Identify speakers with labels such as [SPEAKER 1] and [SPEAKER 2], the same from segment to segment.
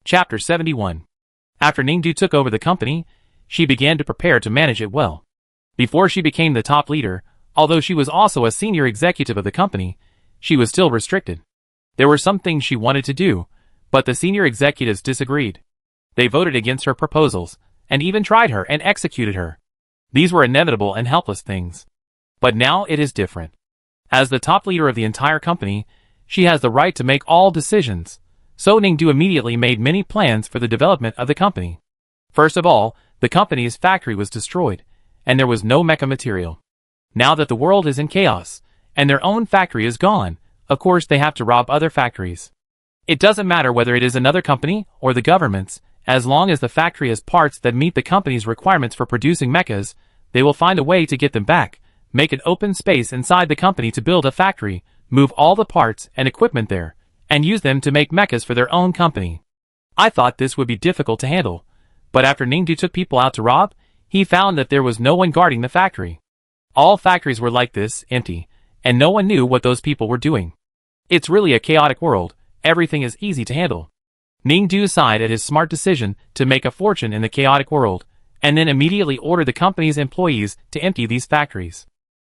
[SPEAKER 1] Chapter 71. After Ningdu took over the company, she began to prepare to manage it well. Before she became the top leader, although she was also a senior executive of the company, she was still restricted. There were some things she wanted to do, but the senior executives disagreed. They voted against her proposals, and even tried her and executed her. These were inevitable and helpless things. But now it is different. As the top leader of the entire company, she has the right to make all decisions. So Ningdu immediately made many plans for the development of the company. First of all, the company's factory was destroyed, and there was no mecha material. Now that the world is in chaos, and their own factory is gone, of course they have to rob other factories. It doesn't matter whether it is another company or the government's, as long as the factory has parts that meet the company's requirements for producing mechas, they will find a way to get them back, make an open space inside the company to build a factory, move all the parts and equipment there, and use them to make mechas for their own company. I thought this would be difficult to handle, but after Ningdu took people out to rob, he found that there was no one guarding the factory. All factories were like this, empty, and no one knew what those people were doing. It's really a chaotic world, everything is easy to handle. Ningdu sighed at his smart decision to make a fortune in the chaotic world, and then immediately ordered the company's employees to empty these factories.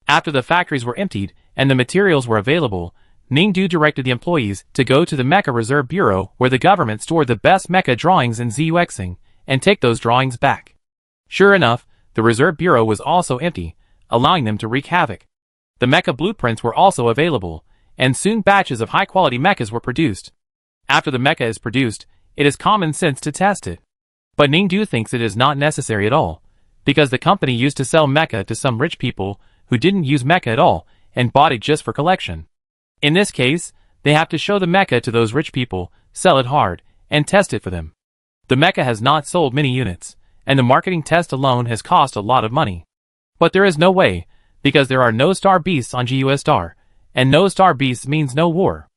[SPEAKER 1] After the factories were emptied and the materials were available, Ningdu directed the employees to go to the Mecha Reserve Bureau where the government stored the best mecha drawings in ZUXing, and take those drawings back. Sure enough, the Reserve Bureau was also empty, allowing them to wreak havoc. The mecha blueprints were also available, and soon batches of high-quality mechas were produced. After the mecha is produced, it is common sense to test it. But Ningdu thinks it is not necessary at all, because the company used to sell mecha to some rich people who didn't use mecha at all and bought it just for collection. In this case, they have to show the mecha to those rich people, sell it hard, and test it for them. The mecha has not sold many units, and the marketing test alone has cost a lot of money. But there is no way, because there are no star beasts on GUS Star, and no star beasts means no war.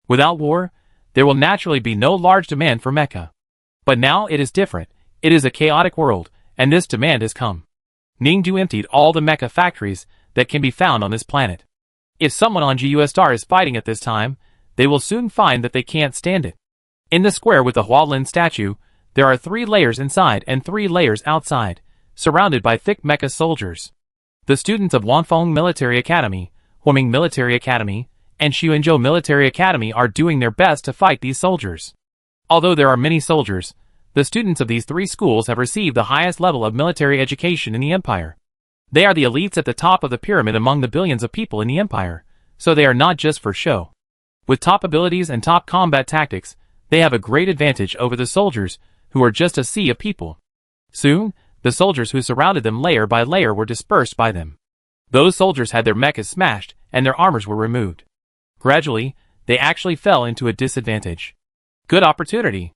[SPEAKER 1] Without war, there will naturally be no large demand for mecha. But now it is different, it is a chaotic world, and this demand has come. Ningdu emptied all the mecha factories that can be found on this planet. If someone on GUS Star is fighting at this time, they will soon find that they can't stand it. In the square with the Hualin statue, there are 3 layers inside and 3 layers outside, surrounded by thick mecha soldiers. The students of Wanfeng Military Academy, Huaming Military Academy, and Xuanzhou Military Academy are doing their best to fight these soldiers. Although there are many soldiers, the students of these 3 schools have received the highest level of military education in the empire. They are the elites at the top of the pyramid among the billions of people in the empire, so they are not just for show. With top abilities and top combat tactics, they have a great advantage over the soldiers, who are just a sea of people. Soon, the soldiers who surrounded them layer by layer were dispersed by them. Those soldiers had their mechas smashed, and their armors were removed. Gradually, they actually fell into a disadvantage. Good opportunity.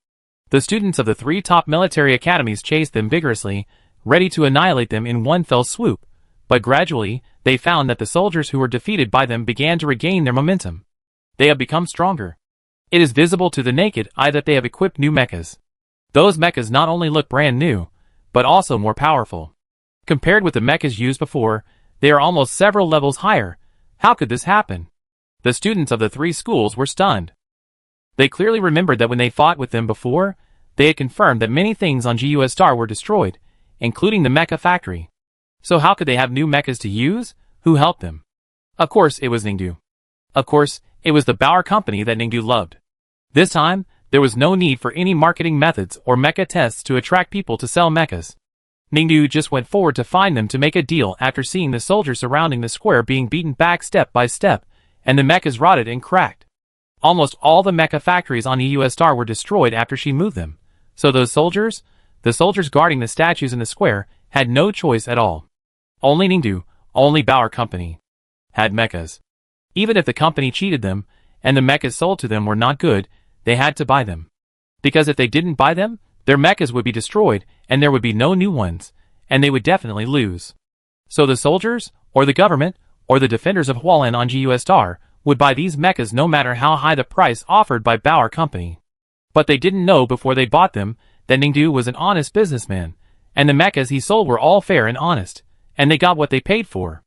[SPEAKER 1] The students of the 3 top military academies chased them vigorously, ready to annihilate them in one fell swoop, but gradually, they found that the soldiers who were defeated by them began to regain their momentum. They have become stronger. It is visible to the naked eye that they have equipped new mechas. Those mechas not only look brand new, but also more powerful. Compared with the mechas used before, they are almost several levels higher. How could this happen? The students of the 3 schools were stunned. They clearly remembered that when they fought with them before, they had confirmed that many things on GUS Star were destroyed, including the mecha factory. So how could they have new mechas to use? Who helped them? Of course it was Ningdu. Of course, it was the Bauer company that Ningdu loved. This time, there was no need for any marketing methods or mecha tests to attract people to sell mechas. Ningdu just went forward to find them to make a deal after seeing the soldiers surrounding the square being beaten back step by step, and the mechas rotted and cracked. Almost all the mecha factories on the US Star were destroyed after she moved them, so those soldiers, the soldiers guarding the statues in the square, had no choice at all. Only Ningdu, only Bauer company, had mechas. Even if the company cheated them, and the mechas sold to them were not good, they had to buy them. Because if they didn't buy them, their mechas would be destroyed, and there would be no new ones, and they would definitely lose. So the soldiers, or the government, or the defenders of Hualien on GUS Star, would buy these mechas no matter how high the price offered by Bauer company. But they didn't know before they bought them that Ningdu was an honest businessman, and the mechas he sold were all fair and honest, and they got what they paid for.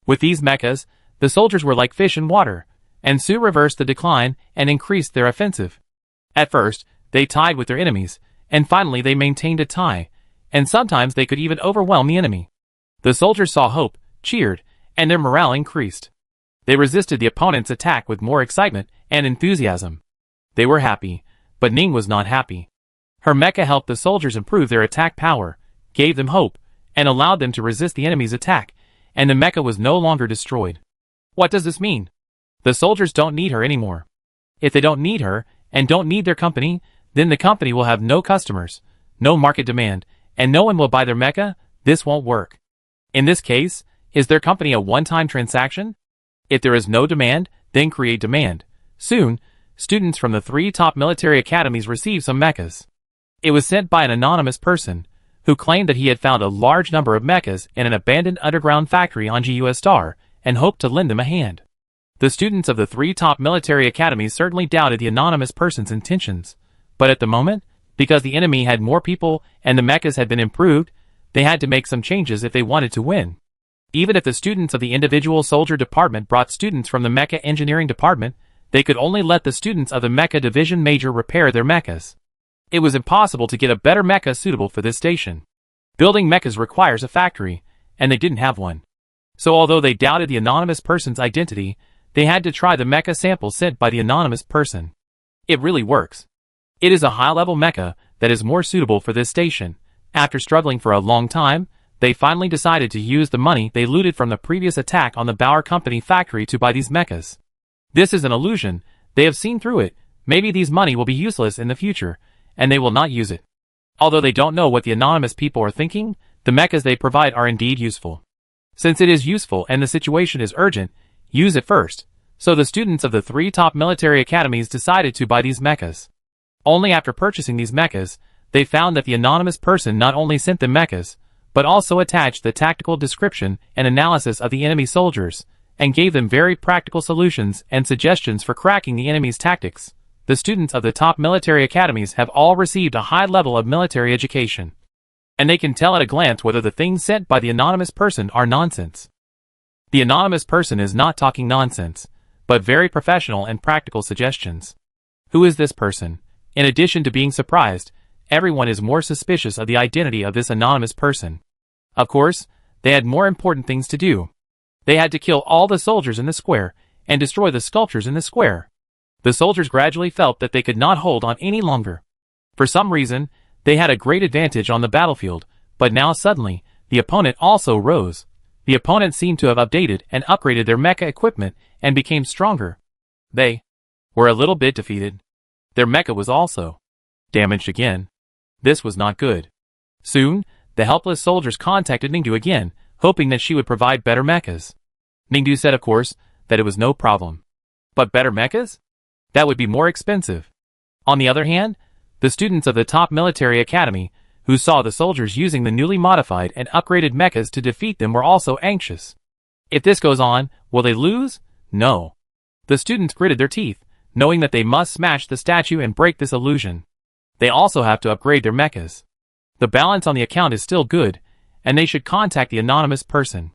[SPEAKER 1] With these mechas, the soldiers were like fish in water, and soon reversed the decline and increased their offensive. At first, They tied with their enemies, and finally they maintained a tie, and sometimes they could even overwhelm the enemy. The soldiers saw hope, cheered, and their morale increased. They resisted the opponent's attack with more excitement and enthusiasm. They were happy, but Ning was not happy. Her mecha helped the soldiers improve their attack power, gave them hope, and allowed them to resist the enemy's attack, and the mecha was no longer destroyed. What does this mean? The soldiers don't need her anymore. If they don't need her, and don't need their company, then the company will have no customers, no market demand, and no one will buy their mecha. This won't work. In this case, is their company a one-time transaction? If there is no demand, then create demand. Soon, students from the 3 top military academies received some mechas. It was sent by an anonymous person, who claimed that he had found a large number of mechas in an abandoned underground factory on GUS Star, and hoped to lend them a hand. The students of the 3 top military academies certainly doubted the anonymous person's intentions, but at the moment, because the enemy had more people and the mechas had been improved, they had to make some changes if they wanted to win. Even if the students of the individual soldier department brought students from the mecha engineering department, they could only let the students of the mecha division major repair their mechas. It was impossible to get a better mecha suitable for this station. Building mechas requires a factory, and they didn't have one. So although they doubted the anonymous person's identity, they had to try the mecha sample sent by the anonymous person. It really works. It is a high-level mecha that is more suitable for this station. After struggling for a long time, they finally decided to use the money they looted from the previous attack on the Bauer Company factory to buy these mechas. This is an illusion. They have seen through it. Maybe these money will be useless in the future, and they will not use it. Although they don't know what the anonymous people are thinking, the mechas they provide are indeed useful. Since it is useful and the situation is urgent, use it first. So the students of the 3 top military academies decided to buy these mechas. Only after purchasing these mechas, they found that the anonymous person not only sent them mechas, but also attached the tactical description and analysis of the enemy soldiers, and gave them very practical solutions and suggestions for cracking the enemy's tactics. The students of the top military academies have all received a high level of military education, and they can tell at a glance whether the things sent by the anonymous person are nonsense. The anonymous person is not talking nonsense, but very professional and practical suggestions. Who is this person? In addition to being surprised, everyone is more suspicious of the identity of this anonymous person. Of course, they had more important things to do. They had to kill all the soldiers in the square, and destroy the sculptures in the square. The soldiers gradually felt that they could not hold on any longer. For some reason, they had a great advantage on the battlefield, but now suddenly, the opponent also rose. The opponent seemed to have updated and upgraded their mecha equipment and became stronger. They were a little bit defeated. Their mecha was also damaged again. This was not good. Soon, the helpless soldiers contacted Ningdu again, hoping that she would provide better mechas. Ningdu said, of course, that it was no problem. But better mechas? That would be more expensive. On the other hand, the students of the top military academy, who saw the soldiers using the newly modified and upgraded mechas to defeat them, were also anxious. If this goes on, will they lose? No. The students gritted their teeth, knowing that they must smash the statue and break this illusion. They also have to upgrade their mechas. The balance on the account is still good, and they should contact the anonymous person.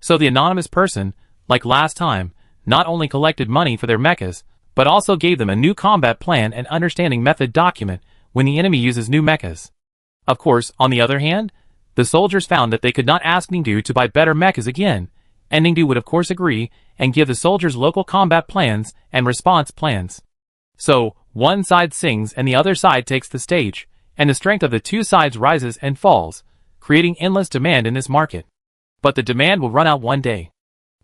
[SPEAKER 1] So the anonymous person, like last time, not only collected money for their mechas, but also gave them a new combat plan and understanding method document when the enemy uses new mechas. Of course, on the other hand, the soldiers found that they could not ask Ningdu to buy better mechas again, and Ningdu would of course agree and give the soldiers local combat plans and response plans. So, one side sings and the other side takes the stage, and the strength of the two sides rises and falls, creating endless demand in this market. But the demand will run out one day.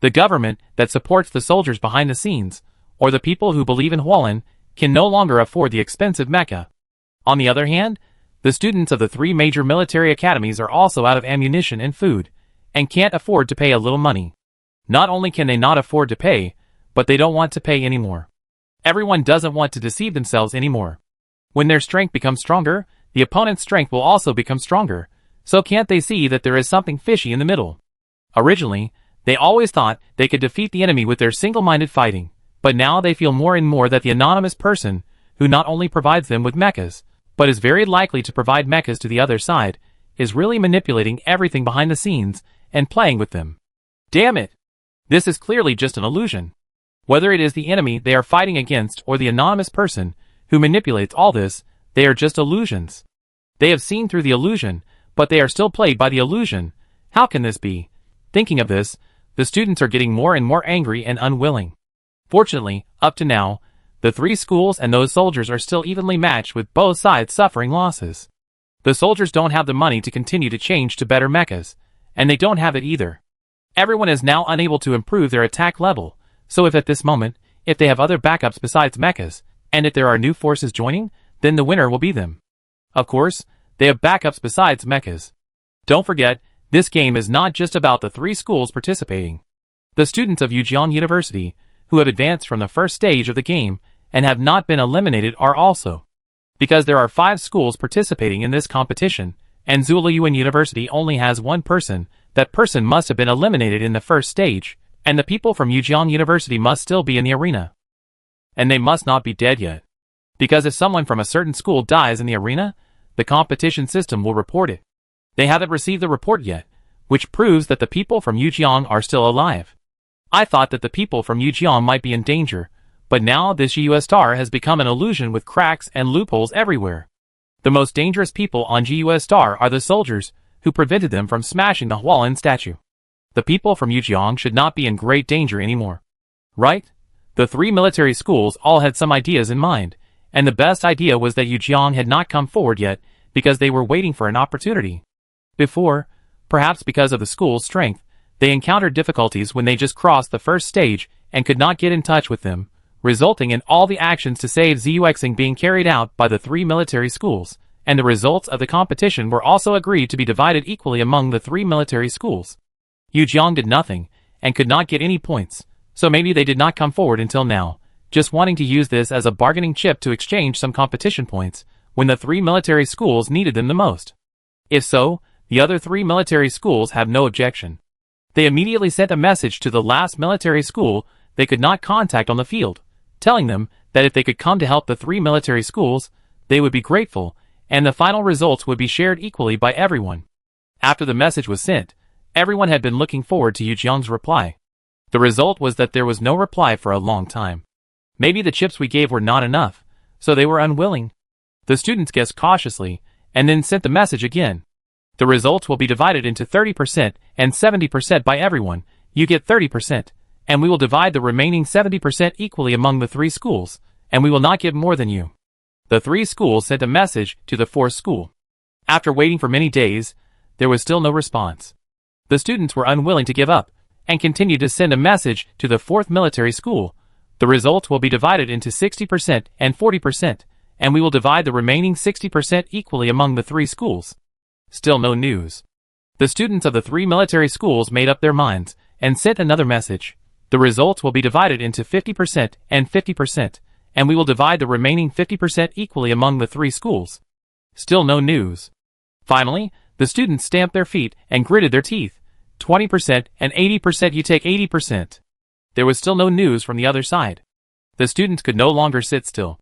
[SPEAKER 1] The government that supports the soldiers behind the scenes, or the people who believe in Hualin, can no longer afford the expensive mecha. On the other hand, the students of the 3 major military academies are also out of ammunition and food, and can't afford to pay a little money. Not only can they not afford to pay, but they don't want to pay anymore. Everyone doesn't want to deceive themselves anymore. When their strength becomes stronger, the opponent's strength will also become stronger, so can't they see that there is something fishy in the middle? Originally, they always thought they could defeat the enemy with their single-minded fighting, but now they feel more and more that the anonymous person, who not only provides them with mechas, but is very likely to provide mechas to the other side, is really manipulating everything behind the scenes and playing with them. Damn it! This is clearly just an illusion. Whether it is the enemy they are fighting against or the anonymous person who manipulates all this, They are just illusions. They have seen through the illusion, but they are still plagued by the illusion. How can this be? Thinking of this, the students are getting more and more angry and unwilling. Fortunately, up to now, the three schools and those soldiers are still evenly matched with both sides suffering losses. The soldiers don't have the money to continue to change to better mechas, and they don't have it either. Everyone is now unable to improve their attack level, so if at this moment, if they have other backups besides mechas, and if there are new forces joining, then the winner will be them. Of course, they have backups besides mechas. Don't forget, this game is not just about the three schools participating. The students of Yujiang University, who have advanced from the first stage of the game and have not been eliminated are also. Because there are 5 schools participating in this competition, and Zuliyuan University only has one person, that person must have been eliminated in the first stage, and the people from Yujiang University must still be in the arena. And they must not be dead yet. Because if someone from a certain school dies in the arena, the competition system will report it. They haven't received the report yet, which proves that the people from Yujiang are still alive. I thought that the people from Yujiang might be in danger, but now this GUS star has become an illusion with cracks and loopholes everywhere. The most dangerous people on GUS star are the soldiers, who prevented them from smashing the Hualin statue. The people from Yujiang should not be in great danger anymore. Right? The 3 military schools all had some ideas in mind, and the best idea was that Yujiang had not come forward yet, because they were waiting for an opportunity. Before, perhaps because of the school's strength, they encountered difficulties when they just crossed the first stage and could not get in touch with them, resulting in all the actions to save Zuxing being carried out by the 3 military schools, and the results of the competition were also agreed to be divided equally among the 3 military schools. Yujiang did nothing, and could not get any points, so maybe they did not come forward until now, just wanting to use this as a bargaining chip to exchange some competition points, when the 3 military schools needed them the most. If so, the other 3 military schools have no objection. They immediately sent a message to the last military school they could not contact on the field, telling them that if they could come to help the 3 military schools, they would be grateful, and the final results would be shared equally by everyone. After the message was sent, everyone had been looking forward to Yujiang's reply. The result was that there was no reply for a long time. Maybe the chips we gave were not enough, so they were unwilling. The students guessed cautiously, and then sent the message again. The results will be divided into 30% and 70% by everyone. You get 30%, and we will divide the remaining 70% equally among the 3 schools, and we will not give more than you. The 3 schools sent a message to the 4th school. After waiting for many days, there was still no response. The students were unwilling to give up, and continued to send a message to the 4th military school. The results will be divided into 60% and 40%, and we will divide the remaining 60% equally among the 3 schools. Still no news. The students of the 3 military schools made up their minds, and sent another message. The results will be divided into 50% and 50%, and we will divide the remaining 50% equally among the 3 schools. Still no news. Finally, the students stamped their feet and gritted their teeth. 20% and 80%, you take 80%. There was still no news from the other side. The students could no longer sit still.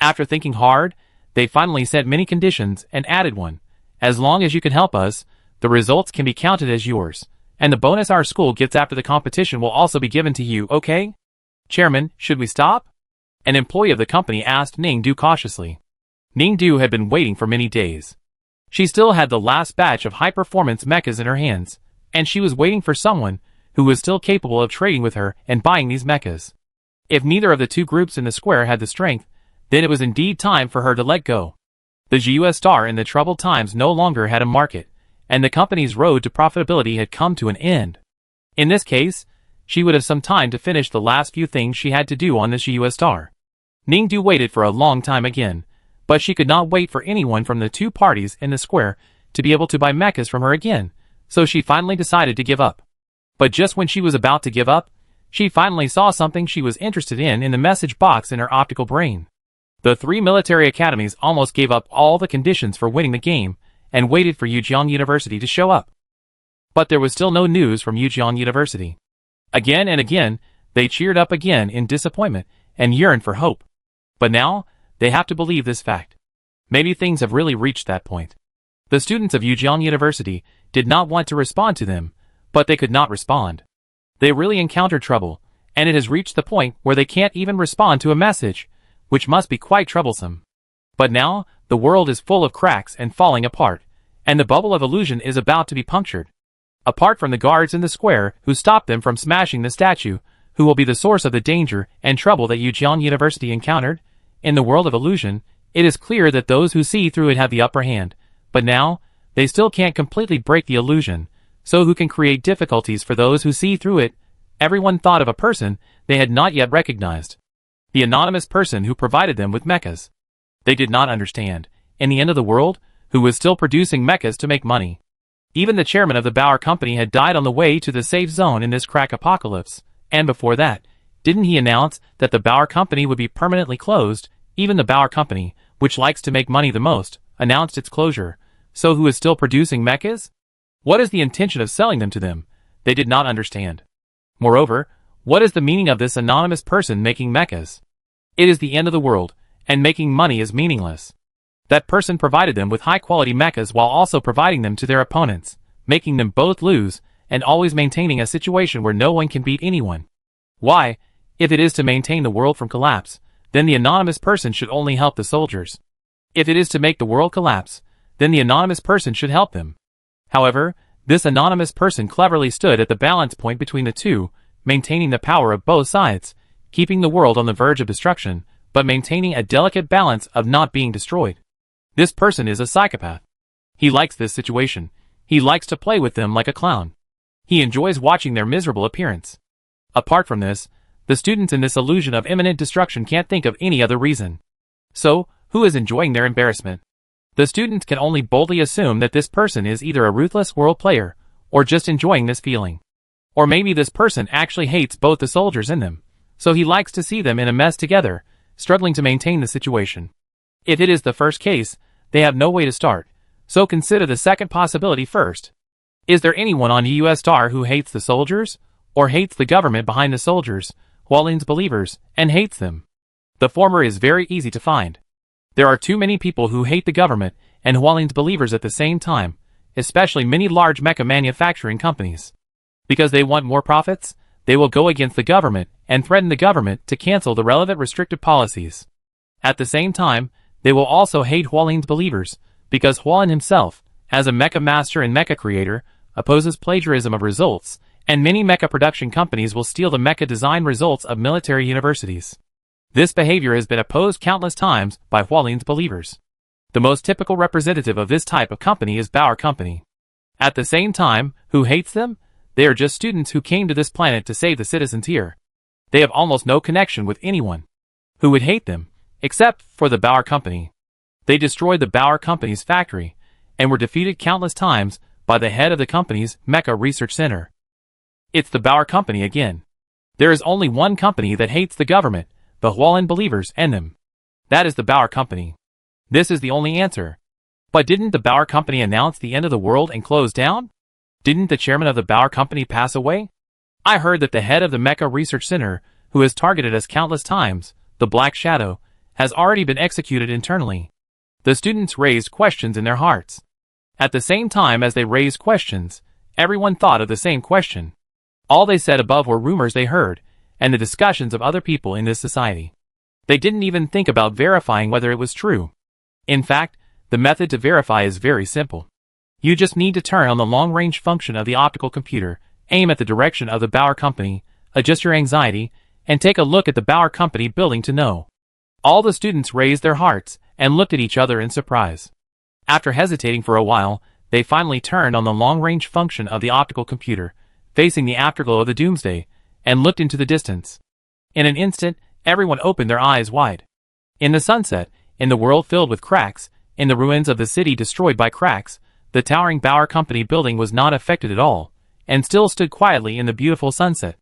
[SPEAKER 1] After thinking hard, they finally set many conditions and added one. As long as you can help us, the results can be counted as yours, and the bonus our school gets after the competition will also be given to you, okay? Chairman, should we stop? An employee of the company asked Ningdu cautiously. Ningdu had been waiting for many days. She still had the last batch of high-performance mechas in her hands, and she was waiting for someone who was still capable of trading with her and buying these mechas. If neither of the 2 groups in the square had the strength, then it was indeed time for her to let go. The GUS star in the troubled times no longer had a market, and the company's road to profitability had come to an end. In this case, she would have some time to finish the last few things she had to do on this GUS star. Ningdu waited for a long time again, but she could not wait for anyone from the 2 parties in the square to be able to buy mechas from her again, so she finally decided to give up. But just when she was about to give up, she finally saw something she was interested in the message box in her optical brain. The 3 military academies almost gave up all the conditions for winning the game, and waited for Yujiang University to show up. But there was still no news from Yujiang University. Again and again, they cheered up again in disappointment, and yearned for hope. But now, they have to believe this fact. Maybe things have really reached that point. The students of Yujiang University did not want to respond to them, but they could not respond. They really encountered trouble, and it has reached the point where they can't even respond to a message, which must be quite troublesome. But now, the world is full of cracks and falling apart, and the bubble of illusion is about to be punctured. Apart from the guards in the square who stopped them from smashing the statue, who will be the source of the danger and trouble that Yujian University encountered, in the world of illusion, it is clear that those who see through it have the upper hand, but now, they still can't completely break the illusion, so who can create difficulties for those who see through it? Everyone thought of a person they had not yet recognized. The anonymous person who provided them with mechas. They did not understand, in the end of the world, who was still producing mechas to make money. Even the chairman of the Bauer company had died on the way to the safe zone in this crack apocalypse, and before that, didn't he announce that the Bauer company would be permanently closed? Even the Bauer company, which likes to make money the most, announced its closure. So who is still producing mechas? What is the intention of selling them to them? They did not understand. Moreover, what is the meaning of this anonymous person making mechas? It is the end of the world, and making money is meaningless. That person provided them with high-quality mechas while also providing them to their opponents, making them both lose, and always maintaining a situation where no one can beat anyone. Why, if it is to maintain the world from collapse, then the anonymous person should only help the soldiers. If it is to make the world collapse, then the anonymous person should help them. However, this anonymous person cleverly stood at the balance point between the two, maintaining the power of both sides, keeping the world on the verge of destruction, but maintaining a delicate balance of not being destroyed. This person is a psychopath. He likes this situation. He likes to play with them like a clown. He enjoys watching their miserable appearance. Apart from this, the students in this illusion of imminent destruction can't think of any other reason. So, who is enjoying their embarrassment? The students can only boldly assume that this person is either a ruthless world player, or just enjoying this feeling. Or maybe this person actually hates both the soldiers and them, so he likes to see them in a mess together, struggling to maintain the situation. If it is the first case, they have no way to start, so consider the second possibility first. Is there anyone on US Star who hates the soldiers, or hates the government behind the soldiers, Hualin's believers, and hates them? The former is very easy to find. There are too many people who hate the government and Hualin's believers at the same time, especially many large mecha manufacturing companies. Because they want more profits, they will go against the government and threaten the government to cancel the relevant restrictive policies. At the same time, they will also hate Hualin's believers, because Hualin himself, as a mecha master and mecha creator, opposes plagiarism of results, and many mecha production companies will steal the mecha design results of military universities. This behavior has been opposed countless times by Hualin's believers. The most typical representative of this type of company is Bauer Company. At the same time, who hates them? They are just students who came to this planet to save the citizens here. They have almost no connection with anyone. Who would hate them, except for the Bauer Company? They destroyed the Bauer Company's factory, and were defeated countless times by the head of the company's Mecha Research Center. It's the Bauer Company again. There is only one company that hates the government, the Hualin believers and them. That is the Bauer Company. This is the only answer. But didn't the Bauer Company announce the end of the world and close down? Didn't the chairman of the Bauer Company pass away? I heard that the head of the Mecha Research Center, who has targeted us countless times, the Black Shadow, has already been executed internally. The students raised questions in their hearts. At the same time as they raised questions, everyone thought of the same question. All they said above were rumors they heard, and the discussions of other people in this society. They didn't even think about verifying whether it was true. In fact, the method to verify is very simple. You just need to turn on the long-range function of the optical computer, aim at the direction of the Bauer Company, adjust your anxiety, and take a look at the Bauer Company building to know. All the students raised their hearts and looked at each other in surprise. After hesitating for a while, they finally turned on the long-range function of the optical computer, facing the afterglow of the doomsday, and looked into the distance. In an instant, everyone opened their eyes wide. In the sunset, in the world filled with cracks, in the ruins of the city destroyed by cracks, the towering Bauer Company building was not affected at all, and still stood quietly in the beautiful sunset.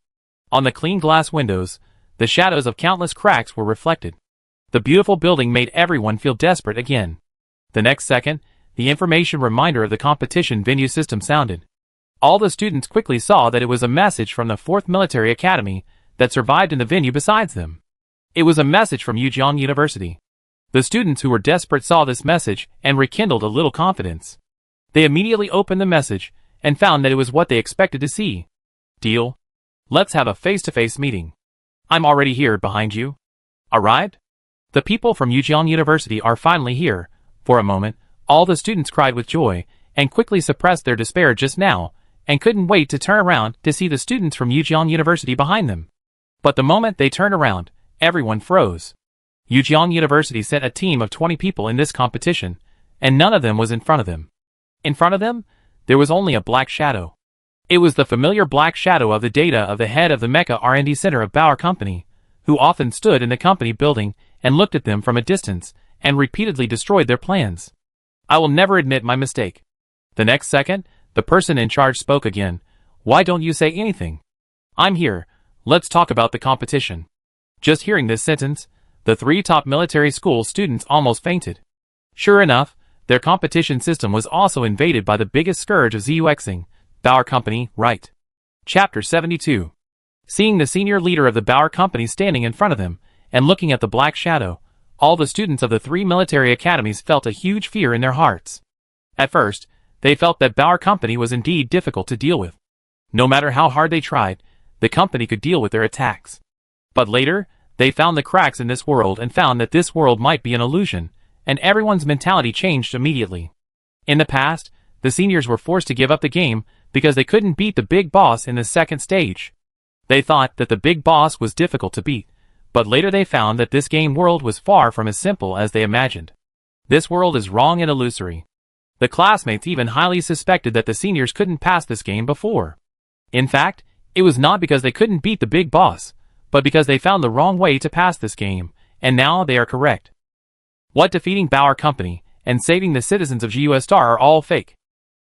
[SPEAKER 1] On the clean glass windows, the shadows of countless cracks were reflected. The beautiful building made everyone feel desperate again. The next second, the information reminder of the competition venue system sounded. All the students quickly saw that it was a message from the 4th Military Academy that survived in the venue besides them. It was a message from Yujian University. The students who were desperate saw this message and rekindled a little confidence. They immediately opened the message and found that it was what they expected to see. Deal? Let's have a face-to-face meeting. I'm already here behind you. Arrived? The people from Yujiang University are finally here. For a moment, all the students cried with joy, and quickly suppressed their despair just now, and couldn't wait to turn around to see the students from Yujiang University behind them. But the moment they turned around, everyone froze. Yujiang University sent a team of 20 people in this competition, and none of them was in front of them. In front of them, there was only a black shadow. It was the familiar black shadow of the data of the head of the Mecha R&D Center of Bauer Company, who often stood in the company building and looked at them from a distance, and repeatedly destroyed their plans. I will never admit my mistake. The next second, the person in charge spoke again. Why don't you say anything? I'm here. Let's talk about the competition. Just hearing this sentence, the 3 top military school students almost fainted. Sure enough, their competition system was also invaded by the biggest scourge of ZUXing, Bauer Company, right? Chapter 72. Seeing the senior leader of the Bauer Company standing in front of them, and looking at the black shadow, all the students of the 3 military academies felt a huge fear in their hearts. At first, they felt that Bauer Company was indeed difficult to deal with. No matter how hard they tried, the company could deal with their attacks. But later, they found the cracks in this world and found that this world might be an illusion, and everyone's mentality changed immediately. In the past, the seniors were forced to give up the game because they couldn't beat the big boss in the second stage. They thought that the big boss was difficult to beat, but later they found that this game world was far from as simple as they imagined. This world is wrong and illusory. The classmates even highly suspected that the seniors couldn't pass this game before. In fact, it was not because they couldn't beat the big boss, but because they found the wrong way to pass this game, and now they are correct. What defeating Bauer Company and saving the citizens of GUS Star are all fake.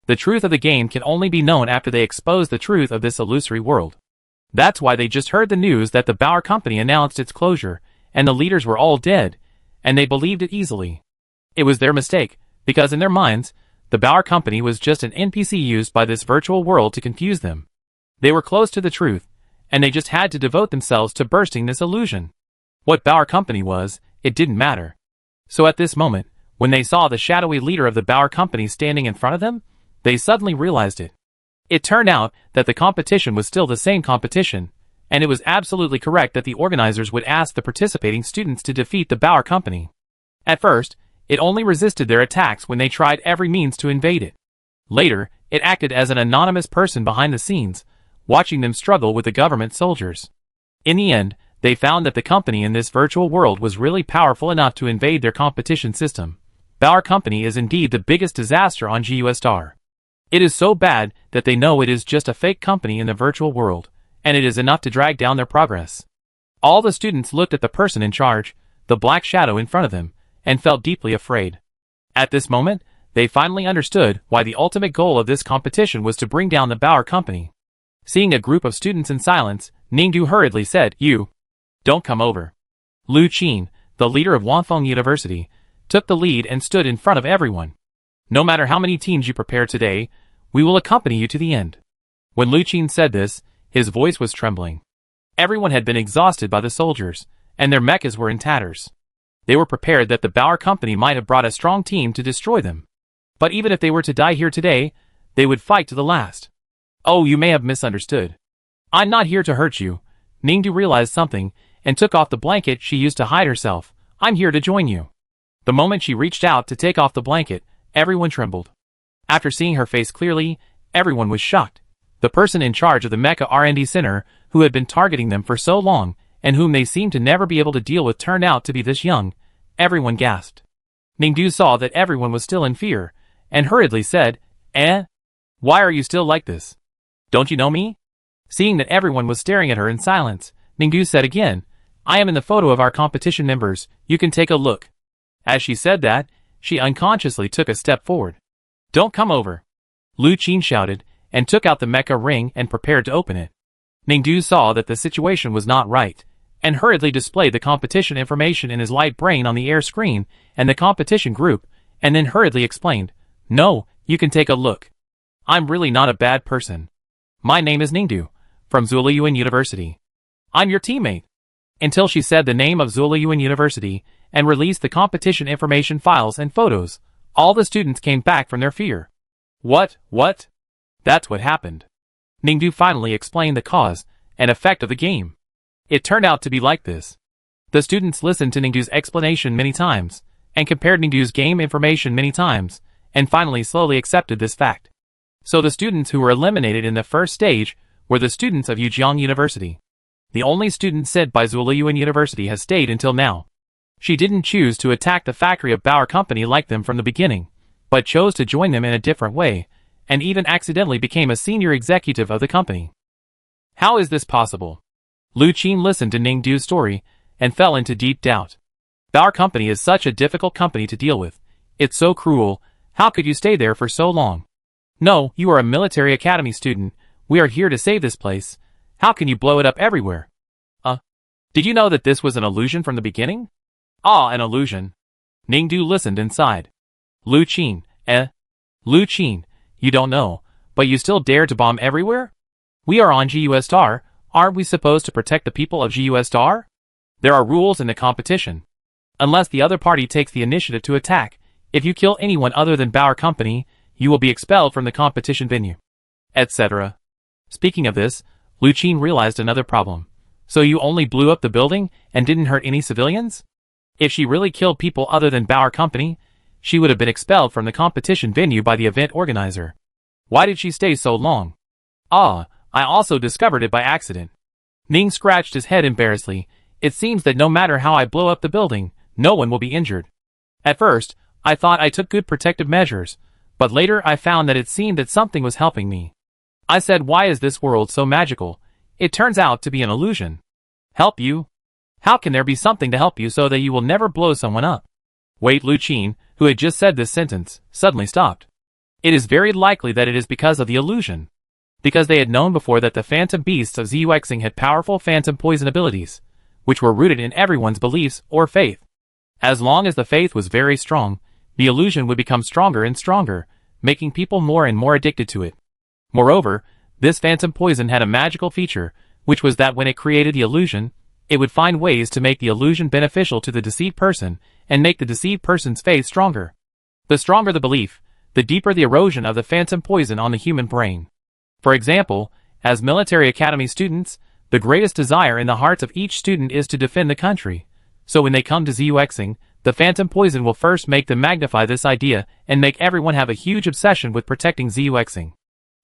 [SPEAKER 1] The truth of the game can only be known after they expose the truth of this illusory world. That's why they just heard the news that the Bauer Company announced its closure, and the leaders were all dead, and they believed it easily. It was their mistake, because in their minds, the Bauer Company was just an NPC used by this virtual world to confuse them. They were close to the truth, and they just had to devote themselves to bursting this illusion. What Bauer Company was, it didn't matter. So at this moment, when they saw the shadowy leader of the Bauer Company standing in front of them, they suddenly realized it. It turned out that the competition was still the same competition, and it was absolutely correct that the organizers would ask the participating students to defeat the Bauer Company. At first, it only resisted their attacks when they tried every means to invade it. Later, it acted as an anonymous person behind the scenes, watching them struggle with the government soldiers. In the end, they found that the company in this virtual world was really powerful enough to invade their competition system. Bauer Company is indeed the biggest disaster on GUS Star. It is so bad that they know it is just a fake company in the virtual world, and it is enough to drag down their progress. All the students looked at the person in charge, the black shadow in front of them, and felt deeply afraid. At this moment, they finally understood why the ultimate goal of this competition was to bring down the Bauer Company. Seeing a group of students in silence, Ningdu hurriedly said, "You don't come over." Lu Qin, the leader of Wanfeng University, took the lead and stood in front of everyone. "No matter how many teams you prepare today, we will accompany you to the end." When Lu Qin said this, his voice was trembling. Everyone had been exhausted by the soldiers, and their mechas were in tatters. They were prepared that the Bauer Company might have brought a strong team to destroy them. But even if they were to die here today, they would fight to the last. "Oh, you may have misunderstood. I'm not here to hurt you." Ningdu realized something, and took off the blanket she used to hide herself. "I'm here to join you." The moment she reached out to take off the blanket, everyone trembled. After seeing her face clearly, everyone was shocked. The person in charge of the Mecha R&D Center, who had been targeting them for so long, and whom they seemed to never be able to deal with, turned out to be this young. Everyone gasped. Ningdu saw that everyone was still in fear, and hurriedly said, Why are you still like this? Don't you know me?" Seeing that everyone was staring at her in silence, Ningdu said again, "I am in the photo of our competition members, you can take a look." As she said that, she unconsciously took a step forward. "Don't come over!" Lu Qin shouted, and took out the mecha ring and prepared to open it. Ningdu saw that the situation was not right, and hurriedly displayed the competition information in his light brain on the air screen and the competition group, and then hurriedly explained, "No, you can take a look. I'm really not a bad person. My name is Ningdu, from Zuliyuan University. I'm your teammate." Until she said the name of Zuliyuan University and released the competition information files and photos, all the students came back from their fear. What? That's what happened. Ningdu finally explained the cause and effect of the game. It turned out to be like this. The students listened to Ningdu's explanation many times, and compared Ningdu's game information many times, and finally slowly accepted this fact. So the students who were eliminated in the first stage were the students of Yujiang University. The only student sent by Zuoliyuan University has stayed until now. She didn't choose to attack the factory of Bauer Company like them from the beginning, but chose to join them in a different way, and even accidentally became a senior executive of the company. How is this possible? Lu Qin listened to Ningdu's story and fell into deep doubt. Bauer Company is such a difficult company to deal with. It's so cruel. How could you stay there for so long? No, you are a military academy student. We are here to save this place. How can you blow it up everywhere? Did you know that this was an illusion from the beginning? Ah, an illusion. Ningdu listened and sighed. Lu Qin, Lu Qin, you don't know, but you still dare to bomb everywhere? We are on GUS Star. Aren't we supposed to protect the people of GUS Star? There are rules in the competition. Unless the other party takes the initiative to attack, if you kill anyone other than Bauer Company, you will be expelled from the competition venue, etc. Speaking of this, Lu Qin realized another problem. So you only blew up the building and didn't hurt any civilians? If she really killed people other than Bauer Company, she would have been expelled from the competition venue by the event organizer. Why did she stay so long? I also discovered it by accident. Ning scratched his head embarrassedly. It seems that no matter how I blow up the building, no one will be injured. At first, I thought I took good protective measures, but later I found that it seemed that something was helping me. I said, why is this world so magical? It turns out to be an illusion. Help you? How can there be something to help you so that you will never blow someone up? Wait, Lu Qin, who had just said this sentence, suddenly stopped. It is very likely that it is because of the illusion. Because they had known before that the phantom beasts of Ziyuexing had powerful phantom poison abilities, which were rooted in everyone's beliefs or faith. As long as the faith was very strong, the illusion would become stronger and stronger, making people more and more addicted to it. Moreover, this phantom poison had a magical feature, which was that when it created the illusion, it would find ways to make the illusion beneficial to the deceived person and make the deceived person's faith stronger. The stronger the belief, the deeper the erosion of the phantom poison on the human brain. For example, as military academy students, the greatest desire in the hearts of each student is to defend the country. So when they come to Ziyuexing, the phantom poison will first make them magnify this idea and make everyone have a huge obsession with protecting Ziyuexing.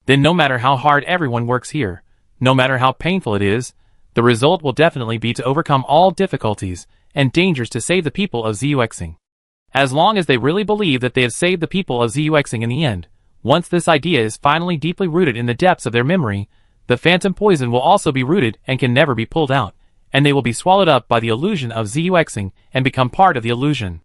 [SPEAKER 1] Then no matter how hard everyone works here, no matter how painful it is, the result will definitely be to overcome all difficulties and dangers to save the people of Ziyuexing. As long as they really believe that they have saved the people of Ziyuexing in the end, once this idea is finally deeply rooted in the depths of their memory, the phantom poison will also be rooted and can never be pulled out, and they will be swallowed up by the illusion of Ziyuexing and become part of the illusion.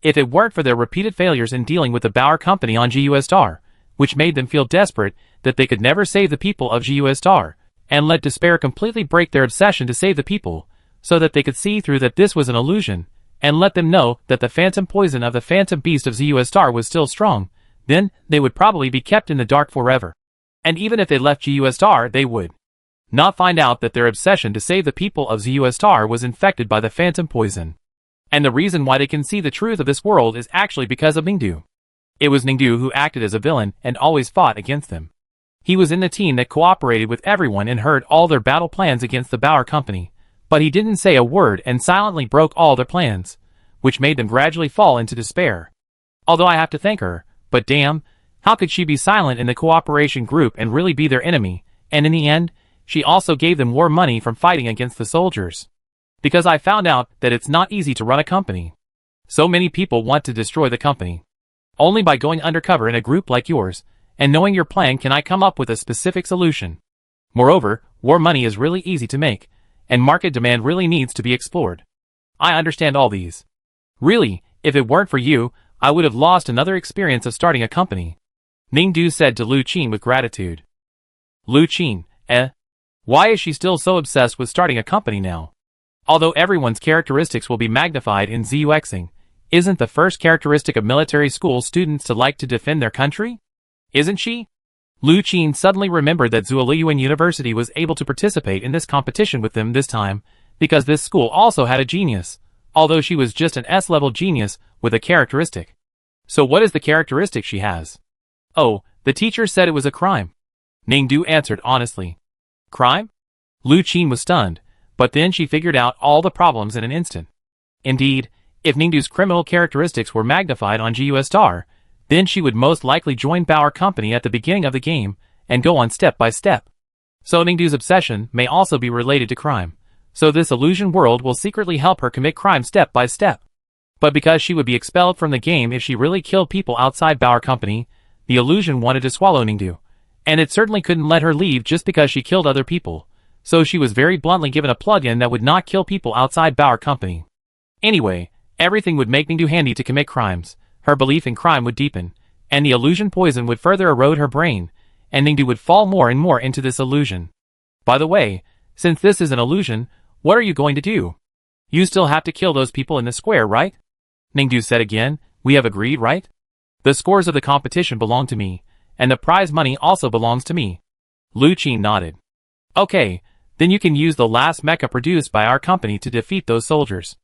[SPEAKER 1] If it weren't for their repeated failures in dealing with the Bauer Company on GUS Star, which made them feel desperate that they could never save the people of GUS Star, and let despair completely break their obsession to save the people, so that they could see through that this was an illusion, and let them know that the phantom poison of the phantom beast of GUS Star was still strong, then they would probably be kept in the dark forever. And even if they left GUS Star, they would not find out that their obsession to save the people of ZUS Star was infected by the phantom poison. And the reason why they can see the truth of this world is actually because of Ningdu. It was Ningdu who acted as a villain and always fought against them. He was in the team that cooperated with everyone and heard all their battle plans against the Bauer Company, but he didn't say a word and silently broke all their plans, which made them gradually fall into despair. Although I have to thank her, but damn, how could she be silent in the cooperation group and really be their enemy, and in the end, she also gave them more money from fighting against the soldiers. Because I found out that it's not easy to run a company. So many people want to destroy the company. Only by going undercover in a group like yours, and knowing your plan can I come up with a specific solution. Moreover, war money is really easy to make, and market demand really needs to be explored. I understand all these. Really, if it weren't for you, I would have lost another experience of starting a company. Ningdu said to Lu Qin with gratitude. Lu Qin, why is she still so obsessed with starting a company now? Although everyone's characteristics will be magnified in ZUXing, isn't the first characteristic of military school students to like to defend their country? Isn't she? Lu Qin suddenly remembered that Zuoliyuan University was able to participate in this competition with them this time, because this school also had a genius, although she was just an S-level genius with a characteristic. So what is the characteristic she has? Oh, the teacher said it was a crime. Ningdu answered honestly. Crime? Lu Qin was stunned, But then she figured out all the problems in an instant. Indeed, if Ningdu's criminal characteristics were magnified on GUS Star, then she would most likely join Bauer Company at the beginning of the game and go on step by step. So Ningdu's obsession may also be related to crime. So this illusion world will secretly help her commit crime step by step. But because she would be expelled from the game if she really killed people outside Bauer Company, the illusion wanted to swallow Ningdu. And it certainly couldn't let her leave just because she killed other people. So she was very bluntly given a plug-in that would not kill people outside Bauer Company. Anyway, everything would make Ningdu handy to commit crimes. Her belief in crime would deepen, and the illusion poison would further erode her brain, and Ningdu would fall more and more into this illusion. By the way, since this is an illusion, what are you going to do? You still have to kill those people in the square, right? Ningdu said again. We have agreed, right? The scores of the competition belong to me, and the prize money also belongs to me. Lu Qin nodded. Okay, then you can use the last mecha produced by our company to defeat those soldiers.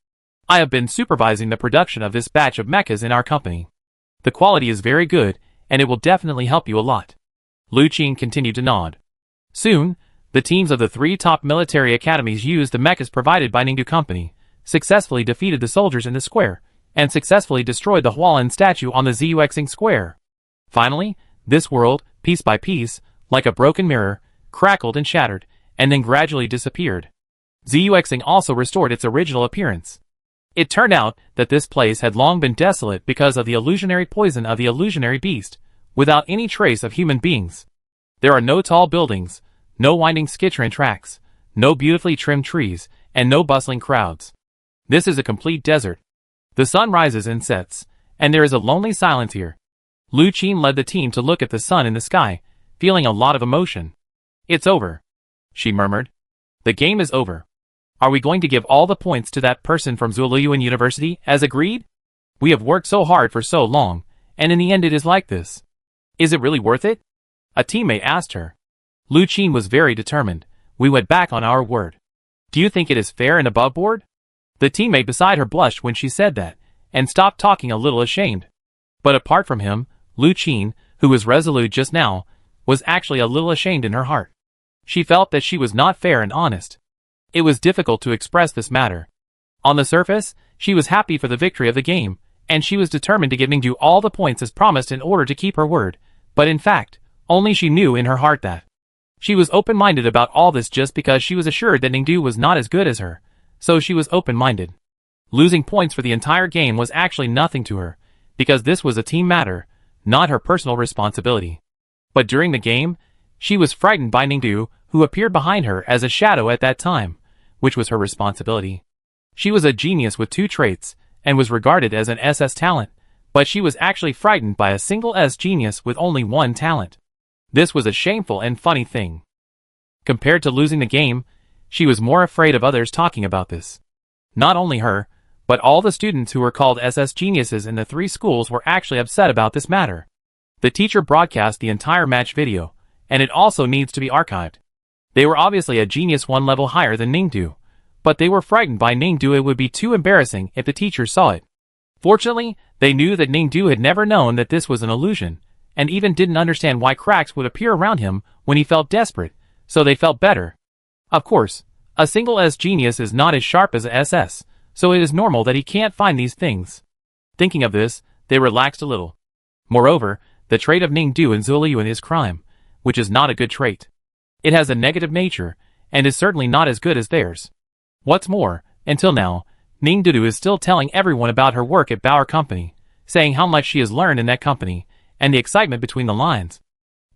[SPEAKER 1] I have been supervising the production of this batch of mechas in our company. The quality is very good, and it will definitely help you a lot. Lu Qin continued to nod. Soon, the teams of the 3 top military academies used the mechas provided by Ningdu Company, successfully defeated the soldiers in the square, and successfully destroyed the Hualan statue on the Zuexing Square. Finally, this world, piece by piece, like a broken mirror, crackled and shattered, and then gradually disappeared. Zuexing also restored its original appearance. It turned out that this place had long been desolate because of the illusionary poison of the illusionary beast, without any trace of human beings. There are no tall buildings, no winding skitron tracks, no beautifully trimmed trees, and no bustling crowds. This is a complete desert. The sun rises and sets, and there is a lonely silence here. Lu Qin led the team to look at the sun in the sky, feeling a lot of emotion. It's over, she murmured. The game is over. Are we going to give all the points to that person from Zuoyuan University, as agreed? We have worked so hard for so long, and in the end it is like this. Is it really worth it? A teammate asked her. Lu Qin was very determined. We went back on our word. Do you think it is fair and above board? The teammate beside her blushed when she said that, and stopped talking a little ashamed. But apart from him, Lu Qin, who was resolute just now, was actually a little ashamed in her heart. She felt that she was not fair and honest. It was difficult to express this matter. On the surface, she was happy for the victory of the game, and she was determined to give Ningdu all the points as promised in order to keep her word, but in fact, only she knew in her heart that. She was open-minded about all this just because she was assured that Ningdu was not as good as her, so she was open-minded. Losing points for the entire game was actually nothing to her, because this was a team matter, not her personal responsibility. But during the game, she was frightened by Ningdu, who appeared behind her as a shadow at that time, which was her responsibility. She was a genius with 2 traits, and was regarded as an SS talent, but she was actually frightened by a single S genius with only 1 talent. This was a shameful and funny thing. Compared to losing the game, she was more afraid of others talking about this. Not only her, but all the students who were called SS geniuses in the 3 schools were actually upset about this matter. The teacher broadcast the entire match video, and it also needs to be archived. They were obviously a genius 1 level higher than Ningdu, but they were frightened by Ningdu. It would be too embarrassing if the teacher saw it. Fortunately, they knew that Ningdu had never known that this was an illusion, and even didn't understand why cracks would appear around him when he felt desperate, so they felt better. Of course, a single S genius is not as sharp as a SS, so it is normal that he can't find these things. Thinking of this, they relaxed a little. Moreover, the trait of Ningdu in Zuoyuan is crime, which is not a good trait. It has a negative nature, and is certainly not as good as theirs. What's more, until now, Ningdu is still telling everyone about her work at Bauer Company, saying how much she has learned in that company, and the excitement between the lines.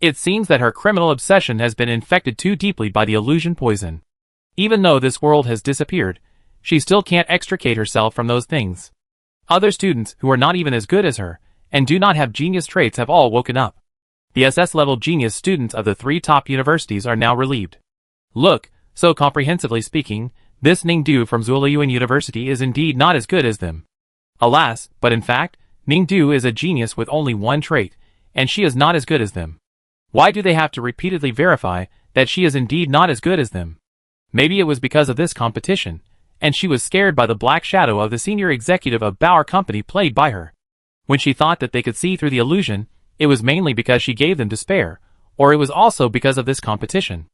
[SPEAKER 1] It seems that her criminal obsession has been infected too deeply by the illusion poison. Even though this world has disappeared, she still can't extricate herself from those things. Other students who are not even as good as her, and do not have genius traits have all woken up. The SS-level genius students of the 3 top universities are now relieved. Look, so comprehensively speaking, this Ningdu from Zuoyuan University is indeed not as good as them. Alas, but in fact, Ningdu is a genius with only 1 trait, and she is not as good as them. Why do they have to repeatedly verify that she is indeed not as good as them? Maybe it was because of this competition, and she was scared by the black shadow of the senior executive of Bauer Company played by her. When she thought that they could see through the illusion, it was mainly because she gave them despair, or it was also because of this competition.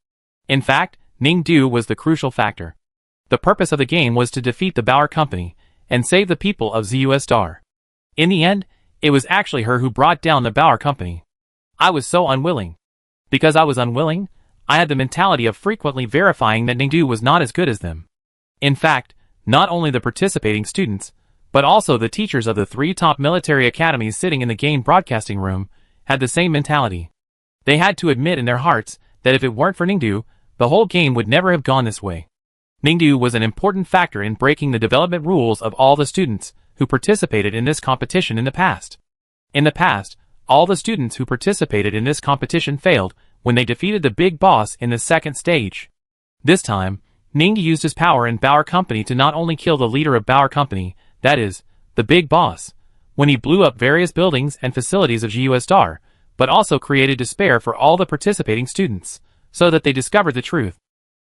[SPEAKER 1] In fact, Ningdu was the crucial factor. The purpose of the game was to defeat the Bauer Company and save the people of ZUS Star. In the end, it was actually her who brought down the Bauer Company. I was so unwilling. Because I was unwilling, I had the mentality of frequently verifying that Ningdu was not as good as them. In fact, not only the participating students, but also the teachers of the 3 top military academies sitting in the game broadcasting room, had the same mentality. They had to admit in their hearts that if it weren't for Ningdu, the whole game would never have gone this way. Ningdu was an important factor in breaking the development rules of all the students who participated in this competition in the past. In the past, all the students who participated in this competition failed when they defeated the big boss in the second stage. This time, Ningdu used his power in Bauer Company to not only kill the leader of Bauer Company, that is, the big boss, when he blew up various buildings and facilities of ZUS Star, but also created despair for all the participating students, so that they discovered the truth.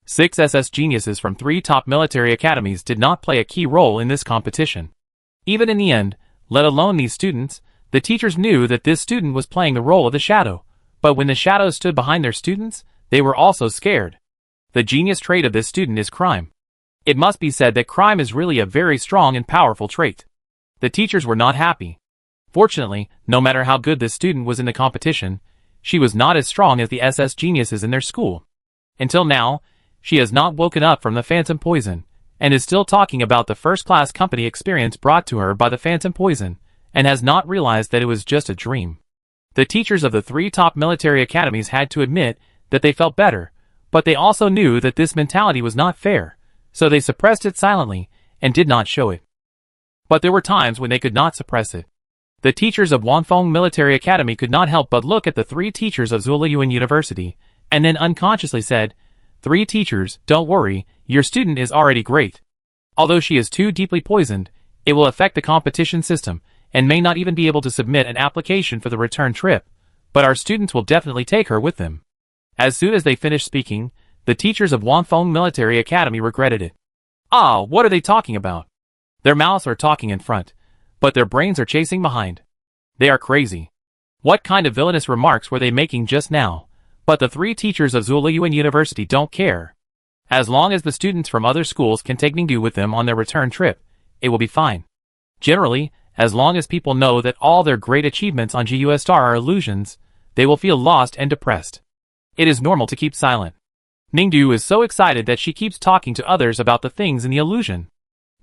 [SPEAKER 1] 6 SS geniuses from 3 top military academies did not play a key role in this competition. Even in the end, let alone these students, the teachers knew that this student was playing the role of the shadow, but when the shadows stood behind their students, they were also scared. The genius trait of this student is crime. It must be said that crime is really a very strong and powerful trait. The teachers were not happy. Fortunately, no matter how good this student was in the competition, she was not as strong as the SS geniuses in their school. Until now, she has not woken up from the phantom poison, and is still talking about the first-class company experience brought to her by the phantom poison, and has not realized that it was just a dream. The teachers of the 3 top military academies had to admit that they felt better, but they also knew that this mentality was not fair, so they suppressed it silently and did not show it. But there were times when they could not suppress it. The teachers of Wanfeng Military Academy could not help but look at the 3 teachers of Zuolayuan University, and then unconsciously said, "3 teachers, don't worry, your student is already great. Although she is too deeply poisoned, it will affect the competition system, and may not even be able to submit an application for the return trip, but our students will definitely take her with them." As soon as they finished speaking, the teachers of Wanfeng Military Academy regretted it. Ah, what are they talking about? Their mouths are talking in front, but their brains are chasing behind. They are crazy. What kind of villainous remarks were they making just now? But the 3 teachers of Zuolayuan University don't care. As long as the students from other schools can take Ningdu with them on their return trip, it will be fine. Generally, as long as people know that all their great achievements on ZUS Star are illusions, they will feel lost and depressed. It is normal to keep silent. Ningdu is so excited that she keeps talking to others about the things in the illusion.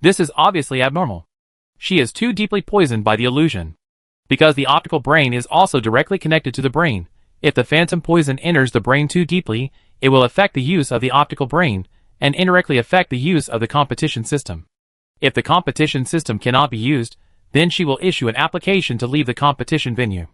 [SPEAKER 1] This is obviously abnormal. She is too deeply poisoned by the illusion. Because the optical brain is also directly connected to the brain, if the phantom poison enters the brain too deeply, it will affect the use of the optical brain, and indirectly affect the use of the competition system. If the competition system cannot be used, then she will issue an application to leave the competition venue.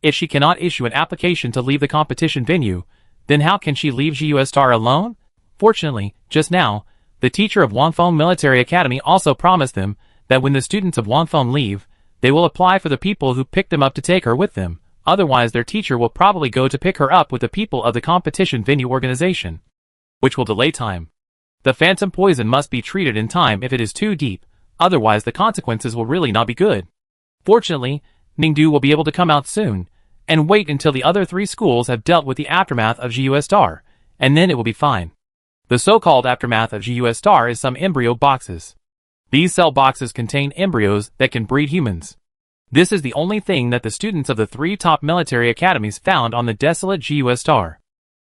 [SPEAKER 1] If she cannot issue an application to leave the competition venue, then how can she leave ZUS Star alone? Fortunately, just now, the teacher of Wanfeng Military Academy also promised them that when the students of Wanfeng leave, they will apply for the people who picked them up to take her with them, otherwise their teacher will probably go to pick her up with the people of the competition venue organization, which will delay time. The phantom poison must be treated in time if it is too deep, otherwise the consequences will really not be good. Fortunately, Ningdu will be able to come out soon, and wait until the other 3 schools have dealt with the aftermath of ZUS Star, and then it will be fine. The so-called aftermath of ZUS Star is some embryo boxes. These cell boxes contain embryos that can breed humans. This is the only thing that the students of the 3 top military academies found on the desolate ZUS Star.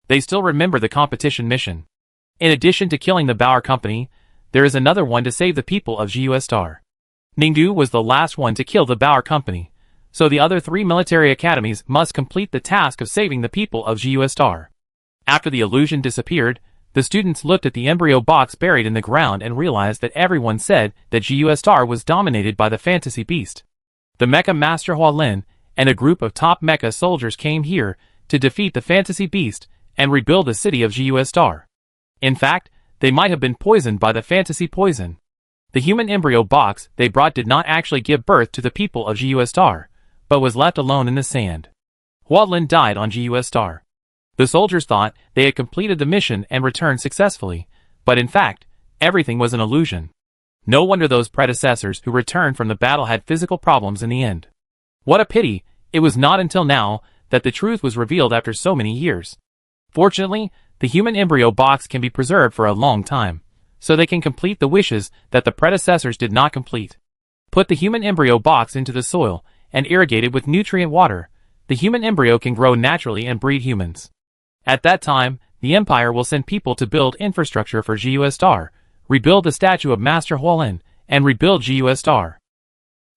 [SPEAKER 1] They still remember the competition mission. In addition to killing the Bauer Company, there is another one to save the people of ZUS Star. Ningdu was the last one to kill the Bauer Company, so the other 3 military academies must complete the task of saving the people of ZUS Star. After the illusion disappeared, the students looked at the embryo box buried in the ground and realized that everyone said that ZUS Star was dominated by the fantasy beast. The Mecha Master Hua Lin and a group of top mecha soldiers came here to defeat the fantasy beast and rebuild the city of ZUS Star. In fact, they might have been poisoned by the fantasy poison. The human embryo box they brought did not actually give birth to the people of ZUS Star, but was left alone in the sand. Hua Lin died on ZUS Star. The soldiers thought they had completed the mission and returned successfully, but in fact, everything was an illusion. No wonder those predecessors who returned from the battle had physical problems in the end. What a pity, it was not until now that the truth was revealed after so many years. Fortunately, the human embryo box can be preserved for a long time, so they can complete the wishes that the predecessors did not complete. Put the human embryo box into the soil and irrigate it with nutrient water. The human embryo can grow naturally and breed humans. At that time, the Empire will send people to build infrastructure for GUS Star, rebuild the statue of Master Huolin, and rebuild GUS Star.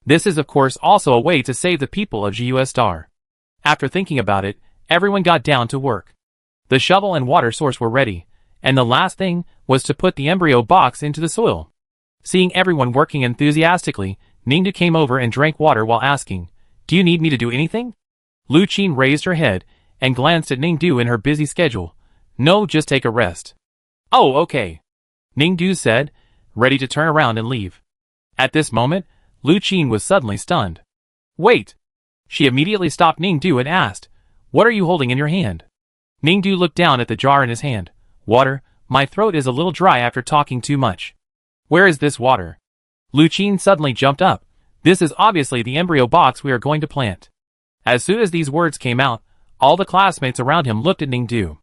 [SPEAKER 1] This is of course also a way to save the people of GUS Star. After thinking about it, everyone got down to work. The shovel and water source were ready, and the last thing was to put the embryo box into the soil. Seeing everyone working enthusiastically, Ningdu came over and drank water while asking, "Do you need me to do anything?" Lu Qin raised her head and glanced at Ningdu in her busy schedule. "No, just take a rest." "Oh, okay," Ningdu said, ready to turn around and leave. At this moment, Lu Qin was suddenly stunned. "Wait!" She immediately stopped Ningdu and asked, "What are you holding in your hand?" Ningdu looked down at the jar in his hand. "Water. My throat is a little dry after talking too much." "Where is this water?" Lu Qin suddenly jumped up. "This is obviously the embryo box we are going to plant." As soon as these words came out, all the classmates around him looked at Ningdu.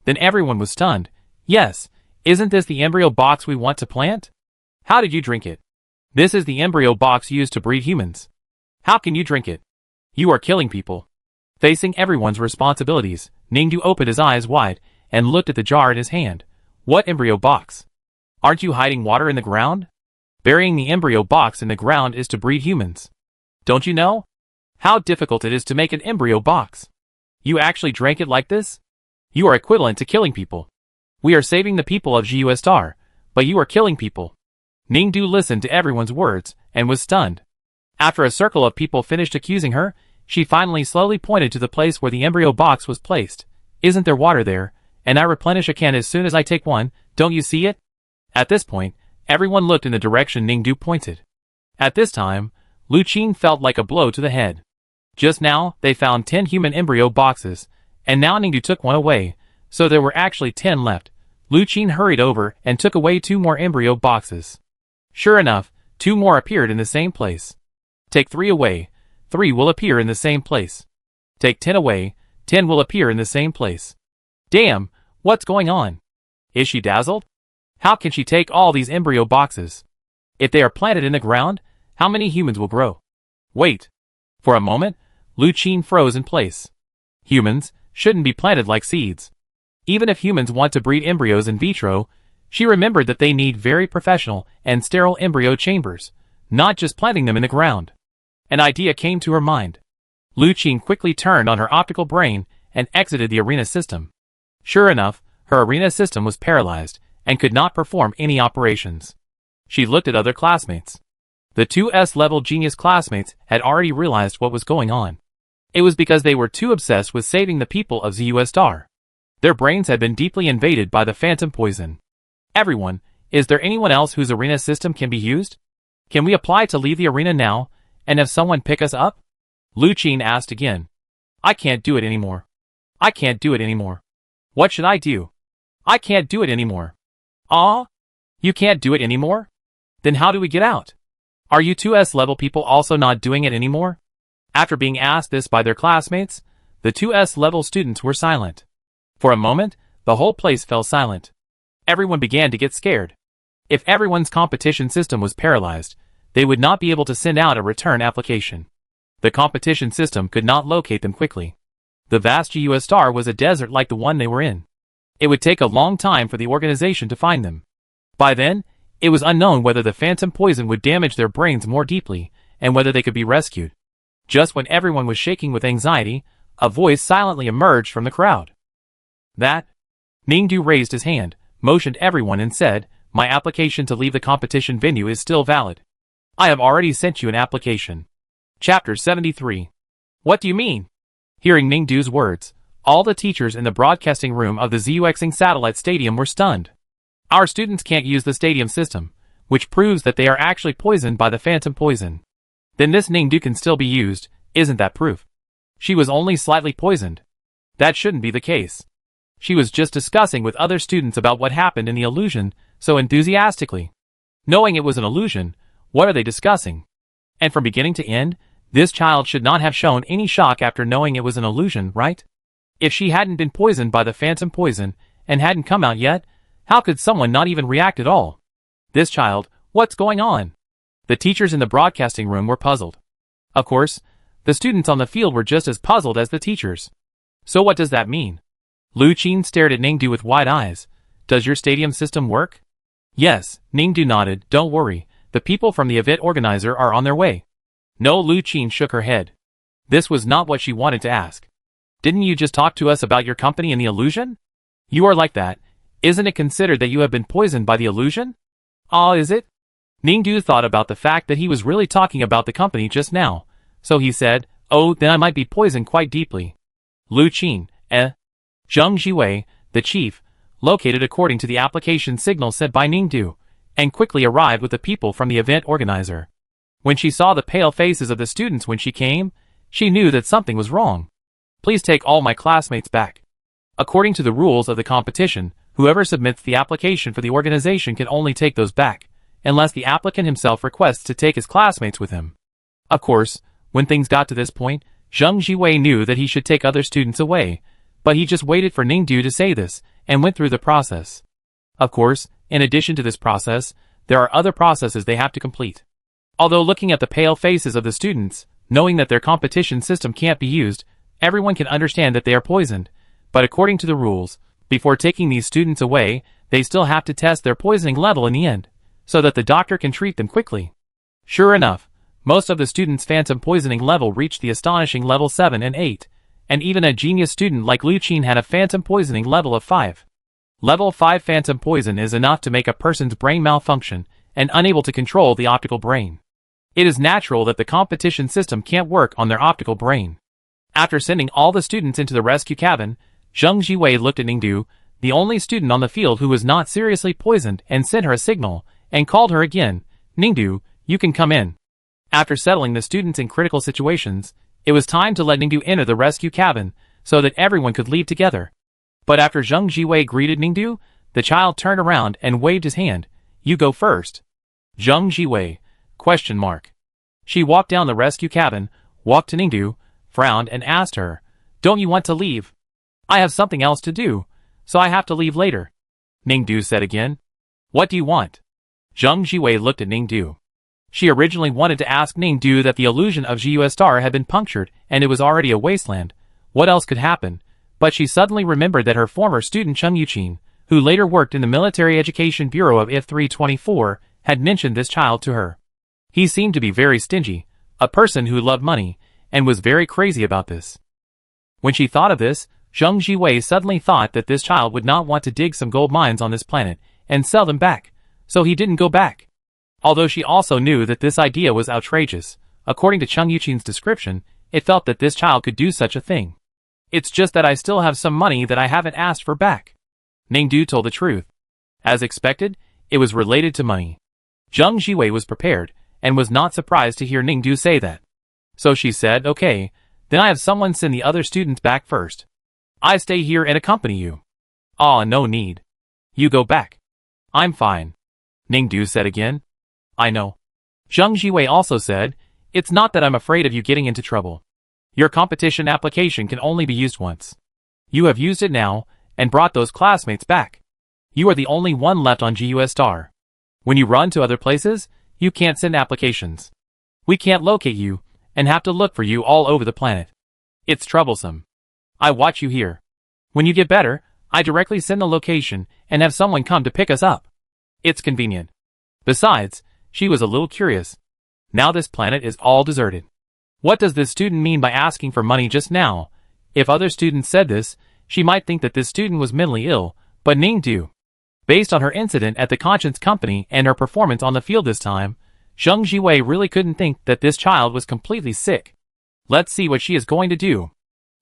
[SPEAKER 1] Then everyone was stunned. "Yes, isn't this the embryo box we want to plant? How did you drink it? This is the embryo box used to breed humans. How can you drink it? You are killing people." Facing everyone's responsibilities, Ningdu opened his eyes wide and looked at the jar in his hand. "What embryo box? Aren't you hiding water in the ground? Burying the embryo box in the ground is to breed humans. Don't you know how difficult it is to make an embryo box? You actually drank it like this? You are equivalent to killing people. We are saving the people of GUS Star, but you are killing people." Ningdu listened to everyone's words and was stunned. After a circle of people finished accusing her, she finally slowly pointed to the place where the embryo box was placed. "Isn't there water there? And I replenish a can as soon as I take one, don't you see it?" At this point, everyone looked in the direction Ningdu pointed. At this time, Lu Qin felt like a blow to the head. Just now, they found 10 human embryo boxes, and now Ningdu took one away, so there were actually 10 left. Lu Qin hurried over and took away 2 more embryo boxes. Sure enough, 2 more appeared in the same place. Take 3 away, 3 will appear in the same place. Take 10 away, 10 will appear in the same place. Damn, what's going on? Is she dazzled? How can she take all these embryo boxes? If they are planted in the ground, how many humans will grow? Wait. For a moment, Lu Qin froze in place. Humans shouldn't be planted like seeds. Even if humans want to breed embryos in vitro, she remembered that they need very professional and sterile embryo chambers, not just planting them in the ground. An idea came to her mind. Lu Qin quickly turned on her optical brain and exited the arena system. Sure enough, her arena system was paralyzed and could not perform any operations. She looked at other classmates. The 2 S-level genius classmates had already realized what was going on. It was because they were too obsessed with saving the people of ZUS Star. Their brains had been deeply invaded by the phantom poison. "Everyone, is there anyone else whose arena system can be used? Can we apply to leave the arena now, and have someone pick us up?" Lu Qin asked again. "I can't do it anymore. I can't do it anymore. What should I do? I can't do it anymore." "Ah? You can't do it anymore? Then how do we get out? Are you 2S-level people also not doing it anymore?" After being asked this by their classmates, the 2S-level students were silent. For a moment, the whole place fell silent. Everyone began to get scared. If everyone's competition system was paralyzed, they would not be able to send out a return application. The competition system could not locate them quickly. The vast GUS Star was a desert like the one they were in. It would take a long time for the organization to find them. By then, it was unknown whether the phantom poison would damage their brains more deeply, and whether they could be rescued. Just when everyone was shaking with anxiety, a voice silently emerged from the crowd. "That?" Ningdu raised his hand, motioned everyone and said, "My application to leave the competition venue is still valid. I have already sent you an application." Chapter 73. What do you mean? Hearing Ningdu's words, all the teachers in the broadcasting room of the Zuexing Satellite Stadium were stunned. Our students can't use the stadium system, which proves that they are actually poisoned by the phantom poison. Then this Ningdu can still be used, isn't that proof? She was only slightly poisoned. That shouldn't be the case. She was just discussing with other students about what happened in the illusion so enthusiastically. Knowing it was an illusion, what are they discussing? And from beginning to end, this child should not have shown any shock after knowing it was an illusion, right? If she hadn't been poisoned by the phantom poison and hadn't come out yet, how could someone not even react at all? This child, what's going on? The teachers in the broadcasting room were puzzled. Of course, the students on the field were just as puzzled as the teachers. So what does that mean? Lu Qin stared at Ningdu with wide eyes. Does your stadium system work? Yes, Ningdu nodded. Don't worry, the people from the event organizer are on their way. No, Lu Qin shook her head. This was not what she wanted to ask. Didn't you just talk to us about your company and the illusion? You are like that. Isn't it considered that you have been poisoned by the illusion? Ah, is it? Ningdu thought about the fact that he was really talking about the company just now, so he said, oh, then I might be poisoned quite deeply. Lu Qin, Zheng Jiwei, the chief, located according to the application signal set by Ningdu, and quickly arrived with the people from the event organizer. When she saw the pale faces of the students when she came, she knew that something was wrong. Please take all my classmates back. According to the rules of the competition, whoever submits the application for the organization can only take those back, unless the applicant himself requests to take his classmates with him. Of course, when things got to this point, Zheng Jiwei knew that he should take other students away, but he just waited for Ningdu to say this, and went through the process. Of course, in addition to this process, there are other processes they have to complete. Although looking at the pale faces of the students, knowing that their competition system can't be used, everyone can understand that they are poisoned, but according to the rules, before taking these students away, they still have to test their poisoning level in the end, so that the doctor can treat them quickly. Sure enough, most of the students' phantom poisoning level reached the astonishing level 7 and 8, and even a genius student like Lu Qin had a phantom poisoning level of 5. Level 5 phantom poison is enough to make a person's brain malfunction and unable to control the optical brain. It is natural that the competition system can't work on their optical brain. After sending all the students into the rescue cabin, Zheng Jiwei looked at Ningdu, the only student on the field who was not seriously poisoned, and sent her a signal, and called her again. Ningdu, you can come in. After settling the students in critical situations, it was time to let Ningdu enter the rescue cabin, so that everyone could leave together. But after Zheng Jiwei greeted Ningdu, the child turned around and waved his hand. You go first. Zheng Jiwei? ? She walked down the rescue cabin, walked to Ningdu, frowned and asked her, don't you want to leave? I have something else to do, so I have to leave later. Ningdu said again. What do you want? Zheng Jiwei looked at Ningdu. She originally wanted to ask Ningdu that the illusion of GUS Star had been punctured and it was already a wasteland. What else could happen? But she suddenly remembered that her former student Cheng Yuqin, who later worked in the Military Education Bureau of EP71, had mentioned this child to her. He seemed to be very stingy, a person who loved money, and was very crazy about this. When she thought of this, Zheng Jiwei suddenly thought that this child would not want to dig some gold mines on this planet and sell them back, so he didn't go back. Although she also knew that this idea was outrageous, according to Cheng Yuqin's description, it felt that this child could do such a thing. It's just that I still have some money that I haven't asked for back. Ningdu told the truth. As expected, it was related to money. Zheng Jiwei was prepared, and was not surprised to hear Ningdu say that. So she said, okay, then I have someone send the other students back first. I stay here and accompany you. Ah, no need. You go back. I'm fine. Ningdu said again. I know. Zheng Jiwei also said, it's not that I'm afraid of you getting into trouble. Your competition application can only be used once. You have used it now, and brought those classmates back. You are the only one left on GUS Star. When you run to other places, you can't send applications. We can't locate you, and have to look for you all over the planet. It's troublesome. I watch you here. When you get better, I directly send the location and have someone come to pick us up. It's convenient. Besides, she was a little curious. Now this planet is all deserted. What does this student mean by asking for money just now? If other students said this, she might think that this student was mentally ill, but Ningdu. Based on her incident at the Conscience Company and her performance on the field this time, Zheng Jiwei really couldn't think that this child was completely sick. Let's see what she is going to do.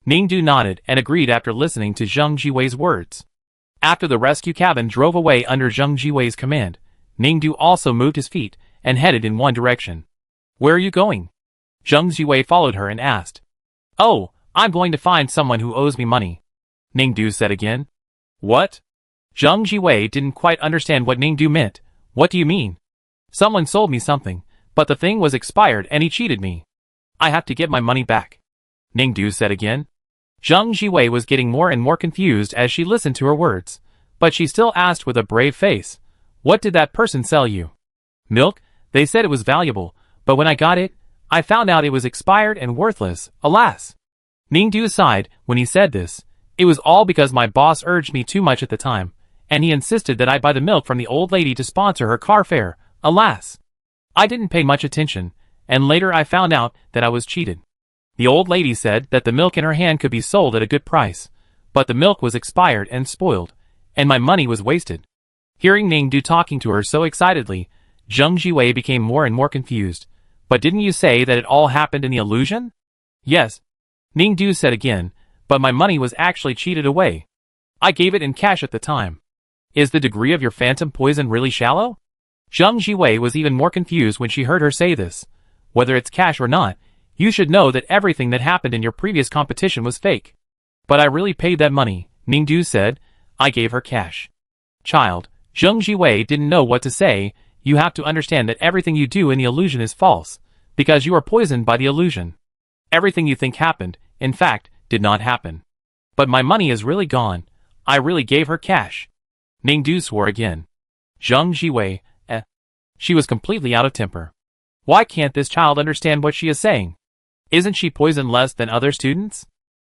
[SPEAKER 1] Ningdu nodded and agreed after listening to Zheng Jiwei's words. After the rescue cabin drove away under Zheng Jiwei's command, Ningdu also moved his feet and headed in one direction. Where are you going? Zheng Jiwei followed her and asked. Oh, I'm going to find someone who owes me money. Ningdu said again. What? Zheng Jiwei didn't quite understand what Ningdu meant. What do you mean? Someone sold me something, but the thing was expired and he cheated me. I have to get my money back. Ningdu said again. Zheng Jiwei was getting more and more confused as she listened to her words, but she still asked with a brave face. What did that person sell you? Milk? They said it was valuable, but when I got it, I found out it was expired and worthless, alas. Ningdu sighed when he said this. It was all because my boss urged me too much at the time, and he insisted that I buy the milk from the old lady to sponsor her car fare, alas. I didn't pay much attention, and later I found out that I was cheated. The old lady said that the milk in her hand could be sold at a good price, but the milk was expired and spoiled, and my money was wasted. Hearing Ningdu talking to her so excitedly, Zheng Jiwei became more and more confused. But didn't you say that it all happened in the illusion? Yes. Ningdu said again, but my money was actually cheated away. I gave it in cash at the time. Is the degree of your phantom poison really shallow? Zheng Jiwei was even more confused when she heard her say this. Whether it's cash or not, you should know that everything that happened in your previous competition was fake. But I really paid that money, Ningdu said. I gave her cash. Child, Zheng Jiwei didn't know what to say. You have to understand that everything you do in the illusion is false, because you are poisoned by the illusion. Everything you think happened, in fact, did not happen. But my money is really gone. I really gave her cash. Ningdu swore again. Zheng Jiwei, She was completely out of temper. Why can't this child understand what she is saying? Isn't she poisoned less than other students?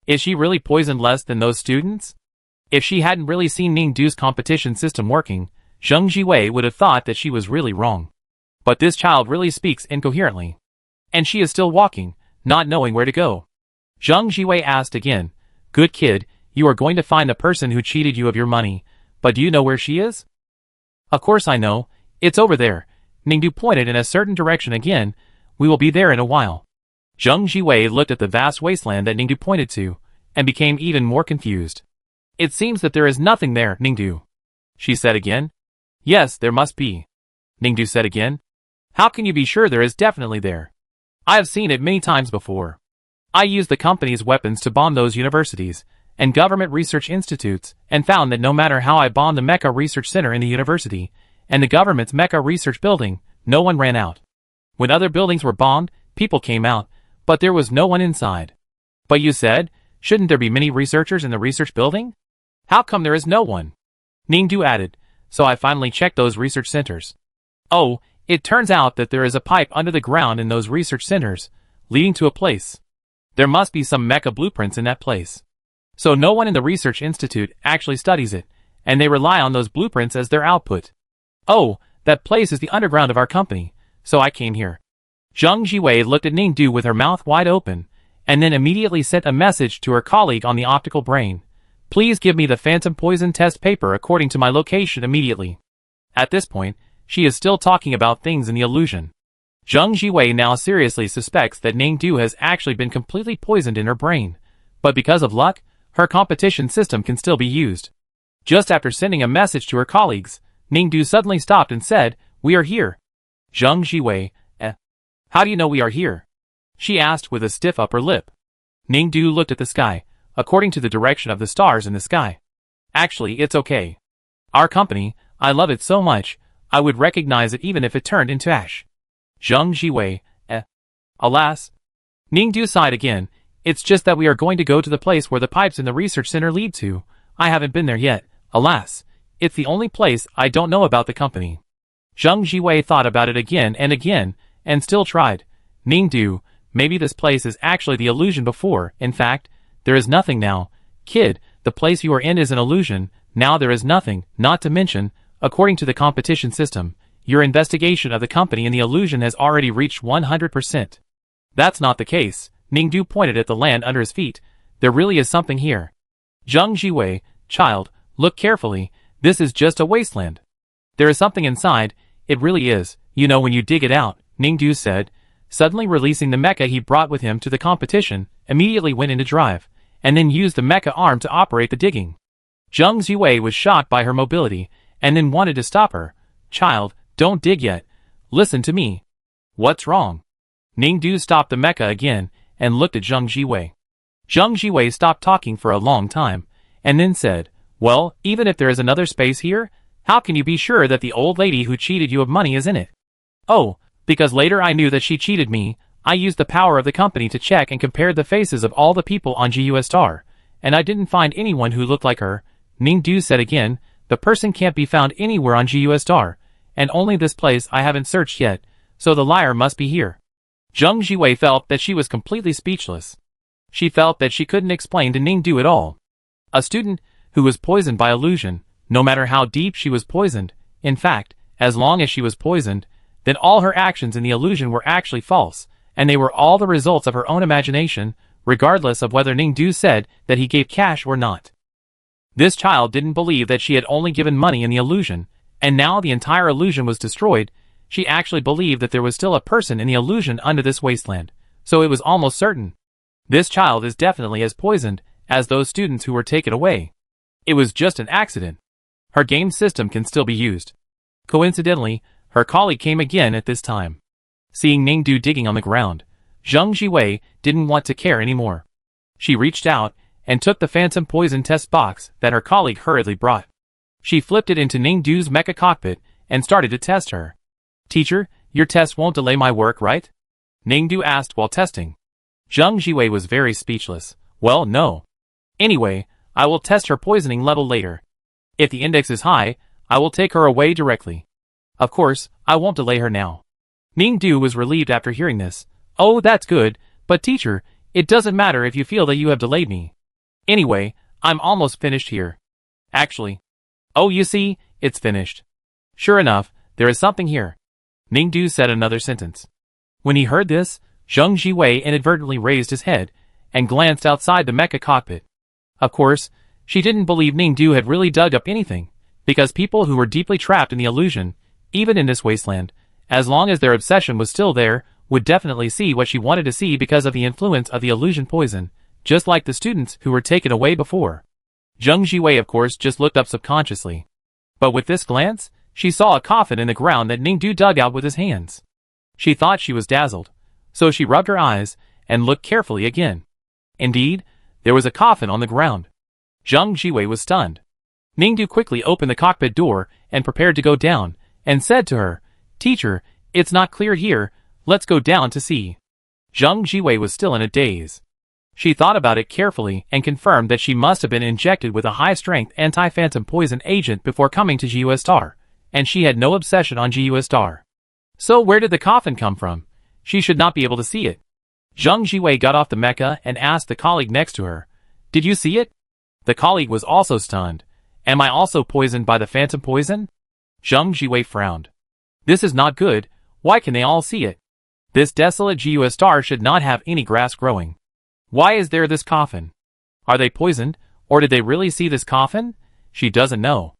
[SPEAKER 1] Is she really poisoned less than those students? If she hadn't really seen Ningdu's competition system working, Zheng Jiwei would have thought that she was really wrong. But this child really speaks incoherently. And she is still walking, not knowing where to go. Zheng Jiwei asked again, Good kid, you are going to find the person who cheated you of your money, but do you know where she is? Of course I know, it's over there. Ningdu pointed in a certain direction again. We will be there in a while. Zheng Jiwei looked at the vast wasteland that Ningdu pointed to, and became even more confused. It seems that there is nothing there, Ningdu. She said again. Yes, there must be. Ningdu said again. How can you be sure there is definitely there? I have seen it many times before. I used the company's weapons to bomb those universities and government research institutes, and found that no matter how I bombed the Mecha Research Center in the university and the government's Mecha Research Building, no one ran out. When other buildings were bombed, people came out, but there was no one inside. But you said, shouldn't there be many researchers in the research building? How come there is no one? Ningdu added, so I finally checked those research centers. Oh, it turns out that there is a pipe under the ground in those research centers, leading to a place. There must be some mecha blueprints in that place. So no one in the research institute actually studies it, and they rely on those blueprints as their output. Oh, that place is the underground of our company, so I came here. Zheng Jiwei looked at Ningdu with her mouth wide open, and then immediately sent a message to her colleague on the optical brain. Please give me the phantom poison test paper according to my location immediately. At this point, she is still talking about things in the illusion. Zheng Jiwei now seriously suspects that Ningdu has actually been completely poisoned in her brain, but because of luck, her competition system can still be used. Just after sending a message to her colleagues, Ningdu suddenly stopped and said, We are here. Zheng Jiwei, How do you know we are here? She asked with a stiff upper lip. Ningdu looked at the sky, according to the direction of the stars in the sky. Actually, it's okay. Our company, I love it so much, I would recognize it even if it turned into ash. Zheng Jiwei, Alas. Ningdu sighed again. It's just that we are going to go to the place where the pipes in the research center lead to. I haven't been there yet, alas. It's the only place I don't know about the company. Zheng Jiwei thought about it again, and still tried. Ningdu, maybe this place is actually the illusion before. In fact, there is nothing now. Kid, the place you are in is an illusion. Now there is nothing, not to mention, according to the competition system, your investigation of the company in the illusion has already reached 100%. That's not the case. Ningdu pointed at the land under his feet. There really is something here. Zheng Jiwei, child, look carefully. This is just a wasteland. There is something inside. It really is. You know when you dig it out, Ningdu said. Suddenly releasing the mecha he brought with him to the competition, immediately went into drive, and then used the mecha arm to operate the digging. Zheng Jiwei was shocked by her mobility, and then wanted to stop her. Child, don't dig yet. Listen to me. What's wrong? Ningdu stopped the mecha again, and looked at Zheng Jiwei. Zheng Jiwei stopped talking for a long time, and then said, Well, even if there is another space here, how can you be sure that the old lady who cheated you of money is in it? Oh, because later I knew that she cheated me. I used the power of the company to check and compared the faces of all the people on GUS Star, and I didn't find anyone who looked like her. Ningdu said again, The person can't be found anywhere on GUS Star, and only this place I haven't searched yet, so the liar must be here. Zheng Jiwei felt that she was completely speechless. She felt that she couldn't explain to Ningdu at all. A student who was poisoned by illusion, no matter how deep she was poisoned, in fact, as long as she was poisoned, then all her actions in the illusion were actually false, and they were all the results of her own imagination, regardless of whether Ningdu said that he gave cash or not. This child didn't believe that she had only given money in the illusion, and now the entire illusion was destroyed. She actually believed that there was still a person in the illusion under this wasteland, so it was almost certain. This child is definitely as poisoned as those students who were taken away. It was just an accident. Her game system can still be used. Coincidentally, her colleague came again at this time. Seeing Ningdu digging on the ground, Zheng Jiwei didn't want to care anymore. She reached out and took the phantom poison test box that her colleague hurriedly brought. She flipped it into Ningdu's mecha cockpit and started to test her. "Teacher, your test won't delay my work, right?" Ningdu asked while testing. Zheng Jiwei was very speechless. "Well, no. Anyway, I will test her poisoning level later. If the index is high, I will take her away directly. Of course, I won't delay her now." Ningdu was relieved after hearing this. "Oh, that's good, but teacher, it doesn't matter if you feel that you have delayed me. Anyway, I'm almost finished here. Actually. Oh, you see, it's finished. Sure enough, there is something here." Ningdu said another sentence. When he heard this, Zheng Jiwei inadvertently raised his head and glanced outside the mecha cockpit. Of course, she didn't believe Ningdu had really dug up anything, because people who were deeply trapped in the illusion, even in this wasteland, as long as their obsession was still there, would definitely see what she wanted to see because of the influence of the illusion poison, just like the students who were taken away before. Zheng Jiwei of course just looked up subconsciously. But with this glance, she saw a coffin in the ground that Ningdu dug out with his hands. She thought she was dazzled, so she rubbed her eyes and looked carefully again. Indeed, there was a coffin on the ground. Zheng Jiwei was stunned. Ningdu quickly opened the cockpit door and prepared to go down, and said to her, "Teacher, it's not clear here, let's go down to see." Zheng Jiwei was still in a daze. She thought about it carefully and confirmed that she must have been injected with a high-strength anti-phantom poison agent before coming to GUS Star, and she had no obsession on GUS Star. So where did the coffin come from? She should not be able to see it. Zheng Jiwei got off the mecha and asked the colleague next to her, "Did you see it?" The colleague was also stunned. "Am I also poisoned by the phantom poison?" Zheng Jiwei frowned. "This is not good. Why can they all see it? This desolate GUS Star should not have any grass growing. Why is there this coffin? Are they poisoned, or did they really see this coffin?" She doesn't know.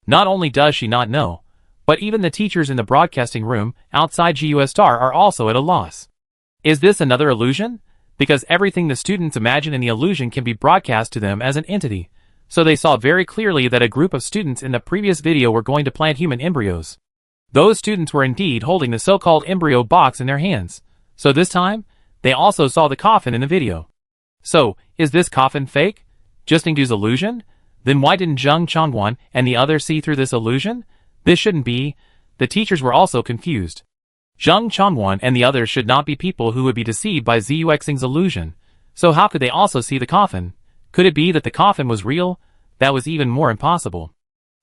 [SPEAKER 1] Not only does she not know, but even the teachers in the broadcasting room outside GUS Star are also at a loss. Is this another illusion? Because everything the students imagine in the illusion can be broadcast to them as an entity, so they saw very clearly that a group of students in the previous video were going to plant human embryos. Those students were indeed holding the so-called embryo box in their hands, so this time, they also saw the coffin in the video. So, is this coffin fake? Just Ningdu's illusion? Then why didn't Zheng Changwan and the others see through this illusion? This shouldn't be. The teachers were also confused. Zheng Changwan and the others should not be people who would be deceived by Zhuxing's illusion. So how could they also see the coffin? Could it be that the coffin was real? That was even more impossible.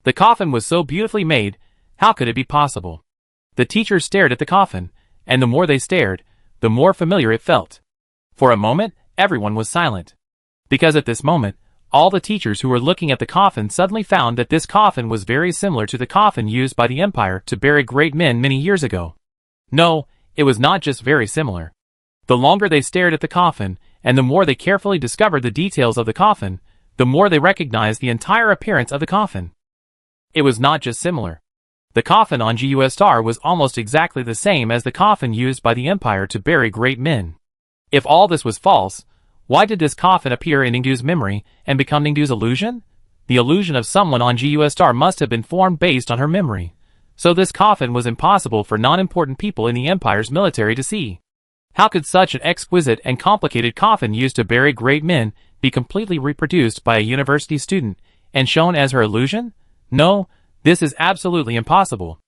[SPEAKER 1] The coffin was so beautifully made, how could it be possible? The teachers stared at the coffin, and the more they stared, the more familiar it felt. For a moment, everyone was silent. Because at this moment, all the teachers who were looking at the coffin suddenly found that this coffin was very similar to the coffin used by the Empire to bury great men many years ago. No, it was not just very similar. The longer they stared at the coffin, and the more they carefully discovered the details of the coffin, the more they recognized the entire appearance of the coffin. It was not just similar. The coffin on GUS Star was almost exactly the same as the coffin used by the Empire to bury great men. If all this was false, why did this coffin appear in Ningdu's memory and become Ningdu's illusion? The illusion of someone on GUS Star must have been formed based on her memory. So this coffin was impossible for non-important people in the Empire's military to see. How could such an exquisite and complicated coffin used to bury great men be completely reproduced by a university student and shown as her illusion? No, this is absolutely impossible.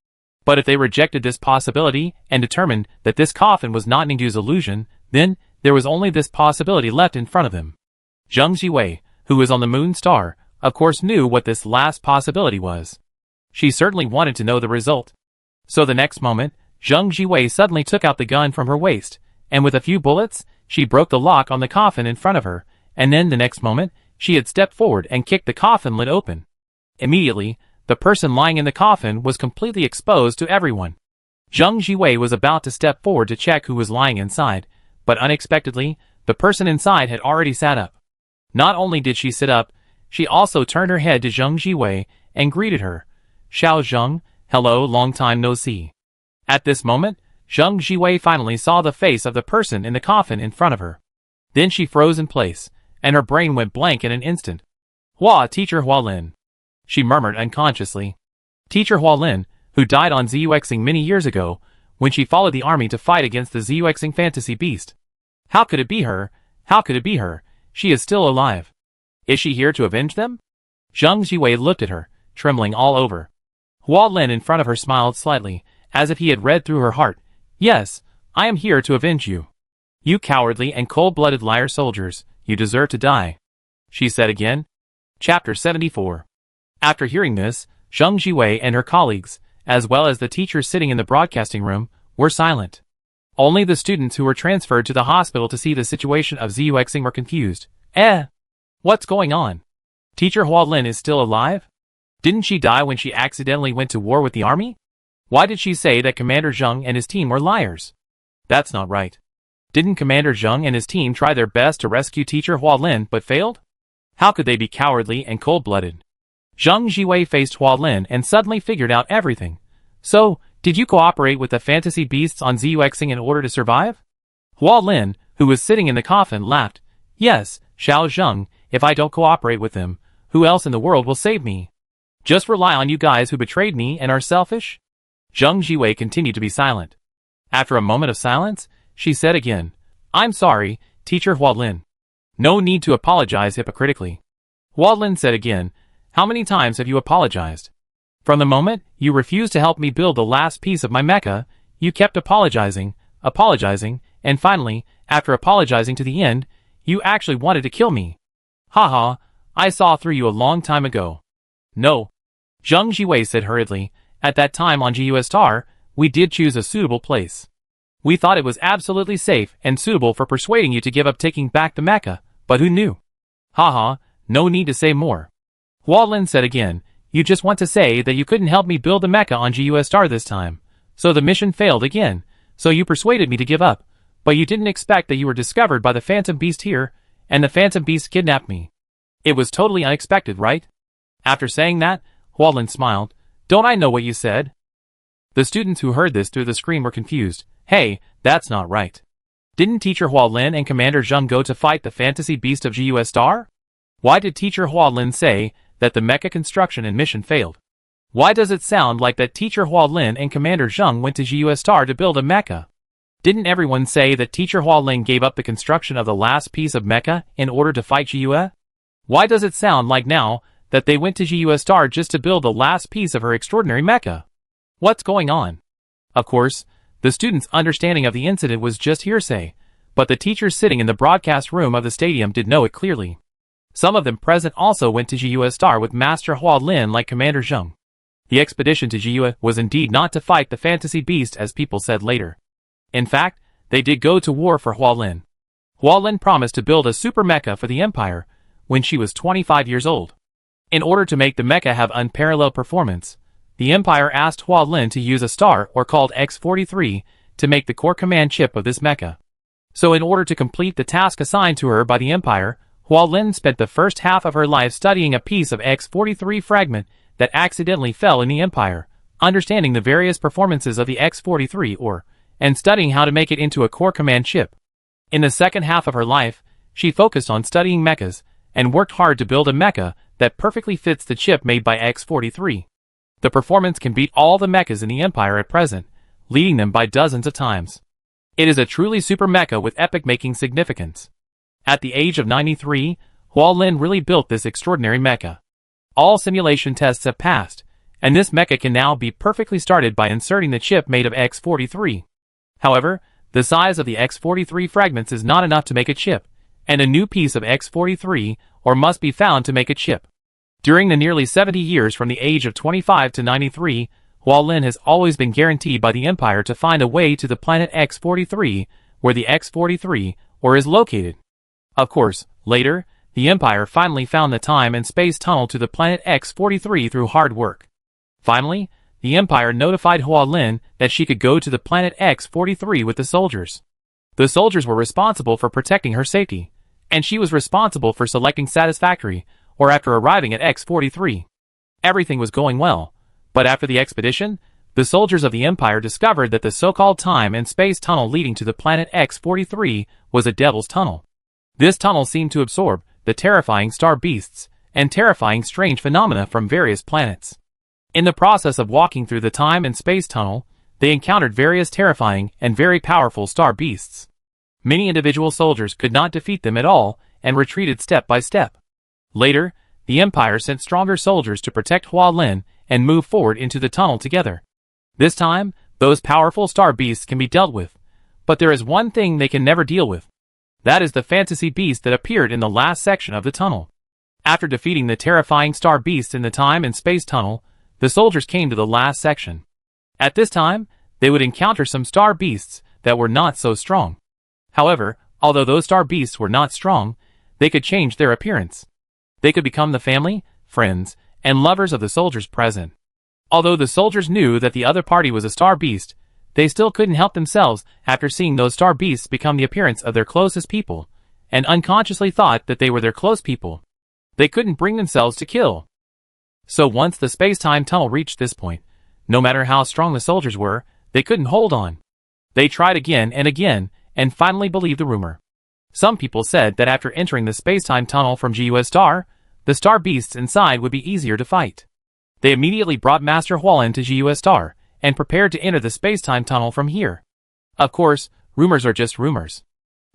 [SPEAKER 1] But if they rejected this possibility and determined that this coffin was not Ningdu's illusion, then there was only this possibility left in front of them. Zheng Jiwei, who was on the moon star, of course, knew what this last possibility was. She certainly wanted to know the result. So the next moment, Zheng Jiwei suddenly took out the gun from her waist, and with a few bullets, she broke the lock on the coffin in front of her, and then the next moment, she had stepped forward and kicked the coffin lid open. Immediately, the person lying in the coffin was completely exposed to everyone. Zheng Jiwei was about to step forward to check who was lying inside, but unexpectedly, the person inside had already sat up. Not only did she sit up, she also turned her head to Zheng Jiwei and greeted her. "Xiao Zheng, hello, long time no see." At this moment, Zheng Jiwei finally saw the face of the person in the coffin in front of her. Then she froze in place, and her brain went blank in an instant. Teacher Hualin," she murmured unconsciously. Teacher Hualin, who died on Zuexing many years ago, when she followed the army to fight against the Zuexing fantasy beast. How could it be her? How could it be her? She is still alive. Is she here to avenge them? Zheng Jiwei looked at her, trembling all over. Hualin in front of her smiled slightly, as if he had read through her heart. "Yes, I am here to avenge you. You cowardly and cold-blooded liar soldiers, you deserve to die," she said again. Chapter 74. After hearing this, Zheng Jiwei and her colleagues, as well as the teachers sitting in the broadcasting room, were silent. Only the students who were transferred to the hospital to see the situation of Zuexing were confused. What's going on? Teacher Hualin is still alive? Didn't she die when she accidentally went to war with the army? Why did she say that Commander Zheng and his team were liars? That's not right. Didn't Commander Zheng and his team try their best to rescue Teacher Hualin but failed? How could they be cowardly and cold-blooded? Zheng Jiwei faced Hualin and suddenly figured out everything. "So, did you cooperate with the fantasy beasts on Zuexing in order to survive?" Hualin, who was sitting in the coffin, laughed. "Yes, Xiao Zheng, if I don't cooperate with them, who else in the world will save me? Just rely on you guys who betrayed me and are selfish?" Zheng Jiwei continued to be silent. After a moment of silence, she said again, "I'm sorry, Teacher Hualin. No need to apologize hypocritically." Hualin said again, "How many times have you apologized? From the moment you refused to help me build the last piece of my mecha, you kept apologizing, and finally, after apologizing to the end, you actually wanted to kill me. Haha, I saw through you a long time ago." "No," Zheng Jiwei said hurriedly, "at that time on GU Star, we did choose a suitable place. We thought it was absolutely safe and suitable for persuading you to give up taking back the mecha, but who knew? Haha, no need to say more." Hualin said again, "You just want to say that you couldn't help me build the mecha on GU Star this time. So the mission failed again, so you persuaded me to give up, but you didn't expect that you were discovered by the Phantom Beast here, and the Phantom Beast kidnapped me. It was totally unexpected, right?" After saying that, Hualin smiled. "Don't I know what you said?" The students who heard this through the screen were confused. "Hey, that's not right. Didn't Teacher Hualin and Commander Zheng go to fight the fantasy beast of GU Star? Why did Teacher Hualin say that the mecha construction and mission failed? Why does it sound like that Teacher Hualin and Commander Zheng went to GU Star to build a mecha? Didn't everyone say that Teacher Hualin gave up the construction of the last piece of mecha in order to fight GU? Why does it sound like now that they went to GU Star just to build the last piece of her extraordinary mecha? What's going on?" Of course, the students' understanding of the incident was just hearsay, but the teachers sitting in the broadcast room of the stadium did know it clearly. Some of them present also went to GU Star with Master Hualin like Commander Zheng. The expedition to GU was indeed not to fight the fantasy beast as people said later. In fact, they did go to war for Hualin. Hualin promised to build a super mecha for the Empire when she was 25 years old. In order to make the mecha have unparalleled performance, the Empire asked Hualin to use a star or called X43 to make the core command chip of this mecha. So in order to complete the task assigned to her by the Empire, Hualin spent the first half of her life studying a piece of X43 fragment that accidentally fell in the Empire, understanding the various performances of the X43 ore, and studying how to make it into a core command chip. In the second half of her life, she focused on studying mechas, and worked hard to build a mecha that perfectly fits the chip made by X43. The performance can beat all the mechas in the Empire at present, leading them by dozens of times. It is a truly super mecha with epic-making significance. At the age of 93, Hualin really built this extraordinary mecha. All simulation tests have passed, and this mecha can now be perfectly started by inserting the chip made of X43. However, the size of the X43 fragments is not enough to make a chip, and a new piece of X43 or must be found to make a chip. During the nearly 70 years from the age of 25 to 93, Hualin has always been guaranteed by the Empire to find a way to the planet X-43, where the X-43 ore is located. Of course, later, the Empire finally found the time and space tunnel to the planet X-43 through hard work. Finally, the Empire notified Hualin that she could go to the planet X-43 with the soldiers. The soldiers were responsible for protecting her safety, and she was responsible for selecting satisfactory, or after arriving at X-43. Everything was going well, but after the expedition, the soldiers of the Empire discovered that the so-called time and space tunnel leading to the planet X-43 was a devil's tunnel. This tunnel seemed to absorb the terrifying star beasts and terrifying strange phenomena from various planets. In the process of walking through the time and space tunnel, they encountered various terrifying and very powerful star beasts. Many individual soldiers could not defeat them at all and retreated step by step. Later, the Empire sent stronger soldiers to protect Hualin and move forward into the tunnel together. This time, those powerful star beasts can be dealt with, but there is one thing they can never deal with. That is the fantasy beast that appeared in the last section of the tunnel. After defeating the terrifying star beasts in the time and space tunnel, the soldiers came to the last section. At this time, they would encounter some star beasts that were not so strong. However, although those star beasts were not strong, they could change their appearance. They could become the family, friends, and lovers of the soldiers present. Although the soldiers knew that the other party was a star beast, they still couldn't help themselves after seeing those star beasts become the appearance of their closest people, and unconsciously thought that they were their close people. They couldn't bring themselves to kill. So once the space-time tunnel reached this point, no matter how strong the soldiers were, they couldn't hold on. They tried again, and finally believed the rumor. Some people said that after entering the space-time tunnel from GUS Star, the star beasts inside would be easier to fight. They immediately brought Master Hualin to GUS Star, and prepared to enter the space-time tunnel from here. Of course, rumors are just rumors.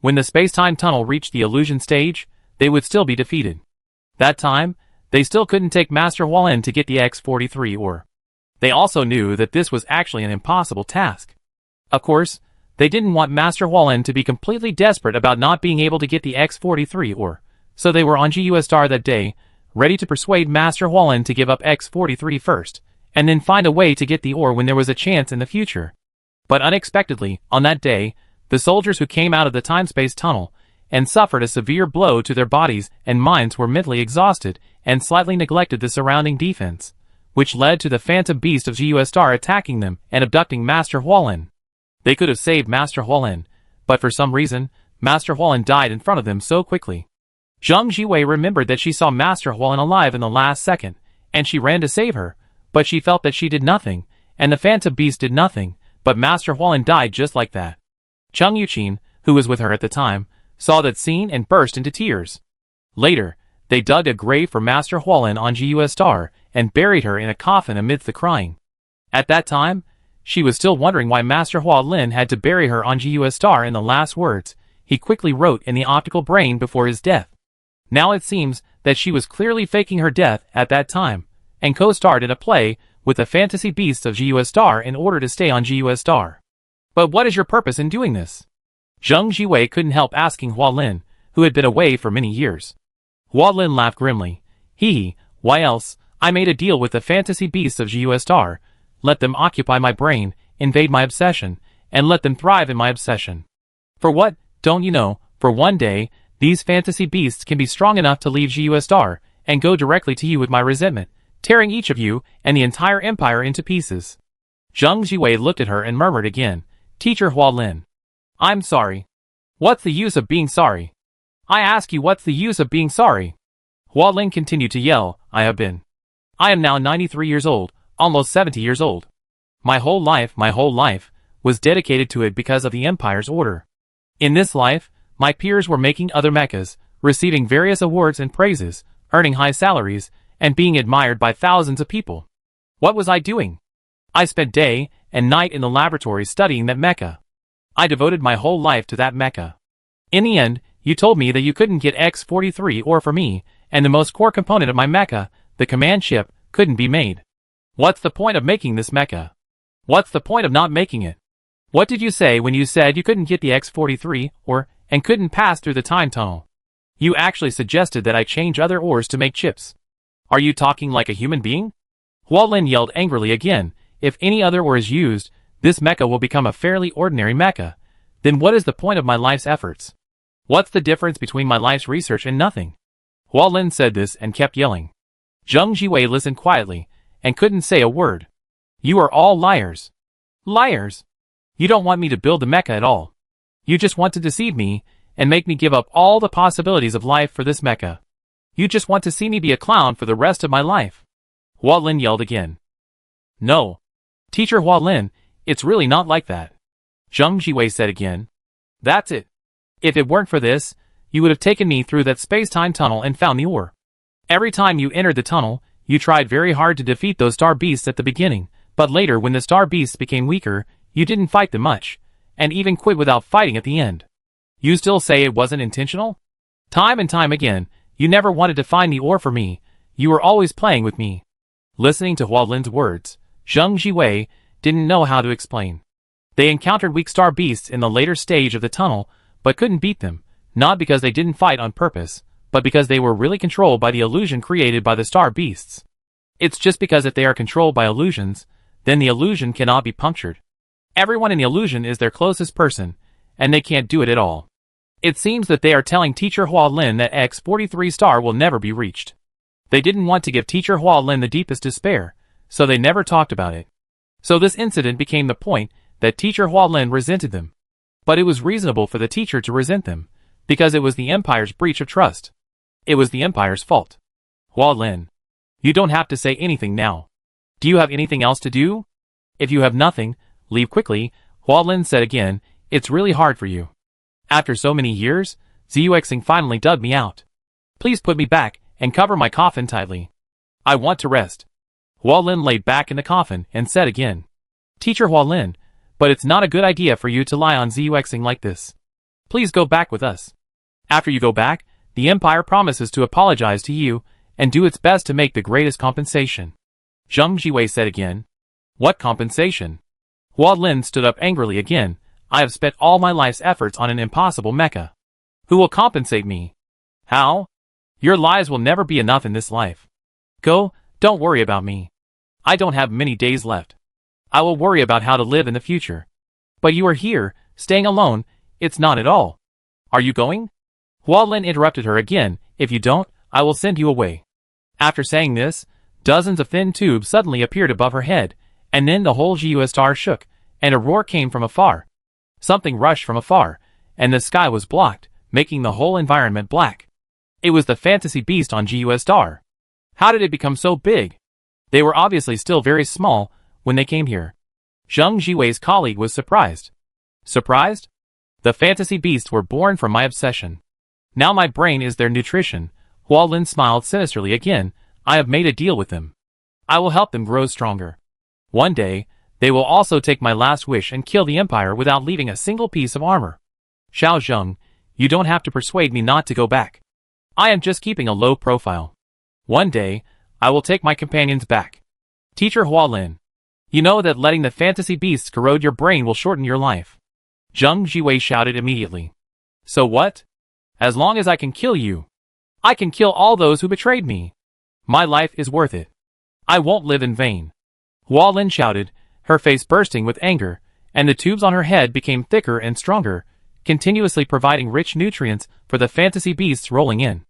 [SPEAKER 1] When the space-time tunnel reached the illusion stage, they would still be defeated. That time, they still couldn't take Master Hualin to get the X-43 ore. They also knew that this was actually an impossible task. Of course, they didn't want Master Hualin to be completely desperate about not being able to get the X-43 ore, so they were on GUS Star that day, ready to persuade Master Hualin to give up X-43 first, and then find a way to get the ore when there was a chance in the future. But unexpectedly, on that day, the soldiers who came out of the time-space tunnel and suffered a severe blow to their bodies and minds were mentally exhausted and slightly neglected the surrounding defense, which led to the phantom beast of GUS Star attacking them and abducting Master Hualin. They could have saved Master Hualin, but for some reason, Master Hualin died in front of them so quickly. Zheng Jiwei remembered that she saw Master Hualin alive in the last second, and she ran to save her, but she felt that she did nothing, and the phantom beast did nothing, but Master Hualin died just like that. Cheng Yuqin, who was with her at the time, saw that scene and burst into tears. Later, they dug a grave for Master Hualin on GUS Star and buried her in a coffin amidst the crying. At that time, she was still wondering why Master Hualin had to bury her on GUS Star in the last words he quickly wrote in the optical brain before his death. Now it seems that she was clearly faking her death at that time, and co-starred in a play with the fantasy beasts of GUS Star in order to stay on GUS Star. But what is your purpose in doing this? Zheng Jiwei couldn't help asking Hualin, who had been away for many years. Hualin laughed grimly. Hee, why else? I made a deal with the fantasy beasts of GUS Star. Let them occupy my brain, invade my obsession, and let them thrive in my obsession. For what, don't you know, for one day, these fantasy beasts can be strong enough to leave GUS Star and go directly to you with my resentment, tearing each of you and the entire empire into pieces. Zheng Jiwei looked at her and murmured again, Teacher Hualin. I'm sorry. What's the use of being sorry? I ask you, what's the use of being sorry? Hualin continued to yell, I am now 93 years old, almost 70 years old. My whole life was dedicated to it because of the Empire's order. In this life, my peers were making other mechas, receiving various awards and praises, earning high salaries, and being admired by thousands of people. What was I doing? I spent day and night in the laboratory studying that mecha. I devoted my whole life to that mecha. In the end, you told me that you couldn't get X-43 ore for me, and the most core component of my mecha, the command ship, couldn't be made. What's the point of making this mecha? What's the point of not making it? What did you say when you said you couldn't get the X-43 ore and couldn't pass through the time tunnel? You actually suggested that I change other ores to make chips. Are you talking like a human being? Hualin yelled angrily again. If any other ore is used, this mecha will become a fairly ordinary mecha. Then what is the point of my life's efforts? What's the difference between my life's research and nothing? Hualin said this and kept yelling. Zheng Jiwei listened quietly and couldn't say a word. You are all liars. Liars. You don't want me to build the mecha at all. You just want to deceive me and make me give up all the possibilities of life for this mecha. You just want to see me be a clown for the rest of my life. Hualin yelled again. No. Teacher Hualin, it's really not like that. Zheng Jiwei said again. That's it. If it weren't for this, you would have taken me through that space-time tunnel and found the ore. Every time you entered the tunnel, you tried very hard to defeat those star beasts at the beginning, but later when the star beasts became weaker, you didn't fight them much, and even quit without fighting at the end. You still say it wasn't intentional? Time and time again, you never wanted to find the ore for me, you were always playing with me. Listening to Hualin's words, Zheng Jiwei didn't know how to explain. They encountered weak star beasts in the later stage of the tunnel, but couldn't beat them, not because they didn't fight on purpose, but because they were really controlled by the illusion created by the star beasts. It's just because if they are controlled by illusions, then the illusion cannot be punctured. Everyone in the illusion is their closest person, and they can't do it at all. It seems that they are telling Teacher Hualin that X-43 star will never be reached. They didn't want to give Teacher Hualin the deepest despair, so they never talked about it. So this incident became the point that Teacher Hualin resented them. But it was reasonable for the teacher to resent them, because it was the Empire's breach of trust. It was the Empire's fault. Hualin, you don't have to say anything now. Do you have anything else to do? If you have nothing, leave quickly, Hualin said again. It's really hard for you. After so many years, Xuexing finally dug me out. Please put me back and cover my coffin tightly. I want to rest. Hualin laid back in the coffin and said again. Teacher Hualin, but it's not a good idea for you to lie on Xuexing like this. Please go back with us. After you go back, the Empire promises to apologize to you and do its best to make the greatest compensation. Zheng Jiwei said again. What compensation? Hualin stood up angrily again. I have spent all my life's efforts on an impossible mecha. Who will compensate me? How? Your lies will never be enough in this life. Go, don't worry about me. I don't have many days left. I will worry about how to live in the future. But you are here, staying alone, it's not at all. Are you going? Hualin interrupted her again. If you don't, I will send you away. After saying this, dozens of thin tubes suddenly appeared above her head, and then the whole GUS star shook, and a roar came from afar. Something rushed from afar, and the sky was blocked, making the whole environment black. It was the fantasy beast on GUS star. How did it become so big? They were obviously still very small when they came here. Zheng Jiwei's colleague was surprised. Surprised? The fantasy beasts were born from my obsession. Now my brain is their nutrition. Hualin smiled sinisterly again. I have made a deal with them. I will help them grow stronger. One day, they will also take my last wish and kill the Empire without leaving a single piece of armor. Xiao Zheng, you don't have to persuade me not to go back. I am just keeping a low profile. One day, I will take my companions back. Teacher Hualin, you know that letting the fantasy beasts corrode your brain will shorten your life. Zheng Jiwei shouted immediately. So what? As long as I can kill you. I can kill all those who betrayed me. My life is worth it. I won't live in vain. Hualin shouted, her face bursting with anger, and the tubes on her head became thicker and stronger, continuously providing rich nutrients for the fantasy beasts rolling in.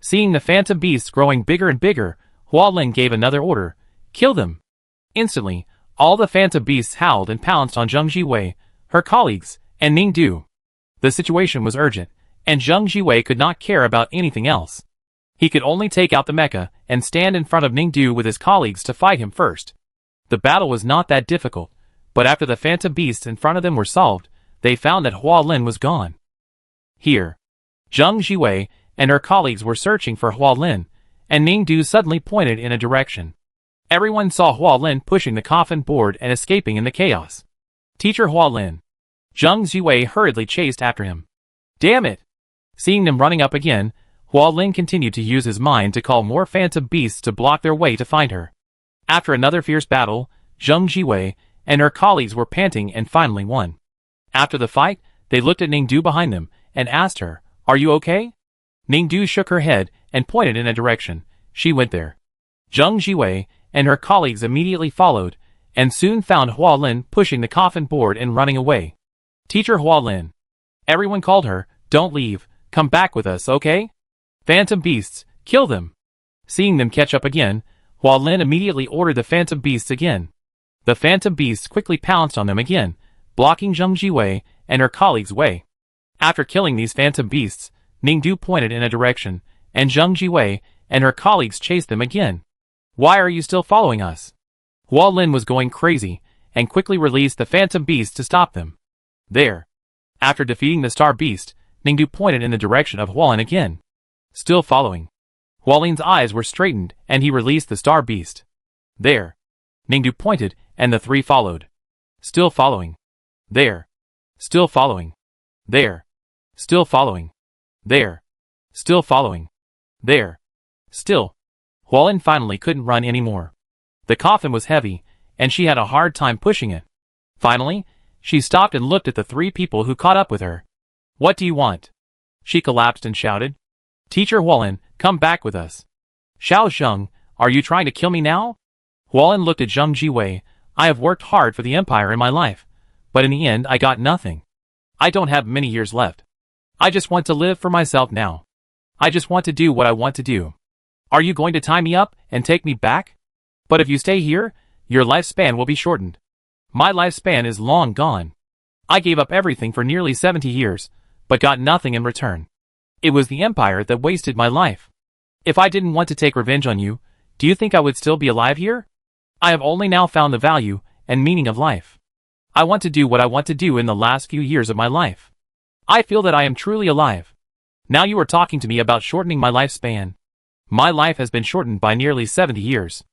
[SPEAKER 1] Seeing the phantom beasts growing bigger and bigger, Hualin gave another order. Kill them. Instantly, all the phantom beasts howled and pounced on Zheng Jiwei, her colleagues, and Ning Du. The situation was urgent, and Zheng Jiwei could not care about anything else. He could only take out the mecha and stand in front of Ning Du with his colleagues to fight him first. The battle was not that difficult, but after the phantom beasts in front of them were solved, they found that Hualin was gone. Here, Zheng Jiwei and her colleagues were searching for Hualin, and Ning Du suddenly pointed in a direction. Everyone saw Hualin pushing the coffin board and escaping in the chaos. Teacher Hualin. Zheng Jiwei hurriedly chased after him. Damn it! Seeing them running up again, Hualin continued to use his mind to call more phantom beasts to block their way to find her. After another fierce battle, Zheng Jiwei and her colleagues were panting and finally won. After the fight, they looked at Ning Du behind them and asked her, Are you okay? Ning Du shook her head and pointed in a direction. She went there. Zheng Jiwei and her colleagues immediately followed, and soon found Hua Lin pushing the coffin board and running away. Teacher Hua Lin. Everyone called her, "Don't leave, come back with us, okay? Phantom beasts, kill them." Seeing them catch up again, Hua Lin immediately ordered the phantom beasts again. The phantom beasts quickly pounced on them again, blocking Zheng Jiwei and her colleagues' way. After killing these phantom beasts, Ningdu pointed in a direction, and Zheng Jiwei and her colleagues chased them again. "Why are you still following us?" Hua Lin was going crazy, and quickly released the phantom beasts to stop them. There. After defeating the star beast, Ningdu pointed in the direction of Hua Lin again. Still following. Hua Lin's eyes were straightened, and he released the star beast. There. Ningdu pointed, and the three followed. Still following. There. Still following. There. Still following. There. Still following. There. Still. Hua Lin finally couldn't run anymore. The coffin was heavy, and she had a hard time pushing it. Finally, she stopped and looked at the three people who caught up with her. "What do you want?" She collapsed and shouted. "Teacher Hua Lin, come back with us." "Xiao Zheng, are you trying to kill me now?" Hua Lin looked at Zheng Jiwei. "I have worked hard for the empire in my life, but in the end I got nothing. I don't have many years left. I just want to live for myself now. I just want to do what I want to do. Are you going to tie me up and take me back? But if you stay here, your lifespan will be shortened. My lifespan is long gone. I gave up everything for nearly 70 years, but got nothing in return. It was the empire that wasted my life. If I didn't want to take revenge on you, do you think I would still be alive here? I have only now found the value and meaning of life. I want to do what I want to do in the last few years of my life. I feel that I am truly alive. Now you are talking to me about shortening my lifespan. My life has been shortened by nearly 70 years.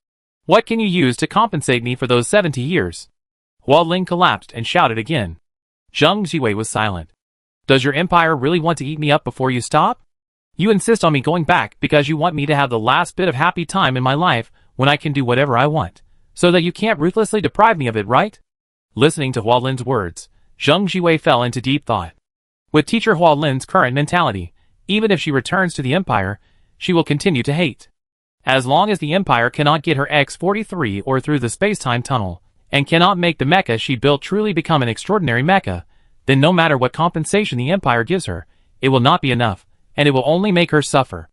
[SPEAKER 1] What can you use to compensate me for those 70 years? Hua Lin collapsed and shouted again. Zheng Jiwei was silent. Does your empire really want to eat me up before you stop? You insist on me going back because you want me to have the last bit of happy time in my life when I can do whatever I want, so that you can't ruthlessly deprive me of it, right? Listening to Hua Lin's words, Zheng Jiwei fell into deep thought. With teacher Hua Lin's current mentality, even if she returns to the empire, she will continue to hate. As long as the empire cannot get her X-43 or through the space-time tunnel, and cannot make the mecha she built truly become an extraordinary mecha, then no matter what compensation the empire gives her, it will not be enough, and it will only make her suffer.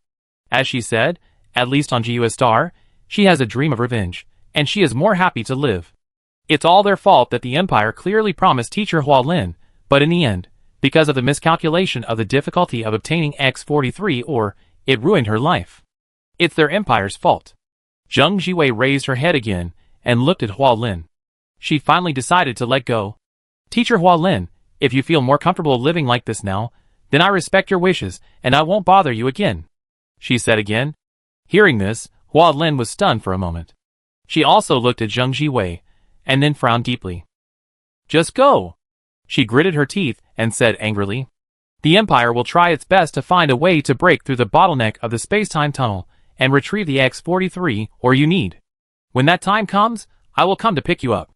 [SPEAKER 1] As she said, at least on GUS Star, she has a dream of revenge, and she is more happy to live. It's all their fault that the empire clearly promised teacher Hua Lin, but in the end, because of the miscalculation of the difficulty of obtaining X-43 or, it ruined her life. It's their empire's fault. Zheng Jiwei raised her head again, and looked at Hua Lin. She finally decided to let go. Teacher Hua Lin, if you feel more comfortable living like this now, then I respect your wishes, and I won't bother you again, she said again. Hearing this, Hua Lin was stunned for a moment. She also looked at Zheng Jiwei, and then frowned deeply. Just go! She gritted her teeth and said angrily. The Empire will try its best to find a way to break through the bottleneck of the space-time tunnel and retrieve the X-43 or you need. When that time comes, I will come to pick you up,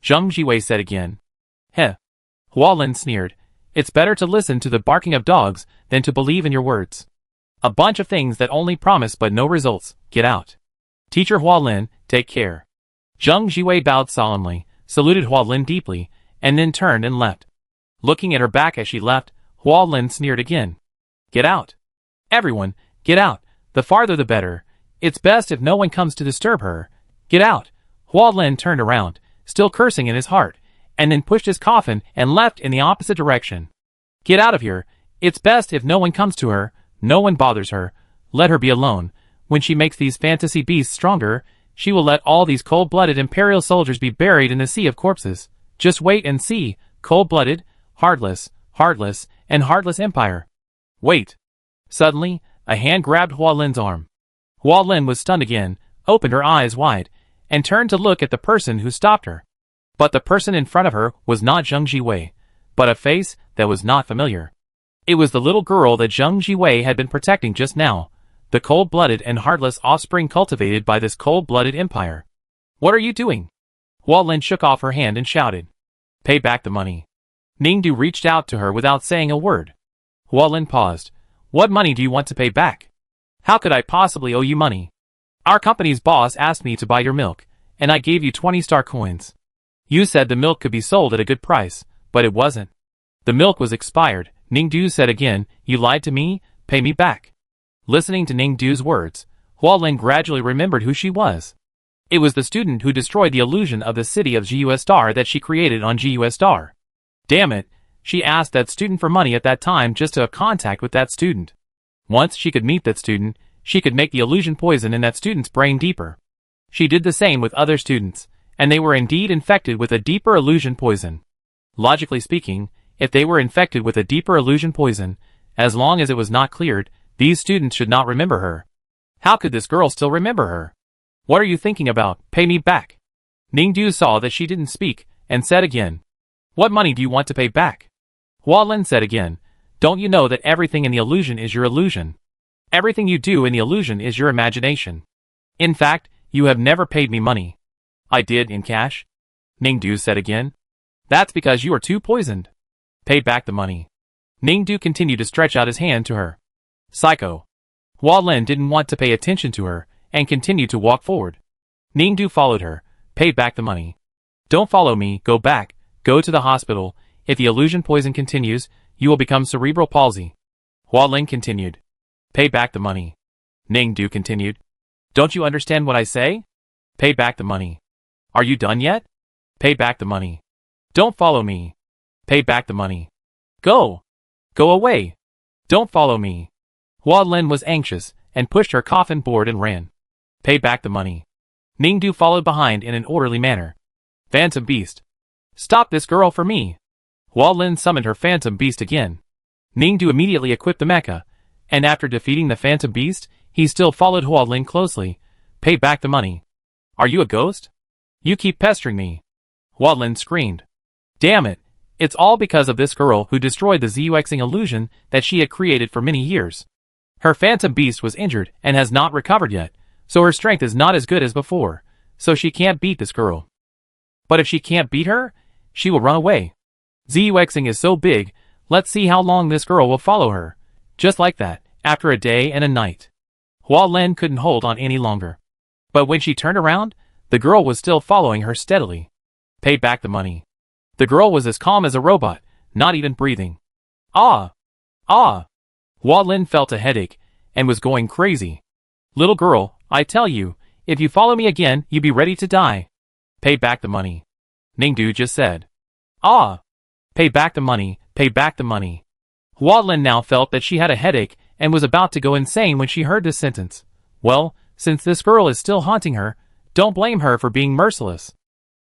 [SPEAKER 1] Zheng Jiwei said again. Heh. Hua Lin sneered. It's better to listen to the barking of dogs than to believe in your words. A bunch of things that only promise but no results. Get out. Teacher Hua Lin, take care. Zheng Jiwei bowed solemnly, saluted Hua Lin deeply, and then turned and left. Looking at her back as she left, Hua Lin sneered again. Get out. Everyone, get out. The farther the better. It's best if no one comes to disturb her. Get out. Hua Lin turned around, still cursing in his heart, and then pushed his coffin and left in the opposite direction. Get out of here. It's best if no one comes to her, no one bothers her. Let her be alone. When she makes these fantasy beasts stronger, she will let all these cold-blooded imperial soldiers be buried in the sea of corpses. Just wait and see. Cold-blooded, heartless, and heartless empire. Wait. Suddenly, a hand grabbed Hua Lin's arm. Hua Lin was stunned again, opened her eyes wide, and turned to look at the person who stopped her. But the person in front of her was not Zheng Jiwei, but a face that was not familiar. It was the little girl that Zheng Jiwei had been protecting just now, the cold-blooded and heartless offspring cultivated by this cold-blooded empire. What are you doing? Hua Lin shook off her hand and shouted. Pay back the money. Ningdu reached out to her without saying a word. Hua Lin paused. What money do you want to pay back? How could I possibly owe you money? Our company's boss asked me to buy your milk, and I gave you 20 star coins. You said the milk could be sold at a good price, but it wasn't. The milk was expired, Ningdu said again. You lied to me, pay me back. Listening to Ningdu's words, Hualin gradually remembered who she was. It was the student who destroyed the illusion of the city of GUS Star that she created on GUS Star. Damn it, she asked that student for money at that time just to have contact with that student. Once she could meet that student, she could make the illusion poison in that student's brain deeper. She did the same with other students, and they were indeed infected with a deeper illusion poison. Logically speaking, if they were infected with a deeper illusion poison, as long as it was not cleared, these students should not remember her. How could this girl still remember her? What are you thinking about? Pay me back. Ningdu saw that she didn't speak, and said again. What money do you want to pay back? Hualin said again. Don't you know that everything in the illusion is your illusion? Everything you do in the illusion is your imagination. In fact, you have never paid me money. I did in cash. Ningdu said again. That's because you are too poisoned. Pay back the money. Ningdu continued to stretch out his hand to her. Psycho. Hualin didn't want to pay attention to her, and continued to walk forward. Ningdu followed her. Pay back the money. Don't follow me, go back, go to the hospital. If the illusion poison continues, you will become cerebral palsy. Hualin continued. Pay back the money. Ningdu continued. Don't you understand what I say? Pay back the money. Are you done yet? Pay back the money. Don't follow me. Pay back the money. Go. Go away. Don't follow me. Hualin was anxious, and pushed her coffin board and ran. Pay back the money. Ningdu followed behind in an orderly manner. Phantom Beast. Stop this girl for me. Hualin summoned her Phantom Beast again. Ningdu immediately equipped the mecha, and after defeating the Phantom Beast, he still followed Hualin closely. Pay back the money. Are you a ghost? You keep pestering me. Hualin screamed. Damn it, it's all because of this girl who destroyed the Zuxing illusion that she had created for many years. Her Phantom Beast was injured and has not recovered yet, so her strength is not as good as before, so she can't beat this girl. But if she can't beat her, she will run away. Zuxing is so big, let's see how long this girl will follow her. Just like that, after a day and a night. Hualin couldn't hold on any longer. But when she turned around, the girl was still following her steadily. Pay back the money. The girl was as calm as a robot, not even breathing. Ah! Ah! Hualin felt a headache, and was going crazy. Little girl, I tell you, if you follow me again, you be ready to die. Pay back the money. Ningdu just said. Ah! Pay back the money, pay back the money. Hualin now felt that she had a headache, and was about to go insane when she heard this sentence. Well, since this girl is still haunting her, don't blame her for being merciless.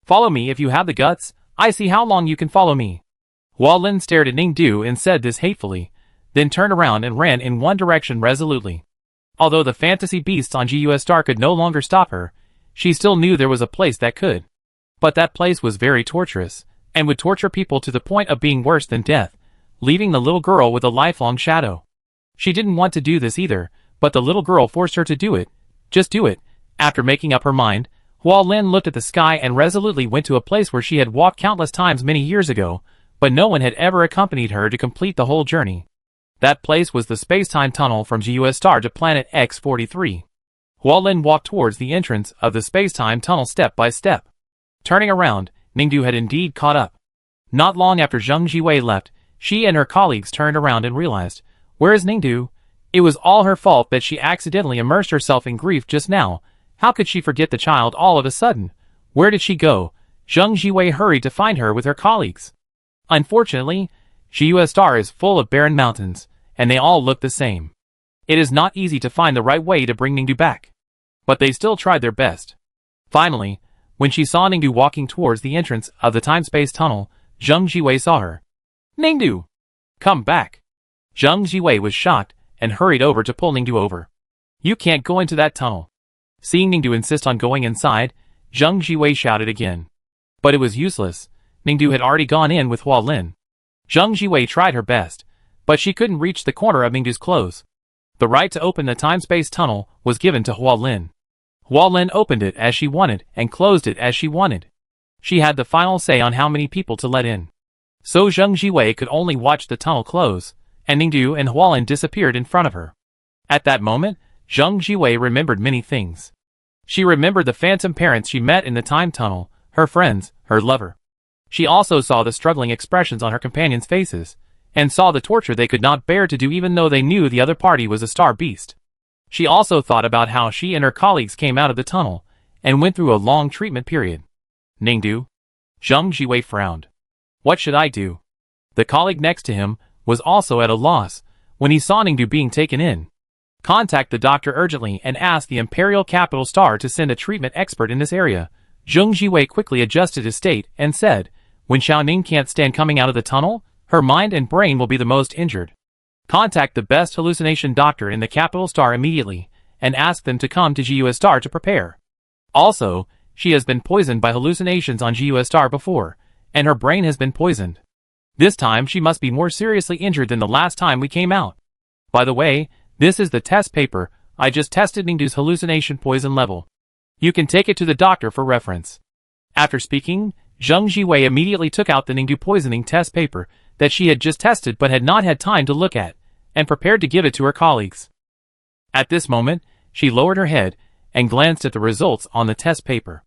[SPEAKER 1] Follow me if you have the guts, I see how long you can follow me. Hualin stared at Ningdu and said this hatefully, then turned around and ran in one direction resolutely. Although the fantasy beasts on GUS Star could no longer stop her, she still knew there was a place that could. But that place was very torturous, and would torture people to the point of being worse than death, leaving the little girl with a lifelong shadow. She didn't want to do this either, but the little girl forced her to do it. Just do it. After making up her mind, Hualin looked at the sky and resolutely went to a place where she had walked countless times many years ago, but no one had ever accompanied her to complete the whole journey. That place was the space-time tunnel from GUS Star to planet X-43. Hualin walked towards the entrance of the space-time tunnel step by step. Turning around, Ningdu had indeed caught up. Not long after Zheng Jiwei left, she and her colleagues turned around and realized, where is Ningdu? It was all her fault that she accidentally immersed herself in grief just now. How could she forget the child all of a sudden? Where did she go? Zheng Jiwei hurried to find her with her colleagues. Unfortunately, GUS Star is full of barren mountains, and they all look the same. It is not easy to find the right way to bring Ningdu back. But they still tried their best. Finally, when she saw Ningdu walking towards the entrance of the time-space tunnel, Zheng Jiwei saw her. Ningdu! Come back! Zheng Jiwei was shocked, and hurried over to pull Ningdu over. You can't go into that tunnel. Seeing Ningdu insist on going inside, Zheng Jiwei shouted again. But it was useless. Ningdu had already gone in with Hualin. Zheng Jiwei tried her best, but she couldn't reach the corner of Ningdu's clothes. The right to open the time-space tunnel was given to Hualin. Hualin opened it as she wanted and closed it as she wanted. She had the final say on how many people to let in. So Zheng Jiwei could only watch the tunnel close, and Ningdu and Hualin disappeared in front of her. At that moment, Zheng Jiwei remembered many things. She remembered the phantom parents she met in the time tunnel, her friends, her lover. She also saw the struggling expressions on her companions' faces, and saw the torture they could not bear to do even though they knew the other party was a star beast. She also thought about how she and her colleagues came out of the tunnel, and went through a long treatment period. Ningdu? Zheng Jiwei frowned. What should I do? The colleague next to him was also at a loss when he saw Ningdu being taken in. Contact the doctor urgently and ask the Imperial Capital Star to send a treatment expert in this area. Zheng Jiwei quickly adjusted his state and said, when Xiaoning can't stand coming out of the tunnel, her mind and brain will be the most injured. Contact the best hallucination doctor in the Capital Star immediately, and ask them to come to GUS Star to prepare. Also, she has been poisoned by hallucinations on GUS Star before, and her brain has been poisoned. This time she must be more seriously injured than the last time we came out. By the way, this is the test paper. I just tested Ningdu's hallucination poison level. You can take it to the doctor for reference. After speaking, Zheng Jiwei immediately took out the Ningdu poisoning test paper that she had just tested but had not had time to look at, and prepared to give it to her colleagues. At this moment, she lowered her head and glanced at the results on the test paper.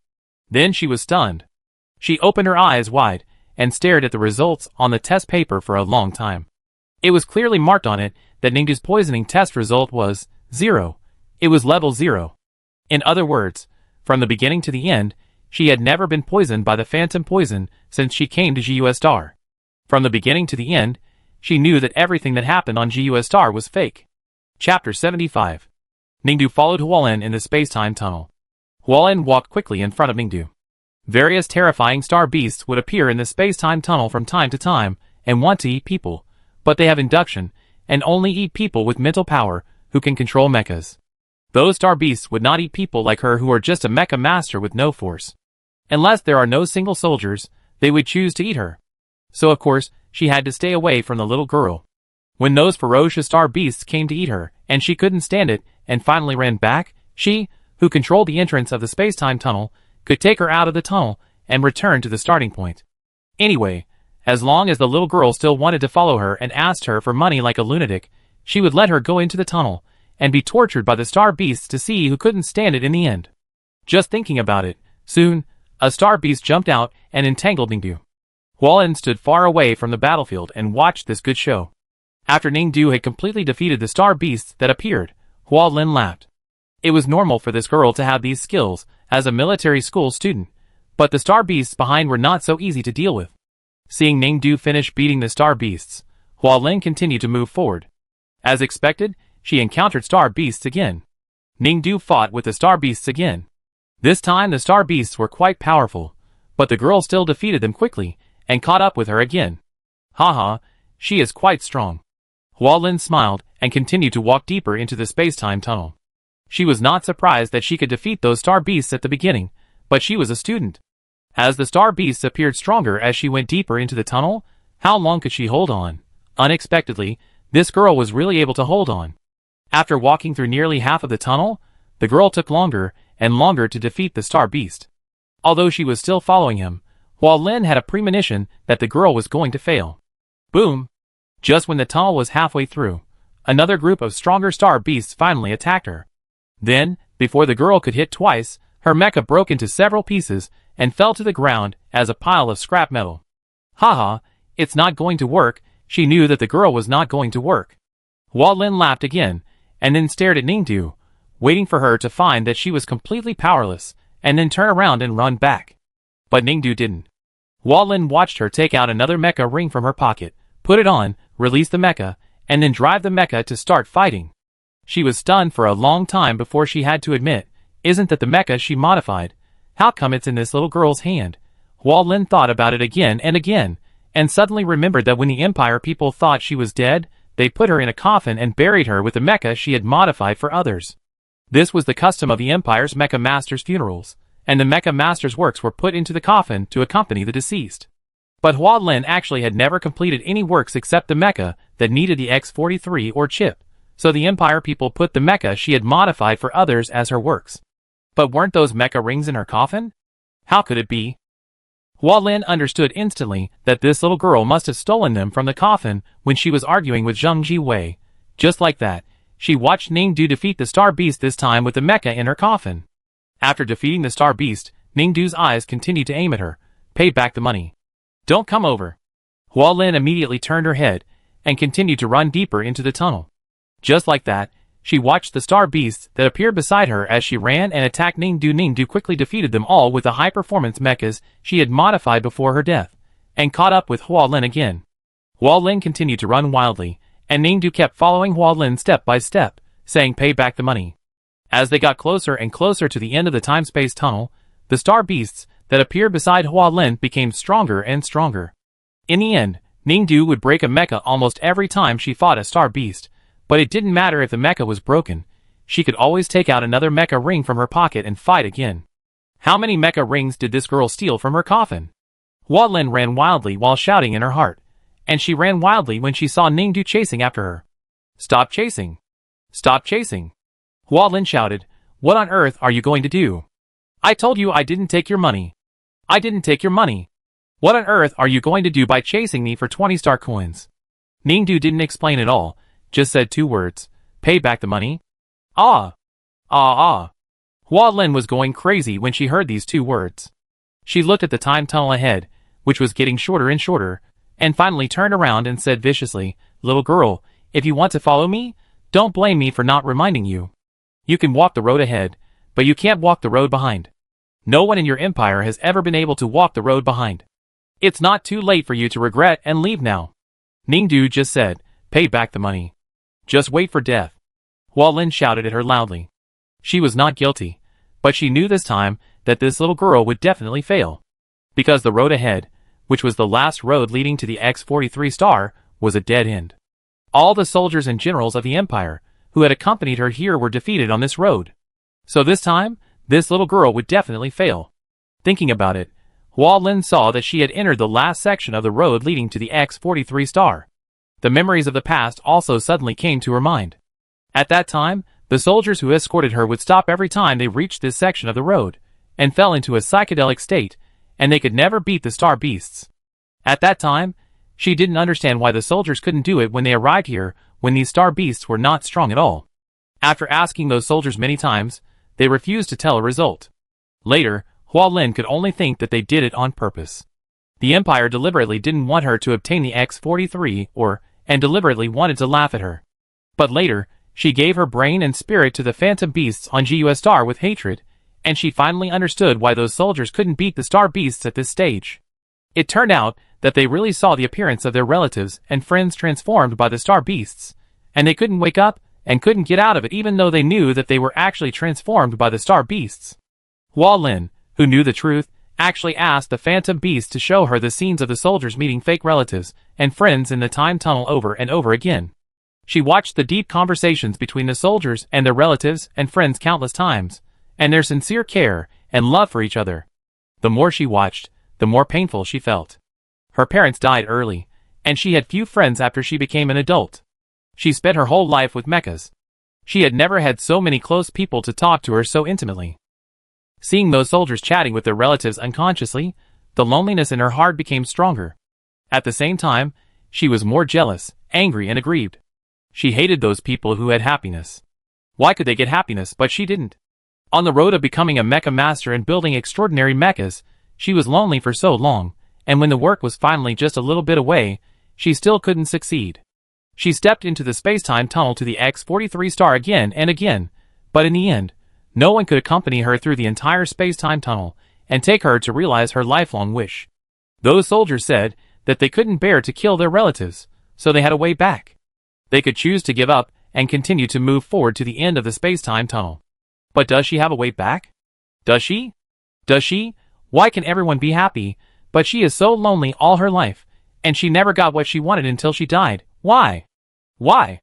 [SPEAKER 1] Then she was stunned. She opened her eyes wide and stared at the results on the test paper for a long time. It was clearly marked on it that Ningdu's poisoning test result was 0. It was level 0. In other words, from the beginning to the end, she had never been poisoned by the phantom poison since she came to GUS Star. From the beginning to the end, she knew that everything that happened on GUS Star was fake. Chapter 75. Ningdu followed Huolin in the space-time tunnel. Huolin walked quickly in front of Ningdu. Various terrifying star beasts would appear in the space-time tunnel from time to time and want to eat people, but they have induction and only eat people with mental power who can control mechas. Those star beasts would not eat people like her who are just a mecha master with no force. Unless there are no single soldiers, they would choose to eat her. So of course, she had to stay away from the little girl. When those ferocious star beasts came to eat her, and she couldn't stand it, and finally ran back, she, who controlled the entrance of the space-time tunnel, could take her out of the tunnel and return to the starting point. Anyway, as long as the little girl still wanted to follow her and asked her for money like a lunatic, she would let her go into the tunnel and be tortured by the star beasts to see who couldn't stand it in the end. Just thinking about it, soon, a star beast jumped out and entangled Ningdu. Huolin stood far away from the battlefield and watched this good show. After Ningdu had completely defeated the star beasts that appeared, Huolin laughed. It was normal for this girl to have these skills as a military school student, but the star beasts behind were not so easy to deal with. Seeing Ningdu finish beating the star beasts, Huolin continued to move forward. As expected, she encountered star beasts again. Ningdu fought with the star beasts again. This time the star beasts were quite powerful, but the girl still defeated them quickly and caught up with her again. Haha, she is quite strong. Huolin smiled and continued to walk deeper into the space-time tunnel. She was not surprised that she could defeat those star beasts at the beginning, but she was a student. As the star beasts appeared stronger as she went deeper into the tunnel, how long could she hold on? Unexpectedly, this girl was really able to hold on. After walking through nearly half of the tunnel, the girl took longer and longer to defeat the star beast. Although she was still following him, Huolin had a premonition that the girl was going to fail. Boom! Just when the tunnel was halfway through, another group of stronger star beasts finally attacked her. Then, before the girl could hit twice, her mecha broke into several pieces and fell to the ground as a pile of scrap metal. Haha, it's not going to work. She knew that the girl was not going to work. Huolin laughed again, and then stared at Ningdu, waiting for her to find that she was completely powerless, and then turn around and run back. But Ningdu didn't. Huolin watched her take out another mecha ring from her pocket, put it on, release the mecha, and then drive the mecha to start fighting. She was stunned for a long time before she had to admit, isn't that the mecha she modified? How come it's in this little girl's hand? Huolin thought about it again, and suddenly remembered that when the Empire people thought she was dead, they put her in a coffin and buried her with the mecha she had modified for others. This was the custom of the Empire's mecha master's funerals, and the mecha master's works were put into the coffin to accompany the deceased. But Huolin actually had never completed any works except the mecha that needed the X-43 or chip, so the Empire people put the mecha she had modified for others as her works. But weren't those mecha rings in her coffin? How could it be? Huolin understood instantly that this little girl must have stolen them from the coffin when she was arguing with Zheng Jiwei. Just like that, she watched Ningdu defeat the star beast this time with the mecha in her coffin. After defeating the star beast, Ningdu's eyes continued to aim at her. Pay back the money. Don't come over. Hualin immediately turned her head and continued to run deeper into the tunnel. Just like that, she watched the star beasts that appeared beside her as she ran and attacked Ningdu. Ningdu quickly defeated them all with the high-performance mechas she had modified before her death, and caught up with Hualin again. Hualin continued to run wildly, and Ningdu kept following Hualin step by step, saying pay back the money. As they got closer and closer to the end of the time-space tunnel, the star beasts that appeared beside Hualin became stronger and stronger. In the end, Ningdu would break a mecha almost every time she fought a star beast, but it didn't matter if the mecha was broken. She could always take out another mecha ring from her pocket and fight again. How many mecha rings did this girl steal from her coffin? Hualin ran wildly while shouting in her heart, and she ran wildly when she saw Ningdu chasing after her. Stop chasing! Stop chasing! Hualin shouted, what on earth are you going to do? I told you I didn't take your money. I didn't take your money. What on earth are you going to do by chasing me for 20 star coins? Ningdu didn't explain at all, just said 2 words, pay back the money. Hualin was going crazy when she heard these 2 words. She looked at the time tunnel ahead, which was getting shorter and shorter, and finally turned around and said viciously, little girl, if you want to follow me, don't blame me for not reminding you. You can walk the road ahead, but you can't walk the road behind. No one in your empire has ever been able to walk the road behind. It's not too late for you to regret and leave now. Ningdu just said, pay back the money. Just wait for death. Hualin shouted at her loudly. She was not guilty, but she knew this time that this little girl would definitely fail. Because the road ahead, which was the last road leading to the X-43 star, was a dead end. All the soldiers and generals of the Empire who had accompanied her here were defeated on this road. So this time, this little girl would definitely fail. Thinking about it, Hualin saw that she had entered the last section of the road leading to the X-43 star. The memories of the past also suddenly came to her mind. At that time, the soldiers who escorted her would stop every time they reached this section of the road, and fell into a psychedelic state, and they could never beat the star beasts. At that time, she didn't understand why the soldiers couldn't do it when they arrived here, when these star beasts were not strong at all. After asking those soldiers many times, they refused to tell a result. Later, Hualin could only think that they did it on purpose. The Empire deliberately didn't want her to obtain the X-43 and deliberately wanted to laugh at her. But later, she gave her brain and spirit to the phantom beasts on GUS Star with hatred, and she finally understood why those soldiers couldn't beat the star beasts at this stage. It turned out that they really saw the appearance of their relatives and friends transformed by the star beasts, and they couldn't wake up and couldn't get out of it even though they knew that they were actually transformed by the star beasts. Hualin, who knew the truth, actually asked the phantom beast to show her the scenes of the soldiers meeting fake relatives and friends in the time tunnel over and over again. She watched the deep conversations between the soldiers and their relatives and friends countless times, and their sincere care and love for each other. The more she watched, the more painful she felt. Her parents died early, and she had few friends after she became an adult. She spent her whole life with mechas. She had never had so many close people to talk to her so intimately. Seeing those soldiers chatting with their relatives unconsciously, the loneliness in her heart became stronger. At the same time, she was more jealous, angry, and aggrieved. She hated those people who had happiness. Why could they get happiness but she didn't? On the road of becoming a mecha master and building extraordinary mechas, she was lonely for so long, and when the work was finally just a little bit away, she still couldn't succeed. She stepped into the space-time tunnel to the X-43 star again and again, but in the end, no one could accompany her through the entire space-time tunnel and take her to realize her lifelong wish. Those soldiers said that they couldn't bear to kill their relatives, so they had a way back. They could choose to give up and continue to move forward to the end of the space-time tunnel. But does she have a way back? Does she? Does she? Why can everyone be happy, but she is so lonely all her life, and she never got what she wanted until she died? Why? Why?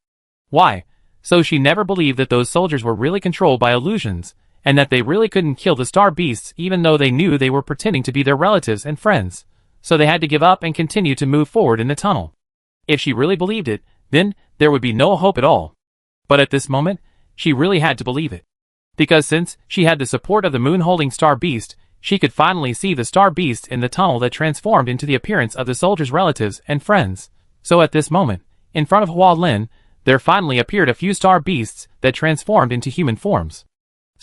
[SPEAKER 1] Why? So she never believed that those soldiers were really controlled by illusions, and that they really couldn't kill the star beasts even though they knew they were pretending to be their relatives and friends, so they had to give up and continue to move forward in the tunnel. If she really believed it, then there would be no hope at all. But at this moment, she really had to believe it. Because since she had the support of the moon-holding star beast, she could finally see the star beast in the tunnel that transformed into the appearance of the soldiers' relatives and friends. So at this moment, in front of Hualin, there finally appeared a few star beasts that transformed into human forms.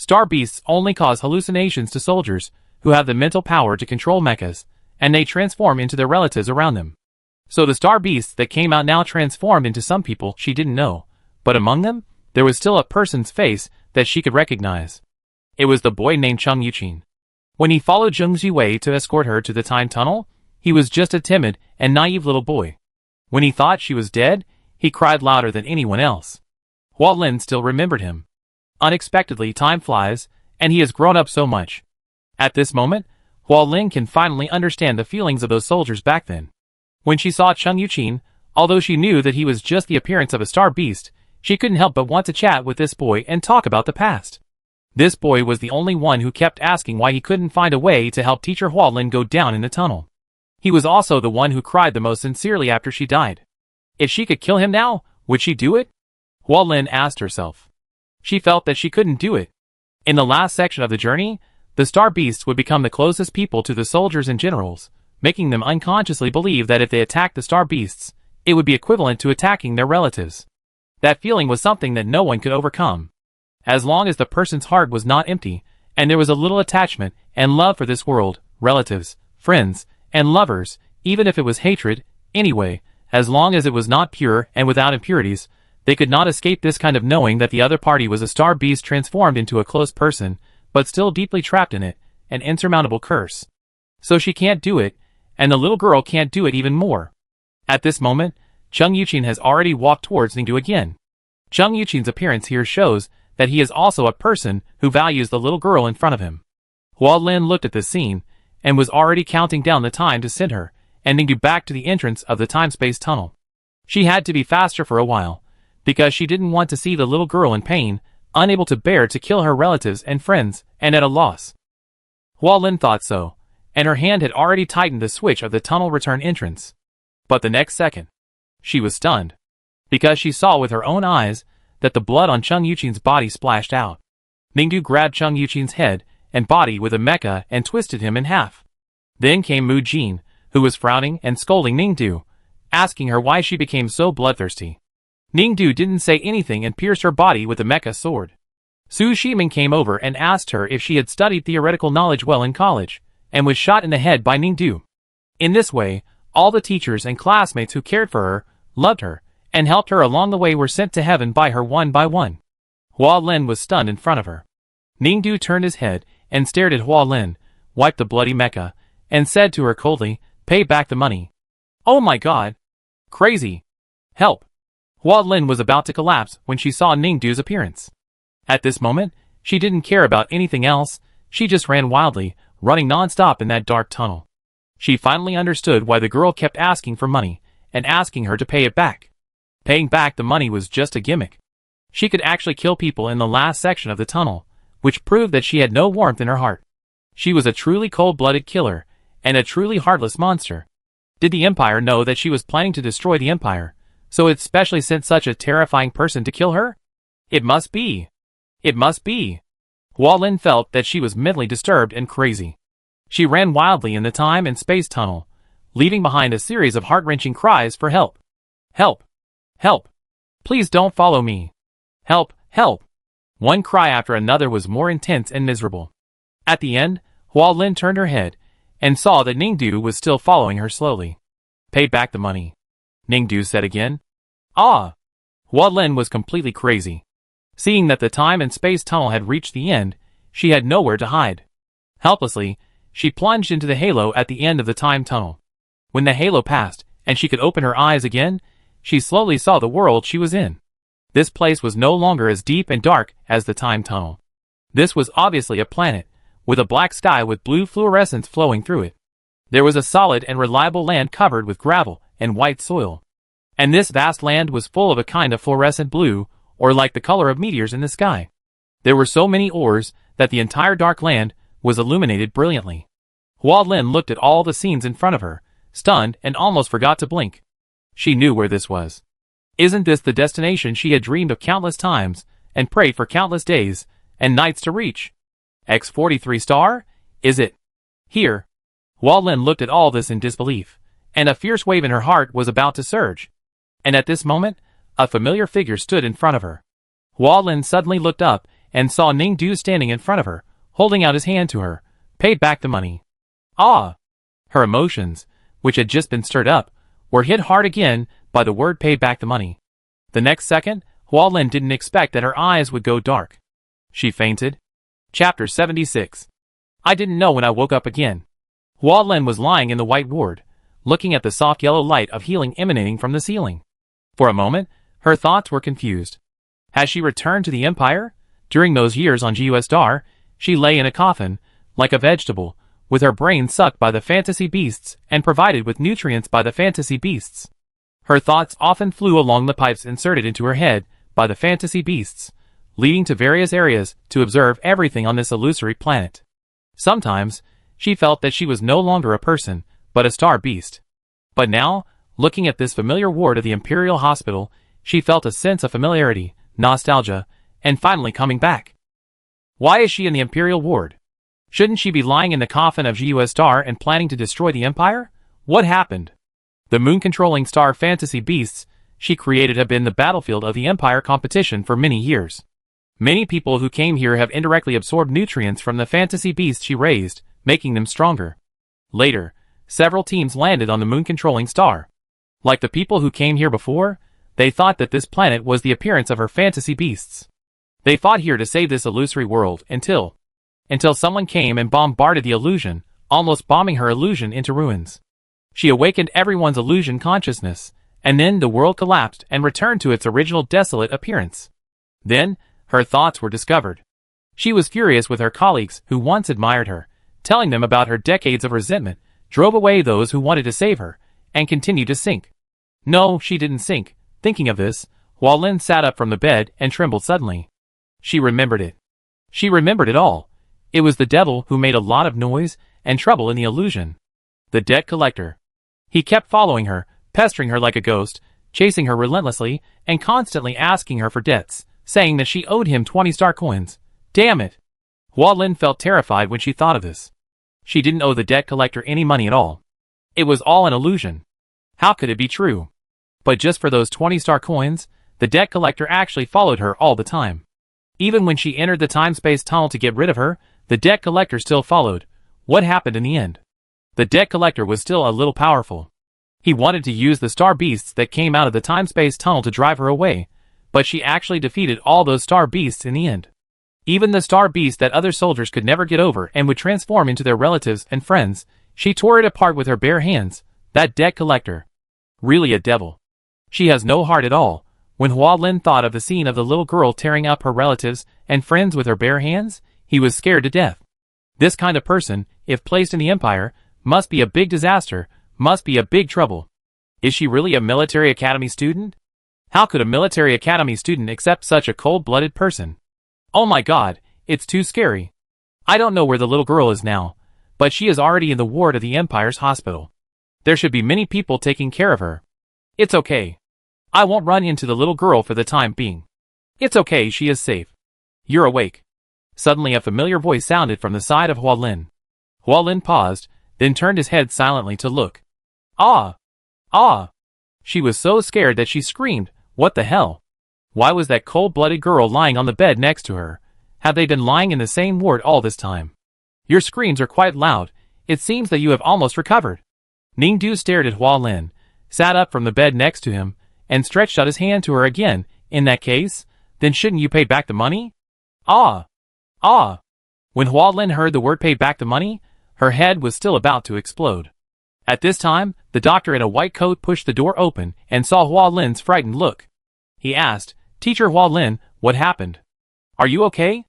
[SPEAKER 1] Star beasts only cause hallucinations to soldiers who have the mental power to control mechas, and they transform into their relatives around them. So the star beasts that came out now transformed into some people she didn't know, but among them, there was still a person's face that she could recognize. It was the boy named Chung Yuqin. When he followed Zheng Ziwei to escort her to the time tunnel, he was just a timid and naive little boy. When he thought she was dead, he cried louder than anyone else. Hua Lin still remembered him. Unexpectedly, time flies, and he has grown up so much. At this moment, Hua Lin can finally understand the feelings of those soldiers back then. When she saw Chung Yuqin, although she knew that he was just the appearance of a star beast, she couldn't help but want to chat with this boy and talk about the past. This boy was the only one who kept asking why he couldn't find a way to help teacher Hua Lin go down in the tunnel. He was also the one who cried the most sincerely after she died. If she could kill him now, would she do it? Hua Lin asked herself. She felt that she couldn't do it. In the last section of the journey, the star beasts would become the closest people to the soldiers and generals, making them unconsciously believe that if they attacked the star beasts, it would be equivalent to attacking their relatives. That feeling was something that no one could overcome. As long as the person's heart was not empty, and there was a little attachment and love for this world, relatives, friends, and lovers, even if it was hatred, anyway, as long as it was not pure and without impurities, they could not escape this kind of knowing that the other party was a star beast transformed into a close person, but still deeply trapped in it, an insurmountable curse. So she can't do it, and the little girl can't do it even more. At this moment, Chung Yuqin has already walked towards Ningdu again. Chung Yuqin's appearance here shows that he is also a person who values the little girl in front of him. Hua Lin looked at this scene, and was already counting down the time to send her and Ningdu back to the entrance of the time-space tunnel. She had to be faster for a while, because she didn't want to see the little girl in pain, unable to bear to kill her relatives and friends, and at a loss. Hua Lin thought so, and her hand had already tightened the switch of the tunnel return entrance. But the next second, she was stunned, because she saw with her own eyes that the blood on Chung Yuqin's body splashed out. Ningdu grabbed Chung Yuqin's head and body with a mecha and twisted him in half. Then came Mu Jin, who was frowning and scolding Ningdu, asking her why she became so bloodthirsty. Ningdu didn't say anything and pierced her body with the mecha sword. Su Shimin came over and asked her if she had studied theoretical knowledge well in college, and was shot in the head by Ningdu. In this way, all the teachers and classmates who cared for her, loved her, and helped her along the way were sent to heaven by her one by one. Hua Lin was stunned in front of her. Ningdu turned his head and stared at Hua Lin, wiped the bloody mecha, and said to her coldly, "Pay back the money." "Oh my god! Crazy! Help!" Hua Lin was about to collapse when she saw Ningdu's appearance. At this moment, she didn't care about anything else, she just ran wildly, running non-stop in that dark tunnel. She finally understood why the girl kept asking for money, and asking her to pay it back. Paying back the money was just a gimmick. She could actually kill people in the last section of the tunnel, which proved that she had no warmth in her heart. She was a truly cold-blooded killer, and a truly heartless monster. Did the Empire know that she was planning to destroy the Empire, so it specially sent such a terrifying person to kill her? It must be. It must be. Hua Lin felt that she was mentally disturbed and crazy. She ran wildly in the time and space tunnel, leaving behind a series of heart-wrenching cries for help. Help! Help! Please don't follow me! Help! Help! One cry after another was more intense and miserable. At the end, Hua Lin turned her head, and saw that Ningdu was still following her slowly. "Pay back the money," Ningdu said again. Ah! Hua Lin was completely crazy. Seeing that the time and space tunnel had reached the end, she had nowhere to hide. Helplessly, she plunged into the halo at the end of the time tunnel. When the halo passed, and she could open her eyes again, she slowly saw the world she was in. This place was no longer as deep and dark as the time tunnel. This was obviously a planet, with a black sky with blue fluorescence flowing through it. There was a solid and reliable land covered with gravel and white soil. And this vast land was full of a kind of fluorescent blue, or like the color of meteors in the sky. There were so many ores that the entire dark land was illuminated brilliantly. Hua Lin looked at all the scenes in front of her, stunned and almost forgot to blink. She knew where this was. Isn't this the destination she had dreamed of countless times, and prayed for countless days and nights to reach? X-43 star? Is it? Here. Hua Lin looked at all this in disbelief, and a fierce wave in her heart was about to surge. And at this moment, a familiar figure stood in front of her. Hua Lin suddenly looked up and saw Ningdu standing in front of her, holding out his hand to her. Paid back the money. Ah! Her emotions, which had just been stirred up, were hit hard again by the word paid back the money. The next second, Hualin didn't expect that her eyes would go dark. She fainted. Chapter 76. I didn't know when I woke up again. Hualin was lying in the white ward, looking at the soft yellow light of healing emanating from the ceiling. For a moment, her thoughts were confused. Had she returned to the Empire? During those years on GUS Dar, she lay in a coffin, like a vegetable, with her brain sucked by the fantasy beasts and provided with nutrients by the fantasy beasts. Her thoughts often flew along the pipes inserted into her head by the fantasy beasts, leading to various areas to observe everything on this illusory planet. Sometimes, she felt that she was no longer a person, but a star beast. But now, looking at this familiar ward of the Imperial Hospital, she felt a sense of familiarity, nostalgia, and finally coming back. Why is she in the Imperial ward? Shouldn't she be lying in the coffin of GUS Dar and planning to destroy the Empire? What happened? The moon-controlling star fantasy beasts she created have been the battlefield of the Empire competition for many years. Many people who came here have indirectly absorbed nutrients from the fantasy beasts she raised, making them stronger. Later, several teams landed on the moon-controlling star. Like the people who came here before, they thought that this planet was the appearance of her fantasy beasts. They fought here to save this illusory world until someone came and bombarded the illusion, almost bombing her illusion into ruins. She awakened everyone's illusion consciousness, and then the world collapsed and returned to its original desolate appearance. Then, her thoughts were discovered. She was furious with her colleagues who once admired her, telling them about her decades of resentment, drove away those who wanted to save her, and continued to sink. No, she didn't sink. Thinking of this, Hualin sat up from the bed and trembled suddenly. She remembered it. She remembered it all. It was the devil who made a lot of noise and trouble in the illusion. The debt collector. He kept following her, pestering her like a ghost, chasing her relentlessly, and constantly asking her for debts, saying that she owed him 20 star coins. Damn it! Hualin felt terrified when she thought of this. She didn't owe the debt collector any money at all. It was all an illusion. How could it be true? But just for those 20 star coins, the debt collector actually followed her all the time. Even when she entered the time-space tunnel to get rid of her, the debt collector still followed. What happened in the end? The debt collector was still a little powerful. He wanted to use the star beasts that came out of the time-space tunnel to drive her away, but she actually defeated all those star beasts in the end. Even the star beast that other soldiers could never get over and would transform into their relatives and friends, she tore it apart with her bare hands. That debt collector. Really a devil. She has no heart at all. When Hualin thought of the scene of the little girl tearing up her relatives and friends with her bare hands, he was scared to death. This kind of person, if placed in the Empire, must be a big disaster, must be a big trouble. Is she really a military academy student? How could a military academy student accept such a cold-blooded person? Oh my god, it's too scary. I don't know where the little girl is now, but she is already in the ward of the Empire's hospital. There should be many people taking care of her. It's okay. I won't run into the little girl for the time being. It's okay, she is safe. You're awake. Suddenly a familiar voice sounded from the side of Hualin. Hualin paused, then turned his head silently to look. Ah! Ah! She was so scared that she screamed, what the hell? Why was that cold-blooded girl lying on the bed next to her? Have they been lying in the same ward all this time? Your screams are quite loud. It seems that you have almost recovered. Ningdu stared at Hualin, sat up from the bed next to him, and stretched out his hand to her again. In that case, then shouldn't you pay back the money? Ah! Ah! When Hualin heard the word pay back the money, her head was still about to explode. At this time, the doctor in a white coat pushed the door open and saw Hualin's frightened look. He asked, Teacher Hualin, what happened? Are you okay?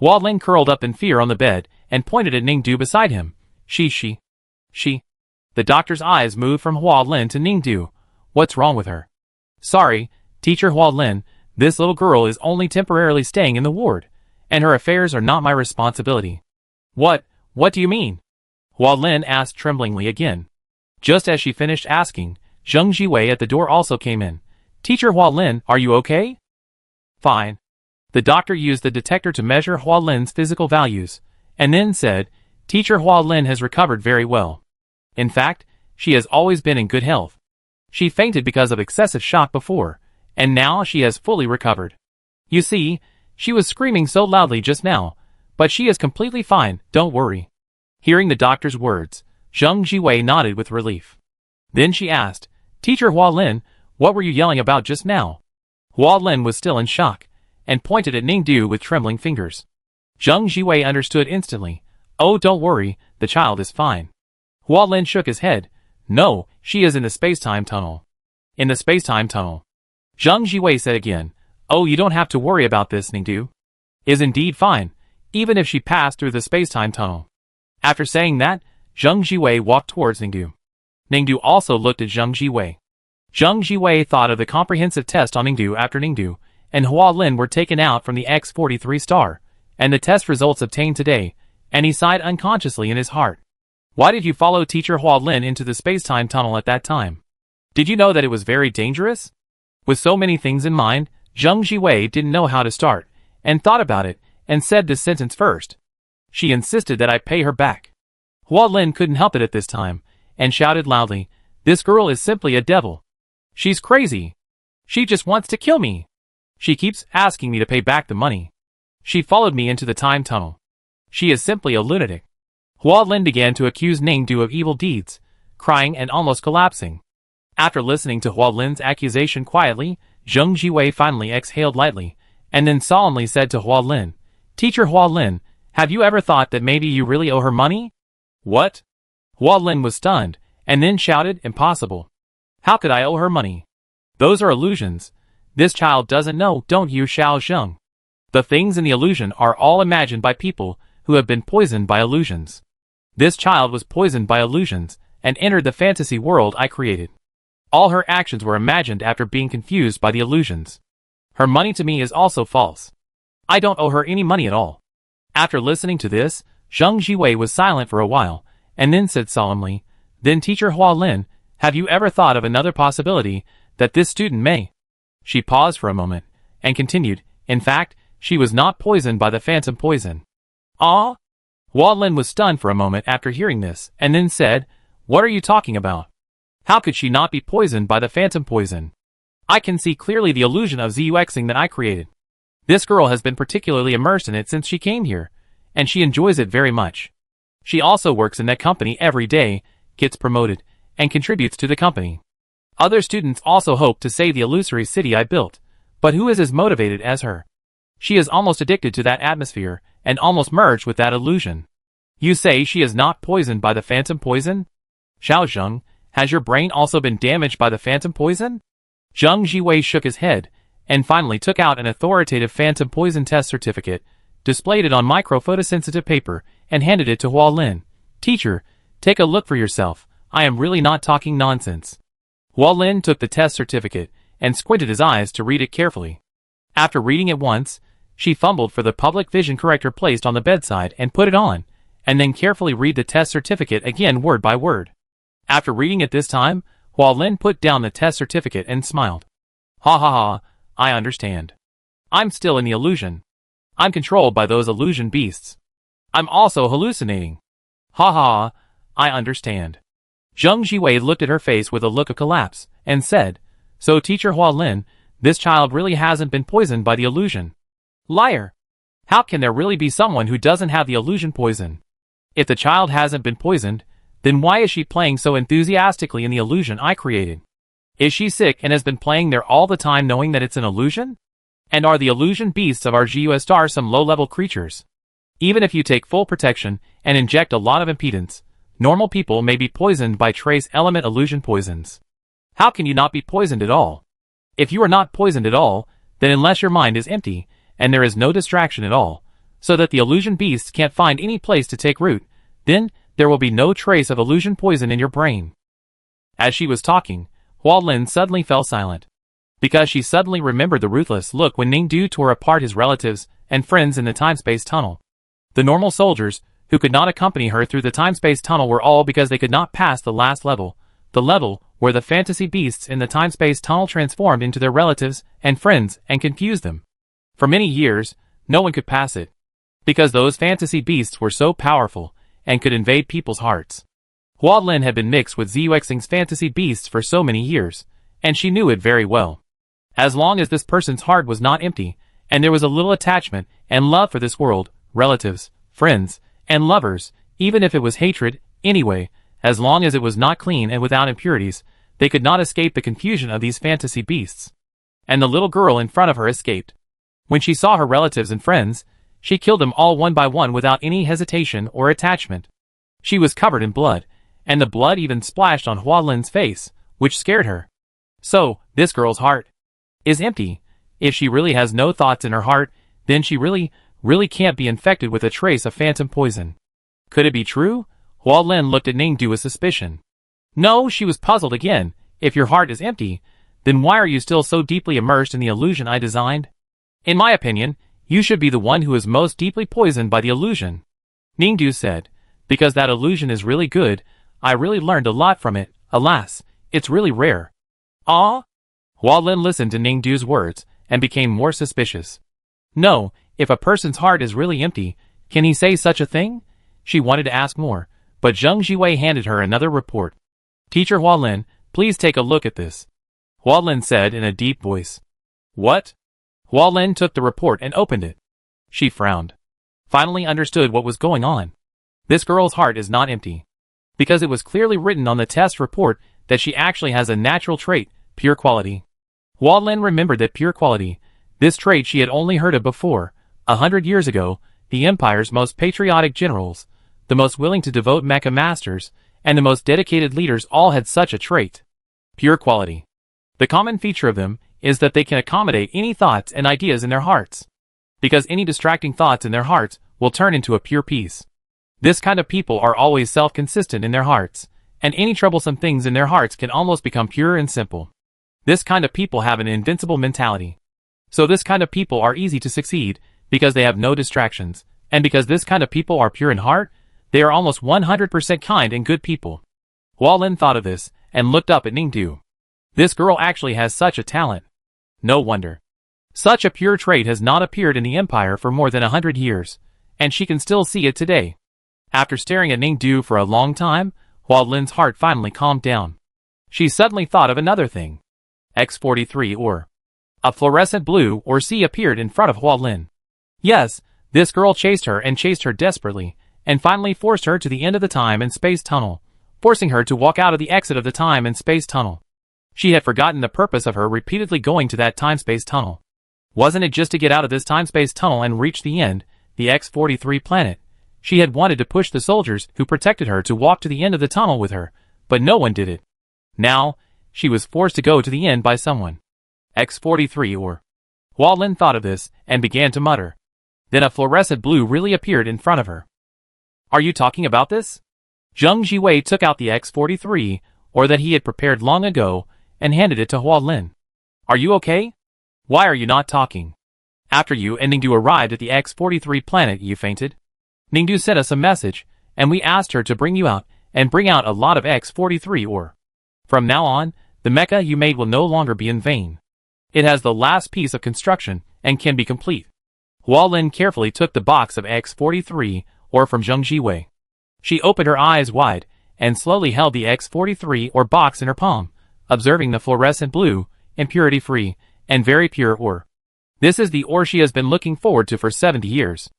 [SPEAKER 1] Hualin curled up in fear on the bed and pointed at Ningdu beside him. She. The doctor's eyes moved from Hualin to Ningdu. What's wrong with her? Sorry, Teacher Hualin, this little girl is only temporarily staying in the ward, and her affairs are not my responsibility. What do you mean? Hualin asked tremblingly again. Just as she finished asking, Zheng Jiwei at the door also came in. Teacher Hualin, are you okay? Fine. The doctor used the detector to measure Hualin's physical values, and then said, Teacher Hualin has recovered very well. In fact, she has always been in good health. She fainted because of excessive shock before, and now she has fully recovered. You see, She was screaming so loudly just now, but she is completely fine, don't worry. Hearing the doctor's words, Zheng Jiwei nodded with relief. Then she asked, Teacher Hualin, what were you yelling about just now? Hualin was still in shock, and pointed at Ningdu with trembling fingers. Zheng Jiwei understood instantly. Oh, don't worry, the child is fine. Hualin shook his head. No, she is in the space-time tunnel. In the space-time tunnel. Zheng Jiwei said again. Oh, you don't have to worry about this, Ningdu. Is indeed fine, even if she passed through the space-time tunnel. After saying that, Zheng Jiwei walked towards Ningdu. Ningdu also looked at Zheng Jiwei. Zheng Jiwei thought of the comprehensive test on Ningdu after Ningdu and Hualin were taken out from the X-43 star, and the test results obtained today, and he sighed unconsciously in his heart. Why did you follow Teacher Hualin into the space-time tunnel at that time? Did you know that it was very dangerous? With so many things in mind, Zheng Jiwei didn't know how to start, and thought about it, and said this sentence first. She insisted that I pay her back. Hualin couldn't help it at this time, and shouted loudly, This girl is simply a devil. She's crazy. She just wants to kill me. She keeps asking me to pay back the money. She followed me into the time tunnel. She is simply a lunatic. Hualin began to accuse Ningdu of evil deeds, crying and almost collapsing. After listening to Hualin's accusation quietly, Zheng Jiwei finally exhaled lightly, and then solemnly said to Hualin, Teacher Hualin, have you ever thought that maybe you really owe her money? What? Hualin was stunned, and then shouted, Impossible. How could I owe her money? Those are illusions. This child doesn't know, don't you, Xiao Zheng? The things in the illusion are all imagined by people who have been poisoned by illusions. This child was poisoned by illusions and entered the fantasy world I created. All her actions were imagined after being confused by the illusions. Her money to me is also false. I don't owe her any money at all. After listening to this, Zheng Jiwei was silent for a while, and then said solemnly, Then Teacher Hualin, have you ever thought of another possibility that this student may? She paused for a moment, and continued, In fact, she was not poisoned by the phantom poison. Ah? Hualin was stunned for a moment after hearing this, and then said, What are you talking about? How could she not be poisoned by the phantom poison? I can see clearly the illusion of Zuxing that I created. This girl has been particularly immersed in it since she came here, and she enjoys it very much. She also works in that company every day, gets promoted, and contributes to the company. Other students also hope to save the illusory city I built, but who is as motivated as her? She is almost addicted to that atmosphere, and almost merged with that illusion. You say she is not poisoned by the phantom poison? Xiao Zheng, has your brain also been damaged by the phantom poison? Zheng Jiwei shook his head, and finally took out an authoritative phantom poison test certificate, displayed it on micro-photosensitive paper, and handed it to Hualin. Teacher, take a look for yourself, I am really not talking nonsense. Hualin took the test certificate, and squinted his eyes to read it carefully. After reading it once, she fumbled for the public vision corrector placed on the bedside and put it on, and then carefully read the test certificate again word by word. After reading it this time, Hualin put down the test certificate and smiled. Ha ha ha, I understand. I'm still in the illusion. I'm controlled by those illusion beasts. I'm also hallucinating. Ha ha, I understand. Zheng Jiwei looked at her face with a look of collapse, and said, So Teacher Hualin, this child really hasn't been poisoned by the illusion. Liar! How can there really be someone who doesn't have the illusion poison? If the child hasn't been poisoned, then why is she playing so enthusiastically in the illusion I created? Is she sick and has been playing there all the time knowing that it's an illusion? And are the illusion beasts of our GUS star some low-level creatures? Even if you take full protection and inject a lot of impedance, normal people may be poisoned by trace element illusion poisons. How can you not be poisoned at all? If you are not poisoned at all, then unless your mind is empty, and there is no distraction at all, so that the illusion beasts can't find any place to take root, then there will be no trace of illusion poison in your brain. As she was talking, Hualin suddenly fell silent, because she suddenly remembered the ruthless look when Ningdu tore apart his relatives and friends in the time-space tunnel. The normal soldiers, who could not accompany her through the time-space tunnel were all because they could not pass the last level, the level where the fantasy beasts in the time-space tunnel transformed into their relatives and friends and confused them. For many years, no one could pass it, because those fantasy beasts were so powerful and could invade people's hearts. Hualin had been mixed with Zuxing's fantasy beasts for so many years, and she knew it very well. As long as this person's heart was not empty, And there was a little attachment and love for this world, relatives, friends, and lovers, even if it was hatred, anyway, as long as it was not clean and without impurities, they could not escape the confusion of these fantasy beasts. And the little girl in front of her escaped. When she saw her relatives and friends, she killed them all one by one without any hesitation or attachment. She was covered in blood, and the blood even splashed on Hua Lin's face, which scared her. So, this girl's heart is empty. If she really has no thoughts in her heart, then she really can't be infected with a trace of phantom poison. Could it be true? Hua Lin looked at Ningdu with suspicion. No, she was puzzled again. If your heart is empty, then why are you still so deeply immersed in the illusion I designed? In my opinion, you should be the one who is most deeply poisoned by the illusion. Ningdu said, because that illusion is really good, I really learned a lot from it. Alas, it's really rare. Ah? Hua Lin listened to Ningdu's words and became more suspicious. No, if a person's heart is really empty, can he say such a thing? She wanted to ask more, but Zheng Jiwei handed her another report. Teacher Hua Lin, please take a look at this. Hua Lin said in a deep voice. What? Hua Lin took the report and opened it. She frowned. Finally understood what was going on. This girl's heart is not empty. Because it was clearly written on the test report that she actually has a natural trait, pure quality. Hua Lin remembered that pure quality, this trait she had only heard of before. 100 years ago, the Empire's most patriotic generals, the most willing to devote mecha masters, and the most dedicated leaders all had such a trait. Pure quality. The common feature of them is that they can accommodate any thoughts and ideas in their hearts. Because any distracting thoughts in their hearts will turn into a pure peace. This kind of people are always self-consistent in their hearts, and any troublesome things in their hearts can almost become pure and simple. This kind of people have an invincible mentality. So this kind of people are easy to succeed, because they have no distractions, and because this kind of people are pure in heart, they are almost 100% kind and good people. Hua Lin thought of this, and looked up at Ningdu. This girl actually has such a talent. No wonder. Such a pure trait has not appeared in the Empire for more than 100 years, and she can still see it today. After staring at Ningdu for a long time, Hua Lin's heart finally calmed down. She suddenly thought of another thing. X43 or a fluorescent blue or sea appeared in front of Hua Lin. Yes, this girl chased her desperately, and finally forced her to the end of the time and space tunnel, forcing her to walk out of the exit of the time and space tunnel. She had forgotten the purpose of her repeatedly going to that time-space tunnel. Wasn't it just to get out of this time-space tunnel and reach the end, the X43 planet? She had wanted to push the soldiers who protected her to walk to the end of the tunnel with her, but no one did it. Now, she was forced to go to the end by someone. X43 or... Hua Lin thought of this and began to mutter. Then a fluorescent blue really appeared in front of her. Are you talking about this? Zheng Jiwei took out the X43, or that he had prepared long ago, and handed it to Hua Lin. Are you okay? Why are you not talking? After you and Ningdu arrived at the X43 planet, you fainted. Ningdu sent us a message, and we asked her to bring you out, and bring out a lot of X43 ore. From now on, the mecha you made will no longer be in vain. It has the last piece of construction, and can be complete. Hua Lin carefully took the box of X43 ore from Zheng Jiwei. She opened her eyes wide, and slowly held the X43 ore box in her palm, observing the fluorescent blue, impurity-free, and very pure ore. This is the ore she has been looking forward to for 70 years.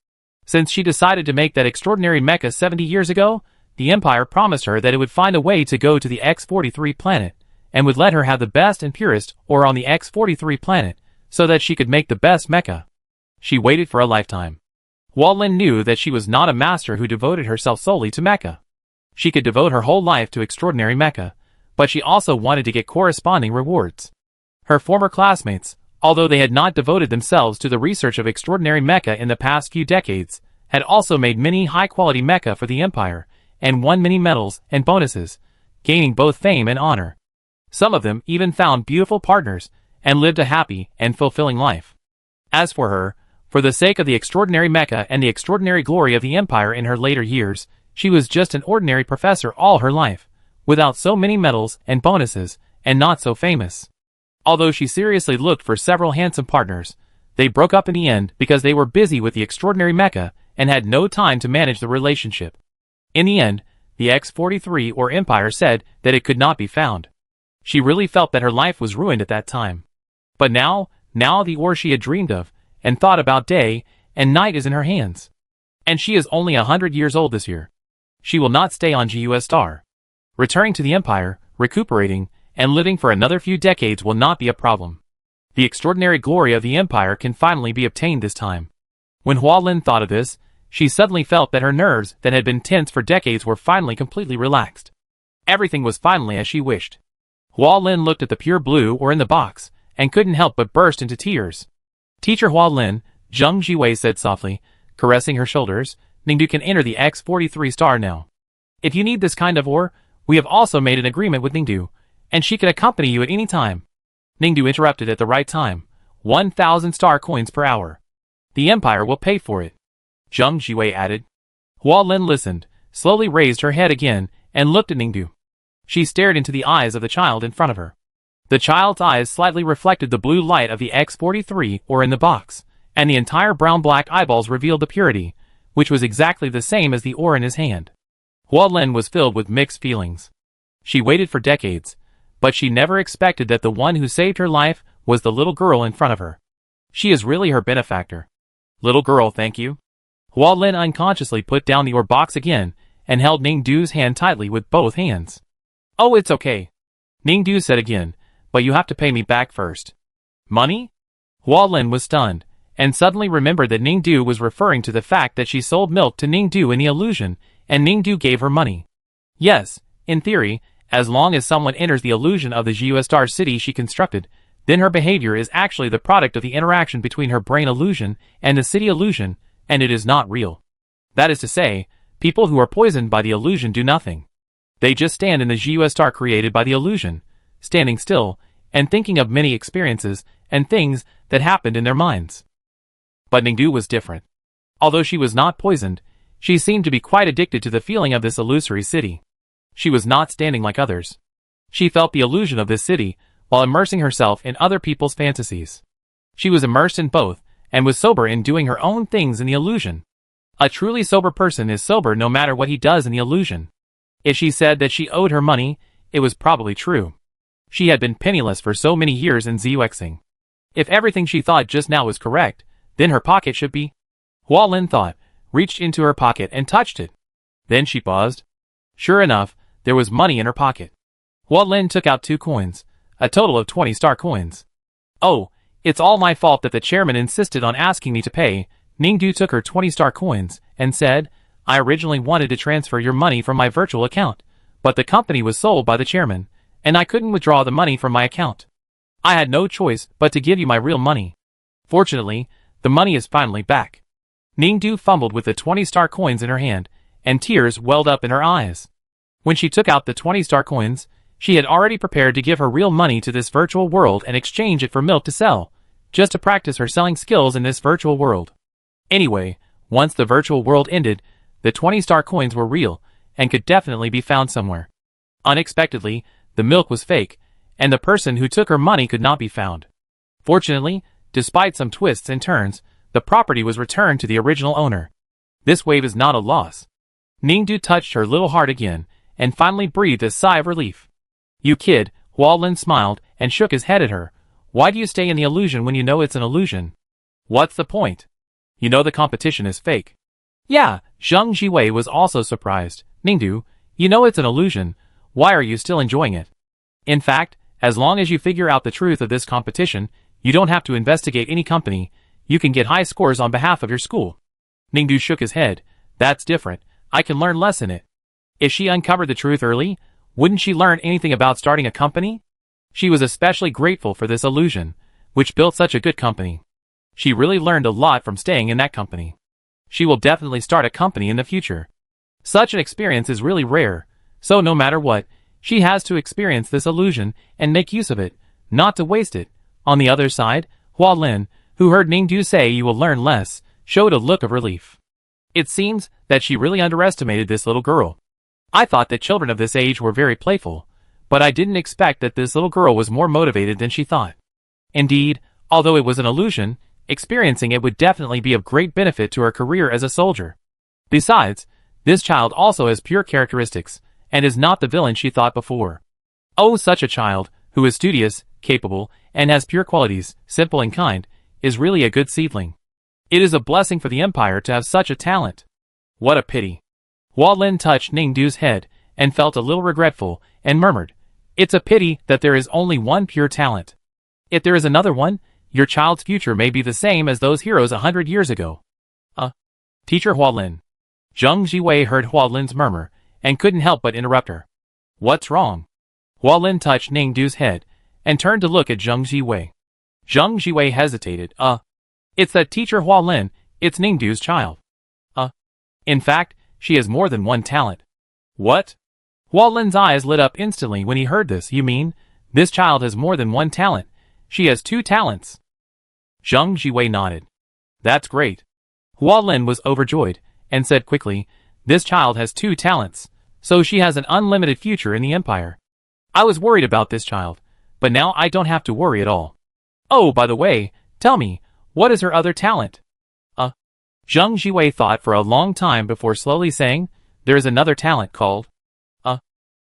[SPEAKER 1] Since she decided to make that extraordinary mecha 70 years ago, the Empire promised her that it would find a way to go to the X43 planet, and would let her have the best and purest ore on the X43 planet, so that she could make the best mecha. She waited for a lifetime. Hua Lin knew that she was not a master who devoted herself solely to mecha. She could devote her whole life to extraordinary mecha, but she also wanted to get corresponding rewards. Her former classmates, although they had not devoted themselves to the research of extraordinary mecha in the past few decades, had also made many high-quality mecha for the Empire, and won many medals and bonuses, gaining both fame and honor. Some of them even found beautiful partners, and lived a happy and fulfilling life. As for her, for the sake of the extraordinary mecha and the extraordinary glory of the Empire in her later years, she was just an ordinary professor all her life, without so many medals and bonuses, and not so famous. Although she seriously looked for several handsome partners, they broke up in the end because they were busy with the extraordinary mecha and had no time to manage the relationship. In the end, the X43 or Empire said that it could not be found. She really felt that her life was ruined at that time. But now the ore she had dreamed of, and thought about day and night is in her hands. And she is only 100 years old this year. She will not stay on GUS Star. Returning to the Empire, recuperating, and living for another few decades will not be a problem. The extraordinary glory of the Empire can finally be obtained this time. When Hua Lin thought of this, she suddenly felt that her nerves that had been tense for decades were finally completely relaxed. Everything was finally as she wished. Hua Lin looked at the pure blue ore in the box, and couldn't help but burst into tears. Teacher Hua Lin, Zheng Jiwei said softly, caressing her shoulders, Ningdu can enter the X-43 star now. If you need this kind of ore, we have also made an agreement with Ningdu, and she can accompany you at any time. Ningdu interrupted at the right time. 1,000 star coins per hour. The Empire will pay for it. Zheng Jiwei added. Hua Lin listened, slowly raised her head again, and looked at Ningdu. She stared into the eyes of the child in front of her. The child's eyes slightly reflected the blue light of the X-43 ore in the box, and the entire brown-black eyeballs revealed the purity, which was exactly the same as the ore in his hand. Hua Lin was filled with mixed feelings. She waited for decades, but she never expected that the one who saved her life was the little girl in front of her. She is really her benefactor. Little girl, thank you. Hua Lin unconsciously put down the ore box again, and held Ningdu's hand tightly with both hands. Oh, it's okay. Ningdu said again, but you have to pay me back first. Money? Hua Lin was stunned, and suddenly remembered that Ningdu was referring to the fact that she sold milk to Ningdu in the illusion, and Ningdu gave her money. Yes, in theory, as long as someone enters the illusion of the GUS Star city she constructed, then her behavior is actually the product of the interaction between her brain illusion and the city illusion, and it is not real. That is to say, people who are poisoned by the illusion do nothing. They just stand in the GUS Star created by the illusion, standing still, and thinking of many experiences and things that happened in their minds. But Ningdu was different. Although she was not poisoned, she seemed to be quite addicted to the feeling of this illusory city. She was not standing like others. She felt the illusion of this city, while immersing herself in other people's fantasies. She was immersed in both, and was sober in doing her own things in the illusion. A truly sober person is sober no matter what he does in the illusion. If she said that she owed her money, it was probably true. She had been penniless for so many years in Zuexing. If everything she thought just now was correct, then her pocket should be. Hua Lin thought, reached into her pocket and touched it. Then she paused. Sure enough, there was money in her pocket. Hua Lin took out 2 coins, a total of 20 star coins. Oh, it's all my fault that the chairman insisted on asking me to pay. Ningdu took her 20 star coins and said, I originally wanted to transfer your money from my virtual account, but the company was sold by the chairman, and I couldn't withdraw the money from my account. I had no choice but to give you my real money. Fortunately, the money is finally back. Ningdu fumbled with the 20 star coins in her hand, and tears welled up in her eyes. When she took out the 20 star coins, she had already prepared to give her real money to this virtual world and exchange it for milk to sell, just to practice her selling skills in this virtual world. Anyway, once the virtual world ended, the 20 star coins were real, and could definitely be found somewhere. Unexpectedly, the milk was fake, and the person who took her money could not be found. Fortunately, despite some twists and turns, the property was returned to the original owner. This wave is not a loss. Ningdu touched her little heart again, and finally breathed a sigh of relief. You kid, Hua Lin smiled and shook his head at her. Why do you stay in the illusion when you know it's an illusion? What's the point? You know the competition is fake. Yeah, Zheng Jiwei was also surprised. Ningdu, you know it's an illusion. Why are you still enjoying it? In fact, as long as you figure out the truth of this competition, you don't have to investigate any company. You can get high scores on behalf of your school. Ningdu shook his head. That's different. I can learn less in it. If she uncovered the truth early, wouldn't she learn anything about starting a company? She was especially grateful for this illusion, which built such a good company. She really learned a lot from staying in that company. She will definitely start a company in the future. Such an experience is really rare, so no matter what, she has to experience this illusion and make use of it, not to waste it. On the other side, Hua Lin, who heard Ningdu say you will learn less, showed a look of relief. It seems that she really underestimated this little girl. I thought that children of this age were very playful, but I didn't expect that this little girl was more motivated than she thought. Indeed, although it was an illusion, experiencing it would definitely be of great benefit to her career as a soldier. Besides, this child also has pure characteristics, and is not the villain she thought before. Oh, such a child, who is studious, capable, and has pure qualities, simple and kind, is really a good seedling. It is a blessing for the Empire to have such a talent. What a pity. Hua Lin touched Ningdu's head and felt a little regretful and murmured, "It's a pity that there is only one pure talent. If there is another one, your child's future may be the same as those heroes 100 years ago." Teacher Hua Lin. Zheng Jiwei heard Hua Lin's murmur and couldn't help but interrupt her. "What's wrong?" Hua Lin touched Ningdu's head and turned to look at Zheng Jiwei. Zheng Jiwei hesitated. It's that teacher Hua Lin, it's Ningdu's child. In fact, she has more than one talent." "What?" Hua Lin's eyes lit up instantly when he heard this. "You mean, this child has more than one talent? She has 2 talents." Zheng Jiwei nodded. "That's great." Hua Lin was overjoyed and said quickly, "This child has 2 talents, so she has an unlimited future in the Empire. I was worried about this child, but now I don't have to worry at all. Oh, by the way, tell me, what is her other talent?" Zheng Jiwei thought for a long time before slowly saying, "There is another talent called,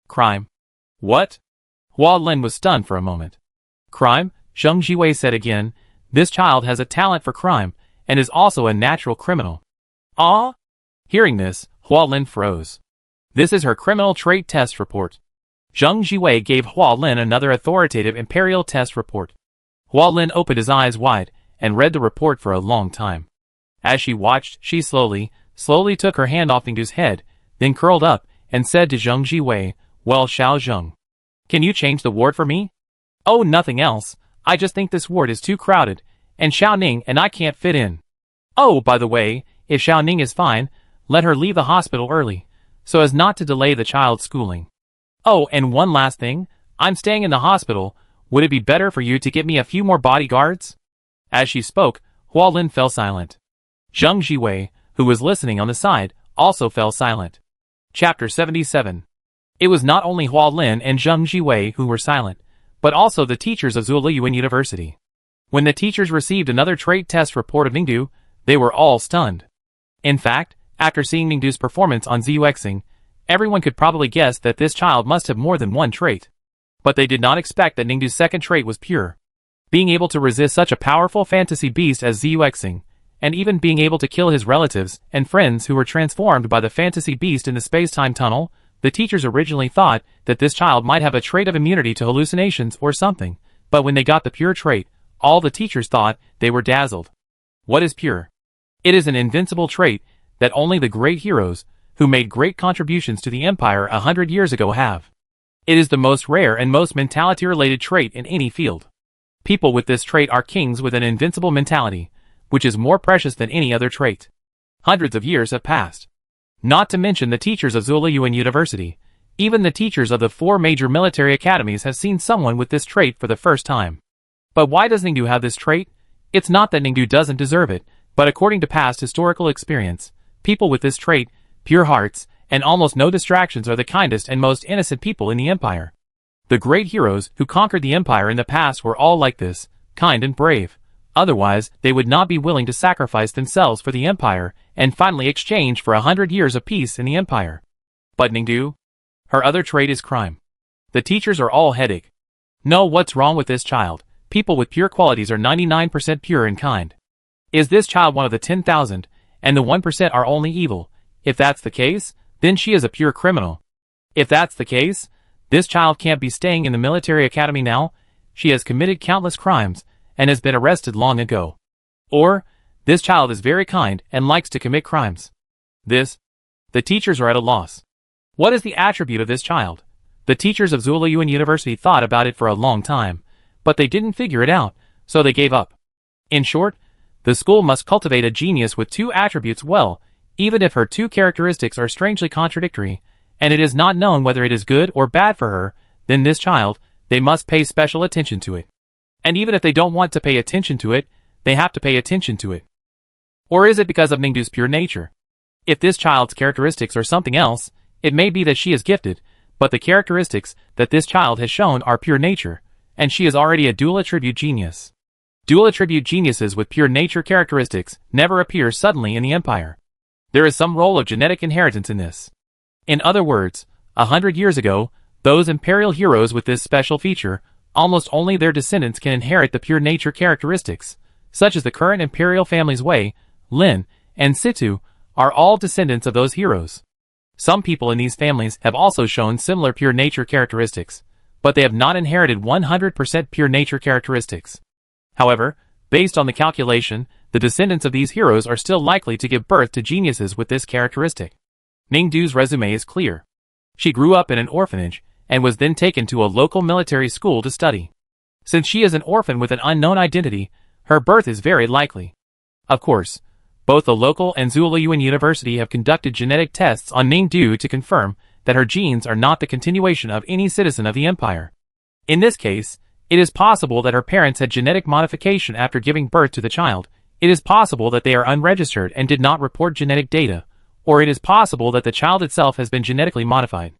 [SPEAKER 1] crime." "What?" Hua Lin was stunned for a moment. "Crime?" Zheng Jiwei said again, "This child has a talent for crime, and is also a natural criminal." Hearing this, Hua Lin froze. "This is her criminal trait test report." Zheng Jiwei gave Hua Lin another authoritative imperial test report. Hua Lin opened his eyes wide and read the report for a long time. As she watched, she slowly took her hand off Ningdu's head, then curled up and said to Zheng Jiwei, "Well, Xiao Zheng, can you change the ward for me?" "Oh, nothing else. I just think this ward is too crowded, and Xiao Ning and I can't fit in. Oh, by the way, if Xiao Ning is fine, let her leave the hospital early, so as not to delay the child's schooling. Oh, and one last thing, I'm staying in the hospital. Would it be better for you to get me a few more bodyguards?" As she spoke, Hua Lin fell silent. Zheng Jiwei, who was listening on the side, also fell silent. Chapter 77. It was not only Hua Lin and Zheng Jiwei who were silent, but also the teachers of Zuliyuan University. When the teachers received another trait test report of Ningdu, they were all stunned. In fact, after seeing Ningdu's performance on Ziyuexing, everyone could probably guess that this child must have more than one trait. But they did not expect that Ningdu's second trait was pure. Being able to resist such a powerful fantasy beast as Ziyuexing, and even being able to kill his relatives and friends who were transformed by the fantasy beast in the space-time tunnel, the teachers originally thought that this child might have a trait of immunity to hallucinations or something, but when they got the pure trait, all the teachers thought they were dazzled. What is pure? It is an invincible trait that only the great heroes, who made great contributions to the Empire 100 years ago have. It is the most rare and most mentality-related trait in any field. People with this trait are kings with an invincible mentality, which is more precious than any other trait. Hundreds of years have passed. Not to mention the teachers of Zuliyuan University, even the teachers of the 4 major military academies have seen someone with this trait for the first time. But why does Ningdu have this trait? It's not that Ningdu doesn't deserve it, but according to past historical experience, people with this trait, pure hearts, and almost no distractions are the kindest and most innocent people in the Empire. The great heroes who conquered the Empire in the past were all like this, kind and brave. Otherwise, they would not be willing to sacrifice themselves for the Empire and finally exchange for 100 years of peace in the Empire. But Ningdu? Her other trait is crime. The teachers are all headache. No, what's wrong with this child? People with pure qualities are 99% pure and kind. Is this child one of the 10,000, and the 1% are only evil? If that's the case, then she is a pure criminal. If that's the case, this child can't be staying in the military academy now. She has committed countless crimes and has been arrested long ago. Or, this child is very kind and likes to commit crimes. The teachers are at a loss. What is the attribute of this child? The teachers of Zuliyuan University thought about it for a long time, but they didn't figure it out, so they gave up. In short, the school must cultivate a genius with 2 attributes well, even if her 2 characteristics are strangely contradictory, and it is not known whether it is good or bad for her, then this child, they must pay special attention to it. And even if they don't want to pay attention to it, they have to pay attention to it. Or is it because of Ningdu's pure nature? If this child's characteristics are something else, it may be that she is gifted, but the characteristics that this child has shown are pure nature, and she is already a dual attribute genius. Dual attribute geniuses with pure nature characteristics never appear suddenly in the Empire. There is some role of genetic inheritance in this. In other words, 100 years ago, those imperial heroes with this special feature, almost only their descendants can inherit the pure nature characteristics, such as the current imperial families Wei, Lin, and Situ, are all descendants of those heroes. Some people in these families have also shown similar pure nature characteristics, but they have not inherited 100% pure nature characteristics. However, based on the calculation, the descendants of these heroes are still likely to give birth to geniuses with this characteristic. Ningdu's resume is clear. She grew up in an orphanage, and was then taken to a local military school to study. Since she is an orphan with an unknown identity, her birth is very likely. Of course, both the local and Zhuoyuan University have conducted genetic tests on Ningdu to confirm that her genes are not the continuation of any citizen of the empire. In this case, it is possible that her parents had genetic modification after giving birth to the child. It is possible that they are unregistered and did not report genetic data, or it is possible that the child itself has been genetically modified.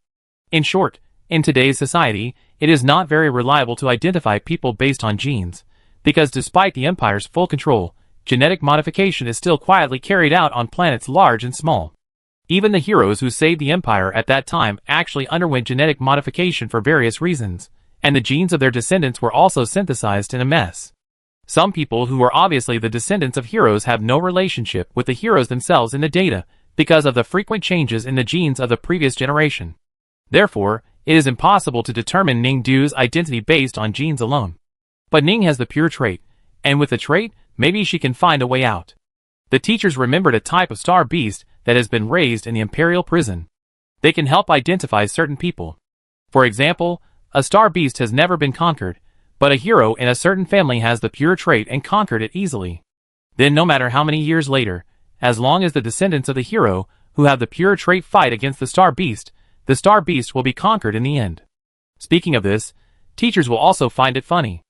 [SPEAKER 1] In short, in today's society, it is not very reliable to identify people based on genes, because despite the empire's full control, genetic modification is still quietly carried out on planets large and small. Even the heroes who saved the empire at that time actually underwent genetic modification for various reasons, and the genes of their descendants were also synthesized in a mess. Some people who are obviously the descendants of heroes have no relationship with the heroes themselves in the data, because of the frequent changes in the genes of the previous generation. Therefore, it is impossible to determine Ningdu's identity based on genes alone. But Ning has the pure trait, and with the trait, maybe she can find a way out. The teachers remembered a type of star beast that has been raised in the imperial prison. They can help identify certain people. For example, a star beast has never been conquered, but a hero in a certain family has the pure trait and conquered it easily. Then no matter how many years later, as long as the descendants of the hero who have the pure trait fight against the star beast will be conquered in the end. Speaking of this, teachers will also find it funny.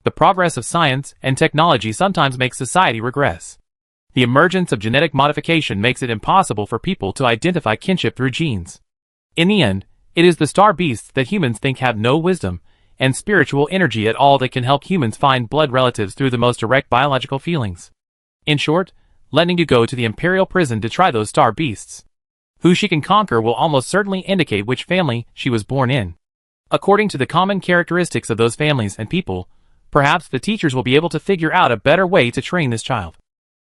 [SPEAKER 1] The progress of science and technology sometimes makes society regress. The emergence of genetic modification makes it impossible for people to identify kinship through genes. In the end, it is the star beasts that humans think have no wisdom and spiritual energy at all that can help humans find blood relatives through the most direct biological feelings. In short, let Ningdu go to the imperial prison to try those star beasts. Who she can conquer will almost certainly indicate which family she was born in. According to the common characteristics of those families and people, perhaps the teachers will be able to figure out a better way to train this child.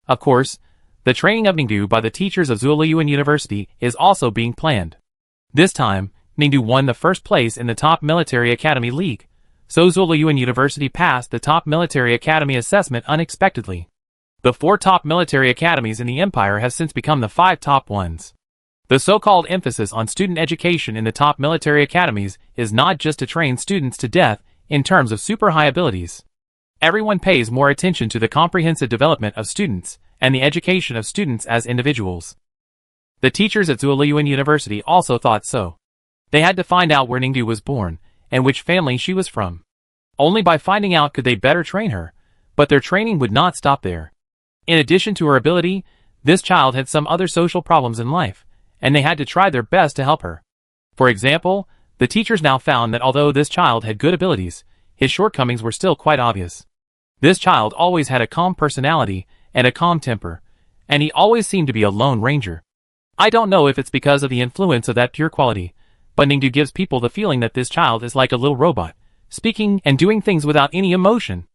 [SPEAKER 1] Of course, the training of Ningdu by the teachers of Zhuoyuan University is also being planned. This time, Ningdu won the first place in the Top Military Academy League, so Zhuoyuan University passed the Top Military Academy assessment unexpectedly. The 4 top military academies in the empire have since become the 5 top ones. The so-called emphasis on student education in the top military academies is not just to train students to death in terms of super high abilities. Everyone pays more attention to the comprehensive development of students and the education of students as individuals. The teachers at Zhuoyuan University also thought so. They had to find out where Ningdu was born and which family she was from. Only by finding out could they better train her, but their training would not stop there. In addition to her ability, this child had some other social problems in life, and they had to try their best to help her. For example, the teachers now found that although this child had good abilities, his shortcomings were still quite obvious. This child always had a calm personality and a calm temper, and he always seemed to be a lone ranger. I don't know if it's because of the influence of that pure quality, but Ningdu gives people the feeling that this child is like a little robot, speaking and doing things without any emotion.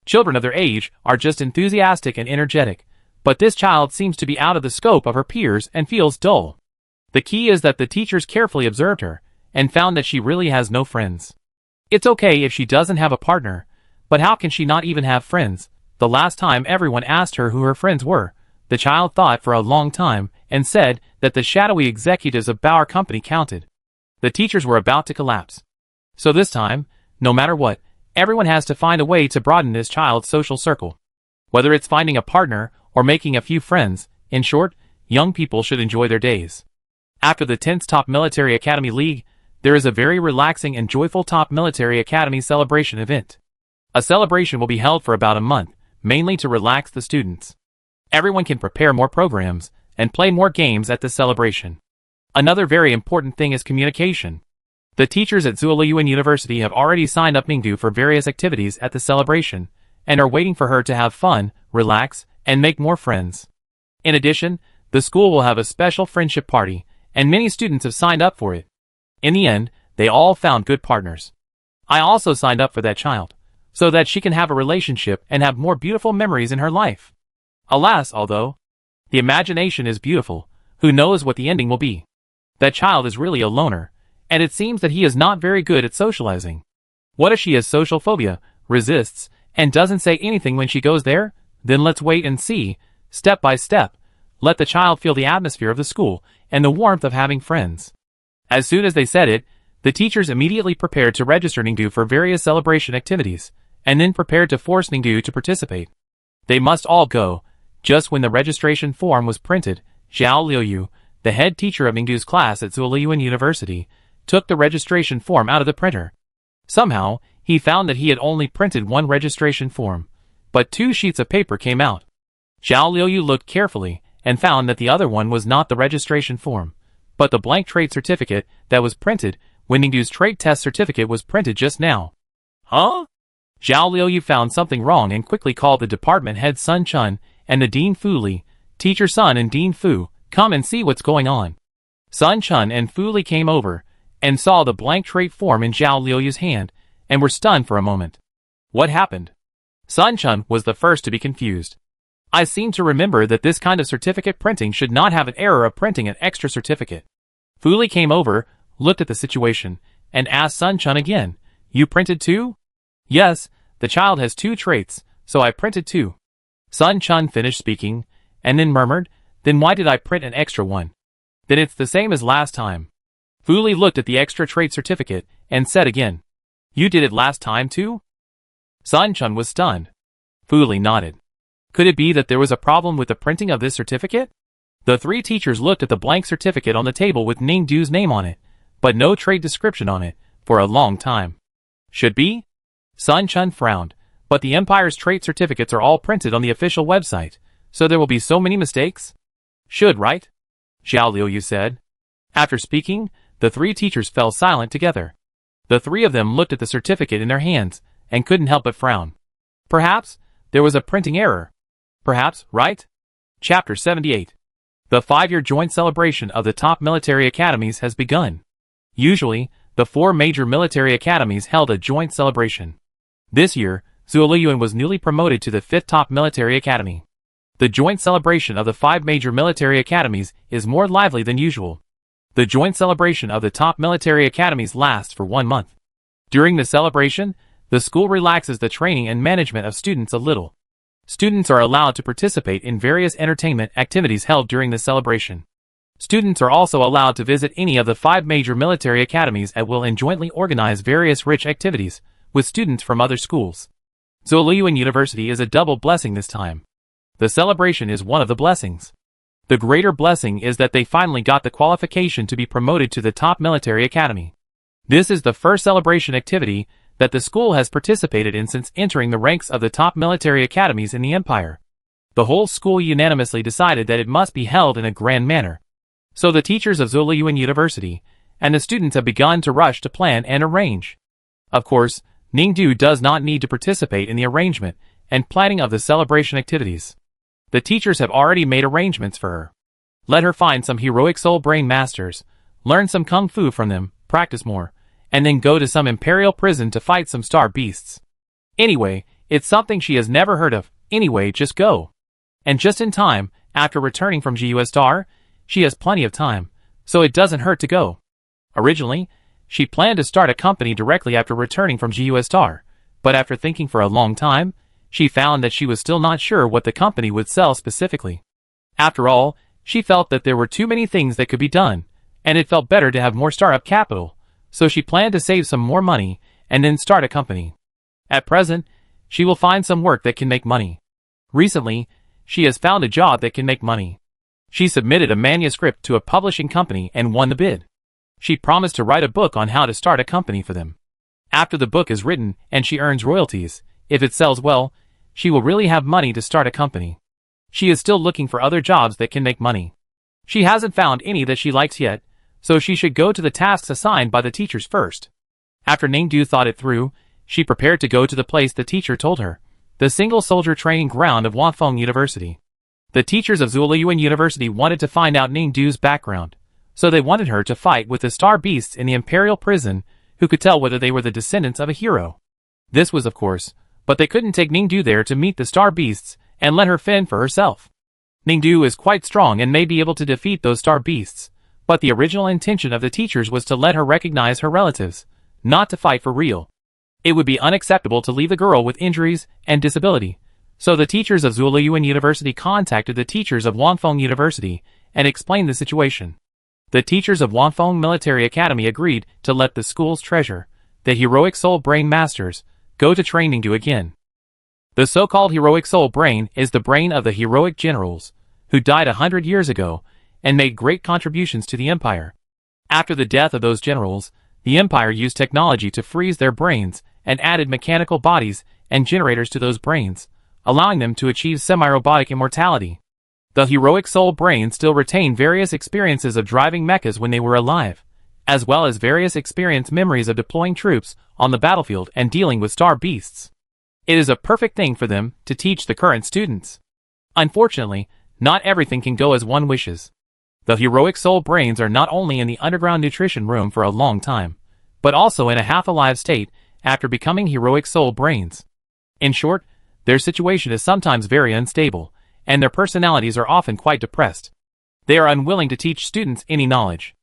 [SPEAKER 1] Children of their age are just enthusiastic and energetic, but this child seems to be out of the scope of her peers and feels dull. The key is that the teachers carefully observed her and found that she really has no friends. It's okay if she doesn't have a partner, but how can she not even have friends? The last time everyone asked her who her friends were, the child thought for a long time and said that the shadowy executives of Bauer Company counted. The teachers were about to collapse. So this time, no matter what, everyone has to find a way to broaden this child's social circle. Whether it's finding a partner or making a few friends, in short, young people should enjoy their days. After the 10th Top Military Academy League, there is a very relaxing and joyful Top Military Academy celebration event. A celebration will be held for about a month, mainly to relax the students. Everyone can prepare more programs and play more games at this celebration. Another very important thing is communication. The teachers at Zhuoyuan University have already signed up Ningdu for various activities at the celebration, and are waiting for her to have fun, relax, and make more friends. In addition, the school will have a special friendship party, and many students have signed up for it. In the end, they all found good partners. I also signed up for that child. so that she can have a relationship and have more beautiful memories in her life. Alas, although the imagination is beautiful, who knows what the ending will be? That child is really a loner, and it seems that he is not very good at socializing. What if she has social phobia, resists, and doesn't say anything when she goes there? Then let's wait and see, step by step. Let the child feel the atmosphere of the school and the warmth of having friends. As soon as they said it, the teachers immediately prepared to register Ningdu for various celebration activities, and then prepared to force Ningdu to participate. They must all go. Just when the registration form was printed, Zhao Liuyu, the head teacher of Ningdu's class at Zuoliyuan University, took the registration form out of the printer. Somehow, he found that he had only printed one registration form, but 2 sheets of paper came out. Zhao Liuyu looked carefully and found that the other one was not the registration form, but the blank trait certificate that was printed when Ningdu's trait test certificate was printed just now. Huh? Zhao Liuyu found something wrong and quickly called the department head Sun Chun and the Dean Fu Li. Teacher Sun and Dean Fu, come and see what's going on. Sun Chun and Fu Li came over and saw the blank trait form in Zhao Liuyu's hand and were stunned for a moment. What happened? Sun Chun was the first to be confused. I seem to remember that this kind of certificate printing should not have an error of printing an extra certificate. Fu Li came over, looked at the situation, and asked Sun Chun again, you printed 2? Yes, the child has 2 traits, so I printed 2. Sun Chun finished speaking, and then murmured, then why did I print an extra one? Then it's the same as last time. Fu Li looked at the extra trait certificate, and said again, you did it last time too? Sun Chun was stunned. Fu Li nodded. Could it be that there was a problem with the printing of this certificate? The 3 teachers looked at the blank certificate on the table with Ningdu's name on it, but no trait description on it, for a long time. Should be? Sun Chun frowned, but the Empire's trait certificates are all printed on the official website, so there will be so many mistakes? Should, right? Zhao Liuyu said. After speaking, the 3 teachers fell silent together. The 3 of them looked at the certificate in their hands, and couldn't help but frown. Perhaps there was a printing error. Perhaps, right? Chapter 78. The 5-year joint celebration of the top military academies has begun. Usually, the 4 major military academies held a joint celebration. This year, Zuoliyuan was newly promoted to the 5th top military academy. The joint celebration of the 5 major military academies is more lively than usual. The joint celebration of the top military academies lasts for 1 month. During the celebration, the school relaxes the training and management of students a little. Students are allowed to participate in various entertainment activities held during the celebration. Students are also allowed to visit any of the 5 major military academies at will and jointly organize various rich activities with students from other schools. Zuoliyuan University is a double blessing this time. The celebration is one of the blessings. The greater blessing is that they finally got the qualification to be promoted to the top military academy. This is the first celebration activity that the school has participated in since entering the ranks of the top military academies in the empire. The whole school unanimously decided that it must be held in a grand manner. So the teachers of Zuoliyuan University and the students have begun to rush to plan and arrange. Of course, Ningdu does not need to participate in the arrangement and planning of the celebration activities. The teachers have already made arrangements for her. Let her find some heroic soul brain masters, learn some kung fu from them, practice more, and then go to some imperial prison to fight some star beasts. Anyway, it's something she has never heard of. Anyway, just go. And just in time, after returning from GUS Star, she has plenty of time, so it doesn't hurt to go. Originally, she planned to start a company directly after returning from GUS Star, but after thinking for a long time, she found that she was still not sure what the company would sell specifically. After all, she felt that there were too many things that could be done, and it felt better to have more startup capital, so she planned to save some more money and then start a company. At present, she will find some work that can make money. Recently, she has found a job that can make money. She submitted a manuscript to a publishing company and won the bid. She promised to write a book on how to start a company for them. After the book is written and she earns royalties, if it sells well, she will really have money to start a company. She is still looking for other jobs that can make money. She hasn't found any that she likes yet, so she should go to the tasks assigned by the teachers first. After Ningdu thought it through, she prepared to go to the place the teacher told her, the single soldier training ground of Wafeng University. The teachers of Zuoliyuan University wanted to find out Ningdu's background, so they wanted her to fight with the star beasts in the imperial prison who could tell whether they were the descendants of a hero. This was, of course, But they couldn't take Ningdu there to meet the star beasts and let her fend for herself. Ningdu is quite strong and may be able to defeat those star beasts, but the original intention of the teachers was to let her recognize her relatives, not to fight for real. It would be unacceptable to leave the girl with injuries and disability. So the teachers of Zhuoyuan University contacted the teachers of Wanfeng University and explained the situation. The teachers of Wanfeng Military Academy agreed to let the school's treasure, the heroic soul brain masters, go to train Ningdu again. The so-called heroic soul brain is the brain of the heroic generals, who died 100 years ago and made great contributions to the empire. After the death of those generals, the empire used technology to freeze their brains and added mechanical bodies and generators to those brains, allowing them to achieve semi-robotic immortality. The heroic soul brain still retained various experiences of driving mechas when they were alive, as well as various experience memories of deploying troops on the battlefield and dealing with star beasts. It is a perfect thing for them to teach the current students. Unfortunately, not everything can go as one wishes. The heroic soul brains are not only in the underground nutrition room for a long time, but also in a half-alive state after becoming heroic soul brains. In short, their situation is sometimes very unstable, and their personalities are often quite depressed. They are unwilling to teach students any knowledge.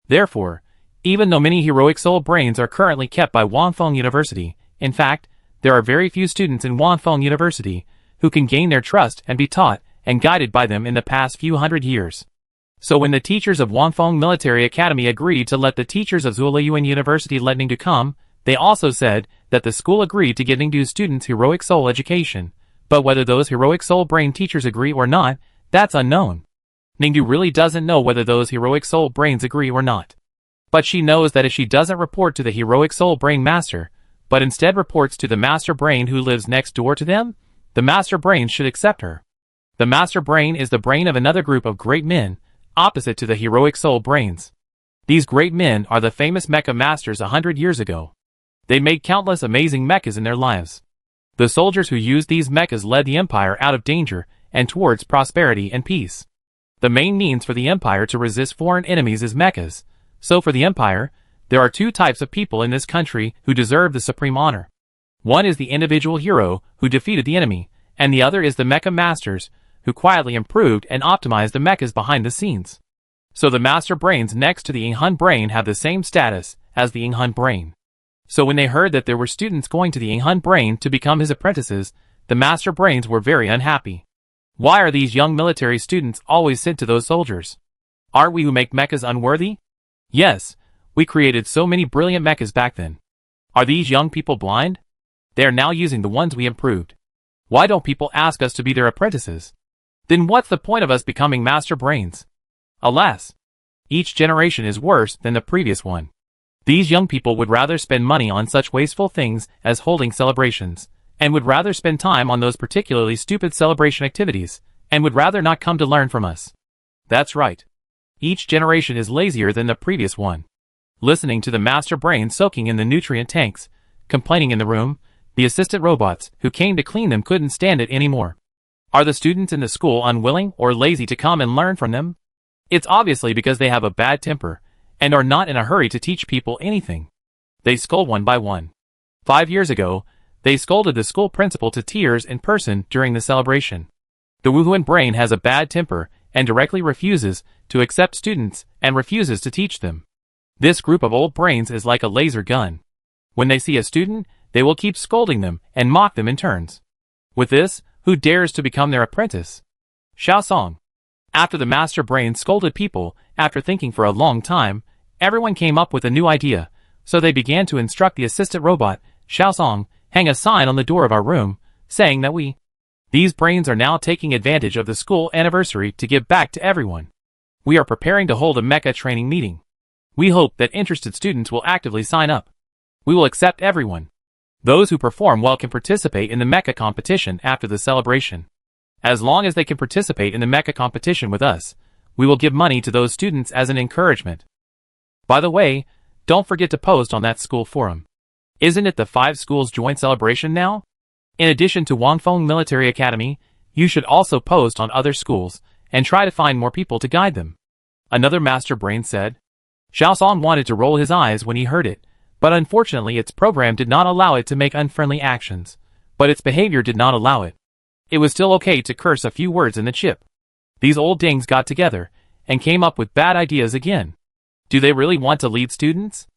[SPEAKER 1] Therefore, even though many heroic soul brains are currently kept by Wanfeng University, in fact, there are very few students in Wanfeng University who can gain their trust and be taught and guided by them in the past few hundred years. So when the teachers of Wanfeng Military Academy agreed to let the teachers of Zhuoyuan University let Ningdu come, they also said that the school agreed to give Ningdu's students heroic soul education, but whether those heroic soul brain teachers agree or not, that's unknown. Ningdu really doesn't know whether those heroic soul brains agree or not. But she knows that if she doesn't report to the heroic soul brain master, but instead reports to the master brain who lives next door to them, the master brain should accept her. The master brain is the brain of another group of great men, opposite to the heroic soul brains. These great men are the famous mecha masters 100 years ago. They made countless amazing mechas in their lives. The soldiers who used these mechas led the empire out of danger and towards prosperity and peace. The main means for the empire to resist foreign enemies is mechas, so for the empire, there are two types of people in this country who deserve the supreme honor. One is the individual hero who defeated the enemy, and the other is the mecha masters who quietly improved and optimized the mechas behind the scenes. So the master brains next to the Yinghun brain have the same status as the Yinghun brain. So when they heard that there were students going to the Yinghun brain to become his apprentices, the master brains were very unhappy. Why are these young military students always sent to those soldiers? Aren't we who make mechas unworthy? Yes, we created so many brilliant mechas back then. Are these young people blind? They are now using the ones we improved. Why don't people ask us to be their apprentices? Then what's the point of us becoming master brains? Alas, each generation is worse than the previous one. These young people would rather spend money on such wasteful things as holding celebrations, and would rather spend time on those particularly stupid celebration activities, and would rather not come to learn from us. That's right. Each generation is lazier than the previous one. Listening to the master brain soaking in the nutrient tanks, complaining in the room, the assistant robots who came to clean them couldn't stand it anymore. Are the students in the school unwilling or lazy to come and learn from them? It's obviously because they have a bad temper, and are not in a hurry to teach people anything. They scold one by one. 5 years ago, they scolded the school principal to tears in person during the celebration. The Wuhuan brain has a bad temper and directly refuses to accept students and refuses to teach them. This group of old brains is like a laser gun. When they see a student, they will keep scolding them and mock them in turns. With this, who dares to become their apprentice? Xiaosong. After the master brain scolded people, after thinking for a long time, everyone came up with a new idea, so they began to instruct the assistant robot, Xiaosong, hang a sign on the door of our room, saying that these brains are now taking advantage of the school anniversary to give back to everyone. We are preparing to hold a mecha training meeting. We hope that interested students will actively sign up. We will accept everyone. Those who perform well can participate in the mecha competition after the celebration. As long as they can participate in the mecha competition with us, we will give money to those students as an encouragement. By the way, don't forget to post on that school forum. Isn't it the 5 schools joint celebration now? In addition to Wanfeng Military Academy, you should also post on other schools and try to find more people to guide them. Another master brain said. Xiaosong wanted to roll his eyes when he heard it, but unfortunately its program did not allow it to make unfriendly actions. but its behavior did not allow it. It was still okay to curse a few words in the chip. These old dings got together and came up with bad ideas again. Do they really want to lead students?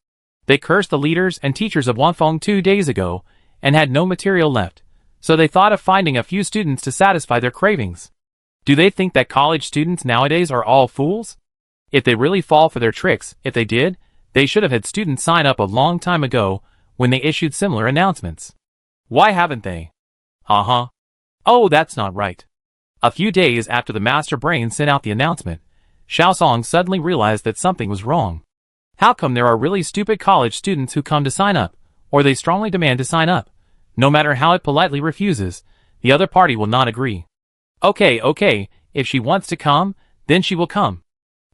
[SPEAKER 1] They cursed the leaders and teachers of Wanfeng 2 days ago and had no material left, so they thought of finding a few students to satisfy their cravings. Do they think that college students nowadays are all fools? If they really fall for their tricks, if they did, they should have had students sign up a long time ago when they issued similar announcements. Why haven't they? Oh, that's not right. A few days after the master brain sent out the announcement, Xiaosong suddenly realized that something was wrong. How come there are really stupid college students who come to sign up, or they strongly demand to sign up? No matter how it politely refuses, the other party will not agree. Okay, if she wants to come, then she will come.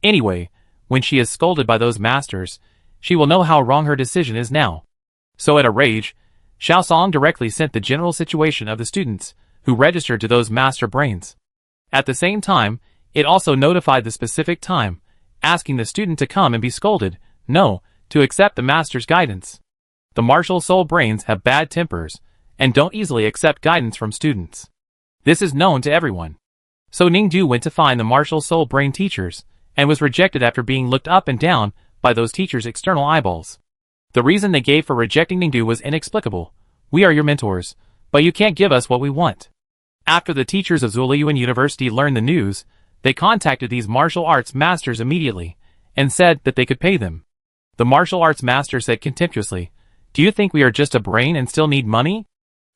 [SPEAKER 1] Anyway, when she is scolded by those masters, she will know how wrong her decision is now. So at a rage, Xiaosong directly sent the general situation of the students who registered to those master brains. At the same time, it also notified the specific time, asking the student to come and be scolded, no, to accept the master's guidance. The martial soul brains have bad tempers, and don't easily accept guidance from students. This is known to everyone. So Ningdu went to find the martial soul brain teachers, and was rejected after being looked up and down by those teachers' external eyeballs. The reason they gave for rejecting Ningdu was inexplicable. We are your mentors, but you can't give us what we want. After the teachers of Zuoyuan University learned the news, they contacted these martial arts masters immediately, and said that they could pay them. The martial arts master said contemptuously, "Do you think we are just a brain and still need money?"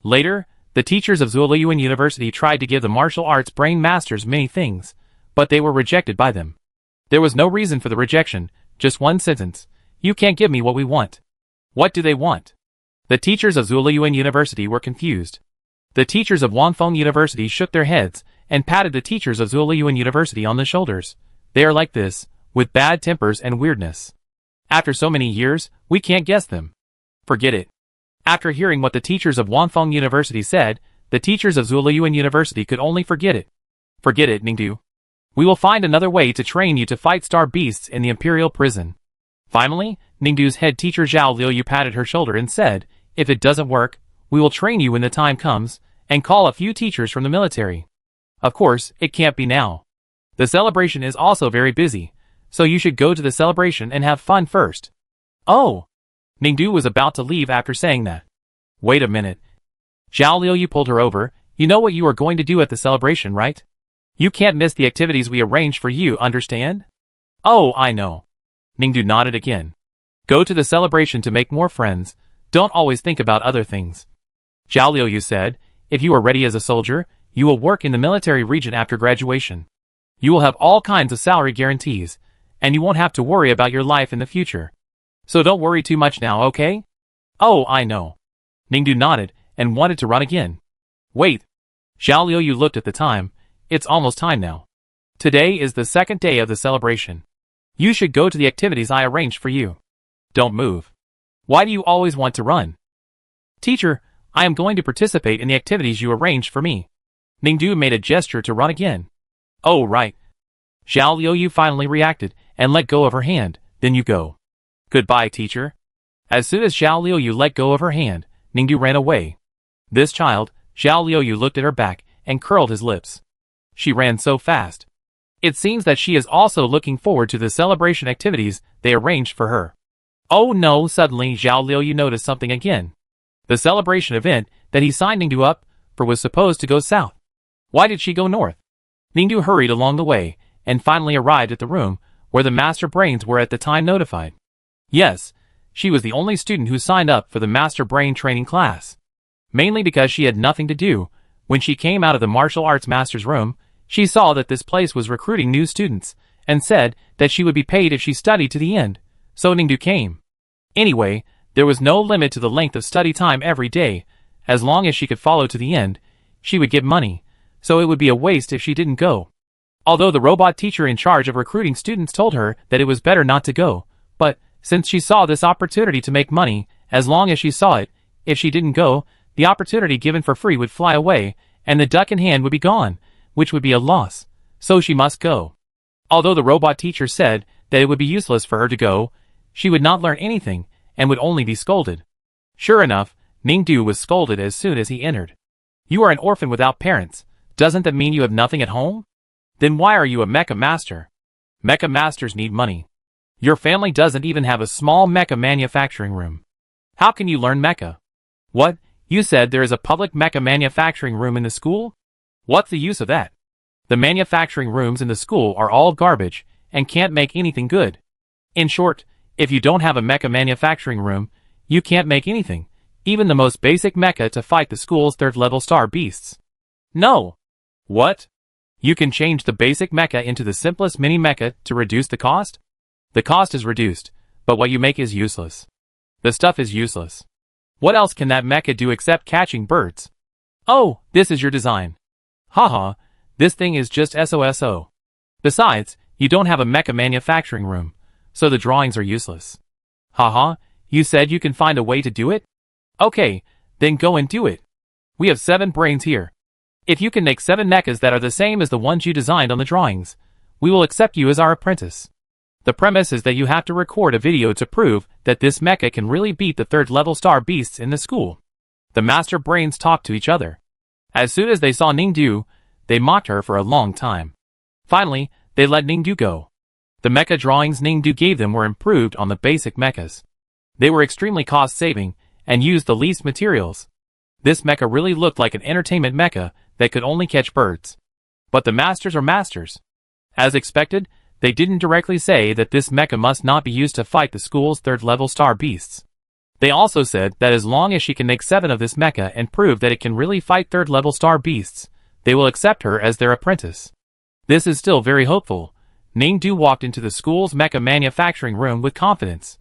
[SPEAKER 1] Later, the teachers of Zuoyuan University tried to give the martial arts brain masters many things, but they were rejected by them. There was no reason for the rejection, just one sentence: "You can't give me what we want." What do they want? The teachers of Zuoyuan University were confused. The teachers of Wanfeng University shook their heads and patted the teachers of Zuoyuan University on the shoulders. They are like this, with bad tempers and weirdness. After so many years, we can't guess them. Forget it. After hearing what the teachers of Wanfeng University said, the teachers of Zuoyuan University could only forget it. Forget it, Ningdu. We will find another way to train you to fight star beasts in the imperial prison. Finally, Ningdu's head teacher Zhao Liuyu patted her shoulder and said, "If it doesn't work, we will train you when the time comes, and call a few teachers from the military." Of course, it can't be now. The celebration is also very busy, so you should go to the celebration and have fun first. Oh! Ningdu was about to leave after saying that. Wait a minute. Zhao Liuyu pulled her over. You know what you are going to do at the celebration, right? You can't miss the activities we arranged for you, understand? Oh, I know. Ningdu nodded again. Go to the celebration to make more friends. Don't always think about other things. Zhao Liuyu said, if you are ready as a soldier, you will work in the military region after graduation. You will have all kinds of salary guarantees, and you won't have to worry about your life in the future. So don't worry too much now, okay? Oh, I know. Ningdu nodded and wanted to run again. Wait. Zhao Liuyu looked at the time. It's almost time now. Today is the second day of the celebration. You should go to the activities I arranged for you. Don't move. Why do you always want to run? Teacher, I am going to participate in the activities you arranged for me. Ningdu made a gesture to run again. Oh, right. Zhao Liuyu finally reacted and let go of her hand. Then you go. Goodbye, teacher. As soon as Zhao Liuyu let go of her hand, Ningdu ran away. This child, Zhao Liuyu looked at her back and curled his lips. She ran so fast. It seems that she is also looking forward to the celebration activities they arranged for her. Oh no, suddenly Zhao Liuyu noticed something again. The celebration event that he signed Ningdu up for was supposed to go south. Why did she go north? Ningdu hurried along the way and finally arrived at the room where the master brains were at the time notified. Yes, she was the only student who signed up for the master brain training class. Mainly because she had nothing to do, when she came out of the martial arts master's room, she saw that this place was recruiting new students, and said that she would be paid if she studied to the end, so Ningdu came. Anyway, there was no limit to the length of study time every day. As long as she could follow to the end, she would get money, so it would be a waste if she didn't go. Although the robot teacher in charge of recruiting students told her that it was better not to go, but since she saw this opportunity to make money, as long as she saw it, if she didn't go, the opportunity given for free would fly away, and the duck in hand would be gone, which would be a loss, so she must go. Although the robot teacher said that it would be useless for her to go, she would not learn anything, and would only be scolded. Sure enough, Ningdu was scolded as soon as he entered. You are an orphan without parents. Doesn't that mean you have nothing at home? Then why are you a mecha master? Mecha masters need money. Your family doesn't even have a small mecha manufacturing room. How can you learn mecha? What? You said there is a public mecha manufacturing room in the school? What's the use of that? The manufacturing rooms in the school are all garbage and can't make anything good. In short, if you don't have a mecha manufacturing room, you can't make anything, even the most basic mecha to fight the school's third-level star beasts. No. What? You can change the basic mecha into the simplest mini mecha to reduce the cost? The cost is reduced, but what you make is useless. The stuff is useless. What else can that mecha do except catching birds? Oh, this is your design. Haha, this thing is just SOSO. Besides, you don't have a mecha manufacturing room, so the drawings are useless. Haha, you said you can find a way to do it? Okay, then go and do it. We have 7 brains here. If you can make 7 mechas that are the same as the ones you designed on the drawings, we will accept you as our apprentice. The premise is that you have to record a video to prove that this mecha can really beat the third-level star beasts in the school. The master brains talked to each other. As soon as they saw Ningdu, they mocked her for a long time. Finally, they let Ningdu go. The mecha drawings Ningdu gave them were improved on the basic mechas. They were extremely cost-saving and used the least materials. This mecha really looked like an entertainment mecha that could only catch birds. But the masters are masters. As expected, they didn't directly say that this mecha must not be used to fight the school's third-level star beasts. They also said that as long as she can make 7 of this mecha and prove that it can really fight third-level star beasts, they will accept her as their apprentice. This is still very hopeful. Ningdu walked into the school's mecha manufacturing room with confidence.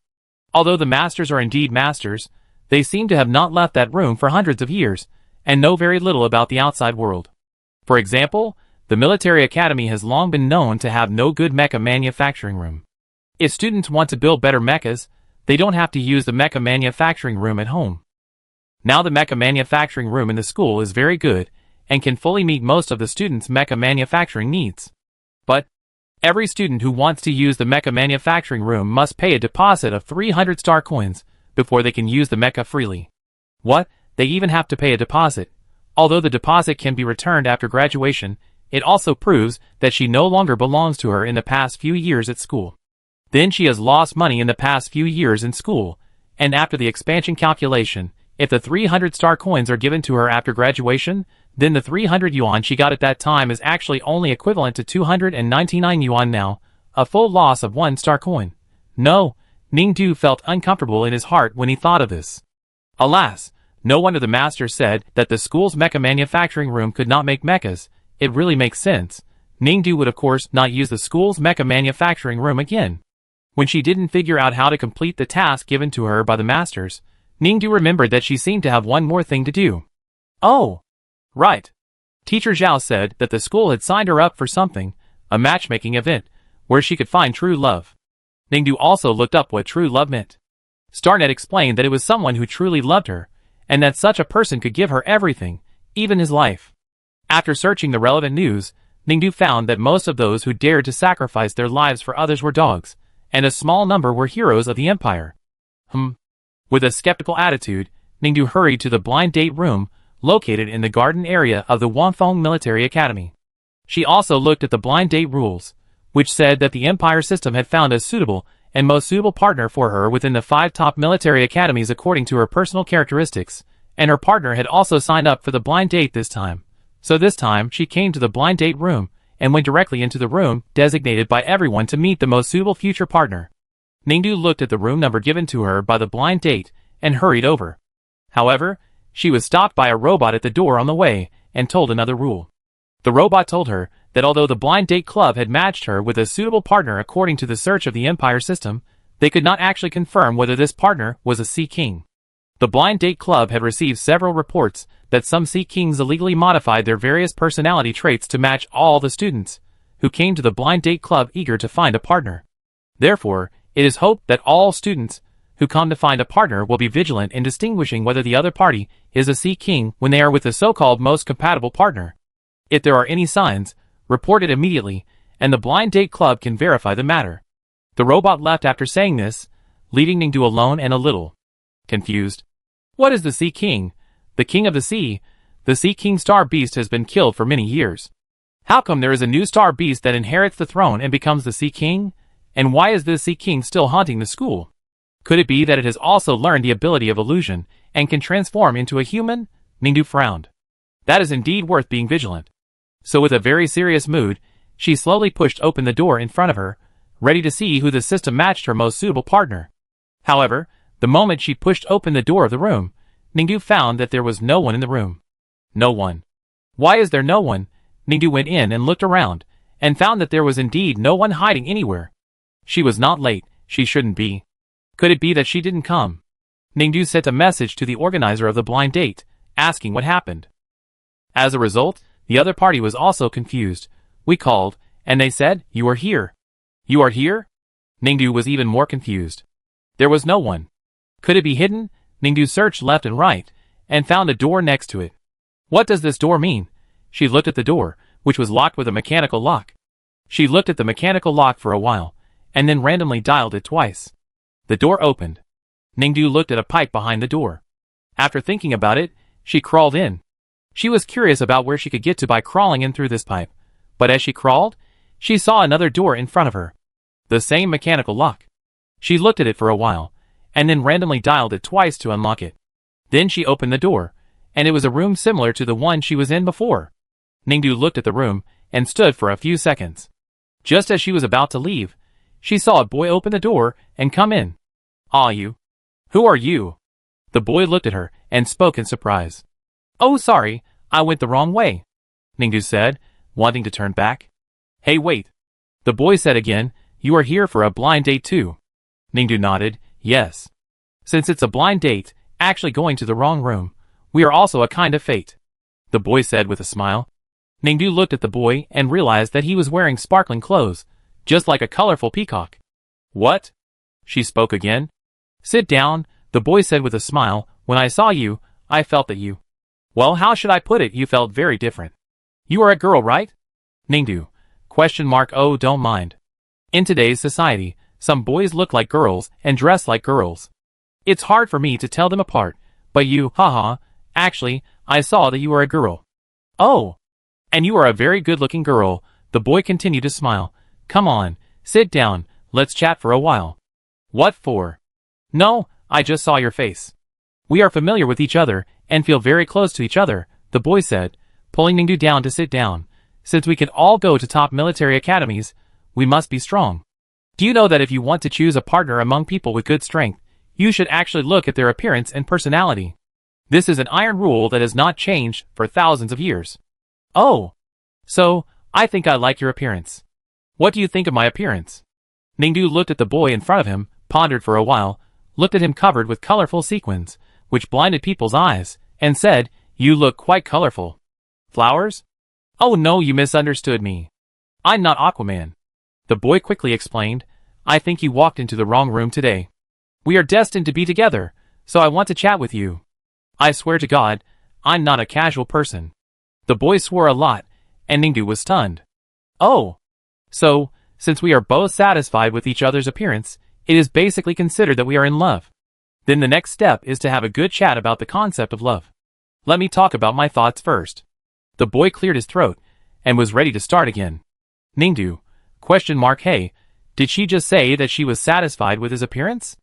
[SPEAKER 1] Although the masters are indeed masters, they seem to have not left that room for hundreds of years, and know very little about the outside world. For example, the military academy has long been known to have no good mecha manufacturing room. If students want to build better mechas, they don't have to use the mecha manufacturing room at home. Now the mecha manufacturing room in the school is very good, and can fully meet most of the students' mecha manufacturing needs. But every student who wants to use the mecha manufacturing room must pay a deposit of 300 star coins before they can use the mecha freely. What? They even have to pay a deposit. Although the deposit can be returned after graduation, it also proves that she no longer belongs to her in the past few years at school. Then she has lost money in the past few years in school, and after the expansion calculation, if the 300 star coins are given to her after graduation, then the 300 yuan she got at that time is actually only equivalent to 299 yuan now, a full loss of 1 star coin. No, Ningdu felt uncomfortable in his heart when he thought of this. Alas, no wonder the master said that the school's mecha manufacturing room could not make mechas. It really makes sense. Ningdu would of course not use the school's mecha manufacturing room again. When she didn't figure out how to complete the task given to her by the masters, Ningdu remembered that she seemed to have one more thing to do. Oh! Right. Teacher Zhao said that the school had signed her up for something, a matchmaking event, where she could find true love. Ningdu also looked up what true love meant. Starnet explained that it was someone who truly loved her, and that such a person could give her everything, even his life. After searching the relevant news, Ningdu found that most of those who dared to sacrifice their lives for others were dogs, and a small number were heroes of the empire. With a skeptical attitude, Ningdu hurried to the blind date room, located in the garden area of the Wanfeng Military Academy. She also looked at the blind date rules, which said that the Empire system had found a suitable and most suitable partner for her within the 5 top military academies according to her personal characteristics, and her partner had also signed up for the blind date this time. So this time she came to the blind date room, and went directly into the room designated by everyone to meet the most suitable future partner. Ningdu looked at the room number given to her by the blind date, and hurried over. However, she was stopped by a robot at the door on the way, and told another rule. The robot told her that although the blind date club had matched her with a suitable partner according to the search of the Empire system, they could not actually confirm whether this partner was a Sea King. The blind date club had received several reports that some Sea Kings illegally modified their various personality traits to match all the students, who came to the blind date club eager to find a partner. Therefore, it is hoped that all students who come to find a partner will be vigilant in distinguishing whether the other party is a Sea King when they are with the so-called most compatible partner. If there are any signs, report it immediately, and the blind date club can verify the matter. The robot left after saying this, leaving Ningdu alone and a little confused. What is the Sea King? The King of the Sea? The Sea King Star Beast has been killed for many years. How come there is a new Star Beast that inherits the throne and becomes the Sea King? And why is this Sea King still haunting the school? Could it be that it has also learned the ability of illusion and can transform into a human? Ningdu frowned. That is indeed worth being vigilant. So with a very serious mood, she slowly pushed open the door in front of her, ready to see who the system matched her most suitable partner. However, the moment she pushed open the door of the room, Ningdu found that there was no one in the room. No one. Why is there no one? Ningdu went in and looked around, and found that there was indeed no one hiding anywhere. She was not late, she shouldn't be. Could it be that she didn't come? Ningdu sent a message to the organizer of the blind date, asking what happened. As a result, the other party was also confused. We called, and they said, "You are here." "You are here?" Ningdu was even more confused. There was no one. Could it be hidden? Ningdu searched left and right, and found a door next to it. What does this door mean? She looked at the door, which was locked with a mechanical lock. She looked at the mechanical lock for a while, and then randomly dialed it twice. The door opened. Ningdu looked at a pipe behind the door. After thinking about it, she crawled in. She was curious about where she could get to by crawling in through this pipe, but as she crawled, she saw another door in front of her. The same mechanical lock. She looked at it for a while, and then randomly dialed it twice to unlock it. Then she opened the door, and it was a room similar to the one she was in before. Ningdu looked at the room, and stood for a few seconds. Just as she was about to leave, she saw a boy open the door and come in. "Ah, you? Who are you?" The boy looked at her, and spoke in surprise. "Oh, sorry, I went the wrong way," Ningdu said, wanting to turn back. "Hey, wait." The boy said again, "You are here for a blind date too?" Ningdu nodded, "Yes. Since it's a blind date, actually going to the wrong room, we are also a kind of fate," the boy said with a smile. Ningdu looked at the boy and realized that he was wearing sparkling clothes, just like a colorful peacock. "What?" She spoke again. "Sit down," the boy said with a smile. "When I saw you, I felt that you... Well, how should I put it? You felt very different. You are a girl, right?" Ningdu. Oh, don't mind. In today's society, some boys look like girls and dress like girls. It's hard for me to tell them apart, but you, haha, actually, I saw that you are a girl. Oh. And you are a very good-looking girl, the boy continued to smile. "Come on, sit down, let's chat for a while." "What for?" "No, I just saw your face. We are familiar with each other, and feel very close to each other," the boy said, pulling Ningdu down to sit down. "Since we can all go to top military academies, we must be strong. Do you know that if you want to choose a partner among people with good strength, you should actually look at their appearance and personality? This is an iron rule that has not changed for thousands of years." "Oh. So, I think I like your appearance. What do you think of my appearance?" Ningdu looked at the boy in front of him, pondered for a while, looked at him covered with colorful sequins, which blinded people's eyes, and said, "You look quite colorful." "Flowers?" "Oh no, you misunderstood me. I'm not Aquaman." The boy quickly explained, "I think you walked into the wrong room today. We are destined to be together, so I want to chat with you. I swear to God, I'm not a casual person." The boy swore a lot, and Ningdu was stunned. "Oh. So, since we are both satisfied with each other's appearance, it is basically considered that we are in love. Then the next step is to have a good chat about the concept of love. Let me talk about my thoughts first." The boy cleared his throat, and was ready to start again. Ningdu. Hey, did she just say that she was satisfied with his appearance?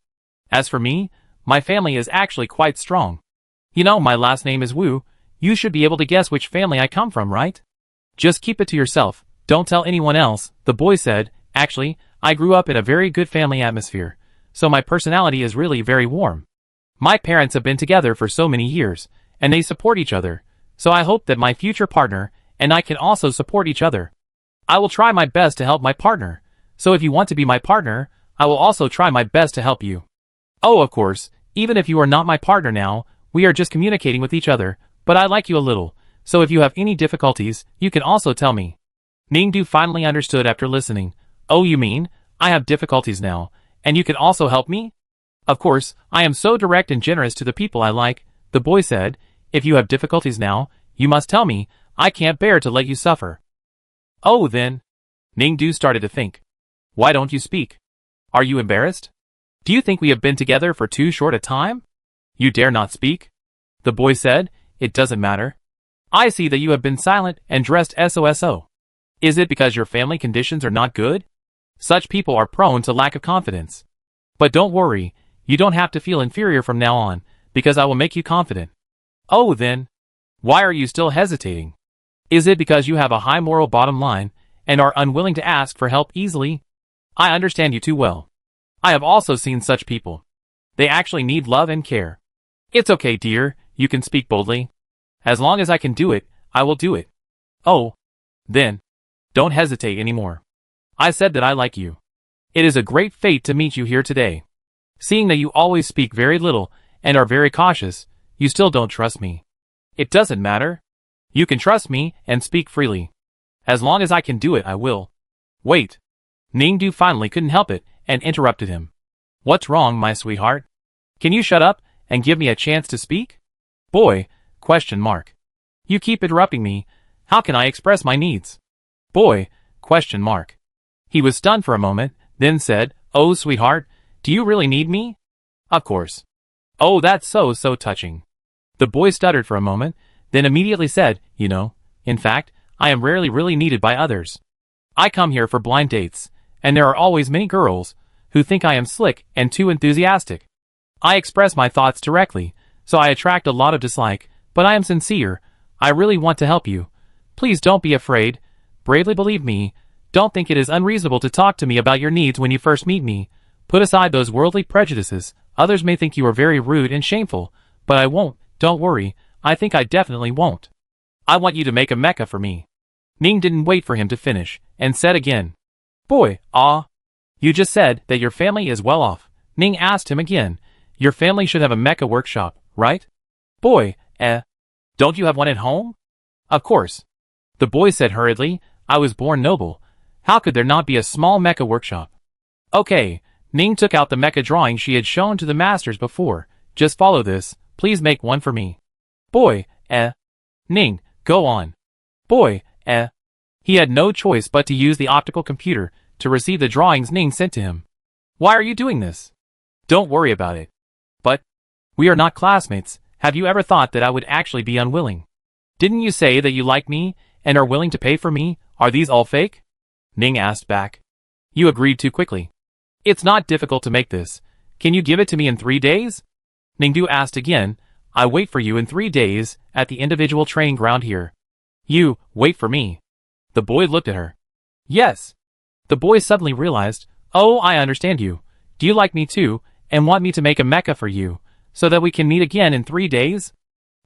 [SPEAKER 1] As for me, my family is actually quite strong. You know, my last name is Wu. You should be able to guess which family I come from, right? Just keep it to yourself, don't tell anyone else, the boy said. Actually, I grew up in a very good family atmosphere, so my personality is really very warm. My parents have been together for so many years, and they support each other, so I hope that my future partner and I can also support each other. I will try my best to help my partner, so if you want to be my partner, I will also try my best to help you. Oh, of course, even if you are not my partner now, we are just communicating with each other, but I like you a little, so if you have any difficulties, you can also tell me." Ningdu finally understood after listening. "Oh, you mean, I have difficulties now, and you can also help me?" "Of course, I am so direct and generous to the people I like," the boy said. "If you have difficulties now, you must tell me. I can't bear to let you suffer." "Oh, then." Ningdu started to think. "Why don't you speak? Are you embarrassed? Do you think we have been together for too short a time? You dare not speak?" The boy said, "It doesn't matter. I see that you have been silent and dressed SOSO. Is it because your family conditions are not good? Such people are prone to lack of confidence. But don't worry, you don't have to feel inferior from now on, because I will make you confident. Oh then, why are you still hesitating? Is it because you have a high moral bottom line, and are unwilling to ask for help easily? I understand you too well. I have also seen such people. They actually need love and care. It's okay, dear, you can speak boldly. As long as I can do it, I will do it. Oh, then, don't hesitate anymore. I said that I like you. It is a great fate to meet you here today. Seeing that you always speak very little and are very cautious, you still don't trust me. It doesn't matter. You can trust me and speak freely. As long as I can do it, I will. Wait. Ningdu finally couldn't help it and interrupted him. What's wrong, my sweetheart? Can you shut up and give me a chance to speak? Boy, ? You keep interrupting me. How can I express my needs? Boy, ? He was stunned for a moment, then said, Oh, sweetheart, do you really need me? Of course. Oh, that's so touching. The boy stuttered for a moment, then immediately said, You know, in fact, I am rarely really needed by others. I come here for blind dates, and there are always many girls who think I am slick and too enthusiastic. I express my thoughts directly, so I attract a lot of dislike, but I am sincere. I really want to help you. Please don't be afraid. Bravely believe me. Don't think it is unreasonable to talk to me about your needs when you first meet me. Put aside those worldly prejudices. Others may think you are very rude and shameful, but I won't. Don't worry. I think I definitely won't. I want you to make a mecha for me. Ning didn't wait for him to finish, and said again. Boy, you just said that your family is well off. Ning asked him again. Your family should have a mecha workshop, right? Boy, don't you have one at home? Of course. The boy said hurriedly, I was born noble. How could there not be a small mecha workshop? Okay, Ning took out the mecha drawing she had shown to the masters before. Just follow this, please make one for me. Boy, Ning, go on. Boy, He had no choice but to use the optical computer to receive the drawings Ning sent to him. Why are you doing this? Don't worry about it. But, we are not classmates. Have you ever thought that I would actually be unwilling? Didn't you say that you like me and are willing to pay for me? Are these all fake? Ning asked back. You agreed too quickly. It's not difficult to make this. Can you give it to me in 3 days? Ningdu asked again. I wait for you in 3 days at the individual training ground here. You, wait for me. The boy looked at her. Yes. The boy suddenly realized, oh, I understand you. Do you like me too, and want me to make a mecha for you, so that we can meet again in 3 days?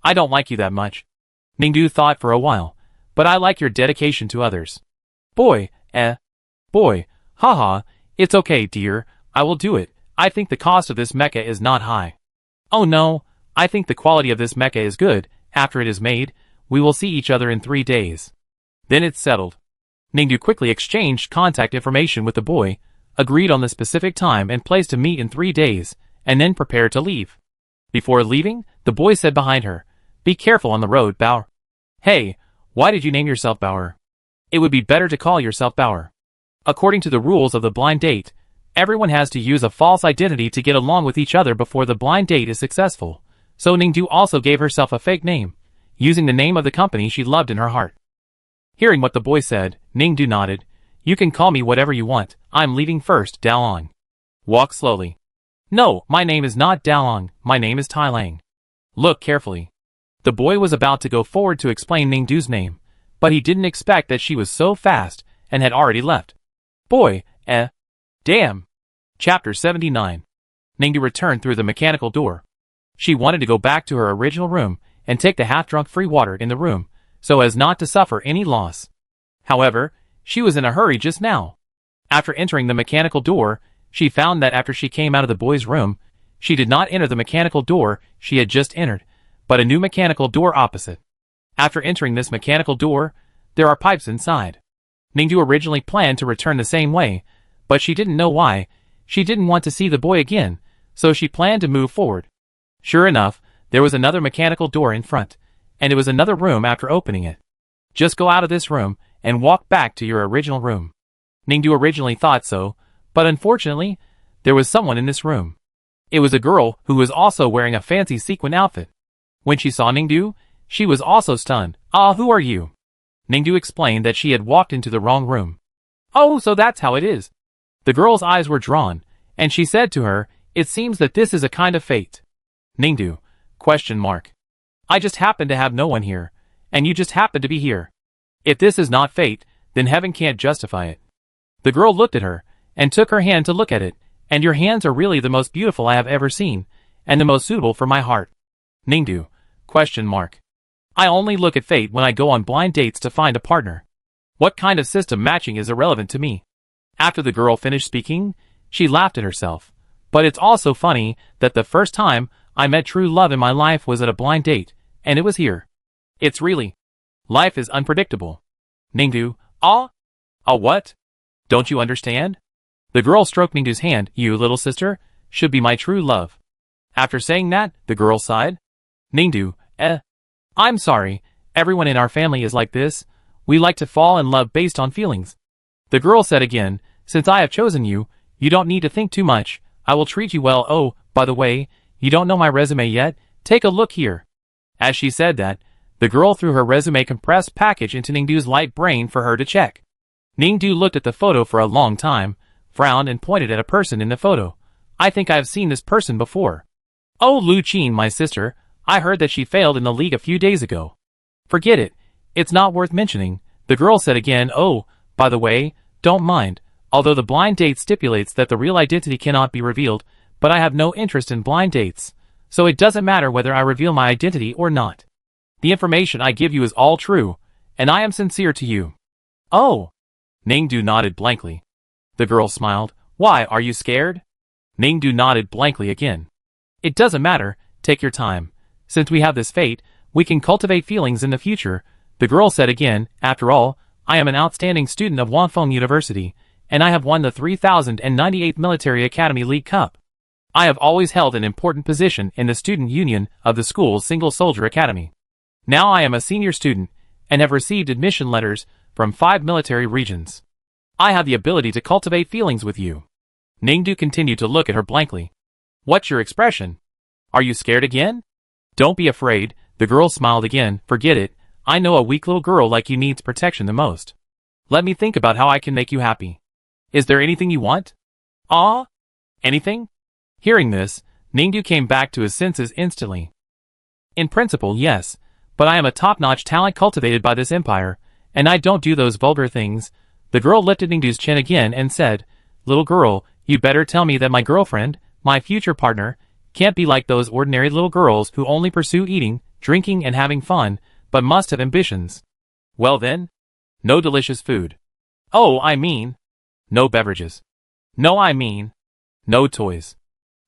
[SPEAKER 1] I don't like you that much. Ningdu thought for a while, but I like your dedication to others. Boy, haha, it's okay, dear, I will do it. I think the cost of this mecha is not high. Oh no, I think the quality of this mecha is good. After it is made, we will see each other in 3 days. Then it's settled. Ningdu quickly exchanged contact information with the boy, agreed on the specific time and place to meet in 3 days, and then prepared to leave. Before leaving, the boy said behind her, Be careful on the road, Bauer. Hey, why did you name yourself Bauer? It would be better to call yourself Bauer. According to the rules of the blind date, everyone has to use a false identity to get along with each other before the blind date is successful, so Ningdu also gave herself a fake name, using the name of the company she loved in her heart. Hearing what the boy said, Ningdu nodded. You can call me whatever you want. I'm leaving first, Daolong. Walk slowly. No, my name is not Daolong, my name is Tailang. Look carefully. The boy was about to go forward to explain Ningdu's name, but he didn't expect that she was so fast and had already left. Boy, damn. Chapter 79. Ningdu returned through the mechanical door. She wanted to go back to her original room and take the half-drunk free water in the room, so as not to suffer any loss. However, she was in a hurry just now. After entering the mechanical door, she found that after she came out of the boy's room, she did not enter the mechanical door she had just entered, but a new mechanical door opposite. After entering this mechanical door, there are pipes inside. Ningdu originally planned to return the same way, but she didn't know why. She didn't want to see the boy again, so she planned to move forward. Sure enough, there was another mechanical door in front, and it was another room after opening it. Just go out of this room and walk back to your original room. Ningdu originally thought so, but unfortunately, there was someone in this room. It was a girl who was also wearing a fancy sequin outfit. When she saw Ningdu, She was also stunned. "Ah, who are you?" Ningdu explained that she had walked into the wrong room. "Oh, so that's how it is." The girl's eyes were drawn, and she said to her, "It seems that this is a kind of fate." Ningdu, ? I just happen to have no one here, and you just happen to be here. If this is not fate, then heaven can't justify it. The girl looked at her, and took her hand to look at it, and your hands are really the most beautiful I have ever seen, and the most suitable for my heart. Ningdu, ? I only look at fate when I go on blind dates to find a partner. What kind of system matching is irrelevant to me. After the girl finished speaking, she laughed at herself. But it's also funny that the first time I met true love in my life was at a blind date, and it was here. It's really. Life is unpredictable. Ningdu, ah? Ah, what? Don't you understand? The girl stroked Ningdu's hand. You, little sister, should be my true love. After saying that, the girl sighed. Ningdu, I'm sorry, everyone in our family is like this. We like to fall in love based on feelings. The girl said again, since I have chosen you, you don't need to think too much. I will treat you well. Oh, by the way, you don't know my resume yet? Take a look here. As she said that, the girl threw her resume compressed package into Ningdu's light brain for her to check. Ningdu looked at the photo for a long time, frowned and pointed at a person in the photo. I think I have seen this person before. Oh, Lu Qin, my sister, I heard that she failed in the league a few days ago. Forget it. It's not worth mentioning. The girl said again, oh, by the way, don't mind, although the blind date stipulates that the real identity cannot be revealed, but I have no interest in blind dates, so it doesn't matter whether I reveal my identity or not. The information I give you is all true, and I am sincere to you. Oh. Ningdu nodded blankly. The girl smiled. Why, are you scared? Ningdu nodded blankly again. It doesn't matter, take your time. Since we have this fate, we can cultivate feelings in the future, the girl said again. After all, I am an outstanding student of Wanfeng University, and I have won the 3098th Military Academy League Cup. I have always held an important position in the student union of the school's Single Soldier Academy. Now I am a senior student, and have received admission letters from 5 military regions. I have the ability to cultivate feelings with you. Ningdu continued to look at her blankly. What's your expression? Are you scared again? Don't be afraid, the girl smiled again. Forget it, I know a weak little girl like you needs protection the most. Let me think about how I can make you happy. Is there anything you want? Ah? Anything? Hearing this, Ningdu came back to his senses instantly. In principle, yes, but I am a top-notch talent cultivated by this empire, and I don't do those vulgar things. The girl lifted Ningdu's chin again and said, Little girl, you better tell me that my girlfriend, my future partner, can't be like those ordinary little girls who only pursue eating, drinking and having fun, but must have ambitions. Well then? No delicious food. Oh, I mean. No beverages. No, I mean. No toys.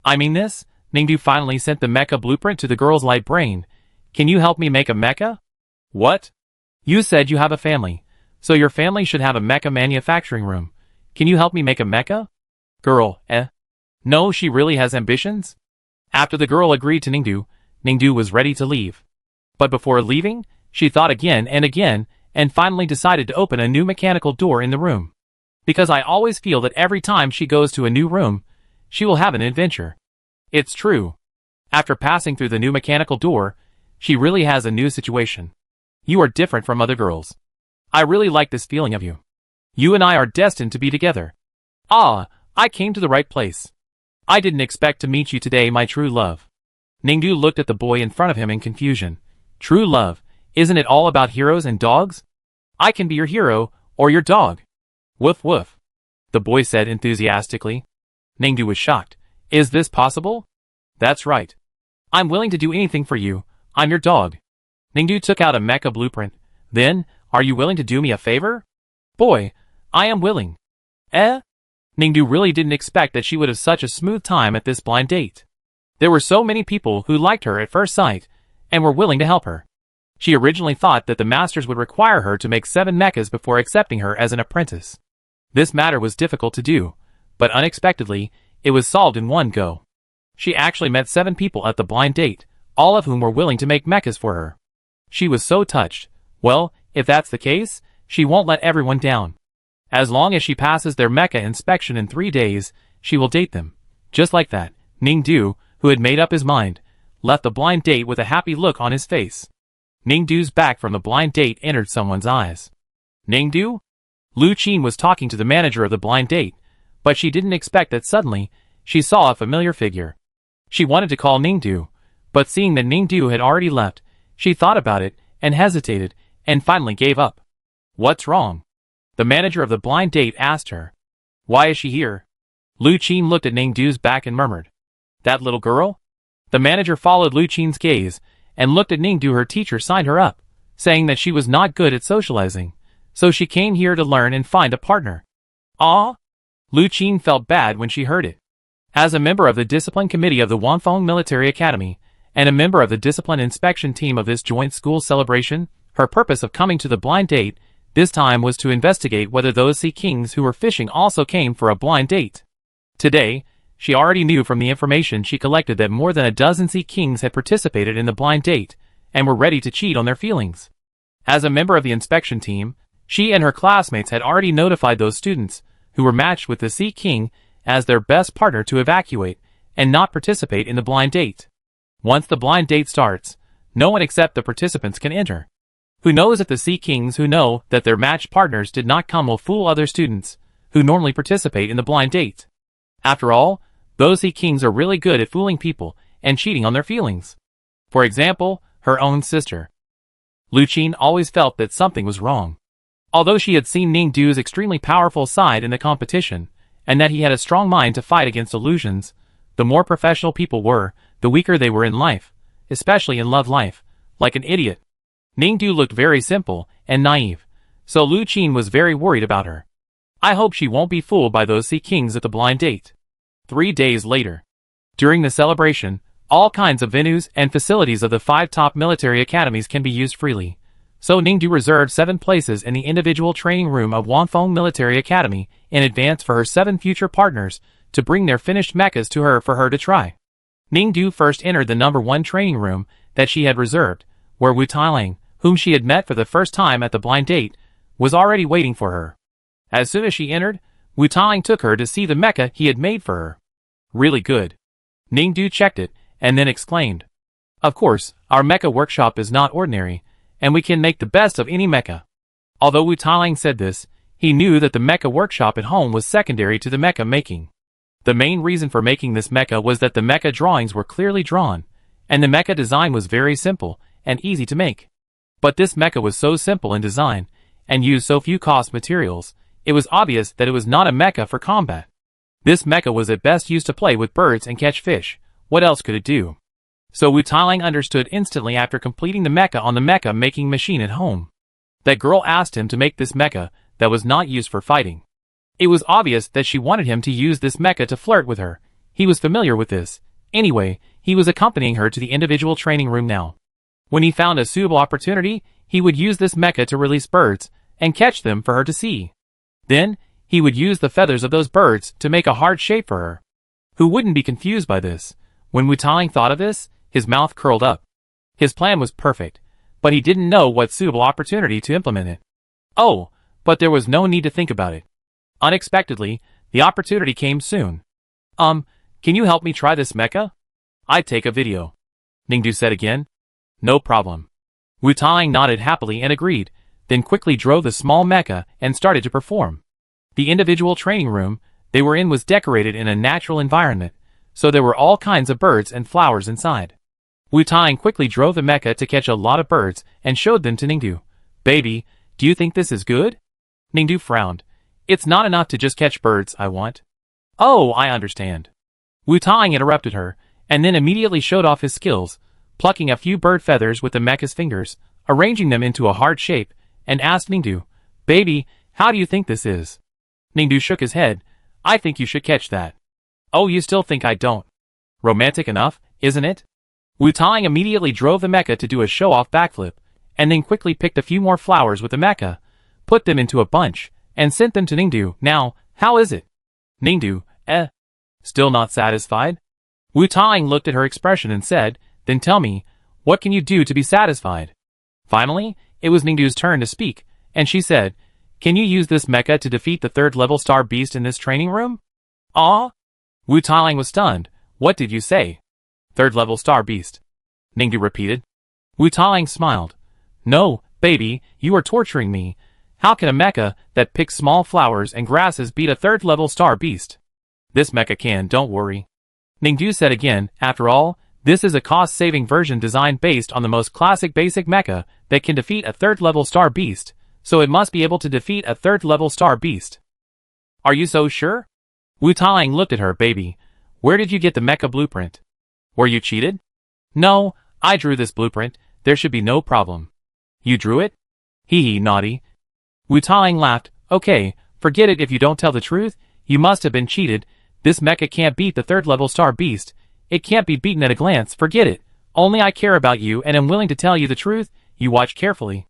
[SPEAKER 1] I mean this? Ningdu finally sent the mecha blueprint to the girl's light brain. Can you help me make a mecha? What? You said you have a family, so your family should have a mecha manufacturing room. Can you help me make a mecha? Girl, No, she really has ambitions? After the girl agreed to Ningdu, Ningdu was ready to leave. But before leaving, she thought again, and finally decided to open a new mechanical door in the room. Because I always feel that every time she goes to a new room, she will have an adventure. It's true. After passing through the new mechanical door, she really has a new situation. You are different from other girls. I really like this feeling of you. You and I are destined to be together. Ah, I came to the right place. I didn't expect to meet you today, my true love. Ningdu looked at the boy in front of him in confusion. True love, isn't it all about heroes and dogs? I can be your hero, or your dog. Woof woof. The boy said enthusiastically. Ningdu was shocked. Is this possible? That's right. I'm willing to do anything for you. I'm your dog. Ningdu took out a mecha blueprint. Then, are you willing to do me a favor? Boy, I am willing. Ningdu really didn't expect that she would have such a smooth time at this blind date. There were so many people who liked her at first sight, and were willing to help her. She originally thought that the masters would require her to make 7 mechas before accepting her as an apprentice. This matter was difficult to do, but unexpectedly, it was solved in one go. She actually met 7 people at the blind date, all of whom were willing to make mechas for her. She was so touched. Well, if that's the case, she won't let everyone down. As long as she passes their mecha inspection in 3 days, she will date them. Just like that, Ningdu, who had made up his mind, left the blind date with a happy look on his face. Ningdu's back from the blind date entered someone's eyes. Ningdu? Lu Qin was talking to the manager of the blind date, but she didn't expect that suddenly, she saw a familiar figure. She wanted to call Ningdu, but seeing that Ningdu had already left, she thought about it, and hesitated, and finally gave up. What's wrong? The manager of the blind date asked her. Why is she here? Lu Qin looked at Ningdu's back and murmured. That little girl? The manager followed Lu Qin's gaze, and looked at Ningdu. Her teacher signed her up, saying that she was not good at socializing, so she came here to learn and find a partner. Ah? Lu Qin felt bad when she heard it. As a member of the discipline committee of the Wanfeng Military Academy, and a member of the discipline inspection team of this joint school celebration, her purpose of coming to the blind date this time was to investigate whether those sea kings who were fishing also came for a blind date. Today, she already knew from the information she collected that more than a dozen sea kings had participated in the blind date, and were ready to cheat on their feelings. As a member of the inspection team, she and her classmates had already notified those students who were matched with the sea king as their best partner to evacuate and not participate in the blind date. Once the blind date starts, no one except the participants can enter. Who knows if the sea kings who know that their matched partners did not come will fool other students who normally participate in the blind date. After all, those sea kings are really good at fooling people and cheating on their feelings. For example, her own sister. Lu Qin always felt that something was wrong. Although she had seen Ningdu's extremely powerful side in the competition, and that he had a strong mind to fight against illusions, the more professional people were, the weaker they were in life, especially in love life, like an idiot. Ningdu looked very simple and naive, so Lu Qin was very worried about her. I hope she won't be fooled by those sea kings at the blind date. 3 days later. During the celebration, all kinds of venues and facilities of the 5 top military academies can be used freely, so Ningdu reserved 7 places in the individual training room of Wanfeng Military Academy in advance for her 7 future partners to bring their finished mechas to her for her to try. Ningdu first entered the number 1 training room that she had reserved, where Wu Tailing, whom she had met for the first time at the blind date, was already waiting for her. As soon as she entered, Wu Tailing took her to see the mecha he had made for her. Really good. Ningdu checked it, and then exclaimed. Of course, our mecha workshop is not ordinary, and we can make the best of any mecha. Although Wu Tailing said this, he knew that the mecha workshop at home was secondary to the mecha making. The main reason for making this mecha was that the mecha drawings were clearly drawn, and the mecha design was very simple and easy to make. But this mecha was so simple in design, and used so few cost materials, it was obvious that it was not a mecha for combat. This mecha was at best used to play with birds and catch fish. What else could it do? So Wu Tailing understood instantly after completing the mecha on the mecha making machine at home. That girl asked him to make this mecha that was not used for fighting. It was obvious that she wanted him to use this mecha to flirt with her. He was familiar with this. Anyway, he was accompanying her to the individual training room now. When he found a suitable opportunity, he would use this mecha to release birds and catch them for her to see. Then, he would use the feathers of those birds to make a hard shape for her. Who wouldn't be confused by this? When Wu Tailing thought of this, his mouth curled up. His plan was perfect, but he didn't know what suitable opportunity to implement it. Oh, but there was no need to think about it. Unexpectedly, the opportunity came soon. Can you help me try this mecha? I'd take a video. Ningdu said again. No problem. Wu Tailing nodded happily and agreed, then quickly drove the small mecha and started to perform. The individual training room they were in was decorated in a natural environment, so there were all kinds of birds and flowers inside. Wu Tailing quickly drove the mecha to catch a lot of birds and showed them to Ningdu. Baby, do you think this is good? Ningdu frowned. It's not enough to just catch birds, I want. Oh, I understand. Wu Tailing interrupted her, and then immediately showed off his skills, plucking a few bird feathers with the mecha's fingers, arranging them into a hard shape, and asked Ningdu, Baby, how do you think this is? Ningdu shook his head. I think you should catch that. Oh, you still think I don't? Romantic enough, isn't it? Wu Tailing immediately drove the mecha to do a show-off backflip, and then quickly picked a few more flowers with the mecha, put them into a bunch, and sent them to Ningdu. Now, how is it? Ningdu, Still not satisfied? Wu Tailing looked at her expression and said, Then tell me, what can you do to be satisfied? Finally, it was Ningdu's turn to speak, and she said, Can you use this mecha to defeat the 3rd-level star beast in this training room? Ah? Wu Tailing was stunned. What did you say? 3rd-level star beast. Ningdu repeated. Wu Tailing smiled. No, baby, you are torturing me. How can a mecha that picks small flowers and grasses beat a third-level star beast? This mecha can, don't worry. Ningdu said again, after all, this is a cost-saving version designed based on the most classic basic mecha that can defeat a third-level star beast, so it must be able to defeat a third-level star beast. Are you so sure? Wu Taling looked at her, baby. Where did you get the mecha blueprint? Were you cheated? No, I drew this blueprint. There should be no problem. You drew it? Hee hee, naughty. Wu Taling laughed. Okay, forget it if you don't tell the truth. You must have been cheated. This mecha can't beat the third-level star beast. It can't be beaten at a glance, forget it. Only I care about you and am willing to tell you the truth. You watch carefully.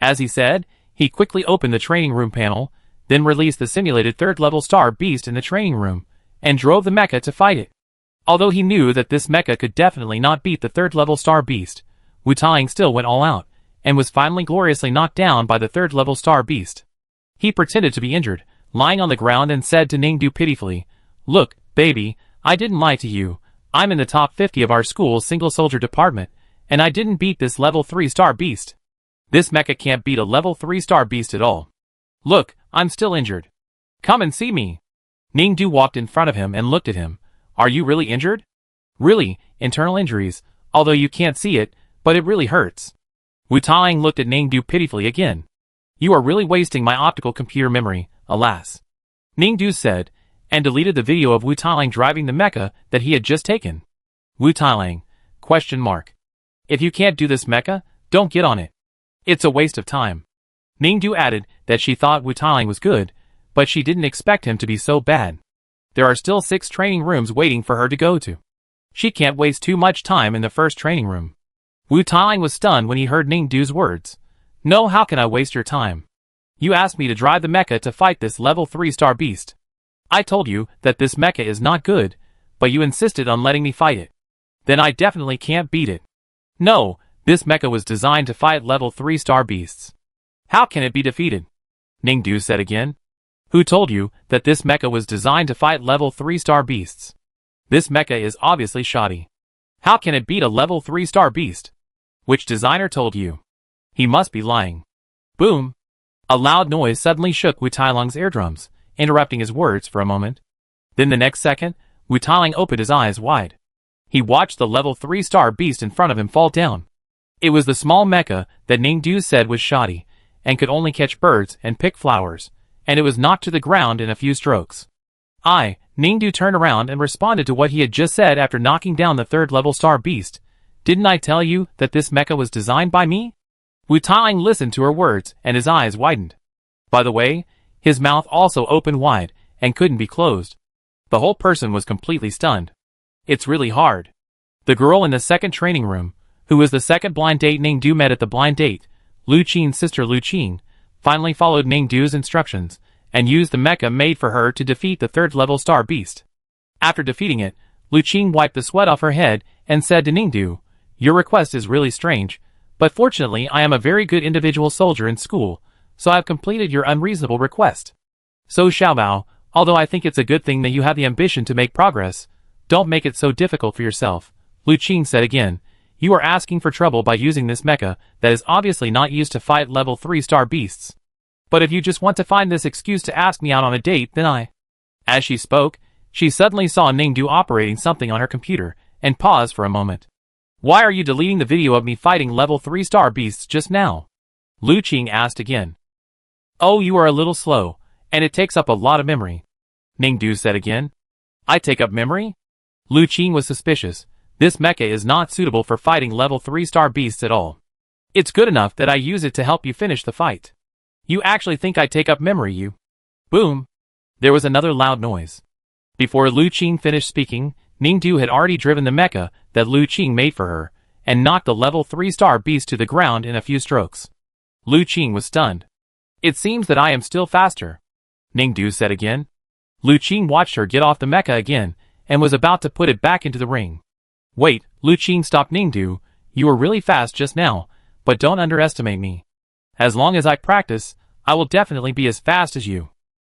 [SPEAKER 1] As he said, he quickly opened the training room panel, then released the simulated third-level star beast in the training room, and drove the mecha to fight it. Although he knew that this mecha could definitely not beat the third-level star beast, Wu Taling still went all out, and was finally gloriously knocked down by the third-level star beast. He pretended to be injured, lying on the ground, and said to Ningdu pitifully, Look, baby, I didn't lie to you. I'm in the top 50 of our school's single soldier department, and I didn't beat this level 3 star beast. This mecha can't beat a level 3 star beast at all. Look, I'm still injured. Come and see me. Ningdu walked in front of him and looked at him. Are you really injured? Really, internal injuries, although you can't see it, but it really hurts. Wu Taling looked at Ningdu pitifully again. You are really wasting my optical computer memory, alas. Ningdu said, and deleted the video of Wu Taling driving the mecha that he had just taken. Wu Taling, ? If you can't do this mecha, don't get on it. It's a waste of time. Ningdu added that she thought Wu Taling was good, but she didn't expect him to be so bad. There are still 6 training rooms waiting for her to go to. She can't waste too much time in the first training room. Wu Taling was stunned when he heard Ningdu's words. No, how can I waste your time? You asked me to drive the mecha to fight this level 3 star beast. I told you that this mecha is not good, but you insisted on letting me fight it. Then I definitely can't beat it. No, this mecha was designed to fight level 3 star beasts. How can it be defeated? Ningdu said again. Who told you that this mecha was designed to fight level 3 star beasts? This mecha is obviously shoddy. How can it beat a level 3 star beast? Which designer told you? He must be lying. Boom! A loud noise suddenly shook Wu Tailing's eardrums, interrupting his words for a moment. Then the next second, Wu Tailing opened his eyes wide. He watched the level 3 star beast in front of him fall down. It was the small mecha that Ningdu said was shoddy, and could only catch birds and pick flowers, and it was knocked to the ground in a few strokes. Ningdu turned around and responded to what he had just said after knocking down the third-level star beast. Didn't I tell you that this mecha was designed by me? Wu Tailing listened to her words, and his eyes widened. By the way, his mouth also opened wide, and couldn't be closed. The whole person was completely stunned. It's really hard. The girl in the second training room, who was the second blind date Ningdu met at the blind date, Lu Qing's sister Lu Qing, finally followed Ningdu's instructions, and used the mecha made for her to defeat the third-level star beast. After defeating it, Lu Qing wiped the sweat off her head, and said to Ningdu, Your request is really strange, but fortunately I am a very good individual soldier in school, so I have completed your unreasonable request. So Xiaobao, although I think it's a good thing that you have the ambition to make progress, don't make it so difficult for yourself, Lu Qing said again. You are asking for trouble by using this mecha that is obviously not used to fight level 3 star beasts. But if you just want to find this excuse to ask me out on a date, then I... As she spoke, she suddenly saw Ningdu operating something on her computer, and paused for a moment. Why are you deleting the video of me fighting level 3 star beasts just now? Lu Qing asked again. Oh, you are a little slow, and it takes up a lot of memory. Ningdu said again. I take up memory? Lu Qing was suspicious. This mecha is not suitable for fighting level 3 star beasts at all. It's good enough that I use it to help you finish the fight. You actually think I take up memory, you? Boom! There was another loud noise. Before Lu Qing finished speaking, Ningdu had already driven the mecha that Lu Qing made for her, and knocked the level 3 star beast to the ground in a few strokes. Lu Qing was stunned. It seems that I am still faster, Ningdu said again. Lu Qing watched her get off the mecha again, and was about to put it back into the ring. Wait, Lu Qing stopped Ningdu. You were really fast just now, but don't underestimate me. As long as I practice, I will definitely be as fast as you.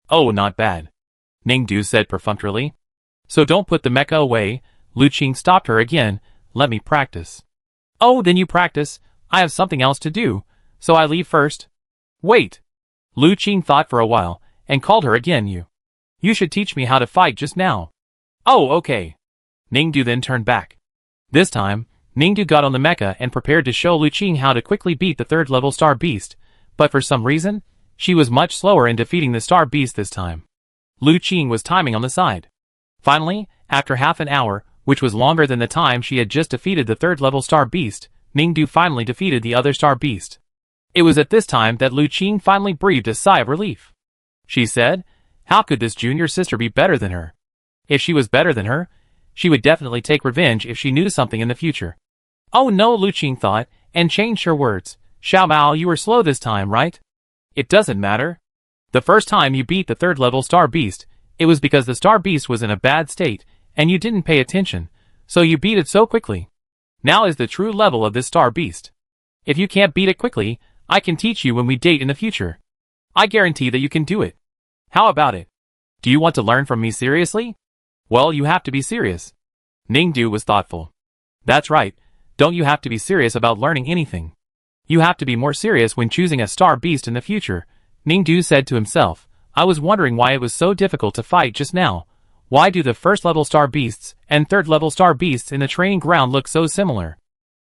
[SPEAKER 1] Oh, not bad, Ningdu said perfunctorily. So don't put the mecha away. Lu Qing stopped her again. Let me practice. Oh, then you practice. I have something else to do. so I leave first? Wait. Lu Qing thought for a while, and called her again. You should teach me how to fight just now. Oh, okay. Ningdu then turned back. This time, Ningdu got on the mecha and prepared to show Lu Qing how to quickly beat the third-level star beast, but for some reason, she was much slower in defeating the star beast this time. Lu Qing was timing on the side. Finally, after half an hour, which was longer than the time she had just defeated the third-level star beast, Ningdu finally defeated the other star beast. It was at this time that Lu Qing finally breathed a sigh of relief. She said, how could this junior sister be better than her? If she was better than her, she would definitely take revenge if she knew something in the future. Oh no, Lu Qing thought, and changed her words. Xiao Mao, you were slow this time, right? It doesn't matter. The first time you beat the third-level star beast, it was because the star beast was in a bad state, and you didn't pay attention, so you beat it so quickly. Now is the true level of this star beast. If you can't beat it quickly, I can teach you when we date in the future. I guarantee that you can do it. How about it? Do you want to learn from me seriously? Well, you have to be serious. Ningdu was thoughtful. That's right, don't you have to be serious about learning anything? You have to be more serious when choosing a star beast in the future, Ningdu said to himself. I was wondering why it was so difficult to fight just now. Why do the first-level star beasts and third-level star beasts in the training ground look so similar?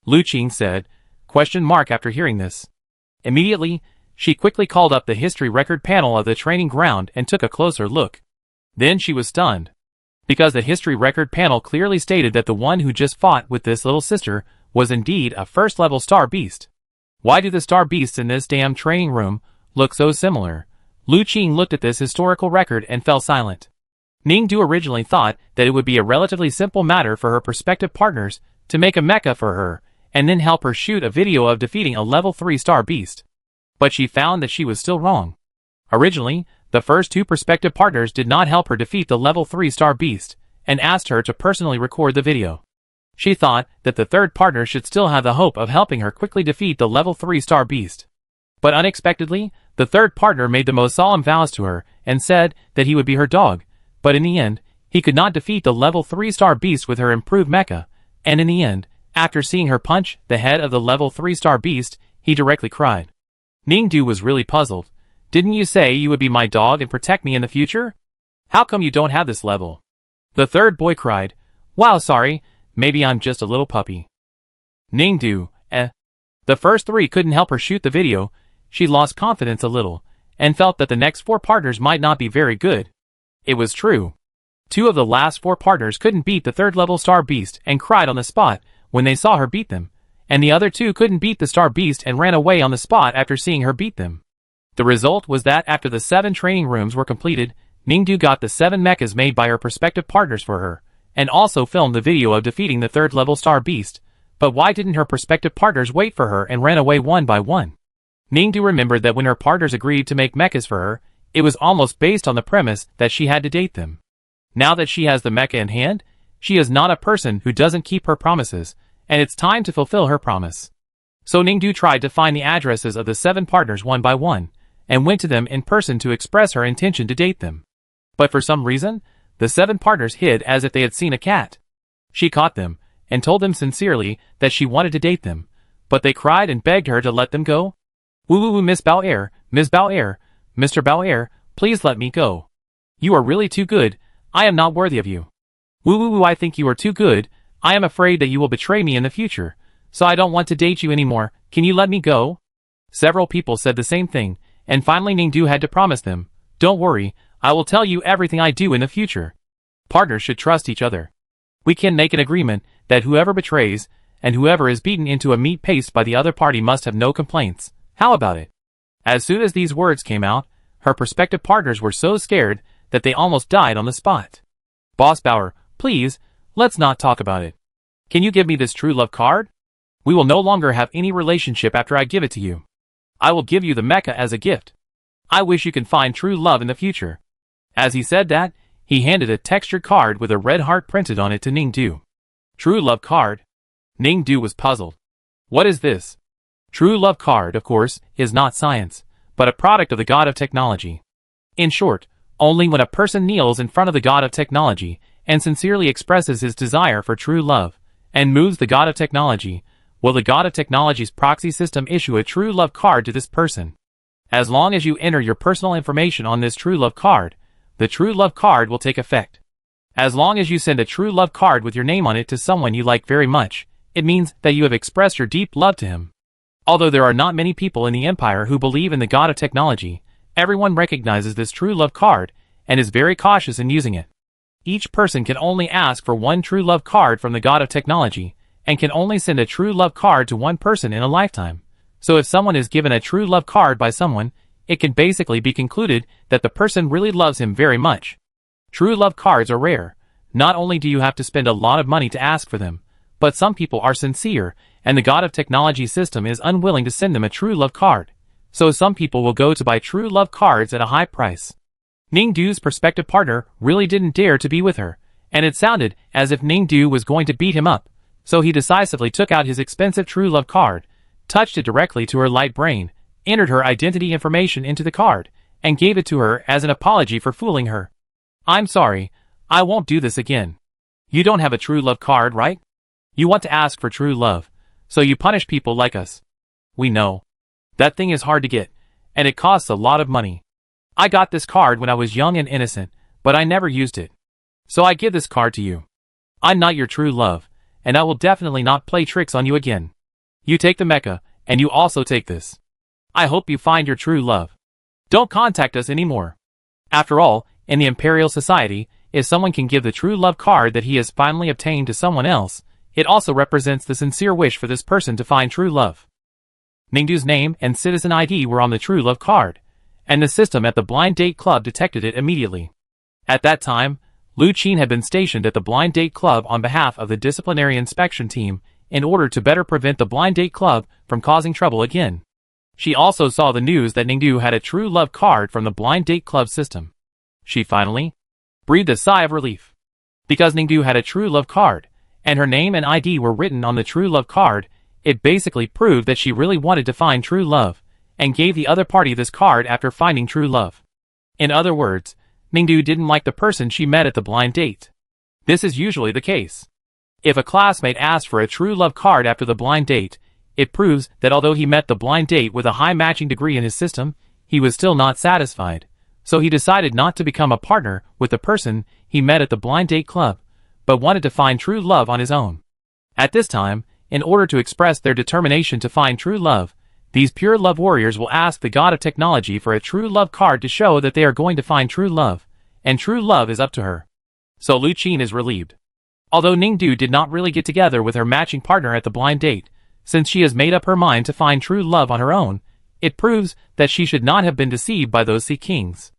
[SPEAKER 1] Lu Qing said, after hearing this. Immediately, she quickly called up the history record panel of the training ground and took a closer look. Then she was stunned. Because the history record panel clearly stated that the one who just fought with this little sister was indeed a first-level star beast. Why do the star beasts in this damn training room look so similar? Lu Qing looked at this historical record and fell silent. Ningdu originally thought that it would be a relatively simple matter for her prospective partners to make a mecha for her, and then help her shoot a video of defeating a level 3 star beast. But she found that she was still wrong. Originally, the first two prospective partners did not help her defeat the level 3 star beast, and asked her to personally record the video. She thought that the third partner should still have the hope of helping her quickly defeat the level 3 star beast. But unexpectedly, the third partner made the most solemn vows to her, and said that he would be her dog, but in the end, he could not defeat the level 3 star beast with her improved mecha, and in the end, after seeing her punch the head of the level 3 star beast, he directly cried. Ningdu was really puzzled. Didn't you say you would be my dog and protect me in the future? How come you don't have this level? The third boy cried, wow, sorry, maybe I'm just a little puppy. Ningdu, The first three couldn't help her shoot the video. She lost confidence a little, and felt that the next four partners might not be very good. It was true. Two of the last four partners couldn't beat the third-level star beast and cried on the spot when they saw her beat them, and the other two couldn't beat the star beast and ran away on the spot after seeing her beat them. The result was that after the 7 training rooms were completed, Ningdu got the 7 mechas made by her prospective partners for her, and also filmed the video of defeating the third-level star beast. But why didn't her prospective partners wait for her and ran away one by one? Ningdu remembered that when her partners agreed to make mechas for her, it was almost based on the premise that she had to date them. Now that she has the mecha in hand, she is not a person who doesn't keep her promises, and it's time to fulfill her promise. So Ningdu tried to find the addresses of the 7 partners one by one, and went to them in person to express her intention to date them. But for some reason, the 7 partners hid as if they had seen a cat. She caught them, and told them sincerely that she wanted to date them, but they cried and begged her to let them go. Woo, Miss Bauer, Mr. Bauer, please let me go. You are really too good, I am not worthy of you. Woo, I think you are too good, I am afraid that you will betray me in the future, so I don't want to date you anymore, can you let me go? Several people said the same thing, and finally Ningdu had to promise them, don't worry, I will tell you everything I do in the future. Partners should trust each other. We can make an agreement that whoever betrays, and whoever is beaten into a meat paste by the other party must have no complaints. How about it? As soon as these words came out, her prospective partners were so scared that they almost died on the spot. Boss Bauer, please, let's not talk about it. Can you give me this true love card? We will no longer have any relationship after I give it to you. I will give you the mecha as a gift. I wish you can find true love in the future. As he said that, he handed a textured card with a red heart printed on it to Ningdu. True love card? Ningdu was puzzled. What is this? True love card, of course, is not science, but a product of the god of technology. In short, only when a person kneels in front of the god of technology and sincerely expresses his desire for true love, and moves the god of technology, Will the god of technology's proxy system issue a true love card to this person? As long as you enter your personal information on this true love card, the true love card will take effect. As long as you send a true love card with your name on it to someone you like very much, it means that you have expressed your deep love to him. Although there are not many people in the Empire who believe in the god of technology, everyone recognizes this true love card and is very cautious in using it. Each person can only ask for one true love card from the god of technology, and can only send a true love card to one person in a lifetime. So if someone is given a true love card by someone, it can basically be concluded that the person really loves him very much. True love cards are rare. Not only do you have to spend a lot of money to ask for them, but some people are sincere, and the god of technology system is unwilling to send them a true love card. So some people will go to buy true love cards at a high price. Ningdu's prospective partner really didn't dare to be with her, and it sounded as if Ningdu was going to beat him up. So he decisively took out his expensive true love card, touched it directly to her light brain, entered her identity information into the card, and gave it to her as an apology for fooling her. I'm sorry, I won't do this again. You don't have a true love card, right? You want to ask for true love, so you punish people like us. We know. That thing is hard to get, and it costs a lot of money. I got this card when I was young and innocent, but I never used it. So I give this card to you. I'm not your true love, and I will definitely not play tricks on you again. You take the mecha, and you also take this. I hope you find your true love. Don't contact us anymore. After all, in the Imperial Society, if someone can give the true love card that he has finally obtained to someone else, it also represents the sincere wish for this person to find true love. Ningdu's name and citizen ID were on the true love card, and the system at the Blind Date Club detected it immediately. At that time, Lu Qin had been stationed at the Blind Date Club on behalf of the disciplinary inspection team in order to better prevent the Blind Date Club from causing trouble again. She also saw the news that Ningdu had a true love card from the Blind Date Club system. She finally breathed a sigh of relief. Because Ningdu had a true love card, and her name and ID were written on the true love card, it basically proved that she really wanted to find true love, and gave the other party this card after finding true love. In other words, Ningdu didn't like the person she met at the blind date. This is usually the case. If a classmate asked for a true love card after the blind date, it proves that although he met the blind date with a high matching degree in his system, he was still not satisfied. So he decided not to become a partner with the person he met at the blind date club, but wanted to find true love on his own. At this time, in order to express their determination to find true love, these pure love warriors will ask the god of technology for a true love card to show that they are going to find true love, and true love is up to her. So Lu Qin is relieved. Although Ningdu did not really get together with her matching partner at the blind date, since she has made up her mind to find true love on her own, it proves that she should not have been deceived by those Sea Kings.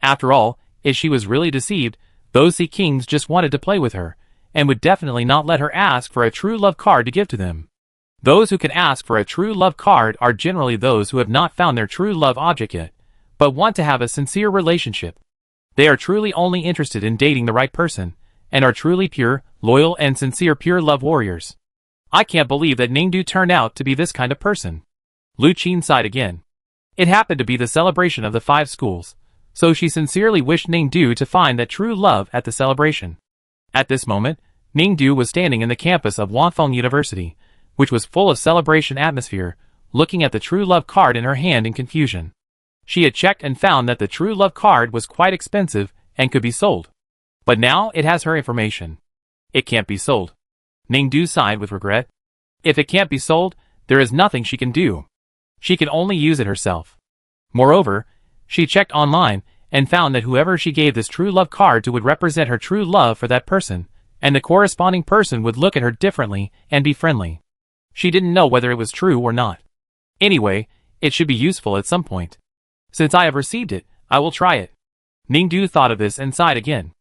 [SPEAKER 1] After all, if she was really deceived, those Sea Kings just wanted to play with her, and would definitely not let her ask for a true love card to give to them. Those who can ask for a true love card are generally those who have not found their true love object yet, but want to have a sincere relationship. They are truly only interested in dating the right person, and are truly pure, loyal and sincere pure love warriors. I can't believe that Ningdu turned out to be this kind of person. Lu Qin sighed again. It happened to be the celebration of the 5 schools, so she sincerely wished Ningdu to find that true love at the celebration. At this moment, Ningdu was standing in the campus of Wanfeng University, which was full of celebration atmosphere, looking at the true love card in her hand in confusion. She had checked and found that the true love card was quite expensive and could be sold. But now it has her information. It can't be sold. Ningdu sighed with regret. If it can't be sold, there is nothing she can do. She can only use it herself. Moreover, she checked online and found that whoever she gave this true love card to would represent her true love for that person, and the corresponding person would look at her differently and be friendly. She didn't know whether it was true or not. Anyway, it should be useful at some point. Since I have received it, I will try it. Ningdu thought of this and sighed again.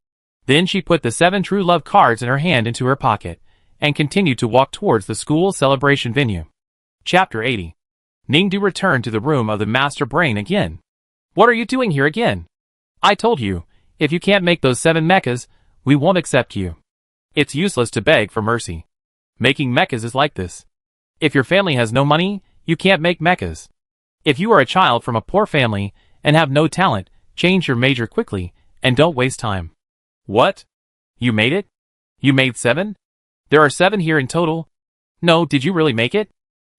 [SPEAKER 1] Then she put the 7 true love cards in her hand into her pocket, and continued to walk towards the school celebration venue. Chapter 80. Ningdu returned to the room of the Master Brain again. What are you doing here again? I told you, if you can't make those 7 mechas, we won't accept you. It's useless to beg for mercy. Making mechas is like this. If your family has no money, you can't make mechas. If you are a child from a poor family and have no talent, change your major quickly, and don't waste time. What? You made it? You made 7? There are 7 here in total? No, did you really make it?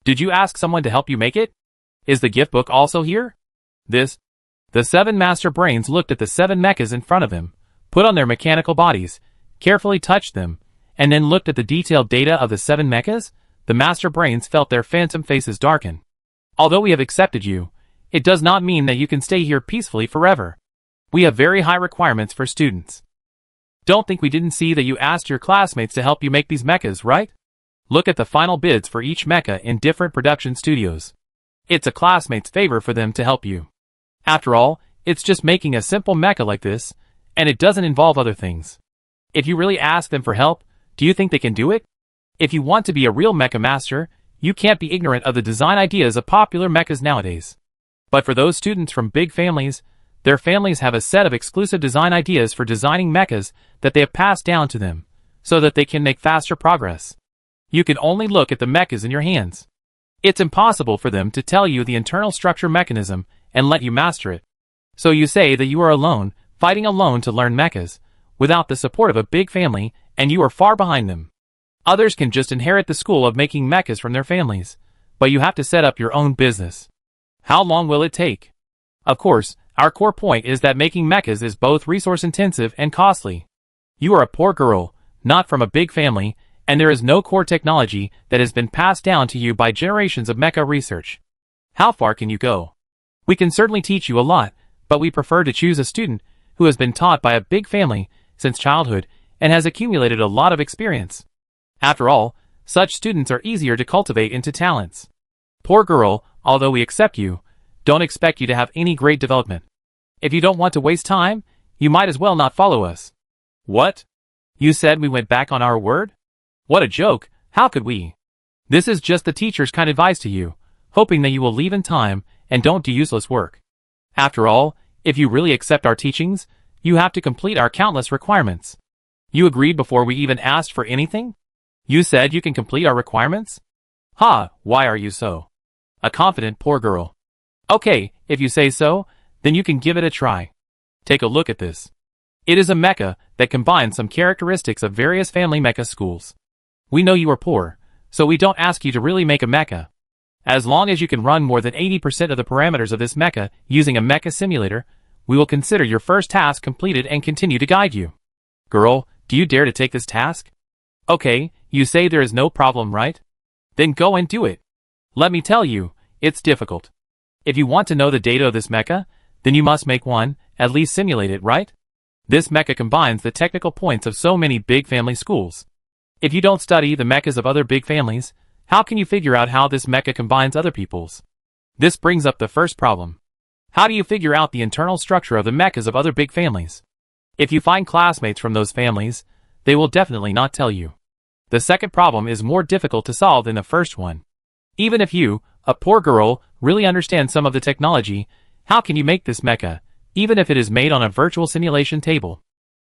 [SPEAKER 1] Did you ask someone to help you make it? Is the gift book also here? The 7 master brains looked at the 7 mechas in front of them, put on their mechanical bodies, carefully touched them, and then looked at the detailed data of the 7 mechas. The master brains felt their phantom faces darken. Although we have accepted you, it does not mean that you can stay here peacefully forever. We have very high requirements for students. Don't think we didn't see that you asked your classmates to help you make these mechas, right? Look at the final bids for each mecha in different production studios. It's a classmate's favor for them to help you. After all, it's just making a simple mecha like this, and it doesn't involve other things. If you really ask them for help, do you think they can do it? If you want to be a real mecha master, you can't be ignorant of the design ideas of popular mechas nowadays. But for those students from big families, their families have a set of exclusive design ideas for designing mechas that they have passed down to them, so that they can make faster progress. You can only look at the mechas in your hands. It's impossible for them to tell you the internal structure mechanism and let you master it. So you say that you are alone, fighting alone to learn mechas, without the support of a big family, and you are far behind them. Others can just inherit the school of making mechas from their families, but you have to set up your own business. How long will it take? Of course, our core point is that making mechas is both resource-intensive and costly. You are a poor girl, not from a big family, and there is no core technology that has been passed down to you by generations of mecha research. How far can you go? We can certainly teach you a lot, but we prefer to choose a student who has been taught by a big family since childhood and has accumulated a lot of experience. After all, such students are easier to cultivate into talents. Poor girl, although we accept you, don't expect you to have any great development. If you don't want to waste time, you might as well not follow us. What? You said we went back on our word? What a joke, how could we? This is just the teacher's kind advice to you, hoping that you will leave in time and don't do useless work. After all, if you really accept our teachings, you have to complete our countless requirements. You agreed before we even asked for anything? You said you can complete our requirements? Ha, why are you so? A confident poor girl. Okay, if you say so, then you can give it a try. Take a look at this. It is a mecha that combines some characteristics of various family mecha schools. We know you are poor, so we don't ask you to really make a mecha. As long as you can run more than 80% of the parameters of this mecha using a mecha simulator, we will consider your first task completed and continue to guide you. Girl, do you dare to take this task? Okay, you say there is no problem, right? Then go and do it. Let me tell you, it's difficult. If you want to know the data of this mecha, then you must make one, at least simulate it, right? This mecha combines the technical points of so many big family schools. If you don't study the mechas of other big families, how can you figure out how this mecha combines other people's? This brings up the first problem. How do you figure out the internal structure of the mechas of other big families? If you find classmates from those families, they will definitely not tell you. The second problem is more difficult to solve than the first one. Even if you, a poor girl, really understand some of the technology, how can you make this mecha, even if it is made on a virtual simulation table?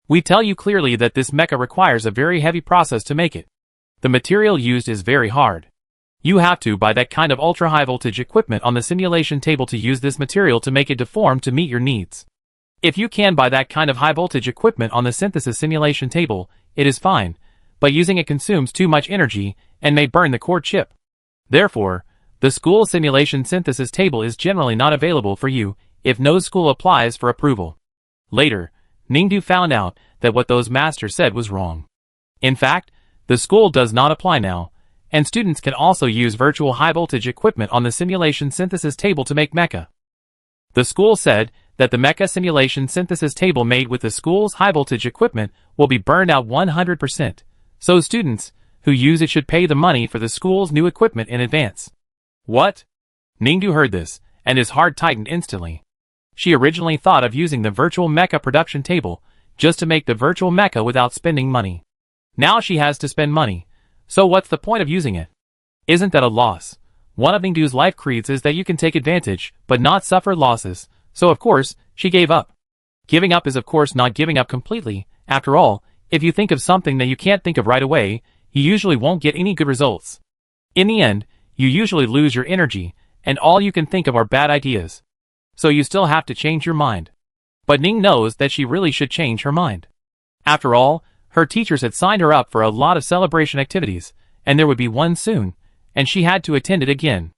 [SPEAKER 1] We tell you clearly that this mecha requires a very heavy process to make it. The material used is very hard. You have to buy that kind of ultra-high voltage equipment on the simulation table to use this material to make it deform to meet your needs. If you can buy that kind of high voltage equipment on the synthesis simulation table, it is fine, but using it consumes too much energy and may burn the core chip. Therefore, the school simulation synthesis table is generally not available for you if no school applies for approval. Later, Ningdu found out that what those masters said was wrong. In fact, the school does not apply now, and students can also use virtual high-voltage equipment on the simulation synthesis table to make mecha. The school said that the mecha simulation synthesis table made with the school's high-voltage equipment will be burned out 100%, so students who use it should pay the money for the school's new equipment in advance. What? Ningdu heard this, and his heart tightened instantly. She originally thought of using the virtual mecha production table just to make the virtual mecha without spending money. Now she has to spend money, so what's the point of using it? Isn't that a loss? One of Ningdu's life creeds is that you can take advantage, but not suffer losses, so of course, she gave up. Giving up is of course not giving up completely. After all, if you think of something that you can't think of right away, you usually won't get any good results. In the end, you usually lose your energy, and all you can think of are bad ideas. So you still have to change your mind. But Ning knows that she really should change her mind. After all, her teachers had signed her up for a lot of celebration activities, and there would be one soon, and she had to attend it again.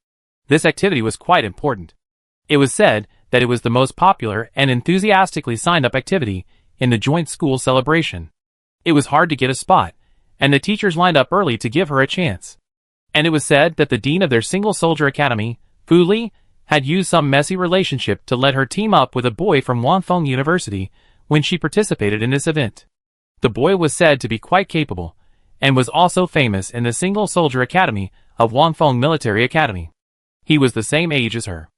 [SPEAKER 1] This activity was quite important. It was said that it was the most popular and enthusiastically signed up activity in the joint school celebration. It was hard to get a spot, and the teachers lined up early to give her a chance. And it was said that the dean of their single soldier academy, Fu Li, had used some messy relationship to let her team up with a boy from Wanfeng University when she participated in this event. The boy was said to be quite capable, and was also famous in the single soldier academy of Wanfeng Military Academy. He was the same age as her.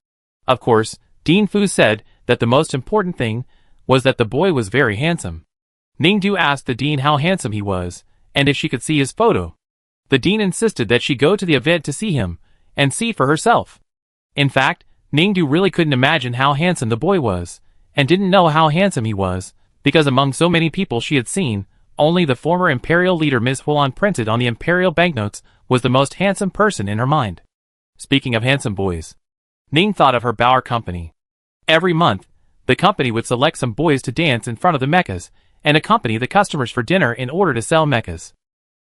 [SPEAKER 1] Of course, Dean Fu said that the most important thing was that the boy was very handsome. Ningdu asked the dean how handsome he was, and if she could see his photo. The dean insisted that she go to the event to see him, and see for herself. In fact, Ningdu really couldn't imagine how handsome the boy was, and didn't know how handsome he was, because among so many people she had seen, only the former imperial leader Ms. Huan printed on the imperial banknotes was the most handsome person in her mind. Speaking of handsome boys, Ning thought of her Bauer company. Every month, the company would select some boys to dance in front of the mechas, and accompany the customers for dinner in order to sell mechas.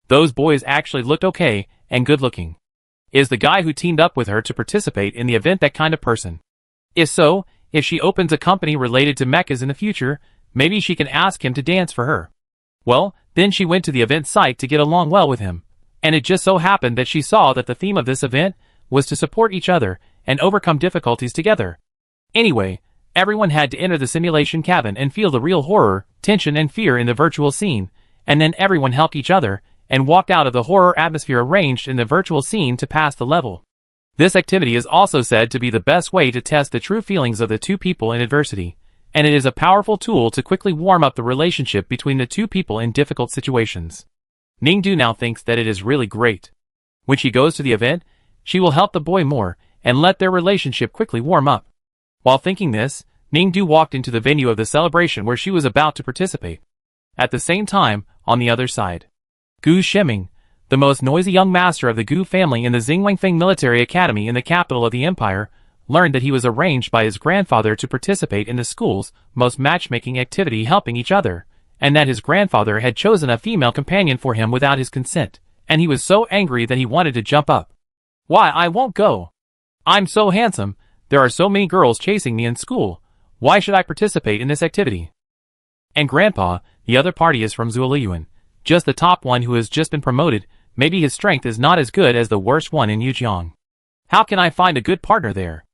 [SPEAKER 1] Those boys actually looked okay and good looking. Is the guy who teamed up with her to participate in the event that kind of person? If so, if she opens a company related to mechas in the future, maybe she can ask him to dance for her. Well, then she went to the event site to get along well with him, and it just so happened that she saw that the theme of this event was to support each other and overcome difficulties together. Anyway, everyone had to enter the simulation cabin and feel the real horror, tension and fear in the virtual scene, and then everyone helped each other and walked out of the horror atmosphere arranged in the virtual scene to pass the level. This activity is also said to be the best way to test the true feelings of the two people in adversity, and it is a powerful tool to quickly warm up the relationship between the two people in difficult situations. Ningdu now thinks that it is really great. When she goes to the event, she will help the boy more and let their relationship quickly warm up. While thinking this, Ningdu walked into the venue of the celebration where she was about to participate. At the same time, on the other side, Gu Shiming, the most noisy young master of the Gu family in the Xingwangfeng Military Academy in the capital of the empire, learned that he was arranged by his grandfather to participate in the school's most matchmaking activity helping each other, and that his grandfather had chosen a female companion for him without his consent, and he was so angry that he wanted to jump up. Why, I won't go. I'm so handsome, there are so many girls chasing me in school, why should I participate in this activity? And Grandpa, the other party is from Zuoliyuan, just the top one who has just been promoted, maybe his strength is not as good as the worst one in Yujiang. How can I find a good partner there?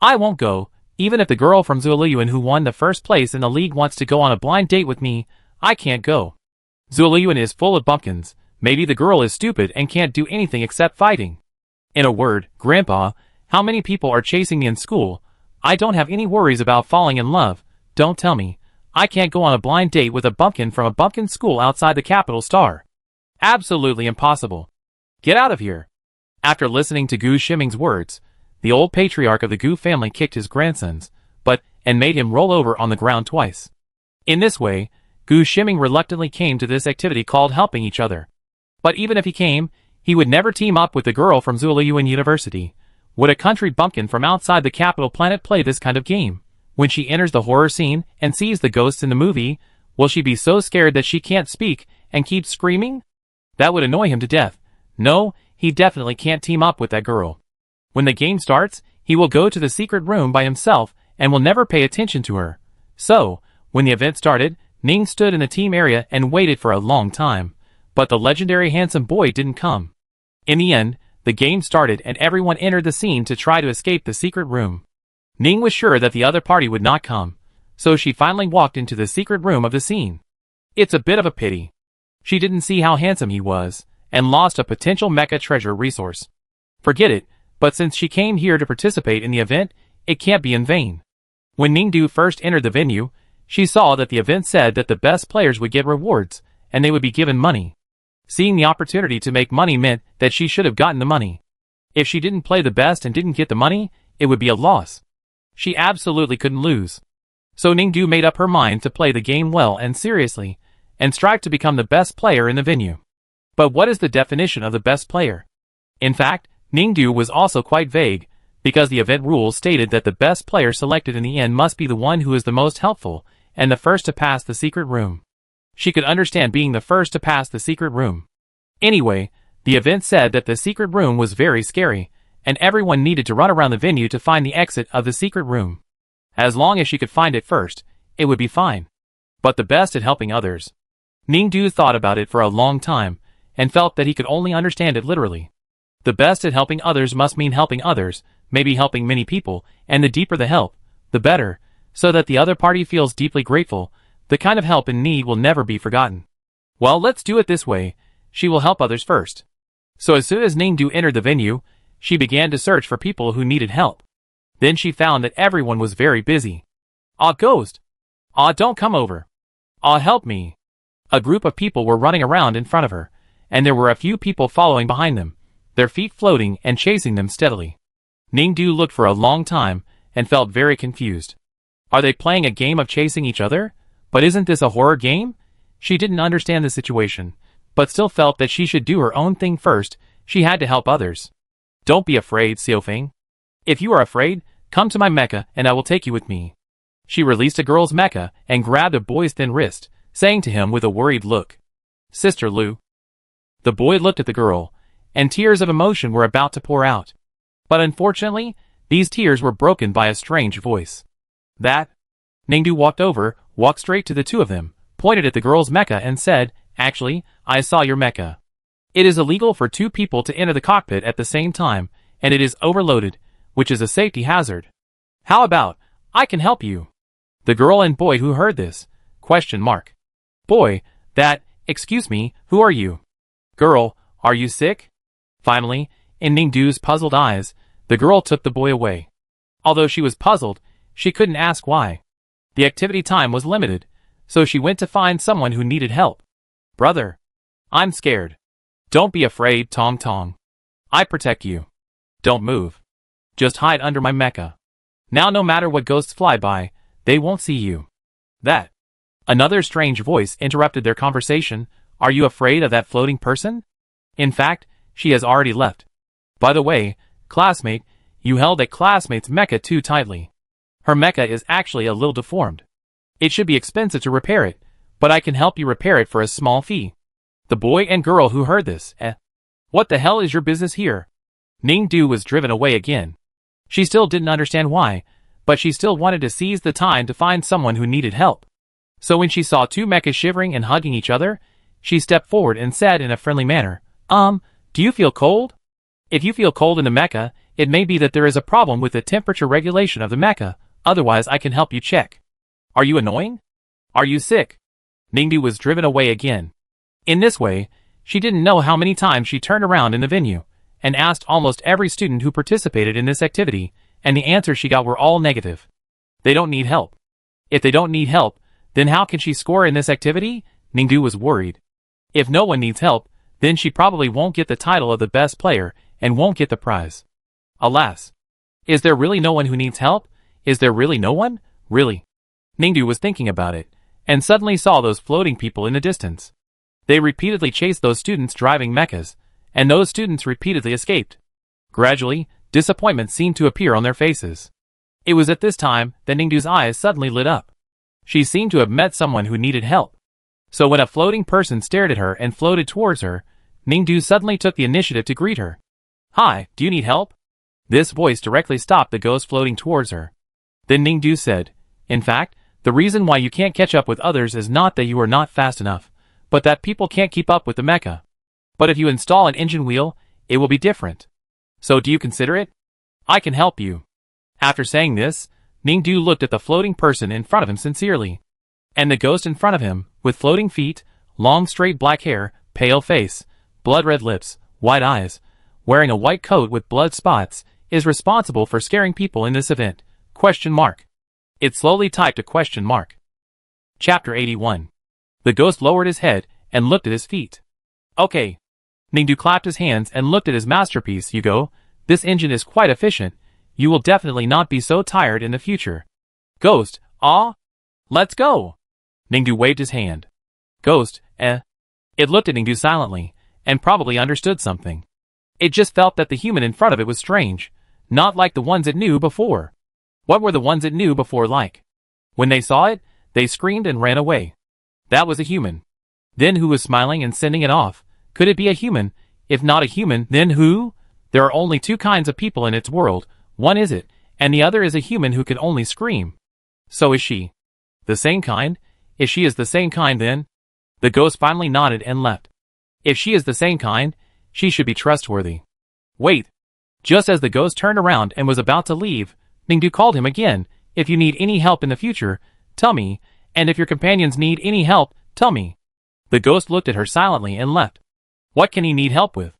[SPEAKER 1] I won't go, even if the girl from Zuoliyuan who won the first place in the league wants to go on a blind date with me, I can't go. Zuoliyuan is full of bumpkins, maybe the girl is stupid and can't do anything except fighting. In a word, Grandpa, how many people are chasing me in school? I don't have any worries about falling in love, don't tell me. I can't go on a blind date with a bumpkin from a bumpkin school outside the capital star. Absolutely impossible. Get out of here. After listening to Gu Shiming's words, the old patriarch of the Gu family kicked his grandsons, and made him roll over on the ground twice. In this way, Gu Shiming reluctantly came to this activity called helping each other. But even if he came, he would never team up with the girl from Zuoliyuan University. Would a country bumpkin from outside the capital planet play this kind of game? When she enters the horror scene and sees the ghosts in the movie, will she be so scared that she can't speak and keep screaming? That would annoy him to death. No, he definitely can't team up with that girl. When the game starts, he will go to the secret room by himself and will never pay attention to her. So, when the event started, Ning stood in the team area and waited for a long time, but the legendary handsome boy didn't come. In the end, the game started and everyone entered the scene to try to escape the secret room. Ning was sure that the other party would not come, so she finally walked into the secret room of the scene. It's a bit of a pity. She didn't see how handsome he was, and lost a potential mecha treasure resource. Forget it, but since she came here to participate in the event, it can't be in vain. When Ningdu first entered the venue, she saw that the event said that the best players would get rewards, and they would be given money. Seeing the opportunity to make money meant that she should have gotten the money. If she didn't play the best and didn't get the money, it would be a loss. She absolutely couldn't lose. So Ningdu made up her mind to play the game well and seriously, and strive to become the best player in the venue. But what is the definition of the best player? In fact, Ningdu was also quite vague, because the event rules stated that the best player selected in the end must be the one who is the most helpful, and the first to pass the secret room. She could understand being the first to pass the secret room. Anyway, The event said that the secret room was very scary, and everyone needed to run around the venue to find the exit of the secret room. As long as she could find it first, it would be fine. But the best at helping others. Ningdu thought about it for a long time, and felt that he could only understand it literally. The best at helping others must mean helping others, maybe helping many people, and the deeper the help, the better, so that the other party feels deeply grateful. The kind of help in need will never be forgotten. Well, let's do it this way. She will help others first. So as soon as Ningdu entered the venue, she began to search for people who needed help. Then she found that everyone was very busy. "Ah, ghost! Ah, don't come over! Ah, help me!" A group of people were running around in front of her, and there were a few people following behind them, their feet floating and chasing them steadily. Ningdu looked for a long time, and felt very confused. Are they playing a game of chasing each other? But isn't this a horror game? She didn't understand the situation, but still felt that she should do her own thing first. She had to help others. "Don't be afraid, Xiaofeng. If you are afraid, come to my mecha and I will take you with me." She released a girl's mecha and grabbed a boy's thin wrist, saying to him with a worried look, "Sister Lu." The boy looked at the girl, and tears of emotion were about to pour out. But unfortunately, these tears were broken by a strange voice. "That?" Ningdu walked straight to the two of them, pointed at the girl's mecha and said, "Actually, I saw your mecha. It is illegal for two people to enter the cockpit at the same time, and it is overloaded, which is a safety hazard. How about, I can help you?" The girl and boy who heard this, Boy, excuse me, who are you? Girl, are you sick? Finally, in Ningdu's puzzled eyes, the girl took the boy away. Although she was puzzled, she couldn't ask why. The activity time was limited, so she went to find someone who needed help. "Brother, I'm scared." "Don't be afraid, Tong Tong. I protect you. Don't move. Just hide under my mecha. Now no matter what ghosts fly by, they won't see you." That. Another strange voice interrupted their conversation. "Are you afraid of that floating person? In fact, she has already left. By the way, classmate, you held that classmate's mecha too tightly. Her mecha is actually a little deformed. It should be expensive to repair it, but I can help you repair it for a small fee." The boy and girl who heard this, "What the hell is your business here?" Ningdu was driven away again. She still didn't understand why, but she still wanted to seize the time to find someone who needed help. So when she saw two mechas shivering and hugging each other, she stepped forward and said in a friendly manner, Do you feel cold? If you feel cold in the mecha, it may be that there is a problem with the temperature regulation of the mecha, otherwise I can help you check. Are you annoying? Are you sick?" Ningdu was driven away again. In this way, she didn't know how many times she turned around in the venue, and asked almost every student who participated in this activity, and the answers she got were all negative. They don't need help. If they don't need help, then how can she score in this activity? Ningdu was worried. If no one needs help, then she probably won't get the title of the best player, and won't get the prize. Alas. Is there really no one who needs help? Is there really no one? Really? Ningdu was thinking about it, and suddenly saw those floating people in the distance. They repeatedly chased those students driving mechas, and those students repeatedly escaped. Gradually, disappointment seemed to appear on their faces. It was at this time that Ningdu's eyes suddenly lit up. She seemed to have met someone who needed help. So when a floating person stared at her and floated towards her, Ningdu suddenly took the initiative to greet her. "Hi, do you need help?" This voice directly stopped the ghost floating towards her. Then Ningdu said, "In fact, the reason why you can't catch up with others is not that you are not fast enough, but that people can't keep up with the mecha. But if you install an engine wheel, it will be different. So do you consider it? I can help you." After saying this, Ningdu looked at the floating person in front of him sincerely. And the ghost in front of him, with floating feet, long straight black hair, pale face, blood-red lips, white eyes, wearing a white coat with blood spots, is responsible for scaring people in this event. ? It slowly typed a question mark. Chapter 81. The ghost lowered his head and looked at his feet. "Okay." Ningdu clapped his hands and looked at his masterpiece. "Hugo, this engine is quite efficient. You will definitely not be so tired in the future." Ghost, let's go." Ningdu waved his hand. Ghost, It looked at Ningdu silently, and probably understood something. It just felt that the human in front of it was strange, not like the ones it knew before. What were the ones it knew before like? When they saw it, they screamed and ran away. That was a human. Then who was smiling and sending it off? Could it be a human? If not a human, then who? There are only two kinds of people in its world. One is it, and the other is a human who can only scream. So is she the same kind? If she is the same kind, then... The ghost finally nodded and left. If she is the same kind, she should be trustworthy. Wait. Just as the ghost turned around and was about to leave, Ningdu called him again. If you need any help in the future, tell me, and if your companions need any help, tell me. The ghost looked at her silently and left. What can he need help with?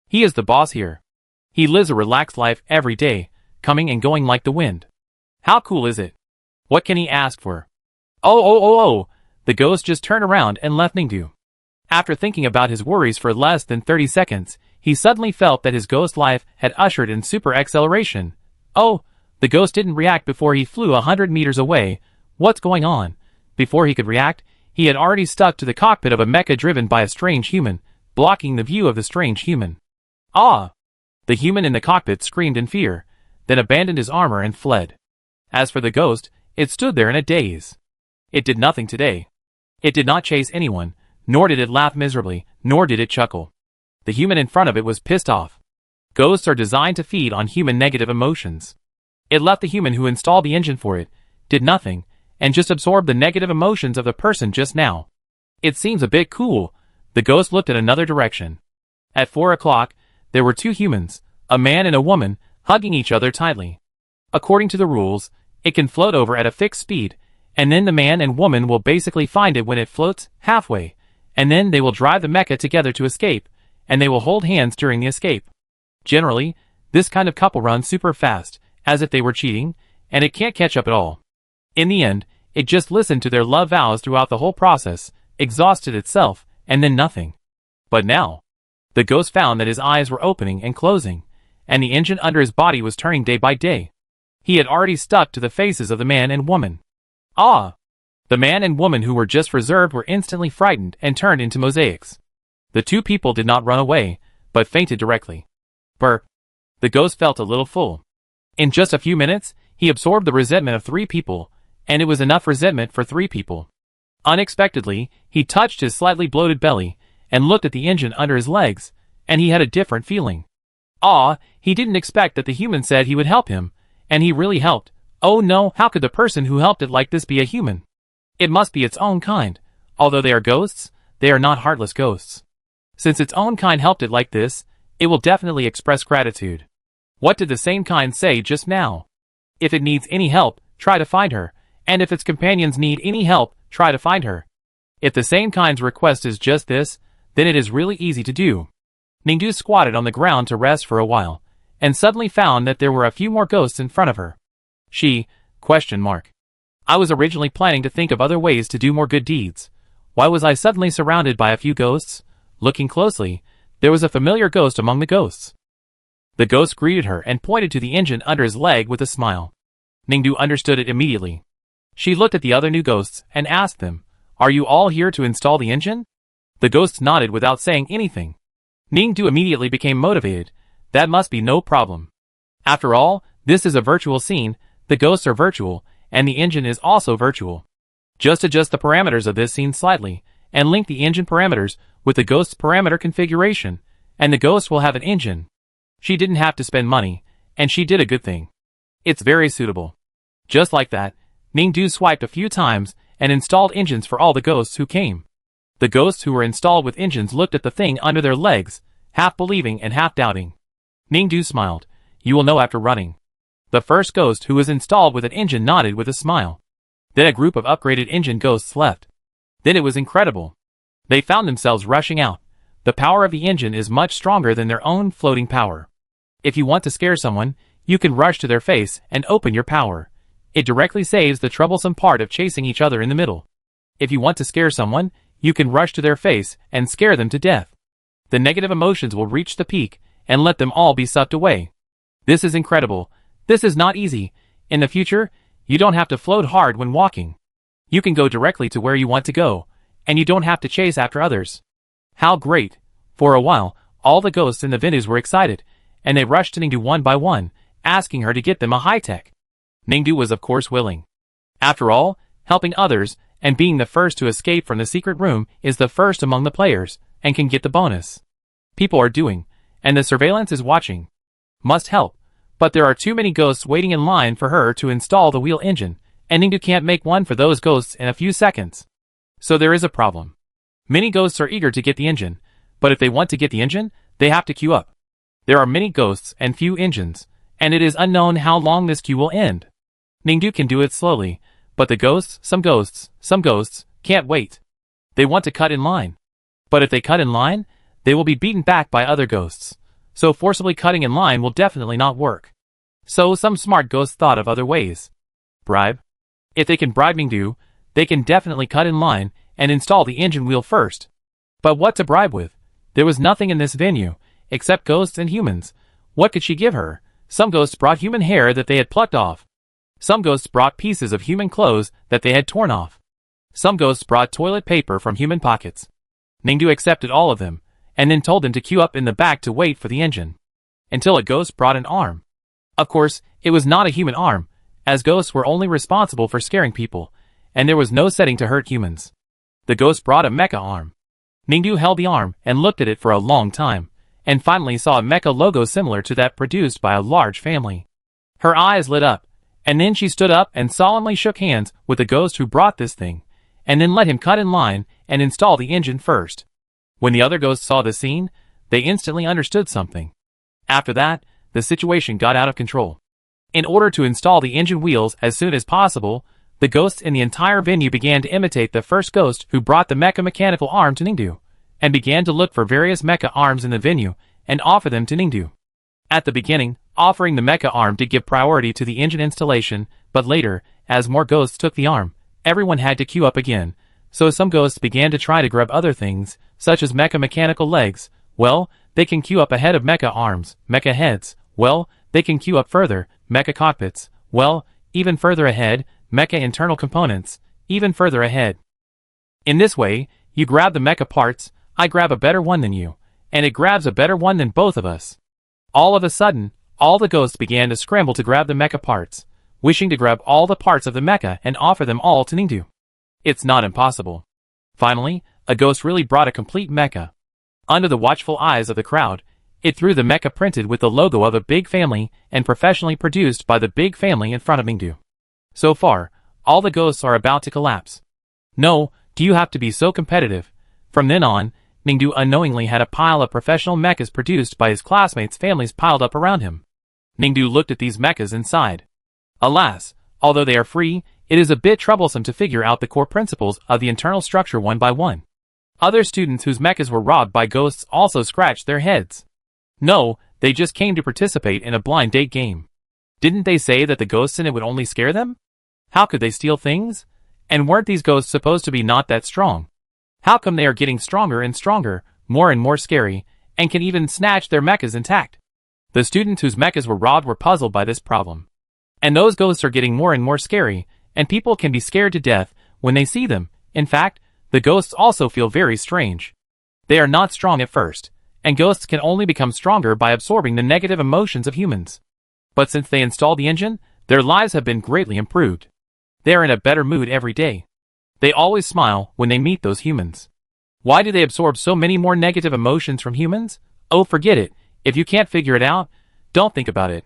[SPEAKER 1] He is the boss here. He lives a relaxed life every day, coming and going like the wind. How cool is it? What can he ask for? Oh. The ghost just turned around and left Ningdu. After thinking about his worries for less than 30 seconds, he suddenly felt that his ghost life had ushered in super acceleration. Oh, the ghost didn't react before he flew 100 meters away. What's going on? Before he could react, he had already stuck to the cockpit of a mecha driven by a strange human, blocking the view of the strange human. Ah! The human in the cockpit screamed in fear, then abandoned his armor and fled. As for the ghost, it stood there in a daze. It did nothing today. It did not chase anyone, nor did it laugh miserably, nor did it chuckle. The human in front of it was pissed off. Ghosts are designed to feed on human negative emotions. It left the human who installed the engine for it, did nothing, and just absorbed the negative emotions of the person just now. It seems a bit cool. The ghost looked at another direction. At 4 o'clock, there were two humans, a man and a woman, hugging each other tightly. According to the rules, it can float over at a fixed speed, and then the man and woman will basically find it when it floats halfway, and then they will drive the mecha together to escape, and they will hold hands during the escape. Generally, this kind of couple runs super fast, as if they were cheating, and it can't catch up at all. In the end, it just listened to their love vows throughout the whole process, exhausted itself, and then nothing. But now, the ghost found that his eyes were opening and closing, and the engine under his body was turning day by day. He had already stuck to the faces of the man and woman. Ah! The man and woman who were just reserved were instantly frightened and turned into mosaics. The two people did not run away, but fainted directly. Burp. The ghost felt a little full. In just a few minutes, he absorbed the resentment of 3 people, and it was enough resentment for 3 people. Unexpectedly, he touched his slightly bloated belly, and looked at the engine under his legs, and he had a different feeling. Ah, he didn't expect that the human said he would help him, and he really helped. Oh no, how could the person who helped it like this be a human? It must be its own kind. Although they are ghosts, they are not heartless ghosts. Since its own kind helped it like this, it will definitely express gratitude. What did the same kind say just now? If it needs any help, try to find her, and if its companions need any help, try to find her. If the same kind's request is just this, then it is really easy to do. Ningdu squatted on the ground to rest for a while, and suddenly found that there were a few more ghosts in front of her. I was originally planning to think of other ways to do more good deeds. Why was I suddenly surrounded by a few ghosts? Looking closely, there was a familiar ghost among the ghosts. The ghost greeted her and pointed to the engine under his leg with a smile. Ningdu understood it immediately. She looked at the other new ghosts and asked them, "Are you all here to install the engine?" The ghosts nodded without saying anything. Ningdu immediately became motivated. That must be no problem. After all, this is a virtual scene, the ghosts are virtual, and the engine is also virtual. Just adjust the parameters of this scene slightly, and link the engine parameters with the ghost's parameter configuration, and the ghost will have an engine. She didn't have to spend money, and she did a good thing. It's very suitable. Just like that, Ningdu swiped a few times and installed engines for all the ghosts who came. The ghosts who were installed with engines looked at the thing under their legs, half believing and half doubting. Ningdu smiled. You will know after running. The first ghost who was installed with an engine nodded with a smile. Then a group of upgraded engine ghosts left. Then it was incredible. They found themselves rushing out. The power of the engine is much stronger than their own floating power. If you want to scare someone, you can rush to their face and open your power. It directly saves the troublesome part of chasing each other in the middle. If you want to scare someone, you can rush to their face and scare them to death. The negative emotions will reach the peak and let them all be sucked away. This is incredible. This is not easy. In the future, you don't have to float hard when walking. You can go directly to where you want to go, and you don't have to chase after others. How great! For a while, all the ghosts in the vintage were excited, and they rushed to Ningdu one by one, asking her to get them a high-tech. Ningdu was of course willing. After all, helping others, and being the first to escape from the secret room is the first among the players, and can get the bonus. People are doing, and the surveillance is watching. Must help. But there are too many ghosts waiting in line for her to install the wheel engine, and Ningdu can't make one for those ghosts in a few seconds. So there is a problem. Many ghosts are eager to get the engine, but if they want to get the engine, they have to queue up. There are many ghosts and few engines, and it is unknown how long this queue will end. Ningdu can do it slowly, but the ghosts, some ghosts, can't wait. They want to cut in line. But if they cut in line, they will be beaten back by other ghosts. So forcibly cutting in line will definitely not work. So some smart ghosts thought of other ways. Bribe. If they can bribe Ningdu, they can definitely cut in line and install the engine wheel first. But what to bribe with? There was nothing in this venue, except ghosts and humans. What could she give her? Some ghosts brought human hair that they had plucked off. Some ghosts brought pieces of human clothes that they had torn off. Some ghosts brought toilet paper from human pockets. Ningdu accepted all of them, and then told them to queue up in the back to wait for the engine. Until a ghost brought an arm. Of course, it was not a human arm, as ghosts were only responsible for scaring people, and there was no setting to hurt humans. The ghost brought a mecha arm. Ningdu held the arm and looked at it for a long time, and finally saw a mecha logo similar to that produced by a large family. Her eyes lit up, and then she stood up and solemnly shook hands with the ghost who brought this thing, and then let him cut in line and install the engine first. When the other ghosts saw the scene, they instantly understood something. After that, the situation got out of control. In order to install the engine wheels as soon as possible, the ghosts in the entire venue began to imitate the first ghost who brought the mecha mechanical arm to Ningdu, and began to look for various mecha arms in the venue and offer them to Ningdu. At the beginning, offering the mecha arm did give priority to the engine installation, but later, as more ghosts took the arm, everyone had to queue up again, so some ghosts began to try to grab other things, such as mecha mechanical legs. Well, they can queue up ahead of mecha arms, mecha heads. Well, they can queue up further, mecha cockpits. Well, even further ahead, mecha internal components, even further ahead. In this way, you grab the mecha parts, I grab a better one than you, and it grabs a better one than both of us. All of a sudden, all the ghosts began to scramble to grab the mecha parts, wishing to grab all the parts of the mecha and offer them all to Ningdu. It's not impossible. Finally, a ghost really brought a complete mecha. Under the watchful eyes of the crowd, it threw the mecha printed with the logo of a big family and professionally produced by the big family in front of Ningdu. So far, all the ghosts are about to collapse. No, do you have to be so competitive? From then on, Ningdu unknowingly had a pile of professional mechas produced by his classmates' families piled up around him. Ningdu looked at these mechas and sighed. Alas, although they are free, it is a bit troublesome to figure out the core principles of the internal structure one by one. Other students whose mechas were robbed by ghosts also scratched their heads. No, they just came to participate in a blind date game. Didn't they say that the ghosts in it would only scare them? How could they steal things? And weren't these ghosts supposed to be not that strong? How come they are getting stronger and stronger, more and more scary, and can even snatch their mechas intact? The students whose mechas were robbed were puzzled by this problem. And those ghosts are getting more and more scary, and people can be scared to death when they see them. In fact, the ghosts also feel very strange. They are not strong at first, and ghosts can only become stronger by absorbing the negative emotions of humans. But since they installed the engine, their lives have been greatly improved. They are in a better mood every day. They always smile when they meet those humans. Why do they absorb so many more negative emotions from humans? Oh, forget it. If you can't figure it out, don't think about it.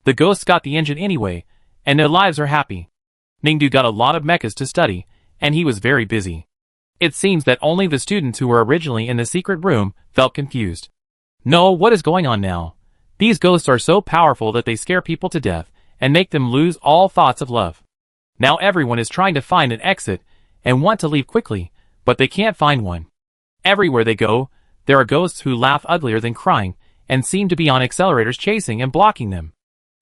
[SPEAKER 1] The ghosts got the engine anyway, and their lives are happy. Ningdu got a lot of mechas to study, and he was very busy. It seems that only the students who were originally in the secret room felt confused. No, what is going on now? These ghosts are so powerful that they scare people to death and make them lose all thoughts of love. Now everyone is trying to find an exit and want to leave quickly, but they can't find one. Everywhere they go, there are ghosts who laugh uglier than crying and seem to be on accelerators chasing and blocking them.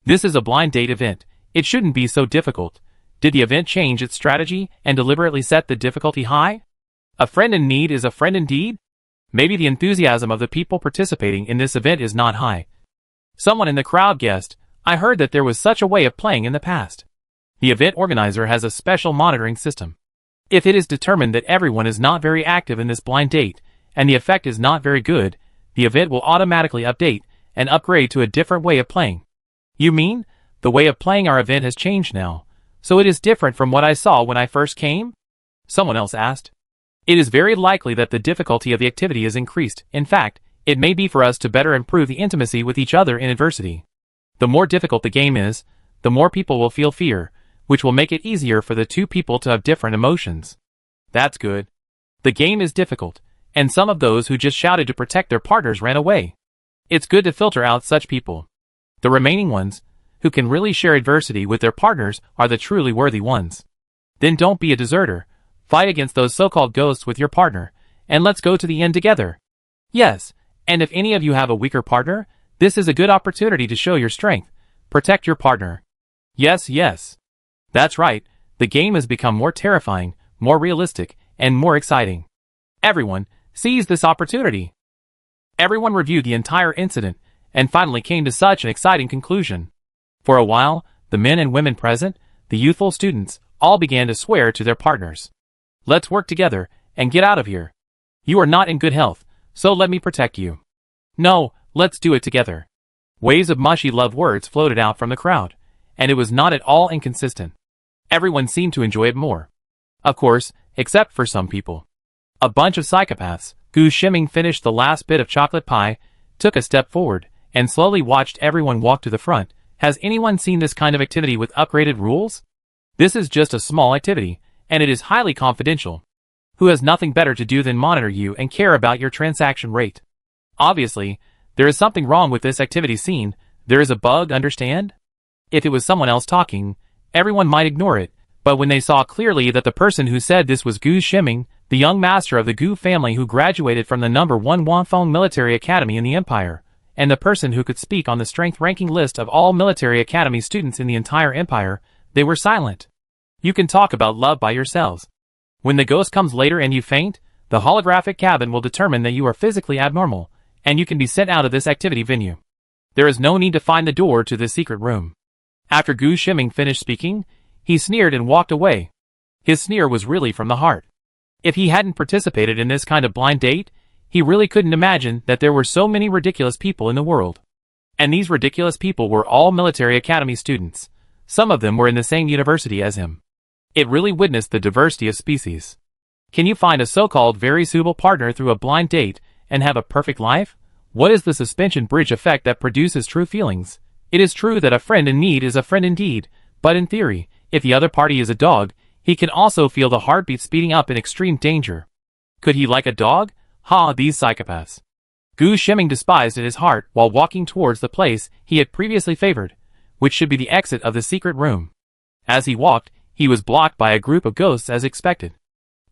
[SPEAKER 1] This is a blind date event. It shouldn't be so difficult. Did the event change its strategy and deliberately set the difficulty high? A friend in need is a friend indeed? Maybe the enthusiasm of the people participating in this event is not high. Someone in the crowd guessed, I heard that there was such a way of playing in the past. The event organizer has a special monitoring system. If it is determined that everyone is not very active in this blind date, and the effect is not very good, the event will automatically update and upgrade to a different way of playing. You mean, the way of playing our event has changed now, so it is different from what I saw when I first came? Someone else asked. It is very likely that the difficulty of the activity is increased. In fact, It may be for us to better improve the intimacy with each other in adversity. The more difficult the game is, the more people will feel fear, which will make it easier for the two people to have different emotions. That's good. The game is difficult, and some of those who just shouted to protect their partners ran away. It's good to filter out such people. The remaining ones, who can really share adversity with their partners, are the truly worthy ones. Then don't be a deserter. Fight against those so-called ghosts with your partner, and let's go to the end together. Yes, and if any of you have a weaker partner, this is a good opportunity to show your strength. Protect your partner. Yes, yes. That's right, the game has become more terrifying, more realistic, and more exciting. Everyone, seize this opportunity. Everyone reviewed the entire incident, and finally came to such an exciting conclusion. For a while, the men and women present, the youthful students, all began to swear to their partners. Let's work together, and get out of here. You are not in good health, so let me protect you. No, let's do it together. Waves of mushy love words floated out from the crowd, and it was not at all inconsistent. Everyone seemed to enjoy it more. Of course, except for some people. A bunch of psychopaths. Gu Shiming finished the last bit of chocolate pie, took a step forward, and slowly watched everyone walk to the front. Has anyone seen this kind of activity with upgraded rules? This is just a small activity, and it is highly confidential. Who has nothing better to do than monitor you and care about your transaction rate? Obviously, there is something wrong with this activity scene. There is a bug, understand? If it was someone else talking, everyone might ignore it, but when they saw clearly that the person who said this was Gu Shiming, the young master of the Gu family who graduated from the #1 Wanfeng military academy in the empire, and the person who could speak on the strength ranking list of all military academy students in the entire empire, they were silent. You can talk about love by yourselves. When the ghost comes later and you faint, the holographic cabin will determine that you are physically abnormal, and you can be sent out of this activity venue. There is no need to find the door to this secret room. After Gu Shiming finished speaking, he sneered and walked away. His sneer was really from the heart. If he hadn't participated in this kind of blind date, he really couldn't imagine that there were so many ridiculous people in the world. And these ridiculous people were all military academy students. Some of them were in the same university as him. It really witnessed the diversity of species. Can you find a so-called very suitable partner through a blind date and have a perfect life? What is the suspension bridge effect that produces true feelings? It is true that a friend in need is a friend indeed, but in theory, if the other party is a dog, he can also feel the heartbeat speeding up in extreme danger. Could he like a dog? Ha, these psychopaths. Gu Shiming despised at his heart while walking towards the place he had previously favored, which should be the exit of the secret room. As he walked, he was blocked by a group of ghosts as expected.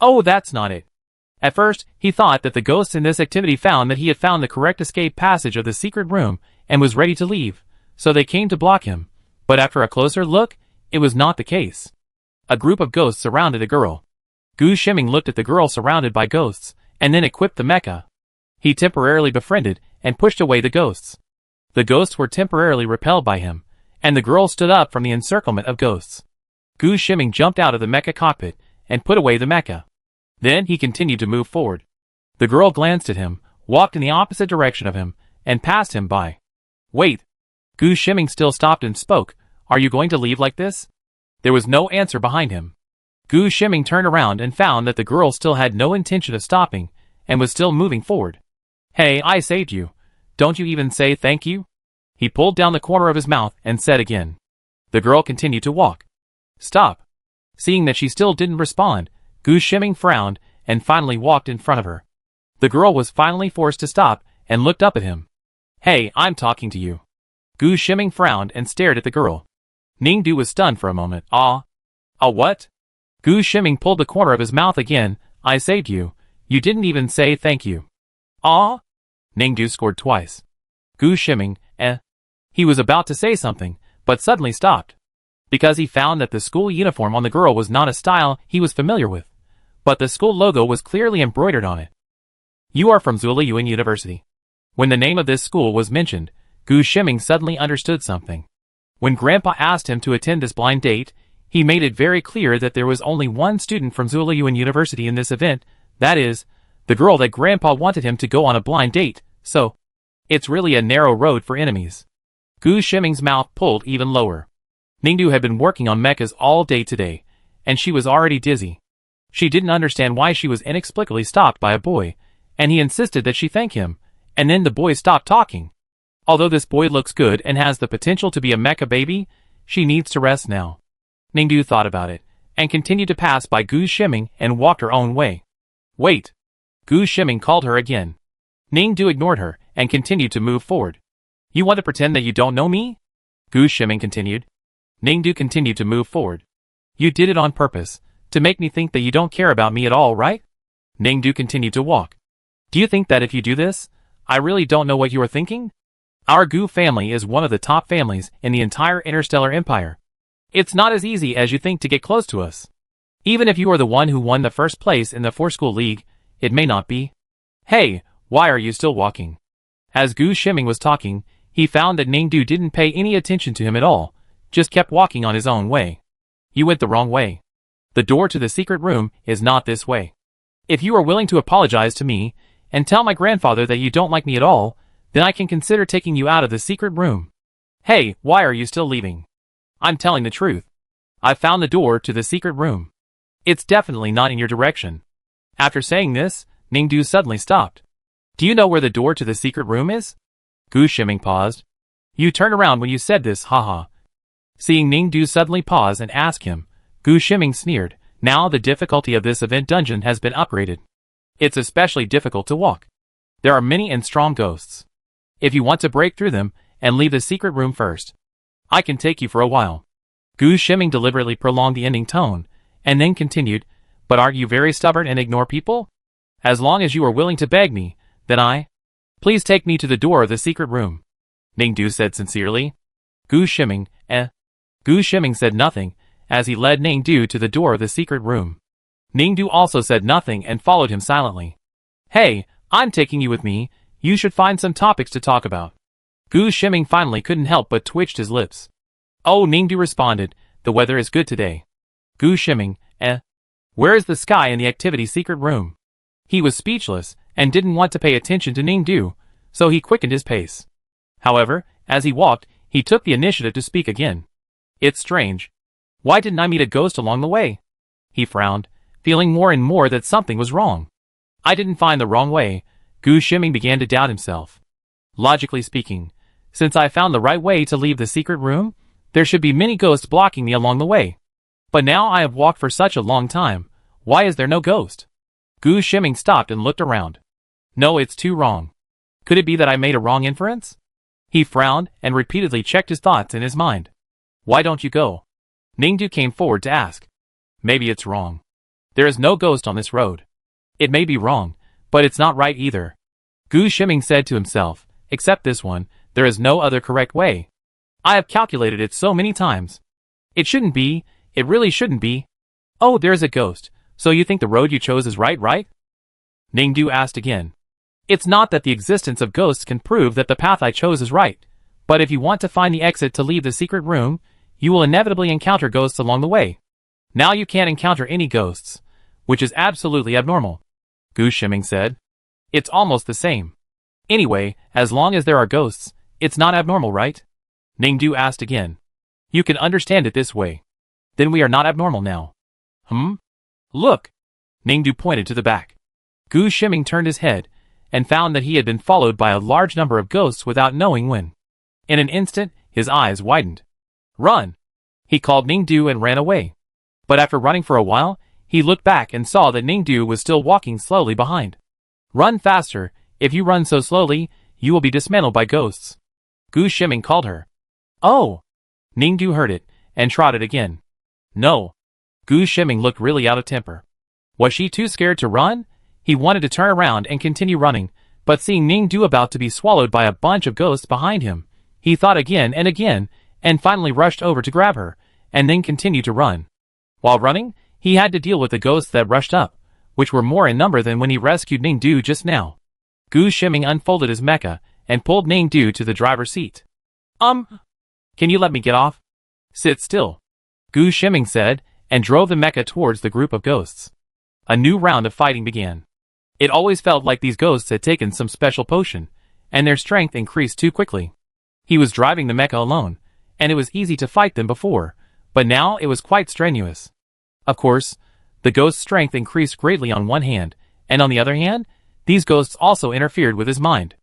[SPEAKER 1] Oh, that's not it. At first, he thought that the ghosts in this activity found that he had found the correct escape passage of the secret room and was ready to leave, so they came to block him. But after a closer look, it was not the case. A group of ghosts surrounded a girl. Gu Shiming looked at the girl surrounded by ghosts, and then equipped the mecha. He temporarily befriended and pushed away the ghosts. The ghosts were temporarily repelled by him, and the girl stood up from the encirclement of ghosts. Gu Shiming jumped out of the mecha cockpit and put away the mecha. Then he continued to move forward. The girl glanced at him, walked in the opposite direction of him, and passed him by. Wait. Gu Shiming still stopped and spoke. Are you going to leave like this? There was no answer behind him. Gu Shiming turned around and found that the girl still had no intention of stopping, and was still moving forward. Hey, I saved you. Don't you even say thank you? He pulled down the corner of his mouth and said again. The girl continued to walk. Stop. Seeing that she still didn't respond, Gu Shiming frowned and finally walked in front of her. The girl was finally forced to stop and looked up at him. Hey, I'm talking to you. Gu Shiming frowned and stared at the girl. Ningdu was stunned for a moment. Ah? What? Gu Shiming pulled the corner of his mouth again. I saved you. You didn't even say thank you. Ah? Ningdu scored twice. Gu Shiming, He was about to say something, but suddenly stopped. Because he found that the school uniform on the girl was not a style he was familiar with, but the school logo was clearly embroidered on it. You are from Zuoyuan University. When the name of this school was mentioned, Gu Shiming suddenly understood something. When Grandpa asked him to attend this blind date, he made it very clear that there was only one student from Zuoyuan University in this event, that is, the girl that Grandpa wanted him to go on a blind date, so it's really a narrow road for enemies. Gu Shiming's mouth pulled even lower. Ningdu had been working on mechas all day today, and she was already dizzy. She didn't understand why she was inexplicably stopped by a boy, and he insisted that she thank him, And then the boy stopped talking. Although this boy looks good and has the potential to be a mecha baby, she needs to rest now. Ningdu thought about it, and continued to pass by Gu Shiming and walked her own way. Wait! Gu Shiming called her again. Ningdu ignored her, and continued to move forward. You want to pretend that you don't know me? Gu Shiming continued. Ningdu continued to move forward. You did it on purpose, to make me think that you don't care about me at all, right? Ningdu continued to walk. Do you think that if you do this, I really don't know what you are thinking? Our Gu family is one of the top families in the entire interstellar empire. It's not as easy as you think to get close to us. Even if you are the one who won the first place in the four-school league, it may not be. Hey, why are you still walking? As Gu Shiming was talking, he found that Ningdu didn't pay any attention to him at all, just kept walking on his own way. You went the wrong way. The door to the secret room is not this way. If you are willing to apologize to me, and tell my grandfather that you don't like me at all, then I can consider taking you out of the secret room. Hey, why are you still leaving? I'm telling the truth. I've found the door to the secret room. It's definitely not in your direction. After saying this, Ningdu suddenly stopped. Do you know where the door to the secret room is? Gu Shiming paused. You turned around when you said this, haha. Seeing Ningdu suddenly pause and ask him, Gu Shiming sneered. Now the difficulty of this event dungeon has been upgraded. It's especially difficult to walk. There are many and strong ghosts. If you want to break through them and leave the secret room first, I can take you for a while. Gu Shiming deliberately prolonged the ending tone, and then continued, but aren't you very stubborn and ignore people? As long as you are willing to beg me, then please take me to the door of the secret room. Ningdu said sincerely. Gu Shiming said nothing, as he led Ningdu to the door of the secret room. Ningdu also said nothing and followed him silently. Hey, I'm taking you with me, you should find some topics to talk about. Gu Shiming finally couldn't help but twitched his lips. Oh, Ningdu responded, the weather is good today. Gu Shiming, where is the sky in the activity secret room? He was speechless, and didn't want to pay attention to Ningdu, so he quickened his pace. However, as he walked, he took the initiative to speak again. It's strange. Why didn't I meet a ghost along the way? He frowned, feeling more and more that something was wrong. I didn't find the wrong way. Gu Shiming began to doubt himself. Logically speaking, since I found the right way to leave the secret room, there should be many ghosts blocking me along the way. But now I have walked for such a long time, why is there no ghost? Gu Shiming stopped and looked around. No, it's too wrong. Could it be that I made a wrong inference? He frowned and repeatedly checked his thoughts in his mind. Why don't you go? Ningdu came forward to ask. Maybe it's wrong. There is no ghost on this road. It may be wrong, but it's not right either. Gu Shiming said to himself, except this one, there is no other correct way. I have calculated it so many times. It shouldn't be, it really shouldn't be. Oh, there's a ghost, so you think the road you chose is right? Ningdu asked again. It's not that the existence of ghosts can prove that the path I chose is right, but if you want to find the exit to leave the secret room, you will inevitably encounter ghosts along the way. Now you can't encounter any ghosts, which is absolutely abnormal. Gu Shiming said. It's almost the same. Anyway, as long as there are ghosts, it's not abnormal, right? Ningdu asked again. You can understand it this way. Then we are not abnormal now. Look! Ningdu pointed to the back. Gu Shiming turned his head, and found that he had been followed by a large number of ghosts without knowing when. In an instant, his eyes widened. Run! He called Ningdu and ran away. But after running for a while, he looked back and saw that Ningdu was still walking slowly behind. Run faster, if you run so slowly, you will be dismantled by ghosts. Gu Shiming called her. Oh! Ningdu heard it, and trotted again. No. Gu Shiming looked really out of temper. Was she too scared to run? He wanted to turn around and continue running, but seeing Ningdu about to be swallowed by a bunch of ghosts behind him, he thought again, and finally rushed over to grab her, and then continued to run. While running, he had to deal with the ghosts that rushed up, which were more in number than when he rescued Ningdu just now. Gu Shiming unfolded his mecha, and pulled Ningdu to the driver's seat. Can you let me get off? Sit still. Gu Shiming said, and drove the mecha towards the group of ghosts. A new round of fighting began. It always felt like these ghosts had taken some special potion, and their strength increased too quickly. He was driving the mecha alone, and it was easy to fight them before, but now it was quite strenuous. Of course, the ghost's strength increased greatly on one hand, and on the other hand, these ghosts also interfered with his mind.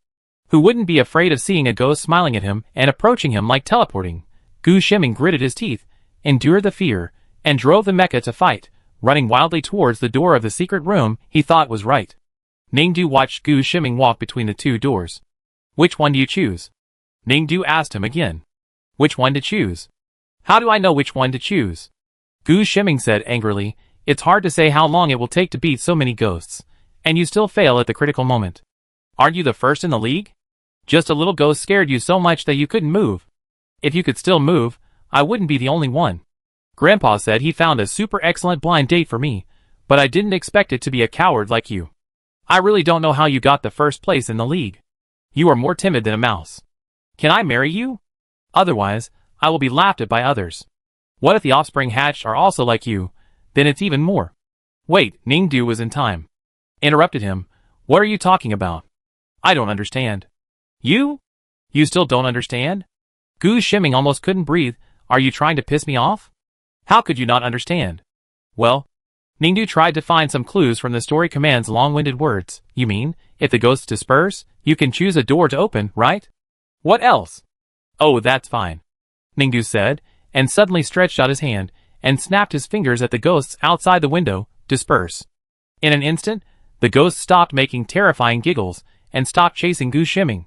[SPEAKER 1] Who wouldn't be afraid of seeing a ghost smiling at him and approaching him like teleporting? Gu Shiming gritted his teeth, endured the fear, and drove the mecha to fight, running wildly towards the door of the secret room he thought was right. Ningdu watched Gu Shiming walk between the two doors. Which one do you choose? Ningdu asked him again. Which one to choose? How do I know which one to choose? Gu Shiming said angrily, it's hard to say how long it will take to beat so many ghosts, and you still fail at the critical moment. Aren't you the first in the league? Just a little ghost scared you so much that you couldn't move. If you could still move, I wouldn't be the only one. Grandpa said he found a super excellent blind date for me, but I didn't expect it to be a coward like you. I really don't know how you got the first place in the league. You are more timid than a mouse. Can I marry you? Otherwise, I will be laughed at by others. What if the offspring hatched are also like you? Then it's even more. Wait, Ningdu was in time. Interrupted him. What are you talking about? I don't understand. You? You still don't understand? Gu Shiming almost couldn't breathe. Are you trying to piss me off? How could you not understand? Well, Ningdu tried to find some clues from the story command's long-winded words. You mean, if the ghosts disperse, you can choose a door to open, right? What else? Oh, that's fine. Ningdu said, and suddenly stretched out his hand, and snapped his fingers at the ghosts outside the window. Disperse. In an instant, the ghosts stopped making terrifying giggles, and stopped chasing Gu Shiming.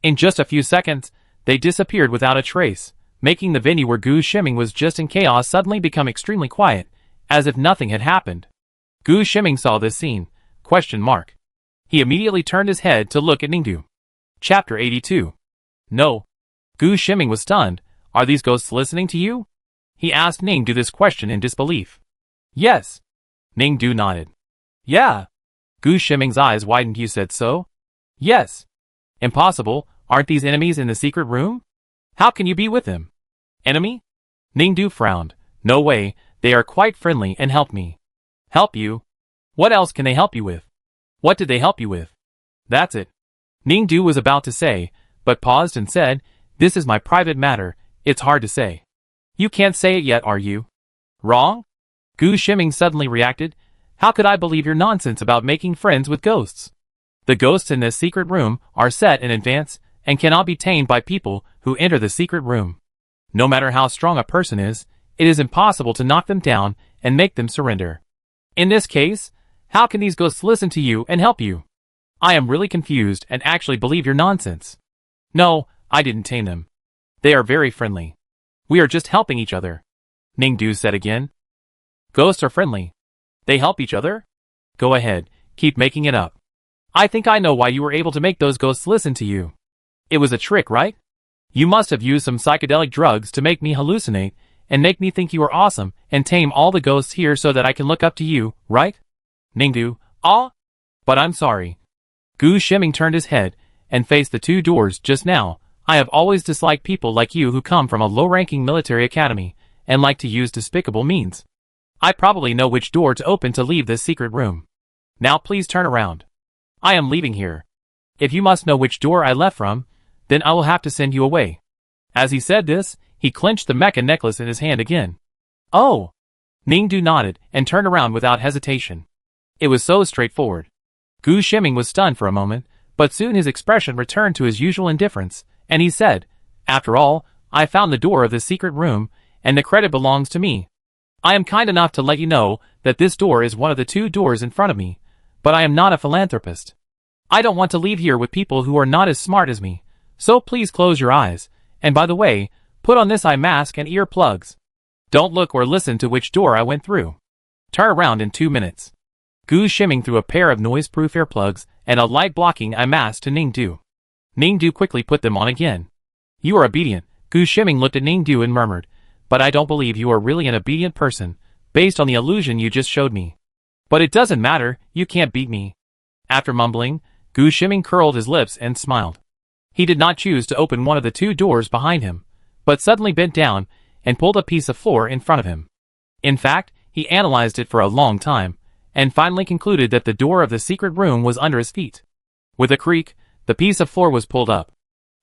[SPEAKER 1] In just a few seconds, they disappeared without a trace, making the venue where Gu Shiming was just in chaos suddenly become extremely quiet, as if nothing had happened. Gu Shiming saw this scene. ? He immediately turned his head to look at Ningdu. Chapter 82. No. Gu Shiming was stunned. Are these ghosts listening to you? He asked Ningdu this question in disbelief. Yes. Ningdu nodded. Yeah. Gu Shiming's eyes widened. You said so? Yes. Impossible. Aren't these enemies in the secret room? How can you be with them? Enemy? Ningdu frowned. No way, they are quite friendly and help me. Help you? What else can they help you with? What did they help you with? That's it. Ningdu was about to say, but paused and said, this is my private matter, it's hard to say. You can't say it yet, are you? Wrong? Gu Shiming suddenly reacted. How could I believe your nonsense about making friends with ghosts? The ghosts in this secret room are set in advance, and cannot be tamed by people who enter the secret room. No matter how strong a person is, it is impossible to knock them down and make them surrender. In this case, how can these ghosts listen to you and help you? I am really confused and actually believe your nonsense. No, I didn't tame them. They are very friendly. We are just helping each other. Ningdu said again. Ghosts are friendly. They help each other? Go ahead, keep making it up. I think I know why you were able to make those ghosts listen to you. It was a trick, right? You must have used some psychedelic drugs to make me hallucinate, and make me think you are awesome, and tame all the ghosts here so that I can look up to you, right? Ningdu, but I'm sorry. Gu Shiming turned his head, and faced the two doors. Just now, I have always disliked people like you who come from a low-ranking military academy, and like to use despicable means. I probably know which door to open to leave this secret room. Now please turn around. I am leaving here. If you must know which door I left from, then I will have to send you away. As he said this, he clenched the mecha necklace in his hand again. Oh! Ningdu nodded, and turned around without hesitation. It was so straightforward. Gu Shiming was stunned for a moment, but soon his expression returned to his usual indifference, and he said, After all, I found the door of this secret room, and the credit belongs to me. I am kind enough to let you know that this door is one of the two doors in front of me, but I am not a philanthropist. I don't want to leave here with people who are not as smart as me, so please close your eyes, and by the way, put on this eye mask and ear plugs. Don't look or listen to which door I went through. Turn around in 2 minutes. Gu Shiming threw a pair of noise-proof earplugs and a light-blocking eye mask to Ningdu. Ningdu quickly put them on again. You are obedient. Gu Shiming looked at Ningdu and murmured, but I don't believe you are really an obedient person, based on the illusion you just showed me. But it doesn't matter, you can't beat me. After mumbling, Gu Shiming curled his lips and smiled. He did not choose to open one of the two doors behind him, but suddenly bent down and pulled a piece of floor in front of him. In fact, he analyzed it for a long time, and finally concluded that the door of the secret room was under his feet. With a creak, the piece of floor was pulled up.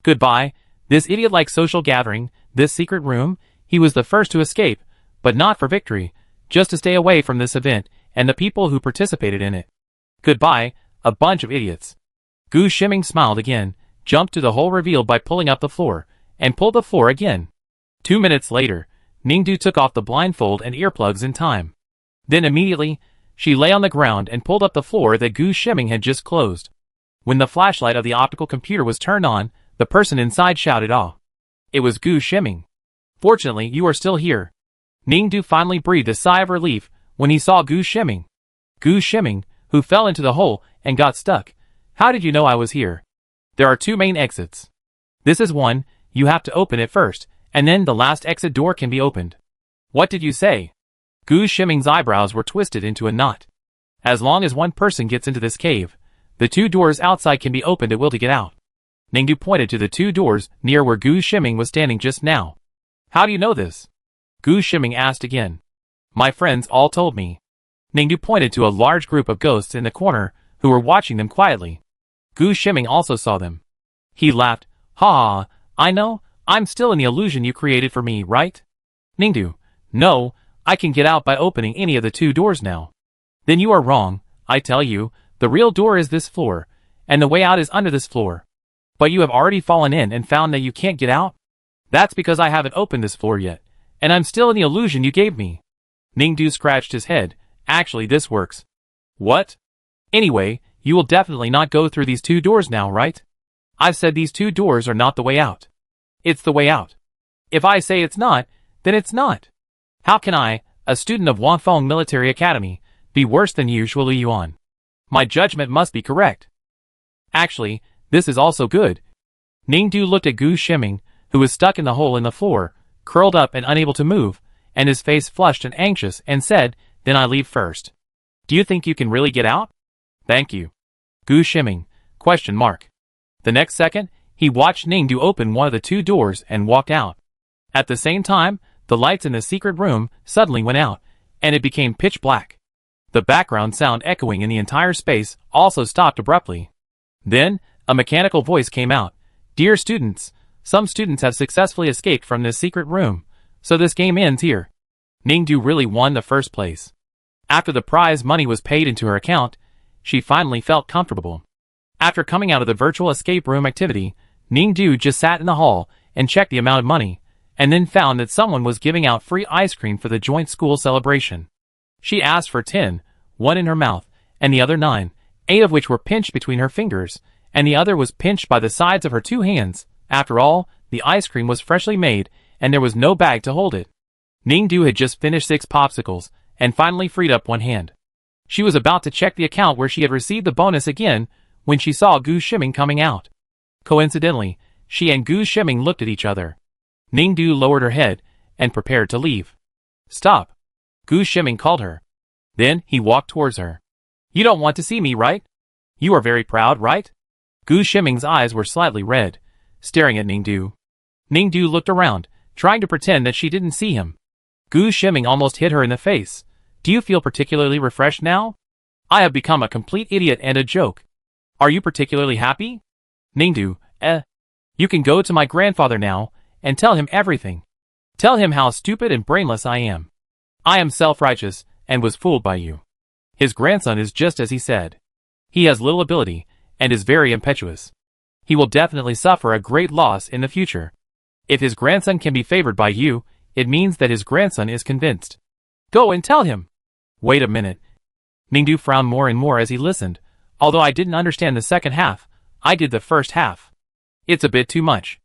[SPEAKER 1] Goodbye, this idiot-like social gathering, this secret room. He was the first to escape, but not for victory, just to stay away from this event and the people who participated in it. Goodbye, a bunch of idiots. Gu Shiming smiled again, jumped to the hole revealed by pulling up the floor, and pulled the floor again. 2 minutes later, Ningdu took off the blindfold and earplugs in time. Then immediately, she lay on the ground and pulled up the floor that Gu Shiming had just closed. When the flashlight of the optical computer was turned on, the person inside shouted, "Ah!" It was Gu Shiming. "Fortunately, you are still here." Ningdu finally breathed a sigh of relief when he saw Gu Shiming. "Gu Shiming, who fell into the hole and got stuck. How did you know I was here?" "There are 2 main exits. This is one, you have to open it first, and then the last exit door can be opened." "What did you say?" Gu Shiming's eyebrows were twisted into a knot. "As long as one person gets into this cave, the 2 doors outside can be opened at will to get out." Ningdu pointed to the 2 doors near where Gu Shiming was standing just now. "How do you know this?" Gu Shiming asked again. "My friends all told me." Ningdu pointed to a large group of ghosts in the corner who were watching them quietly. Gu Shiming also saw them. He laughed. "Ha ha, I know, I'm still in the illusion you created for me, right?" Ningdu: "No, I can get out by opening any of the 2 doors now." "Then you are wrong, I tell you, the real door is this floor, and the way out is under this floor." "But you have already fallen in and found that you can't get out?" "That's because I haven't opened this floor yet, and I'm still in the illusion you gave me." Ningdu scratched his head. "Actually, this works." "What?" "Anyway, you will definitely not go through these 2 doors now, right?" "I've said these 2 doors are not the way out." "It's the way out." "If I say it's not, then it's not. How can I, a student of Wanfeng Military Academy, be worse than usually Yuan? My judgment must be correct." "Actually, this is also good." Ningdu looked at Gu Shiming, who was stuck in the hole in the floor, curled up and unable to move, and his face flushed and anxious, and said, "Then I leave first. Do you think you can really get out?" "Thank you." Gu Shiming, ? The next second, he watched Ningdu open one of the 2 doors and walked out. At the same time, the lights in the secret room suddenly went out, and it became pitch black. The background sound echoing in the entire space also stopped abruptly. Then, a mechanical voice came out. "Dear students, some students have successfully escaped from this secret room, so this game ends here." Ningdu really won the first place. After the prize money was paid into her account, she finally felt comfortable. After coming out of the virtual escape room activity, Ningdu just sat in the hall and checked the amount of money, and then found that someone was giving out free ice cream for the joint school celebration. She asked for 10, 1 in her mouth, and the other 9, 8 of which were pinched between her fingers, and the other was pinched by the sides of her 2 hands. After all, the ice cream was freshly made, and there was no bag to hold it. Ningdu had just finished 6 popsicles, and finally freed up 1 hand. She was about to check the account where she had received the bonus again, when she saw Gu Shiming coming out. Coincidentally, she and Gu Shiming looked at each other. Ningdu lowered her head, and prepared to leave. "Stop!" Gu Shiming called her. Then, he walked towards her. "You don't want to see me, right? You are very proud, right?" Gu Shiming's eyes were slightly red, staring at Ningdu. Ningdu looked around, trying to pretend that she didn't see him. Gu Shiming almost hit her in the face. "Do you feel particularly refreshed now? I have become a complete idiot and a joke. Are you particularly happy?" Ningdu: You can go to my grandfather now, and tell him everything. Tell him how stupid and brainless I am. I am self-righteous, and was fooled by you." His grandson is just as he said. He has little ability, and is very impetuous. He will definitely suffer a great loss in the future. If his grandson can be favored by you, it means that his grandson is convinced. Go and tell him. Wait a minute. Ningdu frowned more and more as he listened. Although I didn't understand the second half, I did the first half. It's a bit too much.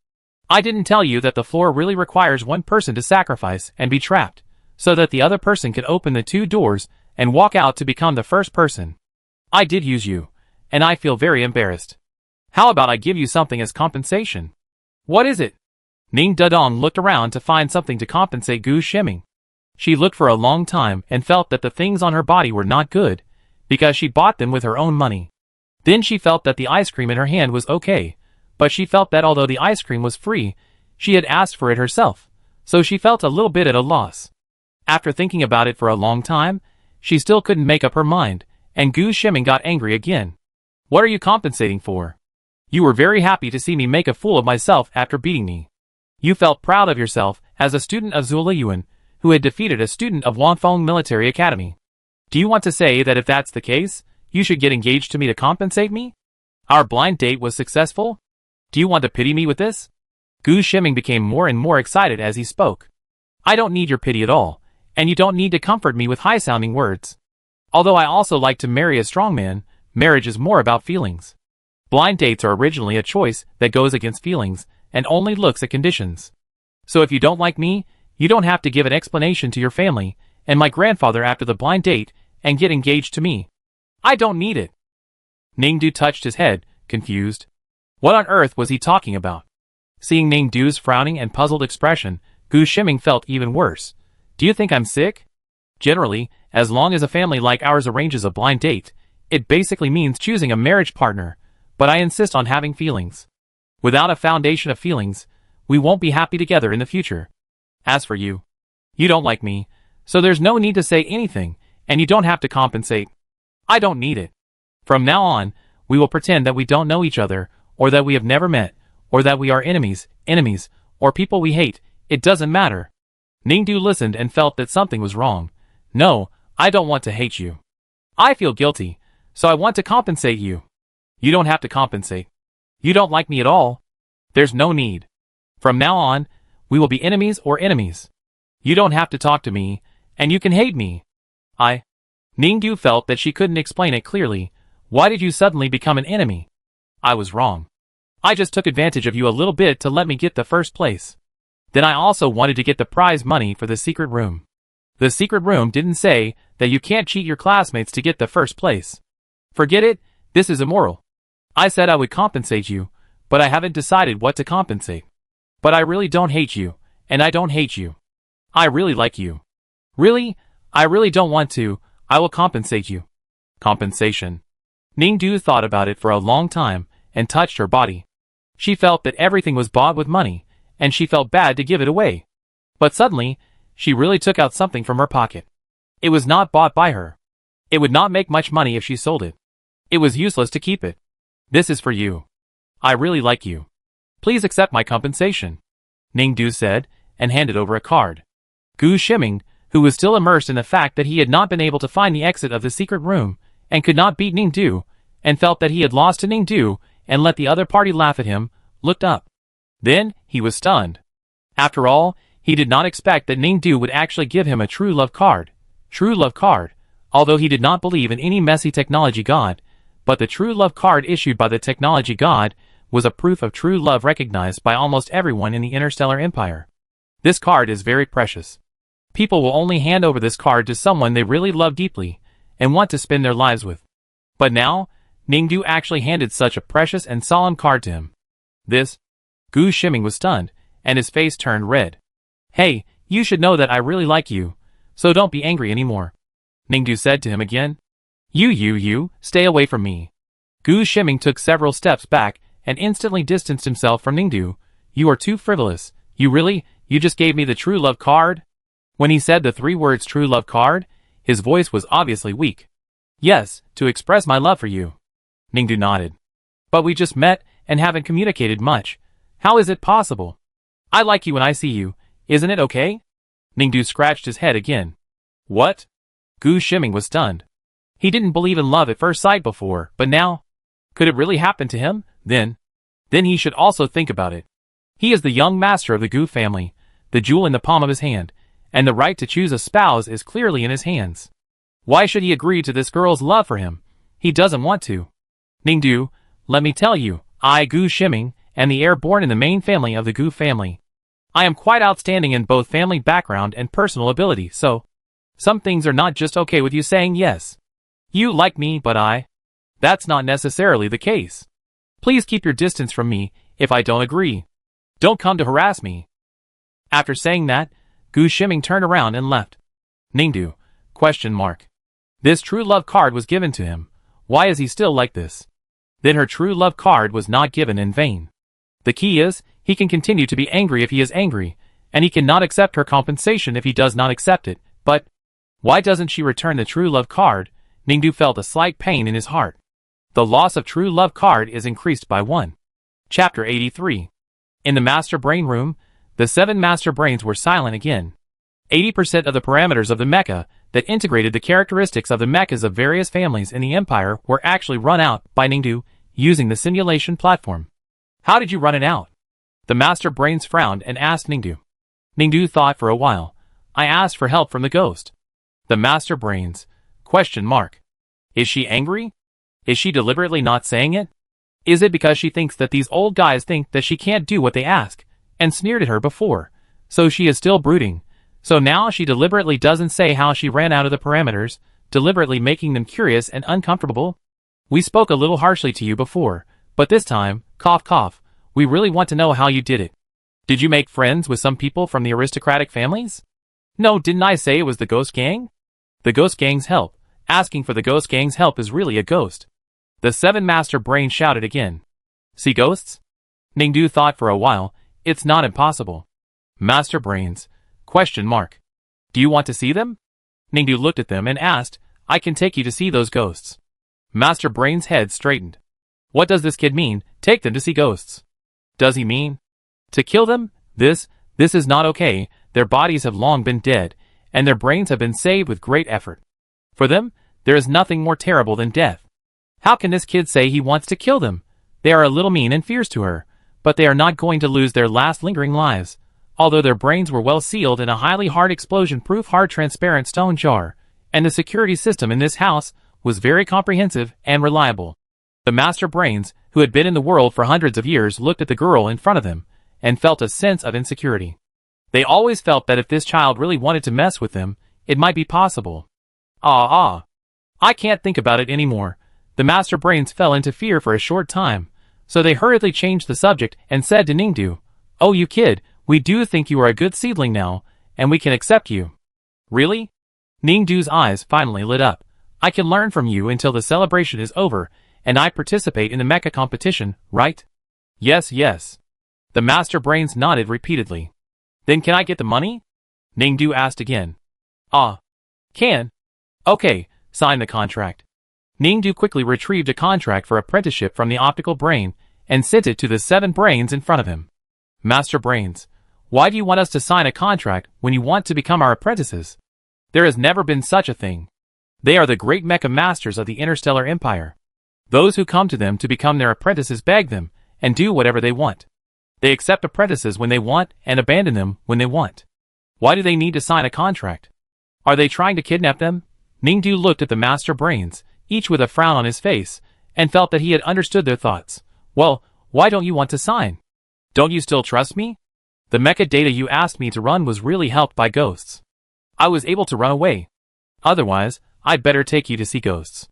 [SPEAKER 1] I didn't tell you that the floor really requires one person to sacrifice and be trapped, so that the other person can open the 2 doors and walk out to become the first person. I did use you, and I feel very embarrassed. How about I give you something as compensation? What is it? Ning Dudong looked around to find something to compensate Gu Shiming. She looked for a long time and felt that the things on her body were not good, because she bought them with her own money. Then she felt that the ice cream in her hand was okay, but she felt that although the ice cream was free, she had asked for it herself, so she felt a little bit at a loss. After thinking about it for a long time, she still couldn't make up her mind, and Gu Shiming got angry again. What are you compensating for? You were very happy to see me make a fool of myself after beating me. You felt proud of yourself as a student of Zuliyuan, who had defeated a student of Wanfeng Military Academy. Do you want to say that if that's the case, you should get engaged to me to compensate me? Our blind date was successful? Do you want to pity me with this? Gu Shiming became more and more excited as he spoke. I don't need your pity at all, and you don't need to comfort me with high-sounding words. Although I also like to marry a strong man, marriage is more about feelings. Blind dates are originally a choice that goes against feelings and only looks at conditions. So if you don't like me, you don't have to give an explanation to your family and my grandfather after the blind date and get engaged to me. I don't need it. Ningdu touched his head, confused. What on earth was he talking about? Seeing Ningdu's frowning and puzzled expression, Gu Shiming felt even worse. Do you think I'm sick? Generally, as long as a family like ours arranges a blind date, it basically means choosing a marriage partner, but I insist on having feelings. Without a foundation of feelings, we won't be happy together in the future. As for you, you don't like me, so there's no need to say anything, and you don't have to compensate. I don't need it. From now on, we will pretend that we don't know each other, or that we have never met, or that we are enemies, or people we hate. It doesn't matter. Ningdu listened and felt that something was wrong. No, I don't want to hate you. I feel guilty, so I want to compensate you. You don't have to compensate. You don't like me at all. There's no need. From now on, we will be enemies or enemies. You don't have to talk to me, and you can hate me. Ningdu felt that she couldn't explain it clearly. Why did you suddenly become an enemy? I was wrong. I just took advantage of you a little bit to let me get the first place. Then I also wanted to get the prize money for the secret room. The secret room didn't say that you can't cheat your classmates to get the first place. Forget it, this is immoral. I said I would compensate you, but I haven't decided what to compensate. But I really don't hate you, and I don't hate you. I really like you. Really? I really don't want to. I will compensate you. Compensation. Ningdu thought about it for a long time and touched her body. She felt that everything was bought with money, and she felt bad to give it away. But suddenly, she really took out something from her pocket. It was not bought by her. It would not make much money if she sold it. It was useless to keep it. This is for you. I really like you. Please accept my compensation, Ningdu said, and handed over a card. Gu Shiming, who was still immersed in the fact that he had not been able to find the exit of the secret room, and could not beat Ningdu, and felt that he had lost to Ningdu, and let the other party laugh at him, looked up. Then, he was stunned. After all, he did not expect that Ningdu would actually give him a true love card. True love card, although he did not believe in any messy technology god, but the true love card issued by the technology god was a proof of true love recognized by almost everyone in the Interstellar Empire. This card is very precious. People will only hand over this card to someone they really love deeply, and want to spend their lives with. But now, Ningdu actually handed such a precious and solemn card to him. This? Gu Shiming was stunned, and his face turned red. Hey, you should know that I really like you, so don't be angry anymore, Ningdu said to him again. You, stay away from me. Gu Shiming took several steps back and instantly distanced himself from Ningdu. You are too frivolous. You just gave me the true love card? When he said the 3 words true love card, his voice was obviously weak. Yes, to express my love for you. Ningdu nodded. But we just met and haven't communicated much. How is it possible? I like you when I see you, isn't it okay? Ningdu scratched his head again. What? Gu Shiming was stunned. He didn't believe in love at first sight before, but now? Could it really happen to him? Then he should also think about it. He is the young master of the Gu family, the jewel in the palm of his hand, and the right to choose a spouse is clearly in his hands. Why should he agree to this girl's love for him? He doesn't want to. Ningdu, let me tell you, I, Gu Shiming, am the heir born in the main family of the Gu family. I am quite outstanding in both family background and personal ability, so some things are not just okay with you saying yes. You like me, but that's not necessarily the case. Please keep your distance from me if I don't agree. Don't come to harass me. After saying that, Gu Shiming turned around and left. Ningdu, ? This true love card was given to him. Why is he still like this? Then her true love card was not given in vain. The key is, he can continue to be angry if he is angry, and he cannot accept her compensation if he does not accept it, but why doesn't she return the true love card? Ningdu felt a slight pain in his heart. The loss of true love card is increased by 1. Chapter 83. In the master brain room, the 7 master brains were silent again. 80% of the parameters of the mecha that integrated the characteristics of the mechas of various families in the Empire were actually run out by Ningdu using the simulation platform. How did you run it out? The Master Brains frowned and asked Ningdu. Ningdu thought for a while. I asked for help from the ghost. The Master Brains. ? Is she angry? Is she deliberately not saying it? Is it because she thinks that these old guys think that she can't do what they ask, and sneered at her before, so she is still brooding, so now she deliberately doesn't say how she ran out of the parameters, deliberately making them curious and uncomfortable? We spoke a little harshly to you before, but this time, cough cough, we really want to know how you did it. Did you make friends with some people from the aristocratic families? No, didn't I say it was the ghost gang? The ghost gang's help. Asking for the ghost gang's help is really a ghost. The 7 Master Brains shouted again. See ghosts? Ningdu thought for a while. It's not impossible. Master Brains. ? Do you want to see them? Ningdu looked at them and asked, I can take you to see those ghosts. Master Brains' head straightened. What does this kid mean, take them to see ghosts? Does he mean to kill them? This is not okay. Their bodies have long been dead, and their brains have been saved with great effort. For them, there is nothing more terrible than death. How can this kid say he wants to kill them? They are a little mean and fierce to her, but they are not going to lose their last lingering lives, although their brains were well sealed in a highly hard explosion-proof hard transparent stone jar, and the security system in this house was very comprehensive and reliable. The Master Brains, who had been in the world for hundreds of years, looked at the girl in front of them, and felt a sense of insecurity. They always felt that if this child really wanted to mess with them, it might be possible. I can't think about it anymore. The Master Brains fell into fear for a short time, so they hurriedly changed the subject and said to Ningdu, Oh, you kid, we do think you are a good seedling now, and we can accept you. Really? Ningdu's eyes finally lit up. I can learn from you until the celebration is over, and I participate in the mecha competition, right? Yes. The Master Brains nodded repeatedly. Then can I get the money? Ningdu asked again. Can. Okay, sign the contract. Ningdu quickly retrieved a contract for apprenticeship from the optical brain and sent it to the 7 brains in front of him. Master Brains, why do you want us to sign a contract when you want to become our apprentices? There has never been such a thing. They are the great mecha masters of the interstellar empire. Those who come to them to become their apprentices beg them and do whatever they want. They accept apprentices when they want and abandon them when they want. Why do they need to sign a contract? Are they trying to kidnap them? Ningdu looked at the Master Brains, each with a frown on his face, and felt that he had understood their thoughts. Well, why don't you want to sign? Don't you still trust me? The mecha data you asked me to run was really helped by ghosts. I was able to run away. Otherwise, I'd better take you to see ghosts.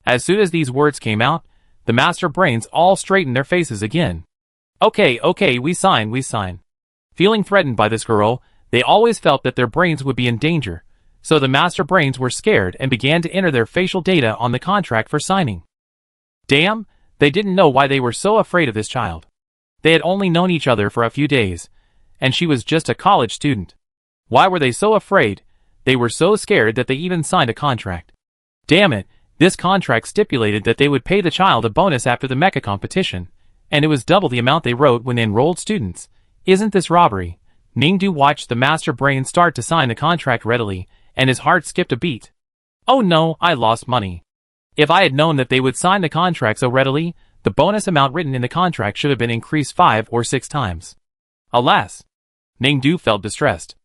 [SPEAKER 1] As soon as these words came out, the Master Brains all straightened their faces again. Okay, we sign. Feeling threatened by this girl, they always felt that their brains would be in danger, so the Master Brains were scared and began to enter their facial data on the contract for signing. Damn, they didn't know why they were so afraid of this child. They had only known each other for a few days, and she was just a college student. Why were they so afraid? They were so scared that they even signed a contract. Damn it, this contract stipulated that they would pay the child a bonus after the mecha competition, and it was double the amount they wrote when they enrolled students. Isn't this robbery? Ningdu watched the Master Brain start to sign the contract readily, and his heart skipped a beat. Oh no, I lost money. If I had known that they would sign the contract so readily, the bonus amount written in the contract should have been increased 5 or 6 times. Alas! Ningdu felt distressed.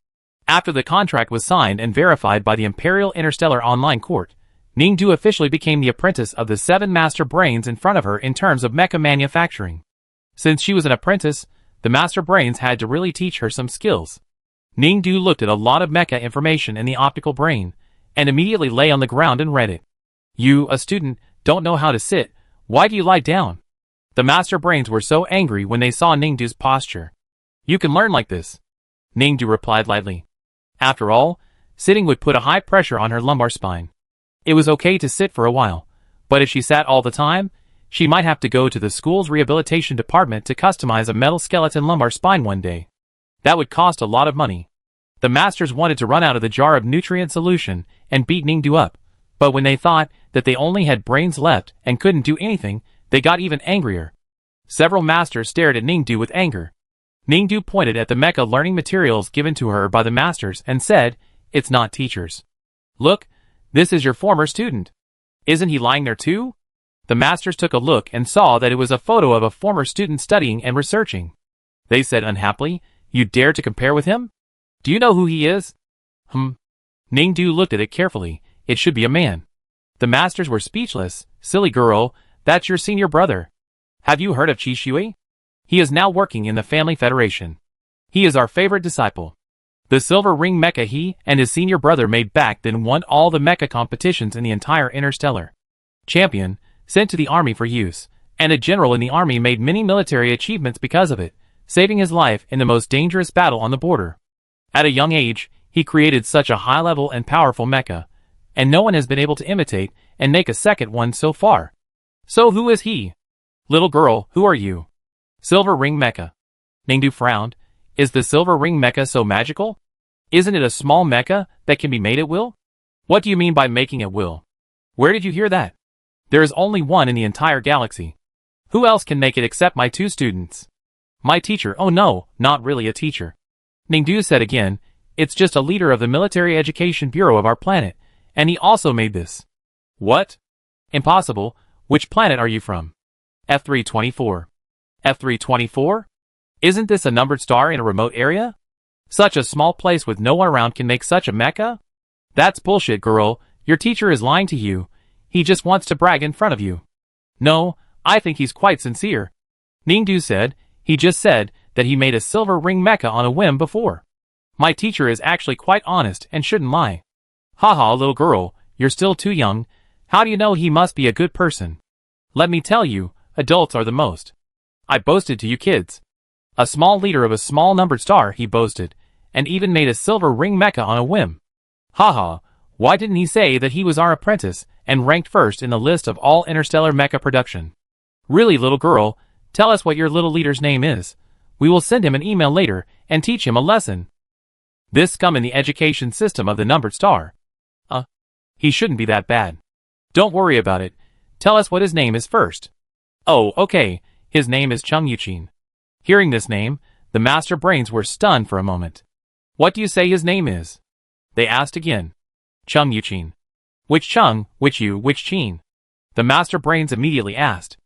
[SPEAKER 1] After the contract was signed and verified by the Imperial Interstellar Online Court, Ningdu officially became the apprentice of the 7 Master Brains in front of her in terms of mecha manufacturing. Since she was an apprentice, the Master Brains had to really teach her some skills. Ningdu looked at a lot of mecha information in the optical brain, and immediately lay on the ground and read it. You, a student, don't know how to sit. Why do you lie down? The Master Brains were so angry when they saw Ningdu's posture. You can learn like this. Ningdu replied lightly. After all, sitting would put a high pressure on her lumbar spine. It was okay to sit for a while, but if she sat all the time, she might have to go to the school's rehabilitation department to customize a metal skeleton lumbar spine one day. That would cost a lot of money. The masters wanted to run out of the jar of nutrient solution and beat Ningdu up, but when they thought that they only had brains left and couldn't do anything, they got even angrier. Several masters stared at Ningdu with anger. Ningdu pointed at the mecha learning materials given to her by the masters and said, It's not teachers. Look, this is your former student. Isn't he lying there too? The masters took a look and saw that it was a photo of a former student studying and researching. They said unhappily, "You dare to compare with him? Do you know who he is?" Ningdu looked at it carefully. It should be a man. The masters were speechless. "Silly girl, that's your senior brother. Have you heard of Chi Shui? He is now working in the family federation. He is our favorite disciple. The silver ring mecha he and his senior brother made back then won all the mecha competitions in the entire interstellar. Champion, sent to the army for use, and a general in the army made many military achievements because of it, saving his life in the most dangerous battle on the border. At a young age, he created such a high-level and powerful mecha, and no one has been able to imitate and make a second one so far. So who is he? Little girl, who are you?" "Silver ring mecha." Ningdu frowned. "Is the silver ring mecha so magical? Isn't it a small mecha that can be made at will?" "What do you mean by making at will? Where did you hear that? There is only one in the entire galaxy. Who else can make it except my 2 students? My teacher." "Oh no, not really a teacher," Ningdu said again. "It's just a leader of the Military Education Bureau of our planet, and he also made this." "What? Impossible. Which planet are you from?" "F324. "F324? Isn't this a numbered star in a remote area? Such a small place with no one around can make such a mecha?" "That's bullshit, girl. Your teacher is lying to you. He just wants to brag in front of you." "No, I think he's quite sincere," Ningdu said. "He just said that he made a silver ring mecha on a whim before. My teacher is actually quite honest and shouldn't lie." "Haha, little girl, you're still too young. How do you know he must be a good person? Let me tell you, adults are the most. I boasted to you kids. A small leader of a small numbered star, he boasted, and even made a silver ring mecha on a whim. Haha, why didn't he say that he was our apprentice and ranked first in the list of all interstellar mecha production? Really, little girl, tell us what your little leader's name is. We will send him an email later and teach him a lesson. This scum in the education system of the numbered star. He shouldn't be that bad. Don't worry about it. Tell us what his name is first." "Oh, okay. His name is Chung Yuqin." Hearing this name, the master brains were stunned for a moment. "What do you say his name is?" they asked again. "Chung Yuqin." "Which Chung, which Yu, which Qin?" the master brains immediately asked.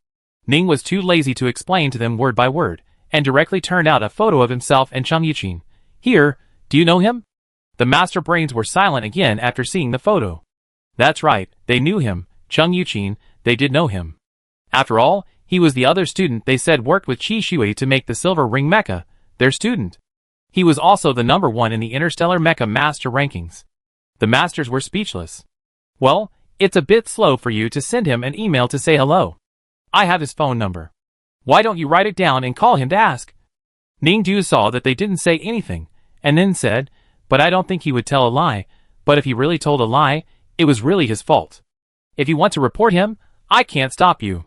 [SPEAKER 1] Ning was too lazy to explain to them word by word, and directly turned out a photo of himself and Chung Yuqin. "Here, do you know him?" The master brains were silent again after seeing the photo. That's right, they knew him, Chung Yuqin, they did know him. After all, he was the other student they said worked with Chi Shui to make the silver ring mecha, their student. He was also the number 1 in the interstellar mecha master rankings. The masters were speechless. "Well, it's a bit slow for you to send him an email to say hello. I have his phone number. Why don't you write it down and call him to ask?" Ningdu saw that they didn't say anything, and then said, "But I don't think he would tell a lie, but if he really told a lie, it was really his fault. If you want to report him, I can't stop you.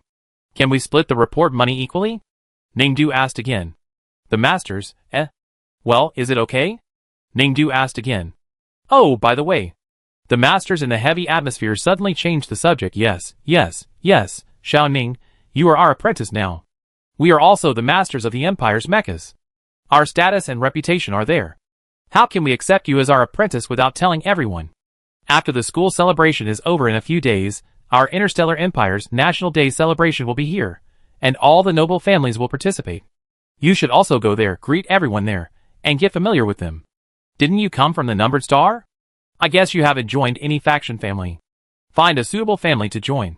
[SPEAKER 1] Can we split the report money equally?" Ningdu asked again. The masters, Well, is it okay? Ningdu asked again. "Oh, by the way." The masters in the heavy atmosphere suddenly changed the subject. Yes, Xiao Ning, you are our apprentice now. We are also the masters of the Empire's mechas. Our status and reputation are there. How can we accept you as our apprentice without telling everyone? After the school celebration is over in a few days, our Interstellar Empire's National Day celebration will be here, and all the noble families will participate. You should also go there, greet everyone there, and get familiar with them. Didn't you come from the numbered star? I guess you haven't joined any faction family. Find a suitable family to join.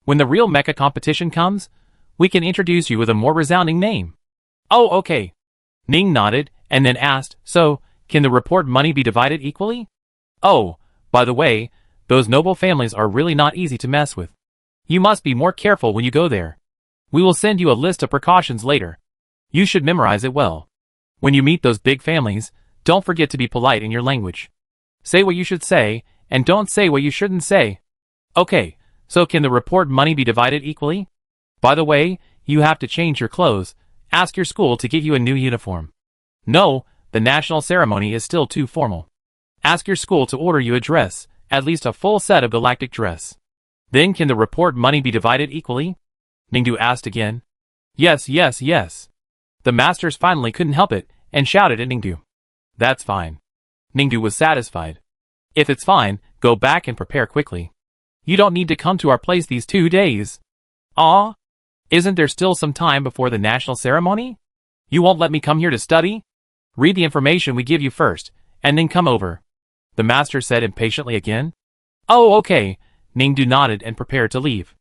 [SPEAKER 1] When the real mecha competition comes, we can introduce you with a more resounding name." "Oh, okay." Ning nodded, and then asked, "So, can the report money be divided equally?" "Oh, by the way, those noble families are really not easy to mess with. You must be more careful when you go there. We will send you a list of precautions later. You should memorize it well. When you meet those big families, don't forget to be polite in your language. Say what you should say, and don't say what you shouldn't say. Okay, so can the report money be divided equally? By the way, you have to change your clothes. Ask your school to give you a new uniform. No, the national ceremony is still too formal. Ask your school to order you a dress, at least a full set of galactic dress. Then can the report money be divided equally?" Ningdu asked again. Yes. The masters finally couldn't help it, and shouted at Ningdu. "That's fine." Ningdu was satisfied. "If it's fine, go back and prepare quickly. You don't need to come to our place these 2 days. Ah, isn't there still some time before the national ceremony? You won't let me come here to study? Read the information we give you first, and then come over, the master said impatiently again. Oh, okay, Ningdu nodded and prepared to leave.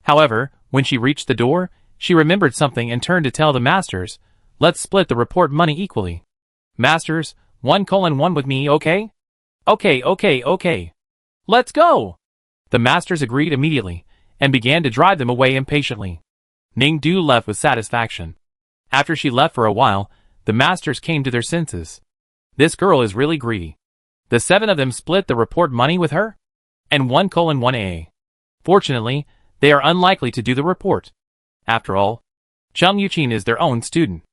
[SPEAKER 1] However, when she reached the door, she remembered something and turned to tell the masters, let's split the report money equally. Masters, 1:1 with me, okay? Okay. Let's go! The masters agreed immediately, and began to drive them away impatiently. Ningdu left with satisfaction. After she left for a while, the masters came to their senses. This girl is really greedy. The 7 of them split the report money with her? And 1:1A. Fortunately, they are unlikely to do the report. After all, Chung Yuqin is their own student.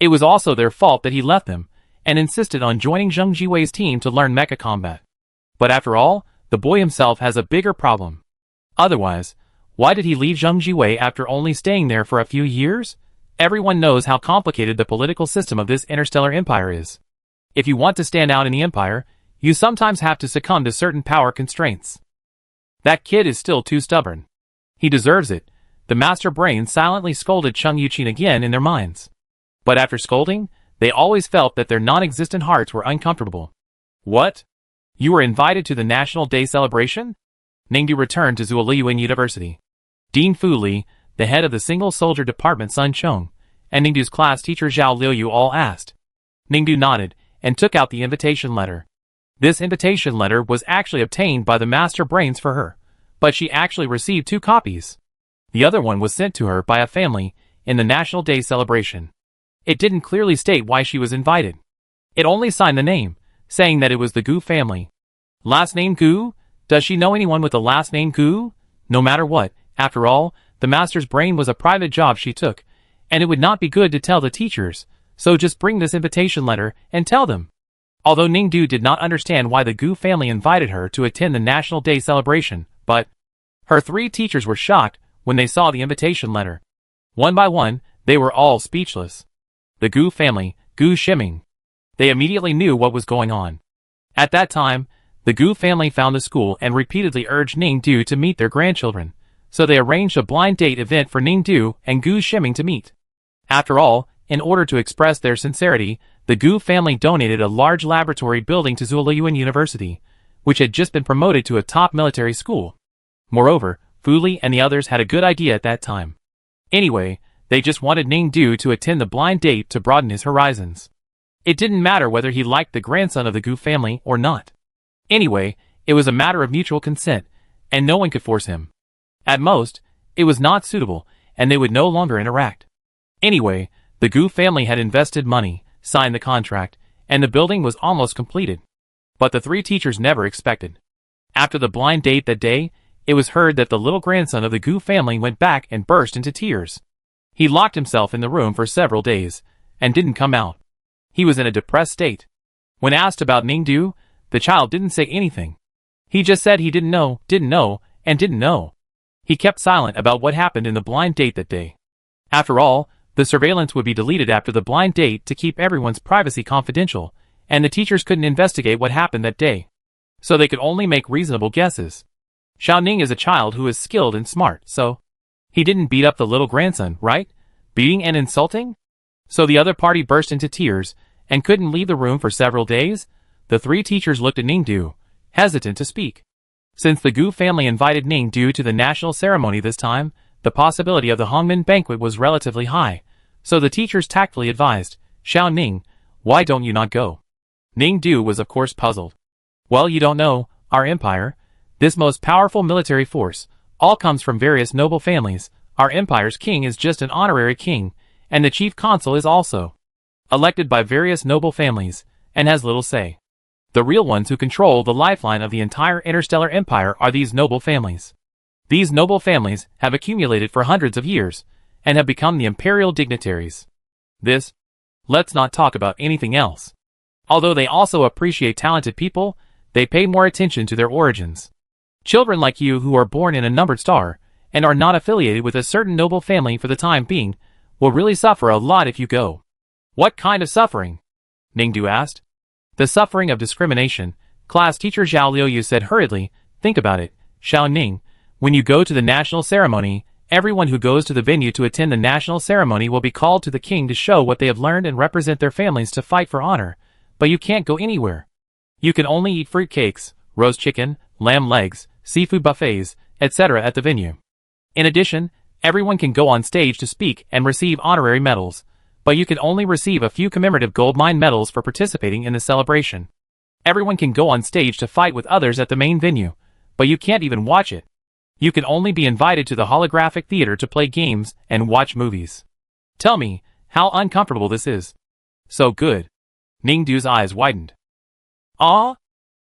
[SPEAKER 1] It was also their fault that he left them, and insisted on joining Zheng Jiwei's team to learn mecha combat. But after all, the boy himself has a bigger problem. Otherwise, why did he leave Zheng Jiwei after only staying there for a few years? Everyone knows how complicated the political system of this interstellar empire is. If you want to stand out in the empire, you sometimes have to succumb to certain power constraints. That kid is still too stubborn. He deserves it. The master brain silently scolded Chung Yuqin again in their minds. But after scolding, they always felt that their non-existent hearts were uncomfortable. What? You were invited to the National Day celebration? Ningdu returned to Zuoliyuan University. Dean Fu Li, the head of the Single Soldier Department Sun Chong, and Ningdu's class teacher Zhao Liuyu all asked. Ningdu nodded, and took out the invitation letter. This invitation letter was actually obtained by the master brains for her, but she actually received 2 copies. The other one was sent to her by a family in the National Day celebration. It didn't clearly state why she was invited. It only signed the name, saying that it was the Gu family. Last name Gu? Does she know anyone with the last name Gu? No matter what, after all, the master's brain was a private job she took, and it would not be good to tell the teachers, so just bring this invitation letter and tell them. Although Ningdu did not understand why the Gu family invited her to attend the National Day celebration, but her 3 teachers were shocked when they saw the invitation letter. One by one, they were all speechless. The Gu family, Gu Shiming. They immediately knew what was going on. At that time, the Gu family found the school and repeatedly urged Ningdu to meet their grandchildren, so they arranged a blind date event for Ningdu and Gu Shiming to meet. After all, in order to express their sincerity, the Gu family donated a large laboratory building to Zuoliyuan University, which had just been promoted to a top military school. Moreover, Fu Li and the others had a good idea at that time. Anyway, they just wanted Ningdu to attend the blind date to broaden his horizons. It didn't matter whether he liked the grandson of the Gu family or not. Anyway, it was a matter of mutual consent, and no one could force him. At most, it was not suitable, and they would no longer interact. Anyway, the Gu family had invested money, signed the contract, and the building was almost completed. But the 3 teachers never expected. After the blind date that day, it was heard that the little grandson of the Gu family went back and burst into tears. He locked himself in the room for several days, and didn't come out. He was in a depressed state. When asked about Ningdu, the child didn't say anything. He just said he didn't know, and didn't know. He kept silent about what happened in the blind date that day. After all, the surveillance would be deleted after the blind date to keep everyone's privacy confidential, and the teachers couldn't investigate what happened that day. So they could only make reasonable guesses. Xiaoning is a child who is skilled and smart, so he didn't beat up the little grandson, right? Beating and insulting? So the other party burst into tears, and couldn't leave the room for several days? The 3 teachers looked at Ningdu, hesitant to speak. Since the Gu family invited Ningdu to the national ceremony this time, the possibility of the Hongmen banquet was relatively high, so the teachers tactfully advised, Xiaoning, why don't you not go? Ningdu was of course puzzled. Well, you don't know, our empire, this most powerful military force, all comes from various noble families. Our empire's king is just an honorary king, and the chief consul is also elected by various noble families, and has little say. The real ones who control the lifeline of the entire interstellar empire are these noble families. These noble families have accumulated for hundreds of years, and have become the imperial dignitaries. Let's not talk about anything else. Although they also appreciate talented people, they pay more attention to their origins. Children like you who are born in a numbered star, and are not affiliated with a certain noble family for the time being, will really suffer a lot if you go. What kind of suffering? Ningdu asked. The suffering of discrimination, class teacher Zhao Liuyu said hurriedly. Think about it, Xiaoning. When you go to the national ceremony, Everyone who goes to the venue to attend the national ceremony will be called to the king to show what they have learned and represent their families to fight for honor, but you can't go anywhere. You can only eat fruit cakes, roast chicken, lamb legs, seafood buffets, etc. at the venue. In addition, everyone can go on stage to speak and receive honorary medals, but you can only receive a few commemorative gold mine medals for participating in the celebration. Everyone can go on stage to fight with others at the main venue, but you can't even watch it. You can only be invited to the holographic theater to play games and watch movies. Tell me, how uncomfortable this is. So good. Ningdu's eyes widened. Ah?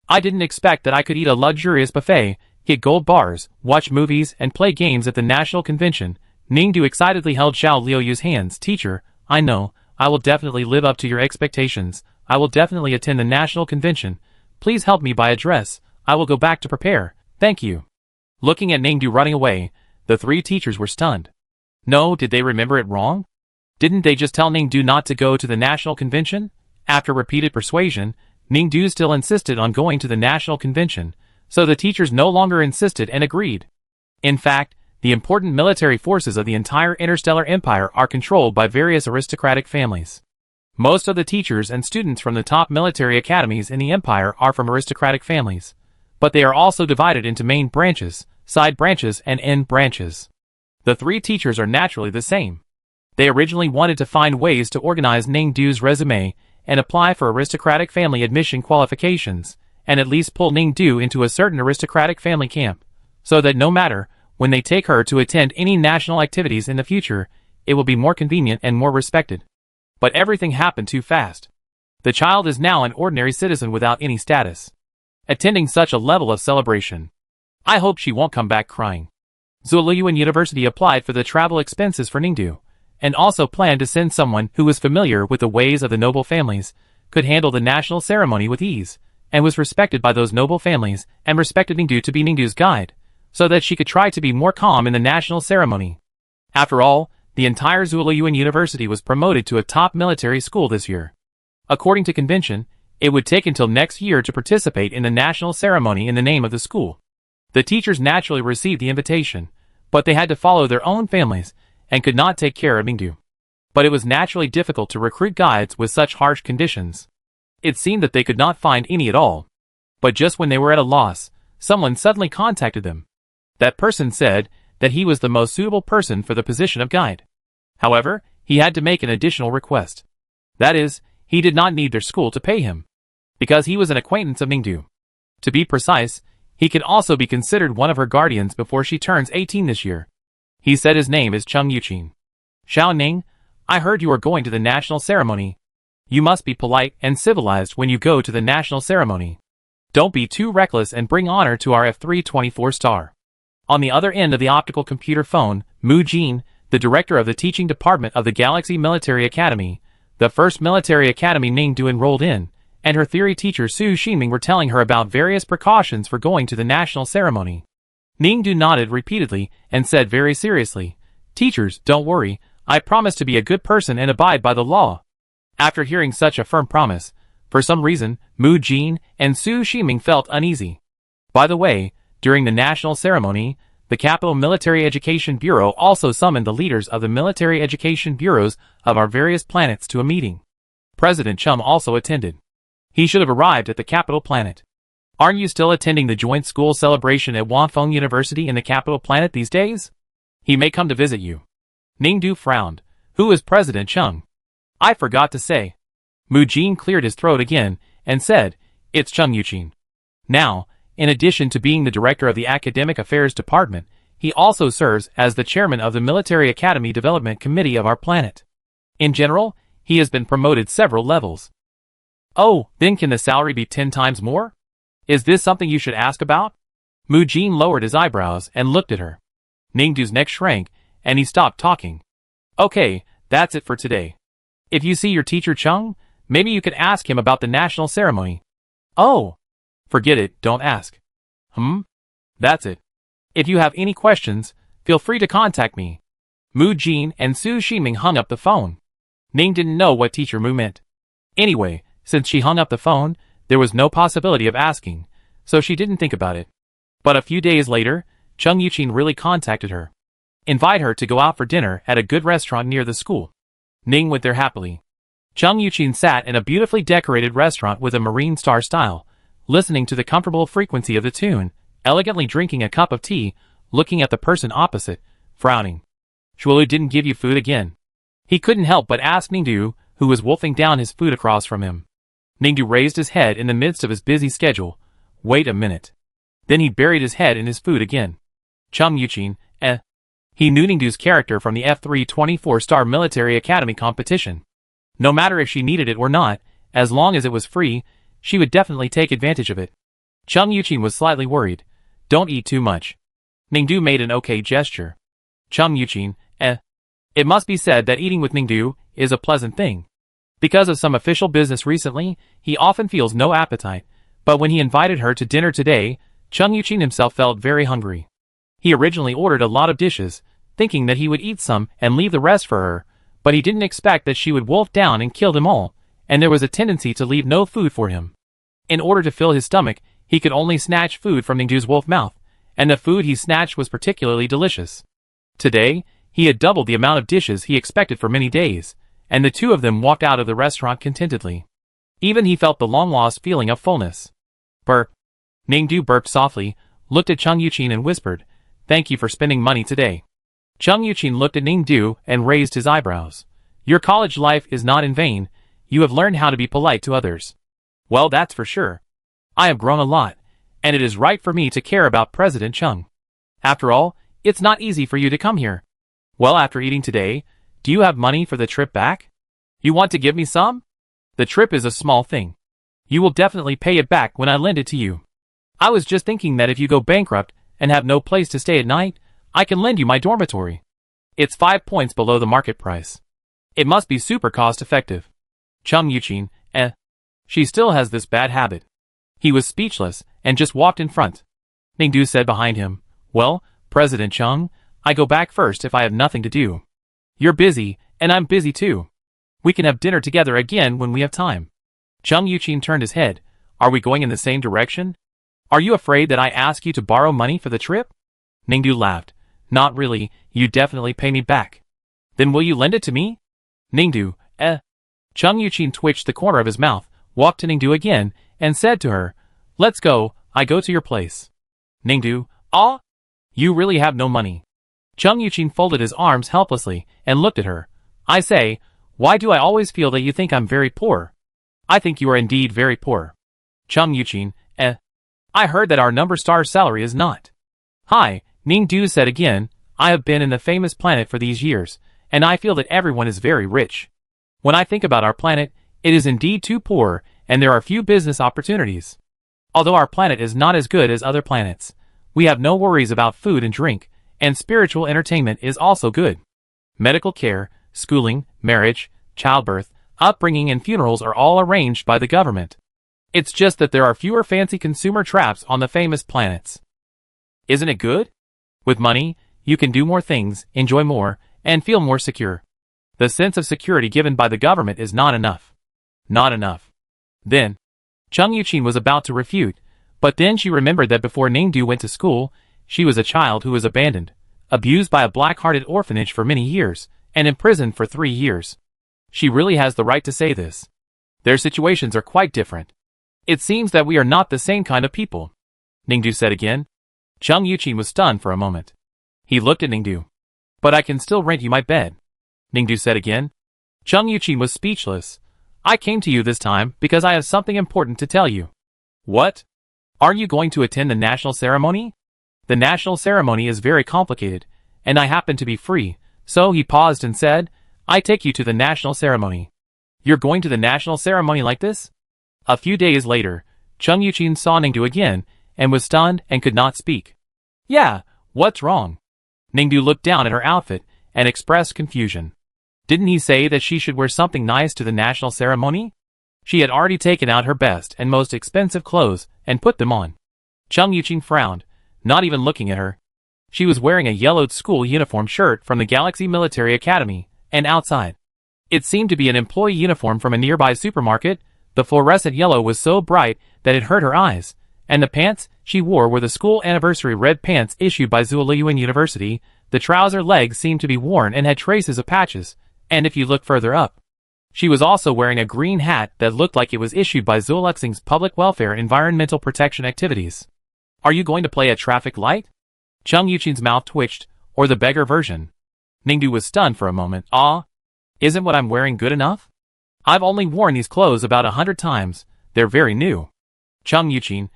[SPEAKER 1] I didn't expect that I could eat a luxurious buffet, get gold bars, watch movies, and play games at the national convention. Ningdu excitedly held Xiao Liuyu's hands. Teacher, I know, I will definitely live up to your expectations. I will definitely attend the national convention. Please help me buy a dress. I will go back to prepare. Thank you. Looking at Ningdu running away, the three teachers were stunned. No, did they remember it wrong? Didn't they just tell Ningdu not to go to the national convention? After repeated persuasion, Ningdu still insisted on going to the national convention, so the teachers no longer insisted and agreed. In fact, the important military forces of the entire interstellar empire are controlled by various aristocratic families. Most of the teachers and students from the top military academies in the empire are from aristocratic families, but they are also divided into main branches, side branches, and end branches. The three teachers are naturally the same. They originally wanted to find ways to organize Ningdu's resume and apply for aristocratic family admission qualifications, and at least pull Ningdu into a certain aristocratic family camp, so that no matter when they take her to attend any national activities in the future, it will be more convenient and more respected. But everything happened too fast. The child is now an ordinary citizen without any status, attending such a level of celebration. I hope she won't come back crying. Zuliyuan University applied for the travel expenses for Ningdu, and also planned to send someone who was familiar with the ways of the noble families, could handle the national ceremony with ease, and was respected by those noble families, and respected Ningdu to be Ningdu's guide, so that she could try to be more calm in the national ceremony. After all, the entire Zuliyuan University was promoted to a top military school this year. According to convention, it would take until next year to participate in the national ceremony in the name of the school. The teachers naturally received the invitation, but they had to follow their own families, and could not take care of Ningdu. But it was naturally difficult to recruit guides with such harsh conditions. It seemed that they could not find any at all. But just when they were at a loss, someone suddenly contacted them. That person said that he was the most suitable person for the position of guide. However, he had to make an additional request. That is, he did not need their school to pay him, because he was an acquaintance of Ningdu. To be precise, he could also be considered one of her guardians before she turns 18 this year. He said his name is Cheng Yuqin. Xiao Ning, I heard you are going to the national ceremony. You must be polite and civilized when you go to the national ceremony. Don't be too reckless and bring honor to our F324 star. On the other end of the optical computer phone, Mu Jin, the director of the teaching department of the Galaxy Military Academy, the first military academy Ningdu enrolled in, and her theory teacher Su Xinming were telling her about various precautions for going to the national ceremony. Ningdu nodded repeatedly and said very seriously, "Teachers, don't worry, I promise to be a good person and abide by the law." After hearing such a firm promise, for some reason, Mu Jin and Su Xinming felt uneasy. By the way, during the national ceremony, the Capital Military Education Bureau also summoned the leaders of the military education bureaus of our various planets to a meeting. President Chum also attended. He should have arrived at the capital planet. Aren't you still attending the joint school celebration at Wanfeng University in the capital planet these days? He may come to visit you. Ningdu frowned. Who is President Chung? I forgot to say. Mu Jin cleared his throat again and said, "It's Cheng Yuqin." Now, in addition to being the director of the Academic Affairs Department, he also serves as the chairman of the Military Academy Development Committee of our planet. In general, he has been promoted several levels. Oh, then can the salary be 10 times more? Is this something you should ask about? Mu Jin lowered his eyebrows and looked at her. Ningdu's neck shrank, and he stopped talking. Okay, that's it for today. If you see your teacher Chung, maybe you could ask him about the national ceremony. Oh! Forget it, don't ask. That's it. If you have any questions, feel free to contact me. Mu Jin and Su Ximing hung up the phone. Ning didn't know what teacher Mu meant. Anyway, since she hung up the phone, there was no possibility of asking, so she didn't think about it. But a few days later, Cheng Yuqin really contacted her. invite her to go out for dinner at a good restaurant near the school. Ning went there happily. Chung Yuqin sat in a beautifully decorated restaurant with a marine star style, listening to the comfortable frequency of the tune, elegantly drinking a cup of tea, looking at the person opposite, frowning. Shuolu didn't give you food again. He couldn't help but ask Ningdu, who was wolfing down his food across from him. Ningdu raised his head in the midst of his busy schedule. Wait a minute. Then he buried his head in his food again. Chung Yuqin, He knew Ningdu's character from the F324-star military academy competition. No matter if she needed it or not, as long as it was free, she would definitely take advantage of it. Chung Yuqin was slightly worried. Don't eat too much. Ningdu made an okay gesture. Chung Yuqin, It must be said that eating with Ningdu is a pleasant thing. Because of some official business recently, he often feels no appetite, but when he invited her to dinner today, Chung Yuqin himself felt very hungry. He originally ordered a lot of dishes, thinking that he would eat some and leave the rest for her, but he didn't expect that she would wolf down and kill them all, and there was a tendency to leave no food for him. In order to fill his stomach, he could only snatch food from Ningdu's wolf mouth, and the food he snatched was particularly delicious. Today, he had doubled the amount of dishes he expected for many days, and the two of them walked out of the restaurant contentedly. Even he felt the long-lost feeling of fullness. Burp. Ningdu burped softly, looked at Chung Yuqin and whispered, "Thank you for spending money today." Chung Yuqin looked at Ningdu and raised his eyebrows. "Your college life is not in vain. You have learned how to be polite to others." "Well, that's for sure. I have grown a lot, and it is right for me to care about President Chung. After all, it's not easy for you to come here. Well, after eating today, do you have money for the trip back? You want to give me some? The trip is a small thing. You will definitely pay it back when I lend it to you. I was just thinking that if you go bankrupt and have no place to stay at night, I can lend you my dormitory. It's 5 points below the market price. It must be super cost-effective." Chung Yuqin, She still has this bad habit. He was speechless and just walked in front. Ningdu said behind him, "Well, President Chung, I go back first if I have nothing to do. You're busy, and I'm busy too. We can have dinner together again when we have time." Chung Yuqin turned his head. "Are we going in the same direction? Are you afraid that I ask you to borrow money for the trip?" Ningdu laughed. "Not really, you definitely pay me back." "Then will you lend it to me?" Ningdu, Chung Yuqin twitched the corner of his mouth, walked to Ningdu again, and said to her, "Let's go, I go to your place." Ningdu, You really have no money." Chung Yuqin folded his arms helplessly and looked at her. "I say, why do I always feel that you think I'm very poor? I think you are indeed very poor." Chung Yuqin, I heard that our number-star salary is not. "Hi," Ningdu said again, "I have been in the famous planet for these years, and I feel that everyone is very rich. When I think about our planet, it is indeed too poor, and there are few business opportunities. Although our planet is not as good as other planets, we have no worries about food and drink, and spiritual entertainment is also good. Medical care, schooling, marriage, childbirth, upbringing and funerals are all arranged by the government. It's just that there are fewer fancy consumer traps on the famous planets. Isn't it good? With money, you can do more things, enjoy more, and feel more secure. The sense of security given by the government is not enough." "Not enough." Then, Chung Yuqin was about to refute, but then she remembered that before Ningdu went to school, she was a child who was abandoned, abused by a black-hearted orphanage for many years, and imprisoned for 3 years. She really has the right to say this. Their situations are quite different. "It seems that we are not the same kind of people," Ningdu said again. Chung Yuqin was stunned for a moment. He looked at Ningdu. "But I can still rent you my bed," Ningdu said again. Chung Yuqin was speechless. "I came to you this time because I have something important to tell you." "What? Are you going to attend the national ceremony?" "The national ceremony is very complicated, and I happen to be free," so he paused and said, "I take you to the national ceremony." "You're going to the national ceremony like this?" A few days later, Chung Yuqin saw Ningdu again, and was stunned and could not speak. "Yeah, what's wrong?" Ningdu looked down at her outfit, and expressed confusion. Didn't he say that she should wear something nice to the national ceremony? She had already taken out her best and most expensive clothes, and put them on. Chung Yuqin frowned, not even looking at her. She was wearing a yellowed school uniform shirt from the Galaxy Military Academy, and outside, it seemed to be an employee uniform from a nearby supermarket. The fluorescent yellow was so bright that it hurt her eyes, and the pants she wore were the school anniversary red pants issued by Zuoliyuan University, the trouser legs seemed to be worn and had traces of patches, and if you look further up, she was also wearing a green hat that looked like it was issued by Zuluxing's Public Welfare Environmental Protection Activities. Are you going to play a traffic light? Chung Yuchin's mouth twitched, or the beggar version. Ningdu was stunned for a moment. Isn't what I'm wearing good enough? I've only worn these clothes about 100 times. They're very new. Chung Yuchin,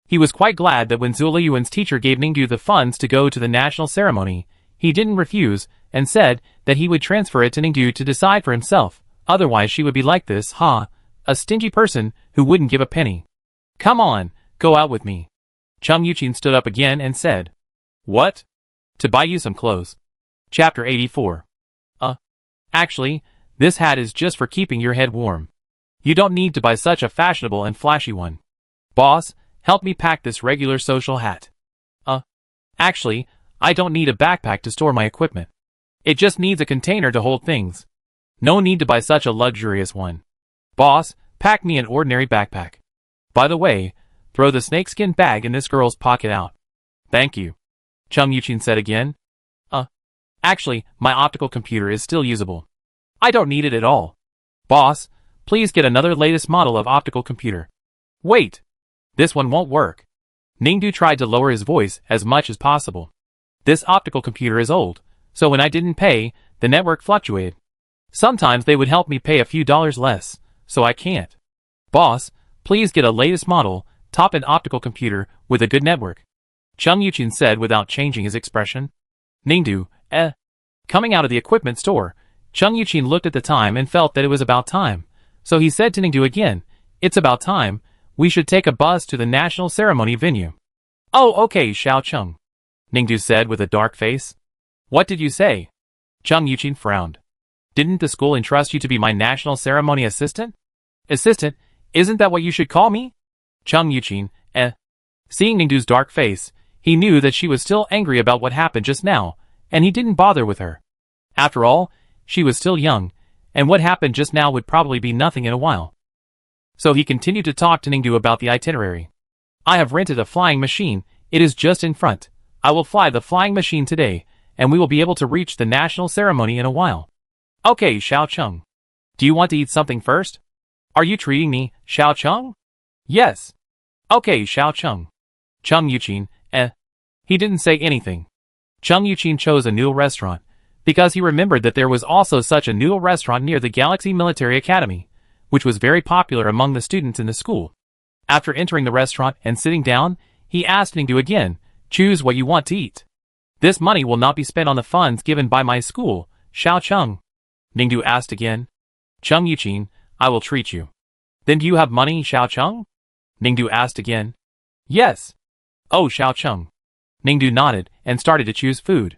[SPEAKER 1] He was quite glad that when Zuliyuan's teacher gave Ningdu the funds to go to the national ceremony, he didn't refuse, and said that he would transfer it to Ningdu to decide for himself, otherwise she would be like this, a stingy person who wouldn't give a penny. Come on, go out with me. Chung Yuchin stood up again and said, What? To buy you some clothes. Chapter 84. Actually, this hat is just for keeping your head warm. You don't need to buy such a fashionable and flashy one. Boss, help me pack this regular social hat. Actually, I don't need a backpack to store my equipment. It just needs a container to hold things. No need to buy such a luxurious one. Boss, pack me an ordinary backpack. By the way, throw the snakeskin bag in this girl's pocket out. Thank you. Chung Yuchin said again. Actually, my optical computer is still usable. I don't need it at all. Boss, please get another latest model of optical computer. Wait! This one won't work. Ningdu tried to lower his voice as much as possible. This optical computer is old, so when I didn't pay, the network fluctuated. Sometimes they would help me pay a few dollars less, so I can't. Boss, please get a latest model, top-end optical computer with a good network. Chung Yuchin said without changing his expression. Ningdu, Coming out of the equipment store, Chung Yuchin looked at the time and felt that it was about time. So he said to Ningdu again, It's about time, we should take a bus to the national ceremony venue. Oh, okay, Xiao Chung. Ningdu said with a dark face. What did you say? Chung Yuchin frowned. Didn't the school entrust you to be my national ceremony assistant? Assistant, isn't that what you should call me? Chung Yuchin, Seeing Ningdu's dark face, he knew that she was still angry about what happened just now, and he didn't bother with her. After all, she was still young, and what happened just now would probably be nothing in a while. So he continued to talk to Ningdu about the itinerary. I have rented a flying machine, it is just in front. I will fly the flying machine today, and we will be able to reach the national ceremony in a while. Okay, Xiao Chung. Do you want to eat something first? Are you treating me, Xiao Chung? Yes. Okay, Xiao Chung. Chung Yuchin, He didn't say anything. Chung Yuchin chose a noodle restaurant, because he remembered that there was also such a noodle restaurant near the Galaxy Military Academy, which was very popular among the students in the school. After entering the restaurant and sitting down, he asked Ningdu again, Choose what you want to eat. This money will not be spent on the funds given by my school, Xiao Chung. Ningdu asked again. Chung Yuchin, I will treat you. Then do you have money, Xiao Chung? Ningdu asked again. Yes. Oh, Xiao Chung. Ningdu nodded and started to choose food.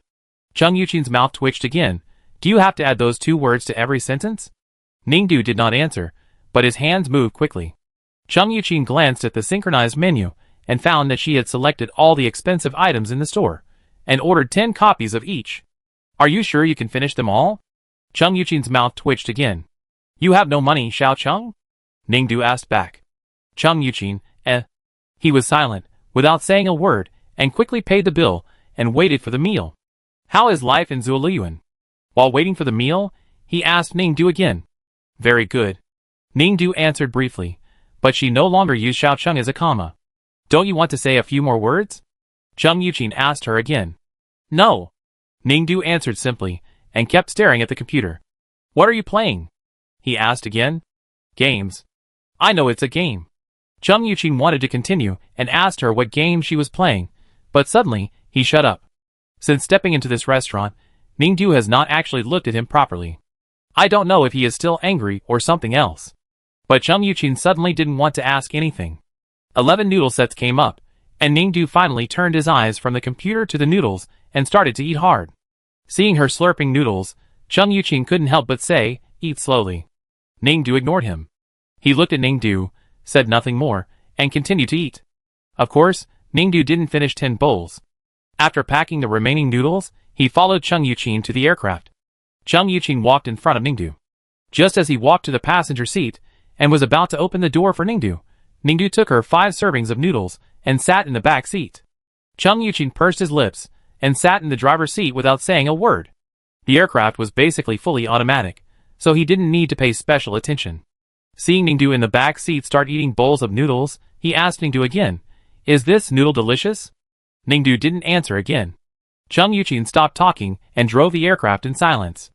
[SPEAKER 1] Chung Yuchin's mouth twitched again. Do you have to add those 2 words to every sentence? Ningdu did not answer, but his hands moved quickly. Chung Yuchin glanced at the synchronized menu and found that she had selected all the expensive items in the store and ordered 10 copies of each. Are you sure you can finish them all? Chung Yuchin's mouth twitched again. You have no money, Xiao Chung? Ningdu asked back. Chung Yuchin, He was silent, without saying a word, and quickly paid the bill, and waited for the meal. How is life in Zuliyuan? While waiting for the meal, he asked Ningdu again. Very good. Ningdu answered briefly, but she no longer used Xiao Chung as a comma. Don't you want to say a few more words? Chung Yuchin asked her again. No. Ningdu answered simply, and kept staring at the computer. What are you playing? He asked again. Games. I know it's a game. Chung Yuchin wanted to continue, and asked her what game she was playing, but suddenly, he shut up. Since stepping into this restaurant, Ningdu has not actually looked at him properly. I don't know if he is still angry or something else. But Chung Yuchin suddenly didn't want to ask anything. 11 noodle sets came up, and Ningdu finally turned his eyes from the computer to the noodles and started to eat hard. Seeing her slurping noodles, Chung Yuchin couldn't help but say, Eat slowly. Ningdu ignored him. He looked at Ningdu, said nothing more, and continued to eat. Of course, Ningdu didn't finish 10 bowls. After packing the remaining noodles, he followed Chung Yuchin to the aircraft. Chung Yuchin walked in front of Ningdu. Just as he walked to the passenger seat, and was about to open the door for Ningdu, Ningdu took her 5 servings of noodles, and sat in the back seat. Chung Yuchin pursed his lips, and sat in the driver's seat without saying a word. The aircraft was basically fully automatic, so he didn't need to pay special attention. Seeing Ningdu in the back seat start eating bowls of noodles, he asked Ningdu again, "Is this noodle delicious?" Ningdu didn't answer again. Chung Yuqin stopped talking and drove the aircraft in silence.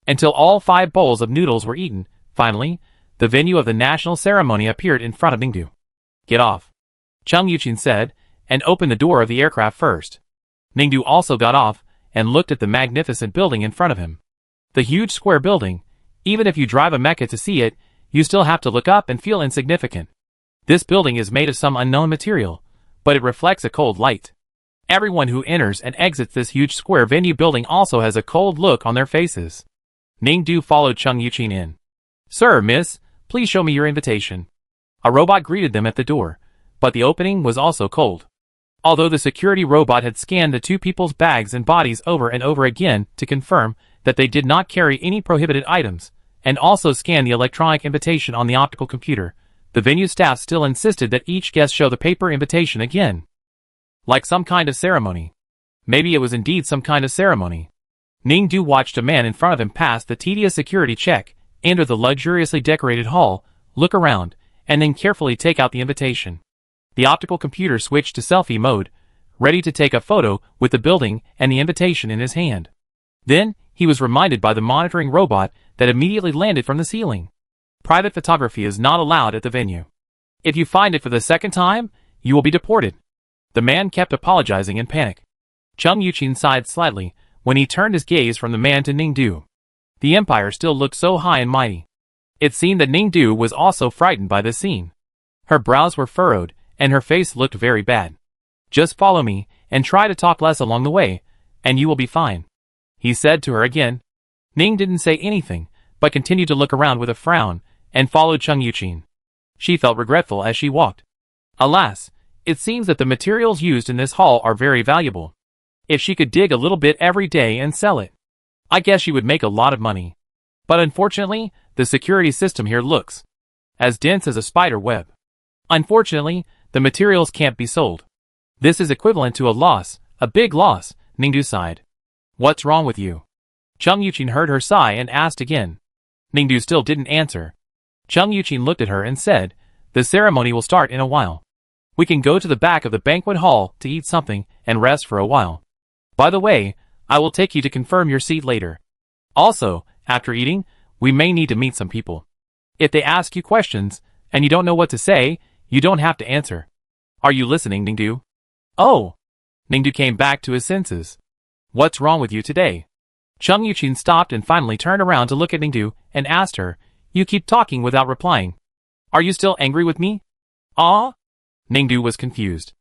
[SPEAKER 1] Until all 5 bowls of noodles were eaten, finally, the venue of the national ceremony appeared in front of Ningdu. "Get off," Chung Yuqin said, and opened the door of the aircraft first. Ningdu also got off and looked at the magnificent building in front of him. The huge square building, even if you drive a mecha to see it, you still have to look up and feel insignificant. This building is made of some unknown material, but it reflects a cold light. Everyone who enters and exits this huge square venue building also has a cold look on their faces. Ningdu followed Chung Yuqin in. "Sir, miss, please show me your invitation." A robot greeted them at the door, but the opening was also cold. Although the security robot had scanned the 2 people's bags and bodies over and over again to confirm that they did not carry any prohibited items, and also scanned the electronic invitation on the optical computer, the venue staff still insisted that each guest show the paper invitation again. Like some kind of ceremony. Maybe it was indeed some kind of ceremony. Ningdu watched a man in front of him pass the tedious security check, enter the luxuriously decorated hall, look around, and then carefully take out the invitation. The optical computer switched to selfie mode, ready to take a photo with the building and the invitation in his hand. Then, he was reminded by the monitoring robot that immediately landed from the ceiling. Private photography is not allowed at the venue. If you find it for the second time, you will be deported. The man kept apologizing in panic. Chung Yuqin sighed slightly when he turned his gaze from the man to Ningdu. The empire still looked so high and mighty. It seemed that Ningdu was also frightened by this scene. Her brows were furrowed, and her face looked very bad. "Just follow me, and try to talk less along the way, and you will be fine," he said to her again. Ning didn't say anything, but continued to look around with a frown, and followed Chung Yuqin. She felt regretful as she walked. Alas, it seems that the materials used in this hall are very valuable. If she could dig a little bit every day and sell it, I guess she would make a lot of money. But unfortunately, the security system here looks as dense as a spider web. Unfortunately, the materials can't be sold. This is equivalent to a loss, a big loss, Ningdu sighed. "What's wrong with you?" Chung Yuqin heard her sigh and asked again. Ningdu still didn't answer. Chung Yuqin looked at her and said, "The ceremony will start in a while. We can go to the back of the banquet hall to eat something and rest for a while. By the way, I will take you to confirm your seat later. Also, after eating, we may need to meet some people. If they ask you questions, and you don't know what to say, you don't have to answer. Are you listening, Ningdu?" "Oh!" Ningdu came back to his senses. "What's wrong with you today?" Chung Yuqin stopped and finally turned around to look at Ningdu and asked her, "You keep talking without replying. Are you still angry with me?" "Ah?" Ningdu was confused.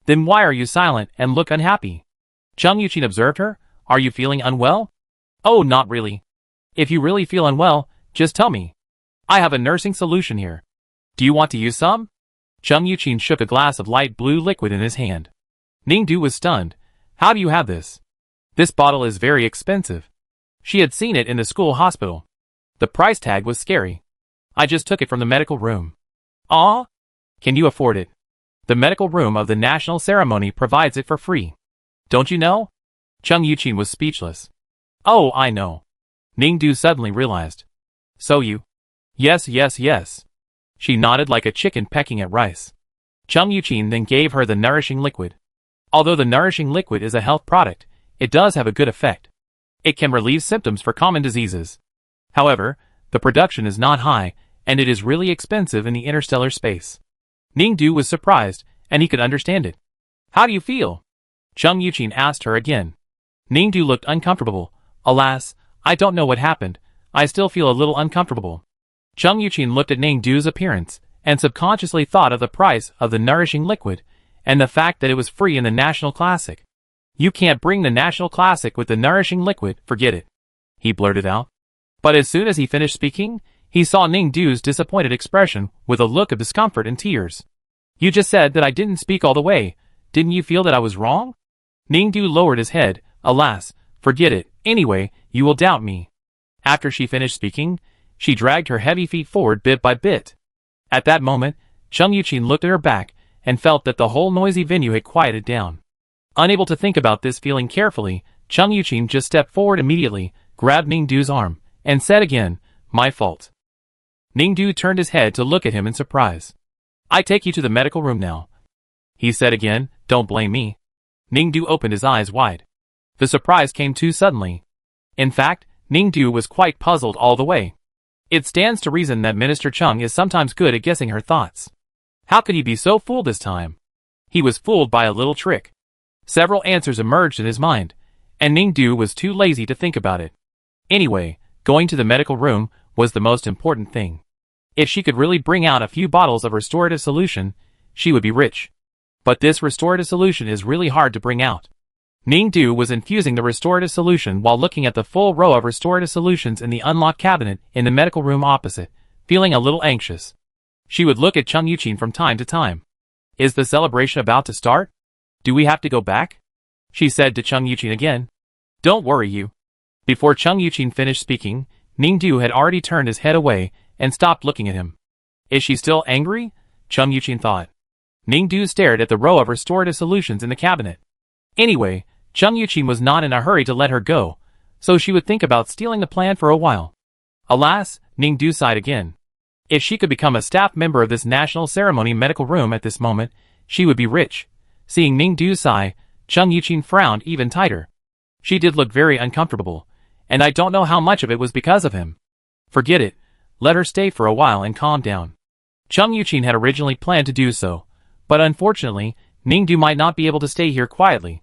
[SPEAKER 1] "Then why are you silent and look unhappy?" Chung Yuqin observed her. "Are you feeling unwell?" "Oh, not really. If you really feel unwell, just tell me. I have a nursing solution here. Do you want to use some?" Chung Yuqin shook a glass of light blue liquid in his hand. Ningdu was stunned. "How do you have this? This bottle is very expensive." She had seen it in the school hospital. The price tag was scary. "I just took it from the medical room." "Ah? Can you afford it?" "The medical room of the national ceremony provides it for free. Don't you know?" Chung Yuqin was speechless. "Oh, I know." Ningdu suddenly realized. "So you?" "Yes, yes, yes." She nodded like a chicken pecking at rice. Chung Yuqin then gave her the nourishing liquid. Although the nourishing liquid is a health product, it does have a good effect. It can relieve symptoms for common diseases. However, the production is not high, and it is really expensive in the interstellar space. Ningdu was surprised, and he could understand it. "How do you feel?" Chung Yuqin asked her again. Ningdu looked uncomfortable. "Alas, I don't know what happened. I still feel a little uncomfortable." Chung Yuqin looked at Ningdu's appearance, and subconsciously thought of the price of the nourishing liquid, and the fact that it was free in the National Classic. "You can't bring the National Classic with the nourishing liquid, forget it," he blurted out. But as soon as he finished speaking, he saw Ningdu's disappointed expression with a look of discomfort and tears. "You just said that I didn't speak all the way. Didn't you feel that I was wrong?" Ningdu lowered his head. "Alas, forget it. Anyway, you will doubt me." After she finished speaking, she dragged her heavy feet forward bit by bit. At that moment, Chung Yuqin looked at her back and felt that the whole noisy venue had quieted down. Unable to think about this feeling carefully, Chung Yuqin just stepped forward immediately, grabbed Ningdu's arm, and said again, "My fault." Ningdu turned his head to look at him in surprise. "I take you to the medical room now," he said again. "Don't blame me." Ningdu opened his eyes wide. The surprise came too suddenly. In fact, Ningdu was quite puzzled all the way. It stands to reason that Minister Chung is sometimes good at guessing her thoughts. How could he be so fooled this time? He was fooled by a little trick. Several answers emerged in his mind, and Ningdu was too lazy to think about it. Anyway, going to the medical room was the most important thing. If she could really bring out a few bottles of restorative solution, she would be rich. But this restorative solution is really hard to bring out. Ningdu was infusing the restorative solution while looking at the full row of restorative solutions in the unlocked cabinet in the medical room opposite, feeling a little anxious. She would look at Chung Yuqin from time to time. "Is the celebration about to start? Do we have to go back?" she said to Chung Yuqin again. "Don't worry you." Before Chung Yuqin finished speaking, Ningdu had already turned his head away and stopped looking at him. Is she still angry? Chung Yuqin thought. Ningdu stared at the row of restorative solutions in the cabinet. Anyway, Chung Yuqin was not in a hurry to let her go, so she would think about stealing the plan for a while. Alas, Ningdu sighed again. If she could become a staff member of this national ceremony medical room at this moment, she would be rich. Seeing Ningdu sigh, Chung Yuqin frowned even tighter. She did look very uncomfortable, and I don't know how much of it was because of him. Forget it, let her stay for a while and calm down. Chung Yuqin had originally planned to do so, but unfortunately, Ningdu might not be able to stay here quietly.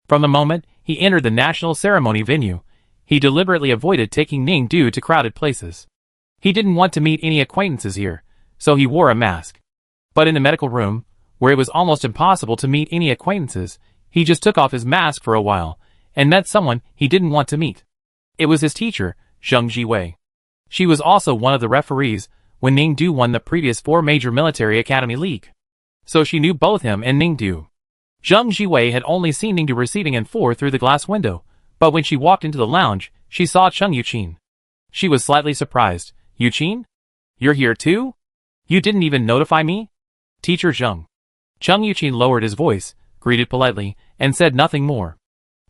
[SPEAKER 1] From the moment he entered the national ceremony venue, he deliberately avoided taking Ningdu to crowded places. He didn't want to meet any acquaintances here, so he wore a mask. But in the medical room, where it was almost impossible to meet any acquaintances, he just took off his mask for a while, and met someone he didn't want to meet. It was his teacher, Zheng Jiwei. She was also one of the referees when Ningdu won the previous 4 major military academy league. So she knew both him and Ningdu. Zheng Jiwei had only seen Ningdu receiving an 4 through the glass window, but when she walked into the lounge, she saw Chung Yuqin. She was slightly surprised. Yuqin? You're here too? You didn't even notify me? Teacher Zheng. Chung Yuqin lowered his voice, greeted politely, and said nothing more.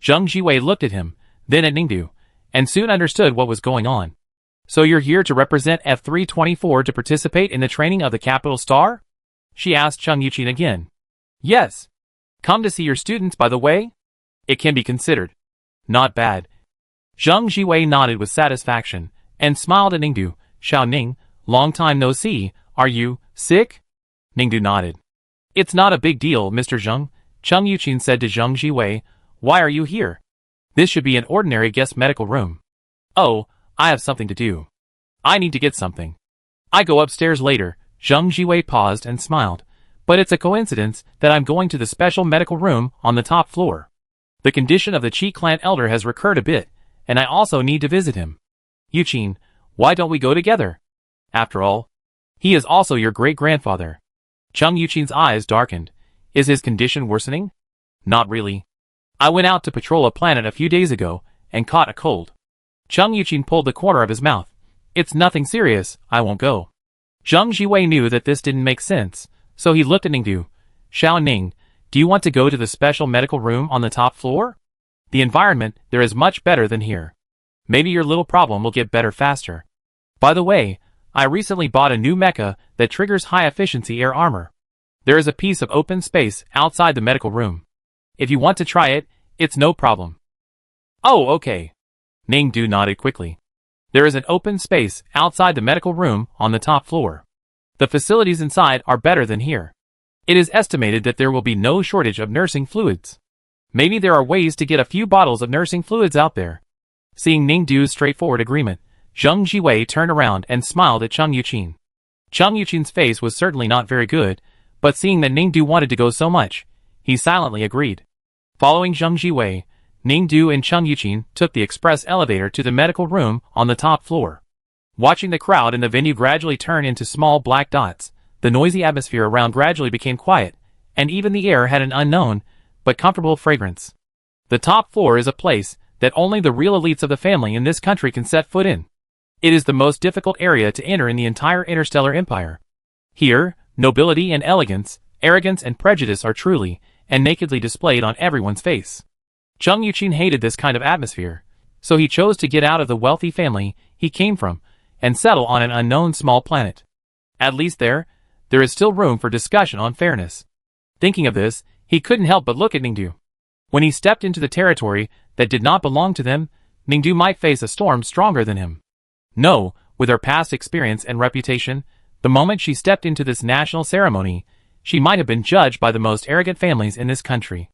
[SPEAKER 1] Zheng Jiwei looked at him, then at Ningdu, and soon understood what was going on. So you're here to represent F324 to participate in the training of the Capital Star? She asked Chung Yuqin again. Yes. Come to see your students, by the way? It can be considered. Not bad. Zheng Jiwei nodded with satisfaction, and smiled at Ningdu. Xiao Ning, long time no see, are you sick? Ningdu nodded. It's not a big deal, Mr. Zheng, Chung Yuqin said to Zheng Jiwei. Why are you here? This should be an ordinary guest medical room. Oh, I have something to do. I need to get something. I go upstairs later. Zheng Jiwei paused and smiled. But it's a coincidence that I'm going to the special medical room on the top floor. The condition of the Qi clan elder has recurred a bit, and I also need to visit him. Yuqin, why don't we go together? After all, he is also your great-grandfather. Chung Yuqin's eyes darkened. Is his condition worsening? Not really. I went out to patrol a planet a few days ago, and caught a cold. Chung Yuqin pulled the corner of his mouth. It's nothing serious, I won't go. Zheng Jiwei knew that this didn't make sense, so he looked at Ningdu. Xiao Ning, do you want to go to the special medical room on the top floor? The environment there is much better than here. Maybe your little problem will get better faster. By the way, I recently bought a new mecha that triggers high-efficiency air armor. There is a piece of open space outside the medical room. If you want to try it, it's no problem. Oh, okay. Ningdu nodded quickly. There is an open space outside the medical room on the top floor. The facilities inside are better than here. It is estimated that there will be no shortage of nursing fluids. Maybe there are ways to get a few bottles of nursing fluids out there. Seeing Ningdu's straightforward agreement, Zheng Jiwei turned around and smiled at Chung Yuqin. Chung Yuqin's face was certainly not very good, but seeing that Ningdu wanted to go so much, he silently agreed. Following Zheng Jiwei, Ningdu and Chung Yuqin took the express elevator to the medical room on the top floor. Watching the crowd in the venue gradually turn into small black dots, the noisy atmosphere around gradually became quiet, and even the air had an unknown, but comfortable fragrance. The top floor is a place that only the real elites of the family in this country can set foot in. It is the most difficult area to enter in the entire interstellar empire. Here, nobility and elegance, arrogance and prejudice are truly, and nakedly displayed on everyone's face. Chung Yuqin hated this kind of atmosphere, so he chose to get out of the wealthy family he came from and settle on an unknown small planet. At least there is still room for discussion on fairness. Thinking of this, he couldn't help but look at Ningdu. When he stepped into the territory that did not belong to them, Ningdu might face a storm stronger than him. No, with her past experience and reputation, the moment she stepped into this national ceremony, she might have been judged by the most arrogant families in this country.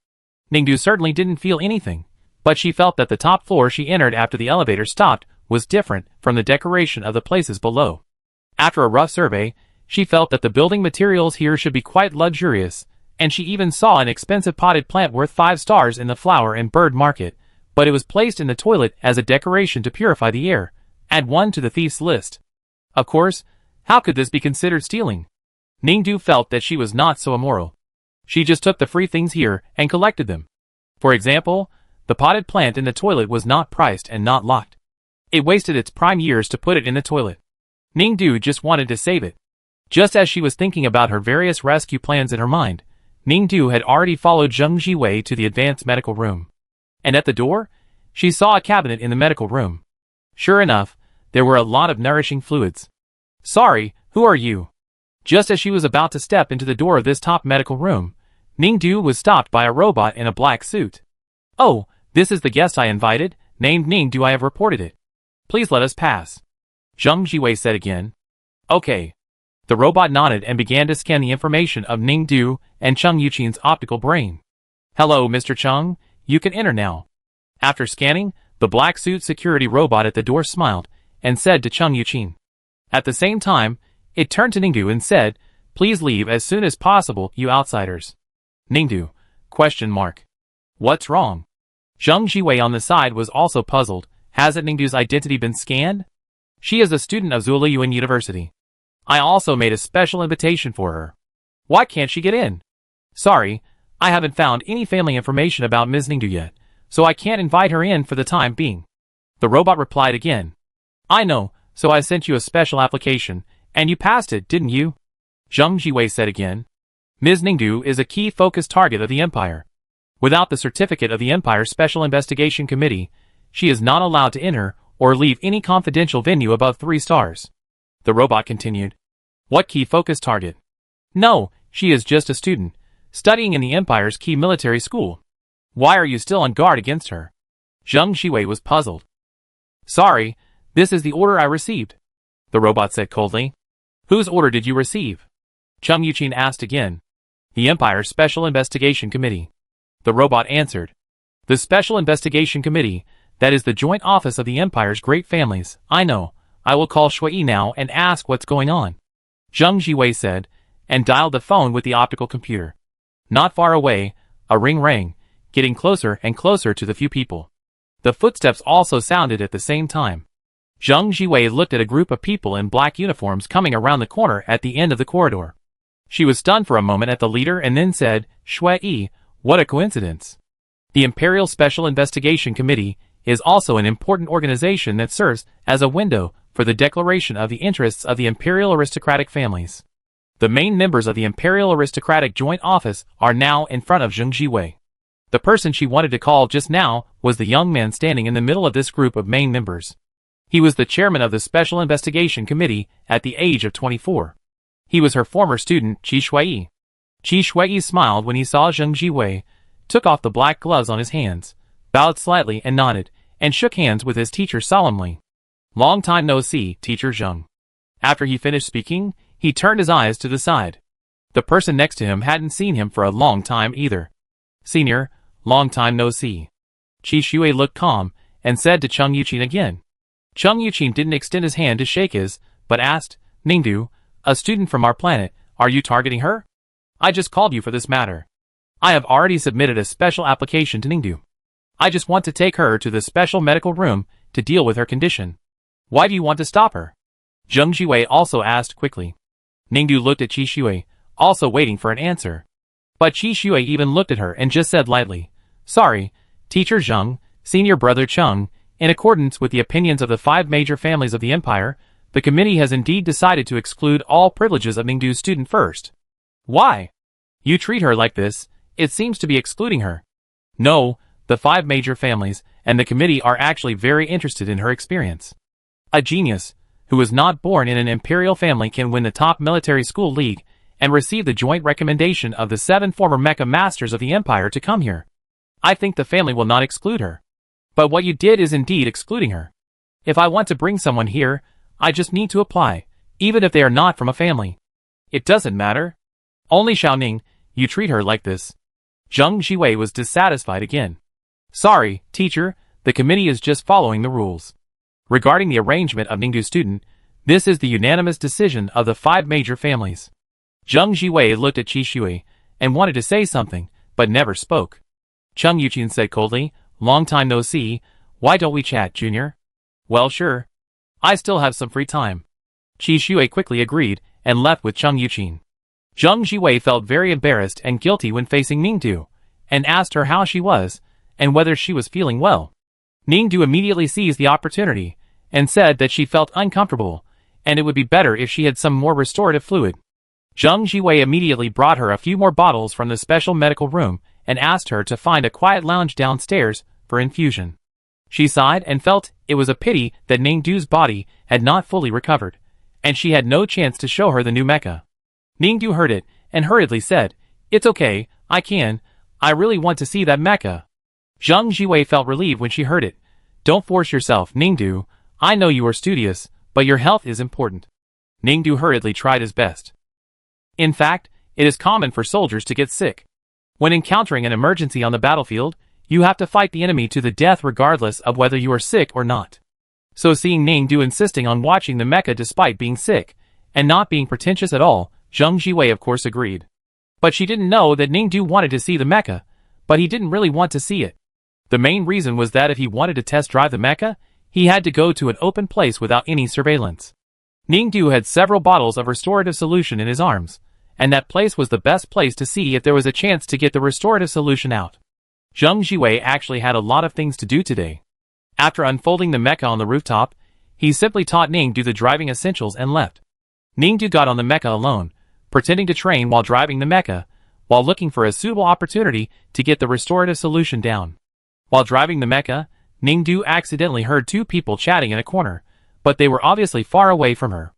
[SPEAKER 1] Ningdu certainly didn't feel anything, but she felt that the top floor she entered after the elevator stopped was different from the decoration of the places below. After a rough survey, she felt that the building materials here should be quite luxurious, and she even saw an expensive potted plant worth 5 stars in the flower and bird market, but it was placed in the toilet as a decoration to purify the air. Add 1 to the thief's list. Of course, how could this be considered stealing? Ningdu felt that she was not so immoral. She just took the free things here and collected them. For example, the potted plant in the toilet was not priced and not locked. It wasted its prime years to put it in the toilet. Ningdu just wanted to save it. Just as she was thinking about her various rescue plans in her mind, Ningdu had already followed Zheng Jiwei to the advanced medical room. And at the door, she saw a cabinet in the medical room. Sure enough, there were a lot of nourishing fluids. Sorry, who are you? Just as she was about to step into the door of this top medical room, Ningdu was stopped by a robot in a black suit. Oh, this is the guest I invited, named Ningdu. I have reported it. Please let us pass. Zheng Jiwei said again. Okay. The robot nodded and began to scan the information of Ningdu and Chung Yuqin's optical brain. Hello, Mr. Chung, you can enter now. After scanning, the black suit security robot at the door smiled and said to Chung Yuqin. At the same time, it turned to Ningdu and said, please leave as soon as possible, you outsiders. Ningdu? ? What's wrong? Zheng Jiwei on the side was also puzzled. Hasn't Ningdu's identity been scanned? She is a student of Zuliyuan University. I also made a special invitation for her. Why can't she get in? Sorry, I haven't found any family information about Ms. Ningdu yet, so I can't invite her in for the time being. The robot replied again. I know, so I sent you a special application, and you passed it, didn't you? Zheng Jiwei said again. Ms. Ningdu is a key focus target of the Empire. Without the certificate of the Empire Special Investigation Committee, she is not allowed to enter or leave any confidential venue above 3 stars. The robot continued. What key focus target? No, she is just a student, studying in the Empire's key military school. Why are you still on guard against her? Zheng Jiwei was puzzled. Sorry, this is the order I received. The robot said coldly. Whose order did you receive? Chung Yuqin asked again. The Empire Special Investigation Committee. The robot answered. The Special Investigation Committee, that is the joint office of the Empire's great families. I know. I will call Shui now and ask what's going on. Zheng Jiwei said, and dialed the phone with the optical computer. Not far away, a ring rang, getting closer and closer to the few people. The footsteps also sounded at the same time. Zheng Jiwei looked at a group of people in black uniforms coming around the corner at the end of the corridor. She was stunned for a moment at the leader and then said, Shui, what a coincidence. The Imperial Special Investigation Committee is also an important organization that serves as a window for the declaration of the interests of the imperial aristocratic families. The main members of the Imperial Aristocratic Joint Office are now in front of Zheng Jiwei. The person she wanted to call just now was the young man standing in the middle of this group of main members. He was the chairman of the Special Investigation Committee at the age of 24. He was her former student, Qi Shui. Qi Shui smiled when he saw Zheng Jiwei, took off the black gloves on his hands, bowed slightly and nodded, and shook hands with his teacher solemnly. Long time no see, Teacher Zheng. After he finished speaking, he turned his eyes to the side. The person next to him hadn't seen him for a long time either. Senior, long time no see. Qi Shui looked calm, and said to Chung Yuqin again. Chung Yuqin didn't extend his hand to shake his, but asked, Ningdu, a student from our planet, are you targeting her? I just called you for this matter. I have already submitted a special application to Ningdu. I just want to take her to the special medical room to deal with her condition. Why do you want to stop her? Zheng Jiwei also asked quickly. Ningdu looked at Qi Shui, also waiting for an answer. But Qi Shui even looked at her and just said lightly, Sorry, Teacher Zheng, Senior Brother Chung, in accordance with the opinions of the 5 major families of the Empire, the committee has indeed decided to exclude all privileges of Ningdu's student first. Why? You treat her like this, it seems to be excluding her. No, the 5 major families and the committee are actually very interested in her experience. A genius, who was not born in an imperial family, can win the top military school league and receive the joint recommendation of the 7 former mecha masters of the empire to come here. I think the family will not exclude her. But what you did is indeed excluding her. If I want to bring someone here, I just need to apply, even if they are not from a family. It doesn't matter. Only Xiaoning, you treat her like this. Zheng Jiwei was dissatisfied again. Sorry, teacher, the committee is just following the rules. Regarding the arrangement of Ningdu's student, this is the unanimous decision of the 5 major families. Zheng Jiwei looked at Qi Shui and wanted to say something, but never spoke. Cheng Yuqin said coldly, long time no see, why don't we chat, Junior? Well, sure. I still have some free time. Qi Shui quickly agreed and left with Cheng Yuqin. Zheng Jiwei felt very embarrassed and guilty when facing Ningdu, and asked her how she was, and whether she was feeling well. Ningdu immediately seized the opportunity, and said that she felt uncomfortable, and it would be better if she had some more restorative fluid. Zheng Jiwei immediately brought her a few more bottles from the special medical room, and asked her to find a quiet lounge downstairs for infusion. She sighed and felt it was a pity that Ningdu's body had not fully recovered, and she had no chance to show her the new mecha. Ningdu heard it, and hurriedly said, "It's okay, I really want to see that mecha." Zheng Jiwei felt relieved when she heard it. "Don't force yourself, Ningdu, I know you are studious, but your health is important." Ningdu hurriedly tried his best. In fact, it is common for soldiers to get sick. When encountering an emergency on the battlefield, you have to fight the enemy to the death regardless of whether you are sick or not. So seeing Ningdu insisting on watching the mecha despite being sick, and not being pretentious at all, Zheng Jiwei of course agreed. But she didn't know that Ningdu wanted to see the mecha, but he didn't really want to see it. The main reason was that if he wanted to test drive the mecha, he had to go to an open place without any surveillance. Ningdu had several bottles of restorative solution in his arms, and that place was the best place to see if there was a chance to get the restorative solution out. Zheng Jiwei actually had a lot of things to do today. After unfolding the mecha on the rooftop, he simply taught Ningdu the driving essentials and left. Ningdu got on the mecha alone, pretending to train while driving the mecha, while looking for a suitable opportunity to get the restorative solution down. While driving the mecha, Ningdu accidentally heard 2 people chatting in a corner, but they were obviously far away from her.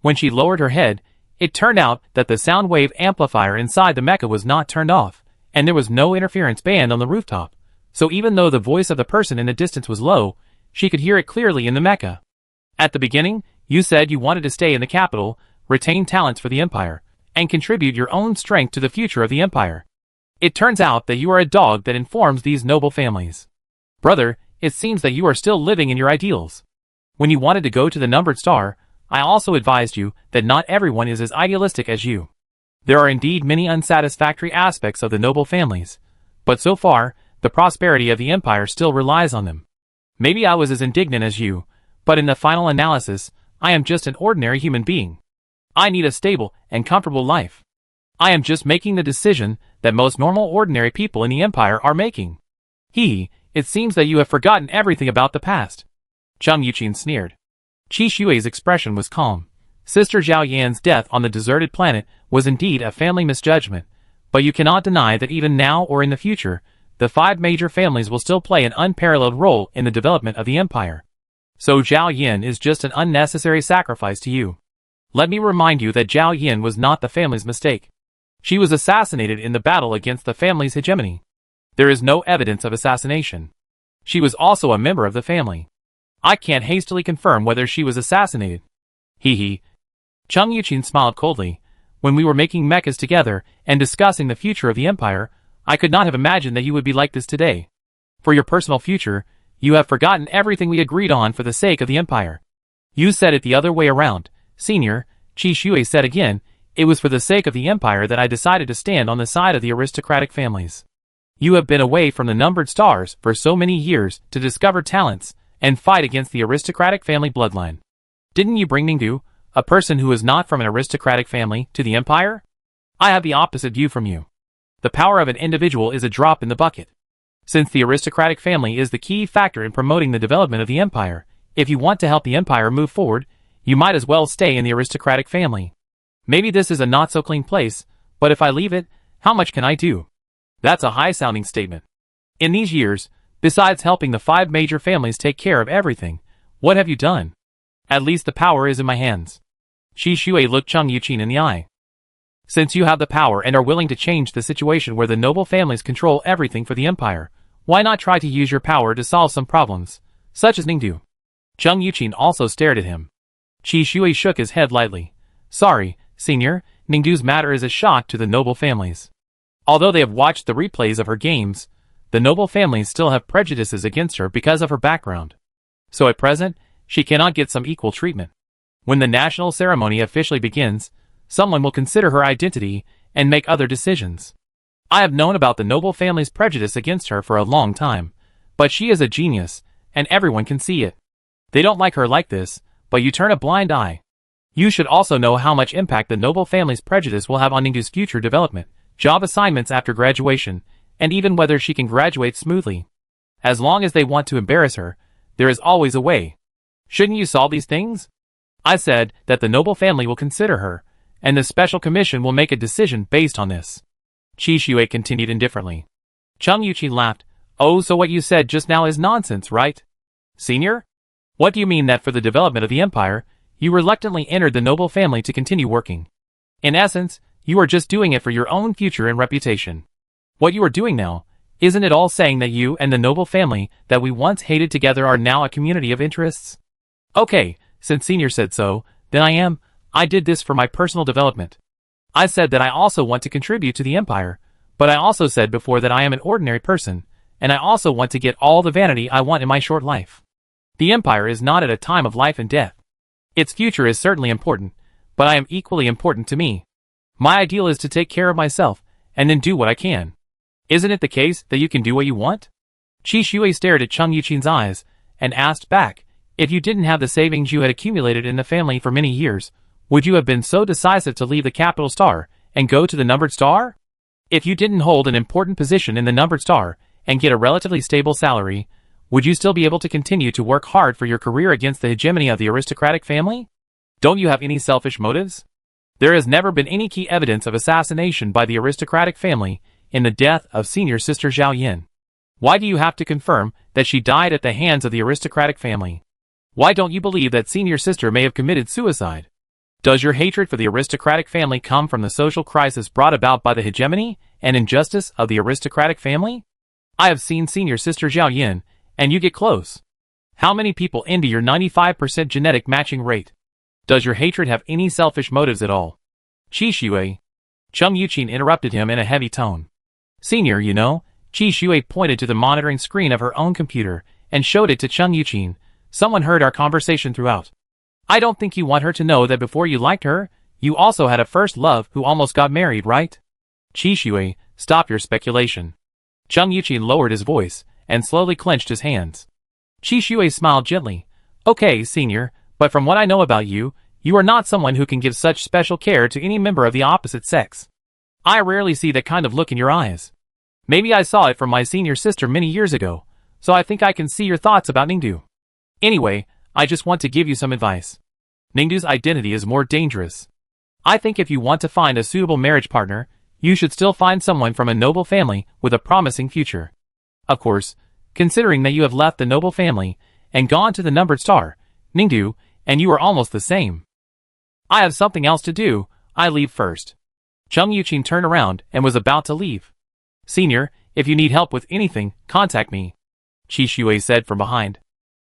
[SPEAKER 1] When she lowered her head, it turned out that the sound wave amplifier inside the mecha was not turned off, and there was no interference band on the rooftop, so even though the voice of the person in the distance was low, she could hear it clearly in the mecha. At the beginning, you said you wanted to stay in the capital, retain talents for the empire, and contribute your own strength to the future of the empire. It turns out that you are a dog that informs these noble families. Brother, it seems that you are still living in your ideals. When you wanted to go to the numbered star, I also advised you that not everyone is as idealistic as you. There are indeed many unsatisfactory aspects of the noble families, but so far, the prosperity of the empire still relies on them. Maybe I was as indignant as you, but in the final analysis, I am just an ordinary human being. I need a stable and comfortable life. I am just making the decision that most normal ordinary people in the empire are making. It seems that you have forgotten everything about the past. Cheng Yuqin sneered. Qi Shui's expression was calm. Sister Zhao Yan's death on the deserted planet was indeed a family misjudgment, but you cannot deny that even now or in the future, the 5 major families will still play an unparalleled role in the development of the empire. So Zhao Yan is just an unnecessary sacrifice to you. Let me remind you that Zhao Yan was not the family's mistake. She was assassinated in the battle against the family's hegemony. There is no evidence of assassination. She was also a member of the family. I can't hastily confirm whether she was assassinated. Cheng Yuqin smiled coldly. When we were making mechas together and discussing the future of the empire, I could not have imagined that you would be like this today. For your personal future, you have forgotten everything we agreed on for the sake of the empire. You said it the other way around, Senior, Qi Shui said again. It was for the sake of the empire that I decided to stand on the side of the aristocratic families. You have been away from the numbered stars for so many years to discover talents and fight against the aristocratic family bloodline. Didn't you bring Ningdu, a person who is not from an aristocratic family, to the empire? I have the opposite view from you. The power of an individual is a drop in the bucket. Since the aristocratic family is the key factor in promoting the development of the empire, if you want to help the empire move forward, you might as well stay in the aristocratic family. Maybe this is a not-so-clean place, but if I leave it, how much can I do? That's a high-sounding statement. In these years, besides helping the 5 major families take care of everything, what have you done? At least the power is in my hands. Qi Shui looked Chung Yuqin in the eye. Since you have the power and are willing to change the situation where the noble families control everything for the empire, why not try to use your power to solve some problems, such as Ningdu? Chung Yuqin also stared at him. Qi Shui shook his head lightly. Sorry, Senior, Ningdu's matter is a shock to the noble families. Although they have watched the replays of her games, the noble families still have prejudices against her because of her background. So at present, she cannot get some equal treatment. When the national ceremony officially begins, someone will consider her identity and make other decisions. I have known about the noble family's prejudice against her for a long time, but she is a genius, and everyone can see it. They don't like her like this, but you turn a blind eye. You should also know how much impact the noble family's prejudice will have on Ningdu's future development, job assignments after graduation, and even whether she can graduate smoothly. As long as they want to embarrass her, there is always a way. Shouldn't you solve these things? I said that the noble family will consider her, and the special commission will make a decision based on this. Qi Shui continued indifferently. Chung Yuqin laughed. Oh, so what you said just now is nonsense, right? Senior? What do you mean that for the development of the empire, you reluctantly entered the noble family to continue working? In essence, you are just doing it for your own future and reputation. What you are doing now, isn't it all saying that you and the noble family that we once hated together are now a community of interests? Okay, since Senior said so, then I did this for my personal development. I said that I also want to contribute to the empire, but I also said before that I am an ordinary person, and I also want to get all the vanity I want in my short life. The empire is not at a time of life and death. Its future is certainly important, but I am equally important to me. My ideal is to take care of myself, and then do what I can. Isn't it the case that you can do what you want? Qi Shui stared at Chung Yuqin's eyes, and asked back, if you didn't have the savings you had accumulated in the family for many years, would you have been so decisive to leave the capital star, and go to the numbered star? If you didn't hold an important position in the numbered star, and get a relatively stable salary, would you still be able to continue to work hard for your career against the hegemony of the aristocratic family? Don't you have any selfish motives? There has never been any key evidence of assassination by the aristocratic family in the death of senior sister Zhao Yin. Why do you have to confirm that she died at the hands of the aristocratic family? Why don't you believe that senior sister may have committed suicide? Does your hatred for the aristocratic family come from the social crisis brought about by the hegemony and injustice of the aristocratic family? I have seen senior sister Zhao Yin, and you get close. How many people envy your 95% genetic matching rate? Does your hatred have any selfish motives at all? Qi Shui. Chung Yuqin interrupted him in a heavy tone. Senior, you know, Qi Shui pointed to the monitoring screen of her own computer and showed it to Chung Yuqin. Someone heard our conversation throughout. I don't think you want her to know that before you liked her, you also had a first love who almost got married, right? Qi Shui, stop your speculation. Chung Yuqin lowered his voice and slowly clenched his hands. Qi Shui smiled gently. Okay, Senior, but from what I know about you, you are not someone who can give such special care to any member of the opposite sex. I rarely see that kind of look in your eyes. Maybe I saw it from my senior sister many years ago, so I think I can see your thoughts about Ningdu. Anyway, I just want to give you some advice. Ningdu's identity is more dangerous. I think if you want to find a suitable marriage partner, you should still find someone from a noble family with a promising future. Of course, considering that you have left the noble family and gone to the numbered star, Ningdu, and you are almost the same. I have something else to do, I leave first. Chung Yuqin turned around and was about to leave. Senior, if you need help with anything, contact me, Qi Shui said from behind.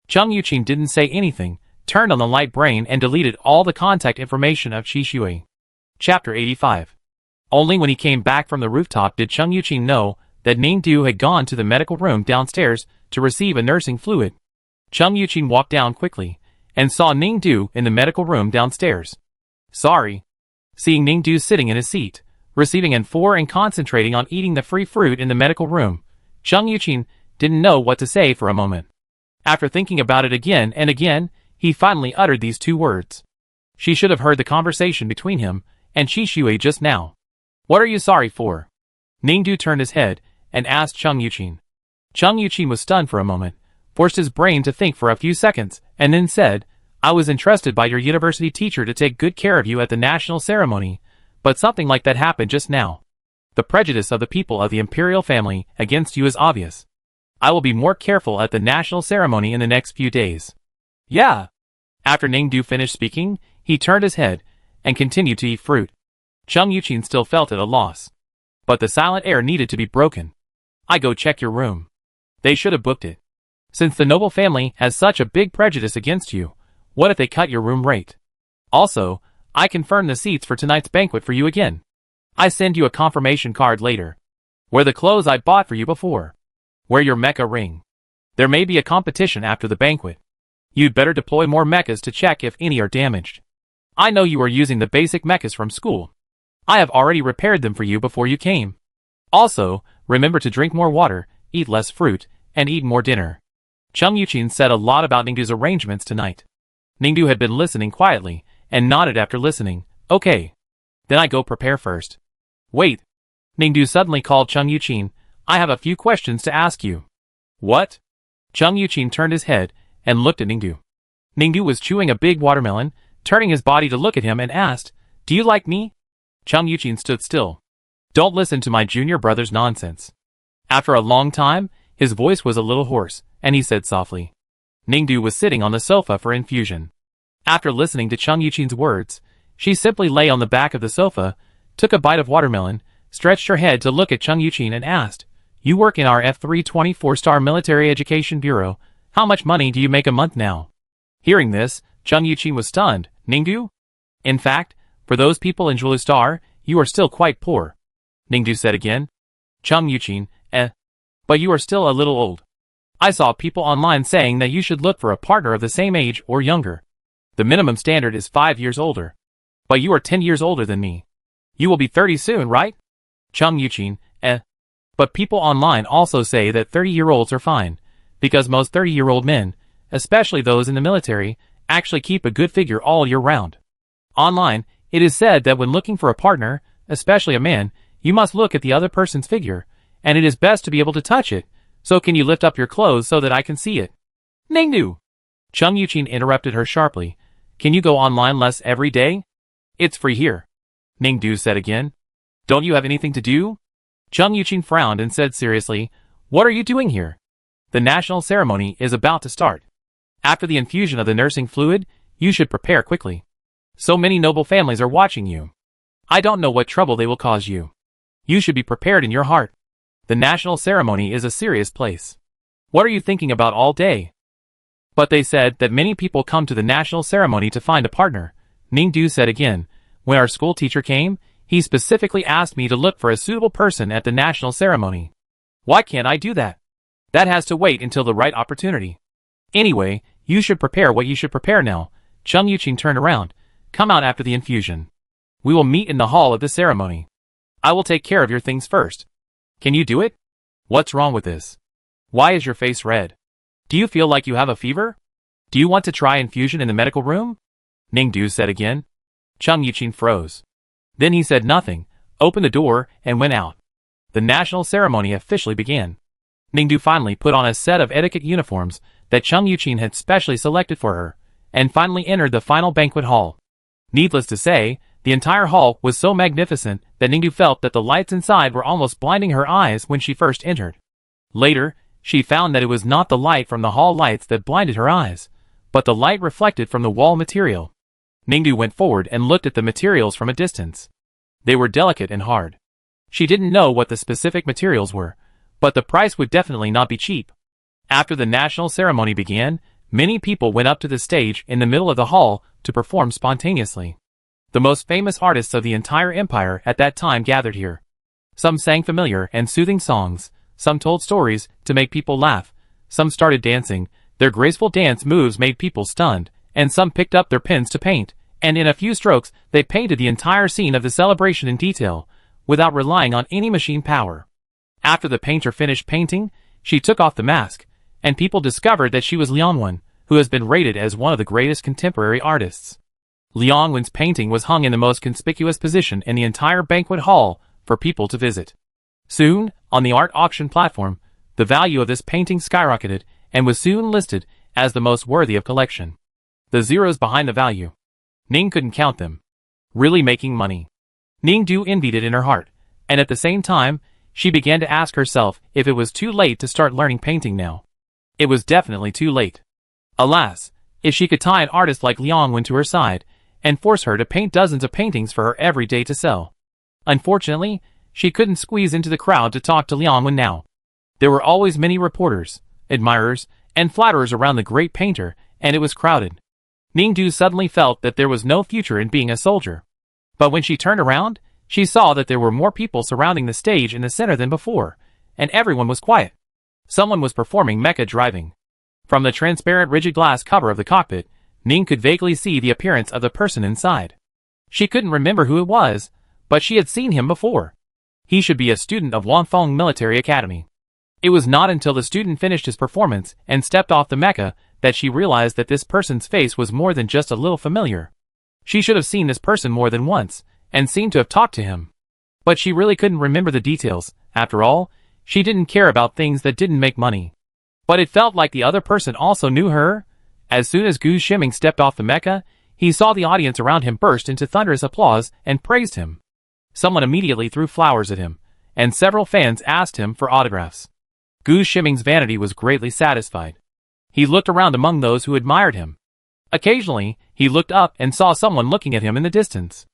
[SPEAKER 1] Chung Yuqin didn't say anything, turned on the light brain and deleted all the contact information of Qi Shui. Chapter 85. Only when he came back from the rooftop did Chung Yuqin know that Ningdu had gone to the medical room downstairs to receive a nursing fluid. Chung Yuqin walked down quickly and saw Ningdu in the medical room downstairs. Sorry. Seeing Ningdu sitting in his seat, receiving N4 and concentrating on eating the free fruit in the medical room, Chung Yuqin didn't know what to say for a moment. After thinking about it again and again, he finally uttered these 2 words. She should have heard the conversation between him and Qi Shui just now. What are you sorry for? Ningdu turned his head and asked Chung Yuqin. Chung Yuqin was stunned for a moment, forced his brain to think for a few seconds, and then said, I was entrusted by your university teacher to take good care of you at the national ceremony, but something like that happened just now. The prejudice of the people of the imperial family against you is obvious. I will be more careful at the national ceremony in the next few days. Yeah. After Ningdu finished speaking, he turned his head and continued to eat fruit. Chung Yuqin still felt at a loss. But the silent air needed to be broken. I go check your room. They should have booked it. Since the noble family has such a big prejudice against you, what if they cut your room rate? Also, I confirm the seats for tonight's banquet for you again. I send you a confirmation card later. Wear the clothes I bought for you before. Wear your mecha ring. There may be a competition after the banquet. You'd better deploy more mechas to check if any are damaged. I know you are using the basic mechas from school. I have already repaired them for you before you came. Also, remember to drink more water, eat less fruit, and eat more dinner. Chung Yuqin said a lot about Ningdu's arrangements tonight. Ningdu had been listening quietly, and nodded after listening. Okay. Then I go prepare first. Wait. Ningdu suddenly called Chung Yuqin. I have a few questions to ask you. What? Chung Yuqin turned his head and looked at Ningdu. Ningdu was chewing a big watermelon, turning his body to look at him and asked, Do you like me? Chung Yuqin stood still. Don't listen to my junior brother's nonsense. After a long time, his voice was a little hoarse, and he said softly. Ningdu was sitting on the sofa for infusion. After listening to Chung Yuqin's words, she simply lay on the back of the sofa, took a bite of watermelon, stretched her head to look at Chung Yuqin and asked, You work in our F3 24-star military education bureau. How much money do you make a month now? Hearing this, Chung Yuqin was stunned. Ningdu? In fact, for those people in Julustar, you are still quite poor. Ningdu said again. Chung Yuqin, But you are still a little old. I saw people online saying that you should look for a partner of the same age or younger. The minimum standard is 5 years older. But you are 10 years older than me. You will be 30 soon, right? Chung Yuqin, But people online also say that 30-year-olds are fine, because most 30-year-old men, especially those in the military, actually keep a good figure all year round. Online, it is said that when looking for a partner, especially a man, you must look at the other person's figure, and it is best to be able to touch it. So can you lift up your clothes so that I can see it? Ningdu! Chung Yuqin interrupted her sharply. Can you go online less every day? It's free here. Ningdu said again. Don't you have anything to do? Chung Yuqin frowned and said seriously, What are you doing here? The national ceremony is about to start. After the infusion of the nursing fluid, you should prepare quickly. So many noble families are watching you. I don't know what trouble they will cause you. You should be prepared in your heart. The national ceremony is a serious place. What are you thinking about all day? But they said that many people come to the national ceremony to find a partner. Ningdu said again. When our school teacher came, he specifically asked me to look for a suitable person at the national ceremony. Why can't I do that? That has to wait until the right opportunity. Anyway, you should prepare what you should prepare now. Chung Yuqin turned around. Come out after the infusion. We will meet in the hall of the ceremony. I will take care of your things first. Can you do it? What's wrong with this? Why is your face red? Do you feel like you have a fever? Do you want to try infusion in the medical room? Ningdu said again. Chung Yuqin froze. Then he said nothing, opened the door, and went out. The national ceremony officially began. Ningdu finally put on a set of etiquette uniforms that Chung Yuqin had specially selected for her, and finally entered the final banquet hall. Needless to say, the entire hall was so magnificent that Ningdu felt that the lights inside were almost blinding her eyes when she first entered. Later, she found that it was not the light from the hall lights that blinded her eyes, but the light reflected from the wall material. Ningdu went forward and looked at the materials from a distance. They were delicate and hard. She didn't know what the specific materials were, but the price would definitely not be cheap. After the national ceremony began, many people went up to the stage in the middle of the hall to perform spontaneously. The most famous artists of the entire empire at that time gathered here. Some sang familiar and soothing songs, some told stories to make people laugh, some started dancing. Their graceful dance moves made people stunned, and some picked up their pens to paint, and in a few strokes they painted the entire scene of the celebration in detail, without relying on any machine power. After the painter finished painting, she took off the mask, and people discovered that she was Liang Wen, who has been rated as one of the greatest contemporary artists. Liang Wen's painting was hung in the most conspicuous position in the entire banquet hall for people to visit. Soon, on the art auction platform, the value of this painting skyrocketed and was soon listed as the most worthy of collection. The zeros behind the value. Ning couldn't count them. Really making money. Ningdu envied it in her heart, And at the same time, she began to ask herself if it was too late to start learning painting now. It was definitely too late. Alas, if she could tie an artist like Liang Wen to her side, and force her to paint dozens of paintings for her every day to sell. Unfortunately, she couldn't squeeze into the crowd to talk to Liang Wen now. There were always many reporters, admirers, and flatterers around the great painter, and it was crowded. Ningdu suddenly felt that there was no future in being a soldier. But when she turned around, she saw that there were more people surrounding the stage in the center than before, and everyone was quiet. Someone was performing mecha driving. From the transparent rigid glass cover of the cockpit, Ning could vaguely see the appearance of the person inside. She couldn't remember who it was, but she had seen him before. He should be a student of Wanfeng Military Academy. It was not until the student finished his performance and stepped off the mecha that she realized that this person's face was more than just a little familiar. She should have seen this person more than once, and seemed to have talked to him. But she really couldn't remember the details. After all, she didn't care about things that didn't make money. But it felt like the other person also knew her. As soon as Gu Shiming stepped off the mecha, he saw the audience around him burst into thunderous applause and praised him. Someone immediately threw flowers at him, and several fans asked him for autographs. Gu Shiming's vanity was greatly satisfied. He looked around among those who admired him. Occasionally, he looked up and saw someone looking at him in the distance.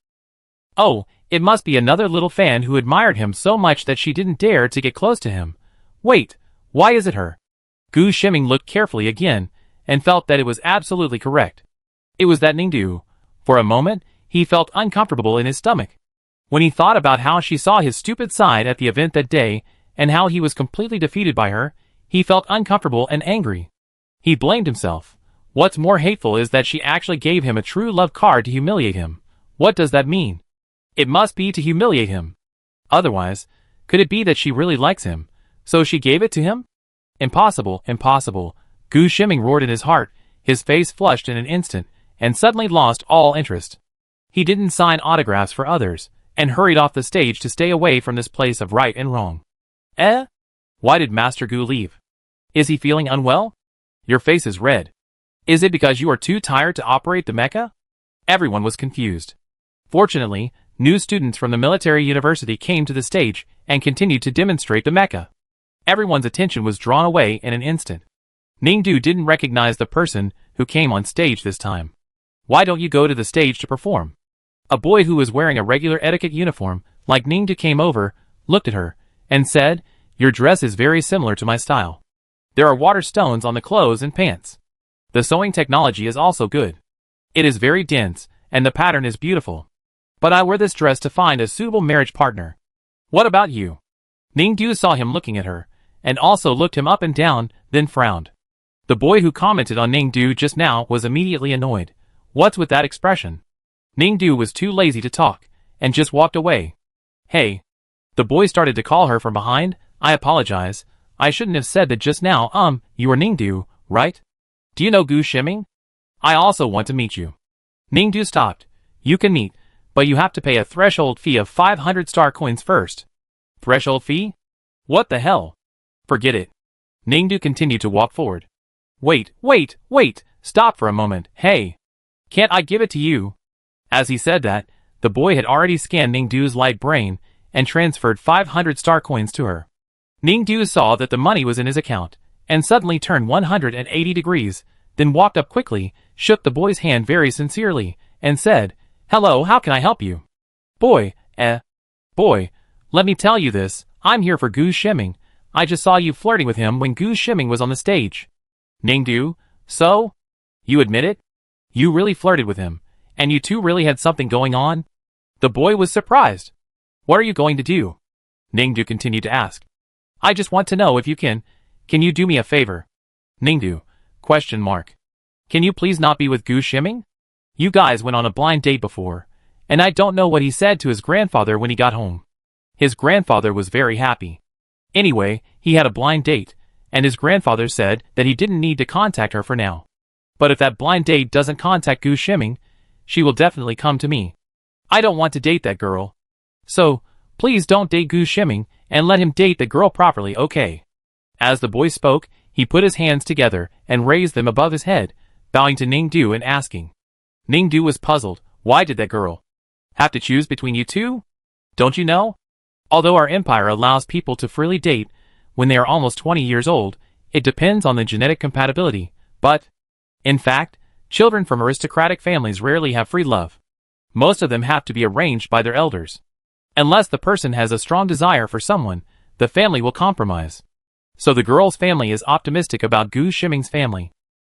[SPEAKER 1] Oh, it must be another little fan who admired him so much that she didn't dare to get close to him. Wait, why is it her? Gu Shiming looked carefully again, and felt that it was absolutely correct. It was that Ningdu. For a moment, he felt uncomfortable in his stomach. When he thought about how she saw his stupid side at the event that day, and how he was completely defeated by her, he felt uncomfortable and angry. He blamed himself. What's more hateful is that she actually gave him a true love card to humiliate him. What does that mean? It must be to humiliate him. Otherwise, could it be that she really likes him, so she gave it to him? Impossible, impossible. Gu Shiming roared in his heart, his face flushed in an instant, and suddenly lost all interest. He didn't sign autographs for others, and hurried off the stage to stay away from this place of right and wrong. Why did Master Gu leave? Is he feeling unwell? Your face is red. Is it because you are too tired to operate the mecha? Everyone was confused. Fortunately, new students from the military university came to the stage and continued to demonstrate the mecha. Everyone's attention was drawn away in an instant. Ningdu didn't recognize the person who came on stage this time. Why don't you go to the stage to perform? A boy who was wearing a regular etiquette uniform, like Ningdu, came over, looked at her, and said, "Your dress is very similar to my style. There are water stones on the clothes and pants. The sewing technology is also good. It is very dense, and the pattern is beautiful. But I wear this dress to find a suitable marriage partner. What about you?" Ningdu saw him looking at her, and also looked him up and down, then frowned. The boy who commented on Ningdu just now was immediately annoyed. What's with that expression? Ningdu was too lazy to talk, and just walked away. Hey. The boy started to call her from behind. I apologize. I shouldn't have said that just now. You are Ningdu, right? Do you know Gu Shiming? I also want to meet you. Ningdu stopped. You can meet, but you have to pay a threshold fee of 500 star coins first. Threshold fee? What the hell? Forget it. Ningdu continued to walk forward. Wait, stop for a moment. Hey. Can't I give it to you? As he said that, the boy had already scanned Ningdu's light brain and transferred 500 star coins to her. Ningdu saw that the money was in his account, and suddenly turned 180 degrees, then walked up quickly, shook the boy's hand very sincerely, and said, "Hello, how can I help you?" Boy, let me tell you this, I'm here for Gu Shiming. I just saw you flirting with him when Gu Shiming was on the stage. Ningdu, so? You admit it? You really flirted with him, and you two really had something going on? The boy was surprised. What are you going to do? Ningdu continued to ask. I just want to know if you can you do me a favor? Ningdu, ? Can you please not be with Gu Shiming? You guys went on a blind date before, and I don't know what he said to his grandfather when he got home. His grandfather was very happy. Anyway, he had a blind date, and his grandfather said that he didn't need to contact her for now. But if that blind date doesn't contact Gu Shiming, she will definitely come to me. I don't want to date that girl. So, please don't date Gu Shiming, and let him date the girl properly, okay? As the boy spoke, he put his hands together and raised them above his head, bowing to Ningdu and asking. Ningdu was puzzled. Why did that girl have to choose between you two? Don't you know? Although our empire allows people to freely date when they are almost 20 years old, it depends on the genetic compatibility, but, in fact, children from aristocratic families rarely have free love. Most of them have to be arranged by their elders. Unless the person has a strong desire for someone, the family will compromise. So the girl's family is optimistic about Gu Shiming's family.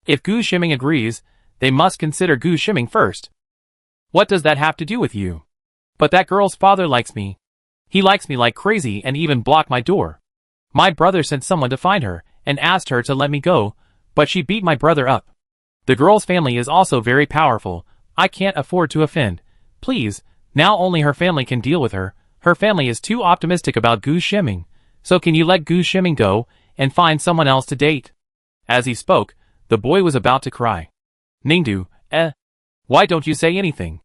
[SPEAKER 1] If Gu Shiming agrees, they must consider Gu Shiming first. What does that have to do with you? But that girl's father likes me. He likes me like crazy and even blocked my door. My brother sent someone to find her and asked her to let me go, but she beat my brother up. The girl's family is also very powerful. I can't afford to offend. Please, now only her family can deal with her. Her family is too optimistic about Gu Shiming. So can you let Gu Shiming go and find someone else to date? As he spoke, the boy was about to cry. Ningdu, why don't you say anything?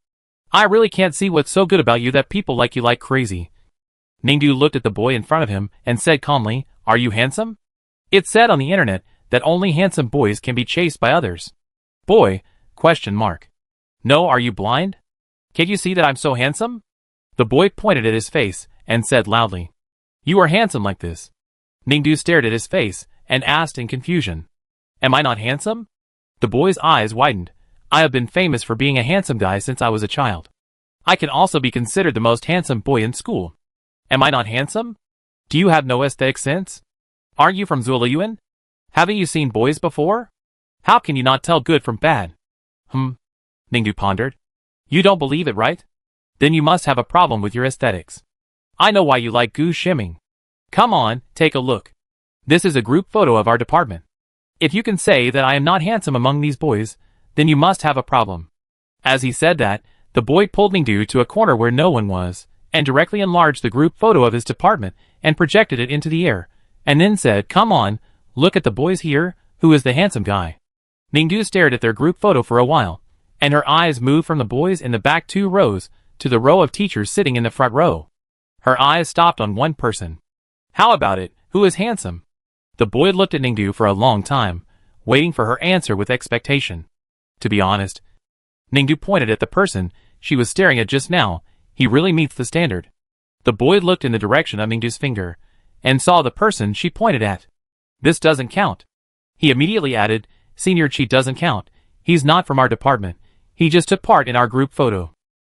[SPEAKER 1] I really can't see what's so good about you that people like you like crazy. Ningdu looked at the boy in front of him and said calmly, are you handsome? It's said on the internet that only handsome boys can be chased by others. Boy, ? No, are you blind? Can't you see that I'm so handsome? The boy pointed at his face and said loudly, you are handsome like this. Ningdu stared at his face and asked in confusion, am I not handsome? The boy's eyes widened. I have been famous for being a handsome guy since I was a child. I can also be considered the most handsome boy in school. Am I not handsome? Do you have no aesthetic sense? Aren't you from Zuliyuan? Haven't you seen boys before? How can you not tell good from bad? Ningdu pondered. You don't believe it, right? Then you must have a problem with your aesthetics. I know why you like Gu Shiming. Come on, take a look. This is a group photo of our department. If you can say that I am not handsome among these boys, then you must have a problem. As he said that, the boy pulled Ningdu to a corner where no one was, and directly enlarged the group photo of his department and projected it into the air, and then said, come on, look at the boys here, who is the handsome guy? Ningdu stared at their group photo for a while, and her eyes moved from the boys in the back 2 rows to the row of teachers sitting in the front row. Her eyes stopped on one person. How about it, who is handsome? The boy looked at Ningdu for a long time, waiting for her answer with expectation. To be honest, Ningdu pointed at the person she was staring at just now. He really meets the standard. The boy looked in the direction of Ningdu's finger, and saw the person she pointed at. This doesn't count. He immediately added, Senior Chi doesn't count. He's not from our department. He just took part in our group photo.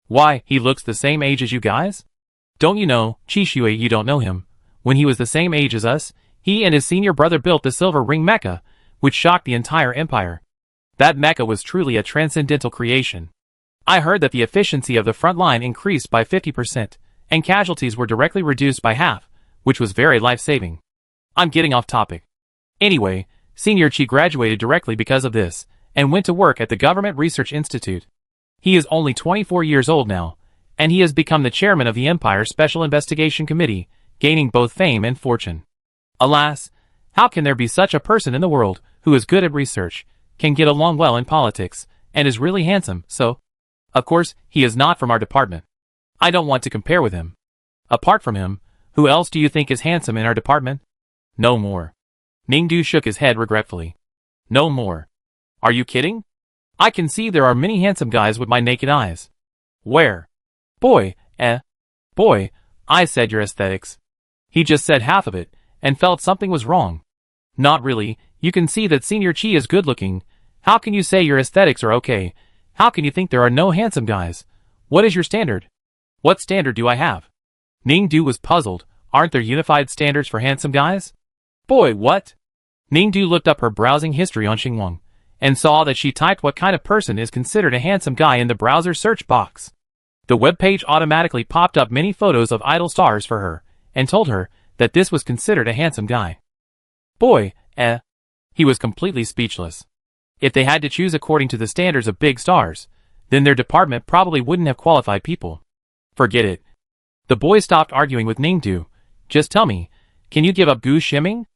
[SPEAKER 1] Why, he looks the same age as you guys? Don't you know, Chi Shui, you don't know him. When he was the same age as us, he and his senior brother built the Silver Ring Mecha, which shocked the entire empire. That mecha was truly a transcendental creation. I heard that the efficiency of the front line increased by 50%, and casualties were directly reduced by half, which was very life-saving. I'm getting off topic. Anyway, Senior Chi graduated directly because of this, and went to work at the Government Research Institute. He is only 24 years old now, and he has become the chairman of the Empire Special Investigation Committee, gaining both fame and fortune. Alas, how can there be such a person in the world, who is good at research, can get along well in politics, and is really handsome, so? Of course, he is not from our department. I don't want to compare with him. Apart from him, who else do you think is handsome in our department? No more. Ningdu shook his head regretfully. No more. Are you kidding? I can see there are many handsome guys with my naked eyes. Where? Boy, Boy, I said your aesthetics. He just said half of it, and felt something was wrong. Not really, you can see that Senior Chi is good looking. How can you say your aesthetics are okay? How can you think there are no handsome guys? What is your standard? What standard do I have? Ningdu was puzzled. Aren't there unified standards for handsome guys? Boy, what? Ningdu looked up her browsing history on Xinguang, and saw that she typed what kind of person is considered a handsome guy in the browser search box. The webpage automatically popped up many photos of idol stars for her, and told her that this was considered a handsome guy. Boy, He was completely speechless. If they had to choose according to the standards of big stars, then their department probably wouldn't have qualified people. Forget it. The boy stopped arguing with Ningdu. Just tell me, can you give up Gu Shiming?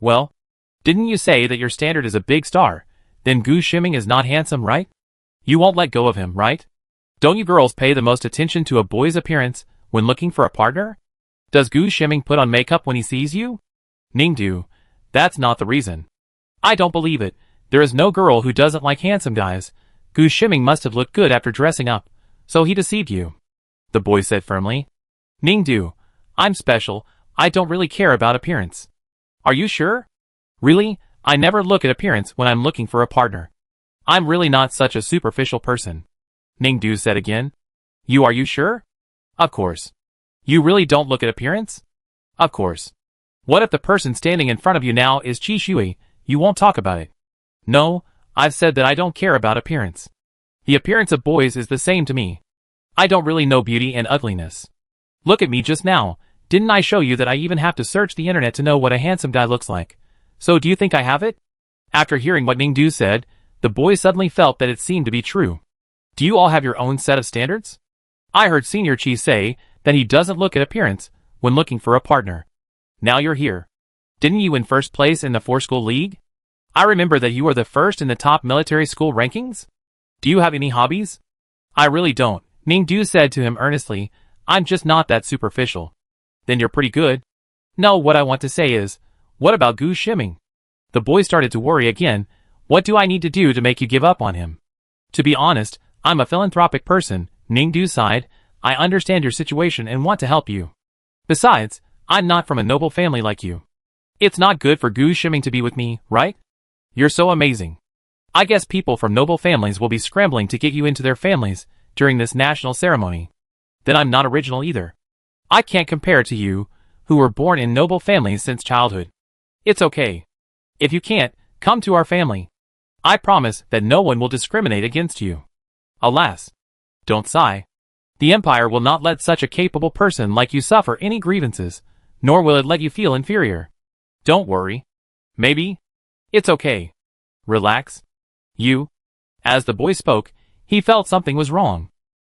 [SPEAKER 1] Well, didn't you say that your standard is a big star? Then Gu Shiming is not handsome, right? You won't let go of him, right? Don't you girls pay the most attention to a boy's appearance when looking for a partner? Does Gu Shiming put on makeup when he sees you? Ningdu, that's not the reason. I don't believe it. There is no girl who doesn't like handsome guys. Gu Shiming must have looked good after dressing up, so he deceived you. The boy said firmly. Ningdu, I'm special, I don't really care about appearance. Are you sure? Really, I never look at appearance when I'm looking for a partner. I'm really not such a superficial person. Ningdu said again. Are you sure? Of course. You really don't look at appearance? Of course. What if the person standing in front of you now is Chi Shui? You won't talk about it. No, I've said that I don't care about appearance. The appearance of boys is the same to me. I don't really know beauty and ugliness. Look at me just now. Didn't I show you that I even have to search the internet to know what a handsome guy looks like? So do you think I have it? After hearing what Ningdu said, the boy suddenly felt that it seemed to be true. Do you all have your own set of standards? I heard Senior Chi say that he doesn't look at appearance when looking for a partner. Now you're here. Didn't you win first place in the 4-school league? I remember that you are the first in the top military school rankings. Do you have any hobbies? I really don't, Ningdu said to him earnestly. I'm just not that superficial. Then you're pretty good. No, what I want to say is, what about Gu Shiming? The boy started to worry again. What do I need to do to make you give up on him? To be honest, I'm a philanthropic person, Ningdu sighed. I understand your situation and want to help you. Besides, I'm not from a noble family like you. It's not good for Gu Shiming to be with me, right? You're so amazing. I guess people from noble families will be scrambling to get you into their families during this national ceremony. Then I'm not original either. I can't compare to you, who were born in noble families since childhood. It's okay. If you can't, come to our family. I promise that no one will discriminate against you. Alas. Don't sigh. The Empire will not let such a capable person like you suffer any grievances, nor will it let you feel inferior. Don't worry. Maybe. It's okay. Relax. As the boy spoke, he felt something was wrong.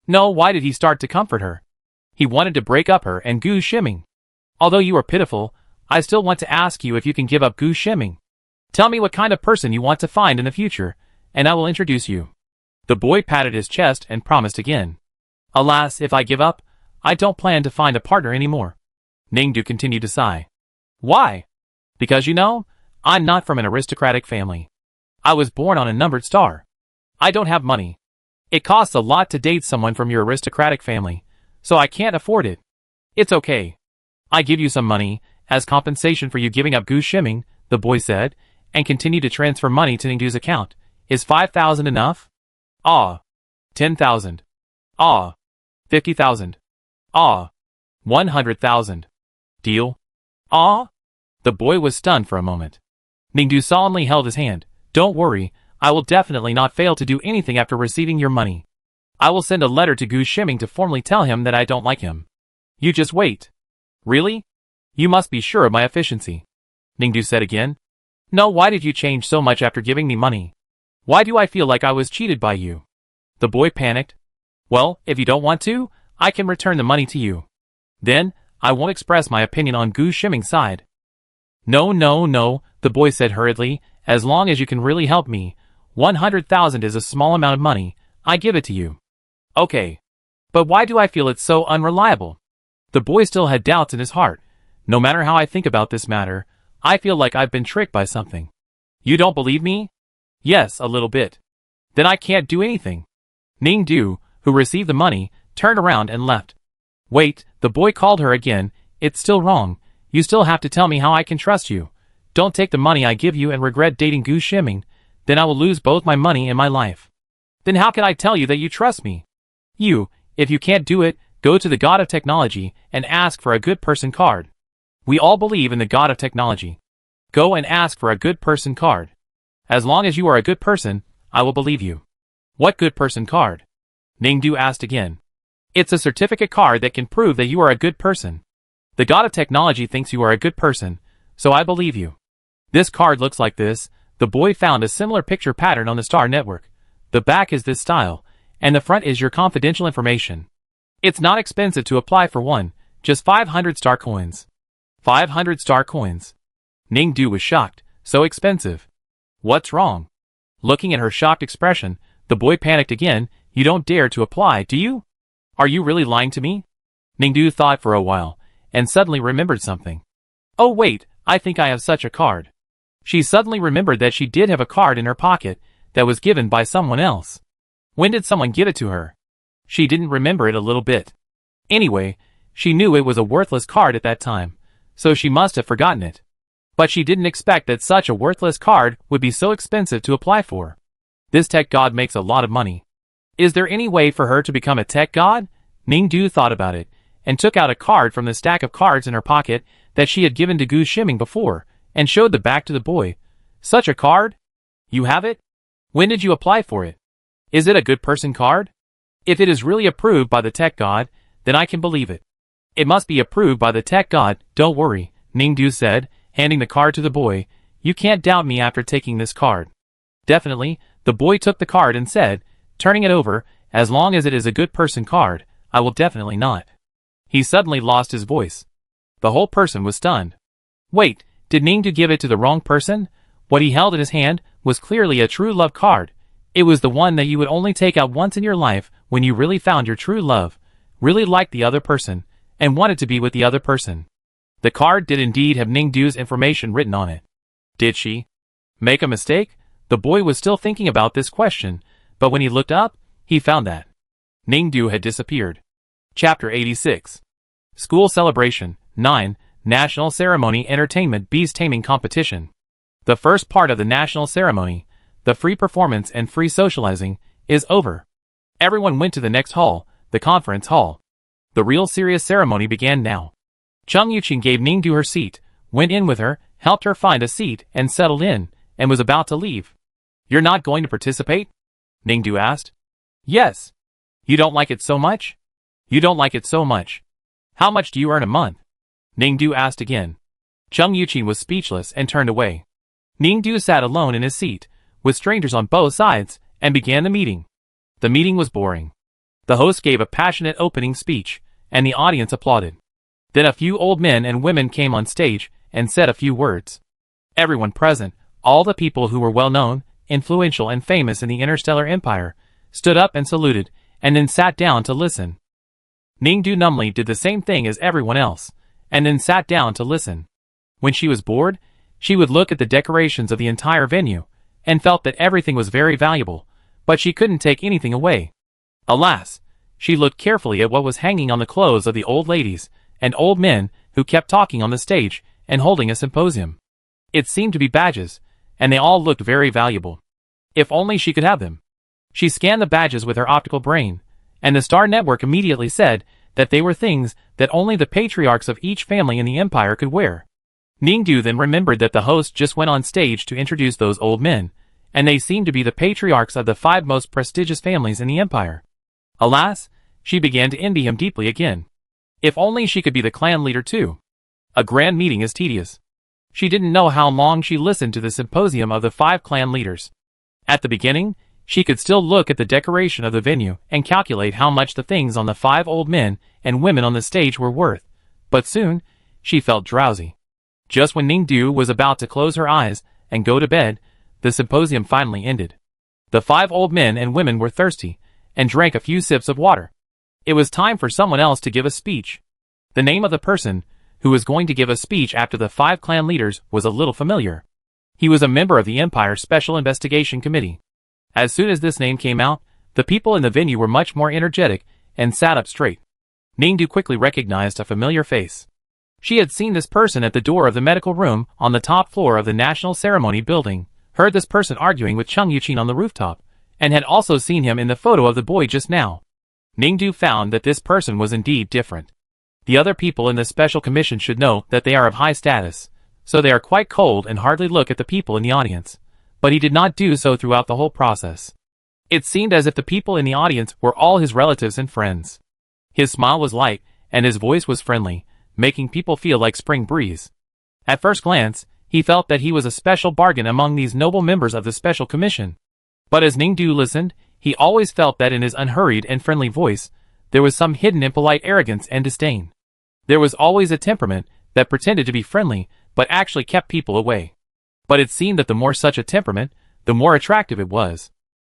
[SPEAKER 1] No, why did he start to comfort her? He wanted to break up her and Gu Shiming. Although you are pitiful, I still want to ask you if you can give up Gu Shiming. Tell me what kind of person you want to find in the future, and I will introduce you. The boy patted his chest and promised again. Alas, if I give up, I don't plan to find a partner anymore. Ningdu continued to sigh. Why? Because I'm not from an aristocratic family. I was born on a numbered star. I don't have money. It costs a lot to date someone from your aristocratic family, so I can't afford it. It's okay. I give you some money, as compensation for you giving up Gu Shiming, the boy said, and continued to transfer money to Ningdu's account. Is 5,000 enough? 10,000. 50,000. 100,000. Deal? The boy was stunned for a moment. Ningdu solemnly held his hand. Don't worry, I will definitely not fail to do anything after receiving your money. I will send a letter to Gu Shiming to formally tell him that I don't like him. You just wait. Really? You must be sure of my efficiency. Ningdu said again. No, why did you change so much after giving me money? Why do I feel like I was cheated by you? The boy panicked. Well, if you don't want to, I can return the money to you. Then, I won't express my opinion on Gu Shiming's side. No, the boy said hurriedly. As long as you can really help me, 100,000 is a small amount of money. I give it to you. Okay. But why do I feel it's so unreliable? The boy still had doubts in his heart. No matter how I think about this matter, I feel like I've been tricked by something. You don't believe me? Yes, a little bit. Then I can't do anything. Ningdu, who received the money, turned around and left. Wait, the boy called her again. It's still wrong. You still have to tell me how I can trust you. Don't take the money I give you and regret dating Gu Shiming. Then I will lose both my money and my life. Then how can I tell you that you trust me? If you can't do it, go to the God of Technology and ask for a good person card. We all believe in the God of Technology. Go and ask for a good person card. As long as you are a good person, I will believe you. What good person card? Ningdu asked again. It's a certificate card that can prove that you are a good person. The God of Technology thinks you are a good person, so I believe you. This card looks like this. The boy found a similar picture pattern on the Star Network. The back is this style, and the front is your confidential information. It's not expensive to apply for one, just 500 star coins. 500 star coins. Ningdu was shocked. So expensive. What's wrong? Looking at her shocked expression, the boy panicked again. You don't dare to apply, do you? Are you really lying to me? Ningdu thought for a while, and suddenly remembered something. Oh wait, I think I have such a card. She suddenly remembered that she did have a card in her pocket that was given by someone else. When did someone give it to her? She didn't remember it a little bit. Anyway, She knew it was a worthless card at that time, so she must have forgotten it. But she didn't expect that such a worthless card would be so expensive to apply for. This tech god makes a lot of money. Is there any way for her to become a tech god? Ningdu thought about it, and took out a card from the stack of cards in her pocket that she had given to Gu Shiming before, and showed the back to the boy. Such a card? You have it? When did you apply for it? Is it a good person card? If it is really approved by the tech god, then I can believe it. It must be approved by the tech god, don't worry, Ningdu said, handing the card to the boy. You can't doubt me after taking this card. Definitely, the boy took the card and said, turning it over, as long as it is a good person card, I will definitely not. He suddenly lost his voice. The whole person was stunned. Wait, did Ningdu give it to the wrong person? What he held in his hand was clearly a true love card. It was the one that you would only take out once in your life when you really found your true love, really liked the other person, and wanted to be with the other person. The card did indeed have Ningdu's information written on it. Did she make a mistake? The boy was still thinking about this question, but when he looked up, he found that Ningdu had disappeared. Chapter 86. School Celebration 9. National Ceremony Entertainment Bees Taming Competition. The first part of the national ceremony, the free performance and free socializing, is over. Everyone went to the next hall, the conference hall. The real serious ceremony began now. Chung Yuqing gave Ningdu her seat, went in with her, helped her find a seat and settled in, and was about to leave. You're not going to participate? Ningdu asked. Yes. You don't like it so much? You don't like it so much. How much do you earn a month? Ningdu asked again. Chung Yuqing was speechless and turned away. Ningdu sat alone in his seat, with strangers on both sides, and began the meeting. The meeting was boring. The host gave a passionate opening speech, and the audience applauded. Then a few old men and women came on stage and said a few words. Everyone present, all the people who were well-known, influential and famous in the Interstellar Empire, stood up and saluted, and then sat down to listen. Ningdu numbly did the same thing as everyone else, and then sat down to listen. When she was bored, she would look at the decorations of the entire venue, and felt that everything was very valuable, but she couldn't take anything away. Alas, she looked carefully at what was hanging on the clothes of the old ladies and old men who kept talking on the stage and holding a symposium. It seemed to be badges, and they all looked very valuable. If only she could have them. She scanned the badges with her optical brain, and the Star Network immediately said that they were things that only the patriarchs of each family in the empire could wear. Ningdu then remembered that the host just went on stage to introduce those old men, and they seemed to be the patriarchs of the 5 most prestigious families in the empire. Alas, she began to envy him deeply again. If only she could be the clan leader too. A grand meeting is tedious. She didn't know how long she listened to the symposium of the 5 clan leaders. At the beginning, she could still look at the decoration of the venue and calculate how much the things on the 5 old men and women on the stage were worth, but soon, she felt drowsy. Just when Ningdu was about to close her eyes and go to bed, the symposium finally ended. The 5 old men and women were thirsty, and drank a few sips of water. It was time for someone else to give a speech. The name of the person who was going to give a speech after the 5 clan leaders was a little familiar. He was a member of the Empire's Special Investigation Committee. As soon as this name came out, the people in the venue were much more energetic and sat up straight. Ningdu quickly recognized a familiar face. She had seen this person at the door of the medical room on the top floor of the National Ceremony building, heard this person arguing with Chung Yuqing on the rooftop, and had also seen him in the photo of the boy just now. Ningdu found that this person was indeed different. The other people in the special commission should know that they are of high status, so they are quite cold and hardly look at the people in the audience. But he did not do so throughout the whole process. It seemed as if the people in the audience were all his relatives and friends. His smile was light, and his voice was friendly, making people feel like spring breeze. At first glance, he felt that he was a special bargain among these noble members of the special commission. But as Ningdu listened, he always felt that in his unhurried and friendly voice, there was some hidden impolite arrogance and disdain. There was always a temperament that pretended to be friendly, but actually kept people away. But it seemed that the more such a temperament, the more attractive it was.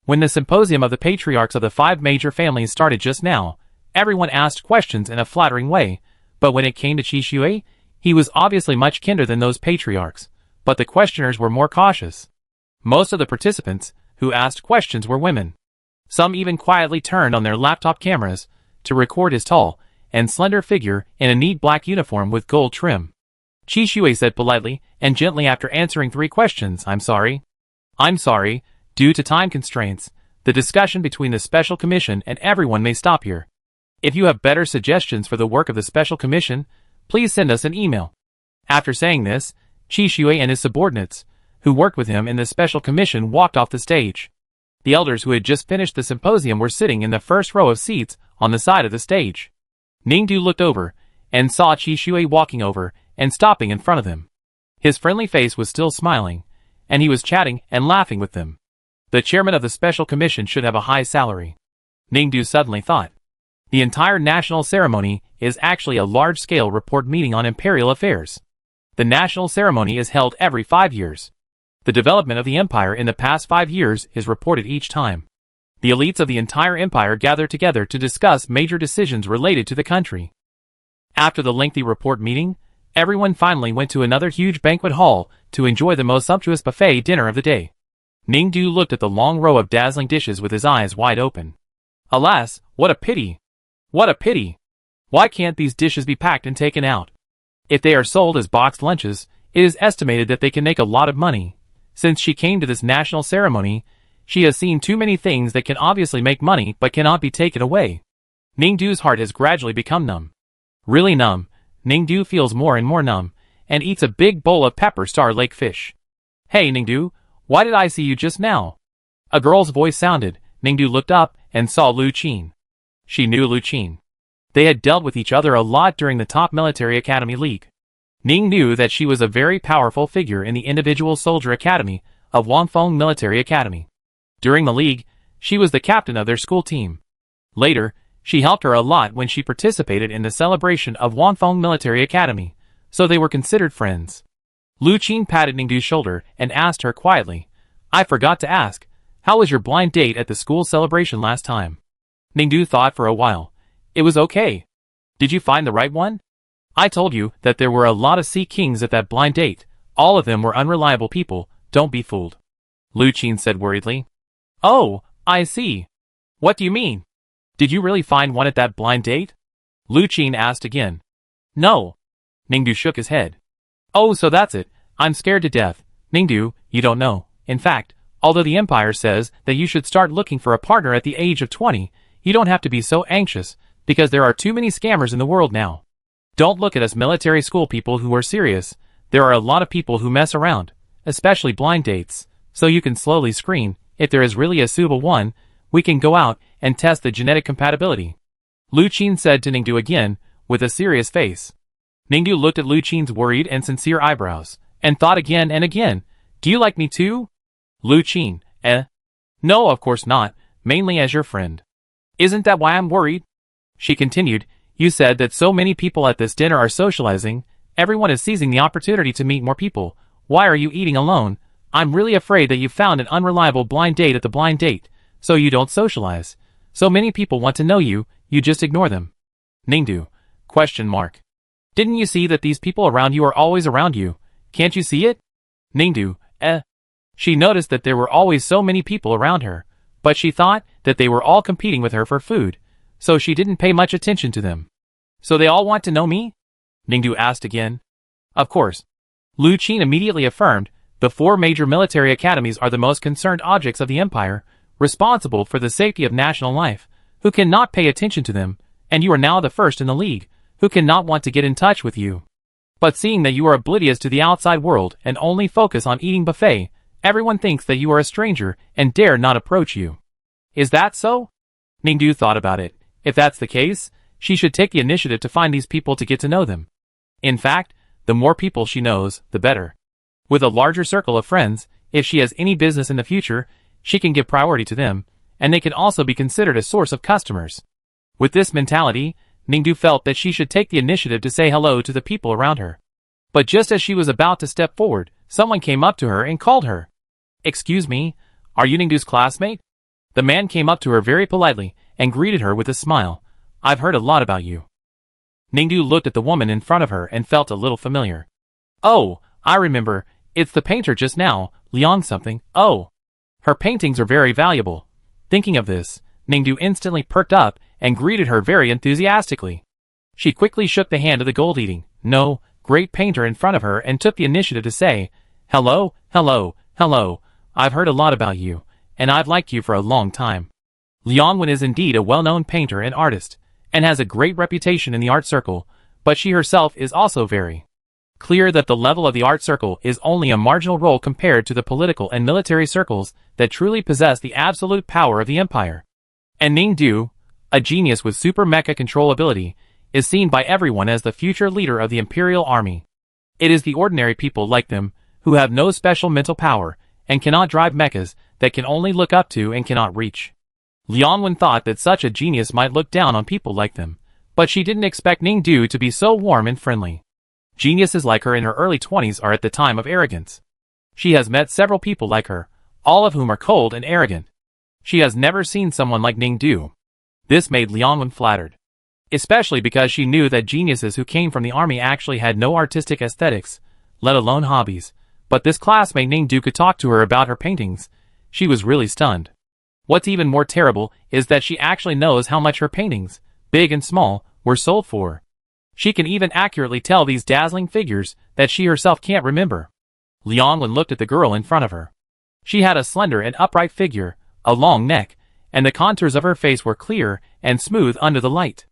[SPEAKER 1] When the symposium of the patriarchs of the 5 major families started just now, everyone asked questions in a flattering way, but when it came to Qi Shui, he was obviously much kinder than those patriarchs, but the questioners were more cautious. Most of the participants who asked questions were women. Some even quietly turned on their laptop cameras to record his tall and slender figure in a neat black uniform with gold trim. Qi Shui said politely and gently after answering 3 questions, I'm sorry. Due to time constraints, the discussion between the Special Commission and everyone may stop here. If you have better suggestions for the work of the Special Commission, please send us an email. After saying this, Qi Shui and his subordinates, who worked with him in the Special Commission, walked off the stage. The elders who had just finished the symposium were sitting in the first row of seats on the side of the stage. Ningdu looked over and saw Qi Shui walking over and stopping in front of them. His friendly face was still smiling, and he was chatting and laughing with them. The chairman of the Special Commission should have a high salary. Ningdu suddenly thought. The entire national ceremony is actually a large-scale report meeting on imperial affairs. The national ceremony is held every 5 years. The development of the empire in the past 5 years is reported each time. The elites of the entire empire gather together to discuss major decisions related to the country. After the lengthy report meeting, everyone finally went to another huge banquet hall to enjoy the most sumptuous buffet dinner of the day. Ningdu looked at the long row of dazzling dishes with his eyes wide open. Alas, what a pity! What a pity! Why can't these dishes be packed and taken out? If they are sold as boxed lunches, it is estimated that they can make a lot of money. Since she came to this national ceremony, she has seen too many things that can obviously make money but cannot be taken away. Ningdu's heart has gradually become numb. Really numb. Ningdu feels more and more numb, and eats a big bowl of pepper star lake fish. Hey Ningdu, why did I see you just now? A girl's voice sounded. Ningdu looked up and saw Lu Qin. She knew Lu Qin. They had dealt with each other a lot during the top military academy league. Ning knew that she was a very powerful figure in the individual soldier academy of Wangfeng Military Academy. During the league, she was the captain of their school team. Later, she helped her a lot when she participated in the celebration of Wangfeng Military Academy, so they were considered friends. Lu Qin patted Ningdu's shoulder and asked her quietly, I forgot to ask, how was your blind date at the school celebration last time? Ningdu thought for a while. It was okay. Did you find the right one? I told you that there were a lot of sea kings at that blind date. All of them were unreliable people, don't be fooled. Lu Qin said worriedly. Oh, I see. What do you mean? Did you really find one at that blind date? Lu Qin asked again. No. Ningdu shook his head. Oh, so that's it. I'm scared to death. Ningdu, you don't know. In fact, although the Empire says that you should start looking for a partner at the age of 20, you don't have to be so anxious, because there are too many scammers in the world now. Don't look at us military school people who are serious. There are a lot of people who mess around, especially blind dates, so you can slowly screen. If there is really a suitable one, we can go out and test the genetic compatibility. Lu Qin said to Ningdu again, with a serious face. Ningdu looked at Lu Qin's worried and sincere eyebrows, and thought again and again, do you like me too? Lu Qin, No, of course not, mainly as your friend. Isn't that why I'm worried? She continued, you said that so many people at this dinner are socializing, everyone is seizing the opportunity to meet more people. Why are you eating alone? I'm really afraid that you found an unreliable blind date at the blind date, so you don't socialize. So many people want to know you, you just ignore them. Ningdu, ? Didn't you see that these people around you are always around you? Can't you see it? Ningdu, She noticed that there were always so many people around her, but she thought that they were all competing with her for food, so she didn't pay much attention to them. So they all want to know me? Ningdu asked again. Of course. Lu Qin immediately affirmed, the 4 major military academies are the most concerned objects of the empire, responsible for the safety of national life, who cannot pay attention to them, and you are now the first in the league, who cannot want to get in touch with you. But seeing that you are oblivious to the outside world and only focus on eating buffet, everyone thinks that you are a stranger and dare not approach you. Is that so? Ningdu thought about it. If that's the case, she should take the initiative to find these people to get to know them. In fact, the more people she knows, the better. With a larger circle of friends, if she has any business in the future, she can give priority to them, and they can also be considered a source of customers. With this mentality, Ningdu felt that she should take the initiative to say hello to the people around her. But just as she was about to step forward, someone came up to her and called her. Excuse me, are you Ningdu's classmate? The man came up to her very politely and greeted her with a smile. I've heard a lot about you. Ningdu looked at the woman in front of her and felt a little familiar. Oh, I remember, it's the painter just now, Liang something. Oh, her paintings are very valuable. Thinking of this, Ningdu instantly perked up and greeted her very enthusiastically. She quickly shook the hand of the gold-eating, no, great painter in front of her and took the initiative to say, "Hello, hello, hello, I've heard a lot about you, and I've liked you for a long time." Liangwen is indeed a well-known painter and artist, and has a great reputation in the art circle, but she herself is also very clear that the level of the art circle is only a marginal role compared to the political and military circles that truly possess the absolute power of the empire. And Ningdu, a genius with super mecha control ability, is seen by everyone as the future leader of the imperial army. It is the ordinary people like them, who have no special mental power, and cannot drive mechas, that can only look up to and cannot reach. Liangwen thought that such a genius might look down on people like them, but she didn't expect Ningdu to be so warm and friendly. Geniuses like her in her early 20s are at the time of arrogance. She has met several people like her, all of whom are cold and arrogant. She has never seen someone like Ningdu. This made Liangwen flattered, especially because she knew that geniuses who came from the army actually had no artistic aesthetics, let alone hobbies. But this classmate Ningdu could talk to her about her paintings. She was really stunned. What's even more terrible is that she actually knows how much her paintings, big and small, were sold for. She can even accurately tell these dazzling figures that she herself can't remember. Liangwen looked at the girl in front of her. She had a slender and upright figure, a long neck, and the contours of her face were clear and smooth under the light.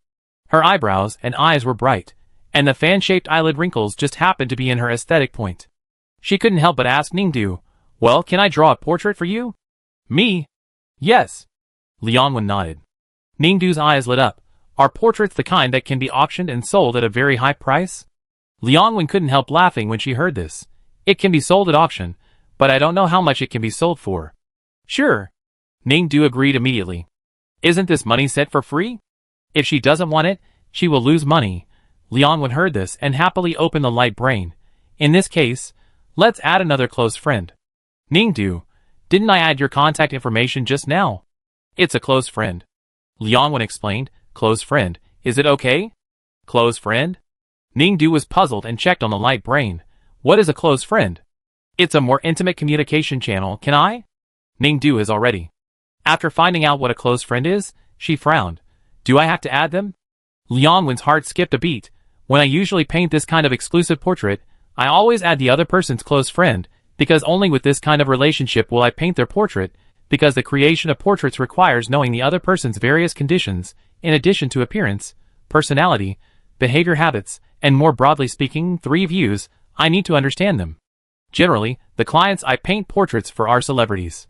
[SPEAKER 1] Her eyebrows and eyes were bright, and the fan-shaped eyelid wrinkles just happened to be in her aesthetic point. She couldn't help but ask Ningdu, "Well, can I draw a portrait for you?" "Me?" "Yes." Liangwen nodded. Ningdu's eyes lit up. "Are portraits the kind that can be auctioned and sold at a very high price?" Liangwen couldn't help laughing when she heard this. "It can be sold at auction, but I don't know how much it can be sold for." "Sure." Ningdu agreed immediately. "Isn't this money set for free? If she doesn't want it, she will lose money." Liangwen heard this and happily opened the light brain. "In this case, let's add another close friend." "Ningdu, didn't I add your contact information just now?" "It's a close friend." Liangwen explained. "Close friend, is it okay?" "Close friend?" Ningdu was puzzled and checked on the light brain. "What is a close friend?" "It's a more intimate communication channel, can I?" Ningdu is already. After finding out what a close friend is, she frowned. "Do I have to add them?" Liangwen's heart skipped a beat. "When I usually paint this kind of exclusive portrait, I always add the other person's close friend, because only with this kind of relationship will I paint their portrait, because the creation of portraits requires knowing the other person's various conditions, in addition to appearance, personality, behavior habits, and more broadly speaking, 3 views, I need to understand them. Generally, the clients I paint portraits for are celebrities.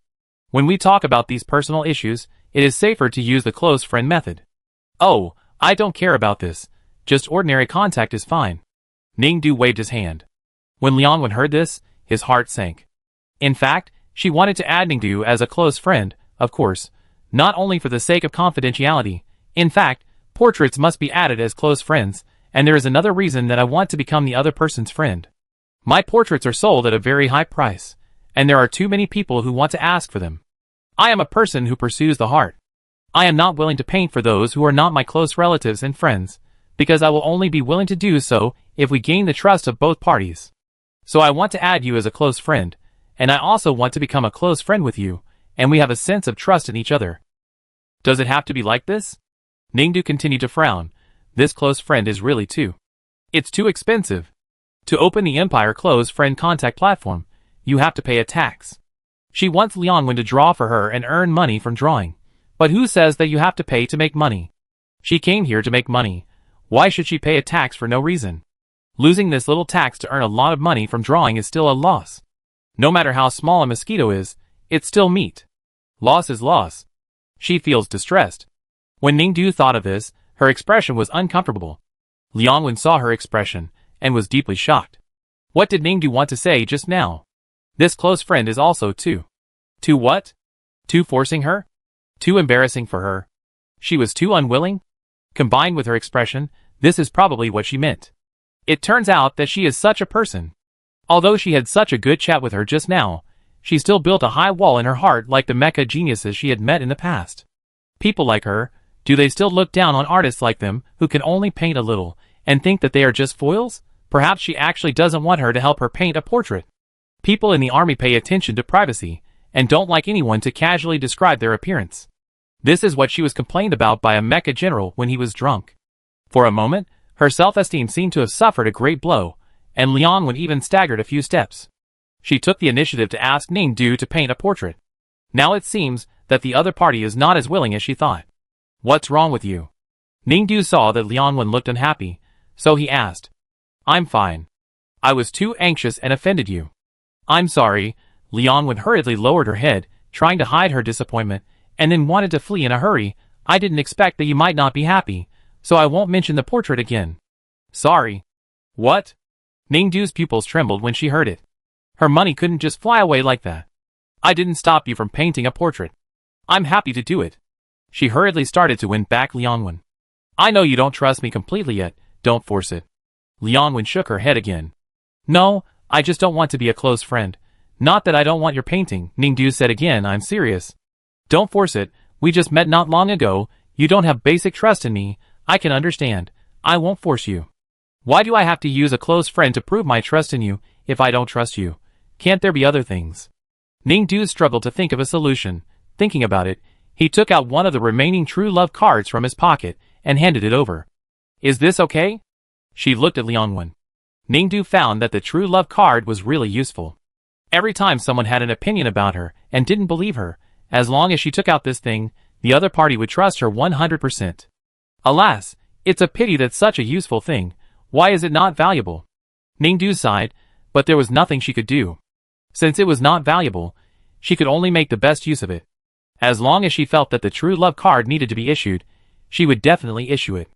[SPEAKER 1] When we talk about these personal issues, it is safer to use the close friend method." "Oh, I don't care about this. Just ordinary contact is fine." Ningdu waved his hand. When Liangwen heard this, his heart sank. In fact, she wanted to add Ningdu as a close friend, of course, not only for the sake of confidentiality. In fact, portraits must be added as close friends, and there is another reason that I want to become the other person's friend. My portraits are sold at a very high price, and there are too many people who want to ask for them. I am a person who pursues the heart. I am not willing to paint for those who are not my close relatives and friends, because I will only be willing to do so if we gain the trust of both parties. So I want to add you as a close friend, and I also want to become a close friend with you, and we have a sense of trust in each other." "Does it have to be like this?" Ningdu continued to frown. "This close friend is really It's too expensive. To open the Empire Close Friend Contact platform, you have to pay a tax. She wants Liangwen to draw for her and earn money from drawing. But who says that you have to pay to make money? She came here to make money. Why should she pay a tax for no reason? Losing this little tax to earn a lot of money from drawing is still a loss. No matter how small a mosquito is, it's still meat. Loss is loss." She feels distressed. When Ningdu thought of this, her expression was uncomfortable. Liangwen saw her expression, and was deeply shocked. What did Ningdu want to say just now? This close friend is also too what? Too forcing her? Too embarrassing for her? She was too unwilling? Combined with her expression, this is probably what she meant. It turns out that she is such a person. Although she had such a good chat with her just now, she still built a high wall in her heart like the mecha geniuses she had met in the past. People like her, do they still look down on artists like them who can only paint a little, and think that they are just foils? Perhaps she actually doesn't want her to help her paint a portrait. People in the army pay attention to privacy, and don't like anyone to casually describe their appearance. This is what she was complained about by a mecha general when he was drunk. For a moment, Her self-esteem seemed to have suffered a great blow, and Liang Wen even staggered a few steps. She took the initiative to ask Ningdu to paint a portrait. Now it seems that the other party is not as willing as she thought. What's wrong with you? Ningdu saw that Liang Wen looked unhappy, so he asked. I'm fine. I was too anxious and offended you. I'm sorry. Liang Wen hurriedly lowered her head, trying to hide her disappointment, and then wanted to flee in a hurry. I didn't expect that you might not be happy, so I won't mention the portrait again. Sorry. What? Ningdu's pupils trembled when she heard it. Her money couldn't just fly away like that. I didn't stop you from painting a portrait. I'm happy to do it. She hurriedly started to win back Liang Wen. I know you don't trust me completely yet, don't force it. Liang Wen shook her head again. No, I just don't want to be a close friend. Not that I don't want your painting, Ningdu said again, I'm serious. Don't force it, we just met not long ago, you don't have basic trust in me, I can understand. I won't force you. Why do I have to use a close friend to prove my trust in you, if I don't trust you? Can't there be other things? Ningdu struggled to think of a solution. Thinking about it, he took out one of the remaining true love cards from his pocket and handed it over. Is this okay? She looked at Liang Wen. Ningdu found that the true love card was really useful. Every time someone had an opinion about her and didn't believe her, as long as she took out this thing, the other party would trust her 100%. Alas, it's a pity that such a useful thing. Why is it not valuable? Ningdu sighed, but there was nothing she could do. Since it was not valuable, she could only make the best use of it. As long as she felt that the true love card needed to be issued, she would definitely issue it.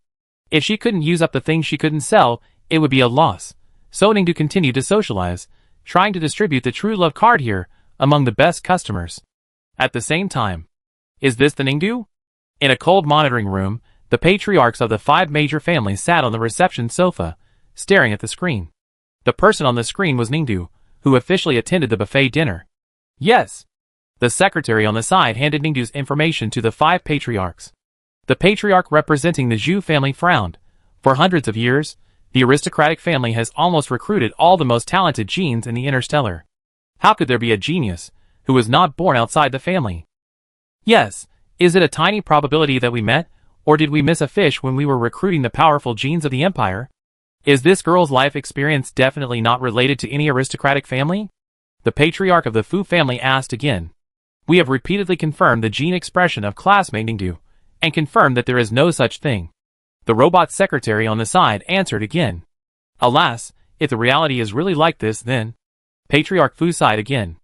[SPEAKER 1] If she couldn't use up the things she couldn't sell, it would be a loss. So Ningdu continued to socialize, trying to distribute the true love card here among the best customers. At the same time, is this the Ningdu? In a cold monitoring room, the patriarchs of the 5 major families sat on the reception sofa, staring at the screen. The person on the screen was Ningdu, who officially attended the buffet dinner. Yes. The secretary on the side handed Ningdu's information to the 5 patriarchs. The patriarch representing the Zhu family frowned. For hundreds of years, the aristocratic family has almost recruited all the most talented genes in the interstellar. How could there be a genius who was not born outside the family? Yes, is it a tiny probability that we met, or did we miss a fish when we were recruiting the powerful genes of the empire? Is this girl's life experience definitely not related to any aristocratic family? The patriarch of the Fu family asked again. We have repeatedly confirmed the gene expression of classmate Ningdu, and confirmed that there is no such thing. The robot secretary on the side answered again. Alas, if the reality is really like this, then... Patriarch Fu sighed again.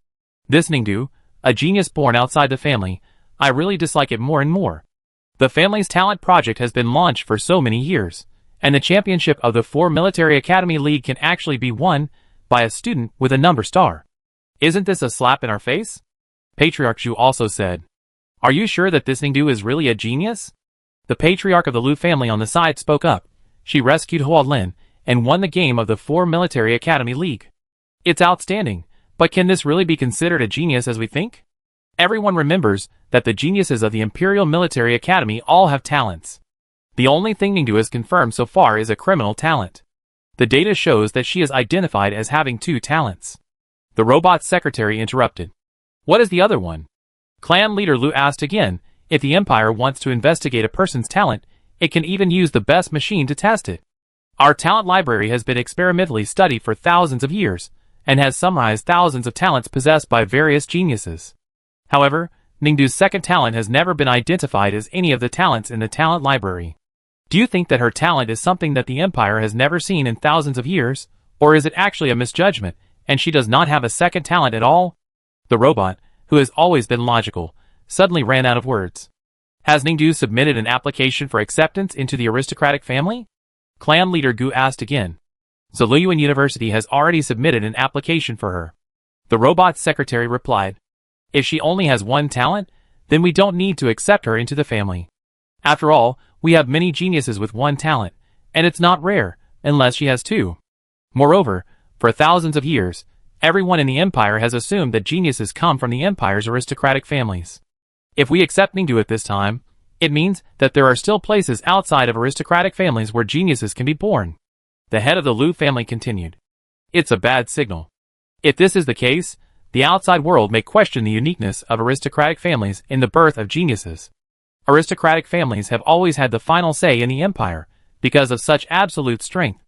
[SPEAKER 1] This Ningdu, a genius born outside the family, I really dislike it more and more. The family's talent project has been launched for so many years, and the championship of the 4 Military Academy League can actually be won by a student with a number star. Isn't this a slap in our face? Patriarch Zhu also said. Are you sure that this Ningdu is really a genius? The patriarch of the Lu family on the side spoke up. She rescued Hua Lin and won the game of the 4 Military Academy League. It's outstanding, but can this really be considered a genius as we think? Everyone remembers that the geniuses of the Imperial Military Academy all have talents. The only thing Ningdu has confirmed so far is a criminal talent. The data shows that she is identified as having 2 talents. The robot secretary interrupted. What is the other one? Clan leader Lu asked again. If the Empire wants to investigate a person's talent, it can even use the best machine to test it. Our talent library has been experimentally studied for thousands of years, and has summarized thousands of talents possessed by various geniuses. However, Ningdu's second talent has never been identified as any of the talents in the talent library. Do you think that her talent is something that the Empire has never seen in thousands of years, or is it actually a misjudgment, and she does not have a second talent at all? The robot, who has always been logical, suddenly ran out of words. Has Ningdu submitted an application for acceptance into the aristocratic family? Clan leader Gu asked again. Ziluyuan University has already submitted an application for her. The robot secretary replied. If she only has 1 talent, then we don't need to accept her into the family. After all, we have many geniuses with 1 talent, and it's not rare, unless she has 2. Moreover, for thousands of years, everyone in the Empire has assumed that geniuses come from the Empire's aristocratic families. If we accept Ningdu at this time, it means that there are still places outside of aristocratic families where geniuses can be born. The head of the Lu family continued. It's a bad signal. If this is the case, the outside world may question the uniqueness of aristocratic families in the birth of geniuses. Aristocratic families have always had the final say in the Empire, because of such absolute strength.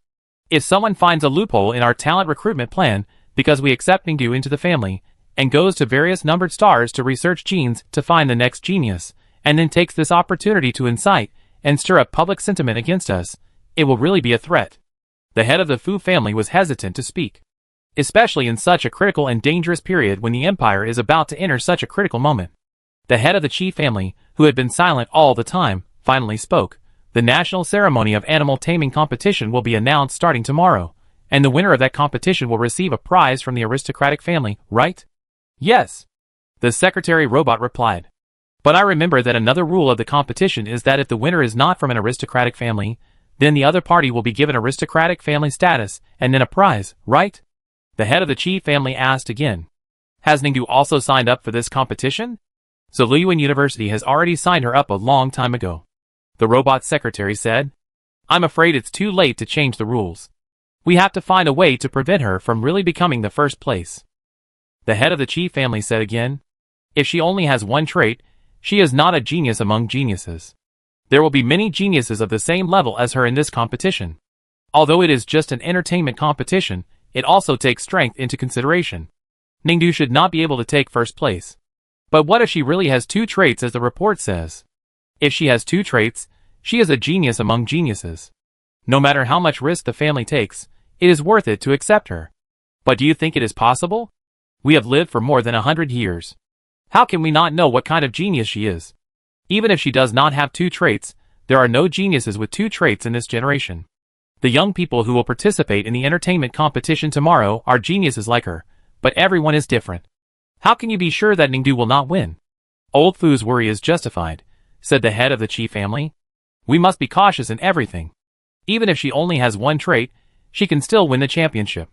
[SPEAKER 1] If someone finds a loophole in our talent recruitment plan because we accept Ningdu into the family, and goes to various numbered stars to research genes to find the next genius, and then takes this opportunity to incite and stir up public sentiment against us, it will really be a threat. The head of the Fu family was hesitant to speak, especially in such a critical and dangerous period when the empire is about to enter such a critical moment. The head of the Qi family, who had been silent all the time, finally spoke. The national ceremony of animal taming competition will be announced starting tomorrow, and the winner of that competition will receive a prize from the aristocratic family, right? Yes, the secretary robot replied. But I remember that another rule of the competition is that if the winner is not from an aristocratic family, then the other party will be given aristocratic family status and then a prize, right? The head of the Qi family asked again. Has Ningdu also signed up for this competition? Ziliyuan University has already signed her up a long time ago. The robot secretary said. I'm afraid it's too late to change the rules. We have to find a way to prevent her from really becoming the first place. The head of the Qi family said again. If she only has one trait, she is not a genius among geniuses. There will be many geniuses of the same level as her in this competition. Although it is just an entertainment competition, it also takes strength into consideration. Ningdu should not be able to take first place. But what if she really has two traits as the report says? If she has two traits, she is a genius among geniuses. No matter how much risk the family takes, it is worth it to accept her. But do you think it is possible? We have lived for more than 100 years. How can we not know what kind of genius she is? Even if she does not have two traits, there are no geniuses with two traits in this generation. The young people who will participate in the entertainment competition tomorrow are geniuses like her, but everyone is different. How can you be sure that Ningdu will not win? Old Fu's worry is justified, said the head of the Qi family. We must be cautious in everything. Even if she only has one trait, she can still win the championship.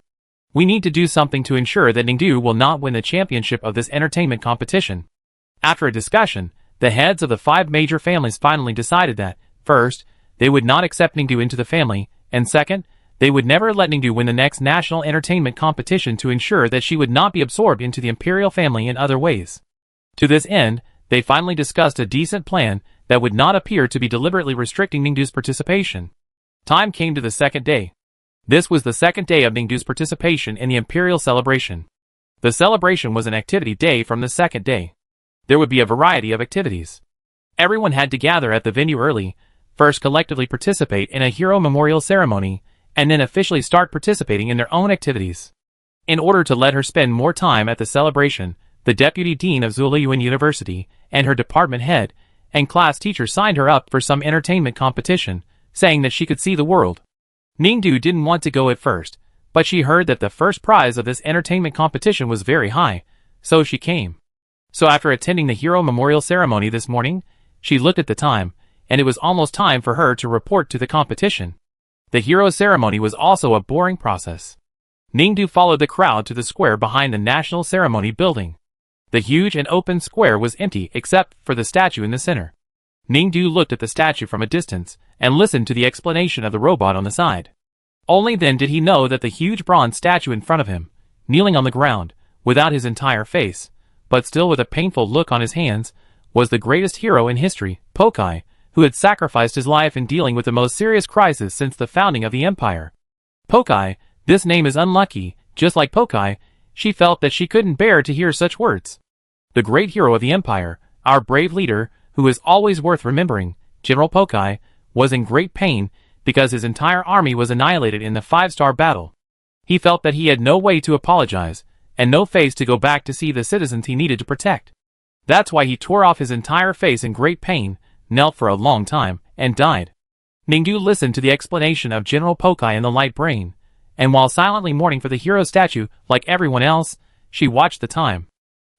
[SPEAKER 1] We need to do something to ensure that Ningdu will not win the championship of this entertainment competition. After a discussion, the heads of the 5 major families finally decided that, first, they would not accept Ningdu into the family, and second, they would never let Ningdu win the next national entertainment competition to ensure that she would not be absorbed into the imperial family in other ways. To this end, they finally discussed a decent plan that would not appear to be deliberately restricting Ningdu's participation. Time came to the second day. This was the second day of Ningdu's participation in the imperial celebration. The celebration was an activity day from the second day. There would be a variety of activities. Everyone had to gather at the venue early, first collectively participate in a hero memorial ceremony, and then officially start participating in their own activities. In order to let her spend more time at the celebration, the deputy dean of Ziliyuan University and her department head and class teacher signed her up for some entertainment competition, saying that she could see the world. Ningdu didn't want to go at first, but she heard that the first prize of this entertainment competition was very high, so she came. So after attending the hero memorial ceremony this morning, she looked at the time, and it was almost time for her to report to the competition. The hero ceremony was also a boring process. Ningdu followed the crowd to the square behind the national ceremony building. The huge and open square was empty except for the statue in the center. Ningdu looked at the statue from a distance and listened to the explanation of the robot on the side. Only then did he know that the huge bronze statue in front of him, kneeling on the ground, without his entire face, but still with a painful look on his hands, was the greatest hero in history, Pokai, who had sacrificed his life in dealing with the most serious crisis since the founding of the empire. Pokai, this name is unlucky, just like Pokai, she felt that she couldn't bear to hear such words. The great hero of the empire, our brave leader, who is always worth remembering, General Pokai, was in great pain because his entire army was annihilated in the 5-star battle. He felt that he had no way to apologize, and no face to go back to see the citizens he needed to protect. That's why he tore off his entire face in great pain, knelt for a long time, and died. Ningdu listened to the explanation of General Pokai in the light brain, and while silently mourning for the hero statue, like everyone else, she watched the time.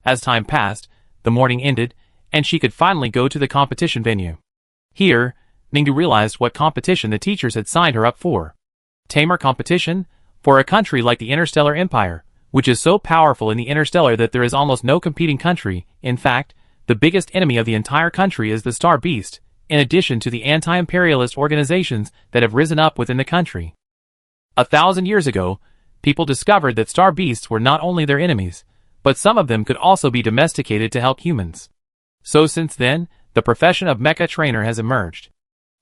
[SPEAKER 1] As time passed, the morning ended, and she could finally go to the competition venue. Here, Ningdu realized what competition the teachers had signed her up for. Tamer competition? For a country like the Interstellar Empire, which is so powerful in the interstellar that there is almost no competing country. In fact, the biggest enemy of the entire country is the Star Beast, in addition to the anti-imperialist organizations that have risen up within the country. 1,000 years ago, people discovered that Star Beasts were not only their enemies, but some of them could also be domesticated to help humans. So since then, the profession of mecha trainer has emerged.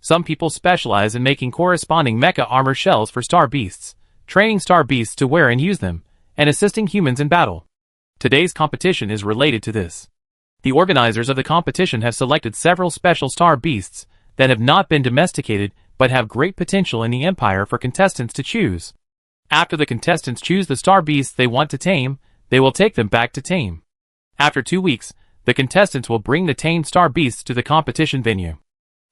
[SPEAKER 1] Some people specialize in making corresponding mecha armor shells for star beasts, training star beasts to wear and use them, and assisting humans in battle. Today's competition is related to this. The organizers of the competition have selected several special star beasts that have not been domesticated but have great potential in the Empire for contestants to choose. After the contestants choose the star beasts they want to tame, they will take them back to tame. After 2 weeks, the contestants will bring the tamed star beasts to the competition venue.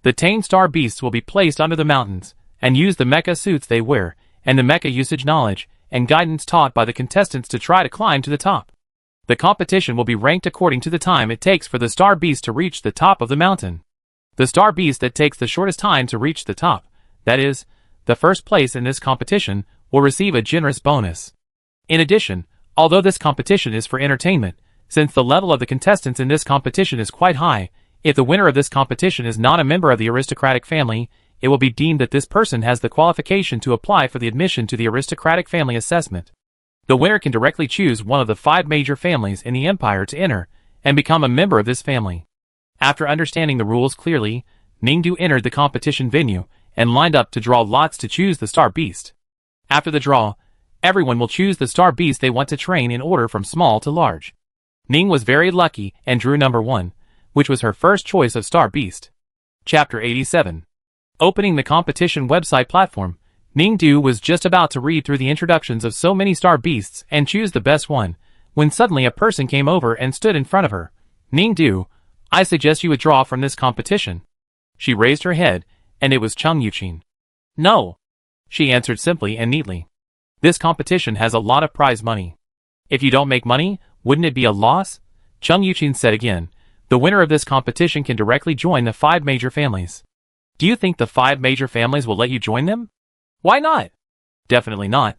[SPEAKER 1] The tamed star beasts will be placed under the mountains, and use the mecha suits they wear, and the mecha usage knowledge and guidance taught by the contestants to try to climb to the top. The competition will be ranked according to the time it takes for the star beast to reach the top of the mountain. The star beast that takes the shortest time to reach the top, that is, the first place in this competition, will receive a generous bonus. In addition, although this competition is for entertainment, since the level of the contestants in this competition is quite high, if the winner of this competition is not a member of the aristocratic family, it will be deemed that this person has the qualification to apply for the admission to the aristocratic family assessment. The winner can directly choose one of the 5 major families in the Empire to enter, and become a member of this family. After understanding the rules clearly, Ningdu entered the competition venue, and lined up to draw lots to choose the star beast. After the draw, everyone will choose the star beast they want to train in order from small to large. Ning was very lucky and drew number 1, which was her first choice of star beast. Chapter 87. Opening the competition website platform, Ningdu was just about to read through the introductions of so many star beasts and choose the best one, when suddenly a person came over and stood in front of her. Ningdu, I suggest you withdraw from this competition. She raised her head, and it was Chung Yuqin. No, she answered simply and neatly. This competition has a lot of prize money. If you don't make money, wouldn't it be a loss? Chung Yuqin said again. The winner of this competition can directly join the 5 major families. Do you think the 5 major families will let you join them? Why not? Definitely not.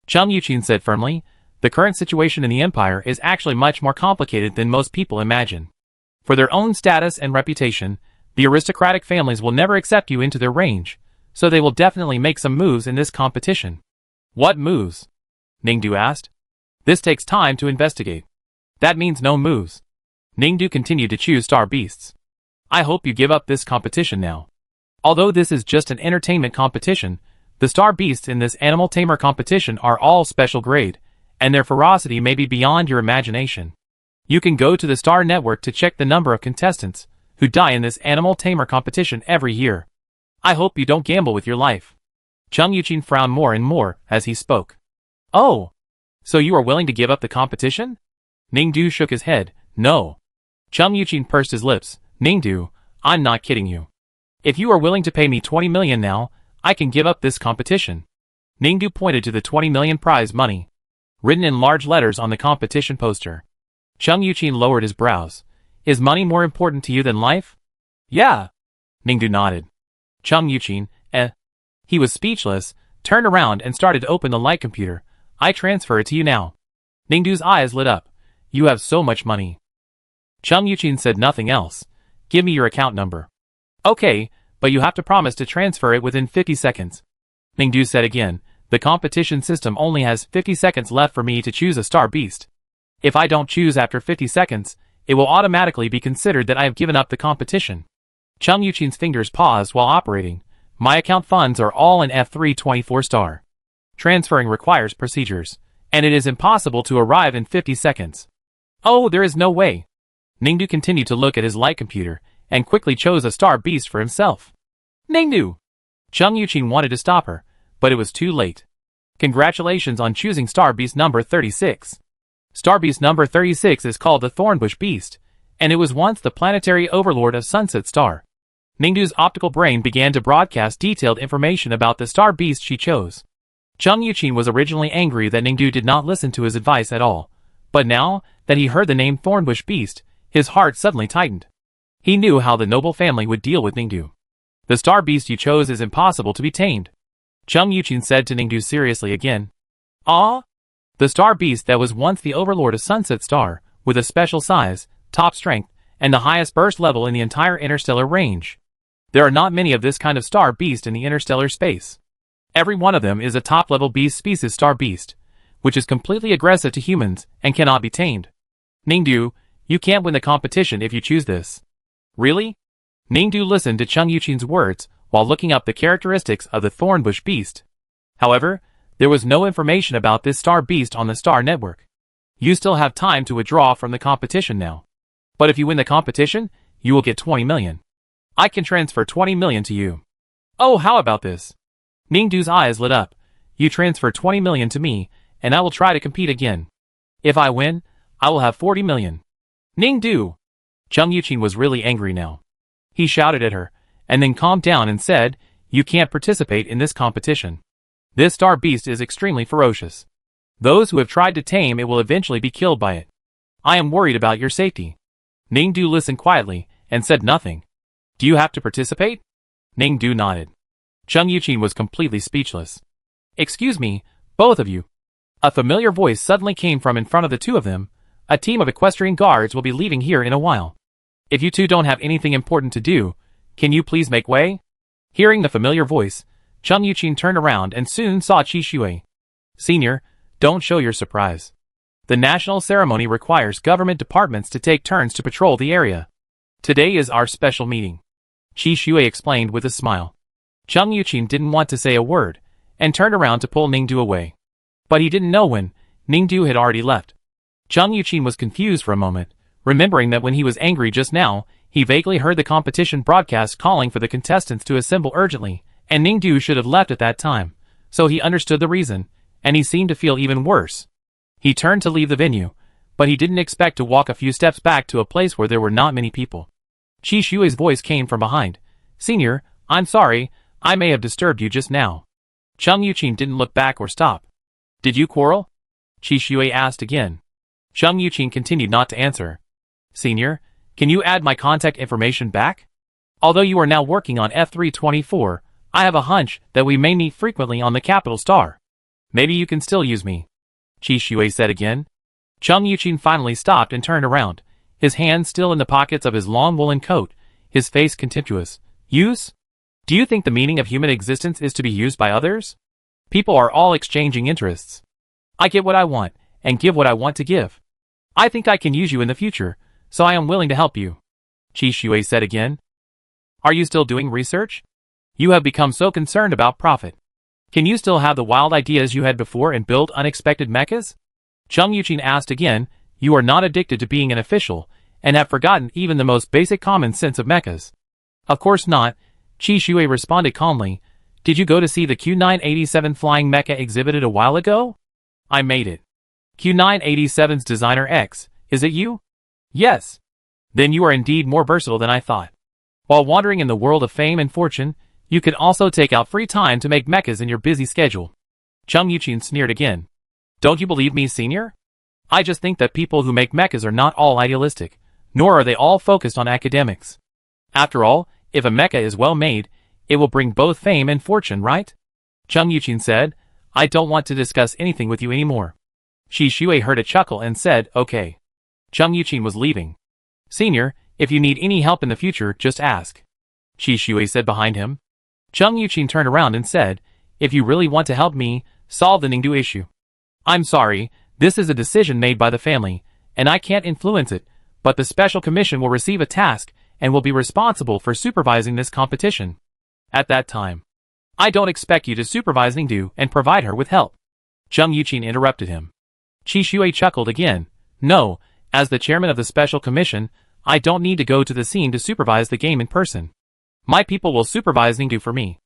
[SPEAKER 1] Chung Yuqin said firmly. The current situation in the Empire is actually much more complicated than most people imagine. For their own status and reputation, the aristocratic families will never accept you into their range, so they will definitely make some moves in this competition. What moves? Ningdu asked. This takes time to investigate. That means no moves. Ningdu continued to choose star beasts. I hope you give up this competition now. Although this is just an entertainment competition, the star beasts in this animal tamer competition are all special grade, and their ferocity may be beyond your imagination. You can go to the Star Network to check the number of contestants who die in this animal tamer competition every year. I hope you don't gamble with your life. Chung Yuqin frowned more and more as he spoke. Oh, so you are willing to give up the competition? Ningdu shook his head. No. Chung Yuqin pursed his lips. Ningdu, I'm not kidding you. If you are willing to pay me 20 million now, I can give up this competition. Ningdu pointed to the 20 million prize money, written in large letters on the competition poster. Chung Yuqin lowered his brows. Is money more important to you than life? Yeah. Ningdu nodded. Chung Yuqin, He was speechless, turned around and started to open the light computer. I transfer it to you now. Ningdu's eyes lit up. You have so much money. Chung Yuqin said nothing else. Give me your account number. Okay, but you have to promise to transfer it within 50 seconds. Ningdu said again. The competition system only has 50 seconds left for me to choose a star beast. If I don't choose after 50 seconds, it will automatically be considered that I have given up the competition. Chung Yuqin's fingers paused while operating. My account funds are all in F324 star. Transferring requires procedures, and it is impossible to arrive in 50 seconds. Oh, there is no way. Ningdu continued to look at his light computer, and quickly chose a star beast for himself. Ningdu! Chung Yuqin wanted to stop her, but it was too late. Congratulations on choosing star beast number 36. Star beast number 36 is called the Thornbush Beast, and it was once the planetary overlord of Sunset Star. Ningdu's optical brain began to broadcast detailed information about the star beast she chose. Chung Yuqin was originally angry that Ningdu did not listen to his advice at all, but now that he heard the name Thornbush Beast, his heart suddenly tightened. He knew how the noble family would deal with Ningdu. The star beast you chose is impossible to be tamed. Chung Yuqin said to Ningdu seriously again. Ah? The star beast that was once the overlord of Sunset Star, with a special size, top strength, and the highest burst level in the entire interstellar range. There are not many of this kind of star beast in the interstellar space. Every one of them is a top-level beast species star beast, which is completely aggressive to humans and cannot be tamed. Ningdu, you can't win the competition if you choose this. Really? Ningdu listened to Chung Yuqin's words while looking up the characteristics of the thornbush beast. However, there was no information about this star beast on the Star Network. You still have time to withdraw from the competition now. But if you win the competition, you will get 20 million. I can transfer 20 million to you. Oh, how about this? Ningdu's eyes lit up. You transfer 20 million to me, and I will try to compete again. If I win, I will have 40 million. Ningdu! Zheng Yuqin was really angry now. He shouted at her, and then calmed down and said, you can't participate in this competition. This star beast is extremely ferocious. Those who have tried to tame it will eventually be killed by it. I am worried about your safety. Ningdu listened quietly, and said nothing. Do you have to participate? Ningdu nodded. Zheng Yuqin was completely speechless. Excuse me, both of you. A familiar voice suddenly came from in front of the two of them. A team of equestrian guards will be leaving here in a while. If you two don't have anything important to do, can you please make way? Hearing the familiar voice, Zheng Yuqin turned around and soon saw Qi Shui. Senior, don't show your surprise. The national ceremony requires government departments to take turns to patrol the area. Today is our special meeting. Qi Shui explained with a smile. Zheng Yuqin didn't want to say a word, and turned around to pull Ningdu away. But he didn't know when Ningdu had already left. Zheng Yuqin was confused for a moment, remembering that when he was angry just now, he vaguely heard the competition broadcast calling for the contestants to assemble urgently, and Ningdu should have left at that time, so he understood the reason, and he seemed to feel even worse. He turned to leave the venue, but he didn't expect to walk a few steps back to a place where there were not many people. Qi Shui's voice came from behind. Senior, I'm sorry, I may have disturbed you just now. Zheng Yuqin didn't look back or stop. Did you quarrel? Qi Shui asked again. Zheng Yuqin continued not to answer. Senior, can you add my contact information back? Although you are now working on F324, I have a hunch that we may meet frequently on the capital star. Maybe you can still use me. Qi Shui said again. Zheng Yuqin finally stopped and turned around, his hands still in the pockets of his long woolen coat, his face contemptuous. Use? Do you think the meaning of human existence is to be used by others? People are all exchanging interests. I get what I want, and give what I want to give. I think I can use you in the future, so I am willing to help you. Qi Shui said again. Are you still doing research? You have become so concerned about profit. Can you still have the wild ideas you had before and build unexpected mechas? Zheng Yuqin asked again. You are not addicted to being an official, and have forgotten even the most basic common sense of mechas. Of course not, Qi Shui responded calmly. Did you go to see the Q987 flying mecha exhibited a while ago? I made it. Q987's designer X, is it you? Yes. Then you are indeed more versatile than I thought. While wandering in the world of fame and fortune, you can also take out free time to make mechas in your busy schedule. Zheng Yuqin sneered again. Don't you believe me, senior? I just think that people who make mechas are not all idealistic, nor are they all focused on academics. After all, if a mecha is well made, it will bring both fame and fortune, right? Zheng Yuqin said, I don't want to discuss anything with you anymore. Qi Shui heard a chuckle and said, okay. Zheng Yuqin was leaving. Senior, if you need any help in the future, just ask. Qi Shui said behind him. Zheng Yuqin turned around and said, if you really want to help me, solve the Ningdu issue. I'm sorry, this is a decision made by the family, and I can't influence it, but the special commission will receive a task and will be responsible for supervising this competition. At that time, I don't expect you to supervise Ningdu and provide her with help. Zheng Yuqin interrupted him. Qi Shui chuckled again. No, as the chairman of the special commission, I don't need to go to the scene to supervise the game in person. My people will supervise Ningdu for me.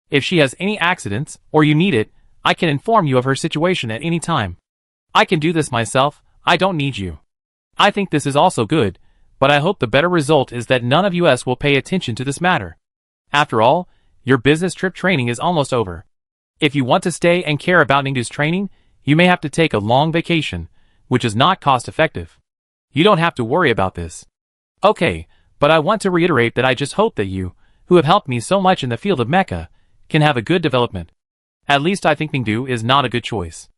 [SPEAKER 1] If she has any accidents, or you need it, I can inform you of her situation at any time. I can do this myself, I don't need you. I think this is also good, but I hope the better result is that none of us will pay attention to this matter. After all, your business trip training is almost over. If you want to stay and care about Ningdu's training, you may have to take a long vacation, which is not cost-effective. You don't have to worry about this. Okay, but I want to reiterate that I just hope that you, who have helped me so much in the field of mecha, can have a good development. At least I think Ningdu is not a good choice.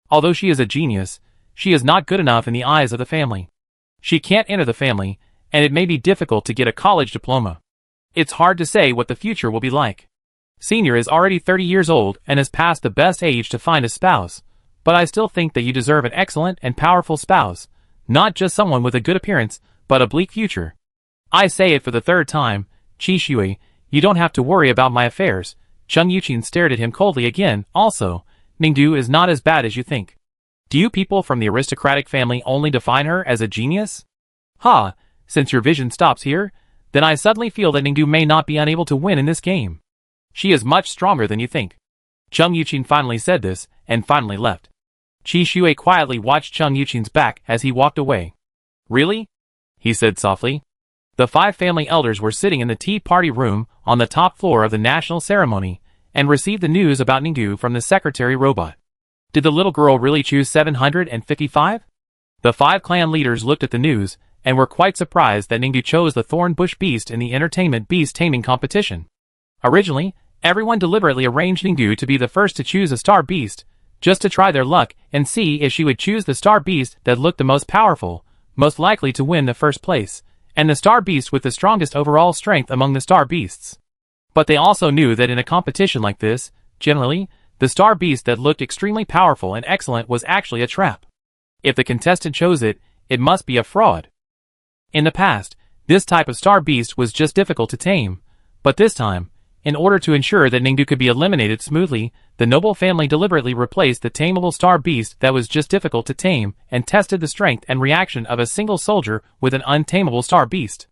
[SPEAKER 1] Although she is a genius, she is not good enough in the eyes of the family. She can't enter the family, and it may be difficult to get a college diploma. It's hard to say what the future will be like. Senior is already 30 years old and has passed the best age to find a spouse, but I still think that you deserve an excellent and powerful spouse, not just someone with a good appearance, but a bleak future. I say it for the third time, Qi Shui, You don't have to worry about my affairs. Chung Yuqin stared at him coldly again. Also, Ningdu is not as bad as you think. Do you people from the aristocratic family only define her as a genius? Ha, since your vision stops here, then I suddenly feel that Ningdu may not be unable to win in this game. She is much stronger than you think. Chung Yuqin finally said this, and finally left. Qi Shui quietly watched Chung Yuqin's back as he walked away. Really? He said softly. The 5 family elders were sitting in the tea party room on the top floor of the national ceremony, and received the news about Ningdu from the secretary robot. Did the little girl really choose 755? The 5 clan leaders looked at the news, and were quite surprised that Ningdu chose the thorn bush beast in the entertainment beast taming competition. Originally, everyone deliberately arranged Ningdu to be the first to choose a star beast, just to try their luck and see if she would choose the star beast that looked the most powerful, most likely to win the first place, and the star beast with the strongest overall strength among the star beasts. But they also knew that in a competition like this, generally, the star beast that looked extremely powerful and excellent was actually a trap. If the contestant chose it, it must be a fraud. In the past, this type of star beast was just difficult to tame, but this time, in order to ensure that Ningdu could be eliminated smoothly, the noble family deliberately replaced the tameable star beast that was just difficult to tame and tested the strength and reaction of a single soldier with an untamable star beast.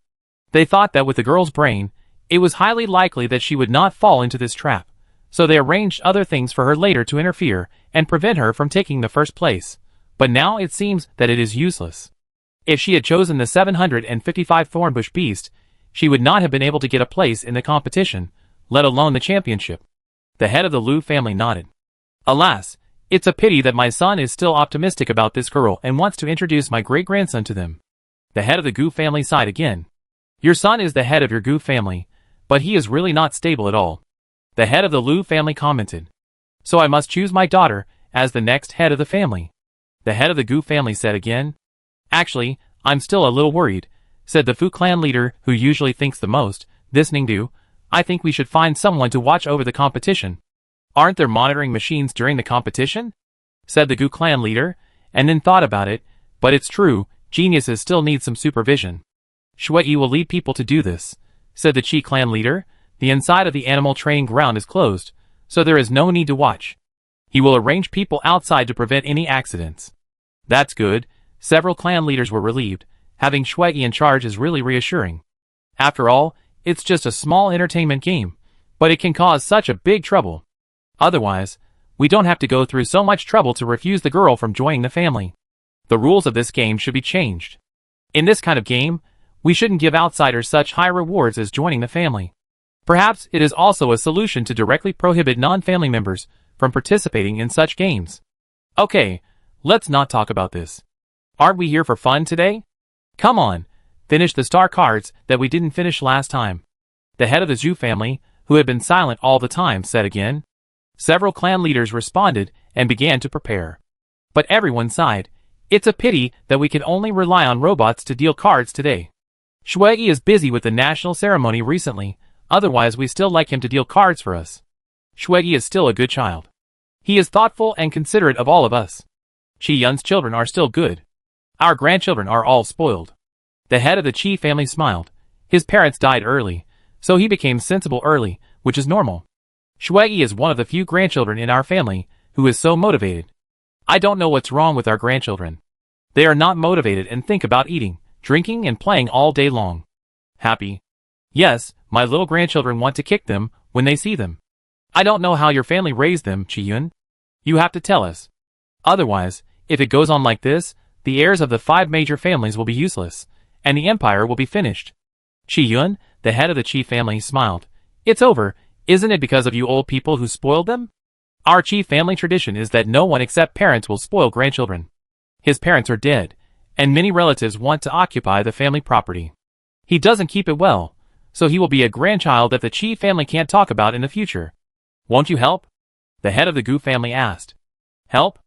[SPEAKER 1] They thought that with the girl's brain, it was highly likely that she would not fall into this trap, so they arranged other things for her later to interfere and prevent her from taking the first place. But now it seems that it is useless. If she had chosen the 755 Thornbush beast, she would not have been able to get a place in the competition, let alone the championship. The head of the Liu family nodded. Alas, it's a pity that my son is still optimistic about this girl and wants to introduce my great-grandson to them. The head of the Gu family sighed again. Your son is the head of your Gu family, but he is really not stable at all. The head of the Liu family commented. So I must choose my daughter as the next head of the family. The head of the Gu family said again. Actually, I'm still a little worried, said the Fu clan leader who usually thinks the most. This Ningdu, I think we should find someone to watch over the competition. Aren't there monitoring machines during the competition? Said the Gu clan leader, and then thought about it, but it's true, geniuses still need some supervision. Shui will lead people to do this, said the Qi clan leader. The inside of the animal training ground is closed, so there is no need to watch. He will arrange people outside to prevent any accidents. That's good. Several clan leaders were relieved. Having Shui in charge is really reassuring. After all, it's just a small entertainment game, but it can cause such a big trouble. Otherwise, we don't have to go through so much trouble to refuse the girl from joining the family. The rules of this game should be changed. In this kind of game, we shouldn't give outsiders such high rewards as joining the family. Perhaps it is also a solution to directly prohibit non-family members from participating in such games. Okay, let's not talk about this. Aren't we here for fun today? Come on, finish the star cards that we didn't finish last time. The head of the Zhu family, who had been silent all the time, said again. Several clan leaders responded and began to prepare. But everyone sighed. It's a pity that we can only rely on robots to deal cards today. Shui is busy with the national ceremony recently, otherwise we still like him to deal cards for us. Shui is still a good child. He is thoughtful and considerate of all of us. Qi Yun's children are still good. Our grandchildren are all spoiled. The head of the Qi family smiled. His parents died early, so he became sensible early, which is normal. Shui is one of the few grandchildren in our family who is so motivated. I don't know what's wrong with our grandchildren. They are not motivated and think about eating, drinking and playing all day long. Happy? Yes, my little grandchildren want to kick them when they see them. I don't know how your family raised them, Qi Yun. You have to tell us. Otherwise, if it goes on like this, the heirs of the 5 major families will be useless, and the empire will be finished. Qi Yun, the head of the Qi family, smiled. It's over, isn't it because of you old people who spoiled them? Our Qi family tradition is that no one except parents will spoil grandchildren. His parents are dead, and many relatives want to occupy the family property. He doesn't keep it well, so he will be a grandchild that the Qi family can't talk about in the future. Won't you help? The head of the Gu family asked. Help?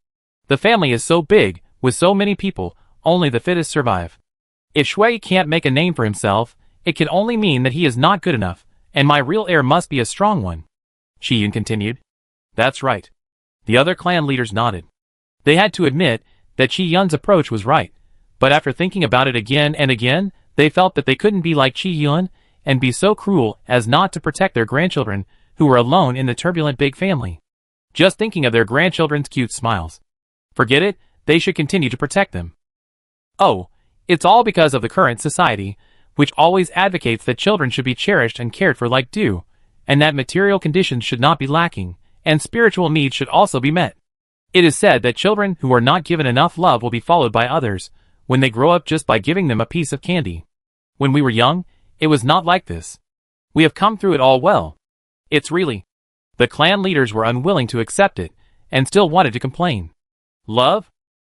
[SPEAKER 1] The family is so big, with so many people, only the fittest survive. If Shui can't make a name for himself, it can only mean that he is not good enough, and my real heir must be a strong one. Qi Yun continued. That's right. The other clan leaders nodded. They had to admit that Qi Yun's approach was right, but after thinking about it again and again, they felt that they couldn't be like Qi Yun and be so cruel as not to protect their grandchildren who were alone in the turbulent big family. Just thinking of their grandchildren's cute smiles. Forget it, they should continue to protect them. Oh, it's all because of the current society, which always advocates that children should be cherished and cared for like dew, and that material conditions should not be lacking, and spiritual needs should also be met. It is said that children who are not given enough love will be followed by others, when they grow up just by giving them a piece of candy. When we were young, it was not like this. We have come through it all well. It's really. The clan leaders were unwilling to accept it, and still wanted to complain. Love?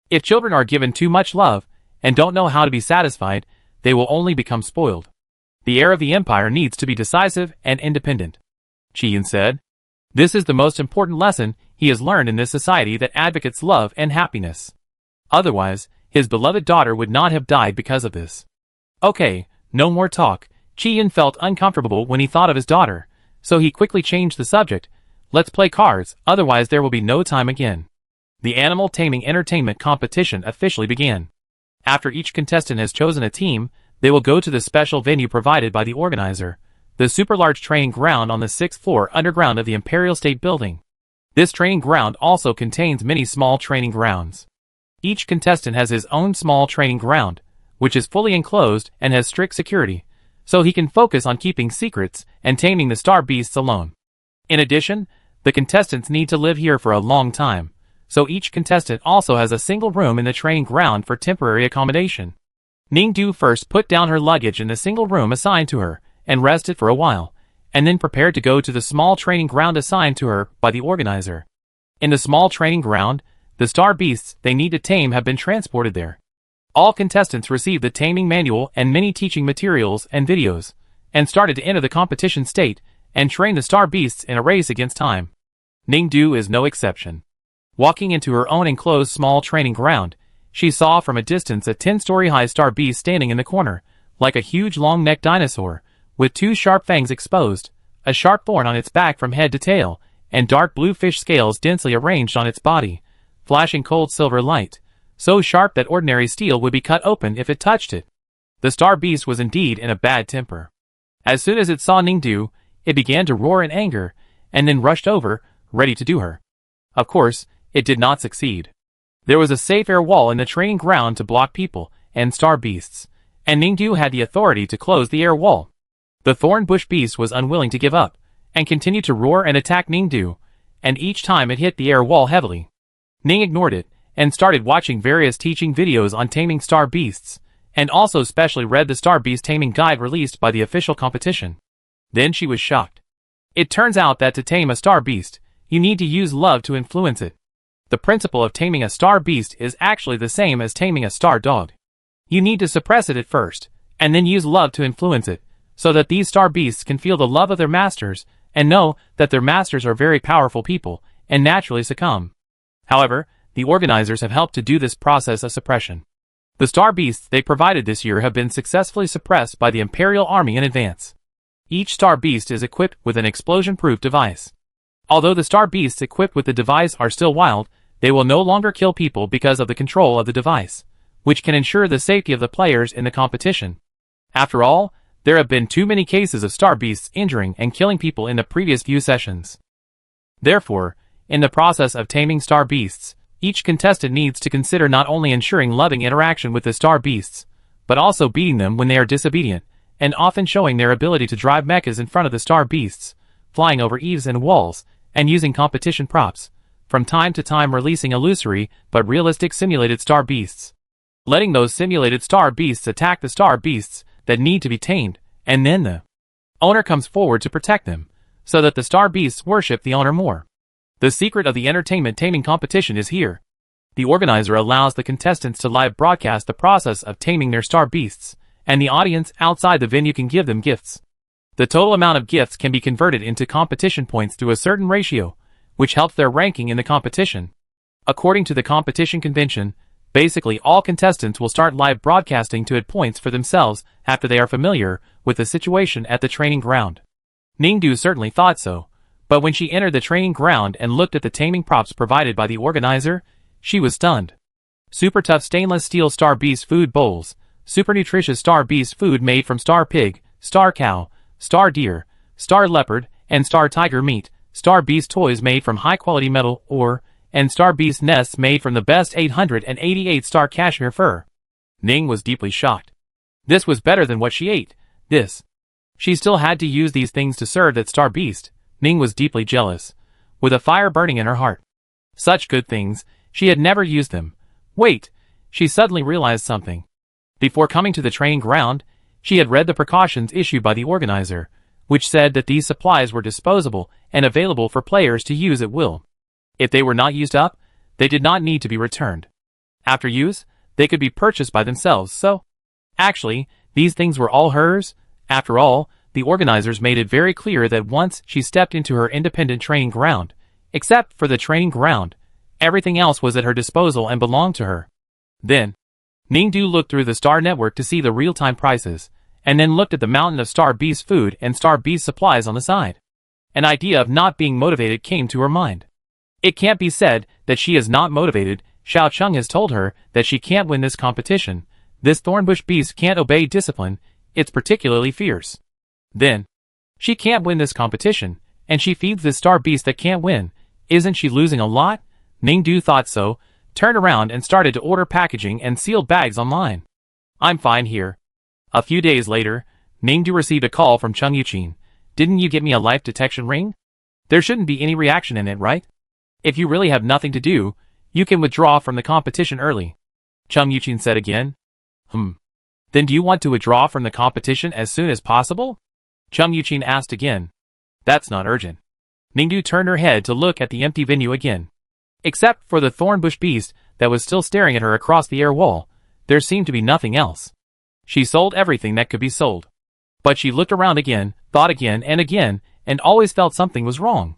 [SPEAKER 1] If children are given too much love, and don't know how to be satisfied, they will only become spoiled. The heir of the empire needs to be decisive and independent. Qian said. This is the most important lesson he has learned in this society that advocates love and happiness. Otherwise, his beloved daughter would not have died because of this. Okay, no more talk. Qian felt uncomfortable when he thought of his daughter, so he quickly changed the subject. Let's play cards, otherwise there will be no time again. The animal taming entertainment competition officially began. After each contestant has chosen a team, they will go to the special venue provided by the organizer, the super large training ground on the 6th floor underground of the Imperial State Building. This training ground also contains many small training grounds. Each contestant has his own small training ground, which is fully enclosed and has strict security, so he can focus on keeping secrets and taming the star beasts alone. In addition, the contestants need to live here for a long time, so each contestant also has a single room in the training ground for temporary accommodation. Ningdu first put down her luggage in the single room assigned to her, and rested for a while, and then prepared to go to the small training ground assigned to her by the organizer. In the small training ground, the star beasts they need to tame have been transported there. All contestants received the taming manual and many teaching materials and videos, and started to enter the competition state and train the star beasts in a race against time. Ningdu is no exception. Walking into her own enclosed small training ground, she saw from a distance a 10-story high star beast standing in the corner, like a huge long-necked dinosaur, with 2 sharp fangs exposed, a sharp thorn on its back from head to tail, and dark blue fish scales densely arranged on its body, flashing cold silver light, so sharp that ordinary steel would be cut open if it touched it. The star beast was indeed in a bad temper. As soon as it saw Ningdu, it began to roar in anger, and then rushed over, ready to do her. Of course, it did not succeed. There was a safe air wall in the training ground to block people and star beasts, and Ningdu had the authority to close the air wall. The thorn bush beast was unwilling to give up, and continued to roar and attack Ningdu, and each time it hit the air wall heavily. Ning ignored it, and started watching various teaching videos on taming star beasts, and also specially read the star beast taming guide released by the official competition. Then she was shocked. It turns out that to tame a star beast, you need to use love to influence it. The principle of taming a star beast is actually the same as taming a star dog. You need to suppress it at first, and then use love to influence it, so that these star beasts can feel the love of their masters, and know that their masters are very powerful people, and naturally succumb. However, the organizers have helped to do this process of suppression. The star beasts they provided this year have been successfully suppressed by the Imperial Army in advance. Each star beast is equipped with an explosion-proof device. Although the star beasts equipped with the device are still wild, they will no longer kill people because of the control of the device, which can ensure the safety of the players in the competition. After all, there have been too many cases of star beasts injuring and killing people in the previous few sessions. Therefore, in the process of taming star beasts, each contestant needs to consider not only ensuring loving interaction with the star beasts, but also beating them when they are disobedient, and often showing their ability to drive mechas in front of the star beasts, flying over eaves and walls, and using competition props, from time to time releasing illusory but realistic simulated star beasts. Letting those simulated star beasts attack the star beasts that need to be tamed, and then the owner comes forward to protect them, so that the star beasts worship the owner more. The secret of the entertainment taming competition is here. The organizer allows the contestants to live broadcast the process of taming their star beasts, and the audience outside the venue can give them gifts. The total amount of gifts can be converted into competition points through a certain ratio, which helps their ranking in the competition. According to the competition convention, basically all contestants will start live broadcasting to add points for themselves after they are familiar with the situation at the training ground. Ningdu certainly thought so, but when she entered the training ground and looked at the taming props provided by the organizer, she was stunned. Super tough stainless steel star beast food bowls, super nutritious star beast food made from star pig, star cow, star deer, star leopard, and star tiger meat, star beast toys made from high-quality metal ore, and star beast nests made from the best 888 star cashmere fur. Ning was deeply shocked. This was better than what she ate. She still had to use these things to serve that star beast. Ning was deeply jealous, with a fire burning in her heart. Such good things, she had never used them. Wait, she suddenly realized something. Before coming to the training ground, she had read the precautions issued by the organizer, which said that these supplies were disposable and available for players to use at will. If they were not used up, they did not need to be returned. After use, they could be purchased by themselves, so... Actually, these things were all hers. After all, the organizers made it very clear that once she stepped into her independent training ground, except for the training ground, everything else was at her disposal and belonged to her. Then, Ningdu looked through the Star Network to see the real-time prices, and then looked at the mountain of Star Beast food and Star Beast supplies on the side. An idea of not being motivated came to her mind. It can't be said that she is not motivated. Xiao Cheng has told her that she can't win this competition. This thornbush beast can't obey discipline. It's particularly fierce. Then, she can't win this competition, and she feeds this star beast that can't win. Isn't she losing a lot? Ningdu thought so, turned around and started to order packaging and sealed bags online. I'm fine here. A few days later, Ningdu received a call from Cheng Yuqin. Didn't you get me a life detection ring? There shouldn't be any reaction in it, right? If you really have nothing to do, you can withdraw from the competition early. Cheng Yuqin said again. Then do you want to withdraw from the competition as soon as possible? Cheng Yuqin asked again. That's not urgent. Ningdu turned her head to look at the empty venue again. Except for the thornbush beast that was still staring at her across the air wall, there seemed to be nothing else. She sold everything that could be sold. But she looked around again, thought again, and always felt something was wrong.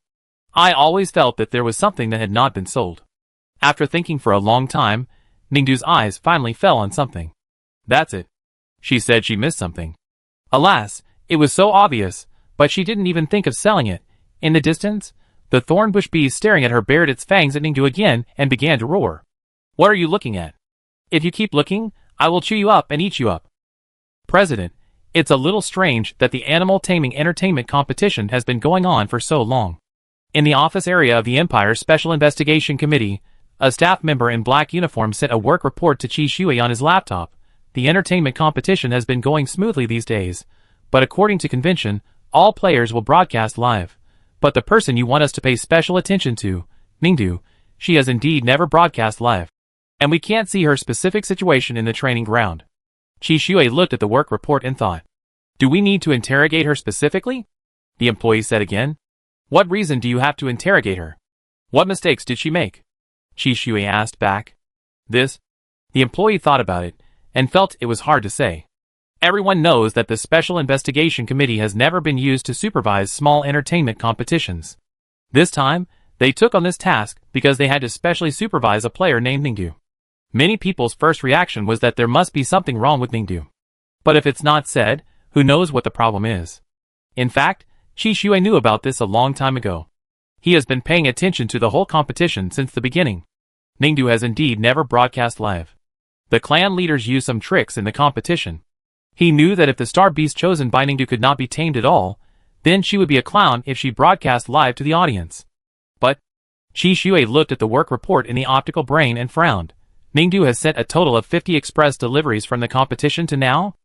[SPEAKER 1] I always felt that there was something that had not been sold. After thinking for a long time, Ningdu's eyes finally fell on something. That's it. She said she missed something. Alas, it was so obvious, but she didn't even think of selling it. In the distance, the thornbush beast staring at her bared its fangs at Ningdu again and began to roar. What are you looking at? If you keep looking, I will chew you up and eat you up. President, it's a little strange that the animal taming entertainment competition has been going on for so long. In the office area of the Empire Special Investigation Committee, a staff member in black uniform sent a work report to Qi Shui on his laptop. The entertainment competition has been going smoothly these days, but according to convention, all players will broadcast live. But the person you want us to pay special attention to, Ningdu, she has indeed never broadcast live. And we can't see her specific situation in the training ground. Qi Shui looked at the work report and thought. Do we need to interrogate her specifically? The employee said again. What reason do you have to interrogate her? What mistakes did she make? Qi Shui asked back. The employee thought about it, and felt it was hard to say. Everyone knows that the Special Investigation Committee has never been used to supervise small entertainment competitions. This time, they took on this task because they had to specially supervise a player named Ningdu. Many people's first reaction was that there must be something wrong with Ningdu. But if it's not said, who knows what the problem is? In fact, Qi Shui knew about this a long time ago. He has been paying attention to the whole competition since the beginning. Ningdu has indeed never broadcast live. The clan leaders used some tricks in the competition. He knew that if the star beast chosen by Ningdu could not be tamed at all, then she would be a clown if she broadcast live to the audience. But, Qi Shui looked at the work report in the optical brain and frowned. Ningdu has sent a total of 50 express deliveries from the competition to now?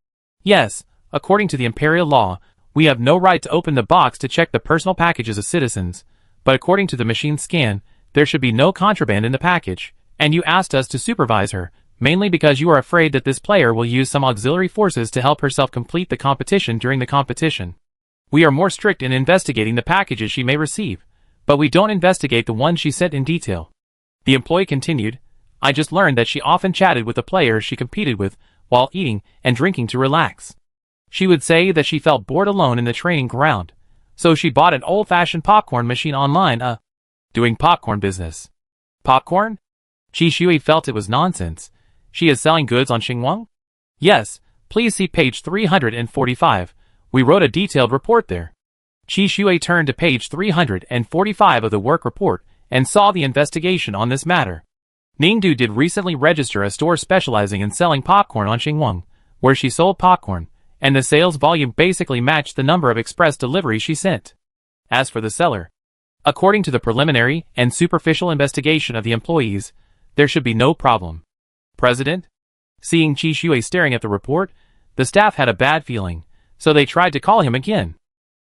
[SPEAKER 1] Yes, according to the imperial law, we have no right to open the box to check the personal packages of citizens, but according to the machine scan, there should be no contraband in the package, and you asked us to supervise her, mainly because you are afraid that this player will use some auxiliary forces to help herself complete the competition during the competition. We are more strict in investigating the packages she may receive, but we don't investigate the ones she sent in detail. The employee continued, I just learned that she often chatted with the players she competed with while eating and drinking to relax. She would say that she felt bored alone in the training ground, so she bought an old-fashioned popcorn machine online, doing popcorn business. Popcorn? Qi Shui felt it was nonsense. She is selling goods on Xinguang? Yes, please see page 345. We wrote a detailed report there. Qi Shui turned to page 345 of the work report and saw the investigation on this matter. Ningdu did recently register a store specializing in selling popcorn on Xinguang, where she sold popcorn, and the sales volume basically matched the number of express deliveries she sent. As for the seller, according to the preliminary and superficial investigation of the employees, there should be no problem. President? Seeing Qi Shui staring at the report, the staff had a bad feeling, so they tried to call him again.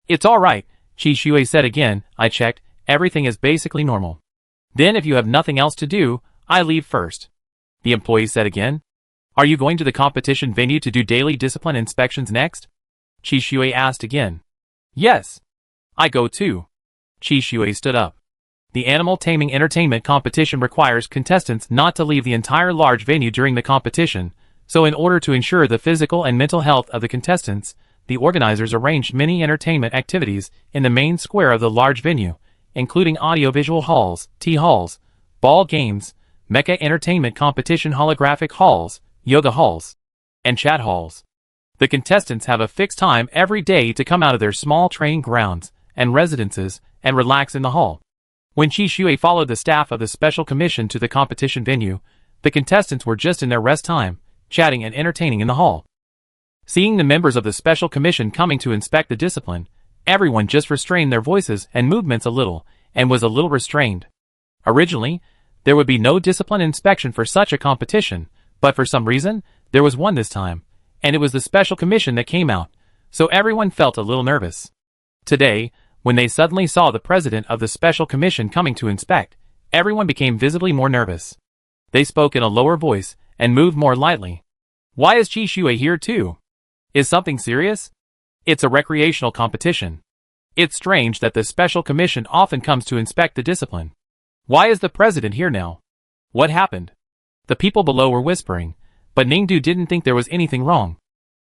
[SPEAKER 1] It's all right, Qi Shui said again. I checked, everything is basically normal. Then if you have nothing else to do, I leave first. The employee said again. Are you going to the competition venue to do daily discipline inspections next? Qi Shui asked again. Yes. I go too. Qi Shui stood up. The animal taming entertainment competition requires contestants not to leave the entire large venue during the competition, so in order to ensure the physical and mental health of the contestants, the organizers arranged many entertainment activities in the main square of the large venue, including audiovisual halls, tea halls, ball games, mecha entertainment competition holographic halls, yoga halls, and chat halls. The contestants have a fixed time every day to come out of their small training grounds and residences and relax in the hall. When Qi Shui followed the staff of the special commission to the competition venue, the contestants were just in their rest time, chatting and entertaining in the hall. Seeing the members of the special commission coming to inspect the discipline, everyone just restrained their voices and movements a little, and was a little restrained. Originally, there would be no discipline inspection for such a competition, but for some reason, there was one this time, and it was the special commission that came out, so everyone felt a little nervous. Today, when they suddenly saw the president of the special commission coming to inspect, everyone became visibly more nervous. They spoke in a lower voice and moved more lightly. Why is Qi Shui here too? Is something serious? It's a recreational competition. It's strange that the special commission often comes to inspect the discipline. Why is the president here now? What happened? The people below were whispering, but Ningdu didn't think there was anything wrong.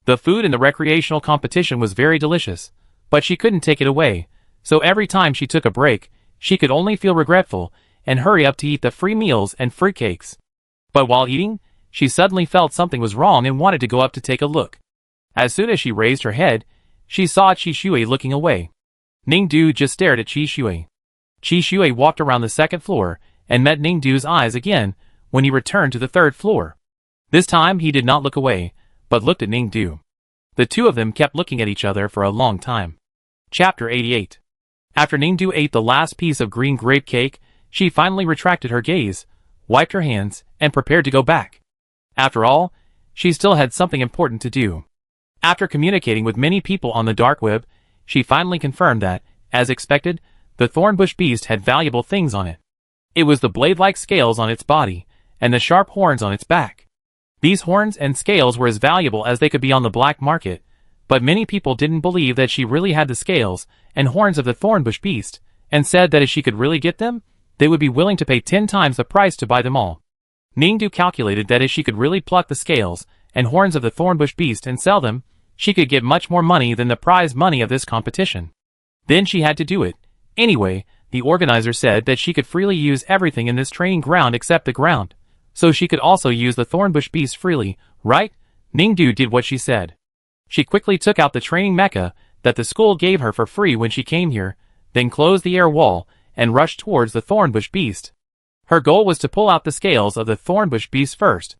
[SPEAKER 1] The food in the recreational competition was very delicious, but she couldn't take it away, so every time she took a break, she could only feel regretful and hurry up to eat the free meals and fruitcakes. But while eating, she suddenly felt something was wrong and wanted to go up to take a look. As soon as she raised her head, she saw Qi Shui looking away. Ningdu just stared at Qi Shui. Qi Shui walked around the second floor and met Ningdu's eyes again when he returned to the third floor. This time he did not look away, but looked at Ningdu. The two of them kept looking at each other for a long time. Chapter 88. After Ningdu ate the last piece of green grape cake, she finally retracted her gaze, wiped her hands, and prepared to go back. After all, she still had something important to do. After communicating with many people on the dark web, she finally confirmed that, as expected, the thornbush beast had valuable things on it. It was the blade-like scales on its body, and the sharp horns on its back. These horns and scales were as valuable as they could be on the black market, but many people didn't believe that she really had the scales and horns of the thornbush beast, and said that if she could really get them, they would be willing to pay 10 times the price to buy them all. Ningdu calculated that if she could really pluck the scales and horns of the thornbush beast and sell them, she could get much more money than the prize money of this competition. Then she had to do it. Anyway, the organizer said that she could freely use everything in this training ground except the ground, so she could also use the thornbush beast freely, right? Ningdu did what she said. She quickly took out the training mecha that the school gave her for free when she came here, then closed the air wall and rushed towards the thornbush beast. Her goal was to pull out the scales of the thornbush beast first.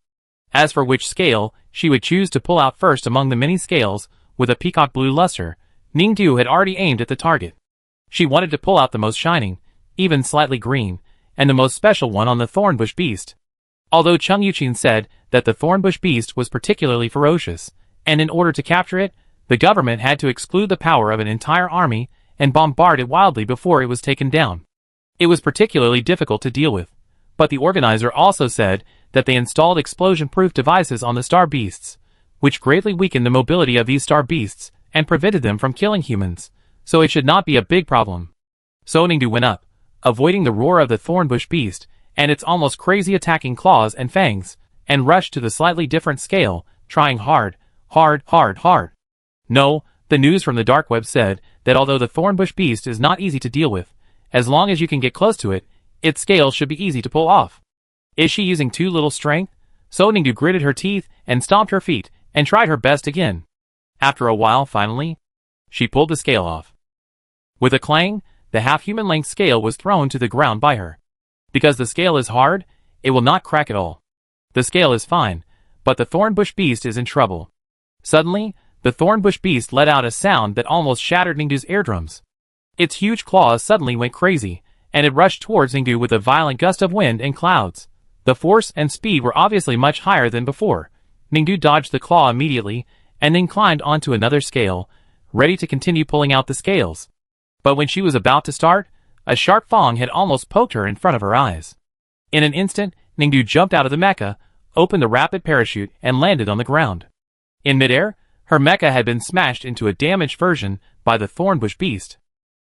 [SPEAKER 1] As for which scale she would choose to pull out first among the many scales with a peacock blue luster, Ningdu had already aimed at the target. She wanted to pull out the most shining, even slightly green, and the most special one on the thornbush beast. Although Chung Yuqin said that the thornbush beast was particularly ferocious, and in order to capture it, the government had to exclude the power of an entire army and bombard it wildly before it was taken down. It was particularly difficult to deal with, but the organizer also said that they installed explosion-proof devices on the star beasts, which greatly weakened the mobility of these star beasts and prevented them from killing humans, so it should not be a big problem. So Ningdu went up, avoiding the roar of the thornbush beast and its almost crazy attacking claws and fangs, and rushed to the slightly different scale, trying hard. No, the news from the dark web said that although the thornbush beast is not easy to deal with, as long as you can get close to it, its scales should be easy to pull off. Is she using too little strength? So Ningdu gritted her teeth and stomped her feet and tried her best again. After a while, finally, she pulled the scale off. With a clang, the half-human length scale was thrown to the ground by her. Because the scale is hard, it will not crack at all. The scale is fine, but the thornbush beast is in trouble. Suddenly, the thornbush beast let out a sound that almost shattered Ningdu's eardrums. Its huge claws suddenly went crazy, and it rushed towards Ningdu with a violent gust of wind and clouds. The force and speed were obviously much higher than before. Ningdu dodged the claw immediately, and then climbed onto another scale, ready to continue pulling out the scales. But when she was about to start, a sharp fang had almost poked her in front of her eyes. In an instant, Ningdu jumped out of the mecha, opened the rapid parachute, and landed on the ground. In midair, her mecha had been smashed into a damaged version by the thornbush beast.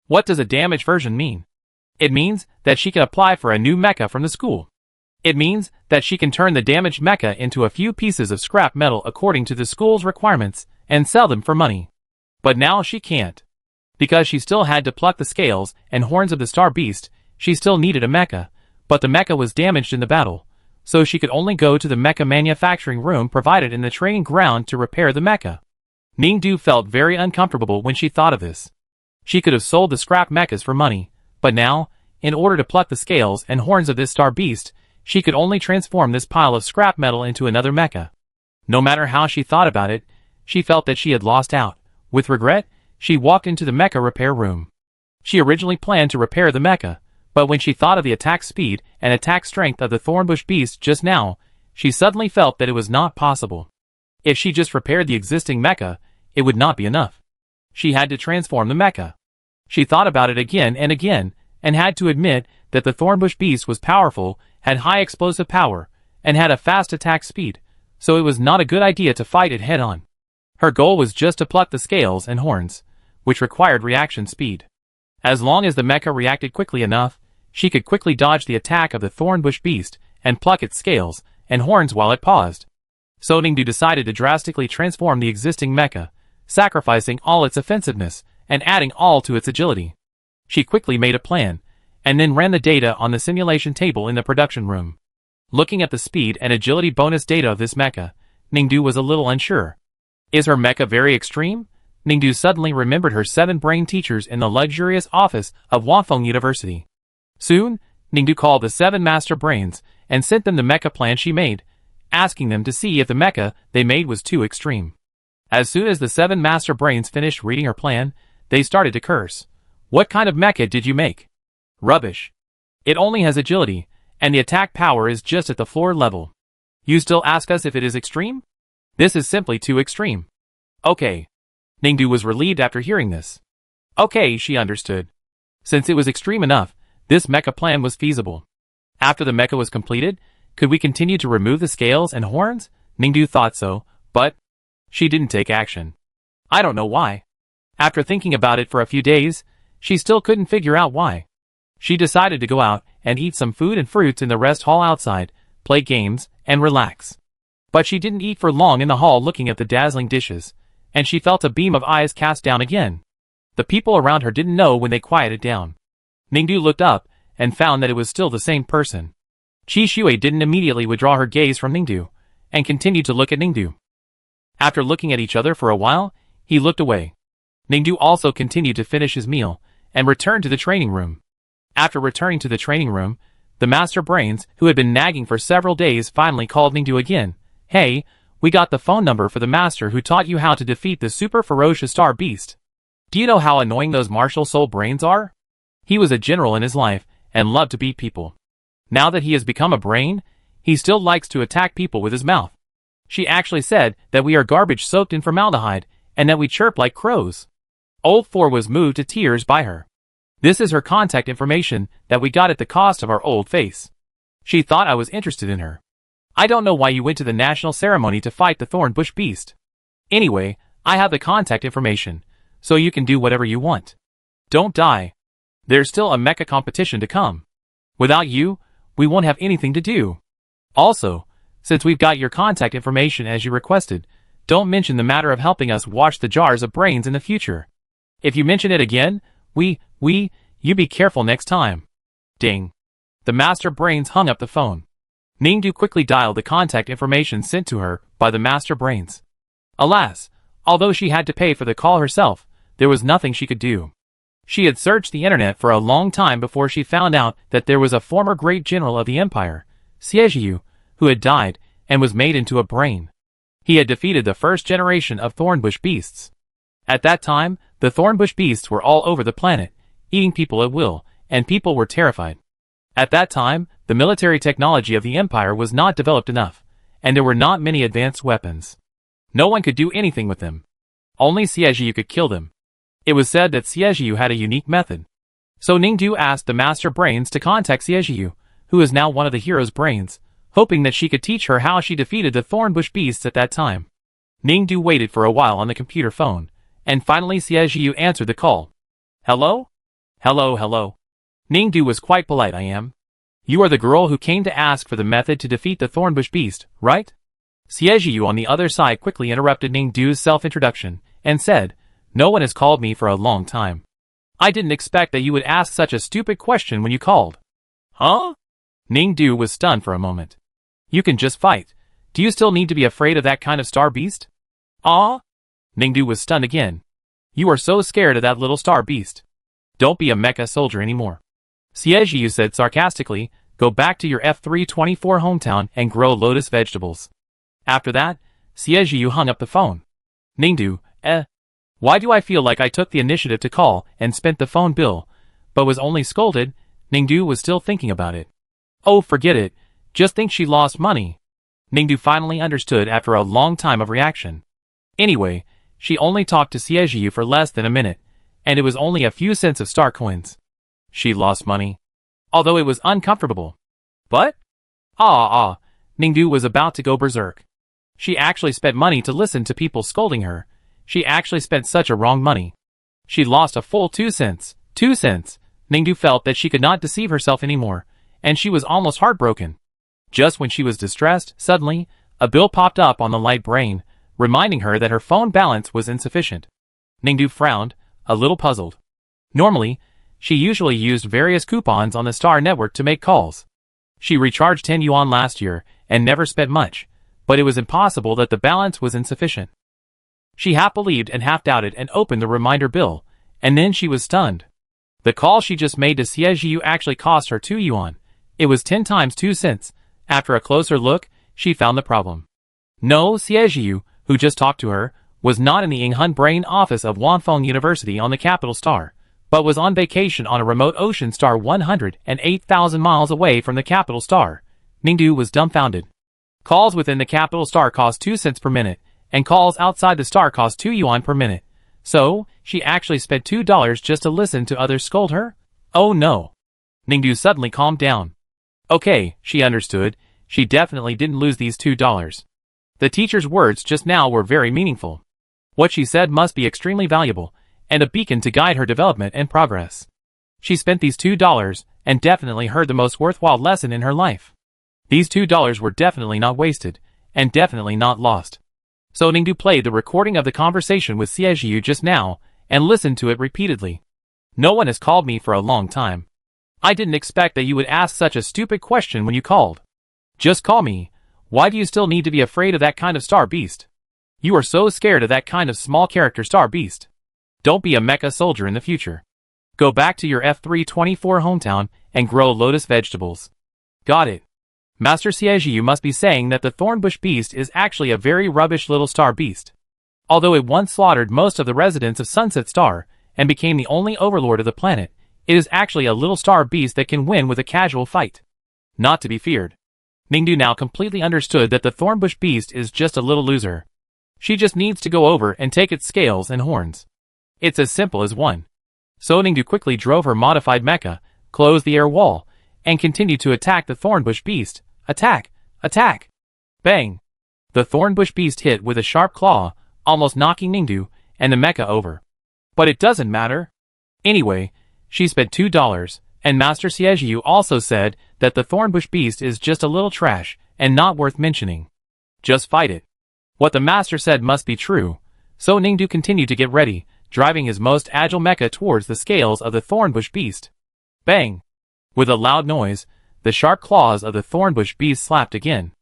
[SPEAKER 1] What does a damaged version mean? It means that she can apply for a new mecha from the school. It means that she can turn the damaged mecha into a few pieces of scrap metal according to the school's requirements and sell them for money. But now she can't. Because she still had to pluck the scales and horns of the star beast, she still needed a mecha, but the mecha was damaged in the battle, so she could only go to the mecha manufacturing room provided in the training ground to repair the mecha. Ningdu felt very uncomfortable when she thought of this. She could have sold the scrap mechas for money, but now, in order to pluck the scales and horns of this star beast, she could only transform this pile of scrap metal into another mecha. No matter how she thought about it, she felt that she had lost out. With regret, she walked into the mecha repair room. She originally planned to repair the mecha, but when she thought of the attack speed and attack strength of the thornbush beast just now, she suddenly felt that it was not possible. If she just repaired the existing mecha, it would not be enough. She had to transform the mecha. She thought about it again, and had to admit that the thornbush beast was powerful, had high explosive power, and had a fast attack speed, so it was not a good idea to fight it head-on. Her goal was just to pluck the scales and horns, which required reaction speed. As long as the mecha reacted quickly enough, she could quickly dodge the attack of the thornbush beast and pluck its scales and horns while it paused. So Ningdu decided to drastically transform the existing mecha, sacrificing all its offensiveness and adding all to its agility. She quickly made a plan, and then ran the data on the simulation table in the production room. Looking at the speed and agility bonus data of this mecha, Ningdu was a little unsure. Is her mecha very extreme? Ningdu suddenly remembered her 7 brain teachers in the luxurious office of Wafeng University. Soon, Ningdu called the 7 master brains and sent them the mecha plan she made, asking them to see if the mecha they made was too extreme. As soon as the 7 master brains finished reading her plan, they started to curse. What kind of mecha did you make? Rubbish. It only has agility, and the attack power is just at the floor level. You still ask us if it is extreme? This is simply too extreme. Okay. Ningdu was relieved after hearing this. Okay, she understood. Since it was extreme enough, this mecha plan was feasible. After the mecha was completed, could we continue to remove the scales and horns? Ningdu thought so, but she didn't take action. I don't know why. After thinking about it for a few days, she still couldn't figure out why. She decided to go out and eat some food and fruits in the rest hall outside, play games, and relax. But she didn't eat for long in the hall looking at the dazzling dishes, and she felt a beam of eyes cast down again. The people around her didn't know when they quieted down. Ningdu looked up and found that it was still the same person. Qi Shui didn't immediately withdraw her gaze from Ningdu, and continued to look at Ningdu. After looking at each other for a while, he looked away. Ningdu also continued to finish his meal, and returned to the training room. After returning to the training room, the master brains, who had been nagging for several days, finally called Ningdu again. Hey, we got the phone number for the master who taught you how to defeat the super ferocious star beast. Do you know how annoying those martial soul brains are? He was a general in his life, and loved to beat people. Now that he has become a brain, he still likes to attack people with his mouth. She actually said that we are garbage soaked in formaldehyde, and that we chirp like crows. Old Four was moved to tears by her. This is her contact information that we got at the cost of our old face. She thought I was interested in her. I don't know why you went to the national ceremony to fight the thornbush beast. Anyway, I have the contact information, so you can do whatever you want. Don't die. There's still a mecha competition to come. Without you, we won't have anything to do. Also, since we've got your contact information as you requested, don't mention the matter of helping us wash the jars of brains in the future. If you mention it again, you be careful next time. Ding. The master brains hung up the phone. Ningdu quickly dialed the contact information sent to her by the master brains. Alas, although she had to pay for the call herself, there was nothing she could do. She had searched the internet for a long time before she found out that there was a former great general of the empire, Xiejiu, who had died and was made into a brain. He had defeated the first generation of thornbush beasts. At that time, the thornbush beasts were all over the planet, eating people at will, and people were terrified. At that time, the military technology of the Empire was not developed enough, and there were not many advanced weapons. No one could do anything with them. Only Siejiu could kill them. It was said that Siejiu had a unique method. So Ningdu asked the Master Brains to contact Siejiu, who is now one of the hero's brains, hoping that she could teach her how she defeated the thornbush beasts at that time. Ningdu waited for a while on the computer phone, and finally Siejiu answered the call. Hello? Hello. Ningdu was quite polite. I am. You are the girl who came to ask for the method to defeat the thornbush beast, right? Siejiu on the other side quickly interrupted Ningdu's self-introduction, and said, No one has called me for a long time. I didn't expect that you would ask such a stupid question when you called. Huh? Ningdu was stunned for a moment. You can just fight. Do you still need to be afraid of that kind of star beast? Ah? Ningdu was stunned again. You are so scared of that little star beast. Don't be a mecha soldier anymore. Siejiu said sarcastically, Go back to your F324 hometown and grow lotus vegetables. After that, Siejiu hung up the phone. Ningdu, why do I feel like I took the initiative to call and spent the phone bill, but was only scolded? Ningdu was still thinking about it. Oh, forget it. Just think she lost money. Ningdu finally understood after a long time of reaction. Anyway, she only talked to Siejiu for less than a minute, and it was only a few cents of star coins. She lost money. Although it was uncomfortable. But? Ningdu was about to go berserk. She actually spent money to listen to people scolding her. She actually spent such a wrong money. She lost a full 2 cents. 2 cents. Ningdu felt that she could not deceive herself anymore, and she was almost heartbroken. Just when she was distressed, suddenly, a bill popped up on the light brain, reminding her that her phone balance was insufficient. Ningdu frowned, a little puzzled. Normally, she usually used various coupons on the Star Network to make calls. She recharged 10 yuan last year and never spent much, but it was impossible that the balance was insufficient. She half believed and half doubted and opened the reminder bill, and then she was stunned. The call she just made to Siejiu actually cost her 2 yuan. It was 10 times 2 cents. After a closer look, she found the problem. No, Siejiu, who just talked to her, was not in the Yinghun Brain office of Wanfeng University on the capital star, but was on vacation on a remote ocean star 108,000 miles away from the capital star. Ningdu was dumbfounded. Calls within the capital star cost 2 cents per minute, and calls outside the star cost 2 yuan per minute. So, she actually spent $2 just to listen to others scold her? Oh no. Ningdu suddenly calmed down. Okay, she understood. She definitely didn't lose these $2. The teacher's words just now were very meaningful. What she said must be extremely valuable, and a beacon to guide her development and progress. She spent these $2, and definitely heard the most worthwhile lesson in her life. These $2 were definitely not wasted, and definitely not lost. So Ningdu played the recording of the conversation with Siejiu just now, and listened to it repeatedly. No one has called me for a long time. I didn't expect that you would ask such a stupid question when you called. Just call me. Why do you still need to be afraid of that kind of star beast? You are so scared of that kind of small character star beast. Don't be a mecha soldier in the future. Go back to your F324 hometown and grow lotus vegetables. Got it. Master Siejiu must be saying that the thornbush beast is actually a very rubbish little star beast. Although it once slaughtered most of the residents of Sunset Star, and became the only overlord of the planet, it is actually a little star beast that can win with a casual fight. Not to be feared. Ningdu now completely understood that the thornbush beast is just a little loser. She just needs to go over and take its scales and horns. It's as simple as one. So Ningdu quickly drove her modified mecha, closed the air wall, and continued to attack the thornbush beast. Attack! Attack! Bang! The thornbush beast hit with a sharp claw, almost knocking Ningdu and the mecha over. But it doesn't matter. Anyway, she spent $2, and Master Siejiu also said that the thornbush beast is just a little trash and not worth mentioning. Just fight it. What the master said must be true, so Ningdu continued to get ready, driving his most agile mecha towards the scales of the thornbush beast. Bang! With a loud noise, the sharp claws of the thornbush beast slapped again.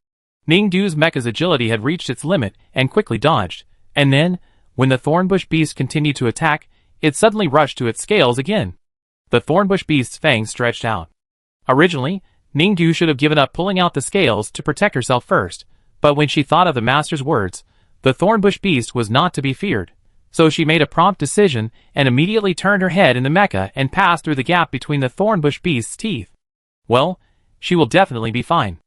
[SPEAKER 1] Ningdu's mecha's agility had reached its limit and quickly dodged, and then, when the thornbush beast continued to attack, it suddenly rushed to its scales again. The thornbush beast's fangs stretched out. Originally, Ningdu should have given up pulling out the scales to protect herself first, but when she thought of the master's words, The thornbush beast was not to be feared, so she made a prompt decision and immediately turned her head in the mecha and passed through the gap between the thornbush beast's teeth. Well, she will definitely be fine.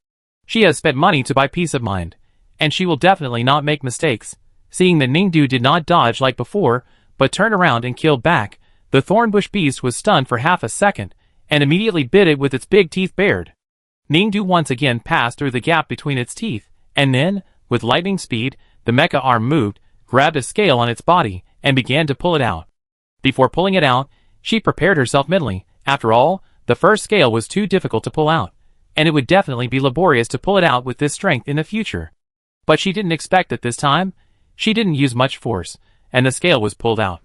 [SPEAKER 1] She has spent money to buy peace of mind, and she will definitely not make mistakes. Seeing that Ningdu did not dodge like before, but turned around and killed back, the thornbush beast was stunned for half a second, and immediately bit it with its big teeth bared. Ningdu once again passed through the gap between its teeth, and then, with lightning speed, the mecha arm moved, grabbed a scale on its body, and began to pull it out. Before pulling it out, she prepared herself mentally. After all, the first scale was too difficult to pull out, and it would definitely be laborious to pull it out with this strength in the future. But she didn't expect it this time. She didn't use much force, and the scale was pulled out.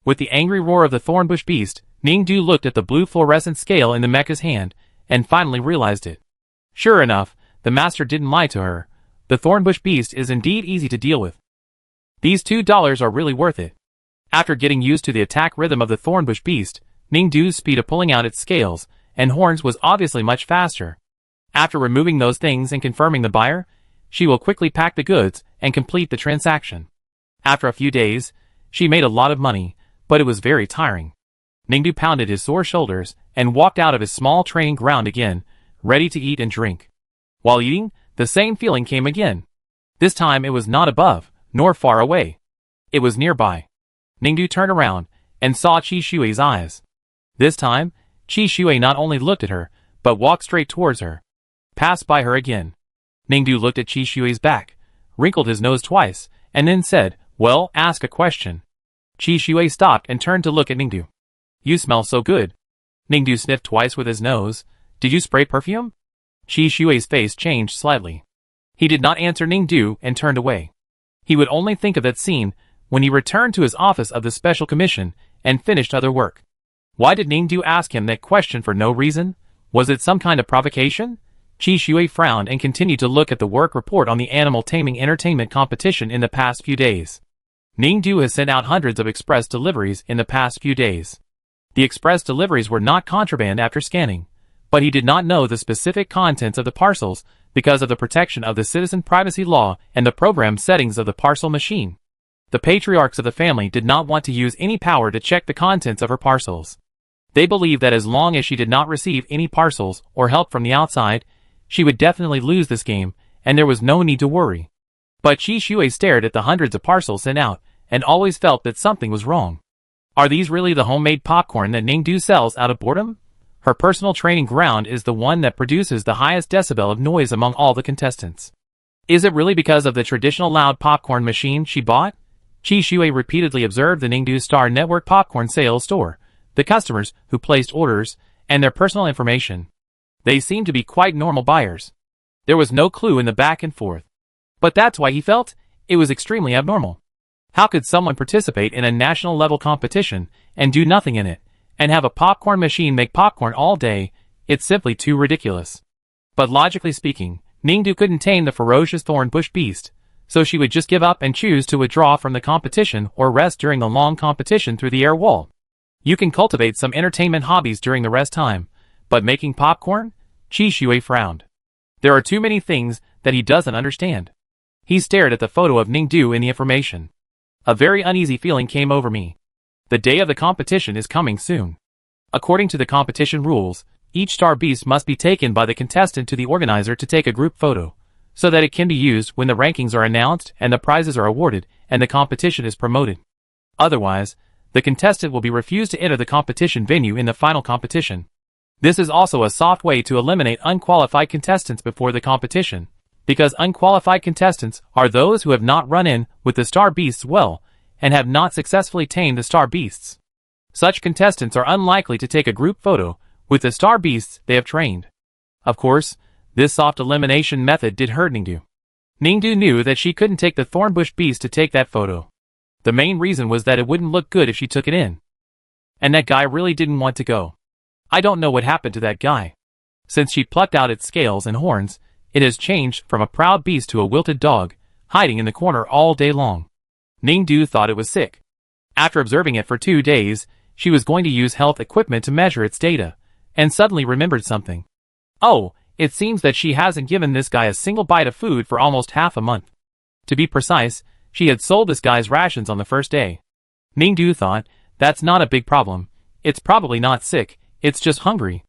[SPEAKER 1] With the angry roar of the thornbush beast, Ningdu looked at the blue fluorescent scale in the mecha's hand, and finally realized it. Sure enough, the master didn't lie to her. The thornbush beast is indeed easy to deal with. These $2 are really worth it. After getting used to the attack rhythm of the thornbush beast, Ningdu's speed of pulling out its scales and horns was obviously much faster. After removing those things and confirming the buyer, she will quickly pack the goods and complete the transaction. After a few days, she made a lot of money, but it was very tiring. Ningdu pounded his sore shoulders and walked out of his small training ground again, ready to eat and drink. While eating, the same feeling came again. This time it was not above, nor far away. It was nearby. Ningdu turned around and saw Qi Shui's eyes. This time, Qi Shui not only looked at her, but walked straight towards her. Passed by her again. Ningdu looked at Qi Shui's back, wrinkled his nose twice, and then said, "Well, ask a question." Qi Shui stopped and turned to look at Ningdu. "You smell so good." Ningdu sniffed twice with his nose. "Did you spray perfume?" Qi Shui's face changed slightly. He did not answer Ningdu and turned away. He would only think of that scene when he returned to his office of the Special Commission and finished other work. Why did Ningdu ask him that question for no reason? Was it some kind of provocation? Qi Shui frowned and continued to look at the work report on the animal taming entertainment competition in the past few days. Ningdu has sent out hundreds of express deliveries in the past few days. The express deliveries were not contraband after scanning, but he did not know the specific contents of the parcels because of the protection of the citizen privacy law and the program settings of the parcel machine. The patriarchs of the family did not want to use any power to check the contents of her parcels. They believed that as long as she did not receive any parcels or help from the outside, she would definitely lose this game, and there was no need to worry. But Qi Shui stared at the hundreds of parcels sent out, and always felt that something was wrong. Are these really the homemade popcorn that Ningdu sells out of boredom? Her personal training ground is the one that produces the highest decibel of noise among all the contestants. Is it really because of the traditional loud popcorn machine she bought? Qi Shui repeatedly observed the Ningdu Star Network popcorn sales store, the customers who placed orders, and their personal information. They seemed to be quite normal buyers. There was no clue in the back and forth. But that's why he felt it was extremely abnormal. How could someone participate in a national level competition and do nothing in it, and have a popcorn machine make popcorn all day? It's simply too ridiculous. But logically speaking, Ningdu couldn't tame the ferocious thornbush beast, so she would just give up and choose to withdraw from the competition or rest during the long competition through the air wall. You can cultivate some entertainment hobbies during the rest time, but making popcorn? Qi Shui frowned. There are too many things that he doesn't understand. He stared at the photo of Ningdu in the information. A very uneasy feeling came over me. The day of the competition is coming soon. According to the competition rules, each star beast must be taken by the contestant to the organizer to take a group photo, so that it can be used when the rankings are announced and the prizes are awarded and the competition is promoted. Otherwise, the contestant will be refused to enter the competition venue in the final competition. This is also a soft way to eliminate unqualified contestants before the competition, because unqualified contestants are those who have not run in with the star beasts well and have not successfully tamed the star beasts. Such contestants are unlikely to take a group photo with the star beasts they have trained. Of course, this soft elimination method did hurt Ningdu. Ningdu knew that she couldn't take the thornbush beast to take that photo. The main reason was that it wouldn't look good if she took it in. And that guy really didn't want to go. I don't know what happened to that guy. Since she plucked out its scales and horns, it has changed from a proud beast to a wilted dog, hiding in the corner all day long. Ningdu thought it was sick. After observing it for 2 days, she was going to use health equipment to measure its data, and suddenly remembered something. Oh, it seems that she hasn't given this guy a single bite of food for almost half a month. To be precise, She had sold this guy's rations on the first day. Ningdu thought, that's not a big problem. It's probably not sick, it's just hungry.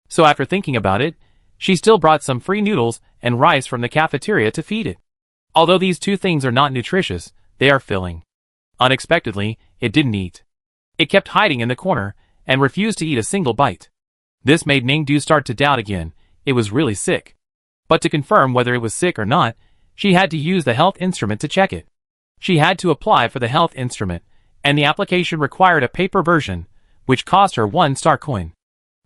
[SPEAKER 1] So after thinking about it, she still brought some free noodles and rice from the cafeteria to feed it. Although these two things are not nutritious, they are filling. Unexpectedly, it didn't eat. It kept hiding in the corner and refused to eat a single bite. This made Ningdu start to doubt again. It was really sick. But to confirm whether it was sick or not, she had to use the health instrument to check it. She had to apply for the health instrument, and the application required a paper version, which cost her 1-star coin.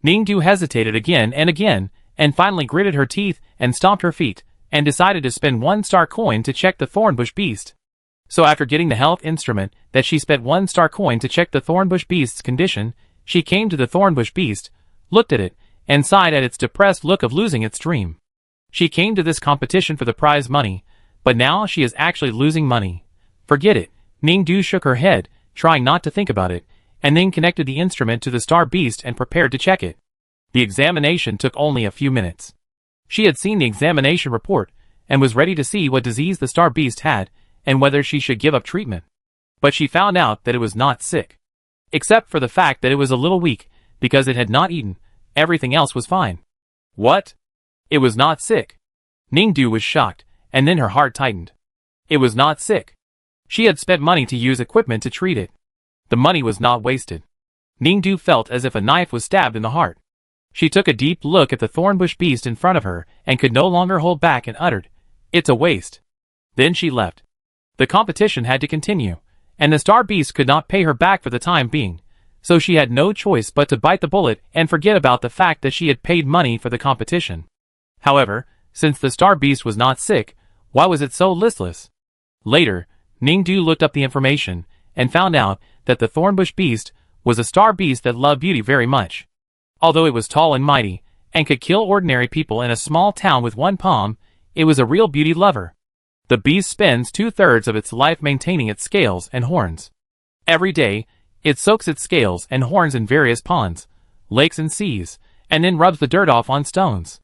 [SPEAKER 1] Ningdu hesitated again, and finally gritted her teeth and stomped her feet, and decided to spend 1-star coin to check the thornbush beast. So after getting the health instrument that she spent 1-star coin to check the thornbush beast's condition, she came to the thornbush beast, looked at it, and sighed at its depressed look of losing its dream. She came to this competition for the prize money, but now she is actually losing money. Forget it. Ningdu shook her head, trying not to think about it, and then connected the instrument to the star beast and prepared to check it. The examination took only a few minutes. She had seen the examination report, and was ready to see what disease the star beast had, and whether she should give up treatment. But she found out that it was not sick. Except for the fact that it was a little weak, because it had not eaten. Everything else was fine. What? It was not sick. Ningdu was shocked, and then her heart tightened. It was not sick. She had spent money to use equipment to treat it. The money was not wasted. Ningdu felt as if a knife was stabbed in the heart. She took a deep look at the thornbush beast in front of her, and could no longer hold back and uttered, "It's a waste." Then she left. The competition had to continue, and the star beast could not pay her back for the time being, so she had no choice but to bite the bullet and forget about the fact that she had paid money for the competition. However, since the star beast was not sick, why was it so listless? Later, Ningdu looked up the information, and found out that the thornbush beast was a star beast that loved beauty very much. Although it was tall and mighty, and could kill ordinary people in a small town with one palm, it was a real beauty lover. The beast spends 2/3 of its life maintaining its scales and horns. Every day, it soaks its scales and horns in various ponds, lakes and seas, and then rubs the dirt off on stones.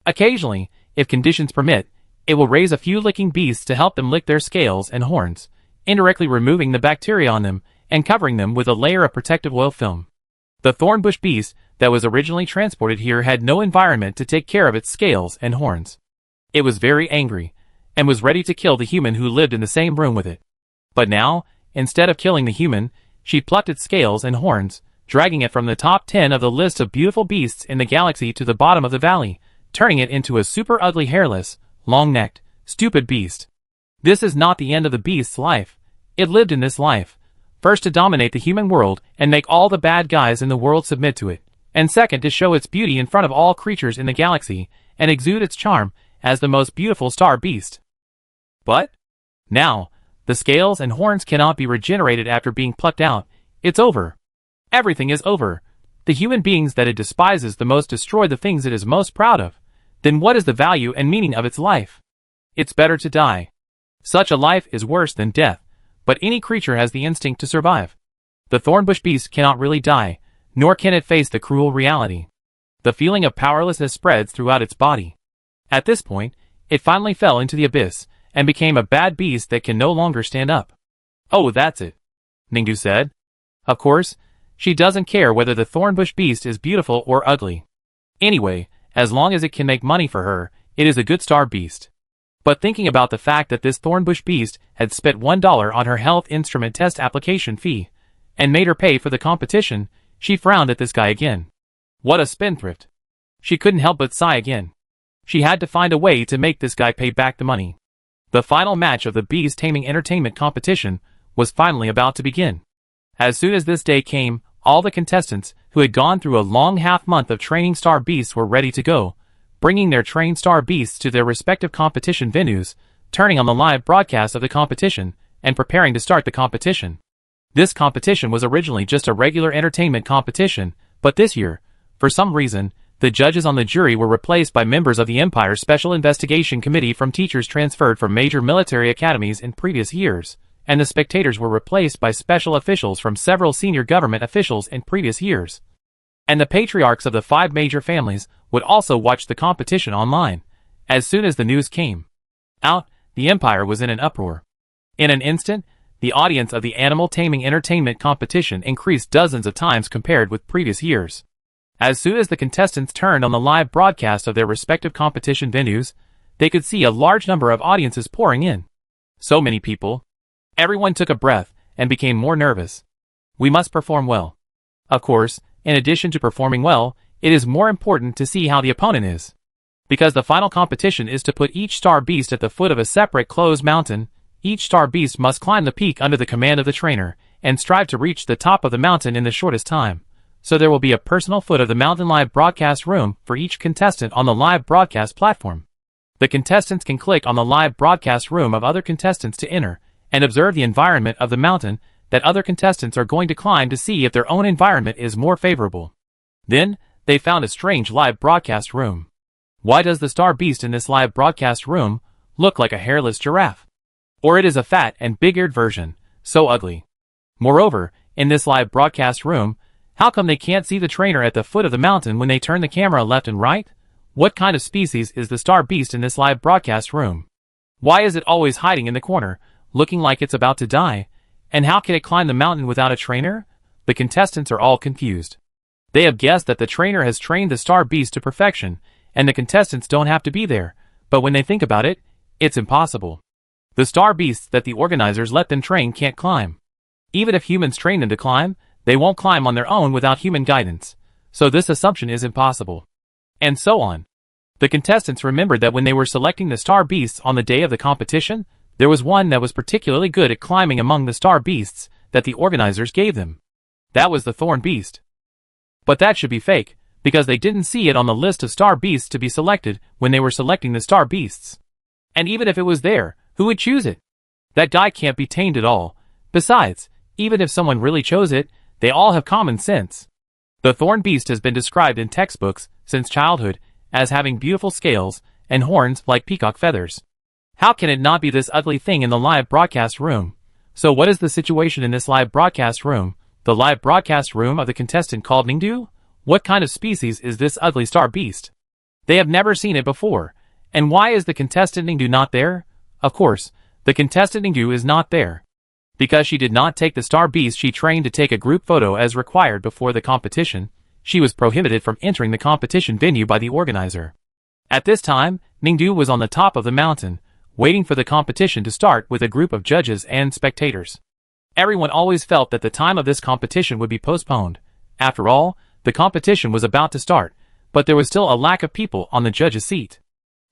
[SPEAKER 1] Occasionally, if conditions permit, it will raise a few licking beasts to help them lick their scales and horns, indirectly removing the bacteria on them and covering them with a layer of protective oil film. The thornbush beast that was originally transported here had no environment to take care of its scales and horns. It was very angry, and was ready to kill the human who lived in the same room with it. But now, instead of killing the human, she plucked its scales and horns, dragging it from the top 10 of the list of beautiful beasts in the galaxy to the bottom of the valley, turning it into a super ugly hairless, long-necked, stupid beast. This is not the end of the beast's life. It lived in this life, first to dominate the human world and make all the bad guys in the world submit to it, and second to show its beauty in front of all creatures in the galaxy, and exude its charm as the most beautiful star beast. But now, the scales and horns cannot be regenerated after being plucked out. It's over. Everything is over. The human beings that it despises the most destroy the things it is most proud of. Then what is the value and meaning of its life? It's better to die. Such a life is worse than death, but any creature has the instinct to survive. The thornbush beast cannot really die, nor can it face the cruel reality. The feeling of powerlessness spreads throughout its body. At this point, it finally fell into the abyss, and became a bad beast that can no longer stand up. Oh, that's it, Ningdu said. Of course, she doesn't care whether the thornbush beast is beautiful or ugly. Anyway, as long as it can make money for her, it is a good star beast. But thinking about the fact that this thornbush beast had spent $1 on her health instrument test application fee, and made her pay for the competition, she frowned at this guy again. What a spendthrift. She couldn't help but sigh again. She had to find a way to make this guy pay back the money. The final match of the beast taming entertainment competition was finally about to begin. As soon as this day came, all the contestants who had gone through a long half-month of training star beasts were ready to go, bringing their trained star beasts to their respective competition venues, turning on the live broadcast of the competition, and preparing to start the competition. This competition was originally just a regular entertainment competition, but this year, for some reason, the judges on the jury were replaced by members of the Empire's Special Investigation Committee from teachers transferred from major military academies in previous years, and the spectators were replaced by special officials from several senior government officials in previous years. And the patriarchs of the 5 major families would also watch the competition online. As soon as the news came out, the Empire was in an uproar. In an instant, the audience of the animal taming entertainment competition increased dozens of times compared with previous years. As soon as the contestants turned on the live broadcast of their respective competition venues, they could see a large number of audiences pouring in. So many people. Everyone took a breath and became more nervous. We must perform well. Of course, in addition to performing well, it is more important to see how the opponent is. Because the final competition is to put each star beast at the foot of a separate closed mountain, each star beast must climb the peak under the command of the trainer, and strive to reach the top of the mountain in the shortest time. So there will be a personal foot of the mountain live broadcast room for each contestant on the live broadcast platform. The contestants can click on the live broadcast room of other contestants to enter, and observe the environment of the mountain that other contestants are going to climb to see if their own environment is more favorable. Then, they found a strange live broadcast room. Why does the star beast in this live broadcast room look like a hairless giraffe? Or it is a fat and big-eared version, so ugly. Moreover, in this live broadcast room, how come they can't see the trainer at the foot of the mountain when they turn the camera left and right? What kind of species is the star beast in this live broadcast room? Why is it always hiding in the corner, looking like it's about to die? And how can it climb the mountain without a trainer? The contestants are all confused. They have guessed that the trainer has trained the star beast to perfection, and the contestants don't have to be there, but when they think about it, it's impossible. The star beasts that the organizers let them train can't climb. Even if humans train them to climb, they won't climb on their own without human guidance, so this assumption is impossible. And so on. The contestants remembered that when they were selecting the star beasts on the day of the competition, there was one that was particularly good at climbing among the star beasts that the organizers gave them. That was the thorn beast. But that should be fake, because they didn't see it on the list of star beasts to be selected when they were selecting the star beasts. And even if it was there, who would choose it? That guy can't be tamed at all. Besides, even if someone really chose it, they all have common sense. The thorn beast has been described in textbooks since childhood as having beautiful scales and horns like peacock feathers. How can it not be this ugly thing in the live broadcast room? So what is the situation in this live broadcast room? The live broadcast room of the contestant called Ningdu? What kind of species is this ugly star beast? They have never seen it before. And why is the contestant Ningdu not there? Of course, the contestant Ningdu is not there. Because she did not take the star beast she trained to take a group photo as required before the competition, she was prohibited from entering the competition venue by the organizer. At this time, Ningdu was on the top of the mountain, waiting for the competition to start with a group of judges and spectators. Everyone always felt that the time of this competition would be postponed. After all, the competition was about to start, but there was still a lack of people on the judge's seat.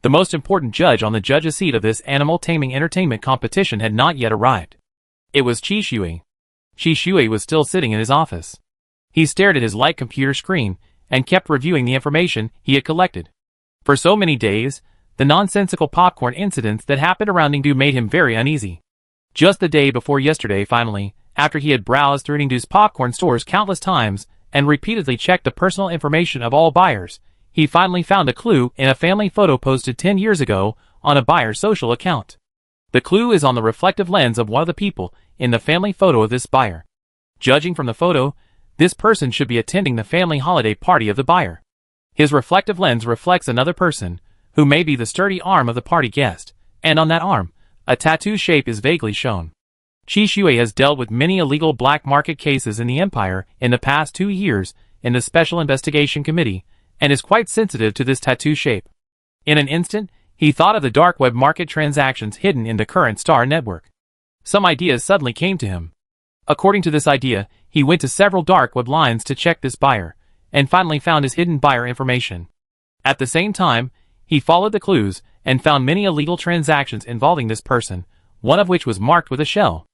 [SPEAKER 1] The most important judge on the judge's seat of this animal taming entertainment competition had not yet arrived. It was Qi Shui. Qi Shui was still sitting in his office. He stared at his light computer screen and kept reviewing the information he had collected. For so many days, the nonsensical popcorn incidents that happened around Ningdu made him very uneasy. Just the day before yesterday, finally, after he had browsed through Ningdu's popcorn stores countless times and repeatedly checked the personal information of all buyers, he finally found a clue in a family photo posted 10 years ago on a buyer's social account. The clue is on the reflective lens of one of the people in the family photo of this buyer. Judging from the photo, this person should be attending the family holiday party of the buyer. His reflective lens reflects another person, who may be the sturdy arm of the party guest, and on that arm, a tattoo shape is vaguely shown. Qi Shui has dealt with many illegal black market cases in the empire in the past 2 years in the Special Investigation Committee, and is quite sensitive to this tattoo shape. In an instant, he thought of the dark web market transactions hidden in the current star network. Some ideas suddenly came to him. According to this idea, he went to several dark web lines to check this buyer, and finally found his hidden buyer information. At the same time, he followed the clues and found many illegal transactions involving this person, one of which was marked with a shell.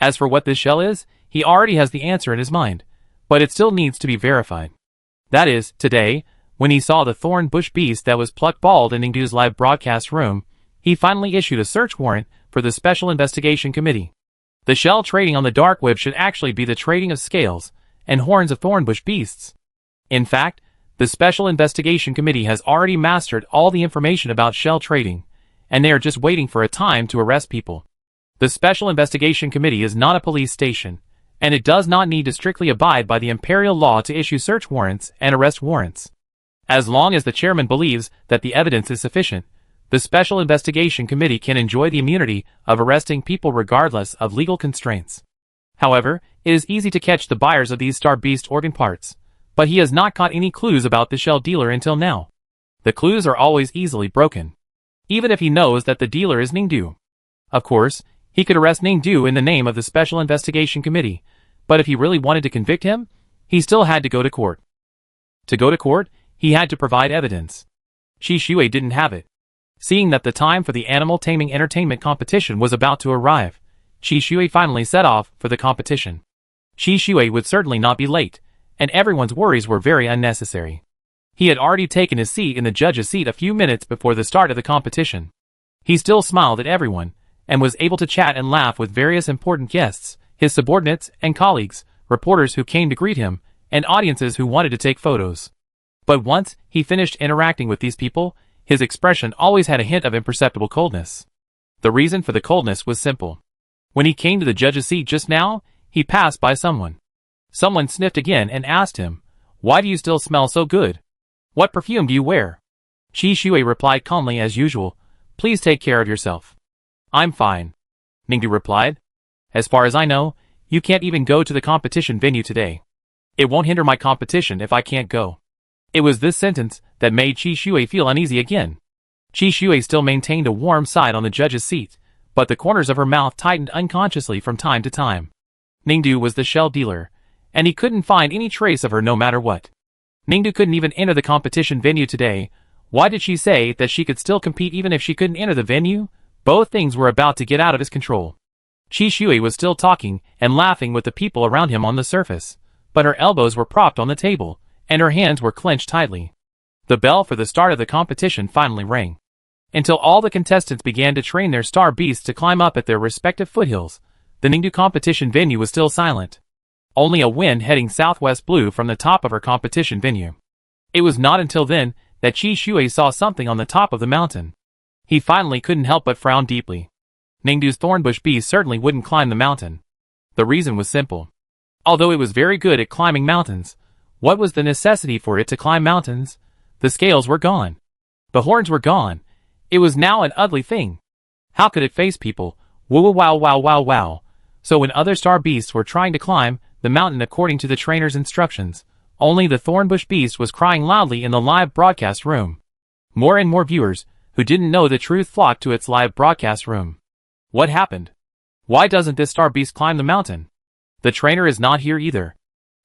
[SPEAKER 1] As for what this shell is, he already has the answer in his mind, but it still needs to be verified. That is, today, when he saw the thorn bush beast that was plucked bald in Ningdu's live broadcast room, he finally issued a search warrant for the Special Investigation Committee. The shell trading on the dark web should actually be the trading of scales and horns of thornbush beasts. In fact, the Special Investigation Committee has already mastered all the information about shell trading, and they are just waiting for a time to arrest people. The Special Investigation Committee is not a police station, and it does not need to strictly abide by the imperial law to issue search warrants and arrest warrants. As long as the chairman believes that the evidence is sufficient, The Special Investigation Committee can enjoy the immunity of arresting people regardless of legal constraints. However, it is easy to catch the buyers of these Star Beast organ parts, but he has not caught any clues about the shell dealer until now. The clues are always easily broken, even if he knows that the dealer is Ningdu. Of course, he could arrest Ningdu in the name of the Special Investigation Committee, but if he really wanted to convict him, he still had to go to court. To go to court, he had to provide evidence. Qi Shui didn't have it. Seeing that the time for the animal taming entertainment competition was about to arrive, Qi Shui finally set off for the competition. Qi Shui would certainly not be late, and everyone's worries were very unnecessary. He had already taken his seat in the judge's seat a few minutes before the start of the competition. He still smiled at everyone, and was able to chat and laugh with various important guests, his subordinates and colleagues, reporters who came to greet him, and audiences who wanted to take photos. But once he finished interacting with these people, his expression always had a hint of imperceptible coldness. The reason for the coldness was simple. When he came to the judge's seat just now, he passed by someone. Someone sniffed again and asked him, "Why do you still smell so good? What perfume do you wear?" Qi Shui replied calmly as usual, "Please take care of yourself." "I'm fine," Ningdu replied. "As far as I know, you can't even go to the competition venue today. It won't hinder my competition if I can't go." It was this sentence that made Qi Shui feel uneasy again. Qi Shui still maintained a warm side on the judge's seat, but the corners of her mouth tightened unconsciously from time to time. Ningdu was the shell dealer, and he couldn't find any trace of her no matter what. Ningdu couldn't even enter the competition venue today. Why did she say that she could still compete even if she couldn't enter the venue? Both things were about to get out of his control. Qi Shui was still talking and laughing with the people around him on the surface, but her elbows were propped on the table, and her hands were clenched tightly. The bell for the start of the competition finally rang. Until all the contestants began to train their star beasts to climb up at their respective foothills, the Ningdu competition venue was still silent. Only a wind heading southwest blew from the top of her competition venue. It was not until then that Qi Shui saw something on the top of the mountain. He finally couldn't help but frown deeply. Ningdu's thornbush beast certainly wouldn't climb the mountain. The reason was simple. Although it was very good at climbing mountains, what was the necessity for it to climb mountains? The scales were gone. The horns were gone. It was now an ugly thing. How could it face people? Woo wow wow wow wow. So when other star beasts were trying to climb the mountain according to the trainer's instructions, only the thornbush beast was crying loudly in the live broadcast room. More and more viewers, who didn't know the truth, flocked to its live broadcast room. What happened? Why doesn't this star beast climb the mountain? The trainer is not here either.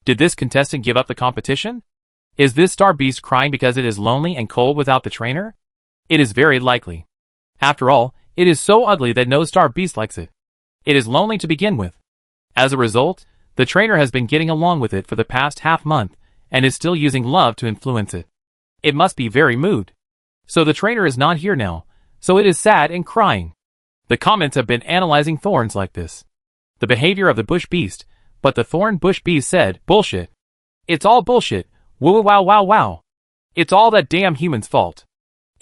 [SPEAKER 1] Did this contestant give up the competition? Is this star beast crying because it is lonely and cold without the trainer? It is very likely. After all, it is so ugly that no star beast likes it. It is lonely to begin with. As a result, the trainer has been getting along with it for the past half-month, and is still using love to influence it. It must be very moved. So the trainer is not here now, so it is sad and crying. The comments have been analyzing thorns like this. The behavior of the bush beast, but the thorn bush beast said, "Bullshit. It's all bullshit. Woo wow wow wow. It's all that damn human's fault.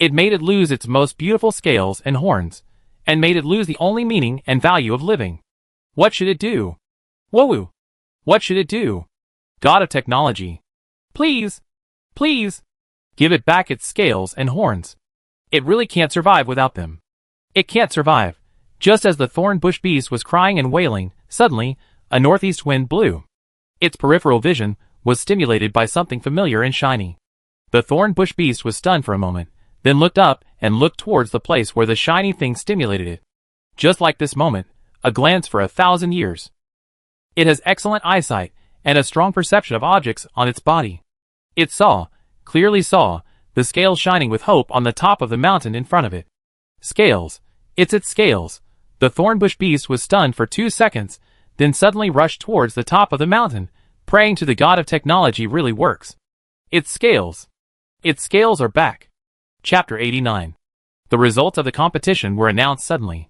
[SPEAKER 1] It made it lose its most beautiful scales and horns, and made it lose the only meaning and value of living. What should it do? Woo! What should it do? God of technology. Please, please, give it back its scales and horns. It really can't survive without them. It can't survive." Just as the thorn bush beast was crying and wailing, suddenly, a northeast wind blew. Its peripheral vision was stimulated by something familiar and shiny. The thorn bush beast was stunned for a moment, then looked up and looked towards the place where the shiny thing stimulated it. Just like this moment, a glance for 1,000 years. It has excellent eyesight and a strong perception of objects on its body. It saw, clearly saw, the scales shining with hope on the top of the mountain in front of it. Scales. It's its scales. The thornbush beast was stunned for 2 seconds, then suddenly rushed towards the top of the mountain, praying to the god of technology really works. Its scales. Its scales are back. Chapter 89. The results of the competition were announced suddenly.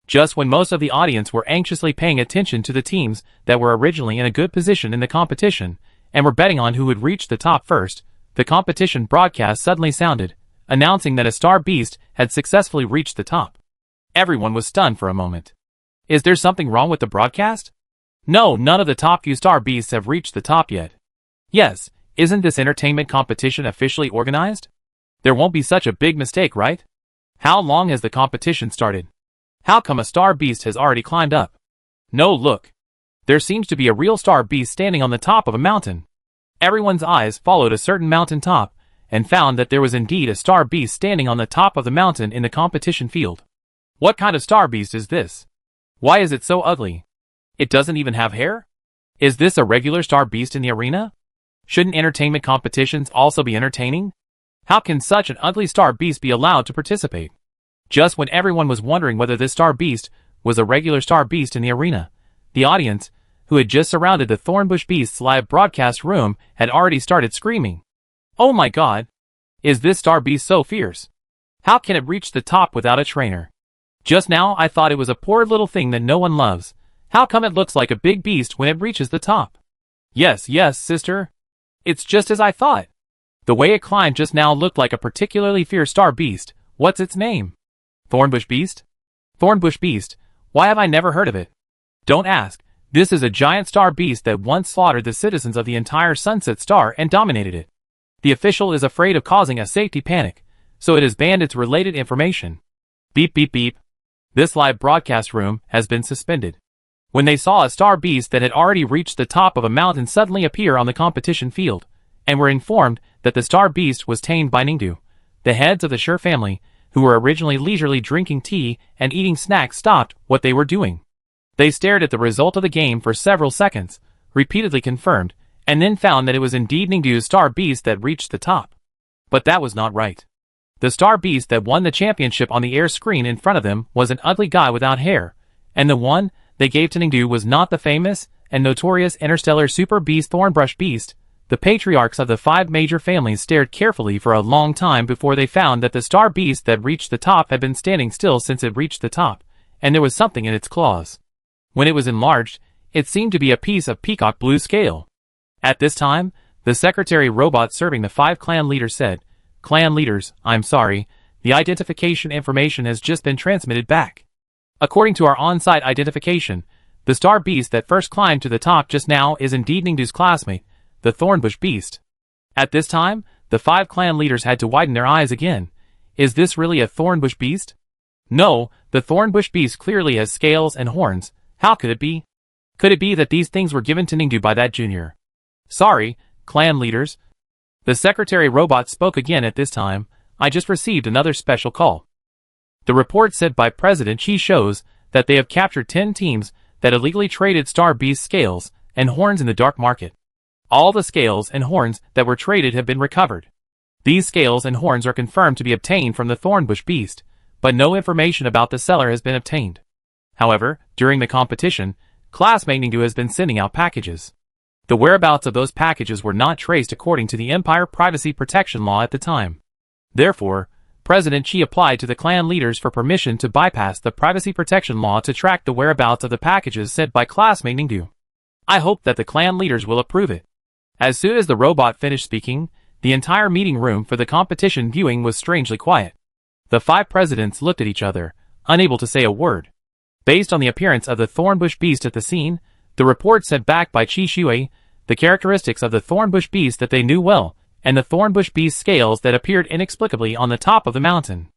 [SPEAKER 1] Just when most of the audience were anxiously paying attention to the teams that were originally in a good position in the competition, and were betting on who would reach the top first, the competition broadcast suddenly sounded, announcing that a star beast had successfully reached the top. Everyone was stunned for a moment. Is there something wrong with the broadcast? No, none of the top few star beasts have reached the top yet. Yes, isn't this entertainment competition officially organized? There won't be such a big mistake, right? How long has the competition started? How come a star beast has already climbed up? No, look. There seems to be a real star beast standing on the top of a mountain. Everyone's eyes followed a certain mountain top, and found that there was indeed a star beast standing on the top of the mountain in the competition field. What kind of star beast is this? Why is it so ugly? It doesn't even have hair? Is this a regular star beast in the arena? Shouldn't entertainment competitions also be entertaining? How can such an ugly star beast be allowed to participate? Just when everyone was wondering whether this star beast was a regular star beast in the arena, the audience, who had just surrounded the Thornbush Beast's live broadcast room, had already started screaming. Oh my god! Is this star beast so fierce? How can it reach the top without a trainer? Just now I thought it was a poor little thing that no one loves. How come it looks like a big beast when it reaches the top? Yes, sister. It's just as I thought. The way it climbed just now looked like a particularly fierce star beast. What's its name? Thornbush Beast? Thornbush Beast. Why have I never heard of it? Don't ask. This is a giant star beast that once slaughtered the citizens of the entire Sunset Star and dominated it. The official is afraid of causing a safety panic, so it has banned its related information. Beep beep beep. This live broadcast room has been suspended. When they saw a star beast that had already reached the top of a mountain suddenly appear on the competition field, and were informed that the star beast was tamed by Ningdu, the heads of the Sher family, who were originally leisurely drinking tea and eating snacks, stopped what they were doing. They stared at the result of the game for several seconds, repeatedly confirmed, and then found that it was indeed Ningdu's star beast that reached the top. But that was not right. The star beast that won the championship on the air screen in front of them was an ugly guy without hair, and the one they gave to Ningdu was not the famous and notorious interstellar super beast Thornbush Beast. The patriarchs of the 5 major families stared carefully for a long time before they found that the star beast that reached the top had been standing still since it reached the top, and there was something in its claws. When it was enlarged, it seemed to be a piece of peacock blue scale. At this time, the secretary robot serving the 5 clan leaders said, "Clan leaders, I'm sorry, the identification information has just been transmitted back. According to our on-site identification, the star beast that first climbed to the top just now is indeed Ningdu's classmate, the Thornbush Beast." At this time, the 5 clan leaders had to widen their eyes again. Is this really a Thornbush Beast? No, the Thornbush Beast clearly has scales and horns. How could it be? Could it be that these things were given to Ningdu by that junior? Sorry, clan leaders. The secretary robot spoke again at this time. I just received another special call. The report said by President Chi shows that they have captured 10 teams that illegally traded star beast scales and horns in the dark market. All the scales and horns that were traded have been recovered. These scales and horns are confirmed to be obtained from the Thornbush Beast, but no information about the seller has been obtained. However, during the competition, classmate Ningdu has been sending out packages. The whereabouts of those packages were not traced according to the Empire Privacy Protection Law at the time. Therefore, President Chi applied to the clan leaders for permission to bypass the Privacy Protection Law to track the whereabouts of the packages sent by classmate Ningdu. I hope that the clan leaders will approve it. As soon as the robot finished speaking, the entire meeting room for the competition viewing was strangely quiet. The 5 presidents looked at each other, unable to say a word. Based on the appearance of the Thornbush Beast at the scene, the report sent back by Chi Shui, the characteristics of the Thornbush Beast that they knew well, and the Thornbush Beast scales that appeared inexplicably on the top of the mountain.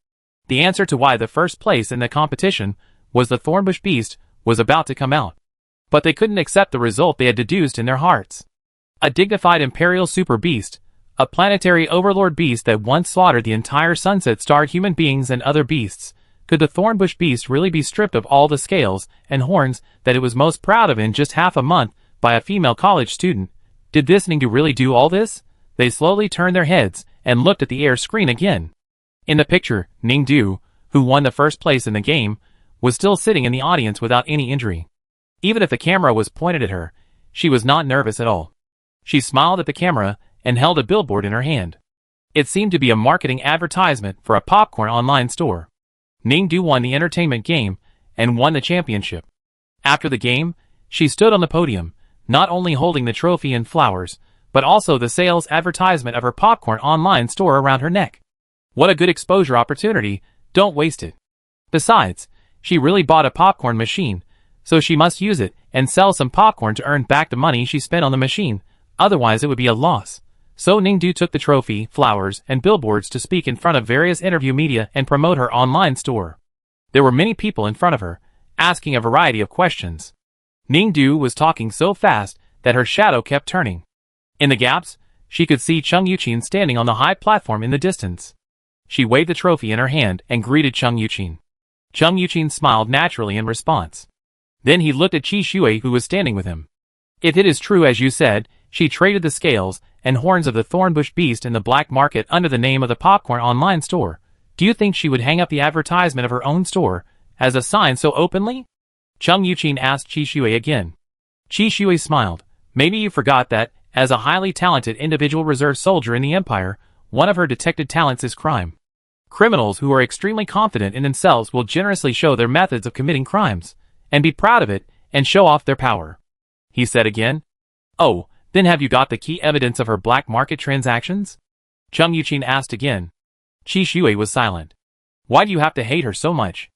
[SPEAKER 1] The answer to why the first place in the competition was the Thornbush Beast was about to come out. But they couldn't accept the result they had deduced in their hearts. A dignified imperial super beast, a planetary overlord beast that once slaughtered the entire Sunset Star human beings and other beasts. Could the Thornbush Beast really be stripped of all the scales and horns that it was most proud of in just half a month by a female college student? Did this Ningdu really do all this? They slowly turned their heads and looked at the air screen again. In the picture, Ningdu, who won the first place in the game, was still sitting in the audience without any injury. Even if the camera was pointed at her, she was not nervous at all. She smiled at the camera and held a billboard in her hand. It seemed to be a marketing advertisement for a popcorn online store. Ningdu won the entertainment game and won the championship. After the game, she stood on the podium, not only holding the trophy and flowers, but also the sales advertisement of her popcorn online store around her neck. What a good exposure opportunity, don't waste it. Besides, she really bought a popcorn machine, so she must use it and sell some popcorn to earn back the money she spent on the machine, otherwise it would be a loss. So Ningdu took the trophy, flowers, and billboards to speak in front of various interview media and promote her online store. There were many people in front of her, asking a variety of questions. Ningdu was talking so fast that her shadow kept turning. In the gaps, she could see Chung Yuqin standing on the high platform in the distance. She waved the trophy in her hand and greeted Chung Yuqin. Chung Yuqin smiled naturally in response. Then he looked at Qi Shui, who was standing with him. If it is true as you said, she traded the scales and horns of the thornbush beast in the black market under the name of the Popcorn online store, do you think she would hang up the advertisement of her own store as a sign so openly? Chung Yuqin asked Qi Shui again. Qi Shui smiled. Maybe you forgot that, as a highly talented individual reserve soldier in the Empire, one of her detected talents is crime. Criminals who are extremely confident in themselves will generously show their methods of committing crimes, and be proud of it, and show off their power. He said again. Oh, then have you got the key evidence of her black market transactions? Chung Yuqin asked again. Qi Shui was silent. Why do you have to hate her so much?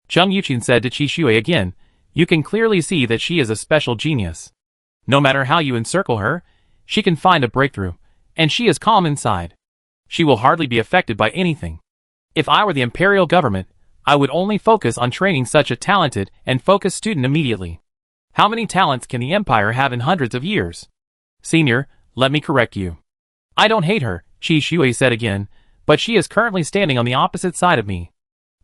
[SPEAKER 1] Chung Yuqin said to Qi Shui again, you can clearly see that she is a special genius. No matter how you encircle her, she can find a breakthrough, and she is calm inside. She will hardly be affected by anything. If I were the imperial government, I would only focus on training such a talented and focused student immediately. How many talents can the Empire have in hundreds of years? Senior, let me correct you. I don't hate her, Qi Shui said again, but she is currently standing on the opposite side of me.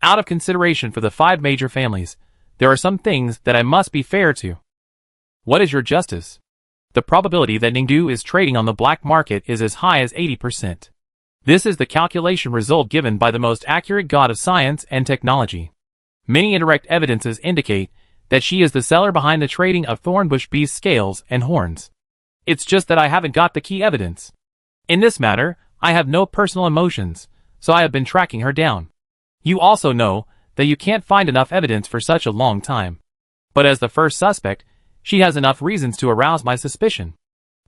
[SPEAKER 1] Out of consideration for the 5 major families, there are some things that I must be fair to. What is your justice? The probability that Ningdu is trading on the black market is as high as 80%. This is the calculation result given by the most accurate god of science and technology. Many indirect evidences indicate that she is the seller behind the trading of thornbush beast scales and horns. It's just that I haven't got the key evidence. In this matter, I have no personal emotions, so I have been tracking her down. You also know that you can't find enough evidence for such a long time. But as the first suspect, she has enough reasons to arouse my suspicion.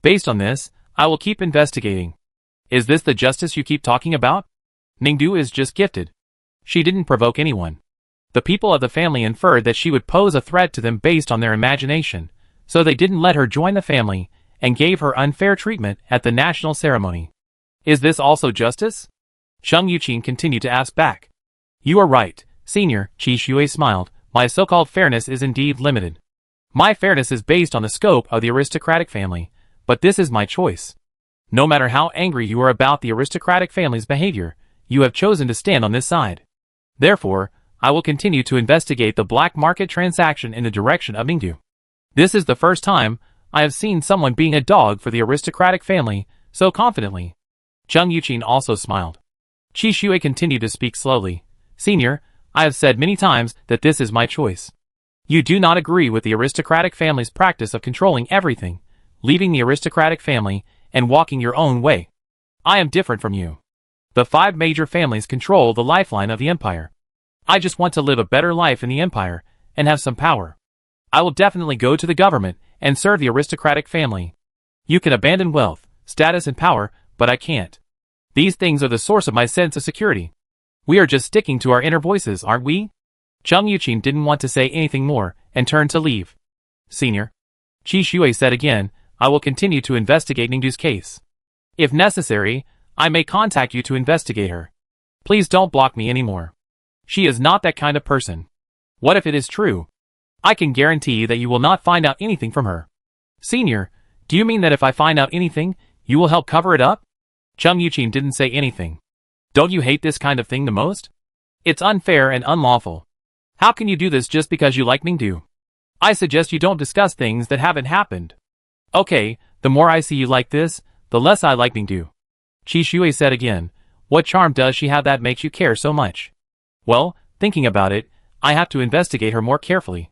[SPEAKER 1] Based on this, I will keep investigating. Is this the justice you keep talking about? Ningdu is just gifted. She didn't provoke anyone. The people of the family inferred that she would pose a threat to them based on their imagination, so they didn't let her join the family and gave her unfair treatment at the national ceremony. Is this also justice? Chung Yuqin continued to ask back. You are right, Senior, Qi Shui smiled. My so-called fairness is indeed limited. My fairness is based on the scope of the aristocratic family, but this is my choice. No matter how angry you are about the aristocratic family's behavior, you have chosen to stand on this side. Therefore, I will continue to investigate the black market transaction in the direction of Ningdu. This is the first time I have seen someone being a dog for the aristocratic family so confidently. Chung Yuqin also smiled. Qi Shui continued to speak slowly. Senior, I have said many times that this is my choice. You do not agree with the aristocratic family's practice of controlling everything, leaving the aristocratic family, and walking your own way. I am different from you. The 5 major families control the lifeline of the empire. I just want to live a better life in the empire, and have some power. I will definitely go to the government, and serve the aristocratic family. You can abandon wealth, status and power, but I can't. These things are the source of my sense of security. We are just sticking to our inner voices, aren't we? Chung Yuqin didn't want to say anything more, and turned to leave. Senior. Qi Shui said again, I will continue to investigate Ningdu's case. If necessary, I may contact you to investigate her. Please don't block me anymore. She is not that kind of person. What if it is true? I can guarantee that you will not find out anything from her. Senior, do you mean that if I find out anything, you will help cover it up? Chung Yuqin didn't say anything. Don't you hate this kind of thing the most? It's unfair and unlawful. How can you do this just because you like Ningdu? I suggest you don't discuss things that haven't happened. Okay, the more I see you like this, the less I like Ningdu. Qi Shui said again, what charm does she have that makes you care so much? Well, thinking about it, I have to investigate her more carefully.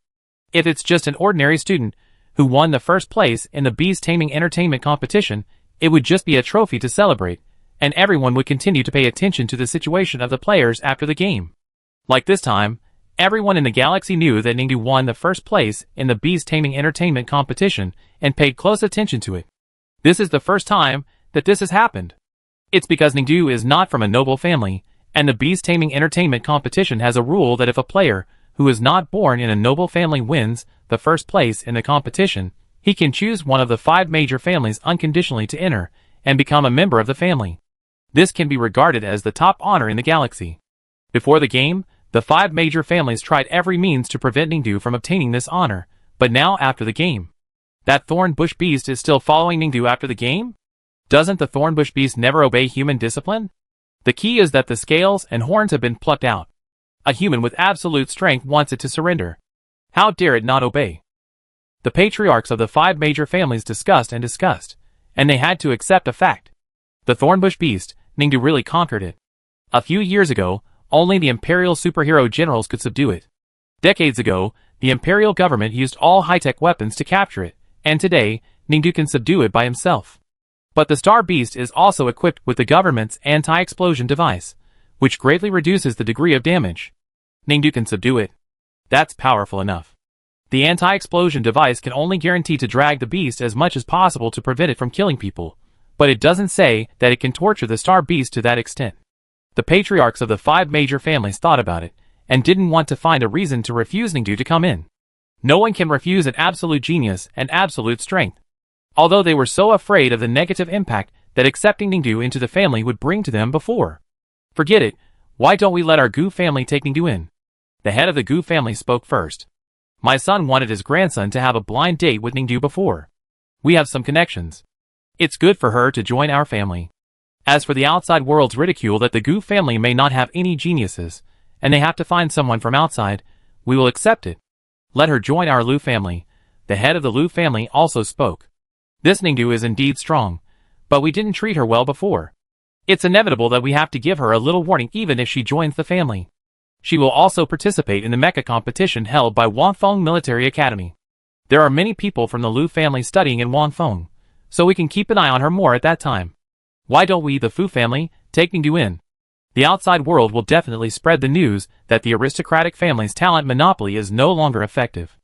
[SPEAKER 1] If it's just an ordinary student who won the first place in the beast taming entertainment competition, it would just be a trophy to celebrate, and everyone would continue to pay attention to the situation of the players after the game. Like this time, everyone in the galaxy knew that Ningdu won the first place in the beast taming entertainment competition and paid close attention to it. This is the first time that this has happened. It's because Ningdu is not from a noble family, and the beast taming entertainment competition has a rule that if a player who is not born in a noble family wins the first place in the competition, he can choose one of the 5 major families unconditionally to enter, and become a member of the family. This can be regarded as the top honor in the galaxy. Before the game, the 5 major families tried every means to prevent Ningdu from obtaining this honor, but now after the game, that Thornbush Beast is still following Ningdu after the game? Doesn't the Thornbush Beast never obey human discipline? The key is that the scales and horns have been plucked out. A human with absolute strength wants it to surrender. How dare it not obey? The patriarchs of the 5 major families discussed, and they had to accept a fact. The Thornbush Beast, Ningdu really conquered it. A few years ago, only the Imperial superhero generals could subdue it. Decades ago, the Imperial government used all high-tech weapons to capture it, and today, Ningdu can subdue it by himself. But the Star Beast is also equipped with the government's anti-explosion device, which greatly reduces the degree of damage. Ningdu can subdue it. That's powerful enough. The anti-explosion device can only guarantee to drag the beast as much as possible to prevent it from killing people, but it doesn't say that it can torture the Star Beast to that extent. The patriarchs of the 5 major families thought about it, and didn't want to find a reason to refuse Ningdu to come in. No one can refuse an absolute genius and absolute strength. Although they were so afraid of the negative impact that accepting Ningdu into the family would bring to them before. Forget it, why don't we let our Gu family take Ningdu in? The head of the Gu family spoke first. My son wanted his grandson to have a blind date with Ningdu before. We have some connections. It's good for her to join our family. As for the outside world's ridicule that the Gu family may not have any geniuses, and they have to find someone from outside, we will accept it. Let her join our Lu family. The head of the Lu family also spoke. This Ningdu is indeed strong, but we didn't treat her well before. It's inevitable that we have to give her a little warning even if she joins the family. She will also participate in the mecha competition held by Wangfeng Military Academy. There are many people from the Lu family studying in Wangfeng, so we can keep an eye on her more at that time. Why don't we, the Fu family, take Ningdu in? The outside world will definitely spread the news that the aristocratic family's talent monopoly is no longer effective.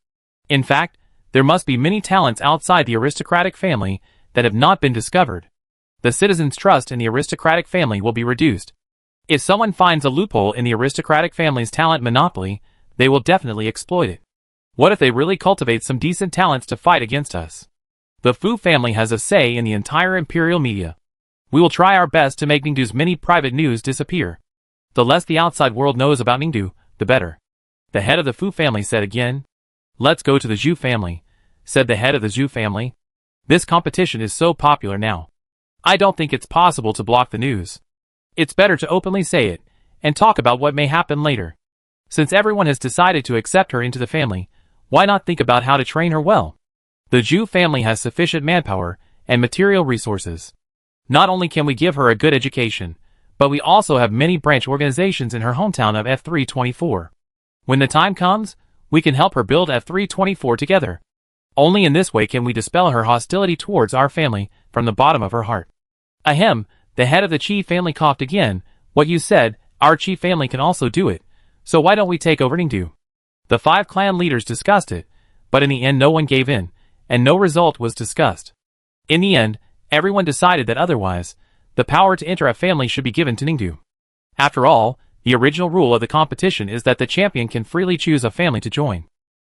[SPEAKER 1] In fact, there must be many talents outside the aristocratic family that have not been discovered. The citizens' trust in the aristocratic family will be reduced. If someone finds a loophole in the aristocratic family's talent monopoly, they will definitely exploit it. What if they really cultivate some decent talents to fight against us? The Fu family has a say in the entire imperial media. We will try our best to make Ningdu's many private news disappear. The less the outside world knows about Ningdu, the better. The head of the Fu family said again. Let's go to the Zhu family, said the head of the Zhu family. This competition is so popular now. I don't think it's possible to block the news. It's better to openly say it, and talk about what may happen later. Since everyone has decided to accept her into the family, why not think about how to train her well? The Zhu family has sufficient manpower and material resources. Not only can we give her a good education, but we also have many branch organizations in her hometown of F324. When the time comes, we can help her build F324 together. Only in this way can we dispel her hostility towards our family from the bottom of her heart. Ahem, the head of the Qi family coughed again. What you said, our Qi family can also do it, so why don't we take over Ningdu? The 5 clan leaders discussed it, but in the end no one gave in, and no result was discussed. In the end, everyone decided that otherwise, the power to enter a family should be given to Ningdu. After all, the original rule of the competition is that the champion can freely choose a family to join.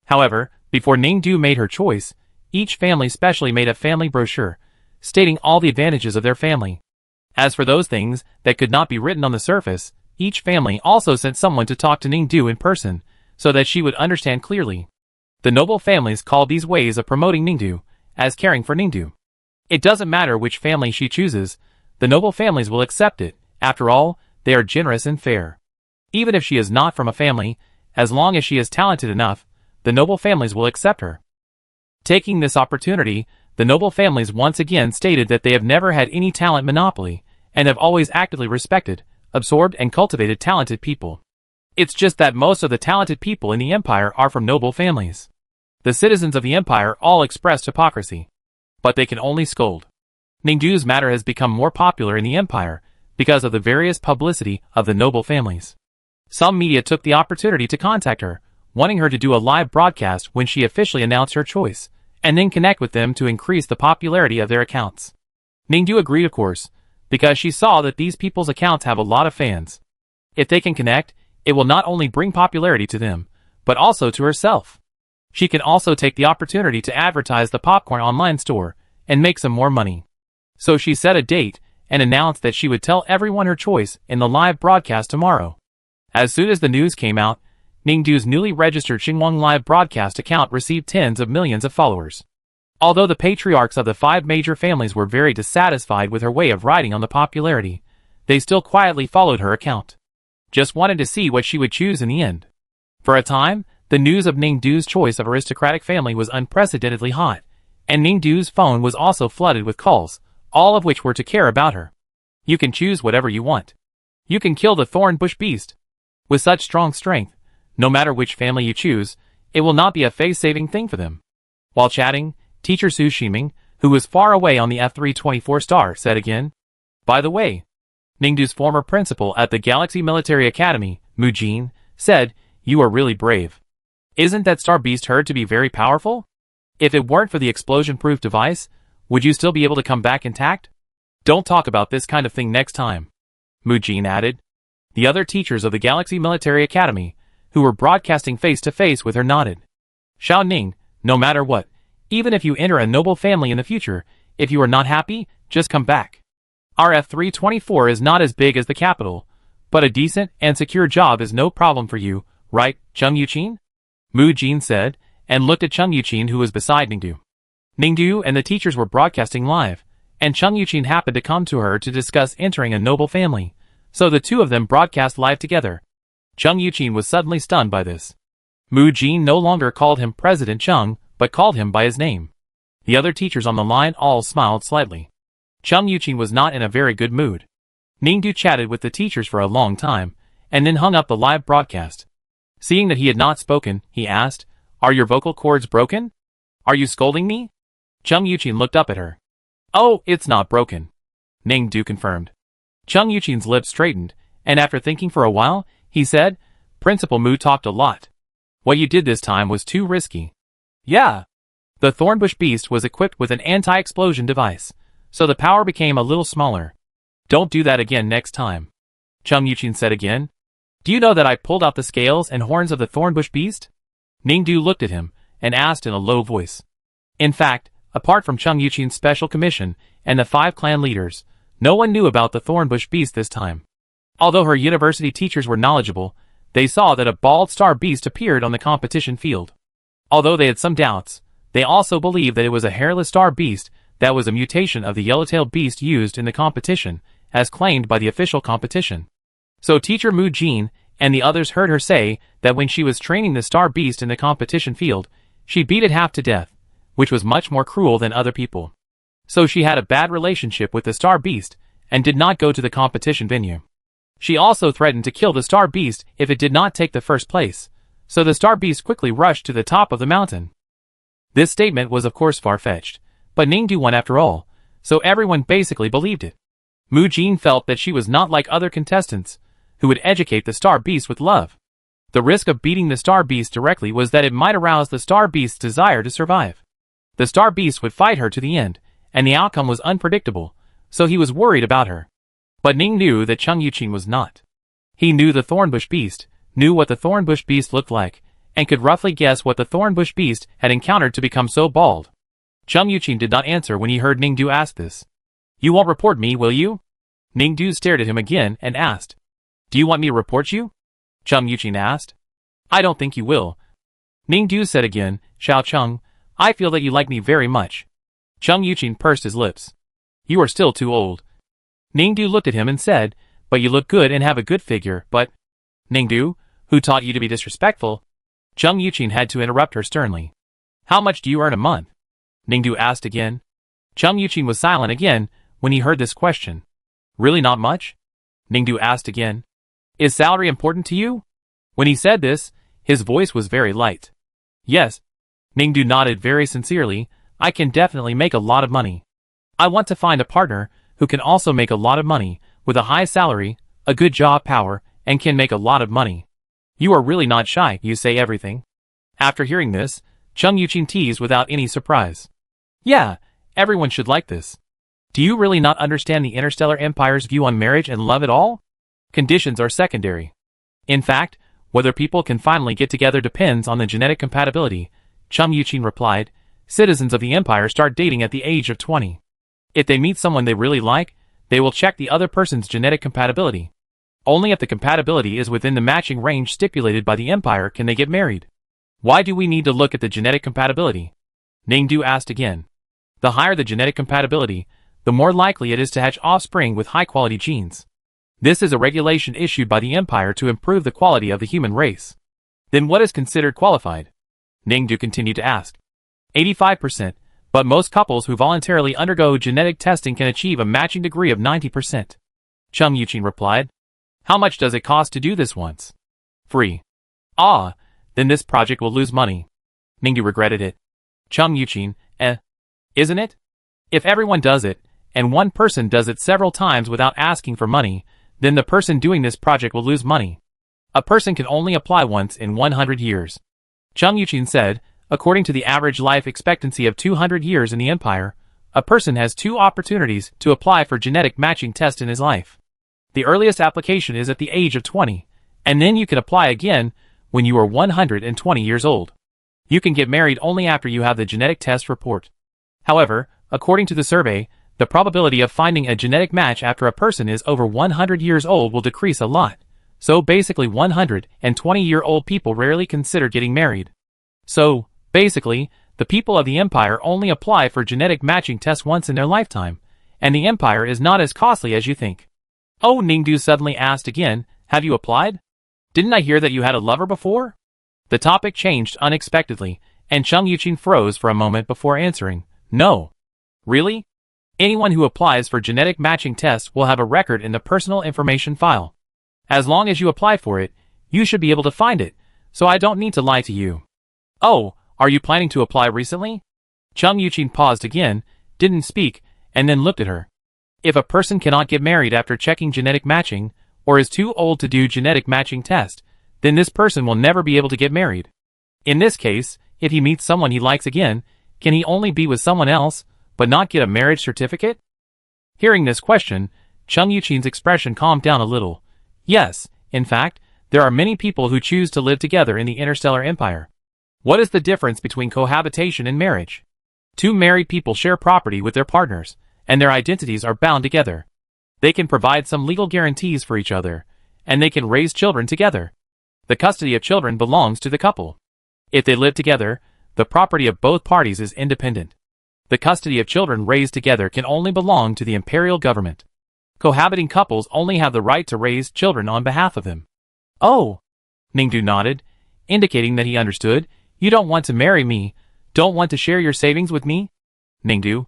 [SPEAKER 1] However, before Ningdu made her choice, each family specially made a family brochure, stating all the advantages of their family. As for those things that could not be written on the surface, each family also sent someone to talk to Ningdu in person, so that she would understand clearly. The noble families called these ways of promoting Ningdu as caring for Ningdu. It doesn't matter which family she chooses, the noble families will accept it. After all, they are generous and fair. Even if she is not from a family, as long as she is talented enough, the noble families will accept her. Taking this opportunity, the noble families once again stated that they have never had any talent monopoly, and have always actively respected, absorbed and cultivated talented people. It's just that most of the talented people in the empire are from noble families. The citizens of the empire all expressed hypocrisy. But they can only scold. Ningdu's matter has become more popular in the empire because of the various publicity of the noble families. Some media took the opportunity to contact her, wanting her to do a live broadcast when she officially announced her choice, and then connect with them to increase the popularity of their accounts. Ningdu agreed, of course, because she saw that these people's accounts have a lot of fans. If they can connect, it will not only bring popularity to them, but also to herself. She can also take the opportunity to advertise the popcorn online store and make some more money. So she set a date and announced that she would tell everyone her choice in the live broadcast tomorrow. As soon as the news came out, Ningdu's newly registered Xinguang live broadcast account received tens of millions of followers. Although the patriarchs of the 5 major families were very dissatisfied with her way of riding on the popularity, they still quietly followed her account. Just wanted to see what she would choose in the end. For a time, the news of Ningdu's choice of aristocratic family was unprecedentedly hot, and Ningdu's phone was also flooded with calls, all of which were to care about her. You can choose whatever you want. You can kill the thorn bush beast. With such strong strength, no matter which family you choose, it will not be a face-saving thing for them. While chatting, teacher Su Shiming, who was far away on the F324 star, said again, "By the way, Ningdu's former principal at the Galaxy Military Academy, Mu Jin, said, you are really brave. Isn't that star beast heard to be very powerful? If it weren't for the explosion-proof device, would you still be able to come back intact? Don't talk about this kind of thing next time," Mu Jin added. The other teachers of the Galaxy Military Academy, who were broadcasting face-to-face with her, nodded. "Xiao Ning, no matter what, even if you enter a noble family in the future, if you are not happy, just come back. Our F324 is not as big as the capital, but a decent and secure job is no problem for you, right, Chung Yuqin?" Mu Jin said, and looked at Chung Yuqin, who was beside Ningdu. Ningdu and the teachers were broadcasting live, and Chung Yuqin happened to come to her to discuss entering a noble family, so the two of them broadcast live together. Chung Yuqin was suddenly stunned by this. Mu Jin no longer called him President Chung, but called him by his name. The other teachers on the line all smiled slightly. Chung Yuqin was not in a very good mood. Ningdu chatted with the teachers for a long time, and then hung up the live broadcast. Seeing that he had not spoken, he asked, "Are your vocal cords broken? Are you scolding me?" Chung Yuqin looked up at her. "Oh, it's not broken," Ningdu confirmed. Chung Yuqin's lips straightened, and after thinking for a while, he said, "Principal Mu talked a lot. What you did this time was too risky." "Yeah." The Thornbush Beast was equipped with an anti-explosion device, so the power became a little smaller. "Don't do that again next time," Chung Yuqin said again. "Do you know that I pulled out the scales and horns of the Thornbush Beast?" Ningdu looked at him, and asked in a low voice. In fact, apart from Chung Yuqin's special commission and the 5 clan leaders, no one knew about the Thornbush Beast this time. Although her university teachers were knowledgeable, they saw that a bald star beast appeared on the competition field. Although they had some doubts, they also believed that it was a hairless star beast that was a mutation of the yellow-tailed beast used in the competition, as claimed by the official competition. So teacher Mu Jin and the others heard her say that when she was training the star beast in the competition field, she beat it half to death, which was much more cruel than other people. So she had a bad relationship with the star beast, and did not go to the competition venue. She also threatened to kill the star beast if it did not take the first place, so the star beast quickly rushed to the top of the mountain. This statement was of course far-fetched, but Ningdu won after all, so everyone basically believed it. Mu Jin felt that she was not like other contestants, who would educate the star beast with love. The risk of beating the star beast directly was that it might arouse the star beast's desire to survive. The star beast would fight her to the end, and the outcome was unpredictable, so he was worried about her. But Ning knew that Chung Yuqin was not. He knew the Thornbush Beast, knew what the Thornbush Beast looked like, and could roughly guess what the Thornbush Beast had encountered to become so bald. Chung Yuqin did not answer when he heard Ningdu ask this. "You won't report me, will you?" Ningdu stared at him again and asked. "Do you want me to report you?" Chung Yuqin asked. "I don't think you will." Ningdu said again, "Xiao Chung, I feel that you like me very much." Chung Yuqin pursed his lips. "You are still too old." Ningdu looked at him and said, "But you look good and have a good figure, but..." "Ningdu, who taught you to be disrespectful?" Chung Yuqin had to interrupt her sternly. "How much do you earn a month?" Ningdu asked again. Chung Yuqin was silent again when he heard this question. "Really not much?" Ningdu asked again. "Is salary important to you?" When he said this, his voice was very light. "Yes." Ningdu nodded very sincerely. "I can definitely make a lot of money. I want to find a partner who can also make a lot of money, with a high salary, a good job power, and can make a lot of money. You are really not shy, you say everything." After hearing this, Chung Yuqin teased without any surprise. "Yeah, everyone should like this. Do you really not understand the Interstellar Empire's view on marriage and love at all? Conditions are secondary. In fact, whether people can finally get together depends on the genetic compatibility," Chung Yuqin replied. "Citizens of the Empire start dating at the age of 20. If they meet someone they really like, they will check the other person's genetic compatibility. Only if the compatibility is within the matching range stipulated by the empire can they get married. Why do we need to look at the genetic compatibility? Ningdu asked again. The higher the genetic compatibility, the more likely it is to hatch offspring with high-quality genes. This is a regulation issued by the empire to improve the quality of the human race. Then what is considered qualified? Ningdu continued to ask. 85%, but most couples who voluntarily undergo genetic testing can achieve a matching degree of 90%. Chung Yuqin replied. How much does it cost to do this once? Free. Ah, then this project will lose money. Ningdu regretted it. Chung Yuqin, isn't it? If everyone does it, and one person does it several times without asking for money, then the person doing this project will lose money. A person can only apply once in 100 years. Chung Yuqin said, according to the average life expectancy of 200 years in the empire, a person has 2 opportunities to apply for genetic matching test in his life. The earliest application is at the age of 20, and then you can apply again when you are 120 years old. You can get married only after you have the genetic test report. However, according to the survey, the probability of finding a genetic match after a person is over 100 years old will decrease a lot. So basically 120-year-old people rarely consider getting married. So, basically, the people of the empire only apply for genetic matching tests once in their lifetime, and the empire is not as costly as you think. Oh, Ningdu suddenly asked again, have you applied? Didn't I hear that you had a lover before? The topic changed unexpectedly, and Chung Yuqin froze for a moment before answering, no. Really? Anyone who applies for genetic matching tests will have a record in the personal information file. As long as you apply for it, you should be able to find it, so I don't need to lie to you. Oh, are you planning to apply recently? Chung Yuqin paused again, didn't speak, and then looked at her. If a person cannot get married after checking genetic matching, or is too old to do genetic matching test, then this person will never be able to get married. In this case, if he meets someone he likes again, can he only be with someone else, but not get a marriage certificate? Hearing this question, Chung Yuqin's expression calmed down a little. Yes, in fact, there are many people who choose to live together in the interstellar empire. What is the difference between cohabitation and marriage? 2 married people share property with their partners, and their identities are bound together. They can provide some legal guarantees for each other, and they can raise children together. The custody of children belongs to the couple. If they live together, the property of both parties is independent. The custody of children raised together can only belong to the imperial government. Cohabiting couples only have the right to raise children on behalf of them. Oh! Ningdu nodded, indicating that he understood. You don't want to marry me, don't want to share your savings with me? Ningdu.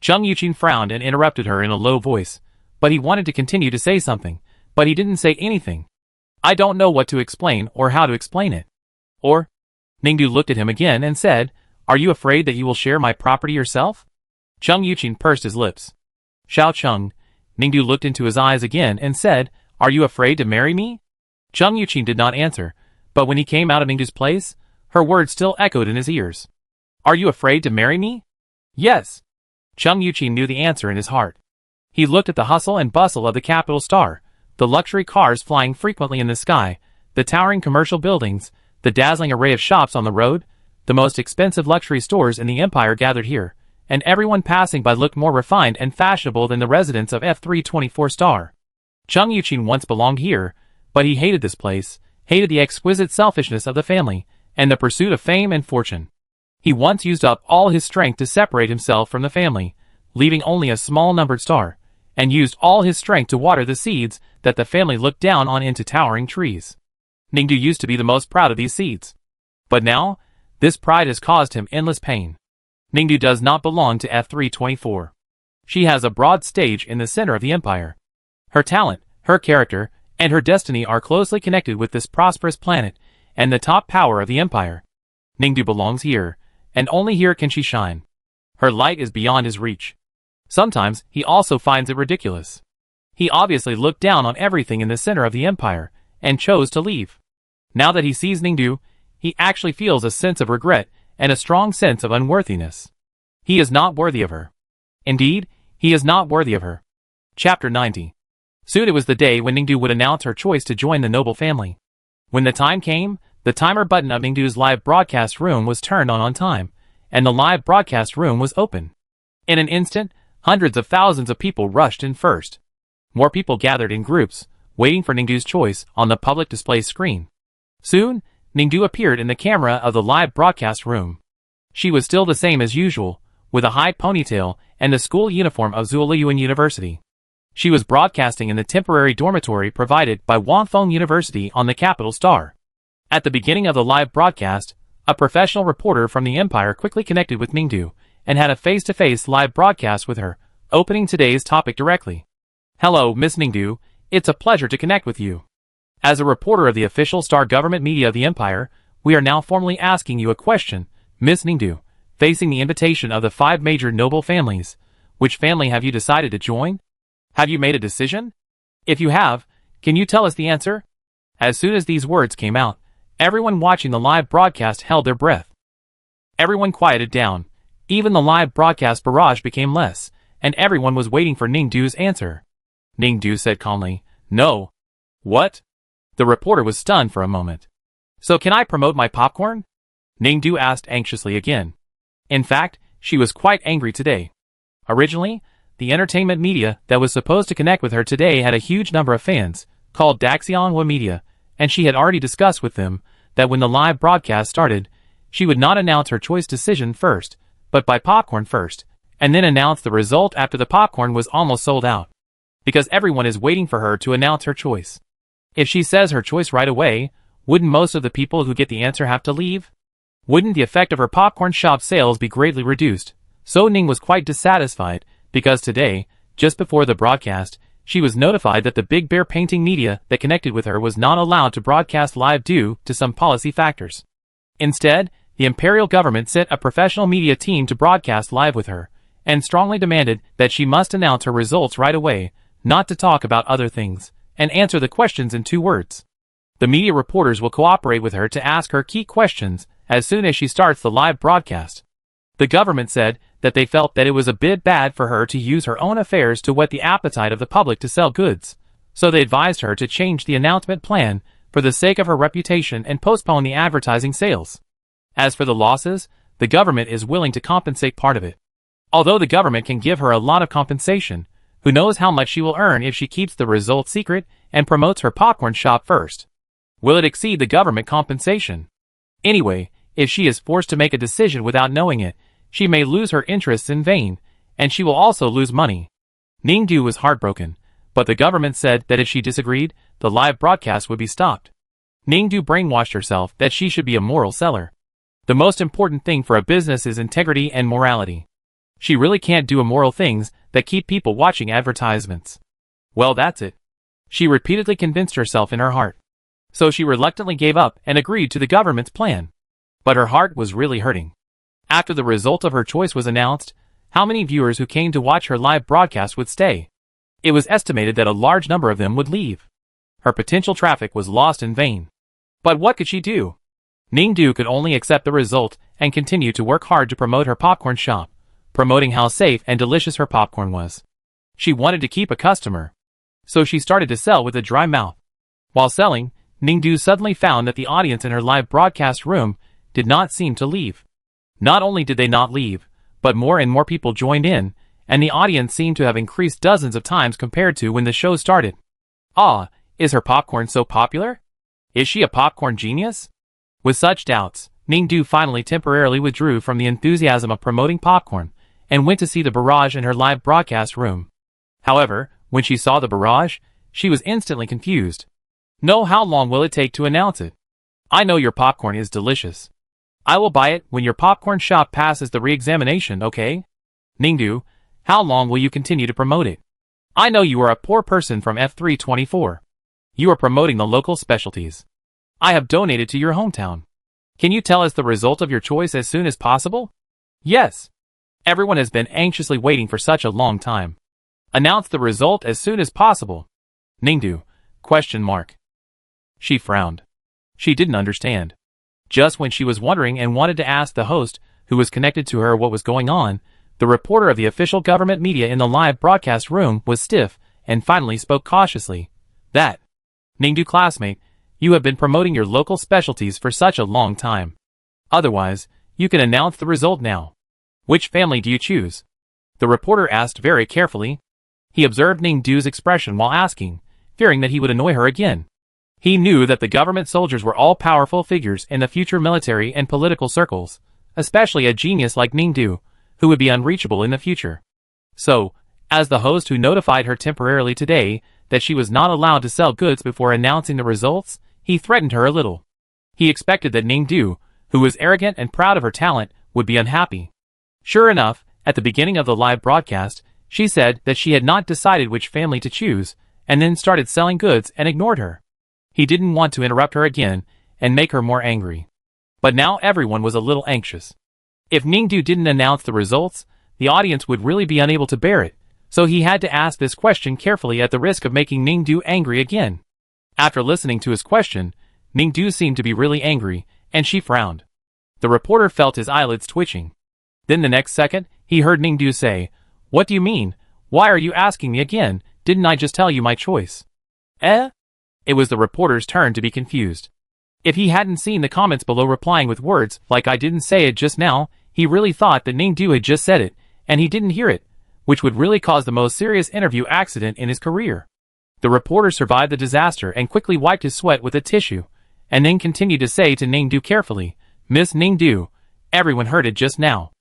[SPEAKER 1] Chung Yuqin frowned and interrupted her in a low voice, but he wanted to continue to say something, but he didn't say anything. I don't know what to explain or how to explain it. Or? Ningdu looked at him again and said, are you afraid that you will share my property yourself? Chung Yuqin pursed his lips. Xiao Chung. Ningdu looked into his eyes again and said, are you afraid to marry me? Chung Yuqin did not answer, but when he came out of Ningdu's place, her words still echoed in his ears. Are you afraid to marry me? Yes. Chung Yuqin knew the answer in his heart. He looked at the hustle and bustle of the capital star, the luxury cars flying frequently in the sky, the towering commercial buildings, the dazzling array of shops on the road, the most expensive luxury stores in the empire gathered here, and everyone passing by looked more refined and fashionable than the residents of F324 Star. Chung Yuqin once belonged here, but he hated this place, hated the exquisite selfishness of the family, and the pursuit of fame and fortune. He once used up all his strength to separate himself from the family, leaving only a small numbered star, and used all his strength to water the seeds that the family looked down on into towering trees. Ningdu used to be the most proud of these seeds. But now, this pride has caused him endless pain. Ningdu does not belong to F324. She has a broad stage in the center of the empire. Her talent, her character, and her destiny are closely connected with this prosperous planet and the top power of the empire. Ningdu belongs here, and only here can she shine. Her light is beyond his reach. Sometimes he also finds it ridiculous. He obviously looked down on everything in the center of the empire and chose to leave. Now that he sees Ningdu, he actually feels a sense of regret and a strong sense of unworthiness. He is not worthy of her. Indeed, he is not worthy of her. Chapter 90. Soon it was the day when Ningdu would announce her choice to join the noble family. When the time came, the timer button of Ningdu's live broadcast room was turned on time, and the live broadcast room was open. In an instant, Hundreds of thousands of people rushed in first. More people gathered in groups, waiting for Ningdu's choice on the public display screen. Soon, Ningdu appeared in the camera of the live broadcast room. She was still the same as usual, with a high ponytail and the school uniform of Zhuoyuan University. She was broadcasting in the temporary dormitory provided by Wangfeng University on the capital star. At the beginning of the live broadcast, a professional reporter from the Empire quickly connected with Ningdu and had a face-to-face live broadcast with her, opening today's topic directly. "Hello, Miss Ningdu, it's a pleasure to connect with you. As a reporter of the official star government media of the Empire, we are now formally asking you a question, Miss Ningdu. Facing the invitation of the 5 major noble families, which family have you decided to join? Have you made a decision? If you have, can you tell us the answer?" As soon as these words came out, everyone watching the live broadcast held their breath. Everyone quieted down. Even the live broadcast barrage became less, and everyone was waiting for Ningdu's answer. Ningdu said calmly, "No." "What?" The reporter was stunned for a moment. "So can I promote my popcorn?" Ningdu asked anxiously again. In fact, she was quite angry today. Originally, the entertainment media that was supposed to connect with her today had a huge number of fans, called Daxianghua Media, and she had already discussed with them that when the live broadcast started, she would not announce her choice decision first, but buy popcorn first, and then announce the result after the popcorn was almost sold out. Because everyone is waiting for her to announce her choice. If she says her choice right away, wouldn't most of the people who get the answer have to leave? Wouldn't the effect of her popcorn shop sales be greatly reduced? So Ning was quite dissatisfied, because today, just before the broadcast, she was notified that the Big Bear painting media that connected with her was not allowed to broadcast live due to some policy factors. Instead, the imperial government sent a professional media team to broadcast live with her, and strongly demanded that she must announce her results right away, not to talk about other things, and answer the questions in 2 words. The media reporters will cooperate with her to ask her key questions as soon as she starts the live broadcast. The government said that they felt that it was a bit bad for her to use her own affairs to whet the appetite of the public to sell goods, so they advised her to change the announcement plan for the sake of her reputation and postpone the advertising sales. As for the losses, the government is willing to compensate part of it. Although the government can give her a lot of compensation, who knows how much she will earn if she keeps the results secret and promotes her popcorn shop first. Will it exceed the government compensation? Anyway, if she is forced to make a decision without knowing it, she may lose her interests in vain, and she will also lose money. Ningdu was heartbroken, but the government said that if she disagreed, the live broadcast would be stopped. Ningdu brainwashed herself that she should be a moral seller. The most important thing for a business is integrity and morality. She really can't do immoral things that keep people watching advertisements. Well, that's it. She repeatedly convinced herself in her heart. So she reluctantly gave up and agreed to the government's plan. But her heart was really hurting. After the result of her choice was announced, how many viewers who came to watch her live broadcast would stay? It was estimated that a large number of them would leave. Her potential traffic was lost in vain. But what could she do? Ningdu could only accept the result and continue to work hard to promote her popcorn shop, promoting how safe and delicious her popcorn was. She wanted to keep a customer. So she started to sell with a dry mouth. While selling, Ningdu suddenly found that the audience in her live broadcast room did not seem to leave. Not only did they not leave, but more and more people joined in, and the audience seemed to have increased dozens of times compared to when the show started. Ah, is her popcorn so popular? Is she a popcorn genius? With such doubts, Ningdu finally temporarily withdrew from the enthusiasm of promoting popcorn, and went to see the barrage in her live broadcast room. However, when she saw the barrage, she was instantly confused. "No, how long will it take to announce it? I know your popcorn is delicious. I will buy it when your popcorn shop passes the re-examination, okay? Ningdu, how long will you continue to promote it? I know you are a poor person from F324. You are promoting the local specialties. I have donated to your hometown. Can you tell us the result of your choice as soon as possible?" "Yes. Everyone has been anxiously waiting for such a long time. Announce the result as soon as possible." Ningdu, ? She frowned. She didn't understand. Just when she was wondering and wanted to ask the host, who was connected to her, what was going on, the reporter of the official government media in the live broadcast room was stiff and finally spoke cautiously. "That. Ningdu classmate, you have been promoting your local specialties for such a long time. Otherwise, you can announce the result now. Which family do you choose?" The reporter asked very carefully. He observed Ningdu's expression while asking, fearing that he would annoy her again. He knew that the government soldiers were all powerful figures in the future military and political circles, especially a genius like Ningdu, who would be unreachable in the future. So, as the host who notified her temporarily today that she was not allowed to sell goods before announcing the results, he threatened her a little. He expected that Ningdu, who was arrogant and proud of her talent, would be unhappy. Sure enough, at the beginning of the live broadcast, she said that she had not decided which family to choose, and then started selling goods and ignored her. He didn't want to interrupt her again and make her more angry. But now everyone was a little anxious. If Ningdu didn't announce the results, the audience would really be unable to bear it, so he had to ask this question carefully at the risk of making Ningdu angry again. After listening to his question, Ningdu seemed to be really angry, and she frowned. The reporter felt his eyelids twitching. Then the next second, he heard Ningdu say, "What do you mean? Why are you asking me again? Didn't I just tell you my choice?" Eh? It was the reporter's turn to be confused. If he hadn't seen the comments below replying with words like "I didn't say it just now," he really thought that Ningdu had just said it, and he didn't hear it, which would really cause the most serious interview accident in his career. The reporter survived the disaster and quickly wiped his sweat with a tissue, and then continued to say to Ningdu carefully, "Miss Ningdu, everyone heard it just now.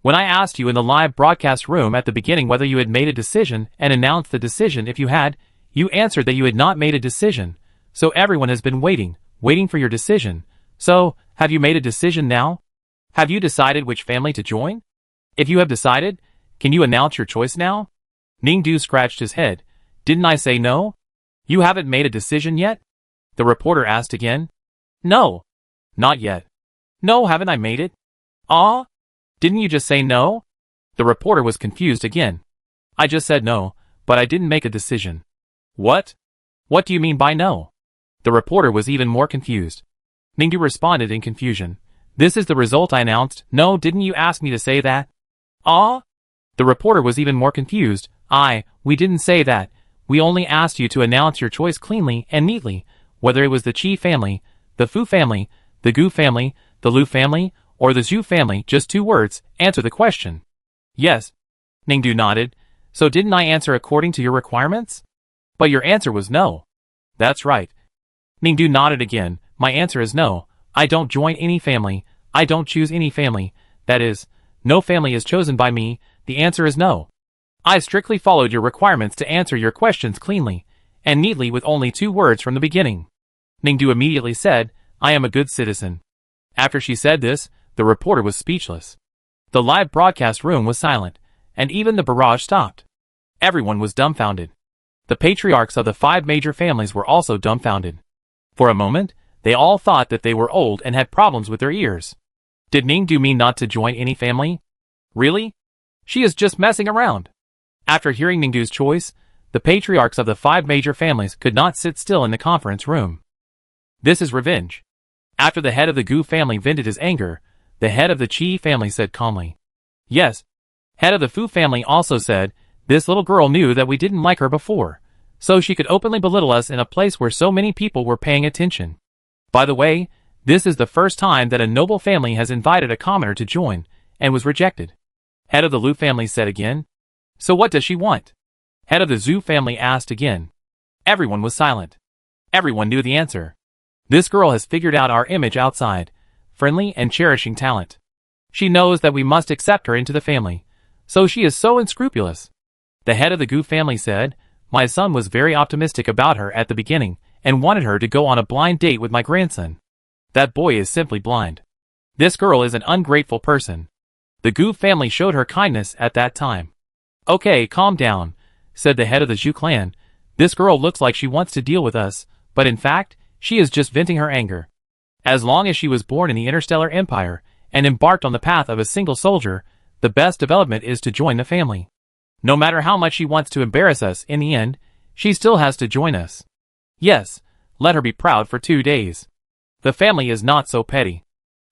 [SPEAKER 1] When I asked you in the live broadcast room at the beginning whether you had made a decision and announced the decision if you had, you answered that you had not made a decision. So everyone has been waiting for your decision. So, have you made a decision now? Have you decided which family to join? If you have decided, can you announce your choice now?" Ningdu scratched his head. "Didn't I say no? You haven't made a decision yet?" The reporter asked again. "No. Not yet." "No, haven't I made it?" "Ah? Didn't you just say no?" The reporter was confused again. "I just said no, but I didn't make a decision." "What? What do you mean by no?" The reporter was even more confused. Ningdu responded in confusion. "This is the result I announced. No, didn't you ask me to say that?" "Ah?" The reporter was even more confused. We didn't say that. We only asked you to announce your choice cleanly and neatly, whether it was the Chi family, the Fu family, the Gu family, the Lu family, or the Zhu family, just 2 words, answer the question." "Yes." Ningdu nodded. "So didn't I answer according to your requirements?" "But your answer was no." "That's right." Ningdu nodded again. "My answer is no. I don't join any family. I don't choose any family. That is, no family is chosen by me. The answer is no. I strictly followed your requirements to answer your questions cleanly and neatly with only 2 words from the beginning." Ningdu immediately said, "I am a good citizen." After she said this, the reporter was speechless. The live broadcast room was silent, and even the barrage stopped. Everyone was dumbfounded. The patriarchs of the 5 major families were also dumbfounded. For a moment, they all thought that they were old and had problems with their ears. Did Ningdu mean not to join any family? Really? She is just messing around. After hearing Ningdu's choice, the patriarchs of the 5 major families could not sit still in the conference room. This is revenge. After the head of the Gu family vented his anger, the head of the Qi family said calmly. "Yes." Head of the Fu family also said, "This little girl knew that we didn't like her before, so she could openly belittle us in a place where so many people were paying attention. By the way, this is the first time that a noble family has invited a commoner to join, and was rejected." Head of the Lu family said again, "So what does she want?" Head of the Zhu family asked again. Everyone was silent. Everyone knew the answer. This girl has figured out our image outside, friendly and cherishing talent. She knows that we must accept her into the family, so she is so unscrupulous. The head of the Gu family said, "My son was very optimistic about her at the beginning, and wanted her to go on a blind date with my grandson. That boy is simply blind. This girl is an ungrateful person." The Gu family showed her kindness at that time. "Okay, calm down," said the head of the Zhu clan. "This girl looks like she wants to deal with us, but in fact, she is just venting her anger. As long as she was born in the Interstellar Empire, and embarked on the path of a single soldier, the best development is to join the family. No matter how much she wants to embarrass us in the end, she still has to join us. Yes, let her be proud for 2 days. The family is not so petty.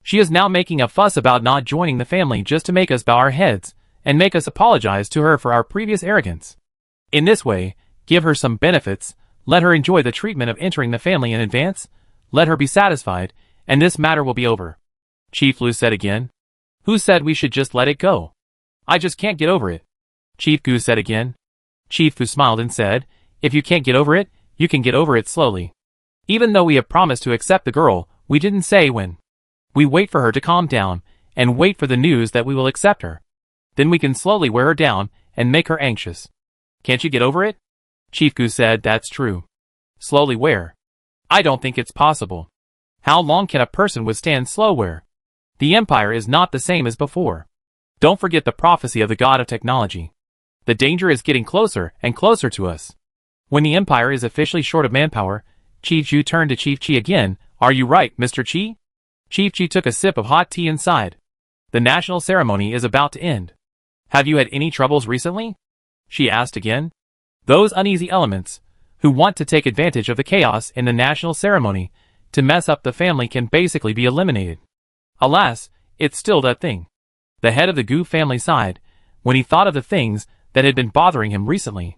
[SPEAKER 1] She is now making a fuss about not joining the family just to make us bow our heads, and make us apologize to her for our previous arrogance. In this way, give her some benefits, let her enjoy the treatment of entering the family in advance, let her be satisfied, and this matter will be over." Chief Lu said again. "Who said we should just let it go? I just can't get over it. Chief Gu said again. Chief Gu smiled and said, if you can't get over it, you can get over it slowly. Even though we have promised to accept the girl, we didn't say when. We wait for her to calm down, and wait for the news that we will accept her. Then we can slowly wear her down, and make her anxious. Can't you get over it? Chief Gu said, that's true. Slowly wear. I don't think it's possible. How long can a person withstand slow wear? The empire is not the same as before. Don't forget the prophecy of the god of technology. The danger is getting closer and closer to us. When the empire is officially short of manpower, Chief Zhu turned to Chief Chi again. Are you right, Mr. Chi? Chief Chi took a sip of hot tea and sighed. The national ceremony is about to end. Have you had any troubles recently? She asked again. Those uneasy elements, who want to take advantage of the chaos in the national ceremony to mess up the family, can basically be eliminated. Alas, it's still that thing. The head of the Gu family sighed when he thought of the things that had been bothering him recently.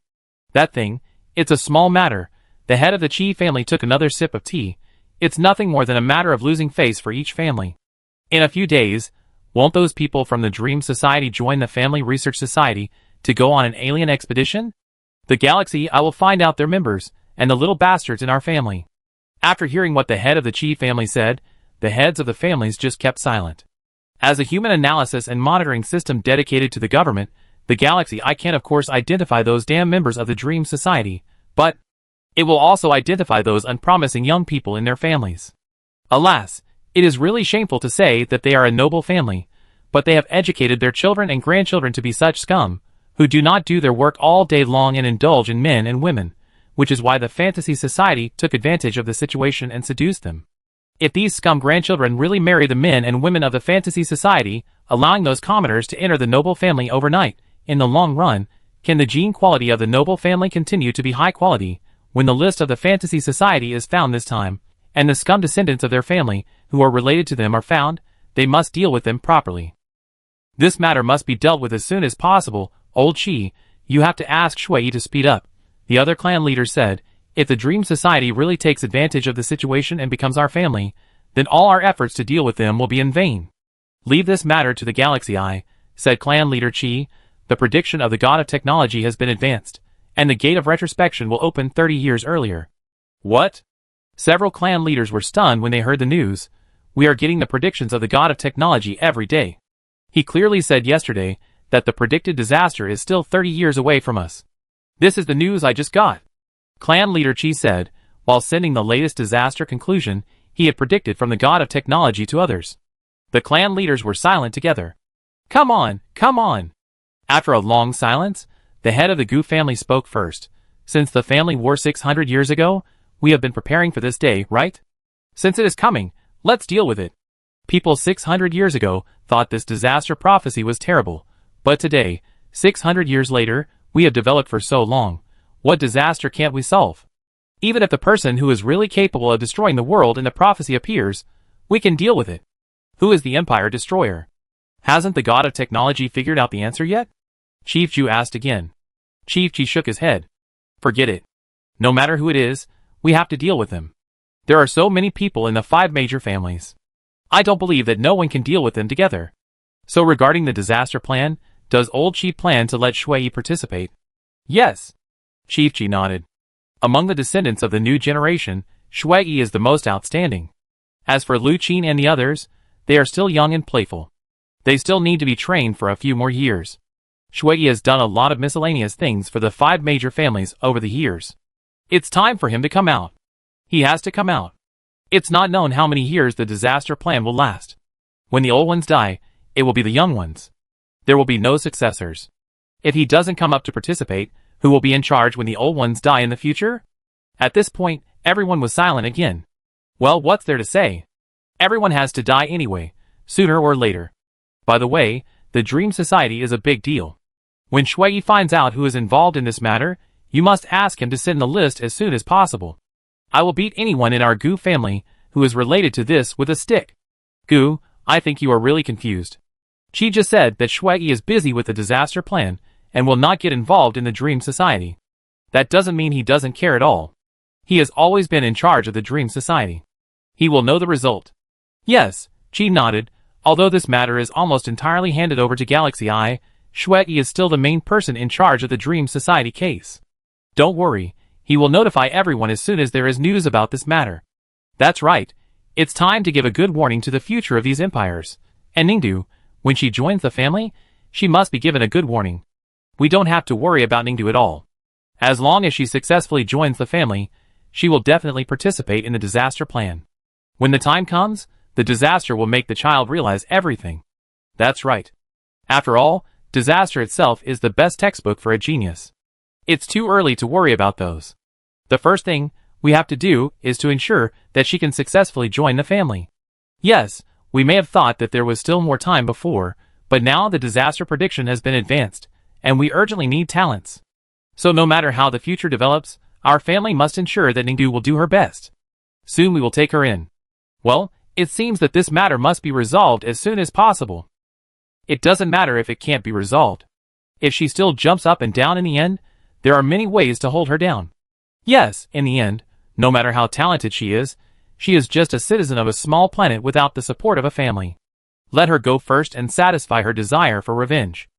[SPEAKER 1] That thing, it's a small matter. The head of the Chi family took another sip of tea. It's nothing more than a matter of losing face for each family. In a few days, won't those people from the Dream Society join the Family Research Society to go on an alien expedition? The galaxy, I will find out their members, and the little bastards in our family. After hearing what the head of the Chi family said, the heads of the families just kept silent. As a human analysis and monitoring system dedicated to the government, the galaxy, I can of course identify those damn members of the Dream Society, but it will also identify those unpromising young people in their families. Alas, it is really shameful to say that they are a noble family, but they have educated their children and grandchildren to be such scum, who do not do their work all day long and indulge in men and women, which is why the Fantasy Society took advantage of the situation and seduced them. If these scum grandchildren really marry the men and women of the Fantasy Society, allowing those commoners to enter the noble family overnight, in the long run, can the gene quality of the noble family continue to be high quality, when the list of the Fantasy Society is found this time, and the scum descendants of their family, who are related to them, are found, they must deal with them properly. This matter must be dealt with as soon as possible. Old Chi, you have to ask Shui to speed up, the other clan leader said. If the Dream Society really takes advantage of the situation and becomes our family, then all our efforts to deal with them will be in vain. Leave this matter to the Galaxy Eye, said clan leader Chi. The prediction of the god of technology has been advanced, and the gate of retrospection will open 30 years earlier. What? Several clan leaders were stunned when they heard the news. We are getting the predictions of the god of technology every day. He clearly said yesterday that the predicted disaster is still 30 years away from us. This is the news I just got. Clan leader Chi said, while sending the latest disaster conclusion he had predicted from the god of technology to others. The clan leaders were silent together. Come on, come on. After a long silence, the head of the Gu family spoke first. Since the family war 600 years ago, we have been preparing for this day, right? Since it is coming, let's deal with it. People 600 years ago thought this disaster prophecy was terrible, but today, 600 years later, we have developed for so long. What disaster can't we solve? Even if the person who is really capable of destroying the world in the prophecy appears, we can deal with it. Who is the Empire Destroyer? Hasn't the god of technology figured out the answer yet? Chief Zhu asked again. Chief Chi shook his head. Forget it. No matter who it is, we have to deal with them. There are so many people in the 5 major families. I don't believe that no one can deal with them together. So regarding the disaster plan, does old Chi plan to let Shui participate? Yes. Chief Chi nodded. Among the descendants of the new generation, Shui is the most outstanding. As for Lu Qin and the others, they are still young and playful. They still need to be trained for a few more years. Shui has done a lot of miscellaneous things for the 5 major families over the years. It's time for him to come out. He has to come out. It's not known how many years the disaster plan will last. When the old ones die, it will be the young ones. There will be no successors. If he doesn't come up to participate, who will be in charge when the old ones die in the future? At this point, everyone was silent again. Well, what's there to say? Everyone has to die anyway, sooner or later. By the way, the Dream Society is a big deal. When Shui finds out who is involved in this matter, you must ask him to send the list as soon as possible. I will beat anyone in our Gu family who is related to this with a stick. Gu, I think you are really confused. Chi just said that Shui is busy with the disaster plan and will not get involved in the Dream Society. That doesn't mean he doesn't care at all. He has always been in charge of the Dream Society. He will know the result. Yes, Chi nodded. Although this matter is almost entirely handed over to Galaxy Eye, Shueki is still the main person in charge of the Dream Society case. Don't worry, he will notify everyone as soon as there is news about this matter. That's right, it's time to give a good warning to the future of these empires. And Ningdu, when she joins the family, she must be given a good warning. We don't have to worry about Ningdu at all. As long as she successfully joins the family, she will definitely participate in the disaster plan. When the time comes, the disaster will make the child realize everything. That's right. After all, disaster itself is the best textbook for a genius. It's too early to worry about those. The first thing we have to do is to ensure that she can successfully join the family. Yes, we may have thought that there was still more time before, but now the disaster prediction has been advanced, and we urgently need talents. So no matter how the future develops, our family must ensure that Ningdu will do her best. Soon we will take her in. Well, it seems that this matter must be resolved as soon as possible. It doesn't matter if it can't be resolved. If she still jumps up and down in the end, there are many ways to hold her down. Yes, in the end, no matter how talented she is just a citizen of a small planet without the support of a family. Let her go first and satisfy her desire for revenge.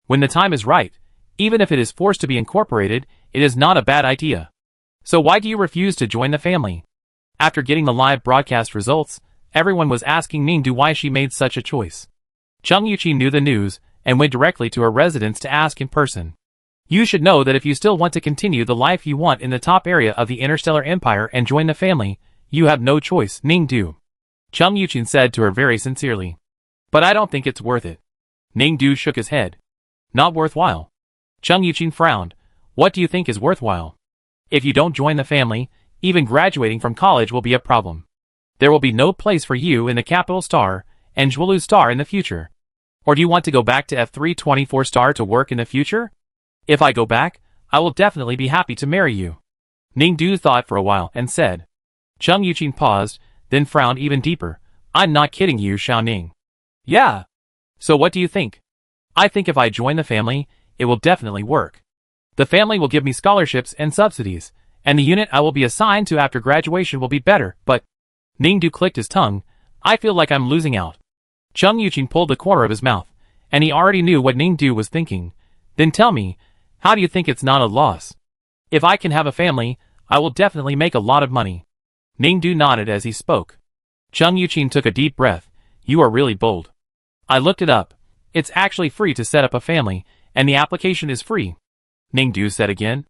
[SPEAKER 1] When the time is right, even if it is forced to be incorporated, it is not a bad idea. So why do you refuse to join the family? After getting the live broadcast results, everyone was asking Ningdu why she made such a choice. Chung Yuqi knew the news and went directly to her residence to ask in person. You should know that if you still want to continue the life you want in the top area of the Interstellar Empire and join the family, you have no choice, Ningdu. Chung Yuqi said to her very sincerely. But I don't think it's worth it. Ningdu shook his head. Not worthwhile. Chung Yuqi frowned. What do you think is worthwhile? If you don't join the family, even graduating from college will be a problem. There will be no place for you in the Capital Star and Zhuolu Star in the future. Or do you want to go back to F324 Star to work in the future? If I go back, I will definitely be happy to marry you. Ningdu thought for a while and said. Chung Yuqi paused, then frowned even deeper. I'm not kidding you, Xiaoning. Yeah. So what do you think? I think if I join the family, it will definitely work. The family will give me scholarships and subsidies, and the unit I will be assigned to after graduation will be better, but... Ningdu clicked his tongue. I feel like I'm losing out. Chung Yuqi pulled the corner of his mouth, and he already knew what Ningdu was thinking. Then tell me, how do you think it's not a loss? If I can have a family, I will definitely make a lot of money. Ningdu nodded as he spoke. Chung Yuqi took a deep breath. You are really bold. I looked it up. It's actually free to set up a family, and the application is free. Ningdu said again.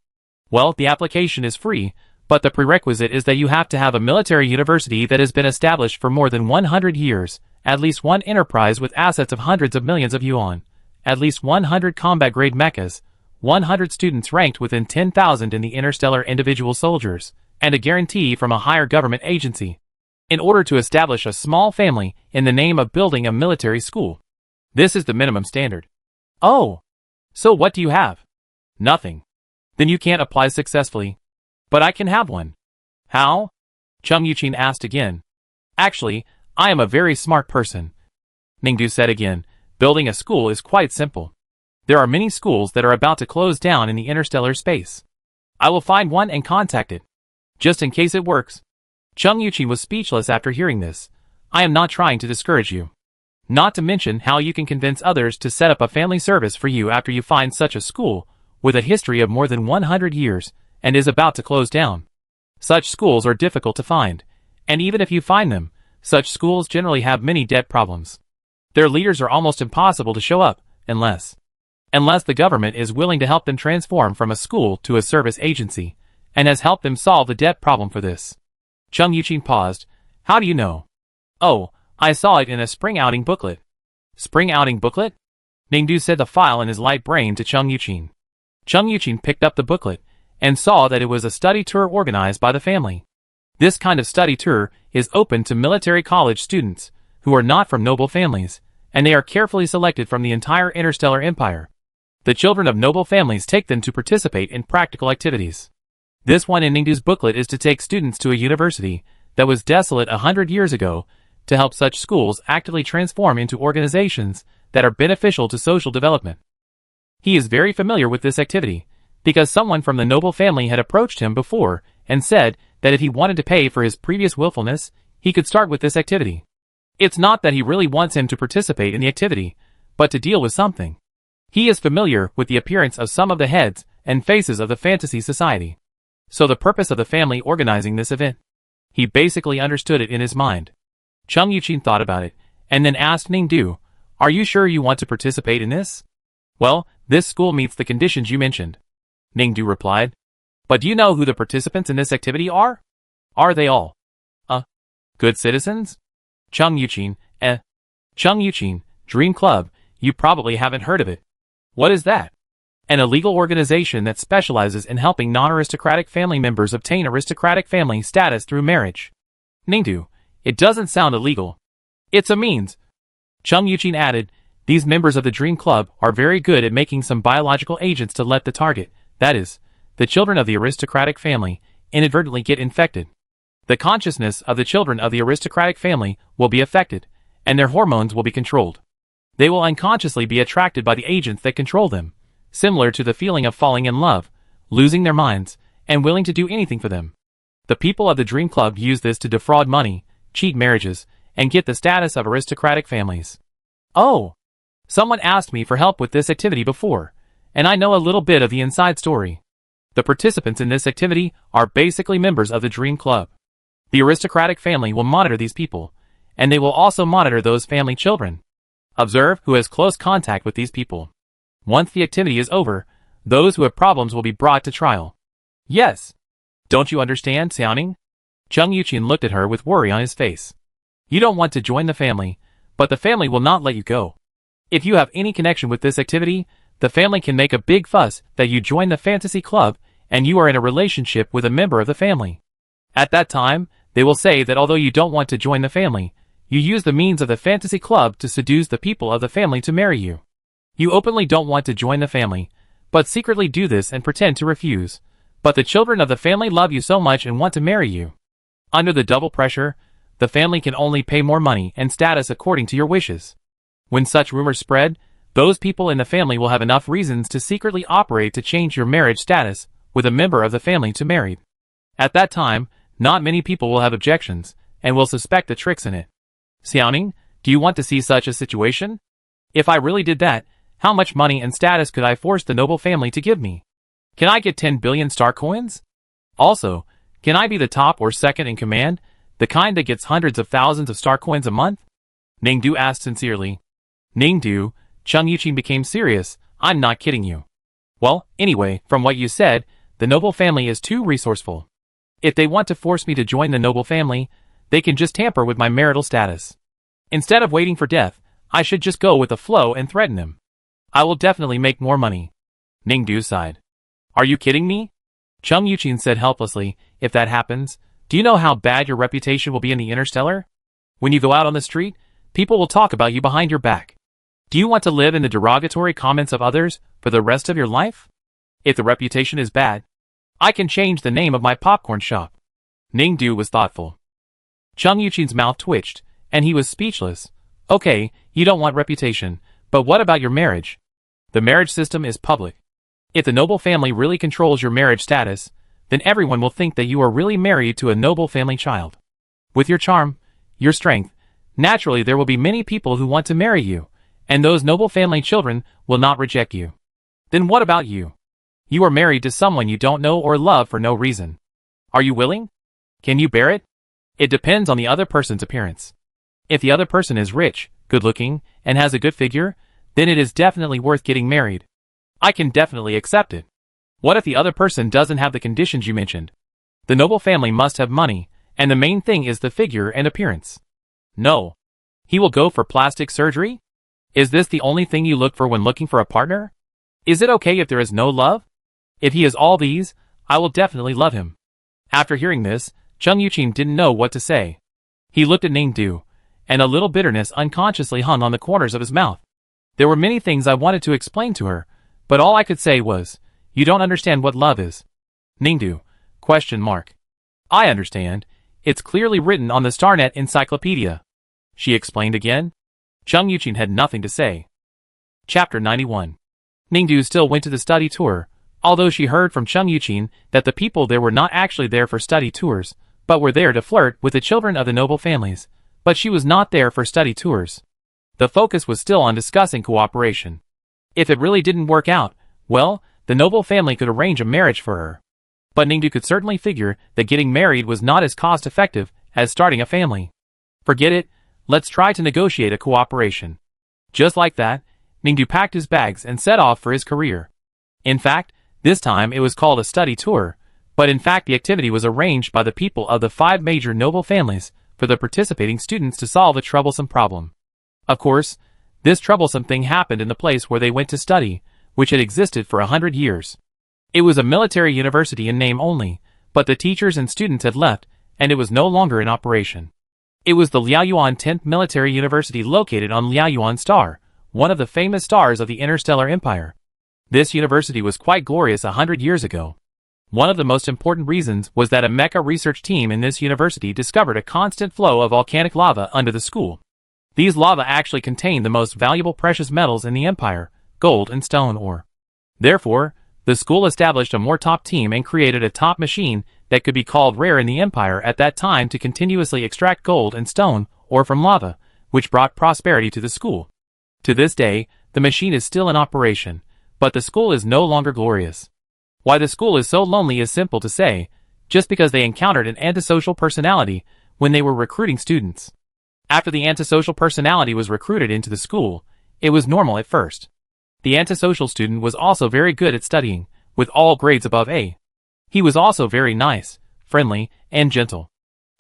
[SPEAKER 1] Well, the application is free, but the prerequisite is that you have to have a military university that has been established for more than 100 years, at least one enterprise with assets of hundreds of millions of yuan, at least 100 combat-grade mechas, 100 students ranked within 10,000 in the interstellar individual soldiers, and a guarantee from a higher government agency. In order to establish a small family in the name of building a military school. This is the minimum standard. Oh! So what do you have? Nothing. Then you can't apply successfully. But I can have one. How? Chung Yuqi asked again. Actually, I am a very smart person. Ningdu said again. Building a school is quite simple. There are many schools that are about to close down in the interstellar space. I will find one and contact it. Just in case it works. Chung Yuqi was speechless after hearing this. I am not trying to discourage you. Not to mention how you can convince others to set up a family service for you after you find such a school, with a history of more than 100 years, and is about to close down. Such schools are difficult to find, and even if you find them, such schools generally have many debt problems. Their leaders are almost impossible to show up, unless the government is willing to help them transform from a school to a service agency, and has helped them solve the debt problem for this. Chung Yuqi paused. How do you know? Oh, I saw it in a spring outing booklet. Spring outing booklet? Ningdu said the file in his light brain to Chung Yuqi. Chung Yuqi picked up the booklet, and saw that it was a study tour organized by the family. This kind of study tour is open to military college students, who are not from noble families, and they are carefully selected from the entire interstellar empire. The children of noble families take them to participate in practical activities. This one in Ningdu's booklet is to take students to a university that was desolate 100 years ago, to help such schools actively transform into organizations that are beneficial to social development. He is very familiar with this activity, because someone from the noble family had approached him before and said that if he wanted to pay for his previous willfulness, he could start with this activity. It's not that he really wants him to participate in the activity, but to deal with something. He is familiar with the appearance of some of the heads and faces of the fantasy society. So the purpose of the family organizing this event. He basically understood it in his mind. Chung Yuqin thought about it, and then asked Ningdu, "Are you sure you want to participate in this?" "Well, this school meets the conditions you mentioned," Ningdu replied. "But do you know who the participants in this activity are? Are they all good citizens?" Chung Yuqin, Chung Yuqin, Dream Club, you probably haven't heard of it. What is that? An illegal organization that specializes in helping non-aristocratic family members obtain aristocratic family status through marriage. Ningdu, it doesn't sound illegal. It's a means. Chung Yuqin added, these members of the Dream Club are very good at making some biological agents to let the target, that is, the children of the aristocratic family, inadvertently get infected. The consciousness of the children of the aristocratic family will be affected, and their hormones will be controlled. They will unconsciously be attracted by the agents that control them, similar to the feeling of falling in love, losing their minds, and willing to do anything for them. The people of the Dream Club use this to defraud money, cheat marriages, and get the status of aristocratic families. Oh! Someone asked me for help with this activity before, and I know a little bit of the inside story. The participants in this activity are basically members of the Dream Club. The aristocratic family will monitor these people, and they will also monitor those family children. Observe who has close contact with these people. Once the activity is over, those who have problems will be brought to trial. Yes. Don't you understand, Xiaoning? Chung Yuqin looked at her with worry on his face. You don't want to join the family, but the family will not let you go. If you have any connection with this activity, the family can make a big fuss that you join the fantasy club and you are in a relationship with a member of the family. At that time, they will say that although you don't want to join the family, you use the means of the fantasy club to seduce the people of the family to marry you. You openly don't want to join the family, but secretly do this and pretend to refuse. But the children of the family love you so much and want to marry you. Under the double pressure, the family can only pay more money and status according to your wishes. When such rumors spread, those people in the family will have enough reasons to secretly operate to change your marriage status with a member of the family to married. At that time, not many people will have objections, and will suspect the tricks in it. Xiaoning, do you want to see such a situation? If I really did that, how much money and status could I force the noble family to give me? Can I get 10 billion star coins? Also, can I be the top or second in command, the kind that gets hundreds of thousands of star coins a month? Ningdu asked sincerely. Ningdu, Chung Yuqin became serious, I'm not kidding you. Well, anyway, from what you said, the noble family is too resourceful. If they want to force me to join the noble family, they can just tamper with my marital status. Instead of waiting for death, I should just go with the flow and threaten them. I will definitely make more money. Ningdu sighed. Are you kidding me? Chung Yuqin said helplessly, if that happens, do you know how bad your reputation will be in the interstellar? When you go out on the street, people will talk about you behind your back. Do you want to live in the derogatory comments of others for the rest of your life? If the reputation is bad, I can change the name of my popcorn shop. Ningdu was thoughtful. Chung Yuqin's mouth twitched, and he was speechless. Okay, you don't want reputation, but what about your marriage? The marriage system is public. If the noble family really controls your marriage status, then everyone will think that you are really married to a noble family child. With your charm, your strength, naturally there will be many people who want to marry you, and those noble family children will not reject you. Then what about you? You are married to someone you don't know or love for no reason. Are you willing? Can you bear it? It depends on the other person's appearance. If the other person is rich, good-looking, and has a good figure, then it is definitely worth getting married. I can definitely accept it. What if the other person doesn't have the conditions you mentioned? The noble family must have money, and the main thing is the figure and appearance. No. He will go for plastic surgery? Is this the only thing you look for when looking for a partner? Is it okay if there is no love? If he is all these, I will definitely love him. After hearing this, Chung Yuqin didn't know what to say. He looked at Ningdu, and a little bitterness unconsciously hung on the corners of his mouth. There were many things I wanted to explain to her, but all I could say was, you don't understand what love is. Ningdu, ? I understand. It's clearly written on the StarNet encyclopedia. She explained again. Chung Yuqin had nothing to say. Chapter 91. Ningdu still went to the study tour, although she heard from Chung Yuqin that the people there were not actually there for study tours, but were there to flirt with the children of the noble families. But she was not there for study tours. The focus was still on discussing cooperation. If it really didn't work out, well, the noble family could arrange a marriage for her. But Ningdu could certainly figure that getting married was not as cost-effective as starting a family. Forget it, let's try to negotiate a cooperation. Just like that, Ningdu packed his bags and set off for his career. In fact, this time it was called a study tour, but in fact the activity was arranged by the people of the 5 major noble families for the participating students to solve a troublesome problem. Of course, this troublesome thing happened in the place where they went to study, which had existed for 100 years. It was a military university in name only, but the teachers and students had left, and it was no longer in operation. It was the Liaoyuan 10th Military University located on Liaoyuan Star, one of the famous stars of the Interstellar Empire. This university was quite glorious 100 years ago. One of the most important reasons was that a mecha research team in this university discovered a constant flow of volcanic lava under the school. These lava actually contained the most valuable precious metals in the empire, gold and stone ore. Therefore, the school established a more top team and created a top machine that could be called rare in the empire at that time to continuously extract gold and stone ore from lava, which brought prosperity to the school. To this day, the machine is still in operation, but the school is no longer glorious. Why the school is so lonely is simple to say, just because they encountered an antisocial personality when they were recruiting students. After the antisocial personality was recruited into the school, it was normal at first. The antisocial student was also very good at studying, with all grades above A. He was also very nice, friendly, and gentle.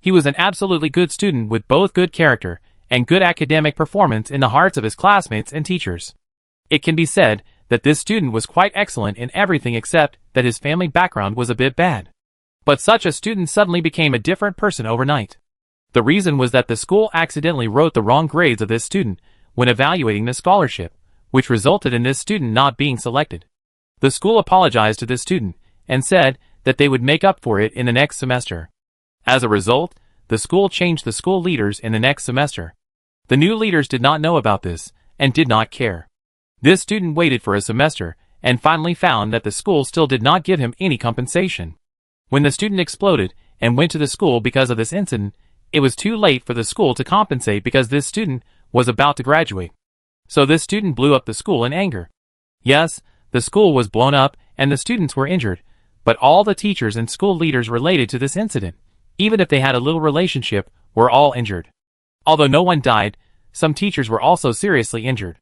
[SPEAKER 1] He was an absolutely good student with both good character and good academic performance in the hearts of his classmates and teachers. It can be said that this student was quite excellent in everything except that his family background was a bit bad. But such a student suddenly became a different person overnight. The reason was that the school accidentally wrote the wrong grades of this student when evaluating the scholarship, which resulted in this student not being selected. The school apologized to this student and said that they would make up for it in the next semester. As a result, the school changed the school leaders in the next semester. The new leaders did not know about this and did not care. This student waited for a semester and finally found that the school still did not give him any compensation. When the student exploded and went to the school because of this incident, it was too late for the school to compensate because this student was about to graduate. So this student blew up the school in anger. Yes, the school was blown up and the students were injured, but all the teachers and school leaders related to this incident, even if they had a little relationship, were all injured. Although no one died, some teachers were also seriously injured.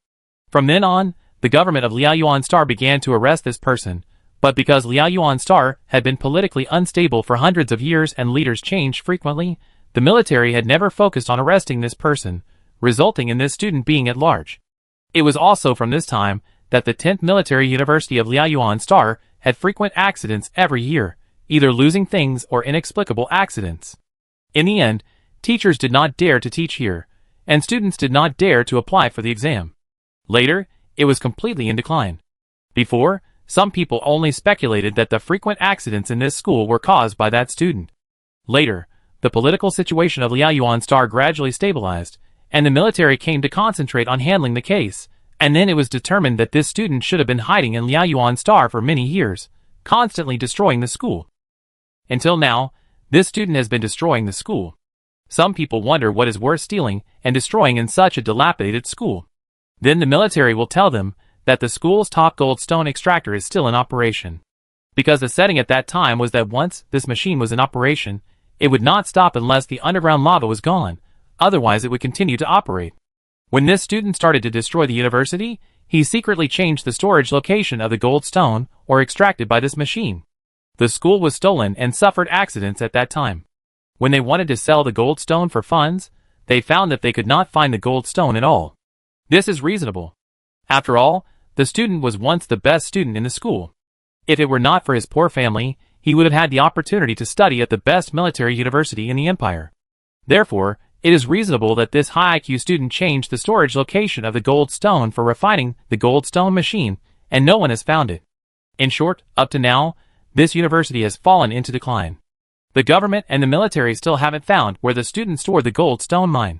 [SPEAKER 1] From then on, the government of Liaoyuan Star began to arrest this person, but because Liaoyuan Star had been politically unstable for hundreds of years and leaders changed frequently, the military had never focused on arresting this person, resulting in this student being at large. It was also from this time that the 10th Military University of Liaoyuan Star had frequent accidents every year, either losing things or inexplicable accidents. In the end, teachers did not dare to teach here, and students did not dare to apply for the exam. Later, it was completely in decline. Before, some people only speculated that the frequent accidents in this school were caused by that student. Later, the political situation of Liaoyuan Star gradually stabilized, and the military came to concentrate on handling the case, and then it was determined that this student should have been hiding in Liaoyuan Star for many years, constantly destroying the school. Until now, this student has been destroying the school. Some people wonder what is worth stealing and destroying in such a dilapidated school. Then the military will tell them that the school's top gold stone extractor is still in operation. Because the setting at that time was that once this machine was in operation, it would not stop unless the underground lava was gone, otherwise it would continue to operate. When this student started to destroy the university, he secretly changed the storage location of the gold stone or extracted by this machine. The school was stolen and suffered accidents at that time. When they wanted to sell the gold stone for funds, they found that they could not find the gold stone at all. This is reasonable. After all, the student was once the best student in the school. If it were not for his poor family, he would have had the opportunity to study at the best military university in the empire. Therefore, it is reasonable that this high IQ student changed the storage location of the gold stone for refining the gold stone machine, and no one has found it. In short, up to now, this university has fallen into decline. The government and the military still haven't found where the student stored the gold stone mine.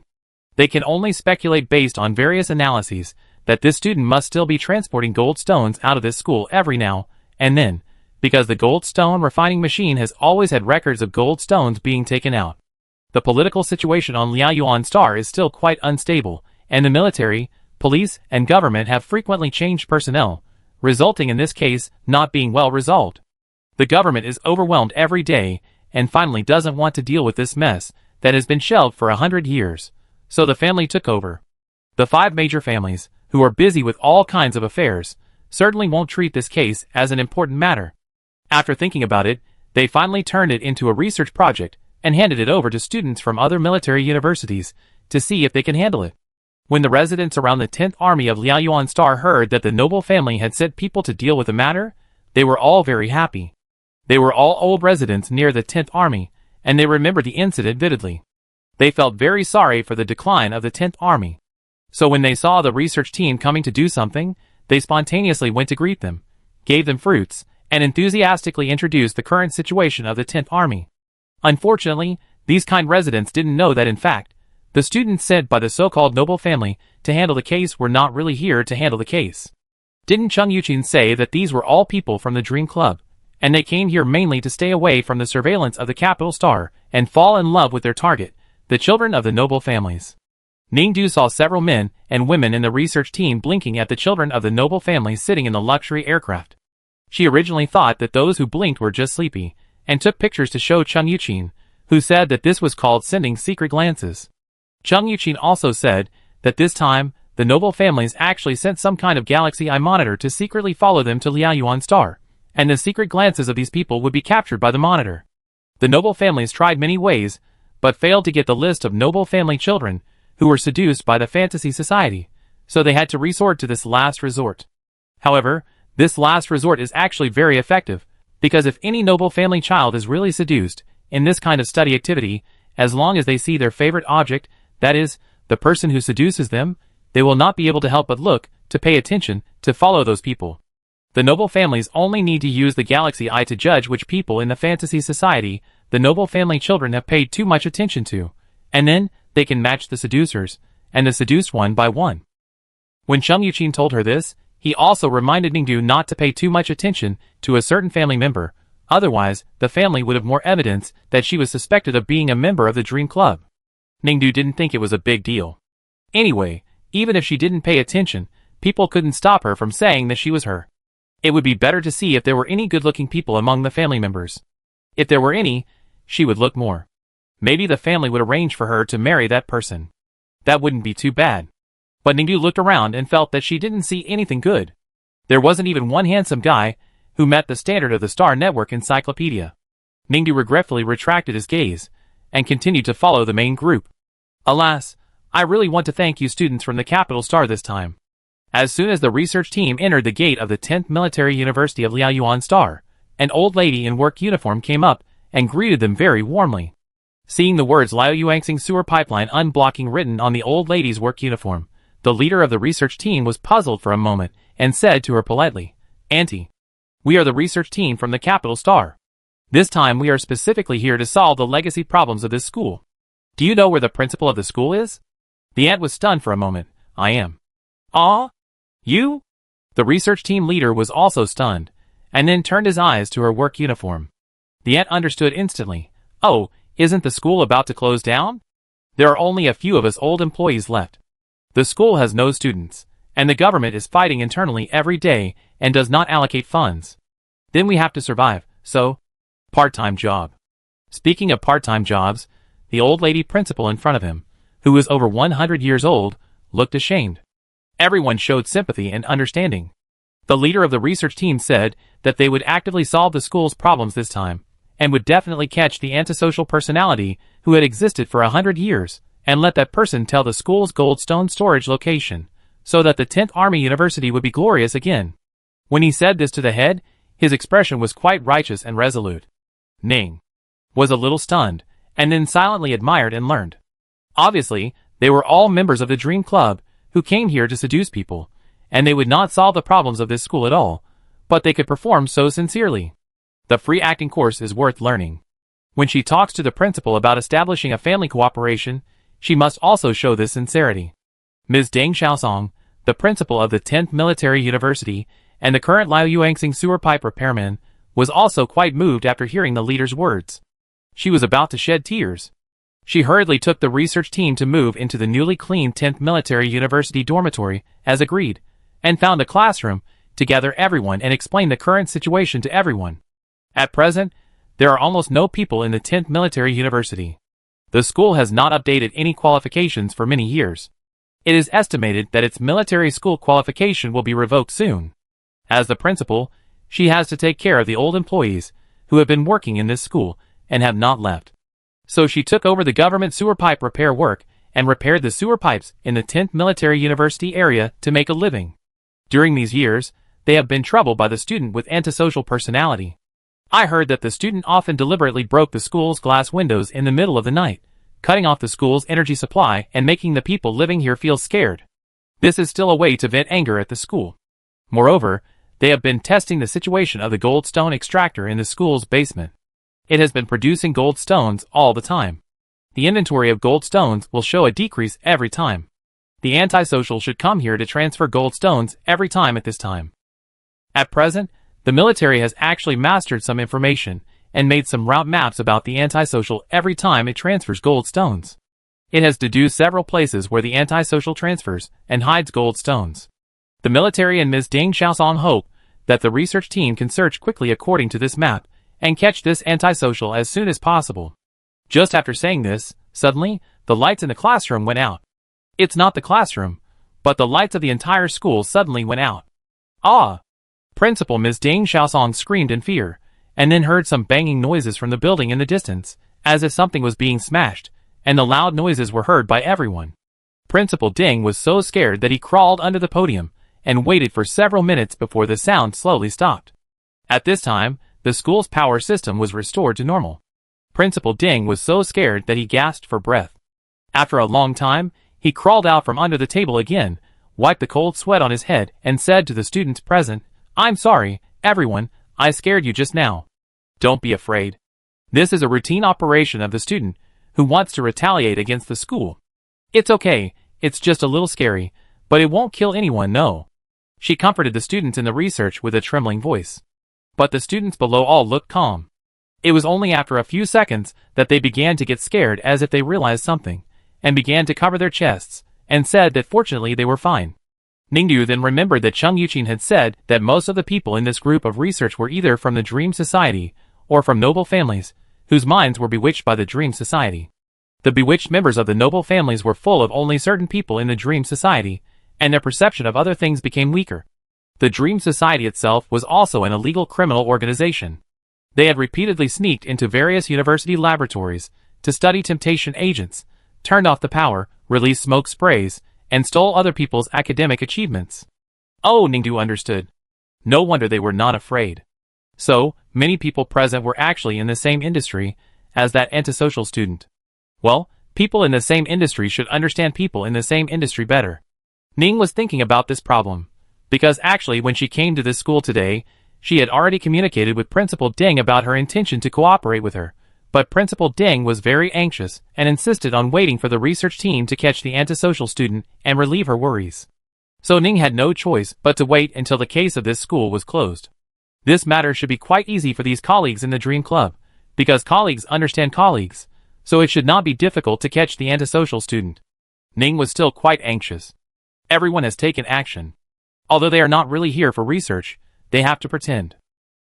[SPEAKER 1] They can only speculate based on various analyses that this student must still be transporting gold stones out of this school every now and then, because the gold stone refining machine has always had records of gold stones being taken out. The political situation on Liaoyuan Star is still quite unstable, and the military, police, and government have frequently changed personnel, resulting in this case not being well resolved. The government is overwhelmed every day and finally doesn't want to deal with this mess that has been shelved for 100 years, so the family took over. The 5 major families, who are busy with all kinds of affairs, certainly won't treat this case as an important matter. After thinking about it, they finally turned it into a research project and handed it over to students from other military universities to see if they can handle it. When the residents around the 10th Army of Liaoyuan Star heard that the noble family had sent people to deal with the matter, they were all very happy. They were all old residents near the 10th Army, and they remembered the incident vividly. They felt very sorry for the decline of the 10th Army. So when they saw the research team coming to do something, they spontaneously went to greet them, gave them fruits, and enthusiastically introduced the current situation of the 10th Army. Unfortunately, these kind residents didn't know that in fact, the students sent by the so-called noble family to handle the case were not really here to handle the case. Didn't Chung Yuqin say that these were all people from the Dream Club, and they came here mainly to stay away from the surveillance of the Capital Star and fall in love with their target, the children of the noble families? Ningdu saw several men and women in the research team blinking at the children of the noble families sitting in the luxury aircraft. She originally thought that those who blinked were just sleepy, and took pictures to show Chung Yuqin, who said that this was called sending secret glances. Chung Yuqin also said that this time, the noble families actually sent some kind of galaxy eye monitor to secretly follow them to Liaoyuan Star, and the secret glances of these people would be captured by the monitor. The noble families tried many ways, but failed to get the list of noble family children who were seduced by the fantasy society, so they had to resort to this last resort. However, this last resort is actually very effective, because if any noble family child is really seduced in this kind of study activity, as long as they see their favorite object, that is, the person who seduces them, they will not be able to help but look, to pay attention, to follow those people. The noble families only need to use the galaxy eye to judge which people in the fantasy society the noble family children have paid too much attention to, and then they can match the seducers, and the seduced one by one. When Chung Yuqin told her this, he also reminded Ningdu not to pay too much attention to a certain family member, otherwise the family would have more evidence that she was suspected of being a member of the Dream Club. Ningdu didn't think it was a big deal. Anyway, even if she didn't pay attention, people couldn't stop her from saying that she was her. It would be better to see if there were any good-looking people among the family members. If there were any, she would look more. Maybe the family would arrange for her to marry that person. That wouldn't be too bad. But Ningdu looked around and felt that she didn't see anything good. There wasn't even one handsome guy who met the standard of the Star Network encyclopedia. Ningdu regretfully retracted his gaze and continued to follow the main group. Alas, I really want to thank you students from the Capital Star this time. As soon as the research team entered the gate of the 10th Military University of Liaoyuan Star, an old lady in work uniform came up and greeted them very warmly. Seeing the words Liaoyuansing Sewer Pipeline Unblocking written on the old lady's work uniform, the leader of the research team was puzzled for a moment and said to her politely, "Auntie, we are the research team from the Capital Star. This time we are specifically here to solve the legacy problems of this school. Do you know where the principal of the school is?" The aunt was stunned for a moment. "I am." "Ah? You?" The research team leader was also stunned, and then turned his eyes to her work uniform. The aunt understood instantly. "Oh, isn't the school about to close down? There are only a few of us old employees left. The school has no students, and the government is fighting internally every day and does not allocate funds. Then we have to survive, so, part-time job." Speaking of part-time jobs, the old lady principal in front of him, who was over 100 years old, looked ashamed. Everyone showed sympathy and understanding. The leader of the research team said that they would actively solve the school's problems this time, and would definitely catch the antisocial personality who had existed for 100 years, and let that person tell the school's goldstone storage location, so that the 10th Army University would be glorious again. When he said this to the head, his expression was quite righteous and resolute. Ning was a little stunned, and then silently admired and learned. Obviously, they were all members of the Dream Club, who came here to seduce people, and they would not solve the problems of this school at all, but they could perform so sincerely. The free acting course is worth learning. When she talks to the principal about establishing a family cooperation, she must also show this sincerity. Ms. Deng Xiaosong, the principal of the 10th Military University and the current Liaoyuansing sewer pipe repairman, was also quite moved after hearing the leader's words. She was about to shed tears. She hurriedly took the research team to move into the newly cleaned 10th Military University dormitory, as agreed, and found a classroom to gather everyone and explain the current situation to everyone. At present, there are almost no people in the 10th Military University. The school has not updated any qualifications for many years. It is estimated that its military school qualification will be revoked soon. As the principal, she has to take care of the old employees who have been working in this school and have not left. So she took over the government sewer pipe repair work and repaired the sewer pipes in the 10th Military University area to make a living. During these years, they have been troubled by the student with antisocial personality. I heard that the student often deliberately broke the school's glass windows in the middle of the night, cutting off the school's energy supply and making the people living here feel scared. This is still a way to vent anger at the school. Moreover, they have been testing the situation of the gold stone extractor in the school's basement. It has been producing gold stones all the time. The inventory of gold stones will show a decrease every time. The antisocial should come here to transfer gold stones every time at this time. At present, the military has actually mastered some information and made some route maps about the antisocial every time it transfers gold stones. It has deduced several places where the antisocial transfers and hides gold stones. The military and Ms. Ding Xiaosong hope that the research team can search quickly according to this map and catch this antisocial as soon as possible. Just after saying this, suddenly, the lights in the classroom went out. It's not the classroom, but the lights of the entire school suddenly went out. Ah! Principal Ms. Ding Xiaosong screamed in fear, and then heard some banging noises from the building in the distance, as if something was being smashed, and the loud noises were heard by everyone. Principal Ding was so scared that he crawled under the podium and waited for several minutes before the sound slowly stopped. At this time, the school's power system was restored to normal. Principal Ding was so scared that he gasped for breath. After a long time, he crawled out from under the table again, wiped the cold sweat on his head, and said to the students present, "I'm sorry, everyone, I scared you just now. Don't be afraid. This is a routine operation of the student who wants to retaliate against the school. It's okay, it's just a little scary, but it won't kill anyone, no." She comforted the students in the research with a trembling voice. But the students below all looked calm. It was only after a few seconds that they began to get scared as if they realized something, and began to cover their chests, and said that fortunately they were fine. Ningdu then remembered that Cheng Yuqin had said that most of the people in this group of research were either from the Dream Society, or from noble families, whose minds were bewitched by the Dream Society. The bewitched members of the noble families were full of only certain people in the Dream Society, and their perception of other things became weaker. The Dream Society itself was also an illegal criminal organization. They had repeatedly sneaked into various university laboratories to study temptation agents, turned off the power, released smoke sprays, and stole other people's academic achievements. Oh, Ningdu understood. No wonder they were not afraid. So, many people present were actually in the same industry as that antisocial student. Well, people in the same industry should understand people in the same industry better. Ning was thinking about this problem, because actually when she came to this school today, she had already communicated with Principal Ding about her intention to cooperate with her, but Principal Ding was very anxious and insisted on waiting for the research team to catch the antisocial student and relieve her worries. So Ning had no choice but to wait until the case of this school was closed. This matter should be quite easy for these colleagues in the Dream Club, because colleagues understand colleagues, so it should not be difficult to catch the antisocial student. Ning was still quite anxious. Everyone has taken action. Although they are not really here for research, they have to pretend.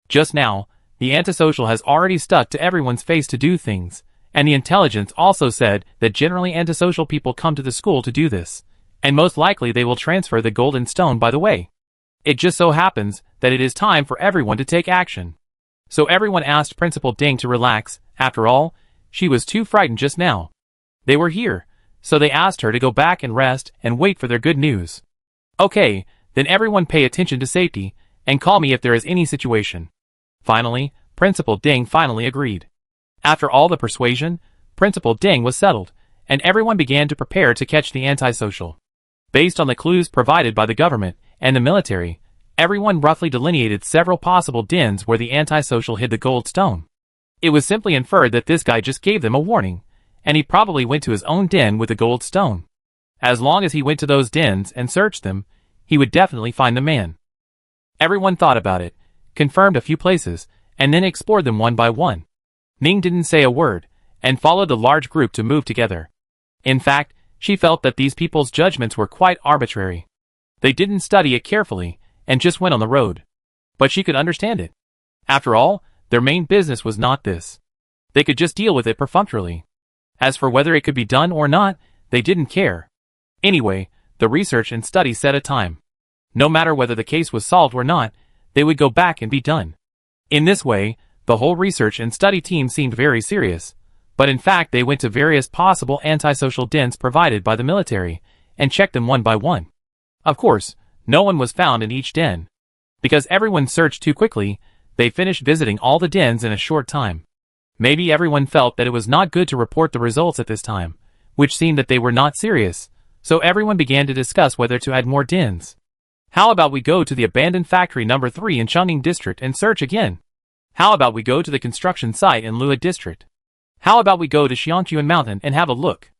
[SPEAKER 1] Just now, the antisocial has already stuck to everyone's face to do things, and the intelligence also said that generally antisocial people come to the school to do this, and most likely they will transfer the golden stone by the way. It just so happens that it is time for everyone to take action. So everyone asked Principal Ding to relax. After all, she was too frightened just now. They were here, so they asked her to go back and rest and wait for their good news. Okay, then everyone pay attention to safety, and call me if there is any situation. Finally, Principal Ding finally agreed. After all the persuasion, Principal Ding was settled, and everyone began to prepare to catch the antisocial. Based on the clues provided by the government and the military, everyone roughly delineated several possible dens where the antisocial hid the gold stone. It was simply inferred that this guy just gave them a warning, and he probably went to his own den with the gold stone. As long as he went to those dens and searched them, he would definitely find the man. Everyone thought about it, confirmed a few places, and then explored them one by one. Ning didn't say a word, and followed the large group to move together. In fact, she felt that these people's judgments were quite arbitrary. They didn't study it carefully, and just went on the road. But she could understand it. After all, their main business was not this. They could just deal with it perfunctorily. As for whether it could be done or not, they didn't care. Anyway, the research and study set a time. No matter whether the case was solved or not, they would go back and be done. In this way, the whole research and study team seemed very serious. But in fact they went to various possible antisocial dens provided by the military, and checked them one by one. Of course, no one was found in each den. Because everyone searched too quickly, they finished visiting all the dens in a short time. Maybe everyone felt that it was not good to report the results at this time, which seemed that they were not serious, so everyone began to discuss whether to add more dens. How about we go to the abandoned factory number 3 in Chengning district and search again? How about we go to the construction site in Luo district? How about we go to Xiangchuan mountain and have a look?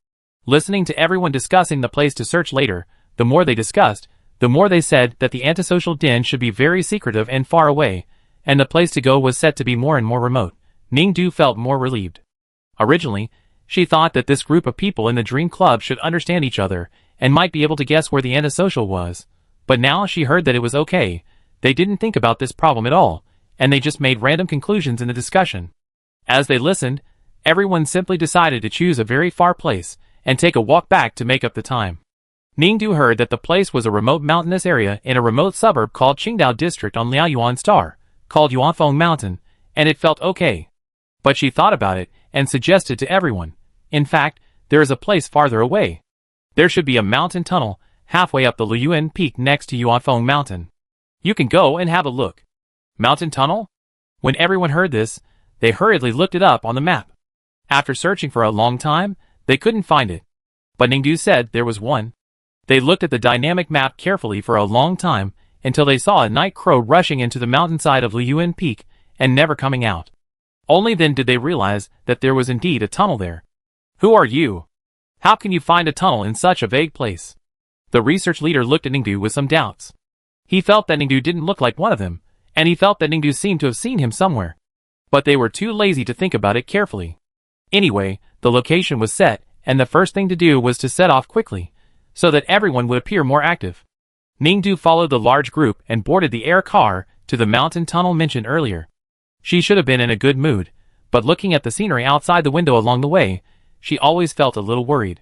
[SPEAKER 1] Listening to everyone discussing the place to search later, the more they discussed, the more they said that the antisocial den should be very secretive and far away, and the place to go was set to be more and more remote. Ningdu felt more relieved. Originally, she thought that this group of people in the Dream Club should understand each other, and might be able to guess where the antisocial was. But now she heard that it was okay. They didn't think about this problem at all, and they just made random conclusions in the discussion. As they listened, everyone simply decided to choose a very far place, and take a walk back to make up the time. Ningdu heard that the place was a remote mountainous area in a remote suburb called Qingdao district on Liaoyuan Star, called Yuanfeng Mountain, and it felt okay. But she thought about it, and suggested to everyone. In fact, there is a place farther away. There should be a mountain tunnel, halfway up the Luyuan Peak next to Yuanfeng Mountain. You can go and have a look. Mountain tunnel? When everyone heard this, they hurriedly looked it up on the map. After searching for a long time, they couldn't find it. But Ningdu said there was one. They looked at the dynamic map carefully for a long time, until they saw a night crow rushing into the mountainside of Luyuan Peak, and never coming out. Only then did they realize that there was indeed a tunnel there. Who are you? How can you find a tunnel in such a vague place? The research leader looked at Ningdu with some doubts. He felt that Ningdu didn't look like one of them, and he felt that Ningdu seemed to have seen him somewhere. But they were too lazy to think about it carefully. Anyway, the location was set, and the first thing to do was to set off quickly, so that everyone would appear more active. Ningdu followed the large group and boarded the air car to the mountain tunnel mentioned earlier. She should have been in a good mood, but looking at the scenery outside the window along the way, she always felt a little worried.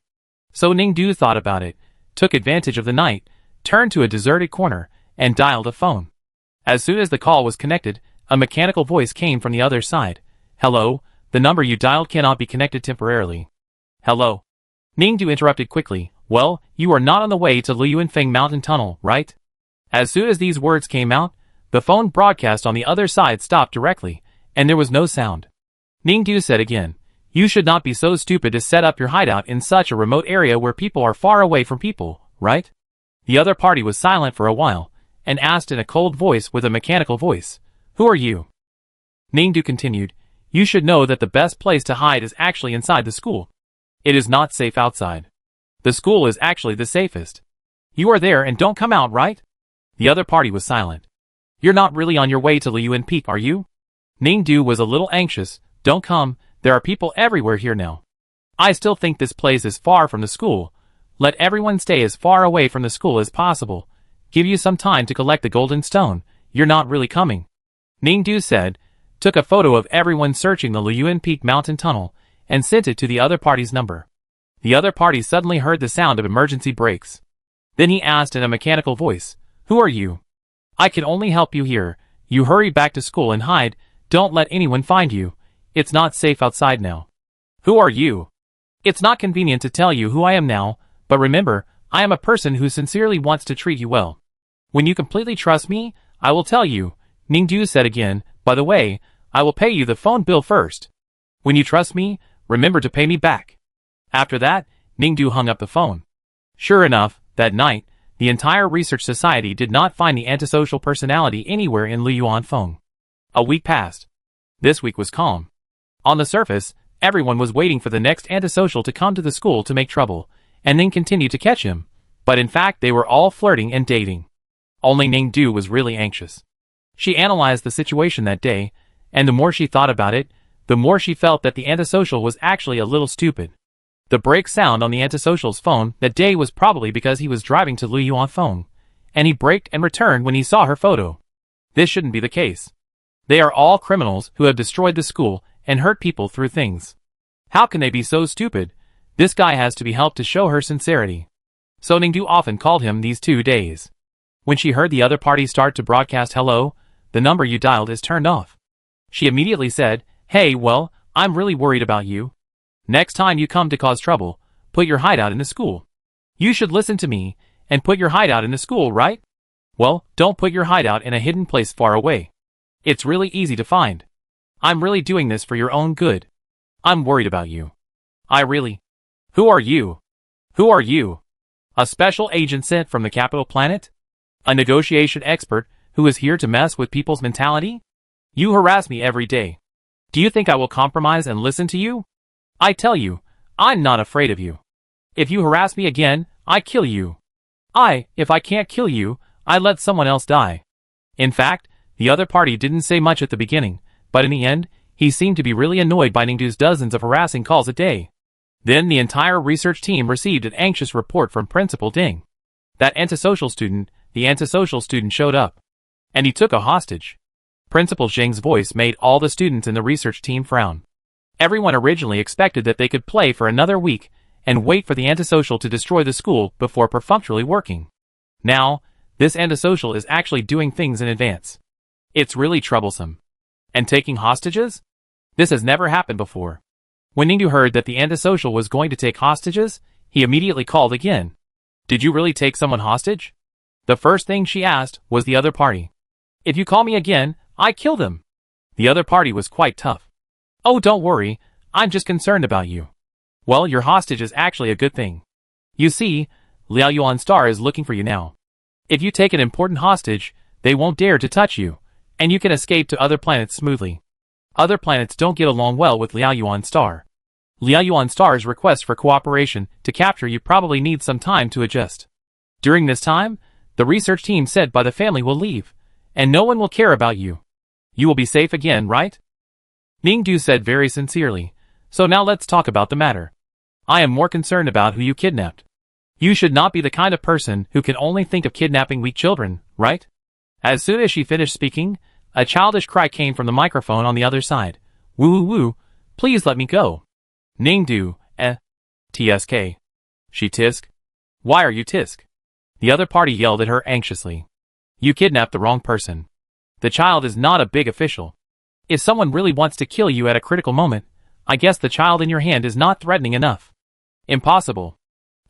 [SPEAKER 1] So Ningdu thought about it, took advantage of the night, turned to a deserted corner, and dialed a phone. As soon as the call was connected, a mechanical voice came from the other side. Hello, the number you dialed cannot be connected temporarily. Hello. Ningdu interrupted quickly. Well, you are not on the way to Luyuanfeng Mountain Tunnel, right? As soon as these words came out, the phone broadcast on the other side stopped directly, and there was no sound. Ningdu said again, you should not be so stupid to set up your hideout in such a remote area where people are far away from people, right? The other party was silent for a while, and asked in a cold voice with a mechanical voice, who are you? Ningdu continued, you should know that the best place to hide is actually inside the school. It is not safe outside. The school is actually the safest. You are there and don't come out, right? The other party was silent. You're not really on your way to Liyuan Peak, are you? Ningdu was a little anxious. Don't come, there are people everywhere here now. I still think this place is far from the school. Let everyone stay as far away from the school as possible. Give you some time to collect the golden stone. You're not really coming. Ningdu said, took a photo of everyone searching the Liyuan Peak mountain tunnel, and sent it to the other party's number. The other party suddenly heard the sound of emergency brakes. Then he asked in a mechanical voice, who are you? I can only help you here. You hurry back to school and hide. Don't let anyone find you. It's not safe outside now. Who are you? It's not convenient to tell you who I am now, but remember, I am a person who sincerely wants to treat you well. When you completely trust me, I will tell you. Ningdu said again, by the way, I will pay you the phone bill first. When you trust me, remember to pay me back. After that, Ningdu hung up the phone. Sure enough, that night, the entire research society did not find the antisocial personality anywhere in Liyuanfeng. A week passed. This week was calm. On the surface, everyone was waiting for the next antisocial to come to the school to make trouble, and then continue to catch him, but in fact they were all flirting and dating. Only Ningdu was really anxious. She analyzed the situation that day, and the more she thought about it, the more she felt that the antisocial was actually a little stupid. The break sound on the antisocial's phone that day was probably because he was driving to Liu Yuan's phone, and he braked and returned when he saw her photo. This shouldn't be the case. They are all criminals who have destroyed the school and hurt people through things. How can they be so stupid? This guy has to be helped to show her sincerity. So Ningdu often called him these 2 days. When she heard the other party start to broadcast hello, the number you dialed is turned off. She immediately said, "Hey, well, I'm really worried about you. Next time you come to cause trouble, put your hideout in the school. You should listen to me and put your hideout in the school, right? Well, don't put your hideout in a hidden place far away. It's really easy to find. I'm really doing this for your own good. I'm worried about you. I really... Who are you? Who are you? A special agent sent from the capital planet? A negotiation expert who is here to mess with people's mentality? You harass me every day. Do you think I will compromise and listen to you? I tell you, I'm not afraid of you. If you harass me again, I kill you. If I can't kill you, I let someone else die." In fact, the other party didn't say much at the beginning, but in the end, he seemed to be really annoyed by Ningdu's dozens of harassing calls a day. Then the entire research team received an anxious report from Principal Ding. The antisocial student showed up. And he took a hostage. Principal Zheng's voice made all the students in the research team frown. Everyone originally expected that they could play for another week and wait for the antisocial to destroy the school before perfunctorily working. Now, this antisocial is actually doing things in advance. It's really troublesome. And taking hostages? This has never happened before. When Ningdu heard that the antisocial was going to take hostages, he immediately called again. "Did you really take someone hostage?" The first thing she asked was the other party. "If you call me again, I kill them." The other party was quite tough. "Oh, don't worry, I'm just concerned about you." "Well, your hostage is actually a good thing. You see, Liao Yuan's star is looking for you now. If you take an important hostage, they won't dare to touch you, and you can escape to other planets smoothly. Other planets don't get along well with Liao Yuan's star. Liao Yuan's star's request for cooperation to capture you probably needs some time to adjust. During this time, the research team said by the family will leave, and no one will care about you. You will be safe again, right?" Ningdu said very sincerely, "So now let's talk about the matter. I am more concerned about who you kidnapped. You should not be the kind of person who can only think of kidnapping weak children, right?" As soon as she finished speaking, a childish cry came from the microphone on the other side. "Woo woo woo, please let me go." Ningdu, tsk. She tisk? Why are you tisk? The other party yelled at her anxiously. "You kidnapped the wrong person. The child is not a big official. If someone really wants to kill you at a critical moment, I guess the child in your hand is not threatening enough. Impossible."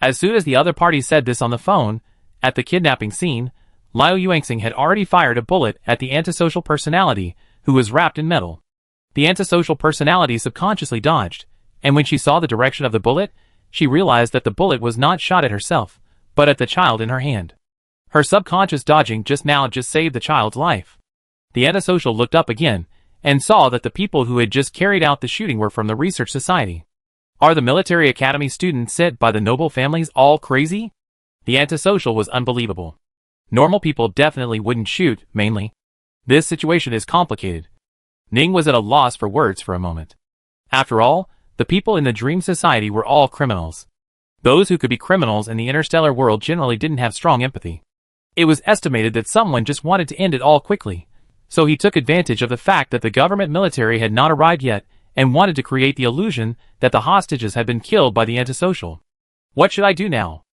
[SPEAKER 1] As soon as the other party said this on the phone, at the kidnapping scene, Liu Yuanxing had already fired a bullet at the antisocial personality, who was wrapped in metal. The antisocial personality subconsciously dodged, and when she saw the direction of the bullet, she realized that the bullet was not shot at herself, but at the child in her hand. Her subconscious dodging just saved the child's life. The antisocial looked up again, and saw that the people who had just carried out the shooting were from the research society. Are the military academy students sent by the noble families all crazy? The antisocial was unbelievable. Normal people definitely wouldn't shoot, mainly. This situation is complicated. Ning was at a loss for words for a moment. After all, the people in the dream society were all criminals. Those who could be criminals in the interstellar world generally didn't have strong empathy. It was estimated that someone just wanted to end it all quickly, so he took advantage of the fact that the government military had not arrived yet and wanted to create the illusion that the hostages had been killed by the antisocial. What should I do now?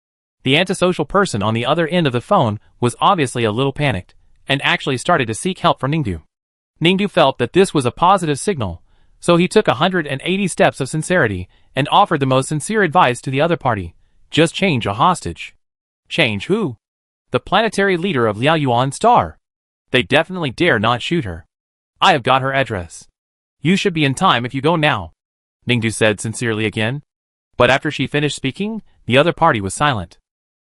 [SPEAKER 1] The antisocial person on the other end of the phone was obviously a little panicked, and actually started to seek help from Ningdu. Ningdu felt that this was a positive signal, so he took 180 steps of sincerity and offered the most sincere advice to the other party. Just change a hostage. Change who? The planetary leader of Liao Yuan's star. They definitely dare not shoot her. I have got her address. You should be in time if you go now, Ningdu said sincerely again. But after she finished speaking, the other party was silent.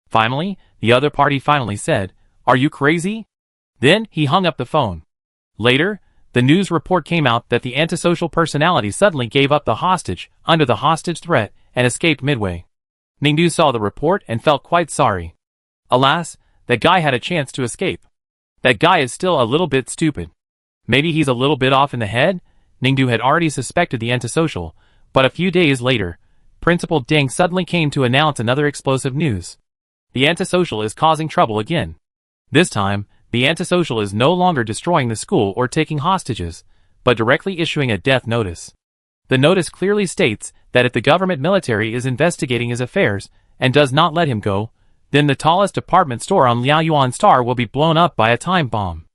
[SPEAKER 1] Finally, the other party finally said, "Are you crazy?" Then he hung up the phone. Later, the news report came out that the antisocial personality suddenly gave up the hostage under the hostage threat and escaped midway. Ningdu saw the report and felt quite sorry. Alas, that guy had a chance to escape. That guy is still a little bit stupid. Maybe he's a little bit off in the head. Ningdu had already suspected the antisocial, but a few days later, Principal Deng suddenly came to announce another explosive news. The antisocial is causing trouble again. This time, the antisocial is no longer destroying the school or taking hostages, but directly issuing a death notice. The notice clearly states that if the government military is investigating his affairs and does not let him go, then the tallest department store on Liaoyuan Star will be blown up by a time bomb.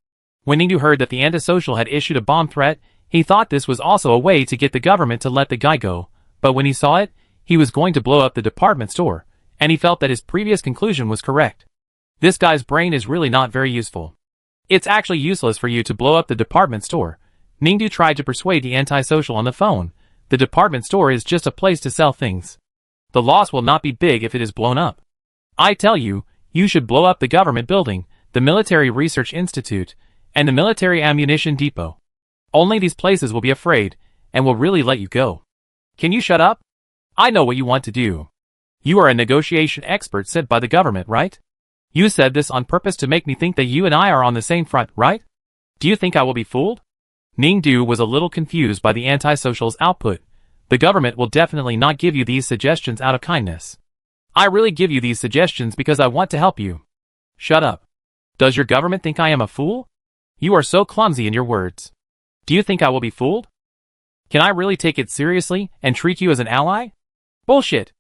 [SPEAKER 1] When Ningdu heard that the antisocial had issued a bomb threat, he thought this was also a way to get the government to let the guy go, but when he saw it, he was going to blow up the department store, and he felt that his previous conclusion was correct. This guy's brain is really not very useful. It's actually useless for you to blow up the department store. Ningdu tried to persuade the antisocial on the phone. The department store is just a place to sell things. The loss will not be big if it is blown up. I tell you, you should blow up the government building, the Military Research Institute, and the Military Ammunition Depot. Only these places will be afraid, and will really let you go. Can you shut up? I know what you want to do. You are a negotiation expert sent by the government, right? You said this on purpose to make me think that you and I are on the same front, right? Do you think I will be fooled? Ningdu was a little confused by the antisocial's output. The government will definitely not give you these suggestions out of kindness. I really give you these suggestions because I want to help you. Shut up. Does your government think I am a fool? You are so clumsy in your words. Do you think I will be fooled? Can I really take it seriously and treat you as an ally? Bullshit.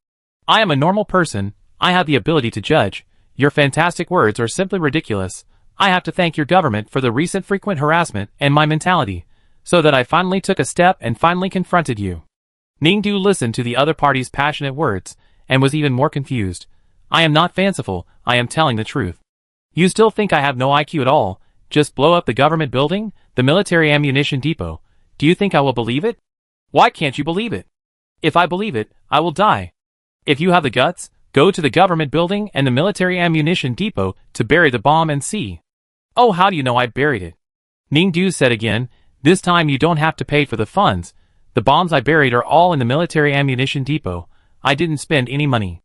[SPEAKER 1] I am a normal person. I have the ability to judge. Your fantastic words are simply ridiculous. I have to thank your government for the recent frequent harassment and my mentality, so that I finally took a step and finally confronted you. Ningdu listened to the other party's passionate words, and was even more confused. I am not fanciful, I am telling the truth. You still think I have no IQ at all? Just blow up the government building, the military ammunition depot. Do you think I will believe it? Why can't you believe it? If I believe it, I will die. If you have the guts, go to the government building and the military ammunition depot to bury the bomb and see. Oh, how do you know I buried it? Ningdu said again, this time you don't have to pay for the funds. The bombs I buried are all in the military ammunition depot. I didn't spend any money.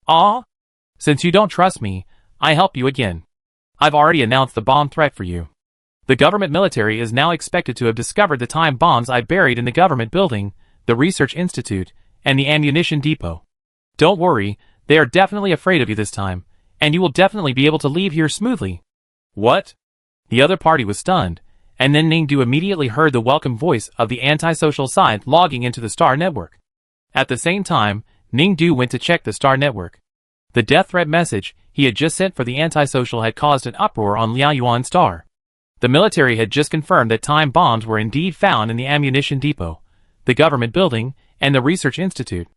[SPEAKER 1] Ah? Since you don't trust me, I help you again. I've already announced the bomb threat for you. The government military is now expected to have discovered the time bombs I buried in the government building, the research institute, and the ammunition depot. Don't worry, they are definitely afraid of you this time, and you will definitely be able to leave here smoothly. What? The other party was stunned, and then Ningdu immediately heard the welcome voice of the antisocial side logging into the Star Network. At the same time, Ningdu went to check the Star Network. The death threat message he had just sent for the antisocial had caused an uproar on Liaoyuan Star. The military had just confirmed that time bombs were indeed found in the ammunition depot, the government building, and the research institute.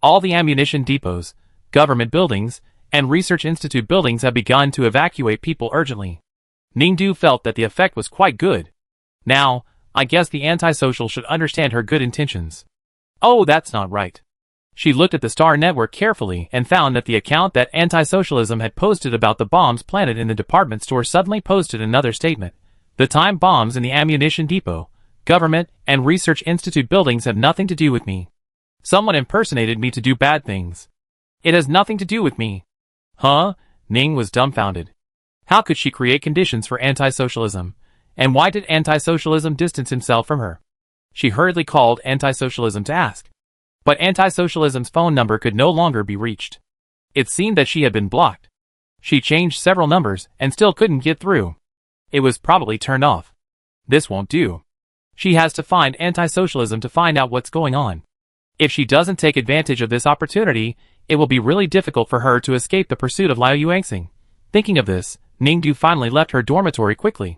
[SPEAKER 1] All the ammunition depots, government buildings, and research institute buildings have begun to evacuate people urgently. Ningdu felt that the effect was quite good. Now, I guess the antisocial should understand her good intentions. Oh, that's not right. She looked at the Star Network carefully and found that the account that anti-socialism had posted about the bombs planted in the department store suddenly posted another statement. The time bombs in the ammunition depot, government, and research institute buildings have nothing to do with me. Someone impersonated me to do bad things. It has nothing to do with me. Huh? Ning was dumbfounded. How could she create conditions for anti-socialism? And why did anti-socialism distance himself from her? She hurriedly called anti-socialism to ask. But anti-socialism's phone number could no longer be reached. It seemed that she had been blocked. She changed several numbers and still couldn't get through. It was probably turned off. This won't do. She has to find anti-socialism to find out what's going on. If she doesn't take advantage of this opportunity, it will be really difficult for her to escape the pursuit of Liu Yuanxing. Thinking of this, Ningdu finally left her dormitory quickly.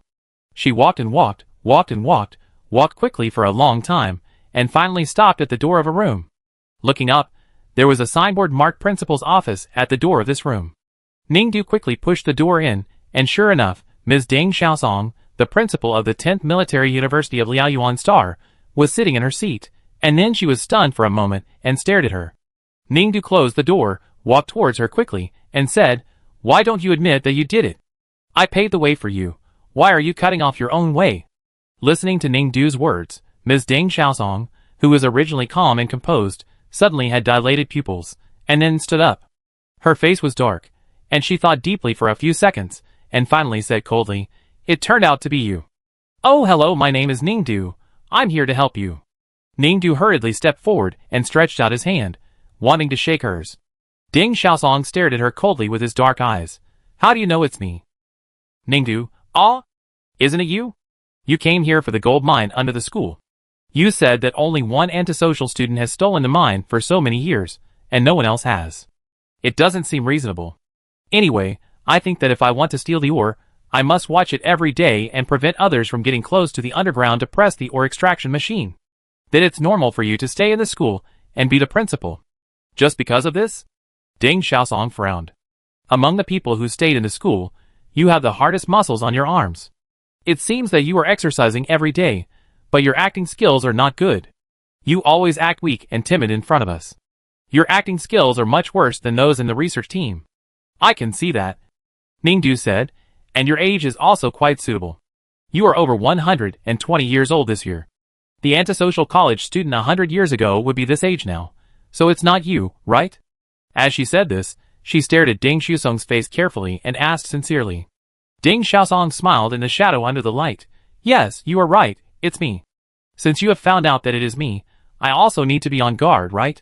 [SPEAKER 1] She walked and walked quickly for a long time, and finally stopped at the door of a room. Looking up, there was a signboard marked Principal's office at the door of this room. Ningdu quickly pushed the door in, and sure enough, Ms. Deng Xiaosong, the principal of the 10th Military University of Liaoyuan Star, was sitting in her seat, and then she was stunned for a moment and stared at her. Ningdu closed the door, walked towards her quickly, and said, "Why don't you admit that you did it? I paved the way for you. Why are you cutting off your own way?" Listening to Ningdu's words, Ms. Deng Xiaosong, who was originally calm and composed, suddenly had dilated pupils, and then stood up. Her face was dark, and she thought deeply for a few seconds, and finally said coldly, "It turned out to be you." "Oh, hello, my name is Ningdu. I'm here to help you. Ningdu hurriedly stepped forward and stretched out his hand, wanting to shake hers. Ding Xiaosong stared at her coldly with his dark eyes. How do you know it's me? Ningdu, isn't it you? You came here for the gold mine under the school. You said that only one antisocial student has stolen the mine for so many years, and no one else has. It doesn't seem reasonable. Anyway, I think that if I want to steal the ore, I must watch it every day and prevent others from getting close to the underground to press the ore extraction machine. That it's normal for you to stay in the school and be the principal. Just because of this? Ding Xiaosong frowned. Among the people who stayed in the school, you have the hardest muscles on your arms. It seems that you are exercising every day, but your acting skills are not good. You always act weak and timid in front of us. Your acting skills are much worse than those in the research team. I can see that, Ningdu said, and your age is also quite suitable. You are over 120 years old this year. The antisocial college student 100 years ago would be this age now, so it's not you, right? As she said this, she stared at Ding Xiaosong's face carefully and asked sincerely. Ding Xiaosong smiled in the shadow under the light. Yes, you are right, it's me. Since you have found out that it is me, I also need to be on guard, right?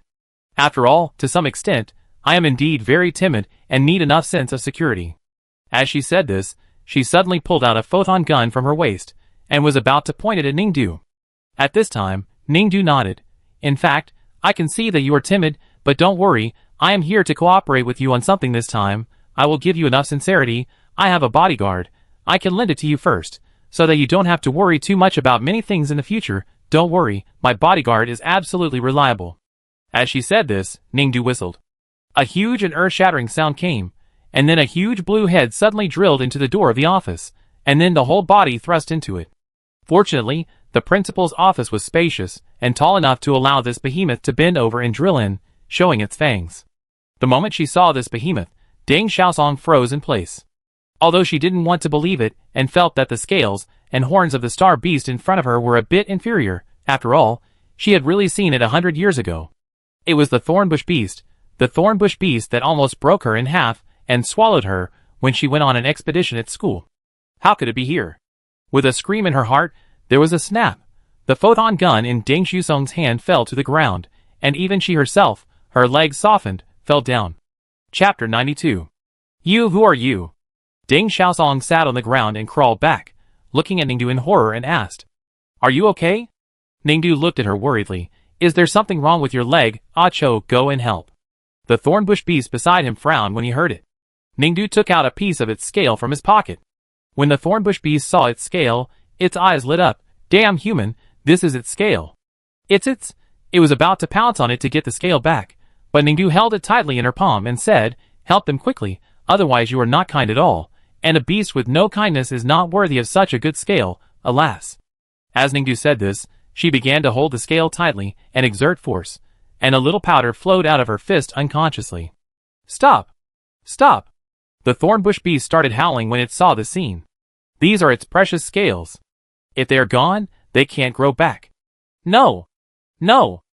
[SPEAKER 1] After all, to some extent, I am indeed very timid and need enough sense of security. As she said this, she suddenly pulled out a photon gun from her waist, and was about to point it at Ningdu. At this time, Ningdu nodded. In fact, I can see that you are timid, but don't worry, I am here to cooperate with you on something this time. I will give you enough sincerity. I have a bodyguard. I can lend it to you first, so that you don't have to worry too much about many things in the future. Don't worry, my bodyguard is absolutely reliable. As she said this, Ningdu whistled. A huge and earth-shattering sound came, and then a huge blue head suddenly drilled into the door of the office, and then the whole body thrust into it. Fortunately, the principal's office was spacious and tall enough to allow this behemoth to bend over and drill in, showing its fangs. The moment she saw this behemoth, Ding Xiaosong froze in place. Although she didn't want to believe it and felt that the scales and horns of the star beast in front of her were a bit inferior, after all, she had really seen it 100 years ago. It was the thornbush beast that almost broke her in half and swallowed her when she went on an expedition at school. How could it be here? With a scream in her heart, there was a snap. The photon gun in Ding Xiaosong's hand fell to the ground, and even she herself, her legs softened, fell down. Chapter 92. Who are you? Ding Xiaosong sat on the ground and crawled back, looking at Ningdu in horror and asked, Are you okay? Ningdu looked at her worriedly. Is there something wrong with your leg? Ah Cho, go and help. The thornbush beast beside him frowned when he heard it. Ningdu took out a piece of its scale from his pocket. When the thornbush beast saw its scale, its eyes lit up. Damn human, this is its scale. It was about to pounce on it to get the scale back, but Ningdu held it tightly in her palm and said, Help them quickly, otherwise you are not kind at all, and a beast with no kindness is not worthy of such a good scale, alas. As Ningdu said this, she began to hold the scale tightly and exert force, and a little powder flowed out of her fist unconsciously. Stop! Stop! The thornbush beast started howling when it saw the scene. These are its precious scales. If they are gone, they can't grow back. No! No!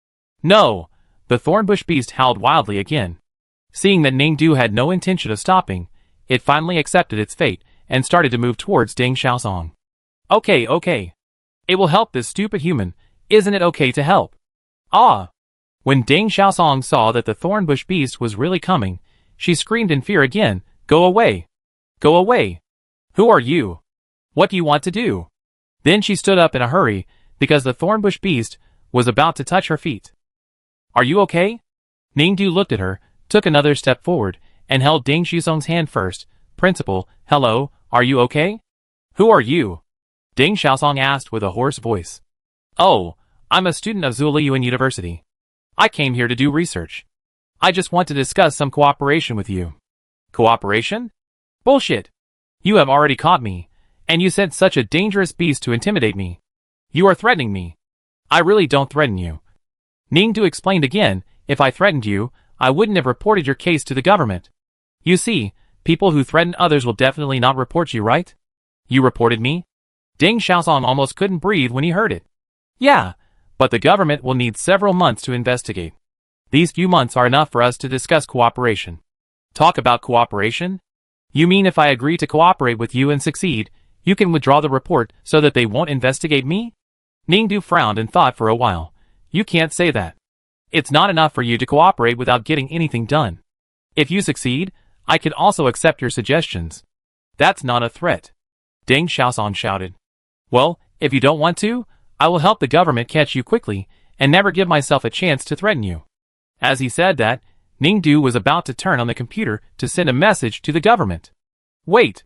[SPEAKER 1] No! The thornbush beast howled wildly again. Seeing that Ningdu had no intention of stopping, it finally accepted its fate and started to move towards Ding Xiaosong. Okay. It will help this stupid human. Isn't it okay to help? Ah! When Ding Xiaosong saw that the thornbush beast was really coming, she screamed in fear again, Go away! Go away! Who are you? What do you want to do? Then she stood up in a hurry, because the thornbush beast was about to touch her feet. Are you okay? Ningdu looked at her, took another step forward, and held Ding Xiaosong's hand first. Principal, hello, are you okay? Who are you? Ding Xiaosong asked with a hoarse voice. Oh, I'm a student of Zuliyuan University. I came here to do research. I just want to discuss some cooperation with you. Cooperation? Bullshit! You have already caught me, and you sent such a dangerous beast to intimidate me. You are threatening me. I really don't threaten you. Ningdu explained again, if I threatened you, I wouldn't have reported your case to the government. You see, people who threaten others will definitely not report you, right? You reported me? Ding Xiaosong almost couldn't breathe when he heard it. Yeah, but the government will need several months to investigate. These few months are enough for us to discuss cooperation. Talk about cooperation? You mean if I agree to cooperate with you and succeed, you can withdraw the report so that they won't investigate me? Ningdu frowned and thought for a while. You can't say that. It's not enough for you to cooperate without getting anything done. If you succeed, I could also accept your suggestions. That's not a threat. Deng Xiaosong shouted. Well, if you don't want to, I will help the government catch you quickly and never give myself a chance to threaten you. As he said that, Ningdu was about to turn on the computer to send a message to the government. Wait!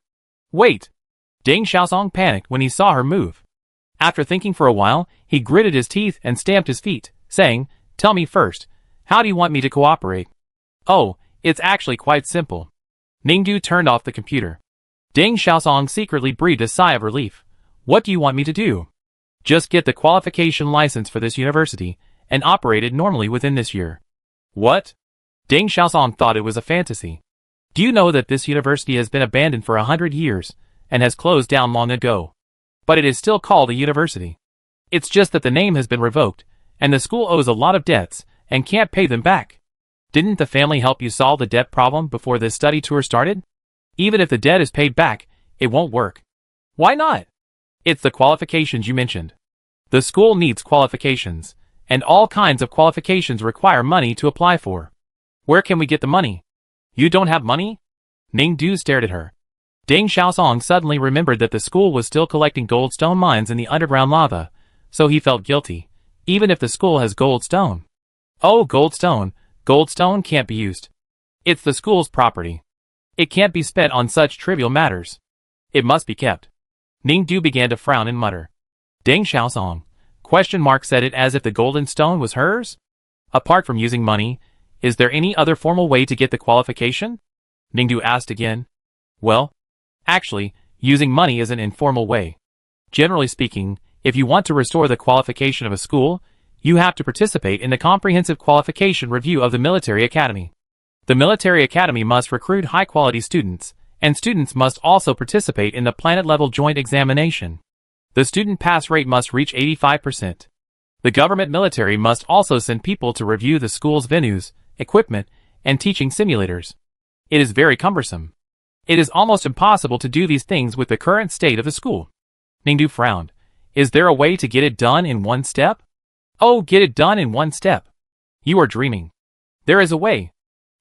[SPEAKER 1] Wait! Deng Xiaosong panicked when he saw her move. After thinking for a while, he gritted his teeth and stamped his feet, saying, Tell me first, how do you want me to cooperate? Oh, it's actually quite simple. Ningdu turned off the computer. Deng Xiaosong secretly breathed a sigh of relief. What do you want me to do? Just get the qualification license for this university and operate it normally within this year. What? Deng Xiaosong thought it was a fantasy. Do you know that this university has been abandoned for 100 years and has closed down long ago? But it is still called a university. It's just that the name has been revoked, and the school owes a lot of debts and can't pay them back. Didn't the family help you solve the debt problem before this study tour started? Even if the debt is paid back, it won't work. Why not? It's the qualifications you mentioned. The school needs qualifications, and all kinds of qualifications require money to apply for. Where can we get the money? You don't have money? Ningdu stared at her. Deng Xiaosong suddenly remembered that the school was still collecting goldstone mines in the underground lava, so he felt guilty, even if the school has goldstone. Oh, goldstone can't be used. It's the school's property. It can't be spent on such trivial matters. It must be kept. Ningdu began to frown and mutter. Deng Xiaosong, ? Said it as if the golden stone was hers? Apart from using money, is there any other formal way to get the qualification? Ningdu asked again. Well, actually, using money is an informal way. Generally speaking, if you want to restore the qualification of a school, you have to participate in the comprehensive qualification review of the military academy. The military academy must recruit high-quality students, and students must also participate in the planet-level joint examination. The student pass rate must reach 85%. The government military must also send people to review the school's venues, equipment, and teaching simulators. It is very cumbersome. It is almost impossible to do these things with the current state of the school. Ningdu frowned. Is there a way to get it done in one step? Oh, get it done in one step. You are dreaming. There is a way.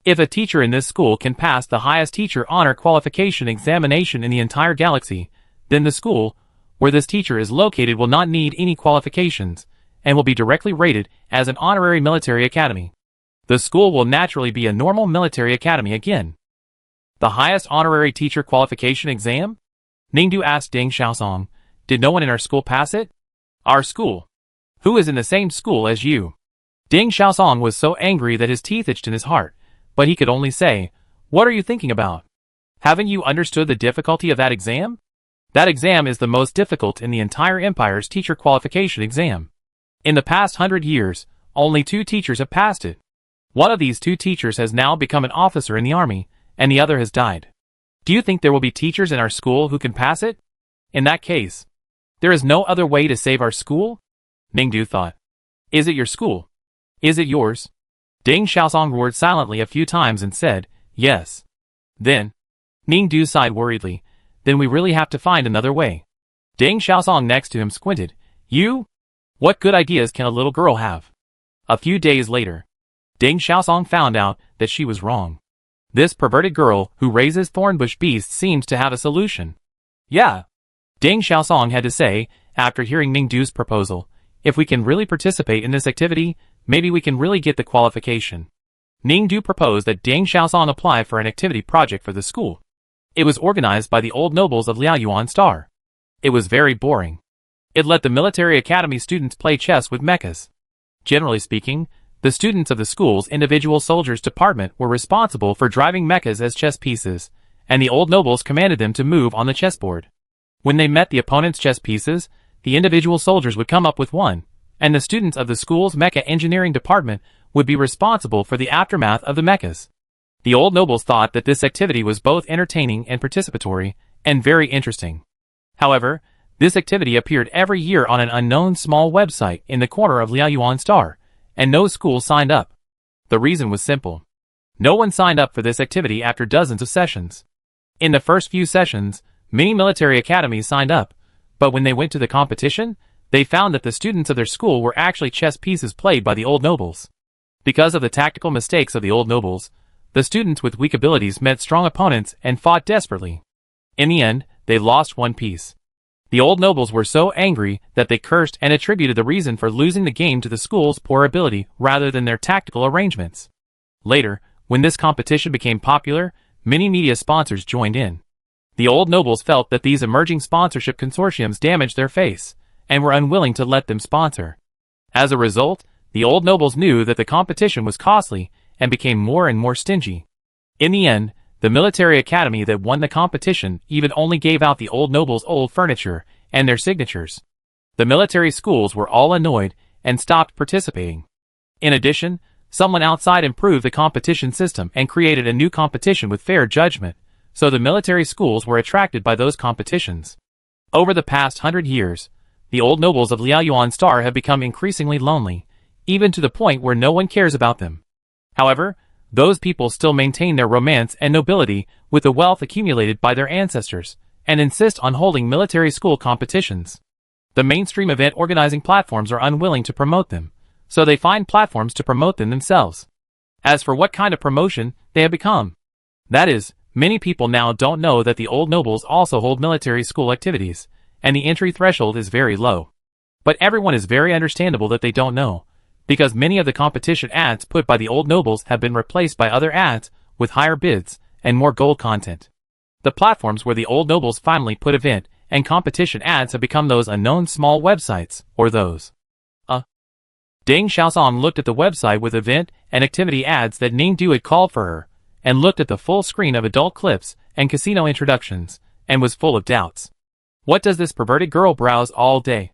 [SPEAKER 1] If a teacher in this school can pass the highest teacher honor qualification examination in the entire galaxy, then the school, where this teacher is located, will not need any qualifications, and will be directly rated as an honorary military academy. The school will naturally be a normal military academy again. The highest honorary teacher qualification exam? Ningdu asked Deng Xiaosong. Did no one in our school pass it? Our school. Who is in the same school as you? Deng Xiaosong was so angry that his teeth itched in his heart, but he could only say, What are you thinking about? Haven't you understood the difficulty of that exam? That exam is the most difficult in the entire empire's teacher qualification exam. In the past 100 years, only 2 teachers have passed it. One of these 2 teachers has now become an officer in the army, and the other has died. Do you think there will be teachers in our school who can pass it? In that case, there is no other way to save our school? Ningdu thought. Is it your school? Is it yours? Deng Xiaosong roared silently a few times and said, Yes. Then, Ningdu sighed worriedly, Then we really have to find another way. Deng Xiaosong next to him squinted. You? What good ideas can a little girl have? A few days later, Deng Xiaosong found out that she was wrong. This perverted girl who raises thornbush beasts seems to have a solution. Yeah. Deng Xiaosong had to say, after hearing Ningdu's proposal, if we can really participate in this activity, maybe we can really get the qualification. Ningdu proposed that Deng Xiaosong apply for an activity project for the school. It was organized by the old nobles of Liaoyuan Star. It was very boring. It let the military academy students play chess with mechas. Generally speaking, the students of the school's individual soldiers department were responsible for driving mechas as chess pieces, and the old nobles commanded them to move on the chessboard. When they met the opponent's chess pieces, the individual soldiers would come up with one, and the students of the school's mecha engineering department would be responsible for the aftermath of the mechas. The old nobles thought that this activity was both entertaining and participatory, and very interesting. However, this activity appeared every year on an unknown small website in the corner of Liaoyuan Star, and no school signed up. The reason was simple. No one signed up for this activity after dozens of sessions. In the first few sessions, many military academies signed up, but when they went to the competition, They found that the students of their school were actually chess pieces played by the old nobles. Because of the tactical mistakes of the old nobles, the students with weak abilities met strong opponents and fought desperately. In the end, they lost one piece. The old nobles were so angry that they cursed and attributed the reason for losing the game to the school's poor ability rather than their tactical arrangements. Later, when this competition became popular, many media sponsors joined in. The old nobles felt that these emerging sponsorship consortiums damaged their face, and were unwilling to let them sponsor. As a result, the old nobles knew that the competition was costly and became more and more stingy. In the end, the military academy that won the competition even only gave out the old nobles' old furniture and their signatures. The military schools were all annoyed and stopped participating. In addition, someone outside improved the competition system and created a new competition with fair judgment, so the military schools were attracted by those competitions. Over the past 100 years, the old nobles of Liaoyuan Star have become increasingly lonely, even to the point where no one cares about them. However, those people still maintain their romance and nobility with the wealth accumulated by their ancestors, and insist on holding military school competitions. The mainstream event organizing platforms are unwilling to promote them, so they find platforms to promote them themselves. As for what kind of promotion they have become, that is, many people now don't know that the old nobles also hold military school activities, and the entry threshold is very low. But everyone is very understandable that they don't know, because many of the competition ads put by the old nobles have been replaced by other ads with higher bids and more gold content. The platforms where the old nobles finally put event and competition ads have become those unknown small websites, or those. Deng Xiaosong looked at the website with event and activity ads that Ningdu had called for her, and looked at the full screen of adult clips and casino introductions, and was full of doubts. What does this perverted girl browse all day?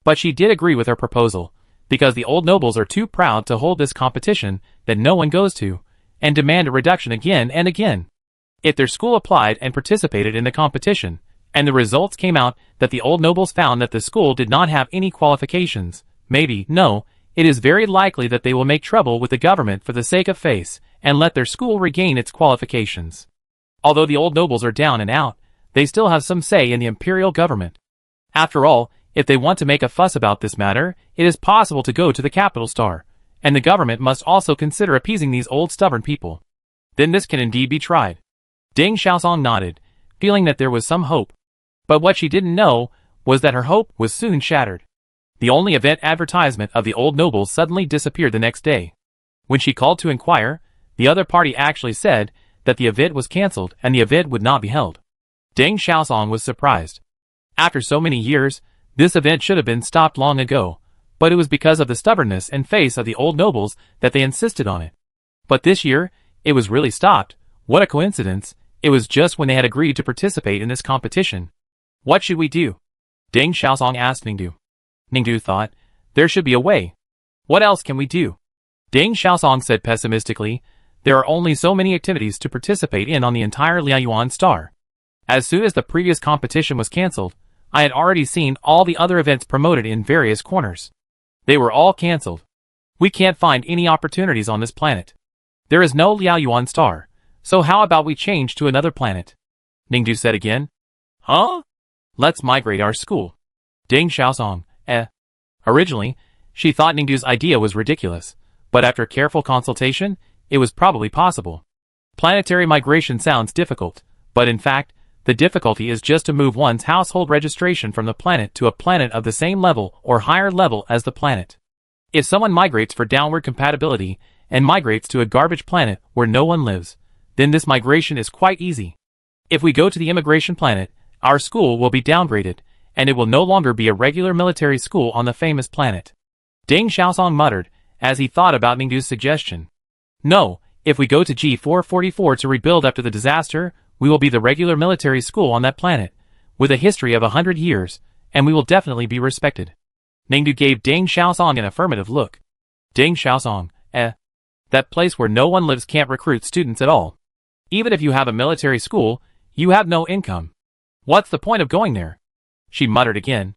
[SPEAKER 1] But she did agree with her proposal, because the old nobles are too proud to hold this competition that no one goes to, and demand a reduction again and again. If their school applied and participated in the competition, and the results came out that the old nobles found that the school did not have any qualifications, it is very likely that they will make trouble with the government for the sake of face, and let their school regain its qualifications. Although the old nobles are down and out, they still have some say in the imperial government. After all, if they want to make a fuss about this matter, it is possible to go to the capital star, and the government must also consider appeasing these old stubborn people. Then this can indeed be tried. Deng Xiaosong nodded, feeling that there was some hope. But what she didn't know was that her hope was soon shattered. The only event advertisement of the old nobles suddenly disappeared the next day. When she called to inquire, the other party actually said that the event was cancelled and the event would not be held. Deng Xiaosong was surprised. After so many years, this event should have been stopped long ago, but it was because of the stubbornness and face of the old nobles that they insisted on it. But this year, it was really stopped. What a coincidence, it was just when they had agreed to participate in this competition. What should we do? Deng Xiaosong asked Ningdu. Ningdu thought, there should be a way. What else can we do? Deng Xiaosong said pessimistically, there are only so many activities to participate in on the entire Liaoyuan Star. As soon as the previous competition was cancelled, I had already seen all the other events promoted in various corners. They were all cancelled. We can't find any opportunities on this planet. There is no Liaoyuan Star, so how about we change to another planet? Ningdu said again. Huh? Let's migrate our school. Deng Xiaosong, Originally, she thought Ningdu's idea was ridiculous, but after careful consultation, it was probably possible. Planetary migration sounds difficult, but in fact, the difficulty is just to move one's household registration from the planet to a planet of the same level or higher level as the planet. If someone migrates for downward compatibility and migrates to a garbage planet where no one lives, then this migration is quite easy. If we go to the immigration planet, our school will be downgraded, and it will no longer be a regular military school on the famous planet. Deng Xiaosong muttered, as he thought about Ningdu's suggestion. No, if we go to G444 to rebuild after the disaster, we will be the regular military school on that planet, with a history of 100 years, and we will definitely be respected. Ningdu gave Deng Xiaosong an affirmative look. Deng Xiaosong, that place where no one lives can't recruit students at all. Even if you have a military school, you have no income. What's the point of going there? She muttered again.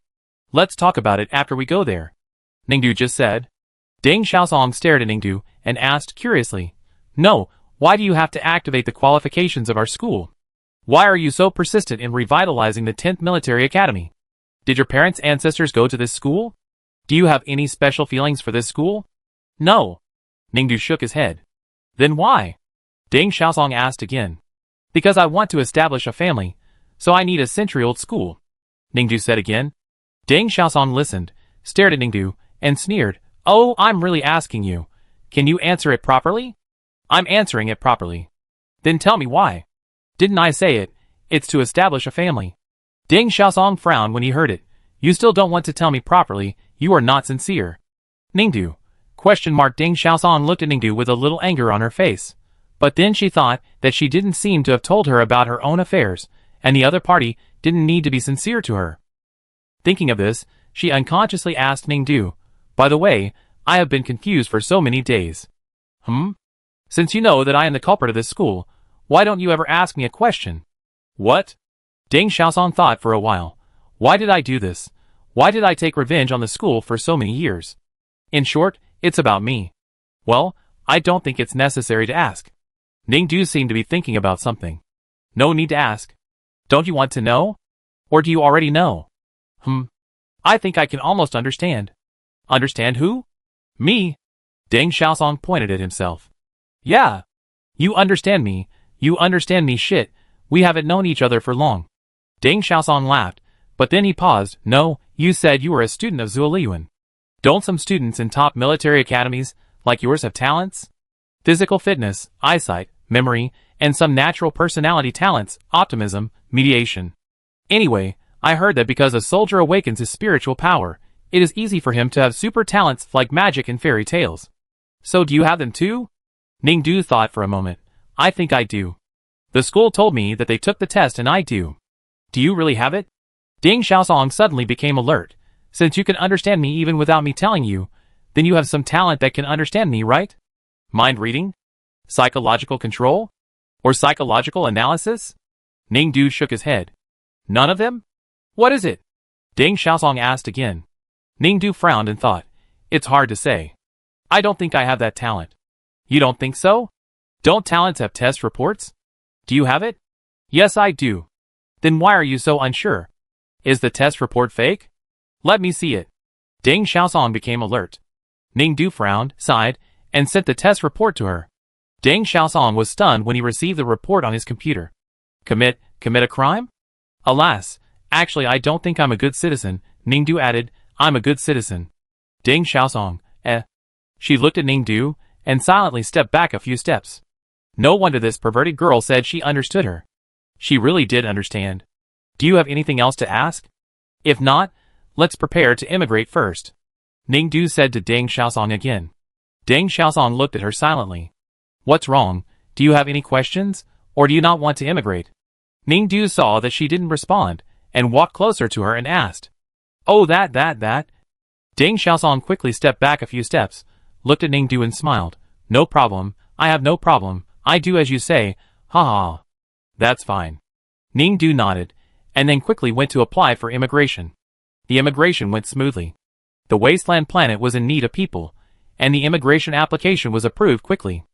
[SPEAKER 1] Let's talk about it after we go there. Ningdu just said. Deng Xiaosong stared at Ningdu and asked curiously, No, why do you have to activate the qualifications of our school? Why are you so persistent in revitalizing the 10th Military Academy? Did your parents' ancestors go to this school? Do you have any special feelings for this school? No. Ningdu shook his head. Then why? Deng Xiaosong asked again. Because I want to establish a family, so I need a century-old school. Ningdu said again. Deng Xiaosong listened, stared at Ningdu, and sneered. Oh, I'm really asking you. Can you answer it properly? I'm answering it properly. Then tell me why. Didn't I say it? It's to establish a family. Deng Xiaosong frowned when he heard it. You still don't want to tell me properly, you are not sincere. Ningdu. Deng Xiaosong looked at Ningdu with a little anger on her face. But then she thought that she didn't seem to have told her about her own affairs, and the other party didn't need to be sincere to her. Thinking of this, she unconsciously asked Ningdu, by the way, I have been confused for so many days. Since you know that I am the culprit of this school, why don't you ever ask me a question? What? Deng Xiaosong thought for a while. Why did I do this? Why did I take revenge on the school for so many years? In short, it's about me. Well, I don't think it's necessary to ask. Ningdu seemed to be thinking about something. No need to ask. Don't you want to know? Or do you already know? I think I can almost understand. Understand who? Me. Deng Xiaosong pointed at himself. Yeah. You understand me shit. We haven't known each other for long. Deng Xiaosong laughed, but then he paused. No, you said you were a student of Zuoliyuan. Don't some students in top military academies like yours have talents? Physical fitness, eyesight, memory, and some natural personality talents, optimism, mediation. Anyway, I heard that because a soldier awakens his spiritual power, it is easy for him to have super talents like magic and fairy tales. So do you have them too? Ningdu thought for a moment. I think I do. The school told me that they took the test and I do. Do you really have it? Deng Xiaosong suddenly became alert. Since you can understand me even without me telling you, then you have some talent that can understand me, right? Mind reading? Psychological control? Or psychological analysis? Ningdu shook his head. None of them? What is it? Deng Xiaosong asked again. Ningdu frowned and thought. It's hard to say. I don't think I have that talent. You don't think so? Don't talents have test reports? Do you have it? Yes, I do. Then why are you so unsure? Is the test report fake? Let me see it. Deng Xiaosong became alert. Ningdu frowned, sighed, and sent the test report to her. Deng Xiaosong was stunned when he received the report on his computer. Commit a crime? Alas, actually I don't think I'm a good citizen, Ningdu added. I'm a good citizen. Deng Xiaosong, She looked at Ningdu, and silently stepped back a few steps. No wonder this perverted girl said she understood her. She really did understand. Do you have anything else to ask? If not, let's prepare to immigrate first. Ningdu said to Deng Xiaosong again. Deng Xiaosong looked at her silently. What's wrong? Do you have any questions? Or do you not want to immigrate? Ningdu saw that she didn't respond, and walked closer to her and asked. Oh, that. Deng Xiaosong quickly stepped back a few steps, looked at Ningdu and smiled. No problem, I have no problem, I do as you say, ha ha. That's fine. Ningdu nodded, and then quickly went to apply for immigration. The immigration went smoothly. The wasteland planet was in need of people, and the immigration application was approved quickly.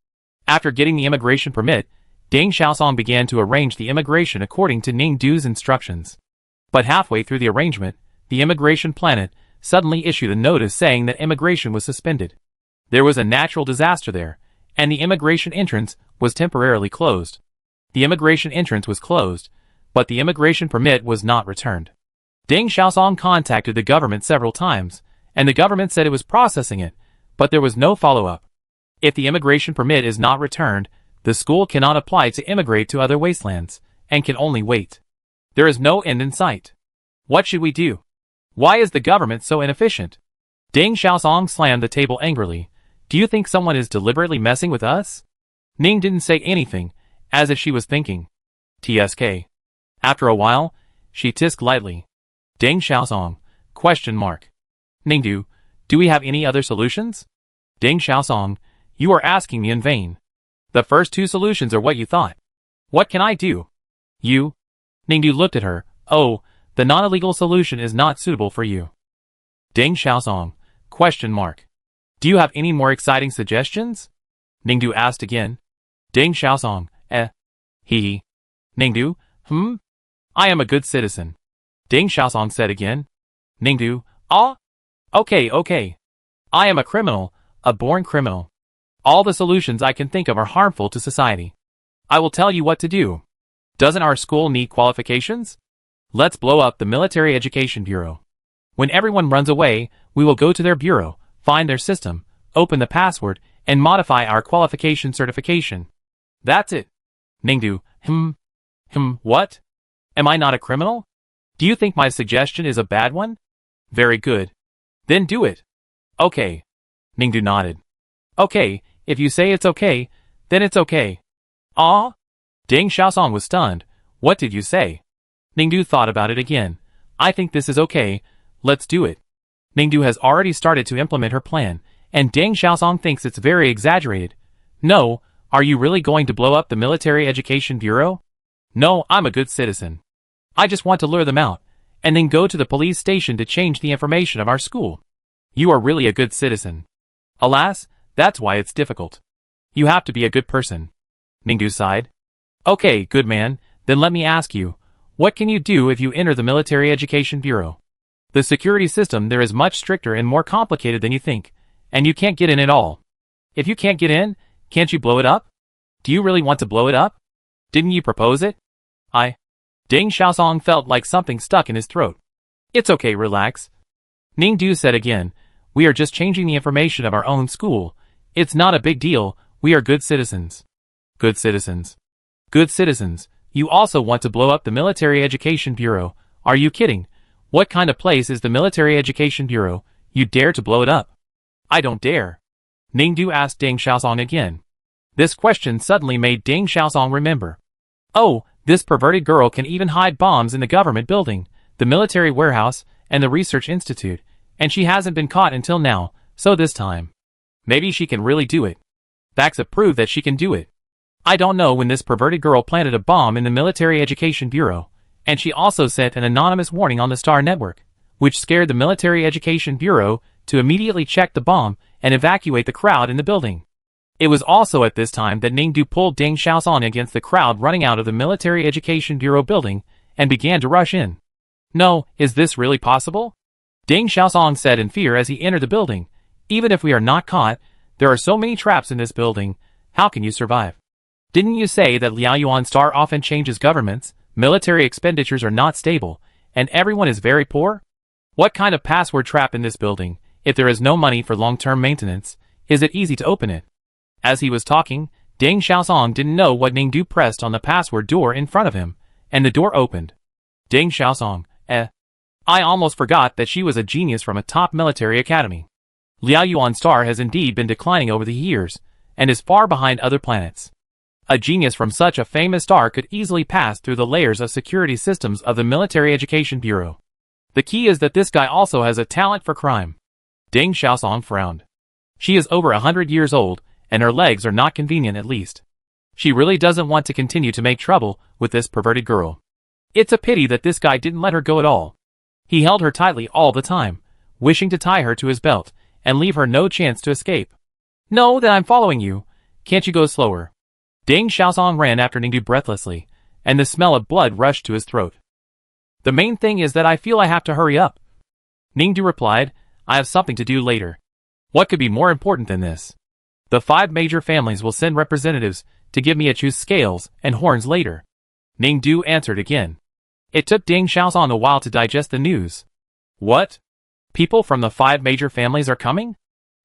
[SPEAKER 1] After getting the immigration permit, Deng Xiaosong began to arrange the immigration according to Ningdu's instructions. But halfway through the arrangement, the immigration planet suddenly issued a notice saying that immigration was suspended. There was a natural disaster there, and the immigration entrance was temporarily closed. The immigration entrance was closed, but the immigration permit was not returned. Deng Xiaosong contacted the government several times, and the government said it was processing it, but there was no follow-up. If the immigration permit is not returned, the school cannot apply to immigrate to other wastelands, and can only wait. There is no end in sight. What should we do? Why is the government so inefficient? Deng Xiaosong slammed the table angrily. Do you think someone is deliberately messing with us? Ning didn't say anything, as if she was thinking. TSK. After a while, she tisked lightly. Deng Xiaosong? ? Ningdu, do we have any other solutions? Deng Xiaosong, you are asking me in vain. The first two solutions are what you thought. What can I do? You? Ningdu looked at her. Oh, the non-illegal solution is not suitable for you. Deng Xiaosong? ? Do you have any more exciting suggestions? Ningdu asked again. Deng Xiaosong, He. Ningdu, I am a good citizen. Deng Xiaosong said again. Ningdu, ah? Okay. I am a criminal, a born criminal. All the solutions I can think of are harmful to society. I will tell you what to do. Doesn't our school need qualifications? Let's blow up the Military Education Bureau. When everyone runs away, we will go to their bureau, find their system, open the password, and modify our qualification certification. That's it. Ningdu, what? Am I not a criminal? Do you think my suggestion is a bad one? Very good. Then do it. Okay. Ningdu nodded. Okay, if you say it's okay, then it's okay. Ah? Deng Xiaosong was stunned. What did you say? Ningdu thought about it again. I think this is okay. Let's do it. Ningdu has already started to implement her plan, and Deng Xiaosong thinks it's very exaggerated. No, are you really going to blow up the Military Education Bureau? No, I'm a good citizen. I just want to lure them out, and then go to the police station to change the information of our school. You are really a good citizen. Alas, that's why it's difficult. You have to be a good person. Ningdu sighed. Okay, good man, then let me ask you, what can you do if you enter the Military Education Bureau? The security system there is much stricter and more complicated than you think, and you can't get in at all. If you can't get in, can't you blow it up? Do you really want to blow it up? Didn't you propose it? Deng Xiaosong felt like something stuck in his throat. It's okay, relax. Ningdu said again, we are just changing the information of our own school. It's not a big deal, we are good citizens. Good citizens. Good citizens. You also want to blow up the Military Education Bureau. Are you kidding? What kind of place is the Military Education Bureau? You dare to blow it up? I don't dare. Ningdu asked Deng Xiaosong again. This question suddenly made Deng Xiaosong remember. Oh, this perverted girl can even hide bombs in the government building, the military warehouse, and the research institute, and she hasn't been caught until now, so this time. Maybe she can really do it. Facts have proved that she can do it. I don't know when this perverted girl planted a bomb in the Military Education Bureau, and she also sent an anonymous warning on the Star Network, which scared the Military Education Bureau to immediately check the bomb and evacuate the crowd in the building. It was also at this time that Ningdu pulled Deng Xiaosong against the crowd running out of the Military Education Bureau building and began to rush in. No, is this really possible? Deng Xiaosong said in fear as he entered the building. Even if we are not caught, there are so many traps in this building, how can you survive? Didn't you say that Liaoyuan Star often changes governments, military expenditures are not stable, and everyone is very poor? What kind of password trap in this building, if there is no money for long-term maintenance, is it easy to open it? As he was talking, Deng Xiaosong didn't know what Ningdu pressed on the password door in front of him, and the door opened. Deng Xiaosong, I almost forgot that she was a genius from a top military academy. Liaoyuan Star has indeed been declining over the years, and is far behind other planets. A genius from such a famous star could easily pass through the layers of security systems of the Military Education Bureau. The key is that this guy also has a talent for crime. Deng Xiaosong frowned. She is over 100 years old, and her legs are not convenient at least. She really doesn't want to continue to make trouble with this perverted girl. It's a pity that this guy didn't let her go at all. He held her tightly all the time, wishing to tie her to his belt, and leave her no chance to escape. No, that I'm following you. Can't you go slower? Deng Xiaosong ran after Ningdu breathlessly, and the smell of blood rushed to his throat. The main thing is that I feel I have to hurry up. Ningdu replied, I have something to do later. What could be more important than this? The 5 major families will send representatives to give me a choose scales and horns later. Ningdu answered again. It took Deng Xiaosong a while to digest the news. What? People from the 5 major families are coming?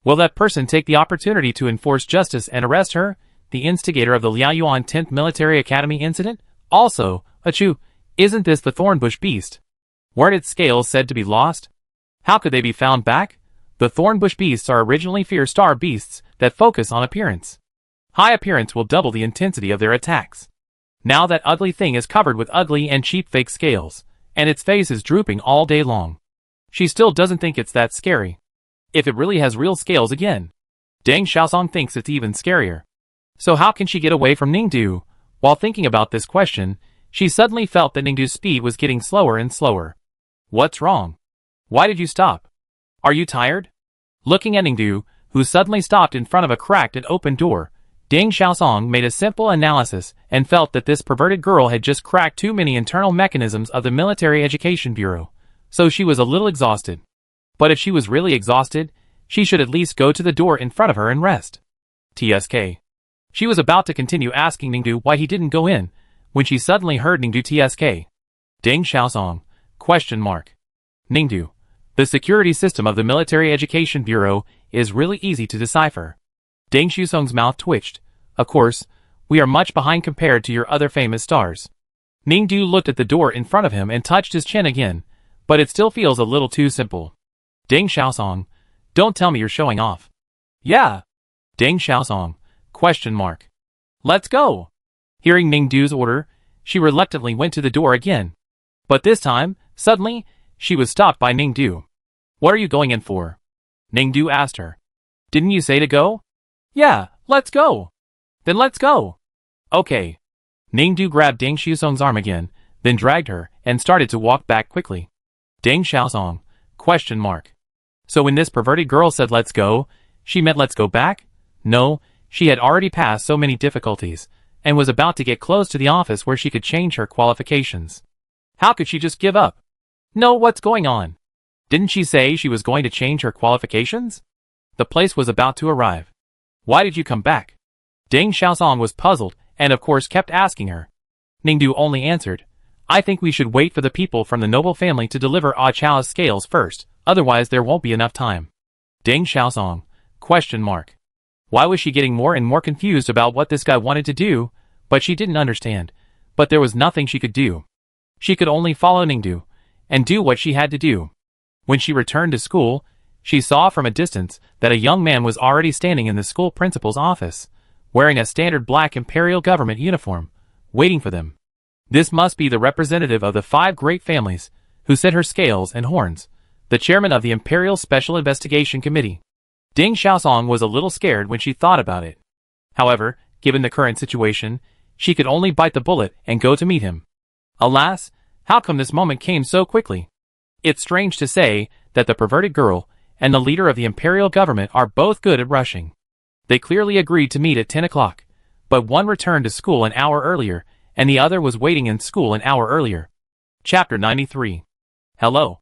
[SPEAKER 1] Will that person take the opportunity to enforce justice and arrest her, the instigator of the Liaoyuan 10th Military Academy incident? Also, achoo, isn't this the Thornbush beast? Weren't its scales said to be lost? How could they be found back? The Thornbush beasts are originally fierce star beasts that focus on appearance. High appearance will double the intensity of their attacks. Now that ugly thing is covered with ugly and cheap fake scales, and its face is drooping all day long. She still doesn't think it's that scary. If it really has real scales again. Deng Xiaosong thinks it's even scarier. So how can she get away from Ningdu? While thinking about this question, she suddenly felt that Ningdu's speed was getting slower and slower. What's wrong? Why did you stop? Are you tired? Looking at Ningdu, who suddenly stopped in front of a cracked and open door, Deng Xiaosong made a simple analysis and felt that this perverted girl had just cracked too many internal mechanisms of the Military Education Bureau, so she was a little exhausted. But if she was really exhausted, she should at least go to the door in front of her and rest. TSK. She was about to continue asking Ningdu why he didn't go in, when she suddenly heard Ningdu TSK. Ding Xiaosong? Question mark. Ningdu. The security system of the Military Education Bureau is really easy to decipher. Ding Xiaosong's mouth twitched. Of course, we are much behind compared to your other famous stars. Ningdu looked at the door in front of him and touched his chin again, but it still feels a little too simple. Ding Xiaosong. Don't tell me you're showing off. Yeah. Ding Xiaosong? Question mark. Let's go. Hearing Ningdu's order, she reluctantly went to the door again. But this time, suddenly, she was stopped by Ningdu. What are you going in for? Ningdu asked her. Didn't you say to go? Yeah, let's go. Then let's go. Okay. Ningdu grabbed Ding Xiaosong's arm again, then dragged her, and started to walk back quickly. Ding Xiaosong? Question mark. So when this perverted girl said let's go, she meant let's go back? No, she had already passed so many difficulties, and was about to get close to the office where she could change her qualifications. How could she just give up? No, what's going on? Didn't she say she was going to change her qualifications? The place was about to arrive. Why did you come back? Ding Xiaosong was puzzled, and of course kept asking her. Ningdu only answered, I think we should wait for the people from the noble family to deliver Ah Chao's scales first, otherwise there won't be enough time. Ding Xiaosong? Question mark. Why was she getting more and more confused about what this guy wanted to do, but she didn't understand, but there was nothing she could do. She could only follow Ningdu, and do what she had to do. When she returned to school, she saw from a distance that a young man was already standing in the school principal's office, wearing a standard black imperial government uniform, waiting for them. This must be the representative of the 5 great families, who sent her scales and horns, the chairman of the Imperial Special Investigation Committee. Ding Xiaosong was a little scared when she thought about it. However, given the current situation, she could only bite the bullet and go to meet him. Alas, how come this moment came so quickly? It's strange to say that the perverted girl and the leader of the imperial government are both good at rushing. They clearly agreed to meet at 10 o'clock, but one returned to school an hour earlier, and the other was waiting in school an hour earlier. Chapter 93. Hello.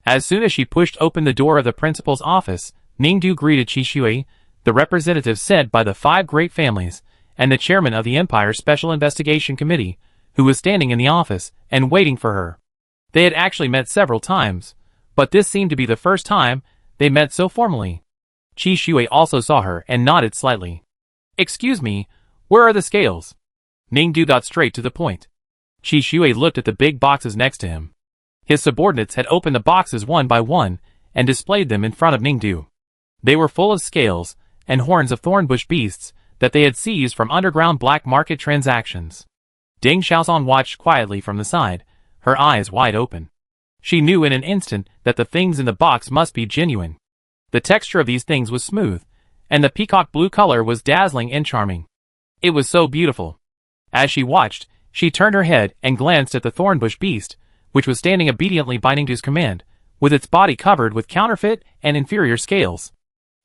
[SPEAKER 1] As soon as she pushed open the door of the principal's office, Ningdu greeted Qi Shui, the representative sent by the 5 great families, and the chairman of the Empire Special Investigation Committee, who was standing in the office and waiting for her. They had actually met several times, but this seemed to be the first time they met so formally. Qi Shui also saw her and nodded slightly. Excuse me, where are the scales? Ningdu got straight to the point. Qi Shui looked at the big boxes next to him. His subordinates had opened the boxes one by one and displayed them in front of Ningdu. They were full of scales and horns of thornbush beasts that they had seized from underground black market transactions. Ding Xiaosong watched quietly from the side, her eyes wide open. She knew in an instant that the things in the box must be genuine. The texture of these things was smooth, and the peacock blue color was dazzling and charming. It was so beautiful. As she watched, she turned her head and glanced at the thornbush beast, which was standing obediently by Ningdu's command, with its body covered with counterfeit and inferior scales.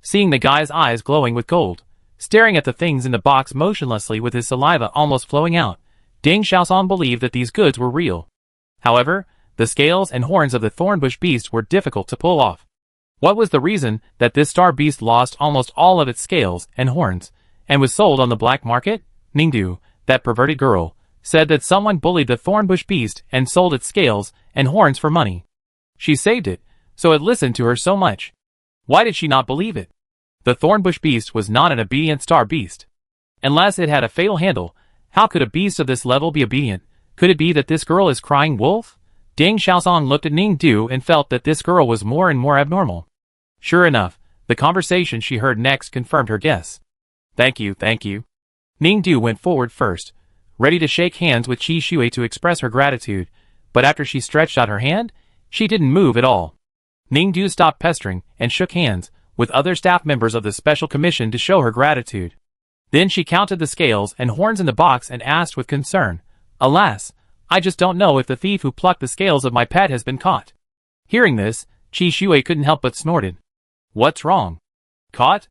[SPEAKER 1] Seeing the guy's eyes glowing with gold, staring at the things in the box motionlessly with his saliva almost flowing out, Ding Xiaosong believed that these goods were real. However, the scales and horns of the thornbush beast were difficult to pull off. What was the reason that this star beast lost almost all of its scales and horns, and was sold on the black market? Ningdu, that perverted girl, said that someone bullied the thornbush beast and sold its scales and horns for money. She saved it, so it listened to her so much. Why did she not believe it? The thornbush beast was not an obedient star beast. Unless it had a fatal handle, how could a beast of this level be obedient? Could it be that this girl is crying wolf? Ding Xiaosong looked at Ningdu and felt that this girl was more and more abnormal. Sure enough, the conversation she heard next confirmed her guess. Thank you, thank you. Ningdu went forward first, ready to shake hands with Qi Shui to express her gratitude, but after she stretched out her hand, she didn't move at all. Ningdu stopped pestering and shook hands with other staff members of the special commission to show her gratitude. Then she counted the scales and horns in the box and asked with concern, Alas, I just don't know if the thief who plucked the scales of my pet has been caught. Hearing this, Qi Shui couldn't help but snorted. What's wrong? Caught?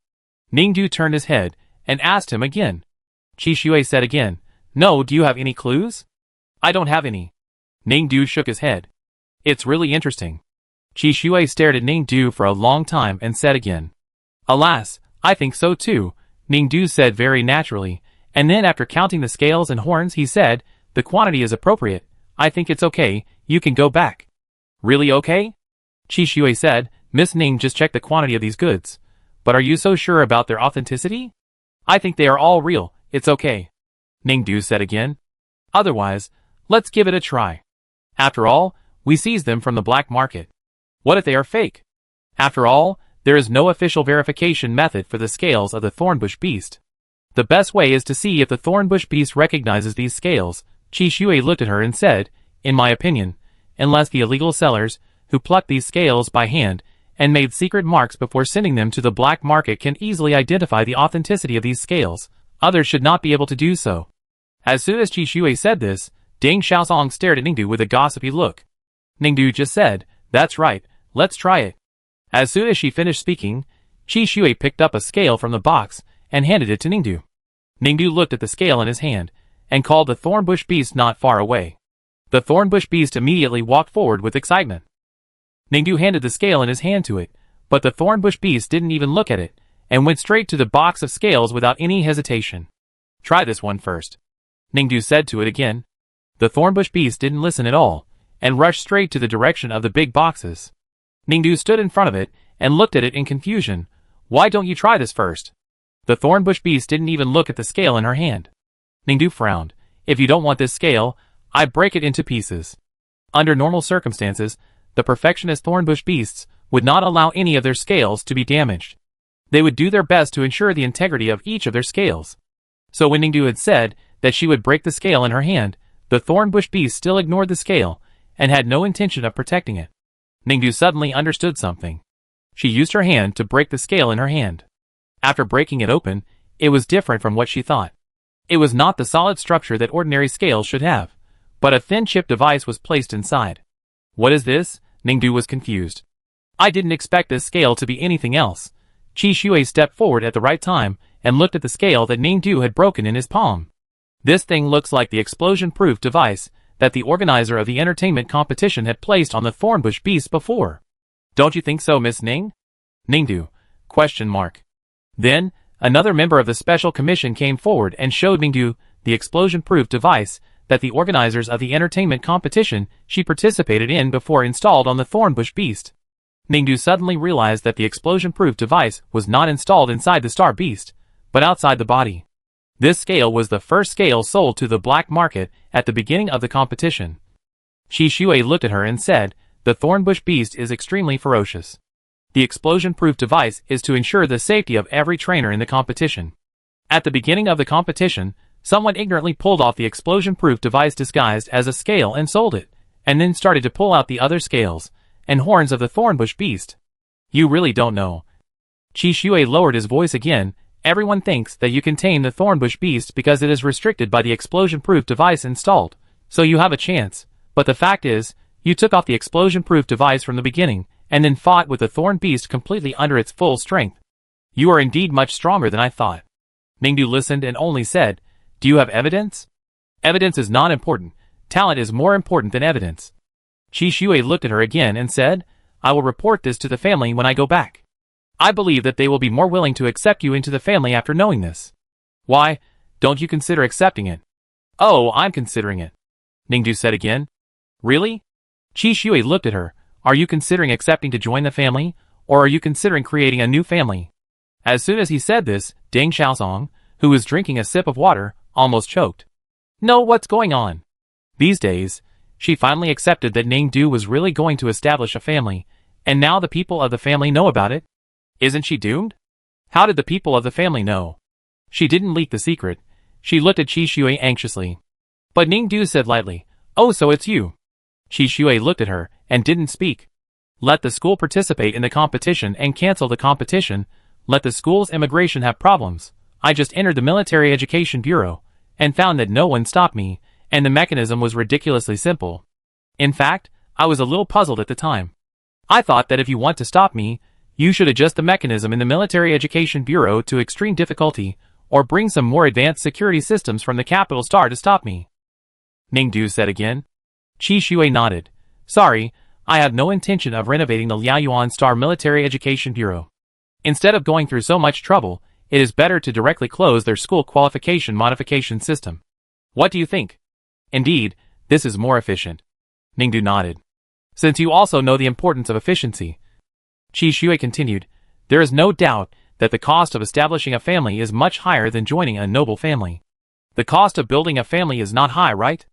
[SPEAKER 1] Ningdu turned his head and asked him again. Qi Shui said again, No, do you have any clues? I don't have any. Ningdu shook his head. It's really interesting. Qi Shui stared at Ning Du for a long time and said again. Alas, I think so too, Ning Du said very naturally, and then after counting the scales and horns he said, the quantity is appropriate, I think it's okay, you can go back. Really okay? Qi Shui said, Miss Ning just checked the quantity of these goods. But are you so sure about their authenticity? I think they are all real, it's okay. Ning Du said again. Otherwise, let's give it a try. After all, we seized them from the black market. What if they are fake? After all, there is no official verification method for the scales of the thornbush beast. The best way is to see if the thornbush beast recognizes these scales. Qi Shui looked at her and said, in my opinion, unless the illegal sellers, who plucked these scales by hand, and made secret marks before sending them to the black market can easily identify the authenticity of these scales, others should not be able to do so. As soon as Qi Shui said this, Deng Xiaosong stared at Ningdu with a gossipy look. Ningdu just said, that's right, let's try it. As soon as she finished speaking, Qi Shui picked up a scale from the box and handed it to Ningdu. Ningdu looked at the scale in his hand and called the thornbush beast not far away. The thornbush beast immediately walked forward with excitement. Ningdu handed the scale in his hand to it, but the thornbush beast didn't even look at it and went straight to the box of scales without any hesitation. Try this one first, Ningdu said to it again. The thornbush beast didn't listen at all and rushed straight to the direction of the big boxes. Ningdu stood in front of it and looked at it in confusion. Why don't you try this first? The thornbush beast didn't even look at the scale in her hand. Ningdu frowned. If you don't want this scale, I break it into pieces. Under normal circumstances, the perfectionist thornbush beasts would not allow any of their scales to be damaged. They would do their best to ensure the integrity of each of their scales. So when Ningdu had said that she would break the scale in her hand, the thornbush beast still ignored the scale and had no intention of protecting it. Ningdu suddenly understood something. She used her hand to break the scale in her hand. After breaking it open, it was different from what she thought. It was not the solid structure that ordinary scales should have, but a thin chip device was placed inside. What is this? Ningdu was confused. I didn't expect this scale to be anything else. Qi Shui stepped forward at the right time and looked at the scale that Ningdu had broken in his palm. This thing looks like the explosion-proof device that the organizer of the entertainment competition had placed on the thornbush beast before. Don't you think so, Miss Ning? Ningdu? ? Then, another member of the special commission came forward and showed Ningdu the explosion-proof device that the organizers of the entertainment competition she participated in before installed on the thornbush beast. Ningdu suddenly realized that the explosion-proof device was not installed inside the star beast, but outside the body. This scale was the first scale sold to the black market at the beginning of the competition. Qi Shui looked at her and said, the thornbush beast is extremely ferocious. The explosion-proof device is to ensure the safety of every trainer in the competition. At the beginning of the competition, someone ignorantly pulled off the explosion-proof device disguised as a scale and sold it, and then started to pull out the other scales and horns of the thornbush beast. You really don't know. Qi Shui lowered his voice again. Everyone thinks that you can tame the thornbush beast because it is restricted by the explosion-proof device installed, so you have a chance, but the fact is, you took off the explosion-proof device from the beginning, and then fought with the thorn beast completely under its full strength. You are indeed much stronger than I thought. Ningdu listened and only said, do you have evidence? Evidence is not important. Talent is more important than evidence. Qi Shui looked at her again and said, I will report this to the family when I go back. I believe that they will be more willing to accept you into the family after knowing this. Why, don't you consider accepting it? Oh, I'm considering it, Ningdu said again. Really? Qi Shui looked at her. Are you considering accepting to join the family, or are you considering creating a new family? As soon as he said this, Deng Xiaosong, who was drinking a sip of water, almost choked. No, what's going on? These days, she finally accepted that Ningdu was really going to establish a family, and now the people of the family know about it. Isn't she doomed? How did the people of the family know? She didn't leak the secret. She looked at Qi Shui anxiously. But Ningdu said lightly, oh, so it's you. Qi Shui looked at her and didn't speak. Let the school participate in the competition and cancel the competition. Let the school's immigration have problems. I just entered the Military Education Bureau and found that no one stopped me, and the mechanism was ridiculously simple. In fact, I was a little puzzled at the time. I thought that if you want to stop me, you should adjust the mechanism in the Military Education Bureau to extreme difficulty, or bring some more advanced security systems from the capital star to stop me. Ningdu said again. Qi Shui nodded. Sorry, I have no intention of renovating the Liaoyuan Star Military Education Bureau. Instead of going through so much trouble, it is better to directly close their school qualification modification system. What do you think? Indeed, this is more efficient. Ningdu nodded. Since you also know the importance of efficiency, Qi Shui continued, there is no doubt that the cost of establishing a family is much higher than joining a noble family. The cost of building a family is not high, right?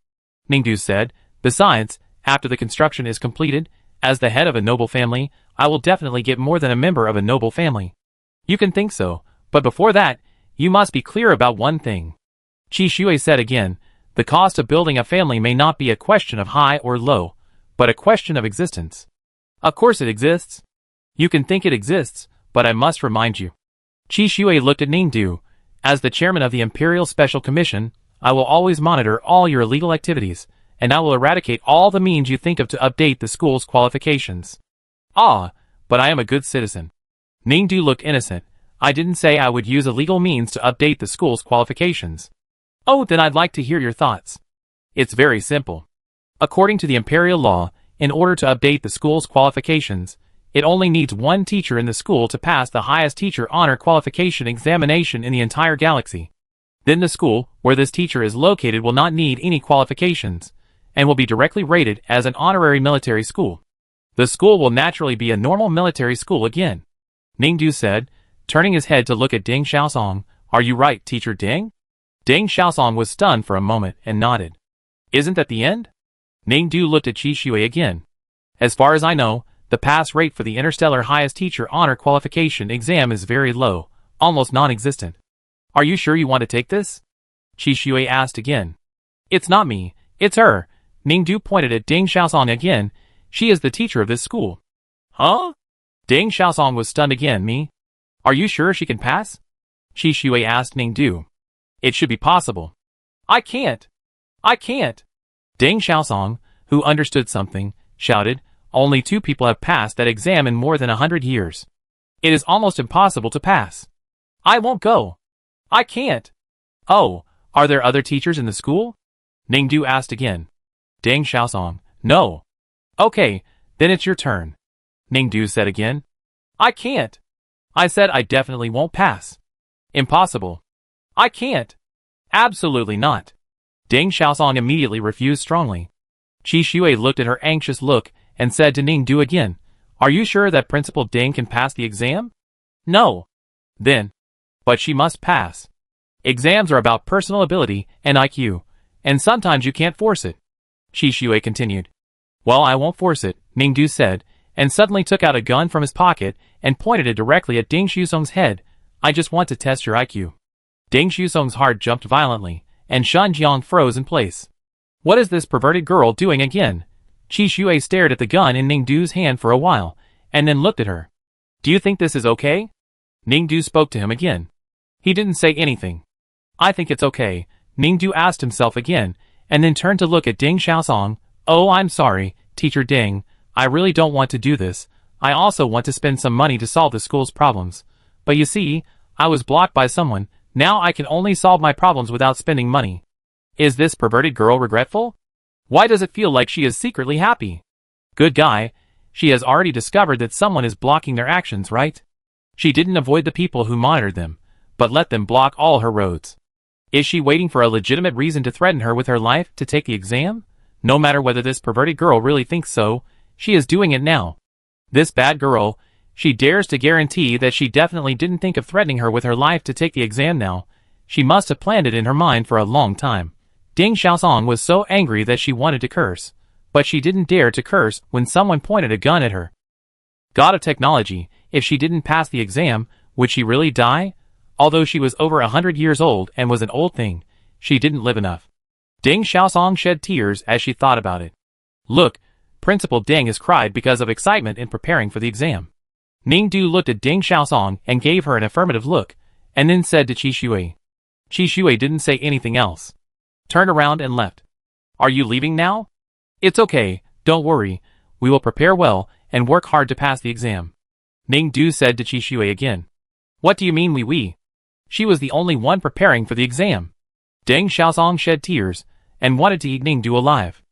[SPEAKER 1] Ningdu said. Besides, after the construction is completed, as the head of a noble family, I will definitely get more than a member of a noble family. You can think so, but before that, you must be clear about one thing. Qi Shui said again, the cost of building a family may not be a question of high or low, but a question of existence. Of course it exists. You can think it exists, but I must remind you. Qi Shui looked at Ningdu. As the chairman of the Imperial Special Commission, I will always monitor all your illegal activities, and I will eradicate all the means you think of to update the school's qualifications. Ah, but I am a good citizen. Ningdu looked innocent. I didn't say I would use illegal means to update the school's qualifications. Oh, then I'd like to hear your thoughts. It's very simple. According to the imperial law, in order to update the school's qualifications, it only needs one teacher in the school to pass the highest teacher honor qualification examination in the entire galaxy. Then the school, where this teacher is located, will not need any qualifications, and will be directly rated as an honorary military school. The school will naturally be a normal military school again. Ningdu said, turning his head to look at Deng Xiaosong. Are you right, Teacher Deng? Deng Xiaosong was stunned for a moment and nodded. Isn't that the end? Ningdu looked at Qi Shui again. As far as I know, the pass rate for the Interstellar Highest Teacher Honor Qualification exam is very low, almost non-existent. Are you sure you want to take this? Qi Shui asked again. It's not me, it's her. Ningdu pointed at Deng Xiaosong again. She is the teacher of this school. Huh? Deng Xiaosong was stunned again. Me? Are you sure she can pass? Qi Shui asked Ningdu. It should be possible. I can't. Deng Xiaosong, who understood something, shouted, only 2 people have passed that exam in more than 100 years. It is almost impossible to pass. I won't go. I can't. Oh, are there other teachers in the school? Ningdu asked again. Deng Xiaosong, no. Okay, then it's your turn. Ningdu said again. I can't. I said I definitely won't pass. Impossible. I can't. Absolutely not. Deng Xiaosong immediately refused strongly. Qi Shui looked at her anxious look and said to Ningdu again, are you sure that Principal Deng can pass the exam? No. Then. But she must pass. Exams are about personal ability and IQ, and sometimes you can't force it. Qi Shui continued. Well, I won't force it, Ningdu said, and suddenly took out a gun from his pocket and pointed it directly at Deng Xiaosong's head. I just want to test your IQ. Deng Xiaosong's heart jumped violently, and Shan Jiang froze in place. What is this perverted girl doing again? Qi Shui stared at the gun in Ningdu's hand for a while, and then looked at her. Do you think this is okay? Ningdu spoke to him again. He didn't say anything. I think it's okay, Ningdu asked himself again, and then turned to look at Deng Xiaosong. Oh, I'm sorry, Teacher Deng. I really don't want to do this. I also want to spend some money to solve the school's problems. But you see, I was blocked by someone. Now I can only solve my problems without spending money. Is this perverted girl regretful? Why does it feel like she is secretly happy? Good guy. She has already discovered that someone is blocking their actions, right? She didn't avoid the people who monitored them, but let them block all her roads. Is she waiting for a legitimate reason to threaten her with her life to take the exam? No matter whether this perverted girl really thinks so, she is doing it now. This bad girl, she dares to guarantee that she definitely didn't think of threatening her with her life to take the exam now. She must have planned it in her mind for a long time. Deng Xiaosong was so angry that she wanted to curse, but she didn't dare to curse when someone pointed a gun at her. God of technology, if she didn't pass the exam, would she really die? Although she was over 100 years old and was an old thing, she didn't live enough. Deng Xiaosong shed tears as she thought about it. Look, Principal Deng has cried because of excitement in preparing for the exam. Ningdu looked at Deng Xiaosong and gave her an affirmative look, and then said to Qi Shui. Qi Shui didn't say anything else. Turned around and left. Are you leaving now? It's okay, don't worry. We will prepare well and work hard to pass the exam. Ningdu said to Qi Shui again. What do you mean we? She was the only one preparing for the exam. Deng Xiaosong shed tears and wanted to eat Ningdu alive.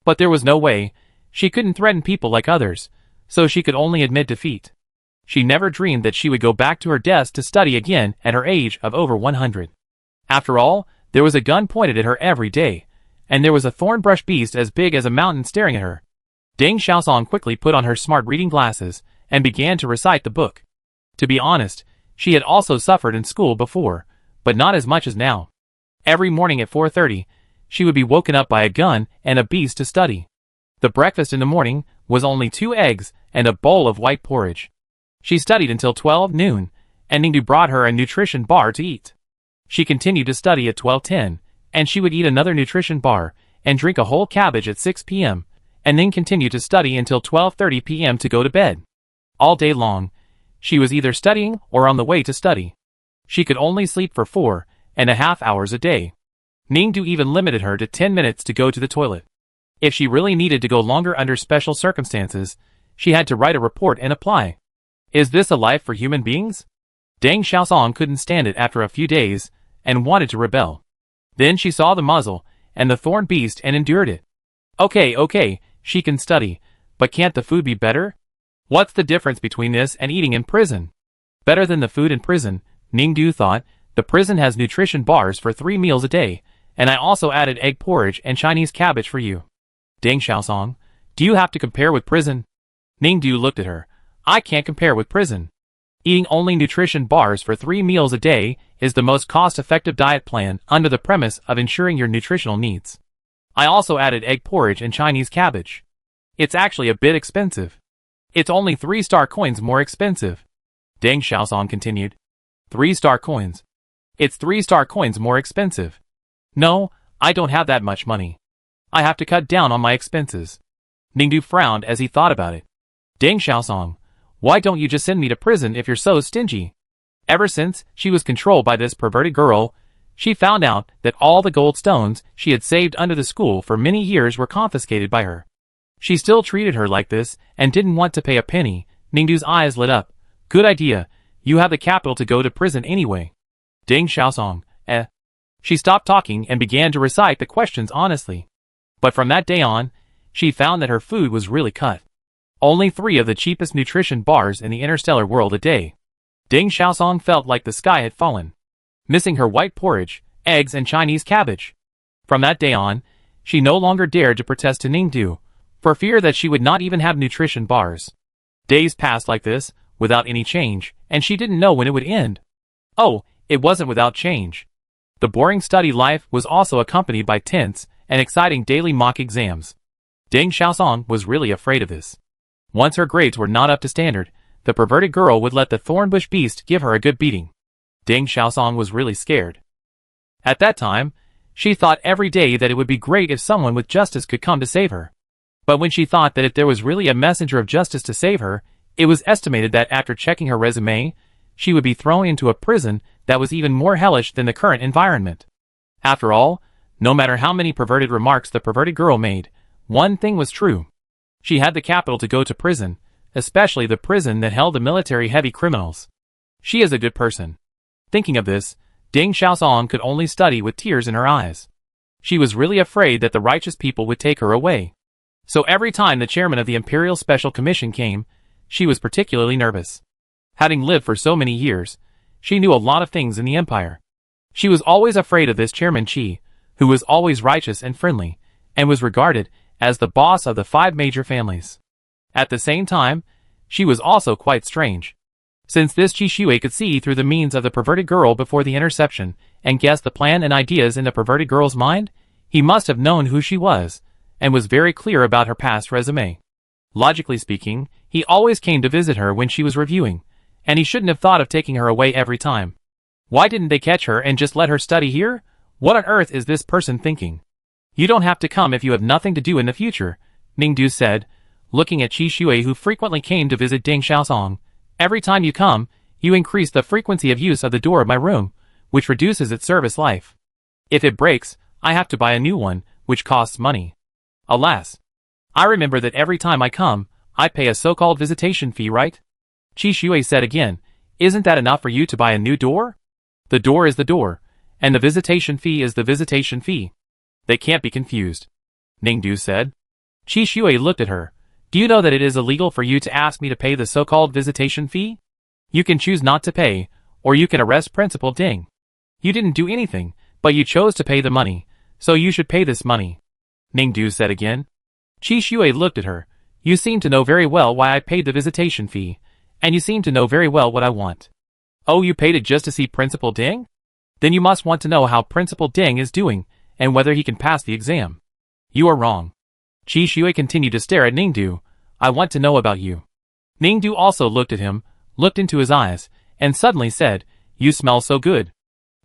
[SPEAKER 1] But there was no way. She couldn't threaten people like others, so she could only admit defeat. She never dreamed that she would go back to her desk to study again at her age of over 100. After all, there was a gun pointed at her every day, and there was a thorn-brush beast as big as a mountain staring at her. Deng Xiaosong quickly put on her smart reading glasses and began to recite the book. To be honest, she had also suffered in school before, but not as much as now. Every morning at 4:30, she would be woken up by a gun and a beast to study. The breakfast in the morning was only 2 eggs and a bowl of white porridge. She studied until 12 noon, and Ningdu brought her a nutrition bar to eat. She continued to study at 12:10, and she would eat another nutrition bar and drink a whole cabbage at 6 p.m., and then continue to study until 12:30 p.m. to go to bed. All day long, she was either studying or on the way to study. She could only sleep for 4.5 hours a day. Ningdu even limited her to 10 minutes to go to the toilet. If she really needed to go longer under special circumstances, she had to write a report and apply. Is this a life for human beings? Deng Xiaosong couldn't stand it after a few days and wanted to rebel. Then she saw the muzzle and the thorn beast and endured it. Okay, she can study, but can't the food be better? What's the difference between this and eating in prison? Better than the food in prison, Ningdu thought. The prison has nutrition bars for 3 meals a day, and I also added egg porridge and Chinese cabbage for you. Deng Xiaosong, do you have to compare with prison? Ningdu looked at her. I can't compare with prison. Eating only nutrition bars for 3 meals a day is the most cost-effective diet plan under the premise of ensuring your nutritional needs. I also added egg porridge and Chinese cabbage. It's actually a bit expensive. It's only 3-star coins more expensive. Deng Xiaosong continued. 3-star coins. It's 3-star coins more expensive. No, I don't have that much money. I have to cut down on my expenses. Ningdu frowned as he thought about it. Deng Xiaosong, why don't you just send me to prison if you're so stingy? Ever since she was controlled by this perverted girl, she found out that all the gold stones she had saved under the school for many years were confiscated by her. She still treated her like this and didn't want to pay a penny. Ningdu's eyes lit up. Good idea. You have the capital to go to prison anyway. Deng Xiaosong, She stopped talking and began to recite the questions honestly. But from that day on, she found that her food was really cut. Only 3 of the cheapest nutrition bars in the interstellar world a day. Deng Xiaosong felt like the sky had fallen, missing her white porridge, eggs and Chinese cabbage. From that day on, she no longer dared to protest to Ningdu, for fear that she would not even have nutrition bars. Days passed like this, without any change, and she didn't know when it would end. Oh, it wasn't without change. The boring study life was also accompanied by tense and exciting daily mock exams. Deng Xiaosong was really afraid of this. Once her grades were not up to standard, the perverted girl would let the thornbush beast give her a good beating. Deng Xiaosong was really scared. At that time, she thought every day that it would be great if someone with justice could come to save her. But when she thought that if there was really a messenger of justice to save her, it was estimated that after checking her resume, she would be thrown into a prison that was even more hellish than the current environment. After all, no matter how many perverted remarks the perverted girl made, one thing was true. She had the capital to go to prison, especially the prison that held the military-heavy criminals. She is a good person. Thinking of this, Deng Xiaosong could only study with tears in her eyes. She was really afraid that the righteous people would take her away. So every time the chairman of the Imperial Special Commission came, she was particularly nervous. Having lived for so many years, she knew a lot of things in the empire. She was always afraid of this Chairman Qi, who was always righteous and friendly, and was regarded as the boss of the 5 major families. At the same time, she was also quite strange. Since this Qi Shui could see through the means of the perverted girl before the interception and guess the plan and ideas in the perverted girl's mind, he must have known who she was, and was very clear about her past resume. Logically speaking, he always came to visit her when she was reviewing, and he shouldn't have thought of taking her away every time. Why didn't they catch her and just let her study here? What on earth is this person thinking? You don't have to come if you have nothing to do in the future, Ningdu said, looking at Qi Shui, who frequently came to visit Deng Xiaosong. Every time you come, you increase the frequency of use of the door of my room, which reduces its service life. If it breaks, I have to buy a new one, which costs money. Alas! I remember that every time I come, I pay a so-called visitation fee, right? Qi Shui said again, isn't that enough for you to buy a new door? The door is the door, and the visitation fee is the visitation fee. They can't be confused, Ningdu said. Qi Shui looked at her. Do you know that it is illegal for you to ask me to pay the so-called visitation fee? You can choose not to pay, or you can arrest Principal Ding. You didn't do anything, but you chose to pay the money, so you should pay this money. Ningdu said again. Qi Shui looked at her. You seem to know very well why I paid the visitation fee, and you seem to know very well what I want. Oh, you paid it just to see Principal Ding? Then you must want to know how Principal Ding is doing, and whether he can pass the exam. You are wrong. Qi Shui continued to stare at Ningdu. I want to know about you. Ningdu also looked at him, looked into his eyes, and suddenly said, You smell so good.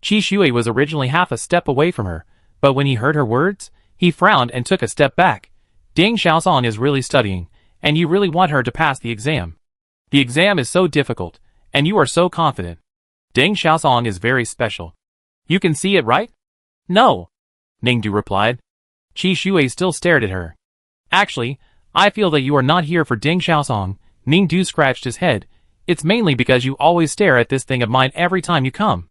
[SPEAKER 1] Qi Shui was originally half a step away from her, but when he heard her words, he frowned and took a step back. Ding Xiaosong is really studying, and you really want her to pass the exam. The exam is so difficult, and you are so confident. Ding Xiaosong is very special. You can see it, right? No. Ningdu replied. Qi Shui still stared at her. Actually, I feel that you are not here for Ding Xiaosong. Ningdu scratched his head. It's mainly because you always stare at this thing of mine every time you come.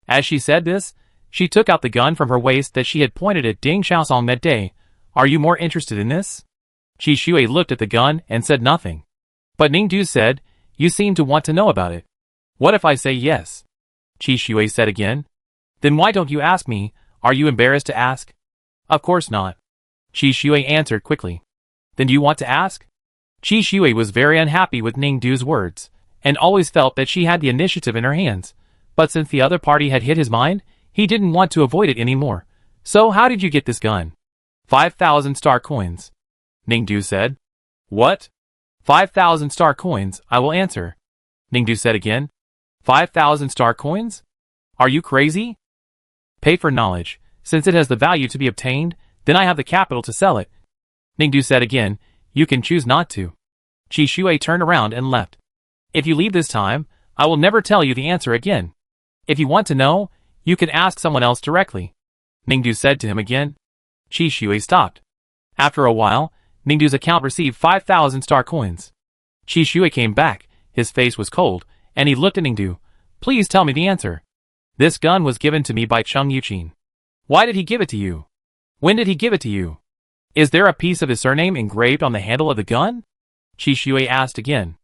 [SPEAKER 1] As she said this, she took out the gun from her waist that she had pointed at Ding Xiaosong that day. Are you more interested in this? Qi Shui looked at the gun and said nothing. But Ningdu said, You seem to want to know about it. What if I say yes? Qi Shui said again. Then why don't you ask me? Are you embarrassed to ask? Of course not. Qi Shui answered quickly. Then do you want to ask? Qi Shui was very unhappy with Ningdu's words, and always felt that she had the initiative in her hands. But since the other party had hit his mind, he didn't want to avoid it anymore. So how did you get this gun? 5,000 star coins. Ningdu said. What? 5,000 star coins, I will answer. Ningdu said again. 5,000 star coins? Are you crazy? Pay for knowledge. Since it has the value to be obtained, then I have the capital to sell it. Ningdu said again. You can choose not to. Qi Shui turned around and left. If you leave this time, I will never tell you the answer again. If you want to know, you can ask someone else directly. Ningdu said to him again. Qi Shui stopped. After a while, Ningdu's account received 5,000 star coins. Qi Shui came back, his face was cold, and he looked at Ningdu. Please tell me the answer. This gun was given to me by Cheng Yuqin. Why did he give it to you? When did he give it to you? Is there a piece of his surname engraved on the handle of the gun? Qi Shui asked again.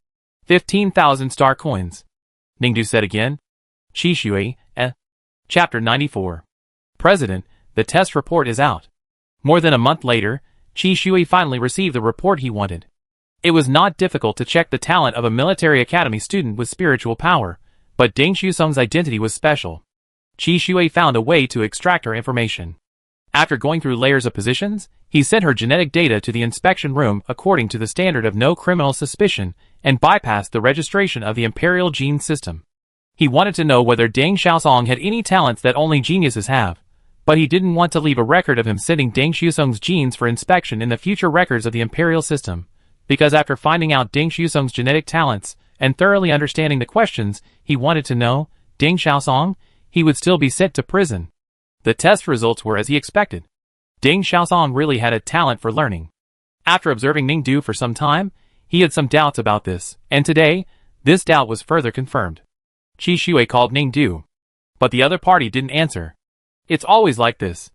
[SPEAKER 1] 15,000 star coins. Ningdu said again. Qi Shui, Chapter 94. President, the test report is out. More than a month later, Qi Shui finally received the report he wanted. It was not difficult to check the talent of a military academy student with spiritual power, but Ding Xiaosong's identity was special. Qi Shui found a way to extract her information. After going through layers of positions, he sent her genetic data to the inspection room according to the standard of no criminal suspicion and bypassed the registration of the imperial gene system. He wanted to know whether Ding Xiaosong had any talents that only geniuses have, but he didn't want to leave a record of him sending Ding Xiaosong's genes for inspection in the future records of the imperial system, because after finding out Ding Xiaosong's genetic talents and thoroughly understanding the questions he wanted to know, Ding Xiaosong, he would still be sent to prison. The test results were as he expected. Ding Xiaosong really had a talent for learning. After observing Ningdu for some time, he had some doubts about this, and today, this doubt was further confirmed. Qi Shui called Ningdu, but the other party didn't answer. It's always like this.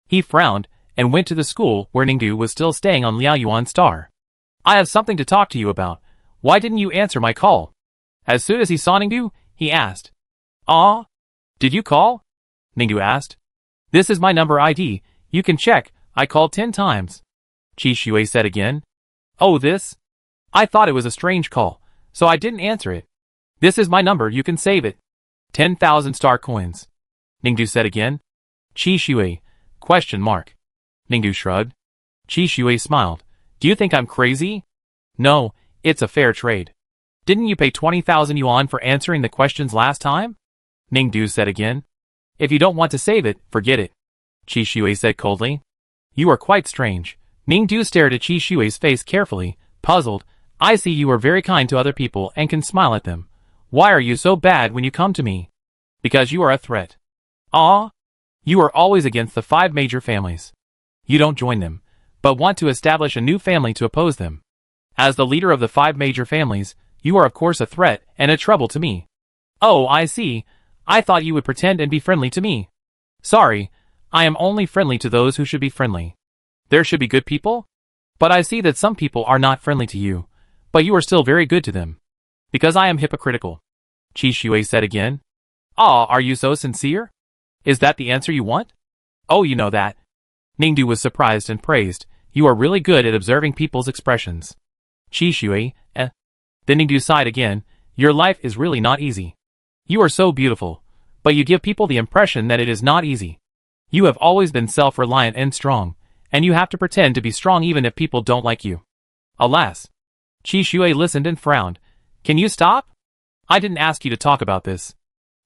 [SPEAKER 1] He frowned and went to the school where Ningdu was still staying on Liaoyuan Star. I have something to talk to you about. Why didn't you answer my call? As soon as he saw Ningdu, he asked. Did you call? Ningdu asked. This is my number ID. You can check. I called 10 times. Qi Shui said again. Oh, this? I thought it was a strange call, so I didn't answer it. This is my number. You can save it. 10,000 star coins. Ningdu said again. Qi Shui? ? Ningdu shrugged. Qi Shui smiled. Do you think I'm crazy? No, it's a fair trade. Didn't you pay 20,000 yuan for answering the questions last time? Ningdu said again. If you don't want to save it, forget it. Qi Shui said coldly. You are quite strange. Ningdu stared at Qi Shui's face carefully, puzzled. I see you are very kind to other people and can smile at them. Why are you so bad when you come to me? Because you are a threat. You are always against the 5 major families. You don't join them, but want to establish a new family to oppose them. As the leader of the 5 major families, you are of course a threat and a trouble to me. Oh, I see. I thought you would pretend and be friendly to me. Sorry, I am only friendly to those who should be friendly. There should be good people? But I see that some people are not friendly to you, but you are still very good to them. Because I am hypocritical. Qi Shui said again. Ah, are you so sincere? Is that the answer you want? Oh, you know that. Ningdu was surprised and praised. You are really good at observing people's expressions. Qi Shui, Then Ningdu sighed again. Your life is really not easy. You are so beautiful, but you give people the impression that it is not easy. You have always been self-reliant and strong, and you have to pretend to be strong even if people don't like you. Alas. Qi Shui listened and frowned. Can you stop? I didn't ask you to talk about this.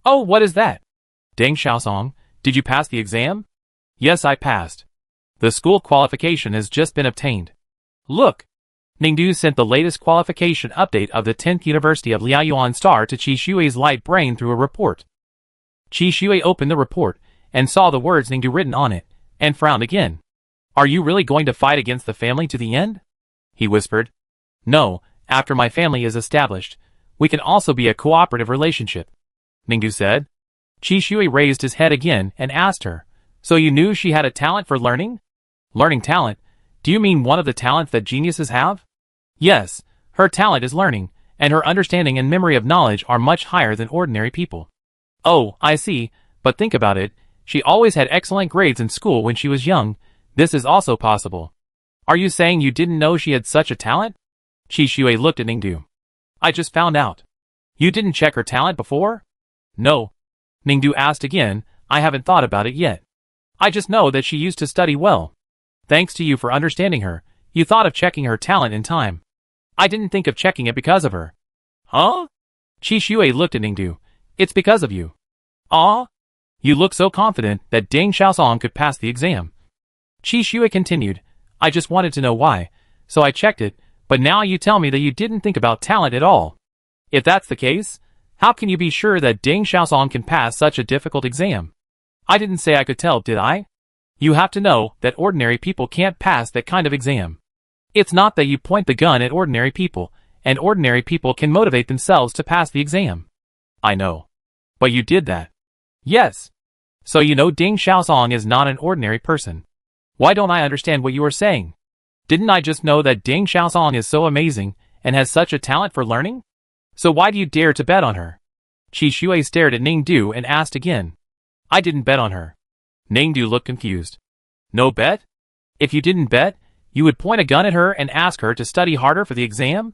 [SPEAKER 1] Oh, what is that? Deng Xiaosong, did you pass the exam? Yes, I passed. The school qualification has just been obtained. Look. Ningdu sent the latest qualification update of the 10th University of Liaoyuan Star to Qi Shui's light brain through a report. Qi Shui opened the report and saw the words Ningdu written on it, and frowned again. Are you really going to fight against the family to the end? He whispered. No, after my family is established, we can also be a cooperative relationship, Ningdu said. Qi Shui raised his head again and asked her, so you knew she had a talent for learning? Learning talent? Do you mean one of the talents that geniuses have? Yes, her talent is learning, and her understanding and memory of knowledge are much higher than ordinary people. Oh, I see, but think about it, she always had excellent grades in school when she was young. This is also possible. Are you saying you didn't know she had such a talent? Qi Shui looked at Ningdu. I just found out. You didn't check her talent before? No. Ningdu asked again, I haven't thought about it yet. I just know that she used to study well. Thanks to you for understanding her, you thought of checking her talent in time. I didn't think of checking it because of her. Huh? Qi Shui looked at Ningdu. It's because of you. Ah? You look so confident that Deng Xiaosong could pass the exam. Qi Shui continued. I just wanted to know why, so I checked it, but now you tell me that you didn't think about talent at all. If that's the case, how can you be sure that Deng Xiaosong can pass such a difficult exam? I didn't say I could tell, did I? You have to know that ordinary people can't pass that kind of exam. It's not that you point the gun at ordinary people, and ordinary people can motivate themselves to pass the exam. I know. But you did that. Yes. So you know Deng Xiaosong is not an ordinary person. Why don't I understand what you are saying? Didn't I just know that Deng Xiaosong is so amazing, and has such a talent for learning? So why do you dare to bet on her? Qi Shui stared at Ningdu and asked again. I didn't bet on her. Ningdu looked confused. No bet? If you didn't bet, you would point a gun at her and ask her to study harder for the exam?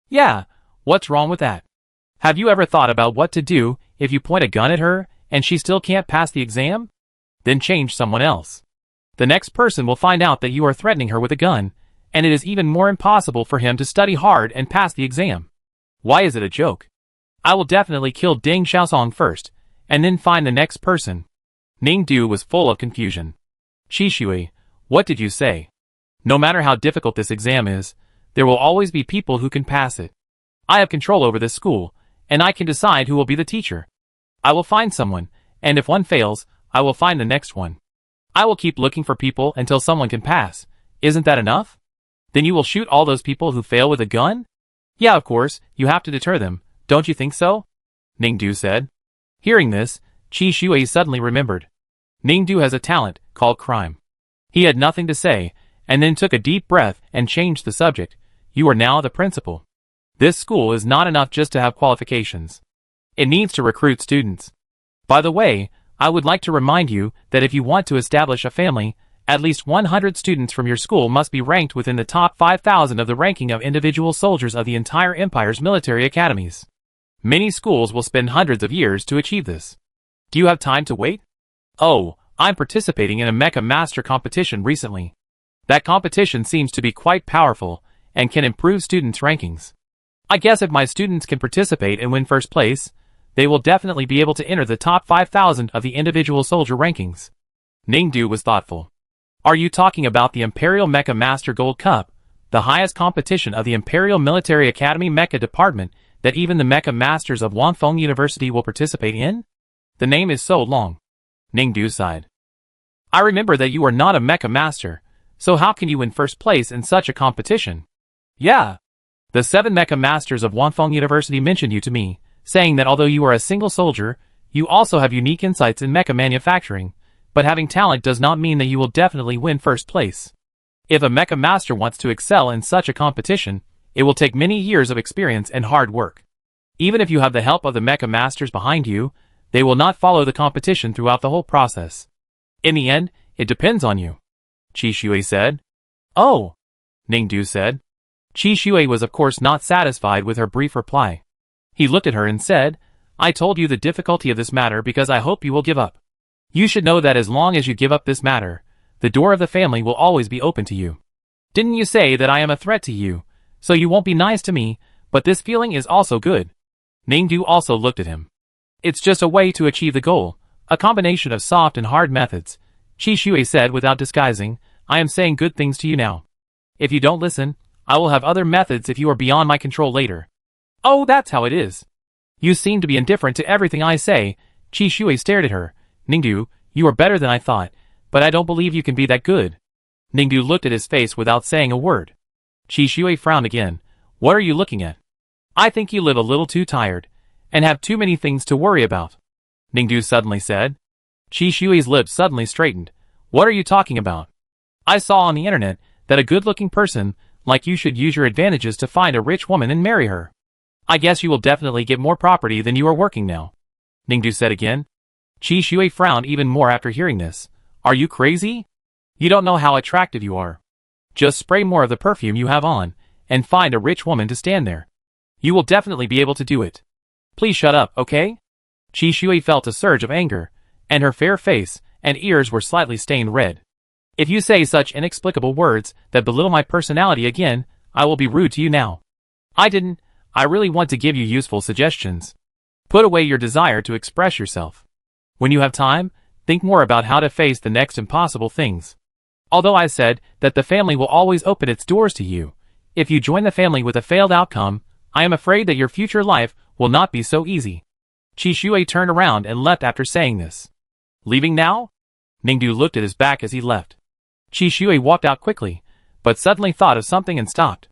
[SPEAKER 1] Yeah, what's wrong with that? Have you ever thought about what to do if you point a gun at her and she still can't pass the exam? Then change someone else. The next person will find out that you are threatening her with a gun, and it is even more impossible for him to study hard and pass the exam. Why is it a joke? I will definitely kill Deng Xiaosong first, and then find the next person. Ningdu was full of confusion. Qi Shui, what did you say? No matter how difficult this exam is, there will always be people who can pass it. I have control over this school, and I can decide who will be the teacher. I will find someone, and if one fails, I will find the next one. I will keep looking for people until someone can pass. Isn't that enough? Then you will shoot all those people who fail with a gun? Yeah, of course, you have to deter them, don't you think so? Ningdu said. Hearing this, Qi Shui suddenly remembered. Ningdu has a talent called crime. He had nothing to say, and then took a deep breath and changed the subject. You are now the principal. This school is not enough just to have qualifications. It needs to recruit students. By the way, I would like to remind you that if you want to establish a family, at least 100 students from your school must be ranked within the top 5,000 of the ranking of individual soldiers of the entire empire's military academies. Many schools will spend hundreds of years to achieve this. Do you have time to wait? Oh, I'm participating in a Mecha Master competition recently. That competition seems to be quite powerful, and can improve students' rankings. I guess if my students can participate and win first place, they will definitely be able to enter the top 5,000 of the individual soldier rankings. Ningdu was thoughtful. Are you talking about the Imperial Mecha Master Gold Cup, the highest competition of the Imperial Military Academy Mecha Department that even the Mecha Masters of Wanfeng University will participate in? The name is so long. Ningdu sighed. I remember that you are not a Mecha Master, so how can you win first place in such a competition? Yeah. The 7 Mecha Masters of Wanfeng University mentioned you to me, saying that although you are a single soldier, you also have unique insights in mecha manufacturing, but having talent does not mean that you will definitely win first place. If a mecha master wants to excel in such a competition, it will take many years of experience and hard work. Even if you have the help of the mecha masters behind you, they will not follow the competition throughout the whole process. In the end, it depends on you. Qi Shui said. Oh, Ningdu said. Qi Shui was of course not satisfied with her brief reply. He looked at her and said, I told you the difficulty of this matter because I hope you will give up. You should know that as long as you give up this matter, the door of the family will always be open to you. Didn't you say that I am a threat to you, so you won't be nice to me, but this feeling is also good? Ningdu also looked at him. It's just a way to achieve the goal, a combination of soft and hard methods. Qi Shui said without disguising, I am saying good things to you now. If you don't listen, I will have other methods if you are beyond my control later. Oh, that's how it is. You seem to be indifferent to everything I say. Qi Shui stared at her. Ningdu, you are better than I thought, but I don't believe you can be that good. Ningdu looked at his face without saying a word. Qi Shui frowned again. What are you looking at? I think you live a little too tired, and have too many things to worry about. Ningdu suddenly said. Qi Shui's lips suddenly straightened. What are you talking about? I saw on the internet that a good-looking person like you should use your advantages to find a rich woman and marry her. I guess you will definitely get more property than you are working now. Ningdu said again. Qi Shui frowned even more after hearing this. Are you crazy? You don't know how attractive you are. Just spray more of the perfume you have on, and find a rich woman to stand there. You will definitely be able to do it. Please shut up, okay? Qi Shui felt a surge of anger, and her fair face and ears were slightly stained red. If you say such inexplicable words that belittle my personality again, I will be rude to you now. I really want to give you useful suggestions. Put away your desire to express yourself. When you have time, think more about how to face the next impossible things. Although I said that the family will always open its doors to you, if you join the family with a failed outcome, I am afraid that your future life will not be so easy. Qi Shui turned around and left after saying this. Leaving now? Ningdu looked at his back as he left. Qi Shui walked out quickly, but suddenly thought of something and stopped.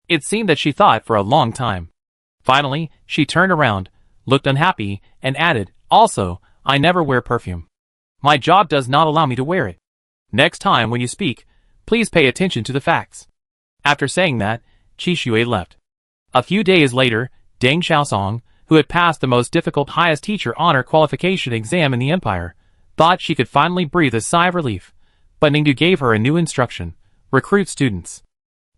[SPEAKER 1] It seemed that she thought for a long time. Finally, she turned around, looked unhappy, and added, Also, I never wear perfume. My job does not allow me to wear it. Next time when you speak, please pay attention to the facts. After saying that, Qi Shui left. A few days later, Deng Xiaosong, who had passed the most difficult highest teacher honor qualification exam in the empire, thought she could finally breathe a sigh of relief. But Ningdu gave her a new instruction: recruit students.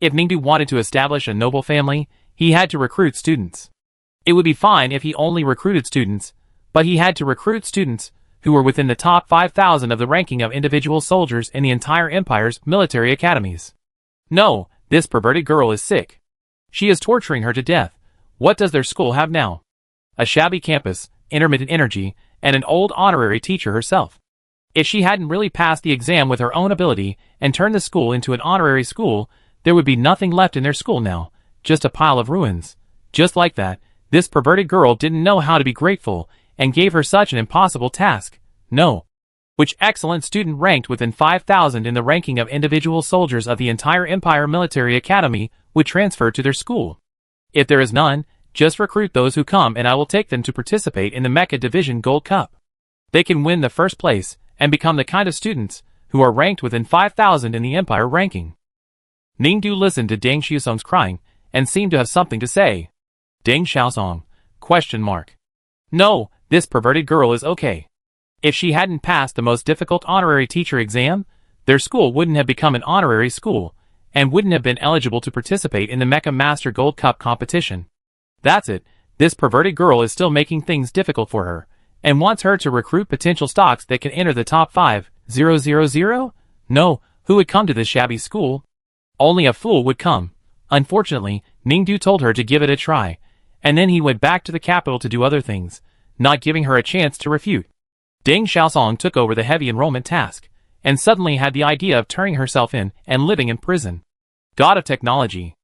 [SPEAKER 1] If Ningdu wanted to establish a noble family, he had to recruit students. It would be fine if he only recruited students, but he had to recruit students who were within the top 5,000 of the ranking of individual soldiers in the entire empire's military academies. No, this perverted girl is sick. She is torturing her to death. What does their school have now? A shabby campus, intermittent energy, and an old honorary teacher herself. If she hadn't really passed the exam with her own ability and turned the school into an honorary school, there would be nothing left in their school now, just a pile of ruins. Just like that, this perverted girl didn't know how to be grateful and gave her such an impossible task. No. Which excellent student ranked within 5,000 in the ranking of individual soldiers of the entire Empire Military Academy would transfer to their school? If there is none, just recruit those who come and I will take them to participate in the Mecha Division Gold Cup. They can win the first place and become the kind of students who are ranked within 5,000 in the Empire ranking. Ningdu listened to Deng Xiaosong's crying and seemed to have something to say. Deng Xiaosong? ? No, this perverted girl is okay. If she hadn't passed the most difficult honorary teacher exam, their school wouldn't have become an honorary school, and wouldn't have been eligible to participate in the Mecha Master Gold Cup competition. That's it, this perverted girl is still making things difficult for her, and wants her to recruit potential stocks that can enter the top 5,000? No, who would come to this shabby school? Only a fool would come. Unfortunately, Ningdu told her to give it a try, and then he went back to the capital to do other things, not giving her a chance to refute. Deng Xiaosong took over the heavy enrollment task, and suddenly had the idea of turning herself in and living in prison. God of technology.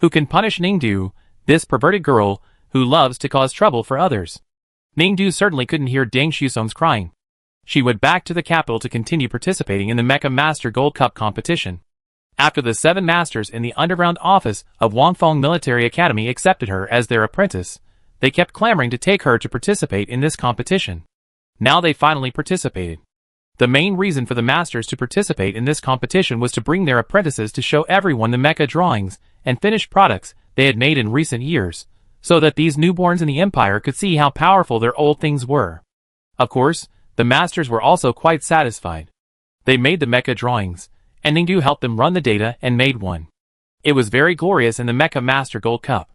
[SPEAKER 1] Who can punish Ningdu, this perverted girl who loves to cause trouble for others? Ningdu certainly couldn't hear Deng Xiaosong's crying. She went back to the capital to continue participating in the Mecha Master Gold Cup competition. After the 7 masters in the underground office of Wangfeng Military Academy accepted her as their apprentice, they kept clamoring to take her to participate in this competition. Now they finally participated. The main reason for the masters to participate in this competition was to bring their apprentices to show everyone the mecha drawings and finished products they had made in recent years, so that these newborns in the empire could see how powerful their old things were. Of course, the masters were also quite satisfied. They made the mecha drawings, and Ningdu helped them run the data and made one. It was very glorious in the Mecha Master Gold Cup.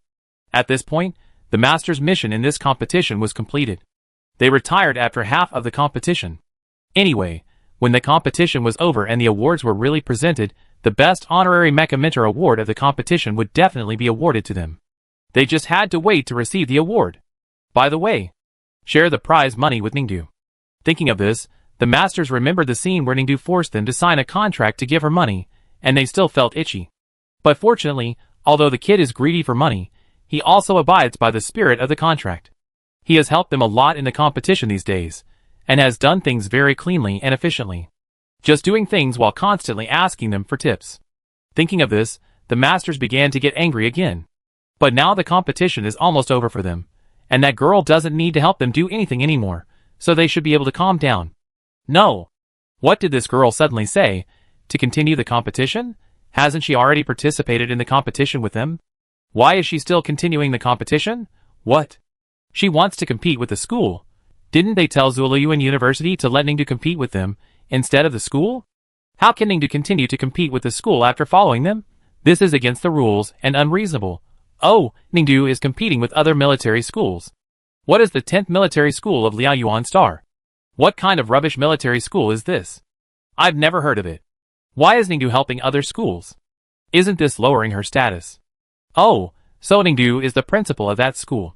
[SPEAKER 1] At this point, the master's mission in this competition was completed. They retired after half of the competition. Anyway, when the competition was over and the awards were really presented, the best honorary Mecha Mentor award of the competition would definitely be awarded to them. They just had to wait to receive the award. By the way, share the prize money with Ningdu. Thinking of this, the masters remembered the scene where Ningdu forced them to sign a contract to give her money, and they still felt itchy. But fortunately, although the kid is greedy for money, he also abides by the spirit of the contract. He has helped them a lot in the competition these days, and has done things very cleanly and efficiently. Just doing things while constantly asking them for tips. Thinking of this, the masters began to get angry again. But now the competition is almost over for them, and that girl doesn't need to help them do anything anymore, so they should be able to calm down. No! What did this girl suddenly say? To continue the competition? Hasn't she already participated in the competition with them? Why is she still continuing the competition? What? She wants to compete with the school. Didn't they tell Zuliyuan University to let Ningdu compete with them, instead of the school? How can Ningdu continue to compete with the school after following them? This is against the rules and unreasonable. Oh, Ningdu is competing with other military schools. What is the 10th military school of Liaoyuan Star? What kind of rubbish military school is this? I've never heard of it. Why is Ningdu helping other schools? Isn't this lowering her status? Oh, so Ningdu is the principal of that school.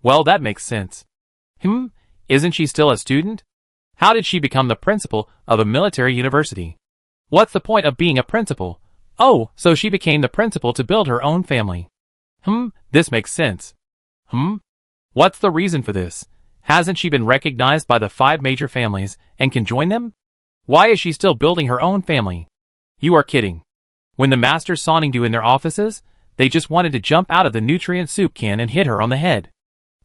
[SPEAKER 1] Well, that makes sense. Isn't she still a student? How did she become the principal of a military university? What's the point of being a principal? Oh, so she became the principal to build her own family. This makes sense. What's the reason for this? Hasn't she been recognized by the 5 major families and can join them? Why is she still building her own family? You are kidding. When the masters saw Ningdu in their offices, they just wanted to jump out of the nutrient soup can and hit her on the head.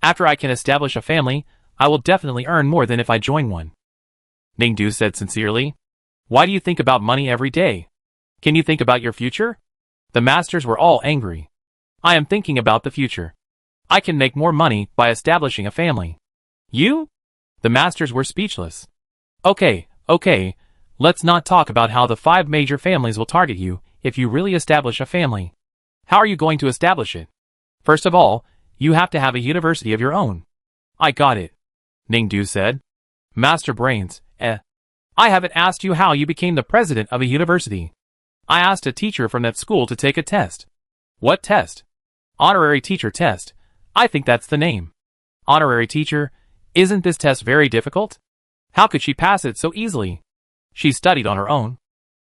[SPEAKER 1] After I can establish a family, I will definitely earn more than if I join one. Ningdu said sincerely. Why do you think about money every day? Can you think about your future? The masters were all angry. I am thinking about the future. I can make more money by establishing a family. You? The masters were speechless. Okay, let's not talk about how the 5 major families will target you if you really establish a family. How are you going to establish it? First of all, you have to have a university of your own. I got it, Ningdu said. Master Brains, I haven't asked you how you became the president of a university. I asked a teacher from that school to take a test. What test? Honorary teacher test. I think that's the name. Honorary teacher, isn't this test very difficult? How could she pass it so easily? She studied on her own.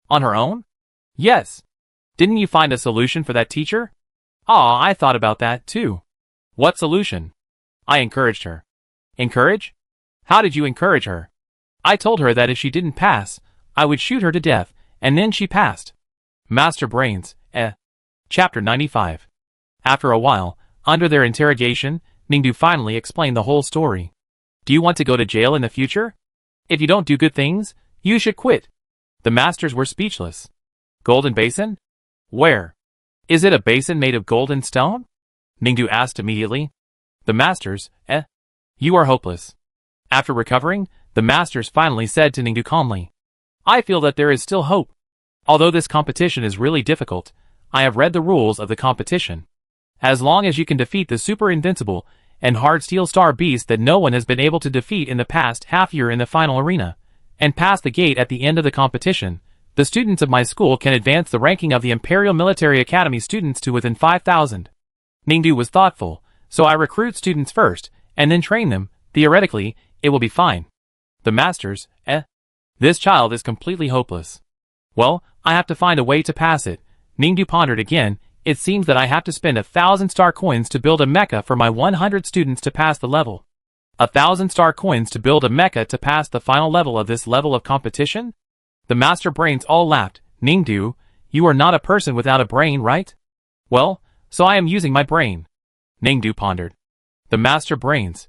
[SPEAKER 1] On her own? Yes. Didn't you find a solution for that teacher? I thought about that too. What solution? I encouraged her. Encourage? How did you encourage her? I told her that if she didn't pass, I would shoot her to death, and then she passed. Master Brains, Chapter 95. After a while, under their interrogation, Ningdu finally explained the whole story. Do you want to go to jail in the future? If you don't do good things, you should quit. The masters were speechless. Golden basin? Where? Is it a basin made of gold and stone? Ningdu asked immediately. The masters, You are hopeless. After recovering, the masters finally said to Ningdu calmly, I feel that there is still hope. Although this competition is really difficult, I have read the rules of the competition. As long as you can defeat the super invincible and hard steel star beast that no one has been able to defeat in the past half year in the final arena, and pass the gate at the end of the competition, the students of my school can advance the ranking of the Imperial Military Academy students to within 5,000. Ningdu was thoughtful, so I recruit students first, and then train them. Theoretically, it will be fine. The masters, This child is completely hopeless. Well, I have to find a way to pass it. Ningdu pondered again. It seems that I have to spend 1,000 star coins to build a mecha for my 100 students to pass the level. 1,000 star coins to build a mecha to pass the final level of this level of competition? The master brains all laughed. Ningdu, you are not a person without a brain, right? Well, so I am using my brain. Ningdu pondered. The master brains,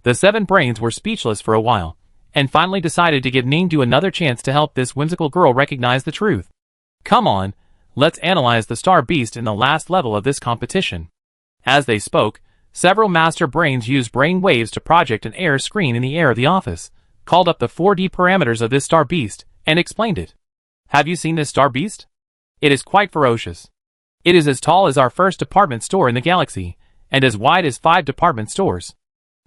[SPEAKER 1] The 7 brains were speechless for a while, and finally decided to give Ningdu another chance to help this whimsical girl recognize the truth. Come on, let's analyze the star beast in the last level of this competition. As they spoke, several master brains used brain waves to project an air screen in the air of the office, called up the 4D parameters of this star beast, and explained it. Have you seen this star beast? It is quite ferocious. It is as tall as our first department store in the galaxy, and as wide as 5 department stores.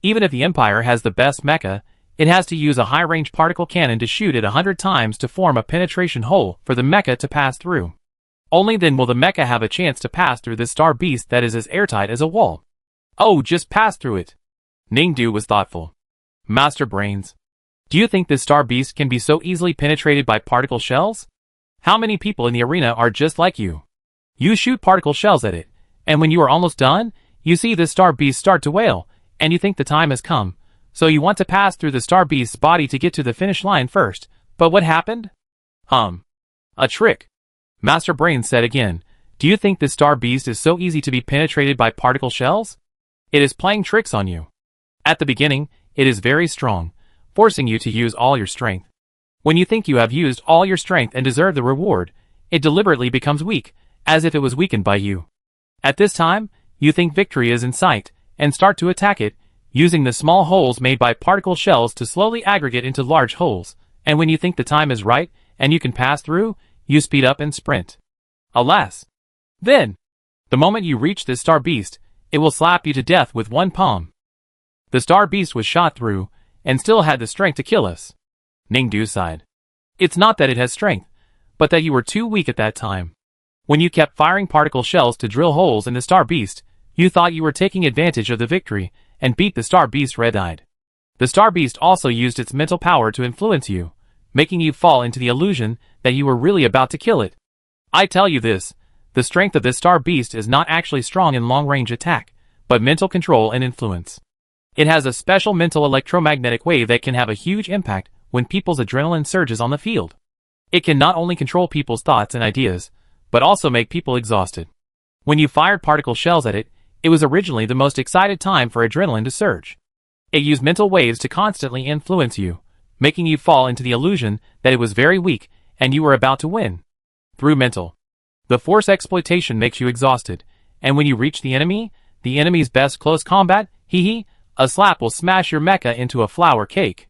[SPEAKER 1] Even if the Empire has the best mecha, it has to use a high-range particle cannon to shoot it 100 times to form a penetration hole for the mecha to pass through. Only then will the mecha have a chance to pass through this star beast that is as airtight as a wall. Oh, just pass through it. Ningdu was thoughtful. Master Brains. Do you think this star beast can be so easily penetrated by particle shells? How many people in the arena are just like you? You shoot particle shells at it, and when you are almost done, you see this star beast start to wail, and you think the time has come, so you want to pass through the star beast's body to get to the finish line first, but what happened? A trick. Master Brains said again, do you think this star beast is so easy to be penetrated by particle shells? It is playing tricks on you. At the beginning, it is very strong, forcing you to use all your strength. When you think you have used all your strength and deserve the reward, it deliberately becomes weak, as if it was weakened by you. At this time, you think victory is in sight, and start to attack it, using the small holes made by particle shells to slowly aggregate into large holes, and when you think the time is right, and you can pass through, you speed up and sprint. Alas! Then, the moment you reach this star beast, it will slap you to death with one palm. The star beast was shot through, and still had the strength to kill us. Ningdu sighed. It's not that it has strength, but that you were too weak at that time. When you kept firing particle shells to drill holes in the star beast, you thought you were taking advantage of the victory, and beat the star beast red-eyed. The star beast also used its mental power to influence you, making you fall into the illusion that you were really about to kill it. I tell you this, the strength of this star beast is not actually strong in long-range attack, but mental control and influence. It has a special mental electromagnetic wave that can have a huge impact when people's adrenaline surges on the field. It can not only control people's thoughts and ideas, but also make people exhausted. When you fired particle shells at it, it was originally the most excited time for adrenaline to surge. It used mental waves to constantly influence you, making you fall into the illusion that it was very weak and you were about to win. Through mental. The force exploitation makes you exhausted, and when you reach the enemy's best close combat, a slap will smash your mecha into a flour cake.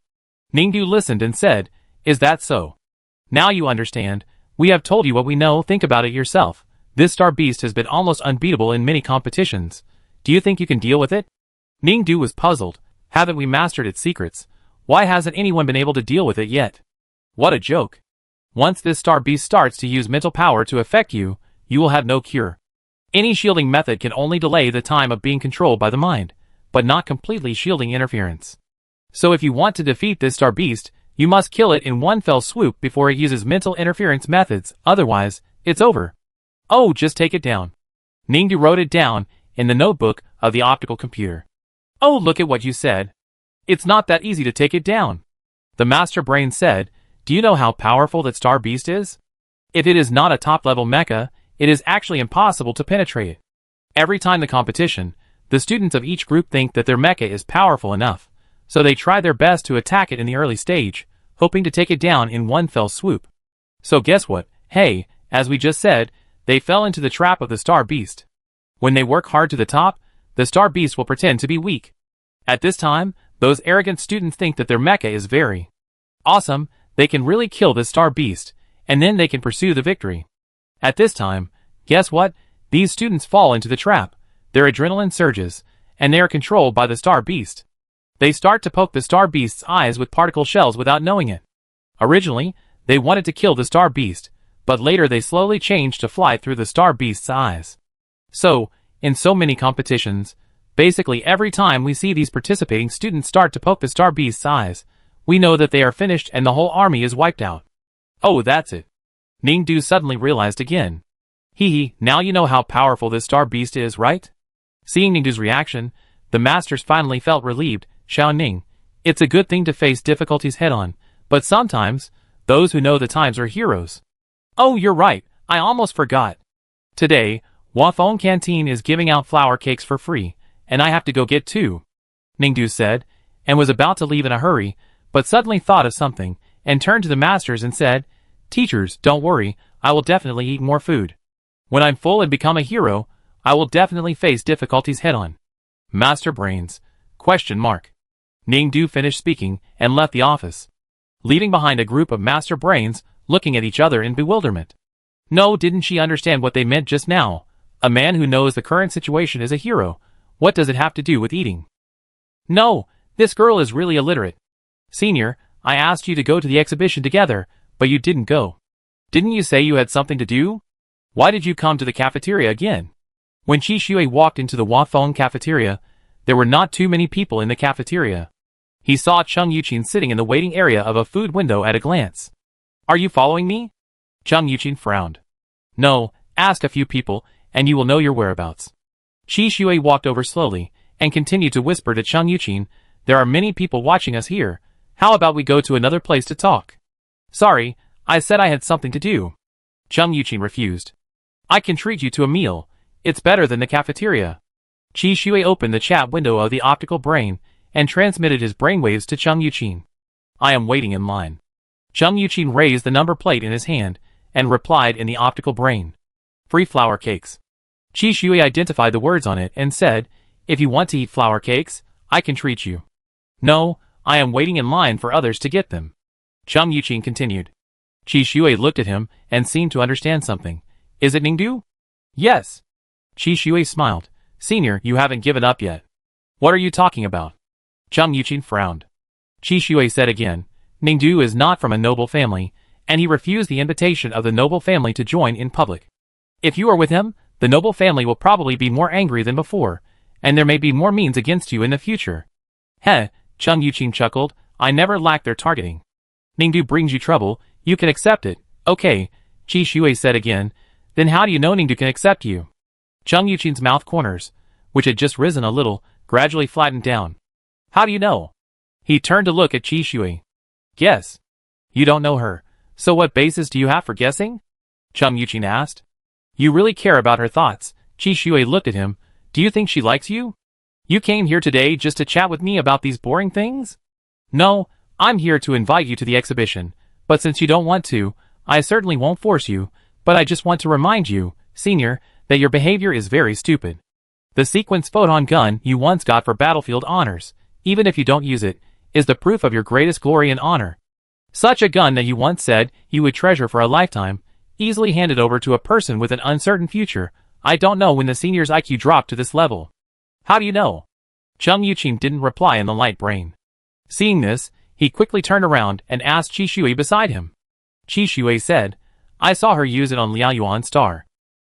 [SPEAKER 1] Ningdu listened and said, is that so? Now you understand. We have told you what we know, think about it yourself. This star beast has been almost unbeatable in many competitions. Do you think you can deal with it? Ningdu was puzzled. Haven't we mastered its secrets? Why hasn't anyone been able to deal with it yet? What a joke. Once this star beast starts to use mental power to affect you, you will have no cure. Any shielding method can only delay the time of being controlled by the mind, but not completely shielding interference. So if you want to defeat this star beast, you must kill it in one fell swoop before it uses mental interference methods, otherwise, it's over. Oh, just take it down. Ningdu wrote it down in the notebook of the optical computer. Oh, look at what you said. It's not that easy to take it down. The Master Brain said, do you know how powerful that star beast is? If it is not a top-level mecha, it is actually impossible to penetrate it. Every time the competition, the students of each group think that their mecha is powerful enough, so they try their best to attack it in the early stage, hoping to take it down in one fell swoop. So guess what? Hey, as we just said, they fell into the trap of the star beast. When they work hard to the top, the star beast will pretend to be weak. At this time, those arrogant students think that their mecha is very awesome, they can really kill this star beast, and then they can pursue the victory. At this time, guess what? These students fall into the trap, their adrenaline surges, and they are controlled by the star beast. They start to poke the star beast's eyes with particle shells without knowing it. Originally, they wanted to kill the star beast, but later they slowly changed to fly through the star beast's eyes. So, in so many competitions, basically every time we see these participating students start to poke the star beast's eyes, we know that they are finished and the whole army is wiped out. Oh, that's it. Ningdu suddenly realized again. Now you know how powerful this star beast is, right? Seeing Ningdu's reaction, the masters finally felt relieved. Xiao Ning, it's a good thing to face difficulties head-on, but sometimes, those who know the times are heroes. Oh, you're right, I almost forgot. Today, Wafong Canteen is giving out flour cakes for free, and I have to go get two, Ningdu said, and was about to leave in a hurry, but suddenly thought of something, and turned to the masters and said, "Teachers, don't worry, I will definitely eat more food. When I'm full and become a hero, I will definitely face difficulties head-on." Master Brains? Question mark. Ningdu finished speaking and left the office, leaving behind a group of Master Brains looking at each other in bewilderment. No, didn't she understand what they meant just now? A man who knows the current situation is a hero. What does it have to do with eating? No, this girl is really illiterate. Senior, I asked you to go to the exhibition together, but you didn't go. Didn't you say you had something to do? Why did you come to the cafeteria again? When Qi Shui walked into the Wafeng cafeteria, there were not too many people in the cafeteria. He saw Cheng Yuqin sitting in the waiting area of a food window at a glance. Are you following me? Cheng Yuqin frowned. No, ask a few people, and you will know your whereabouts. Qi Shui walked over slowly, and continued to whisper to Cheng Yuqin, there are many people watching us here. How about we go to another place to talk? Sorry, I said I had something to do. Cheng Yuqin refused. I can treat you to a meal. It's better than the cafeteria. Qi Shui opened the chat window of the optical brain, and transmitted his brainwaves to Cheng Yuqin. I am waiting in line. Cheng Yuqin raised the number plate in his hand, and replied in the optical brain. Free flour cakes. Qi Shui identified the words on it and said, if you want to eat flour cakes, I can treat you. No, I am waiting in line for others to get them. Cheng Yuqin continued. Qi Shui looked at him and seemed to understand something. Is it Ningdu? Yes. Qi Shui smiled. Senior, you haven't given up yet. What are you talking about? Cheng Yuqin frowned. Qi Shui said again, Ningdu is not from a noble family, and he refused the invitation of the noble family to join in public. If you are with him, the noble family will probably be more angry than before, and there may be more means against you in the future. Heh, Cheng Yuqin chuckled, I never lack their targeting. Ningdu brings you trouble, you can accept it. Okay, Qi Shui said again, then how do you know Ningdu can accept you? Cheng Yuqin's mouth corners, which had just risen a little, gradually flattened down. How do you know? He turned to look at Qi Shui. Guess. You don't know her, so what basis do you have for guessing? Cheng Yuqin asked. You really care about her thoughts. Qi Shui looked at him. Do you think she likes you? You came here today just to chat with me about these boring things? No, I'm here to invite you to the exhibition, but since you don't want to, I certainly won't force you, but I just want to remind you, Senior, that your behavior is very stupid. The sequence photon gun you once got for battlefield honors, even if you don't use it, is the proof of your greatest glory and honor. Such a gun that you once said you would treasure for a lifetime, easily handed over to a person with an uncertain future. I don't know when the senior's IQ dropped to this level. How do you know? Cheng Yuqin didn't reply in the light brain. Seeing this, he quickly turned around and asked Qi Shui beside him. Qi Shui said, I saw her use it on Liao Yuan's star.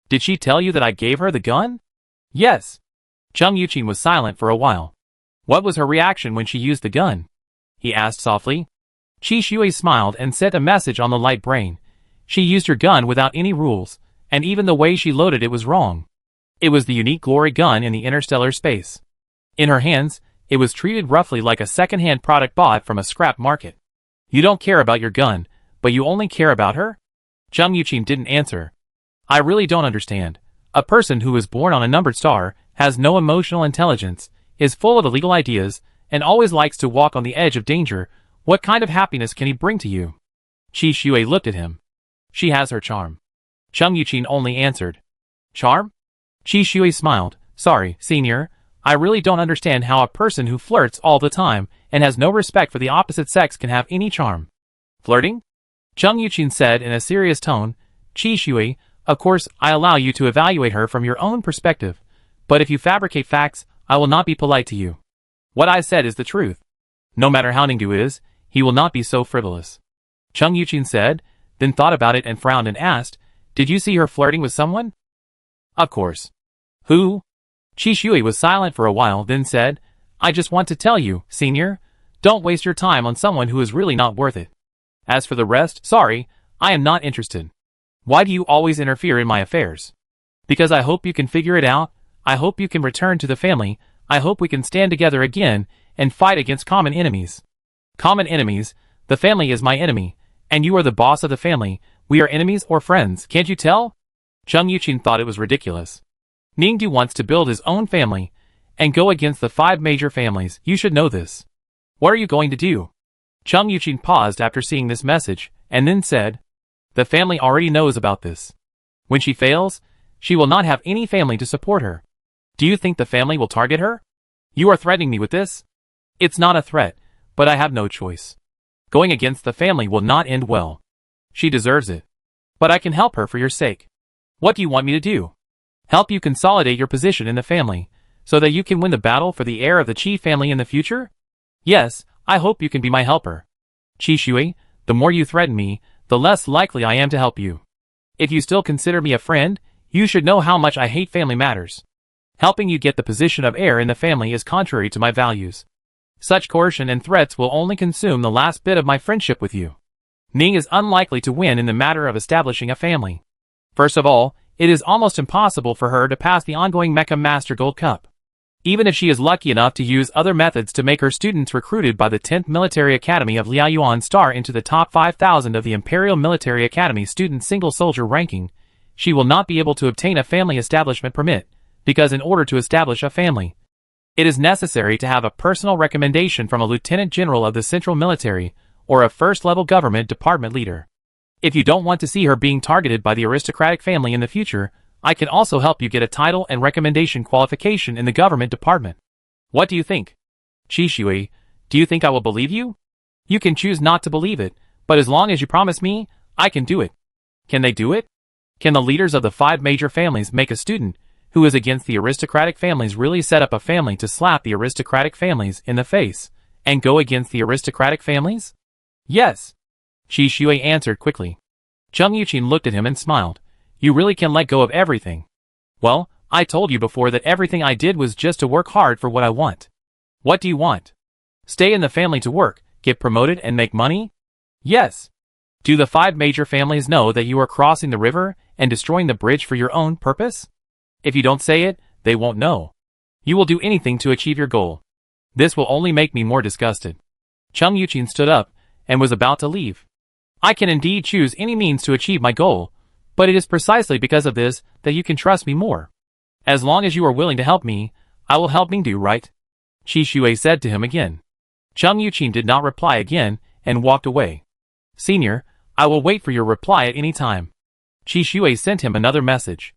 [SPEAKER 1] Did she tell you that I gave her the gun? Yes. Cheng Yuqin was silent for a while. What was her reaction when she used the gun? He asked softly. Qi Shui smiled and sent a message on the light brain. She used her gun without any rules, and even the way she loaded it was wrong. It was the unique glory gun in the interstellar space. In her hands, it was treated roughly like a second-hand product bought from a scrap market. You don't care about your gun, but you only care about her? Cheng Yuqin didn't answer. I really don't understand. A person who was born on a numbered star, has no emotional intelligence, is full of illegal ideas, and always likes to walk on the edge of danger. What kind of happiness can he bring to you? Qi Shui looked at him. She has her charm. Cheng Yuqin only answered. Charm? Qi Shui smiled. Sorry, Senior. I really don't understand how a person who flirts all the time and has no respect for the opposite sex can have any charm. Flirting? Cheng Yuqin said in a serious tone. Qi Shui, of course, I allow you to evaluate her from your own perspective, but if you fabricate facts, I will not be polite to you. What I said is the truth. No matter how Ningdu is, he will not be so frivolous. Cheng Yuqin said, then thought about it and frowned and asked, did you see her flirting with someone? Of course. Who? Qi Shui was silent for a while, then said, I just want to tell you, Senior, don't waste your time on someone who is really not worth it. As for the rest, sorry, I am not interested. Why do you always interfere in my affairs? Because I hope you can figure it out, I hope you can return to the family, I hope we can stand together again and fight against common enemies. Common enemies? The family is my enemy, and you are the boss of the family. We are enemies or friends, can't you tell? Cheng Yuqin thought it was ridiculous. Ningdu wants to build his own family and go against the 5 major families. You should know this. What are you going to do? Chung Yuqing paused after seeing this message, and then said, "The family already knows about this. When she fails, she will not have any family to support her. Do you think the family will target her? You are threatening me with this?" "It's not a threat, but I have no choice. Going against the family will not end well. She deserves it. But I can help her for your sake. What do you want me to do? Help you consolidate your position in the family, so that you can win the battle for the heir of the Qi family in the future? Yes, I hope you can be my helper. Qi Shui, the more you threaten me, the less likely I am to help you. If you still consider me a friend, you should know how much I hate family matters. Helping you get the position of heir in the family is contrary to my values. Such coercion and threats will only consume the last bit of my friendship with you. Ning is unlikely to win in the matter of establishing a family. First of all, it is almost impossible for her to pass the ongoing Mecha Master Gold Cup. Even if she is lucky enough to use other methods to make her students recruited by the 10th Military Academy of Liaoyuan star into the top 5,000 of the Imperial Military Academy student single soldier ranking, she will not be able to obtain a family establishment permit, because in order to establish a family, it is necessary to have a personal recommendation from a Lieutenant General of the Central Military or a first-level government department leader. If you don't want to see her being targeted by the aristocratic family in the future, I can also help you get a title and recommendation qualification in the government department. What do you think? Qi Shui, do you think I will believe you? You can choose not to believe it, but as long as you promise me, I can do it. Can they do it? Can the leaders of the 5 major families make a student who is against the aristocratic families really set up a family to slap the aristocratic families in the face and go against the aristocratic families? Yes. Qi Shui answered quickly. Chung Yuqing looked at him and smiled. You really can let go of everything. Well, I told you before that everything I did was just to work hard for what I want. What do you want? Stay in the family to work, get promoted and make money? Yes. Do the 5 major families know that you are crossing the river and destroying the bridge for your own purpose? If you don't say it, they won't know. You will do anything to achieve your goal. This will only make me more disgusted. Chung Yuqing stood up and was about to leave. I can indeed choose any means to achieve my goal, but it is precisely because of this that you can trust me more. As long as you are willing to help me, I will help Mingdu, right? Qi Shui said to him again. Chung Yuqing did not reply again and walked away. Senior, I will wait for your reply at any time. Qi Shui sent him another message.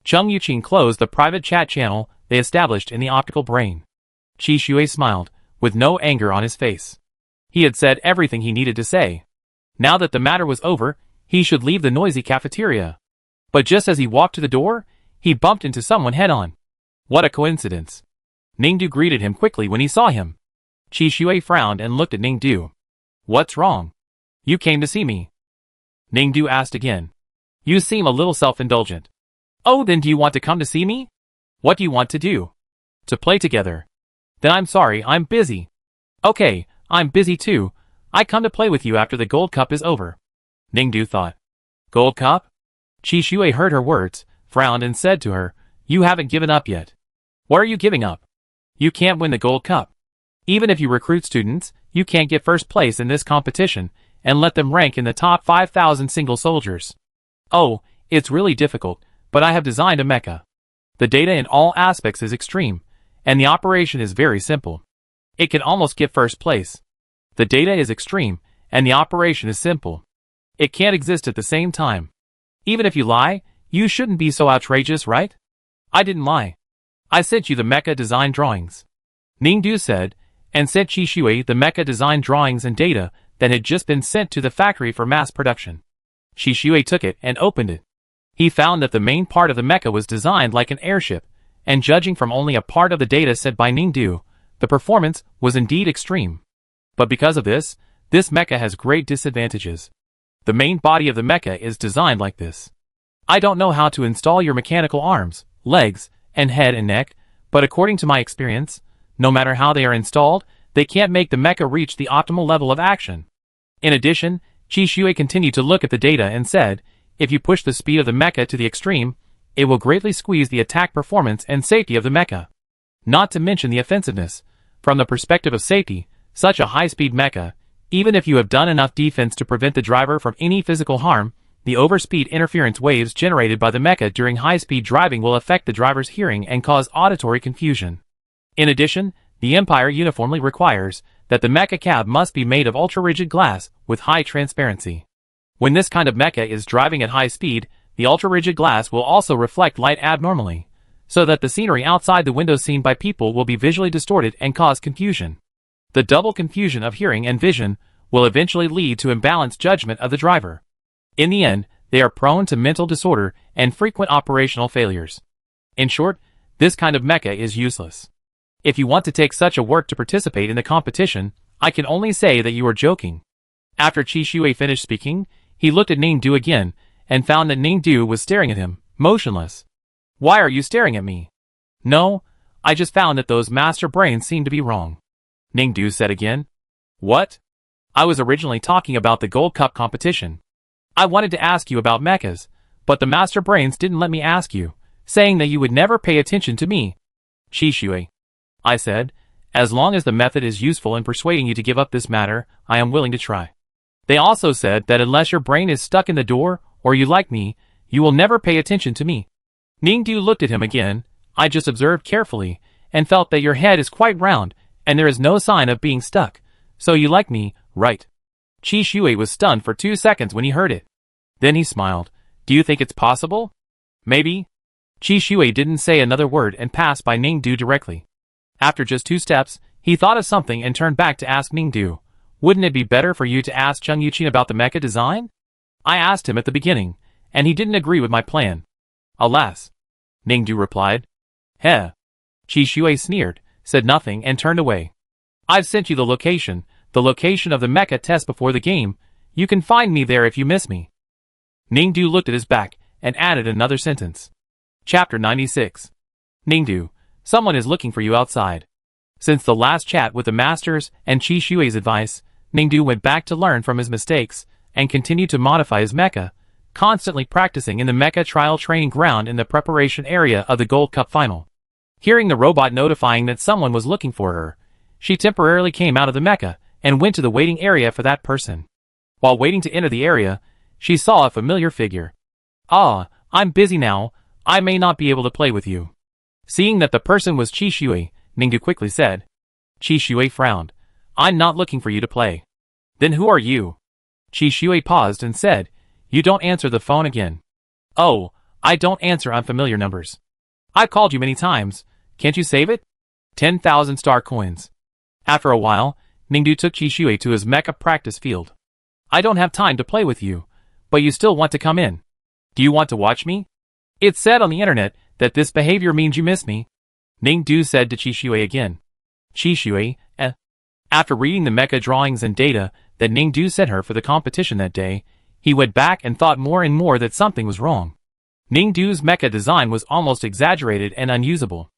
[SPEAKER 1] Chung Yuqing closed the private chat channel they established in the optical brain. Qi Shui smiled, with no anger on his face. He had said everything he needed to say. Now that the matter was over, he should leave the noisy cafeteria. But just as he walked to the door, he bumped into someone head-on. What a coincidence. Ningdu greeted him quickly when he saw him. Qi Shui frowned and looked at Ningdu. What's wrong? You came to see me. Ningdu asked again. You seem a little self-indulgent. Oh, then do you want to come to see me? What do you want to do? To play together. Then I'm sorry, I'm busy. Okay, I'm busy too. I come to play with you after the Gold Cup is over. Ningdu thought. Gold Cup? Qi Shui heard her words, frowned and said to her, You haven't given up yet. What are you giving up? You can't win the Gold Cup. Even if you recruit students, you can't get first place in this competition and let them rank in the top 5,000 single soldiers. Oh, it's really difficult, but I have designed a mecha. The data in all aspects is extreme, and the operation is very simple. It can almost get first place. The data is extreme, and the operation is simple. It can't exist at the same time. Even if you lie, you shouldn't be so outrageous, right? I didn't lie. I sent you the mecha design drawings. Ningdu said, and sent Qi Shui the mecha design drawings and data that had just been sent to the factory for mass production. Qi Shui took it and opened it. He found that the main part of the mecha was designed like an airship, and judging from only a part of the data sent by Ningdu, the performance was indeed extreme. But because of this mecha has great disadvantages. The main body of the mecha is designed like this. I don't know how to install your mechanical arms, legs, and head and neck, but according to my experience, no matter how they are installed, they can't make the mecha reach the optimal level of action. In addition, Qi Shui continued to look at the data and said, if you push the speed of the mecha to the extreme, it will greatly squeeze the attack performance and safety of the mecha. Not to mention the offensiveness. From the perspective of safety, such a high-speed mecha, even if you have done enough defense to prevent the driver from any physical harm, the overspeed interference waves generated by the mecha during high-speed driving will affect the driver's hearing and cause auditory confusion. In addition, the Empire uniformly requires that the mecha cab must be made of ultra-rigid glass with high transparency. When this kind of mecha is driving at high speed, the ultra-rigid glass will also reflect light abnormally, so that the scenery outside the windows seen by people will be visually distorted and cause confusion. The double confusion of hearing and vision will eventually lead to imbalanced judgment of the driver. In the end, they are prone to mental disorder and frequent operational failures. In short, this kind of mecha is useless. If you want to take such a work to participate in the competition, I can only say that you are joking. After Qi Shui finished speaking, he looked at Ningdu again, and found that Ningdu was staring at him, motionless. Why are you staring at me? No, I just found that those master brains seem to be wrong. Ningdu said again. What? I was originally talking about the Gold Cup competition. I wanted to ask you about mechas, but the master brains didn't let me ask you, saying that you would never pay attention to me. Qi Shui, I said, as long as the method is useful in persuading you to give up this matter, I am willing to try. They also said that unless your brain is stuck in the door, or you like me, you will never pay attention to me. Ningdu looked at him again. I just observed carefully, and felt that your head is quite round, and there is no sign of being stuck. So you like me, right? Qi Shui was stunned for 2 seconds when he heard it. Then he smiled. Do you think it's possible? Maybe. Qi Shui didn't say another word and passed by Ningdu directly. After just 2 steps, he thought of something and turned back to ask Ningdu, wouldn't it be better for you to ask Chung Yuqin about the mecha design? I asked him at the beginning, and he didn't agree with my plan. Alas. Ningdu replied. Heh. Qi Shui sneered, said nothing and turned away. I've sent you the location of the mecha test before the game. You can find me there if you miss me. Ningdu looked at his back and added another sentence. Chapter 96. Ningdu, someone is looking for you outside. Since the last chat with the masters and Qi Shui's advice, Ningdu went back to learn from his mistakes and continued to modify his mecha, constantly practicing in the mecha trial training ground in the preparation area of the Gold Cup final. Hearing the robot notifying that someone was looking for her, she temporarily came out of the mecha and went to the waiting area for that person. While waiting to enter the area, she saw a familiar figure. Ah, I'm busy now, I may not be able to play with you. Seeing that the person was Qi Shui, Ningdu quickly said. Qi Shui frowned. I'm not looking for you to play. Then who are you? Qi Shui paused and said, You don't answer the phone again. Oh, I don't answer unfamiliar numbers. I've called you many times, can't you save it? 10,000 star coins. After a while, Ningdu took Qi Shui to his mecha practice field. I don't have time to play with you, but you still want to come in. Do you want to watch me? It's said on the internet that this behavior means you miss me. Ningdu said to Qi Shui again. Qi Shui, After reading the mecha drawings and data that Ningdu sent her for the competition that day, he went back and thought more and more that something was wrong. Ningdu's mecha design was almost exaggerated and unusable.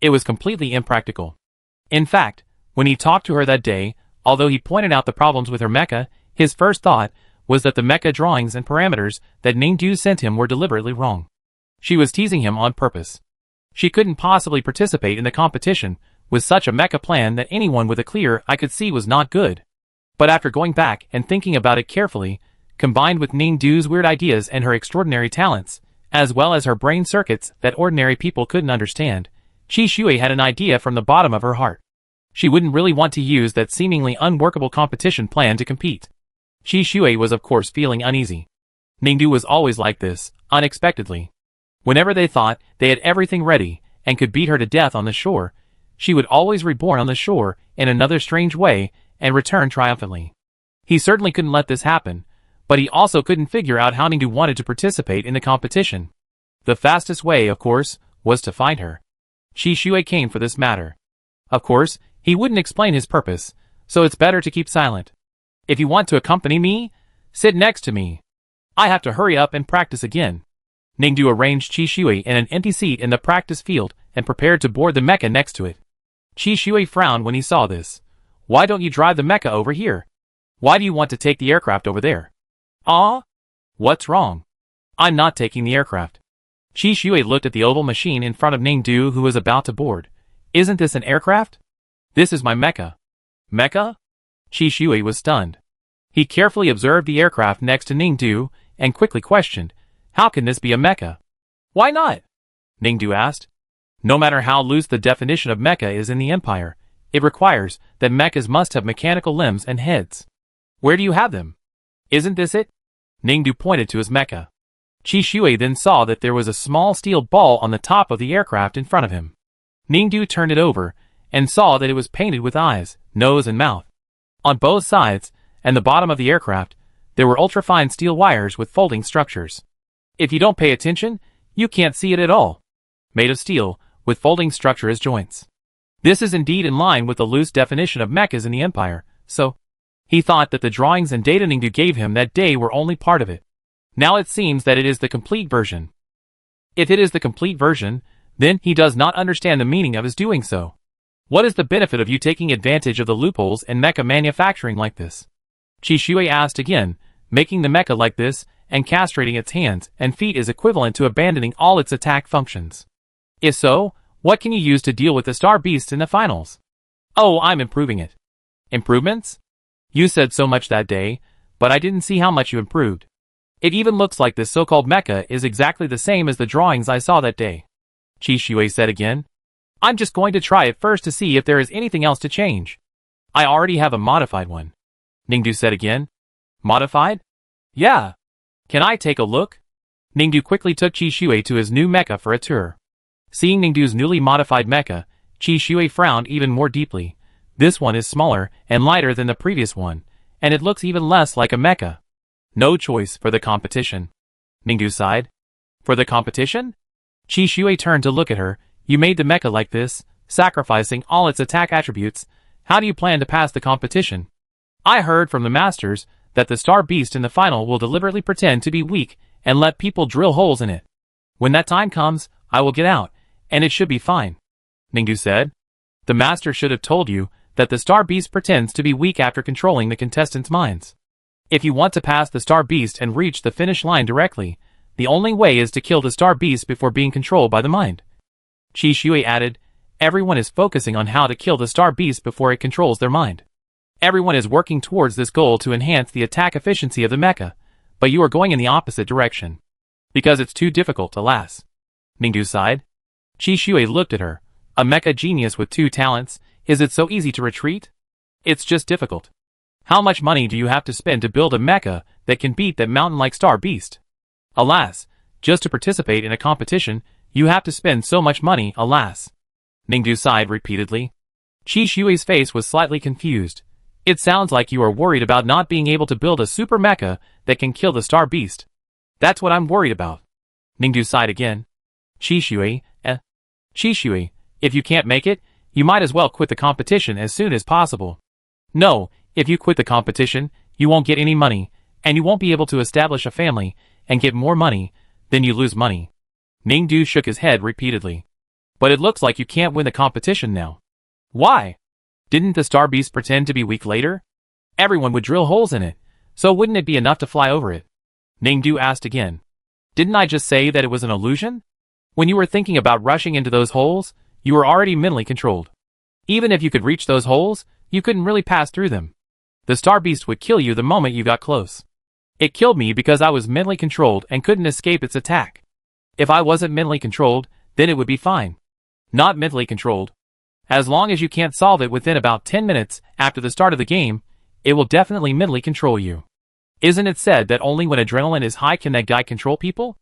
[SPEAKER 1] It was completely impractical. In fact, when he talked to her that day, although he pointed out the problems with her mecha, his first thought was that the mecha drawings and parameters that Ningdu sent him were deliberately wrong. She was teasing him on purpose. She couldn't possibly participate in the competition with such a mecha plan that anyone with a clear eye could see was not good. But after going back and thinking about it carefully, combined with Ningdu's weird ideas and her extraordinary talents, as well as her brain circuits that ordinary people couldn't understand, Qi Shui had an idea from the bottom of her heart. She wouldn't really want to use that seemingly unworkable competition plan to compete. Qi Shui was of course feeling uneasy. Ningdu was always like this, unexpectedly. Whenever they thought they had everything ready and could beat her to death on the shore, she would always reborn on the shore in another strange way and return triumphantly. He certainly couldn't let this happen, but he also couldn't figure out how Ningdu wanted to participate in the competition. The fastest way, of course, was to find her. Qi Shui came for this matter. Of course, he wouldn't explain his purpose, so it's better to keep silent. If you want to accompany me, sit next to me. I have to hurry up and practice again. Ningdu arranged Qi Shui in an empty seat in the practice field and prepared to board the mecha next to it. Qi Shui frowned when he saw this. Why don't you drive the mecha over here? Why do you want to take the aircraft over there? Ah? What's wrong? I'm not taking the aircraft. Qi Shui looked at the oval machine in front of Ningdu who was about to board. Isn't this an aircraft? This is my mecha. Mecha? Qi Shui was stunned. He carefully observed the aircraft next to Ningdu and quickly questioned, How can this be a mecha? Why not? Ningdu asked. No matter how loose the definition of mecha is in the Empire, It requires that mechas must have mechanical limbs and heads. Where do you have them? Isn't this it? Ningdu pointed to his mecha. Qi Shui then saw that there was a small steel ball on the top of the aircraft in front of him. Ningdu turned it over and saw that it was painted with eyes, nose and mouth. On both sides and the bottom of the aircraft, there were ultrafine steel wires with folding structures. If you don't pay attention, you can't see it at all. Made of steel, with folding structure as joints. This is indeed in line with the loose definition of mechas in the Empire, so he thought that the drawings and data Ningdu gave him that day were only part of it. Now it seems that it is the complete version. If it is the complete version, then he does not understand the meaning of his doing so. What is the benefit of you taking advantage of the loopholes in mecha manufacturing like this? Qi Shui asked again, making the mecha like this and castrating its hands and feet is equivalent to abandoning all its attack functions. If so, what can you use to deal with the Star Beast in the finals? Oh, I'm improving it. Improvements? You said so much that day, but I didn't see how much you improved. It even looks like this so-called mecha is exactly the same as the drawings I saw that day. Qi Shui said again. I'm just going to try it first to see if there is anything else to change. I already have a modified one. Ningdu said again. Modified? Yeah. Can I take a look? Ningdu quickly took Qi Shui to his new mecha for a tour. Seeing Ningdu's newly modified mecha, Qi Shui frowned even more deeply. This one is smaller and lighter than the previous one, and it looks even less like a mecha. No choice for the competition. Ningdu sighed. For the competition? Qi Shui turned to look at her. You made the mecha like this, sacrificing all its attack attributes. How do you plan to pass the competition? I heard from the masters that the Star Beast in the final will deliberately pretend to be weak and let people drill holes in it. When that time comes, I will get out, and it should be fine. Ningdu said. The master should have told you that the Star Beast pretends to be weak after controlling the contestants' minds. If you want to pass the Star Beast and reach the finish line directly, the only way is to kill the Star Beast before being controlled by the mind. Qi Shui added, everyone is focusing on how to kill the Star Beast before it controls their mind. Everyone is working towards this goal to enhance the attack efficiency of the mecha, but you are going in the opposite direction. Because it's too difficult, alas. Ningdu sighed. Qi Shui looked at her. A mecha genius with 2 talents, is it so easy to retreat? It's just difficult. How much money do you have to spend to build a mecha that can beat that mountain-like Star Beast? Alas, just to participate in a competition, you have to spend so much money, alas. Ningdu sighed repeatedly. Qi Shui's face was slightly confused. It sounds like you are worried about not being able to build a super mecha that can kill the Star Beast. That's what I'm worried about. Ningdu sighed again. Qi Shui, if you can't make it, you might as well quit the competition as soon as possible. No, if you quit the competition, you won't get any money, and you won't be able to establish a family and get more money, then you lose money. Ningdu shook his head repeatedly. But it looks like you can't win the competition now. Why? Didn't the Star Beast pretend to be weak later? Everyone would drill holes in it, so wouldn't it be enough to fly over it? Ningdu asked again. Didn't I just say that it was an illusion? When you were thinking about rushing into those holes, you were already mentally controlled. Even if you could reach those holes, you couldn't really pass through them. The Star Beast would kill you the moment you got close. It killed me because I was mentally controlled and couldn't escape its attack. If I wasn't mentally controlled, then it would be fine. Not mentally controlled. As long as you can't solve it within about 10 minutes after the start of the game, it will definitely mentally control you. Isn't it said that only when adrenaline is high can that guy control people?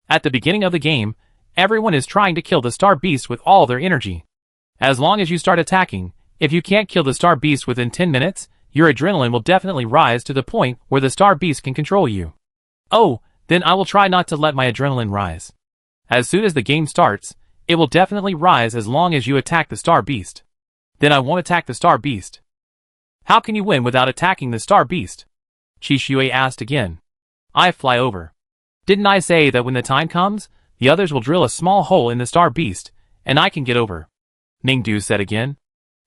[SPEAKER 1] At the beginning of the game, everyone is trying to kill the Star Beast with all their energy. As long as you start attacking, if you can't kill the Star Beast within 10 minutes, your adrenaline will definitely rise to the point where the Star Beast can control you. Oh, then I will try not to let my adrenaline rise. As soon as the game starts, it will definitely rise as long as you attack the Star Beast. Then I won't attack the Star Beast. How can you win without attacking the Star Beast? Qi Shui asked again. I fly over. Didn't I say that when the time comes, the others will drill a small hole in the Star Beast, and I can get over? Ningdu said again.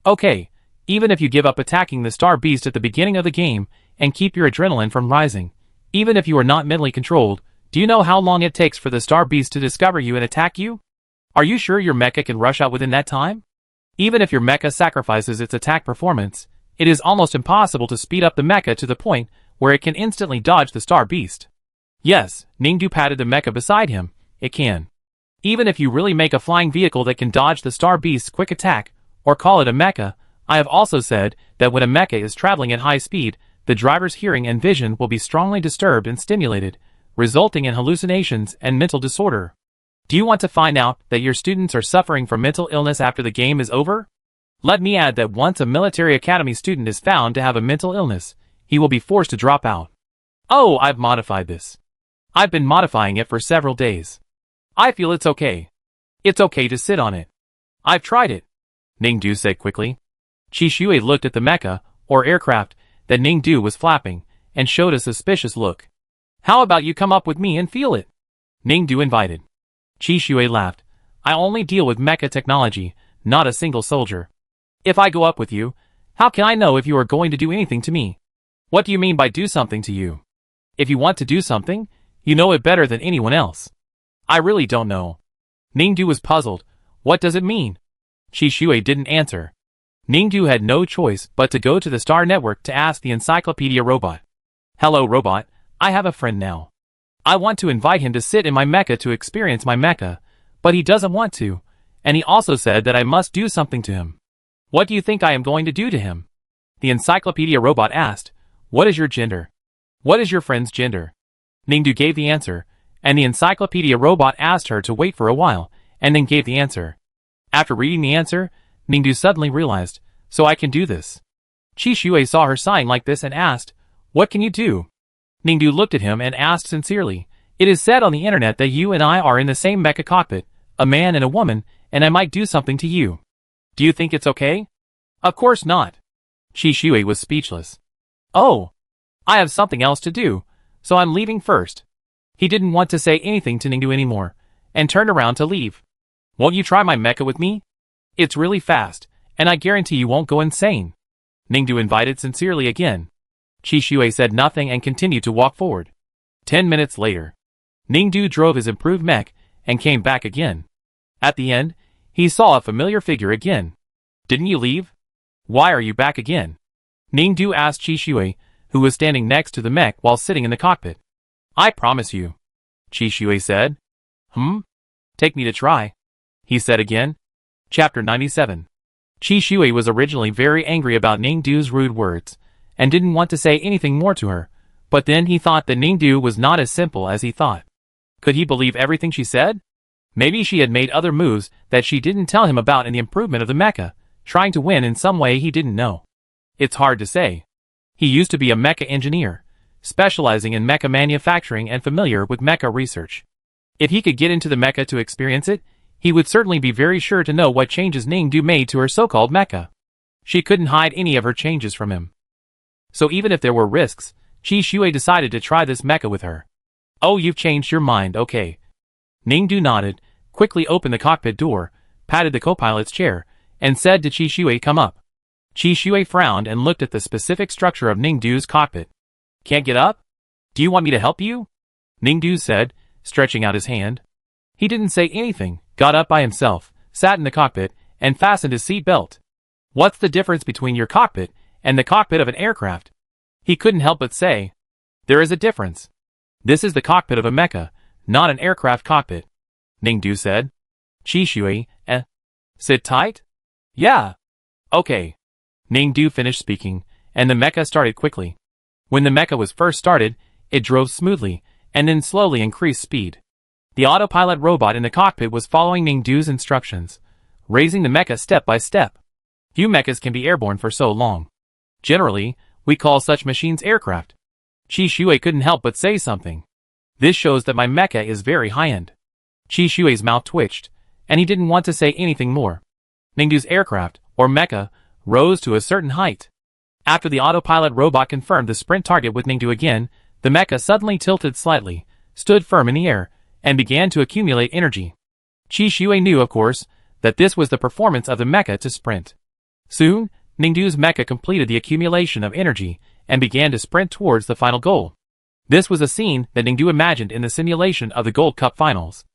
[SPEAKER 1] Okay, even if you give up attacking the Star Beast at the beginning of the game, and keep your adrenaline from rising, even if you are not mentally controlled, do you know how long it takes for the Star Beast to discover you and attack you? Are you sure your mecha can rush out within that time? Even if your mecha sacrifices its attack performance, it is almost impossible to speed up the mecha to the point where it can instantly dodge the Star Beast. Yes, Ningdu patted the mecha beside him, it can. Even if you really make a flying vehicle that can dodge the Star Beast's quick attack, or call it a mecha, I have also said that when a mecha is traveling at high speed, the driver's hearing and vision will be strongly disturbed and stimulated, resulting in hallucinations and mental disorder. Do you want to find out that your students are suffering from mental illness after the game is over? Let me add that once a military academy student is found to have a mental illness, he will be forced to drop out. Oh, I've modified this. I've been modifying it for several days. I feel it's okay. It's okay to sit on it. I've tried it, Ningdu said quickly. Qishui looked at the mecha, or aircraft, that Ningdu was flapping, and showed a suspicious look. How about you come up with me and feel it? Ningdu invited. Qishui laughed. I only deal with mecha technology, not a single soldier. If I go up with you, how can I know if you are going to do anything to me? What do you mean by do something to you? If you want to do something, you know it better than anyone else. I really don't know. Ningdu was puzzled. What does it mean? Qishui didn't answer. Ningdu had no choice but to go to the Star Network to ask the Encyclopedia Robot. Hello, Robot. I have a friend now. I want to invite him to sit in my mecha to experience my mecha, but he doesn't want to, and he also said that I must do something to him. What do you think I am going to do to him? The Encyclopedia Robot asked. What is your gender? What is your friend's gender? Ningdu gave the answer, and the Encyclopedia Robot asked her to wait for a while, and then gave the answer. After reading the answer, Ningdu suddenly realized, so I can do this. Qishui saw her sighing like this and asked, what can you do? Ningdu looked at him and asked sincerely, it is said on the internet that you and I are in the same mecha cockpit, a man and a woman, and I might do something to you. Do you think it's okay? Of course not. Qishui was speechless. Oh, I have something else to do, so I'm leaving first. He didn't want to say anything to Ningdu anymore, and turned around to leave. Won't you try my mecha with me? It's really fast, and I guarantee you won't go insane. Ningdu invited sincerely again. Qishui said nothing and continued to walk forward. 10 minutes later, Ningdu drove his improved mech and came back again. At the end, he saw a familiar figure again. Didn't you leave? Why are you back again? Ningdu asked Qishui, who was standing next to the mech while sitting in the cockpit. I promise you, Qishui said. Take me to try, he said again. Chapter 97. Qishui was originally very angry about Ningdu's rude words, and didn't want to say anything more to her, but then he thought that Ningdu was not as simple as he thought. Could he believe everything she said? Maybe she had made other moves that she didn't tell him about in the improvement of the mecha, trying to win in some way he didn't know. It's hard to say. He used to be a mecha engineer, specializing in mecha manufacturing and familiar with mecha research. If he could get into the mecha to experience it, he would certainly be very sure to know what changes Ningdu made to her so-called mecha. She couldn't hide any of her changes from him. So even if there were risks, Qishui decided to try this mecha with her. Oh, you've changed your mind, okay. Ningdu nodded, quickly opened the cockpit door, patted the co-pilot's chair, and said to Qishui come up. Qishui frowned and looked at the specific structure of Ningdu's cockpit. Can't get up? Do you want me to help you? Ningdu said, stretching out his hand. He didn't say anything, got up by himself, sat in the cockpit, and fastened his seat belt. What's the difference between your cockpit and the cockpit of an aircraft? He couldn't help but say. There is a difference. This is the cockpit of a mecha, not an aircraft cockpit, Ningdu said. Qishui, sit tight? Yeah. Okay. Ningdu finished speaking, and the mecha started quickly. When the mecha was first started, it drove smoothly, and then slowly increased speed. The autopilot robot in the cockpit was following Ningdu's instructions, raising the mecha step by step. Few mechas can be airborne for so long. Generally, we call such machines aircraft. Qishui couldn't help but say something. This shows that my mecha is very high-end. Qishui's mouth twitched, and he didn't want to say anything more. Ningdu's aircraft, or mecha, rose to a certain height. After the autopilot robot confirmed the sprint target with Ningdu again, the mecha suddenly tilted slightly, stood firm in the air, and began to accumulate energy. Qishui knew, of course, that this was the performance of the mecha to sprint. Soon, Ningdu's mecha completed the accumulation of energy and began to sprint towards the final goal. This was a scene that Ningdu imagined in the simulation of the Gold Cup finals.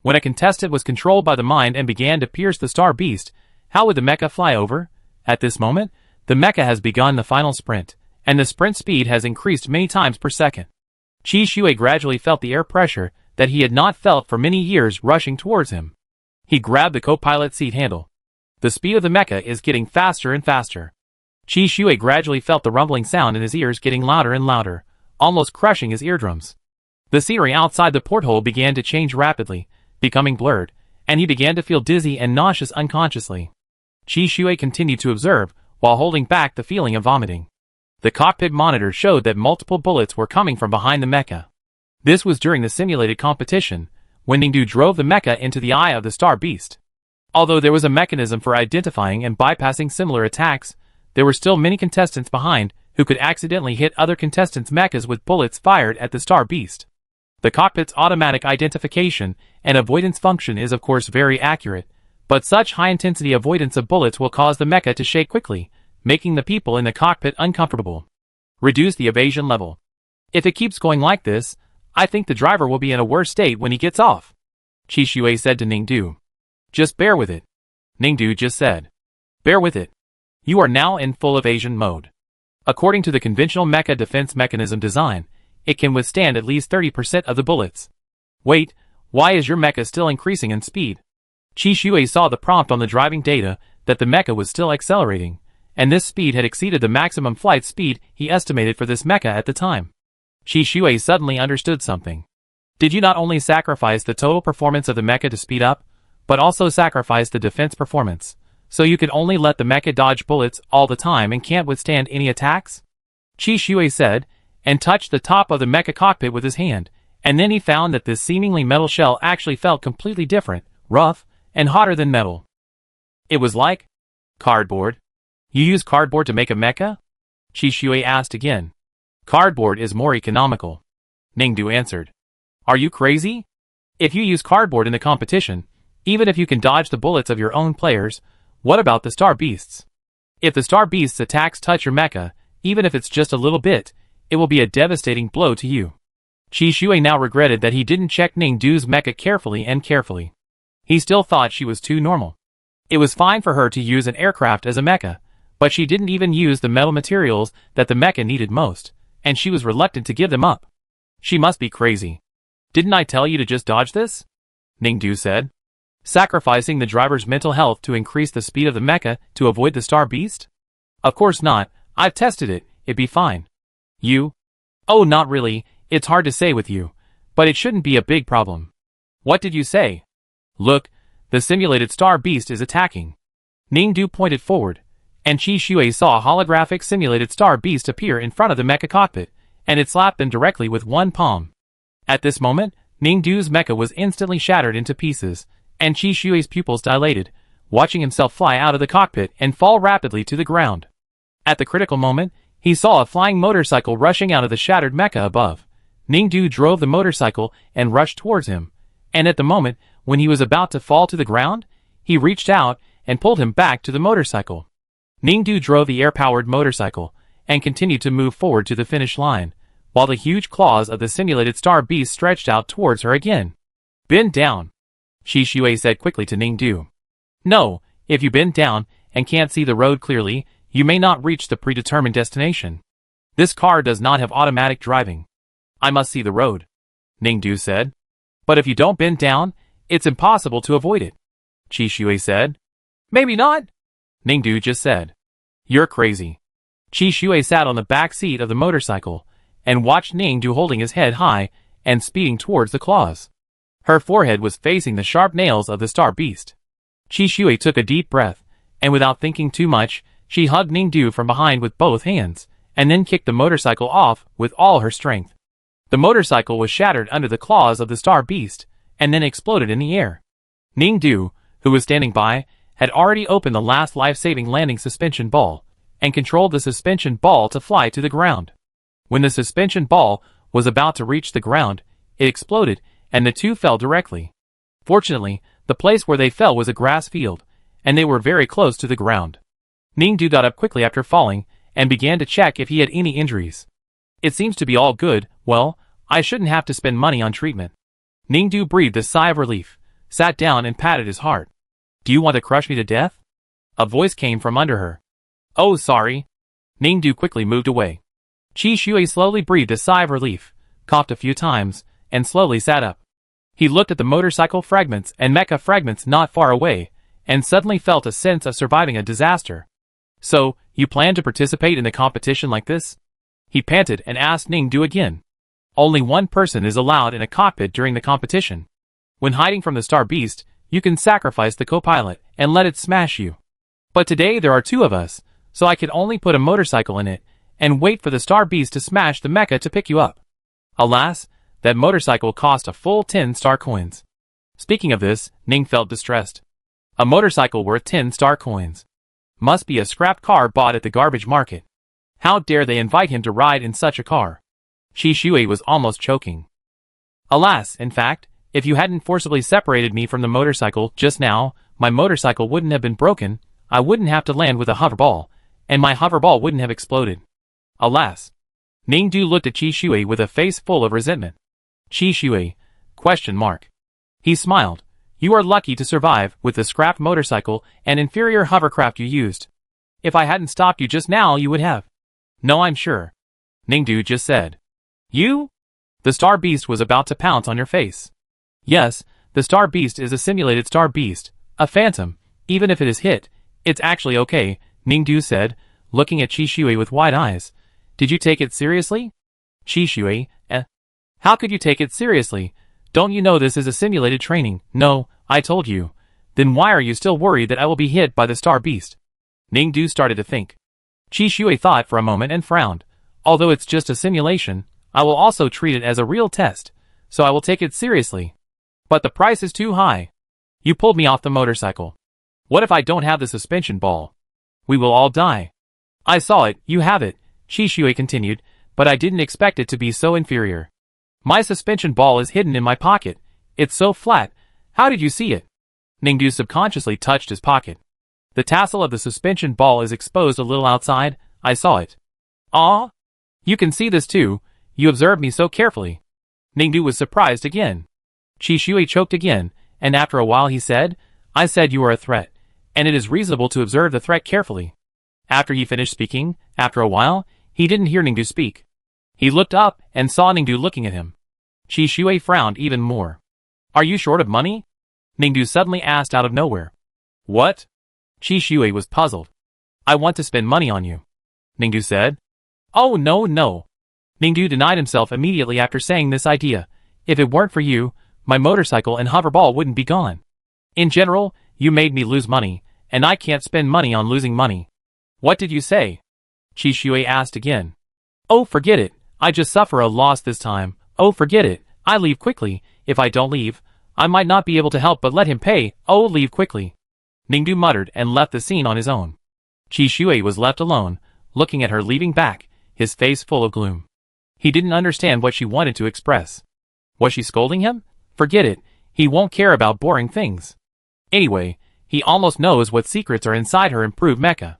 [SPEAKER 1] When a contestant was controlled by the mind and began to pierce the star beast, how would the mecha fly over? At this moment, the mecha has begun the final sprint, and the sprint speed has increased many times per second. Qishui gradually felt the air pressure that he had not felt for many years rushing towards him. He grabbed the co-pilot seat handle. The speed of the mecha is getting faster and faster. Qi Shui gradually felt the rumbling sound in his ears getting louder and louder, almost crushing his eardrums. The scenery outside the porthole began to change rapidly, becoming blurred, and he began to feel dizzy and nauseous unconsciously. Qi Shui continued to observe, while holding back the feeling of vomiting. The cockpit monitor showed that multiple bullets were coming from behind the mecha. This was during the simulated competition, when Ningdu drove the mecha into the eye of the star beast. Although there was a mechanism for identifying and bypassing similar attacks, there were still many contestants behind who could accidentally hit other contestants' mechas with bullets fired at the star beast. The cockpit's automatic identification and avoidance function is of course very accurate, but such high-intensity avoidance of bullets will cause the mecha to shake quickly, making the people in the cockpit uncomfortable. Reduce the evasion level. If it keeps going like this, I think the driver will be in a worse state when he gets off. Qi Shui said to Ningdu. Just bear with it. Ningdu just said. Bear with it. You are now in full evasion mode. According to the conventional mecha defense mechanism design, it can withstand at least 30% of the bullets. Wait, why is your mecha still increasing in speed? Qi Shui saw the prompt on the driving data that the mecha was still accelerating, and this speed had exceeded the maximum flight speed he estimated for this mecha at the time. Qi Shui suddenly understood something. Did you not only sacrifice the total performance of the mecha to speed up, but also sacrifice the defense performance, so you could only let the mecha dodge bullets all the time and can't withstand any attacks? Qi Shui said, and touched the top of the mecha cockpit with his hand, and then he found that this seemingly metal shell actually felt completely different, rough, and hotter than metal. It was like cardboard. You use cardboard to make a mecha? Qi Shui asked again. Cardboard is more economical. Ningdu answered. Are you crazy? If you use cardboard in the competition, even if you can dodge the bullets of your own players, what about the star beasts? If the star beasts' attacks touch your mecha, even if it's just a little bit, it will be a devastating blow to you. Qi Shui now regretted that he didn't check Ningdu's mecha carefully. He still thought she was too normal. It was fine for her to use an aircraft as a mecha, but she didn't even use the metal materials that the mecha needed most, and she was reluctant to give them up. She must be crazy. Didn't I tell you to just dodge this? Ningdu said. Sacrificing the driver's mental health to increase the speed of the mecha to avoid the star beast? Of course not, I've tested it, it'd be fine. You? Oh, not really, it's hard to say with you, but it shouldn't be a big problem. What did you say? Look, the simulated star beast is attacking. Ningdu pointed forward, and Qi Shui saw a holographic simulated star beast appear in front of the mecha cockpit, and it slapped them directly with one palm. At this moment, Ningdu's mecha was instantly shattered into pieces, and Qi Shui's pupils dilated, watching himself fly out of the cockpit and fall rapidly to the ground. At the critical moment, he saw a flying motorcycle rushing out of the shattered mecha above. Ningdu drove the motorcycle and rushed towards him, and at the moment when he was about to fall to the ground, he reached out and pulled him back to the motorcycle. Ningdu drove the air-powered motorcycle and continued to move forward to the finish line, while the huge claws of the simulated star beast stretched out towards her again. Bend down, Qi Shui said quickly to Ningdu. No, if you bend down and can't see the road clearly, you may not reach the predetermined destination. This car does not have automatic driving. I must see the road, Ningdu said. But if you don't bend down, it's impossible to avoid it, Qi Shui said. Maybe not, Ningdu just said. You're crazy. Qi Shui sat on the back seat of the motorcycle and watched Ningdu holding his head high and speeding towards the claws. Her forehead was facing the sharp nails of the star beast. Qi Shui took a deep breath, and without thinking too much, she hugged Ningdu from behind with both hands, and then kicked the motorcycle off with all her strength. The motorcycle was shattered under the claws of the star beast, and then exploded in the air. Ningdu, who was standing by, had already opened the last life-saving landing suspension ball, and controlled the suspension ball to fly to the ground. When the suspension ball was about to reach the ground, it exploded, and the two fell directly. Fortunately, the place where they fell was a grass field, and they were very close to the ground. Ningdu got up quickly after falling, and began to check if he had any injuries. It seems to be all good, well, I shouldn't have to spend money on treatment. Ningdu breathed a sigh of relief, sat down and patted his heart. Do you want to crush me to death? A voice came from under her. Oh, sorry. Ningdu quickly moved away. Qi Shui slowly breathed a sigh of relief, coughed a few times, and slowly sat up. He looked at the motorcycle fragments and mecha fragments not far away, and suddenly felt a sense of surviving a disaster. So, you plan to participate in the competition like this? He panted and asked Ningdu again. Only one person is allowed in a cockpit during the competition. When hiding from the Star Beast, you can sacrifice the co-pilot and let it smash you. But today there are two of us, so I could only put a motorcycle in it and wait for the Star Beast to smash the mecha to pick you up. Alas, that motorcycle cost a full 10 star coins. Speaking of this, Ning felt distressed. A motorcycle worth 10 star coins. Must be a scrap car bought at the garbage market. How dare they invite him to ride in such a car? Shi Shui was almost choking. Alas, in fact, if you hadn't forcibly separated me from the motorcycle just now, my motorcycle wouldn't have been broken, I wouldn't have to land with a hoverball, and my hoverball wouldn't have exploded. Alas. Ningdu looked at Shi Shui with a face full of resentment. Shi Shui? ? He smiled. You are lucky to survive with the scrapped motorcycle and inferior hovercraft you used. If I hadn't stopped you just now, you would have. No, I'm sure. Ningdu just said. You? The Star Beast was about to pounce on your face. Yes, the Star Beast is a simulated Star Beast, a phantom. Even if it is hit, it's actually okay, Ningdu said, looking at Shi Shui with wide eyes. Did you take it seriously? Shi Shui, How could you take it seriously? Don't you know this is a simulated training? No, I told you. Then why are you still worried that I will be hit by the Star Beast? Ningdu started to think. Shi Shui thought for a moment and frowned. Although it's just a simulation, I will also treat it as a real test, so I will take it seriously. But the price is too high. You pulled me off the motorcycle. What if I don't have the suspension ball? We will all die. I saw it, you have it, Shi Shui continued, but I didn't expect it to be so inferior. My suspension ball is hidden in my pocket. It's so flat. How did you see it? Ningdu subconsciously touched his pocket. The tassel of the suspension ball is exposed a little outside. I saw it. Ah? You can see this too. You observed me so carefully. Ningdu was surprised again. Shi Shui choked again, and after a while he said, I said you are a threat, and it is reasonable to observe the threat carefully. After he finished speaking, after a while, he didn't hear Ningdu speak. He looked up and saw Ningdu looking at him. Shi Shui frowned even more. Are you short of money? Ningdu suddenly asked out of nowhere. What? Shi Shui was puzzled. I want to spend money on you, Ningdu said. Oh no. Ningdu denied himself immediately after saying this idea. If it weren't for you, my motorcycle and hoverball wouldn't be gone. In general, you made me lose money, and I can't spend money on losing money. What did you say? Shi Shui asked again. Oh, forget it. I just suffer a loss this time. Oh, forget it. I leave quickly. If I don't leave, I might not be able to help but let him pay. Oh, leave quickly. Ningdu muttered and left the scene on his own. Shi Shui was left alone, looking at her leaving back, his face full of gloom. He didn't understand what she wanted to express. Was she scolding him? Forget it. He won't care about boring things. Anyway, he almost knows what secrets are inside her improved mecha.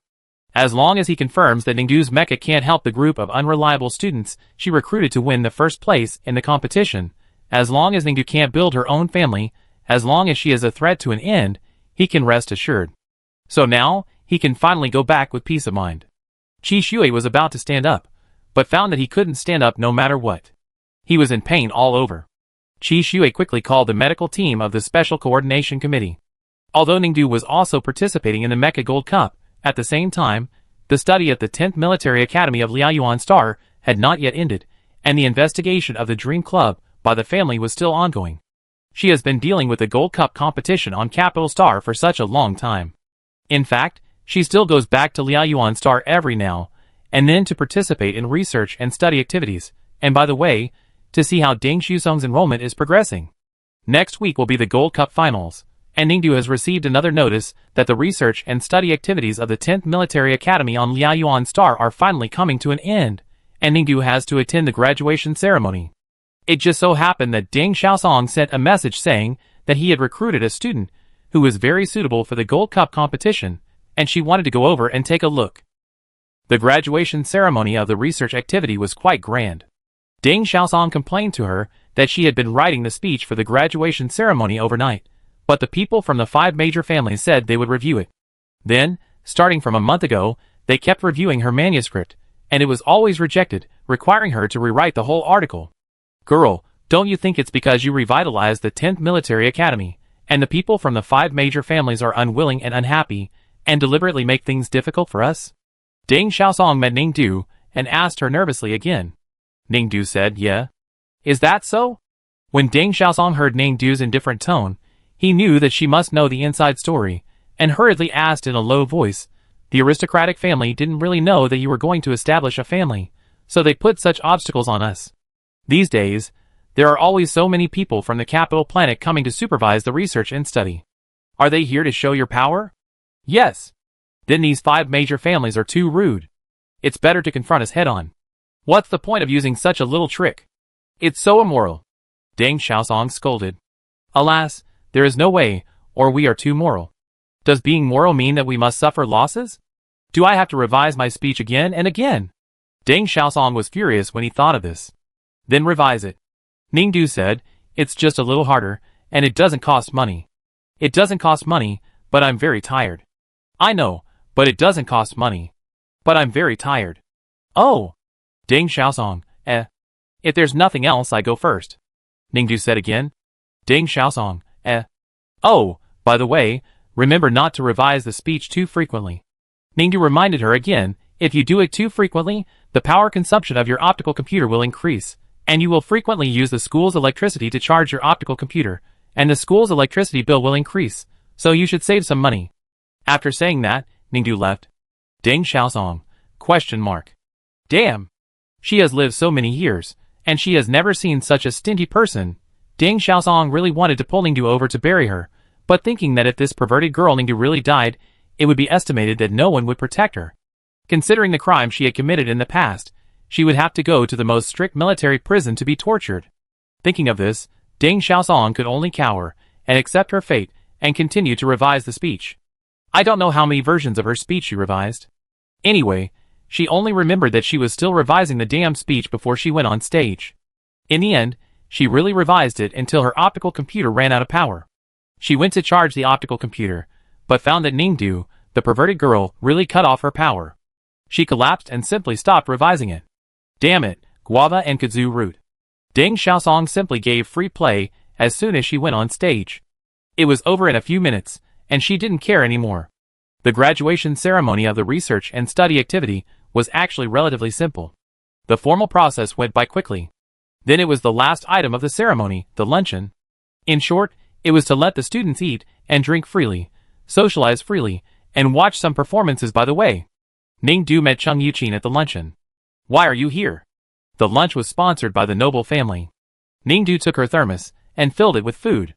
[SPEAKER 1] As long as he confirms that Ningdu's mecha can't help the group of unreliable students she recruited to win the first place in the competition, as long as Ningdu can't build her own family, as long as she is a threat to an end, he can rest assured. So now, he can finally go back with peace of mind. Shi Shui was about to stand up, but found that he couldn't stand up no matter what. He was in pain all over. Shi Shui quickly called the medical team of the Special Coordination Committee. Although Ningdu was also participating in the Mecha Gold Cup, at the same time, the study at the 10th Military Academy of Liaoyuan Star had not yet ended, and the investigation of the Dream Club by the family was still ongoing. She has been dealing with the Gold Cup competition on Capital Star for such a long time. In fact, she still goes back to Liaoyuan Star every now and then to participate in research and study activities, and by the way, to see how Deng Shusong's enrollment is progressing. Next week will be the Gold Cup finals, and Ningdu has received another notice that the research and study activities of the 10th Military Academy on Liaoyuan Star are finally coming to an end, and Ningdu has to attend the graduation ceremony. It just so happened that Deng Xiaosong sent a message saying that he had recruited a student who was very suitable for the Gold Cup competition, and she wanted to go over and take a look. The graduation ceremony of the research activity was quite grand. Deng Xiaosong complained to her that she had been writing the speech for the graduation ceremony overnight, but the people from the 5 major families said they would review it. Then, starting from a month ago, they kept reviewing her manuscript, and it was always rejected, requiring her to rewrite the whole article. Girl, don't you think it's because you revitalized the 10th Military Academy, and the people from the 5 major families are unwilling and unhappy, and deliberately make things difficult for us? Deng Xiaosong met Ningdu, and asked her nervously again. Ningdu said, yeah. Is that so? When Deng Xiaosong heard Ningdu's indifferent tone, he knew that she must know the inside story, and hurriedly asked in a low voice, the aristocratic family didn't really know that you were going to establish a family, so they put such obstacles on us. These days, there are always so many people from the capital planet coming to supervise the research and study. Are they here to show your power? Yes. Then these 5 major families are too rude. It's better to confront us head-on. What's the point of using such a little trick? It's so immoral. Deng Xiaosong scolded. Alas, there is no way, or we are too moral. Does being moral mean that we must suffer losses? Do I have to revise my speech again and again? Deng Xiaosong was furious when he thought of this. Then revise it. Ningdu said, it's just a little harder, and it doesn't cost money. It doesn't cost money, but I'm very tired. I know, but it doesn't cost money. But I'm very tired. Oh! Deng Xiaosong, If there's nothing else, I go first. Ningdu said again. Deng Xiaosong, Oh, by the way, remember not to revise the speech too frequently. Ningdu reminded her again, if you do it too frequently, the power consumption of your optical computer will increase, and you will frequently use the school's electricity to charge your optical computer, and the school's electricity bill will increase, so you should save some money. After saying that, Ningdu left. Deng Xiaosong, ? Damn! She has lived so many years, and she has never seen such a stingy person. Deng Xiaosong really wanted to pull Ningdu over to bury her, but thinking that if this perverted girl Ningdu really died, it would be estimated that no one would protect her. Considering the crime she had committed in the past, she would have to go to the most strict military prison to be tortured. Thinking of this, Deng Xiaosong could only cower, and accept her fate, and continue to revise the speech. I don't know how many versions of her speech she revised. Anyway, she only remembered that she was still revising the damn speech before she went on stage. In the end, she really revised it until her optical computer ran out of power. She went to charge the optical computer, but found that Ningdu, the perverted girl, really cut off her power. She collapsed and simply stopped revising it. Damn it, guava and kudzu root. Deng Xiaosong simply gave free play as soon as she went on stage. It was over in a few minutes, and she didn't care anymore. The graduation ceremony of the research and study activity was actually relatively simple. The formal process went by quickly. Then it was the last item of the ceremony, the luncheon. In short, it was to let the students eat and drink freely, socialize freely, and watch some performances by the way. Ningdu met Cheng Yuqin at the luncheon. Why are you here? The lunch was sponsored by the noble family. Ningdu took her thermos and filled it with food.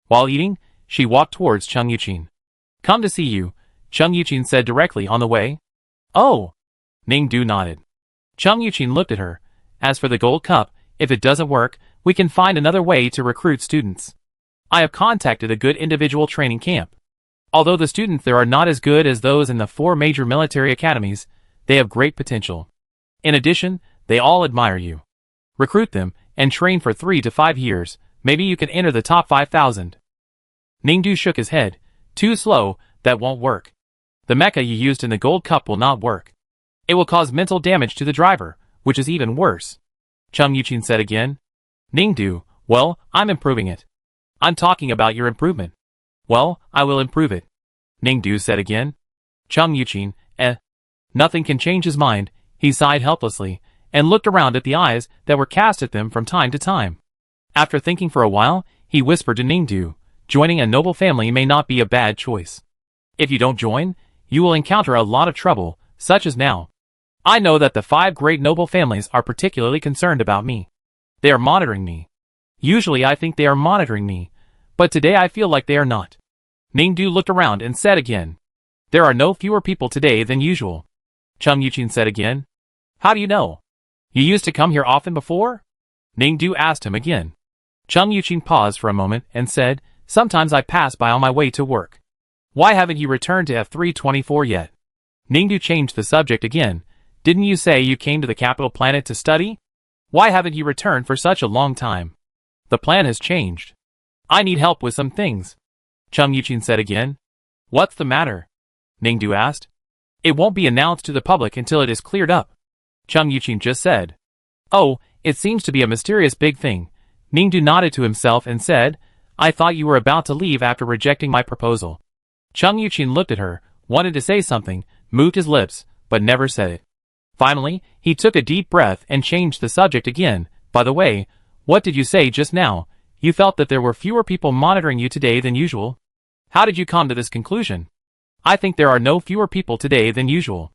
[SPEAKER 1] While eating, she walked towards Cheng Yuqin. Come to see you, Cheng Yuqin said directly on the way. Oh! Ningdu nodded. Cheng Yuqin looked at her. As for the gold cup, if it doesn't work, we can find another way to recruit students. I have contacted a good individual training camp. Although the students there are not as good as those in the 4 major military academies, they have great potential. In addition, they all admire you. Recruit them, and train for 3 to 5 years, maybe you can enter the top 5,000. Ningdu shook his head. Too slow, that won't work. The mecha you used in the gold cup will not work. It will cause mental damage to the driver, which is even worse. Cheng Yuqin said again. Ningdu, well, I'm improving it. I'm talking about your improvement. Well, I will improve it. Ningdu said again. Cheng Yuqin, Nothing can change his mind, he sighed helplessly, and looked around at the eyes that were cast at them from time to time. After thinking for a while, he whispered to Ningdu, joining a noble family may not be a bad choice. If you don't join, you will encounter a lot of trouble, such as now. I know that the 5 great noble families are particularly concerned about me. They are monitoring me. Usually I think they are monitoring me, but today I feel like they are not. Ningdu looked around and said again. There are no fewer people today than usual. Cheng Yuqin said again. How do you know? You used to come here often before? Ningdu asked him again. Cheng Yuqin paused for a moment and said, sometimes I pass by on my way to work. Why haven't you returned to F324 yet? Ningdu changed the subject again. Didn't you say you came to the capital planet to study? Why haven't you returned for such a long time? The plan has changed. I need help with some things. Cheng Yuqin said again. What's the matter? Ningdu asked. It won't be announced to the public until it is cleared up. Cheng Yuqin just said. Oh, it seems to be a mysterious big thing. Ningdu nodded to himself and said, I thought you were about to leave after rejecting my proposal. Chung Yuqin looked at her, wanted to say something, moved his lips, but never said it. Finally, he took a deep breath and changed the subject again. By the way, what did you say just now? You felt that there were fewer people monitoring you today than usual? How did you come to this conclusion? I think there are no fewer people today than usual.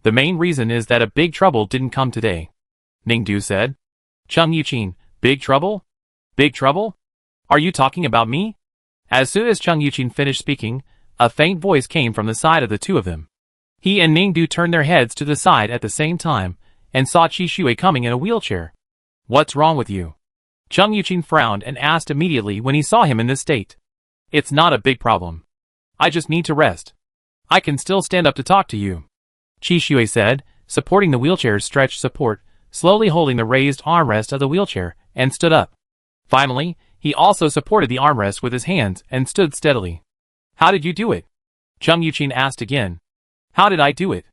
[SPEAKER 1] The main reason is that a big trouble didn't come today. Ningdu said. Chung Yuqin, big trouble? Big trouble? Are you talking about me? As soon as Chung Yuqin finished speaking, a faint voice came from the side of the two of them. He and Ningdu turned their heads to the side at the same time, and saw Qi Shui coming in a wheelchair. What's wrong with you? Chung Yuqin frowned and asked immediately when he saw him in this state. It's not a big problem. I just need to rest. I can still stand up to talk to you. Qi Shui said, supporting the wheelchair's stretched support, slowly holding the raised armrest of the wheelchair, and stood up. Finally, he also supported the armrest with his hands and stood steadily. How did you do it? Chung Yuqin asked again. How did I do it?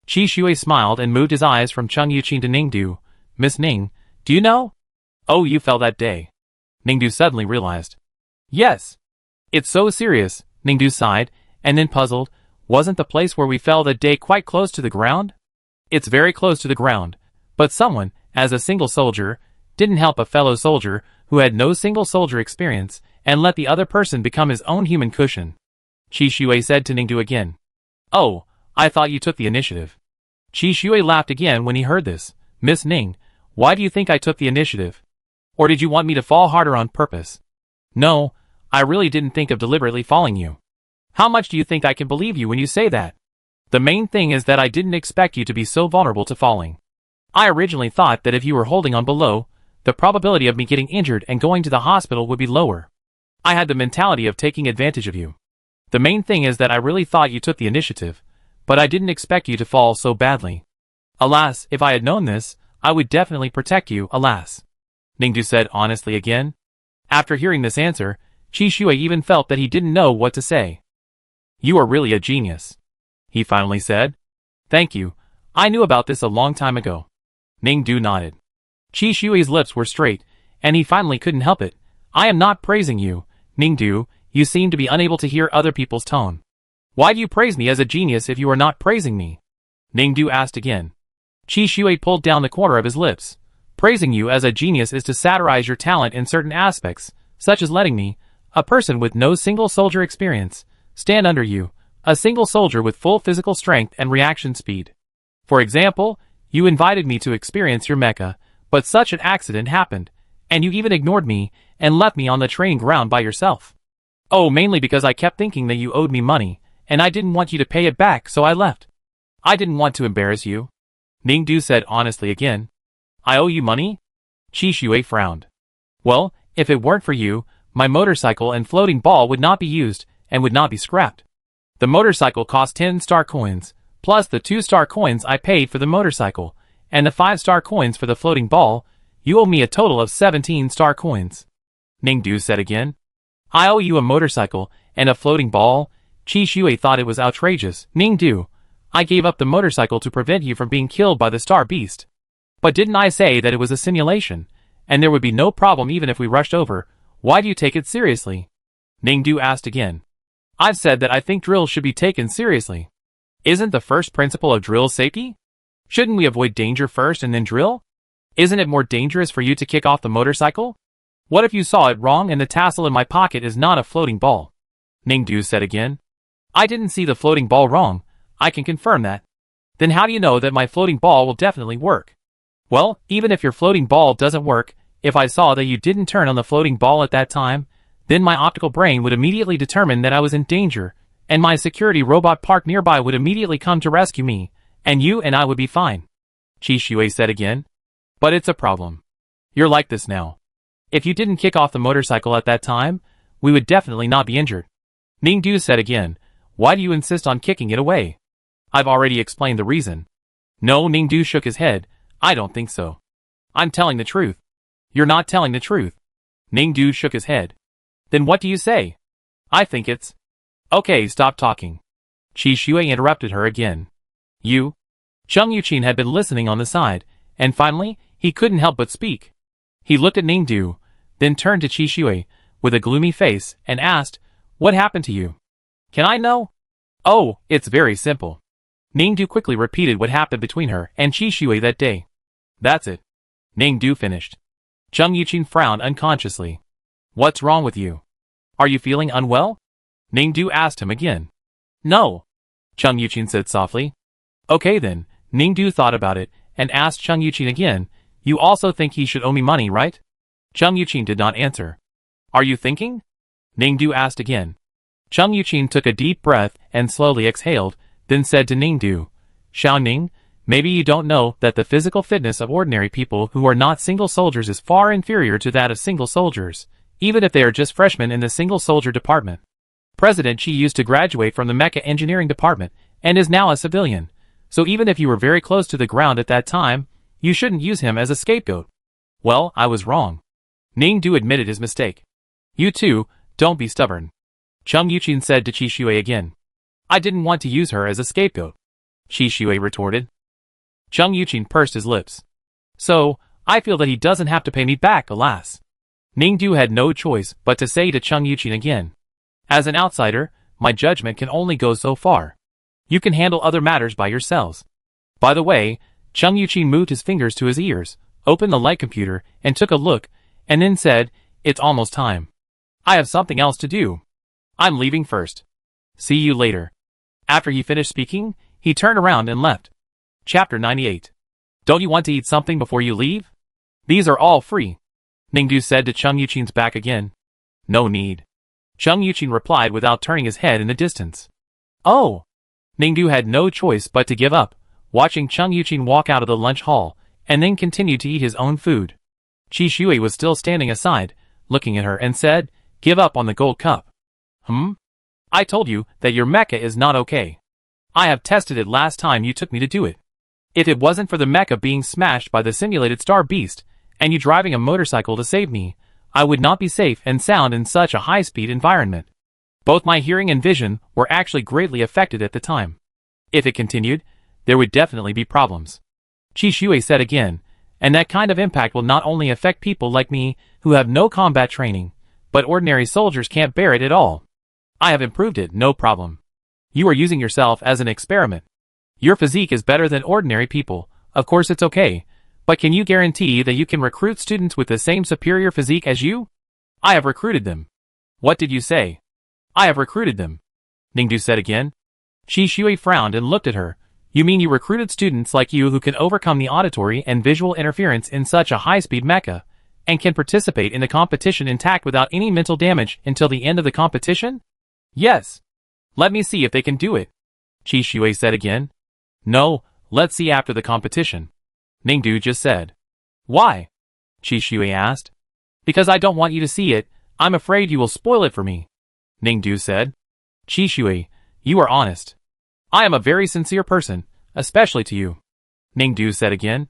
[SPEAKER 1] Qi Shui smiled and moved his eyes from Chung Yuqin to Ningdu. Miss Ning, do you know? Oh, you fell that day. Ningdu suddenly realized. Yes. It's so serious, Ningdu sighed, and then puzzled. Wasn't the place where we fell that day quite close to the ground? It's very close to the ground, but someone, as a single soldier, didn't help a fellow soldier who had no single soldier experience and let the other person become his own human cushion. Qi Shui said to Ningdu again. Oh, I thought you took the initiative. Qi Shui laughed again when he heard this. Miss Ning, why do you think I took the initiative? Or did you want me to fall harder on purpose? No, I really didn't think of deliberately falling you. How much do you think I can believe you when you say that? The main thing is that I didn't expect you to be so vulnerable to falling. I originally thought that if you were holding on below, the probability of me getting injured and going to the hospital would be lower. I had the mentality of taking advantage of you. The main thing is that I really thought you took the initiative, but I didn't expect you to fall so badly. Alas, if I had known this, I would definitely protect you, alas. Ningdu said honestly again. After hearing this answer, Qi Shui even felt that he didn't know what to say. You are really a genius, he finally said. Thank you, I knew about this a long time ago. Ningdu nodded. Qi Shui's lips were straight, and he finally couldn't help it. I am not praising you, Ningdu, you seem to be unable to hear other people's tone. Why do you praise me as a genius if you are not praising me? Ningdu asked again. Qi Shui pulled down the corner of his lips. Praising you as a genius is to satirize your talent in certain aspects, such as letting me, a person with no single soldier experience, stand under you, a single soldier with full physical strength and reaction speed. For example, you invited me to experience your mecha, but such an accident happened, and you even ignored me and left me on the training ground by yourself. Oh, mainly because I kept thinking that you owed me money, and I didn't want you to pay it back, so I left. I didn't want to embarrass you. Ningdu said honestly again. I owe you money? Qi Shui frowned. Well, if it weren't for you, my motorcycle and floating ball would not be used, and would not be scrapped. The motorcycle cost 10 star coins, plus the 2 star coins I paid for the motorcycle, and the 5 star coins for the floating ball. You owe me a total of 17 star coins. Ningdu said again. I owe you a motorcycle, and a floating ball? Qi Shui thought it was outrageous. Ningdu, I gave up the motorcycle to prevent you from being killed by the star beast. But didn't I say that it was a simulation, and there would be no problem even if we rushed over? Why do you take it seriously? Ningdu asked again. I've said that I think drills should be taken seriously. Isn't the first principle of drill safety? Shouldn't we avoid danger first and then drill? Isn't it more dangerous for you to kick off the motorcycle? What if you saw it wrong and the tassel in my pocket is not a floating ball? Ningdu said again. I didn't see the floating ball wrong, I can confirm that. Then how do you know that my floating ball will definitely work? Well, even if your floating ball doesn't work, if I saw that you didn't turn on the floating ball at that time, then my optical brain would immediately determine that I was in danger, and my security robot parked nearby would immediately come to rescue me, and you and I would be fine. Qi Shui said again. But it's a problem. You're like this now. If you didn't kick off the motorcycle at that time, we would definitely not be injured. Ningdu said again. Why do you insist on kicking it away? I've already explained the reason. No, Ningdu shook his head. I don't think so. I'm telling the truth. You're not telling the truth. Ningdu shook his head. Then what do you say? I think it's... Okay, stop talking. Qi Shui interrupted her again. You? Chung Yuqin had been listening on the side, and finally, he couldn't help but speak. He looked at Ningdu, then turned to Qi Shui. with a gloomy face and asked, "What happened to you? Can I know?" "Oh, it's very simple." Ningdu quickly repeated what happened between her and Qi Shui that day. "That's it." Ningdu finished. Chung Yuqin frowned unconsciously. "What's wrong with you? Are you feeling unwell?" Ningdu asked him again. "No," Chung Yuqin said softly. "Okay then." Ningdu thought about it and asked Chung Yuqin again, "You also think he should owe me money, right?" Chung Yuqin did not answer. "Are you thinking?" Ningdu asked again. Chung Yuqin took a deep breath and slowly exhaled, then said to Ningdu, "Xiao Ning, maybe you don't know that the physical fitness of ordinary people who are not single soldiers is far inferior to that of single soldiers, even if they are just freshmen in the single soldier department. President Xi used to graduate from the Mecha Engineering Department and is now a civilian, so even if you were very close to the ground at that time, you shouldn't use him as a scapegoat." "Well, I was wrong." Ningdu admitted his mistake. "You too, don't be stubborn," Chung Yuqin said to Qi Shui again. "I didn't want to use her as a scapegoat," Qi Shui retorted. Chung Yuqin pursed his lips. "So, I feel that he doesn't have to pay me back, alas." Ningdu had no choice but to say to Chung Yuqin again, "As an outsider, my judgment can only go so far. You can handle other matters by yourselves." By the way, Chung Yuqin moved his fingers to his ears, opened the light computer, and took a look, and then said, "It's almost time. I have something else to do. I'm leaving first. See you later." After he finished speaking, he turned around and left. Chapter 98. "Don't you want to eat something before you leave? These are all free," Ningdu said to Chung Yuqin's back again. "No need," Chung Yuqin replied without turning his head in the distance. "Oh!" Ningdu had no choice but to give up, watching Chung Yuqin walk out of the lunch hall, and then continue to eat his own food. Qi Shui was still standing aside, looking at her and said, "Give up on the gold cup." I told you that your mecha is not okay. I have tested it last time you took me to do it. If it wasn't for the mecha being smashed by the simulated star beast, and you driving a motorcycle to save me, I would not be safe and sound in such a high-speed environment. Both my hearing and vision were actually greatly affected at the time. If it continued, there would definitely be problems. Qi Shui said again, and that kind of impact will not only affect people like me who have no combat training, but ordinary soldiers can't bear it at all. I have improved it, no problem. You are using yourself as an experiment. Your physique is better than ordinary people, of course it's okay, but can you guarantee that you can recruit students with the same superior physique as you? I have recruited them. What did you say? I have recruited them, Ningdu said again. Qi Shui frowned and looked at her. You mean you recruited students like you who can overcome the auditory and visual interference in such a high-speed mecha, and can participate in the competition intact without any mental damage until the end of the competition? Yes. Let me see if they can do it, Qi Shui said again. No, let's see after the competition, Ningdu just said. Why? Qi Shui asked. Because I don't want you to see it, I'm afraid you will spoil it for me, Ningdu said. Qi Shui, you are honest. I am a very sincere person, especially to you, Ningdu said again.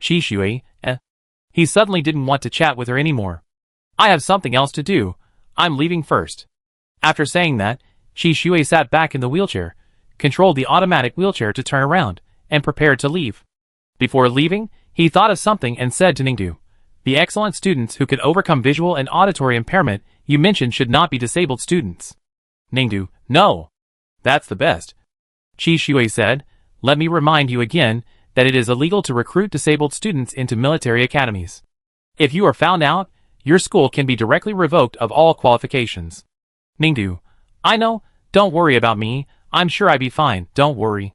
[SPEAKER 1] Qi Shui, He suddenly didn't want to chat with her anymore. I have something else to do. I'm leaving first. After saying that, Qi Shui sat back in the wheelchair, controlled the automatic wheelchair to turn around, and prepared to leave. Before leaving, he thought of something and said to Ningdu, the excellent students who can overcome visual and auditory impairment you mentioned should not be disabled students. Ningdu, no. That's the best. Qi Shui said, let me remind you again that it is illegal to recruit disabled students into military academies. If you are found out, your school can be directly revoked of all qualifications. Ningdu, I know, don't worry about me, I'm sure I be fine, don't worry.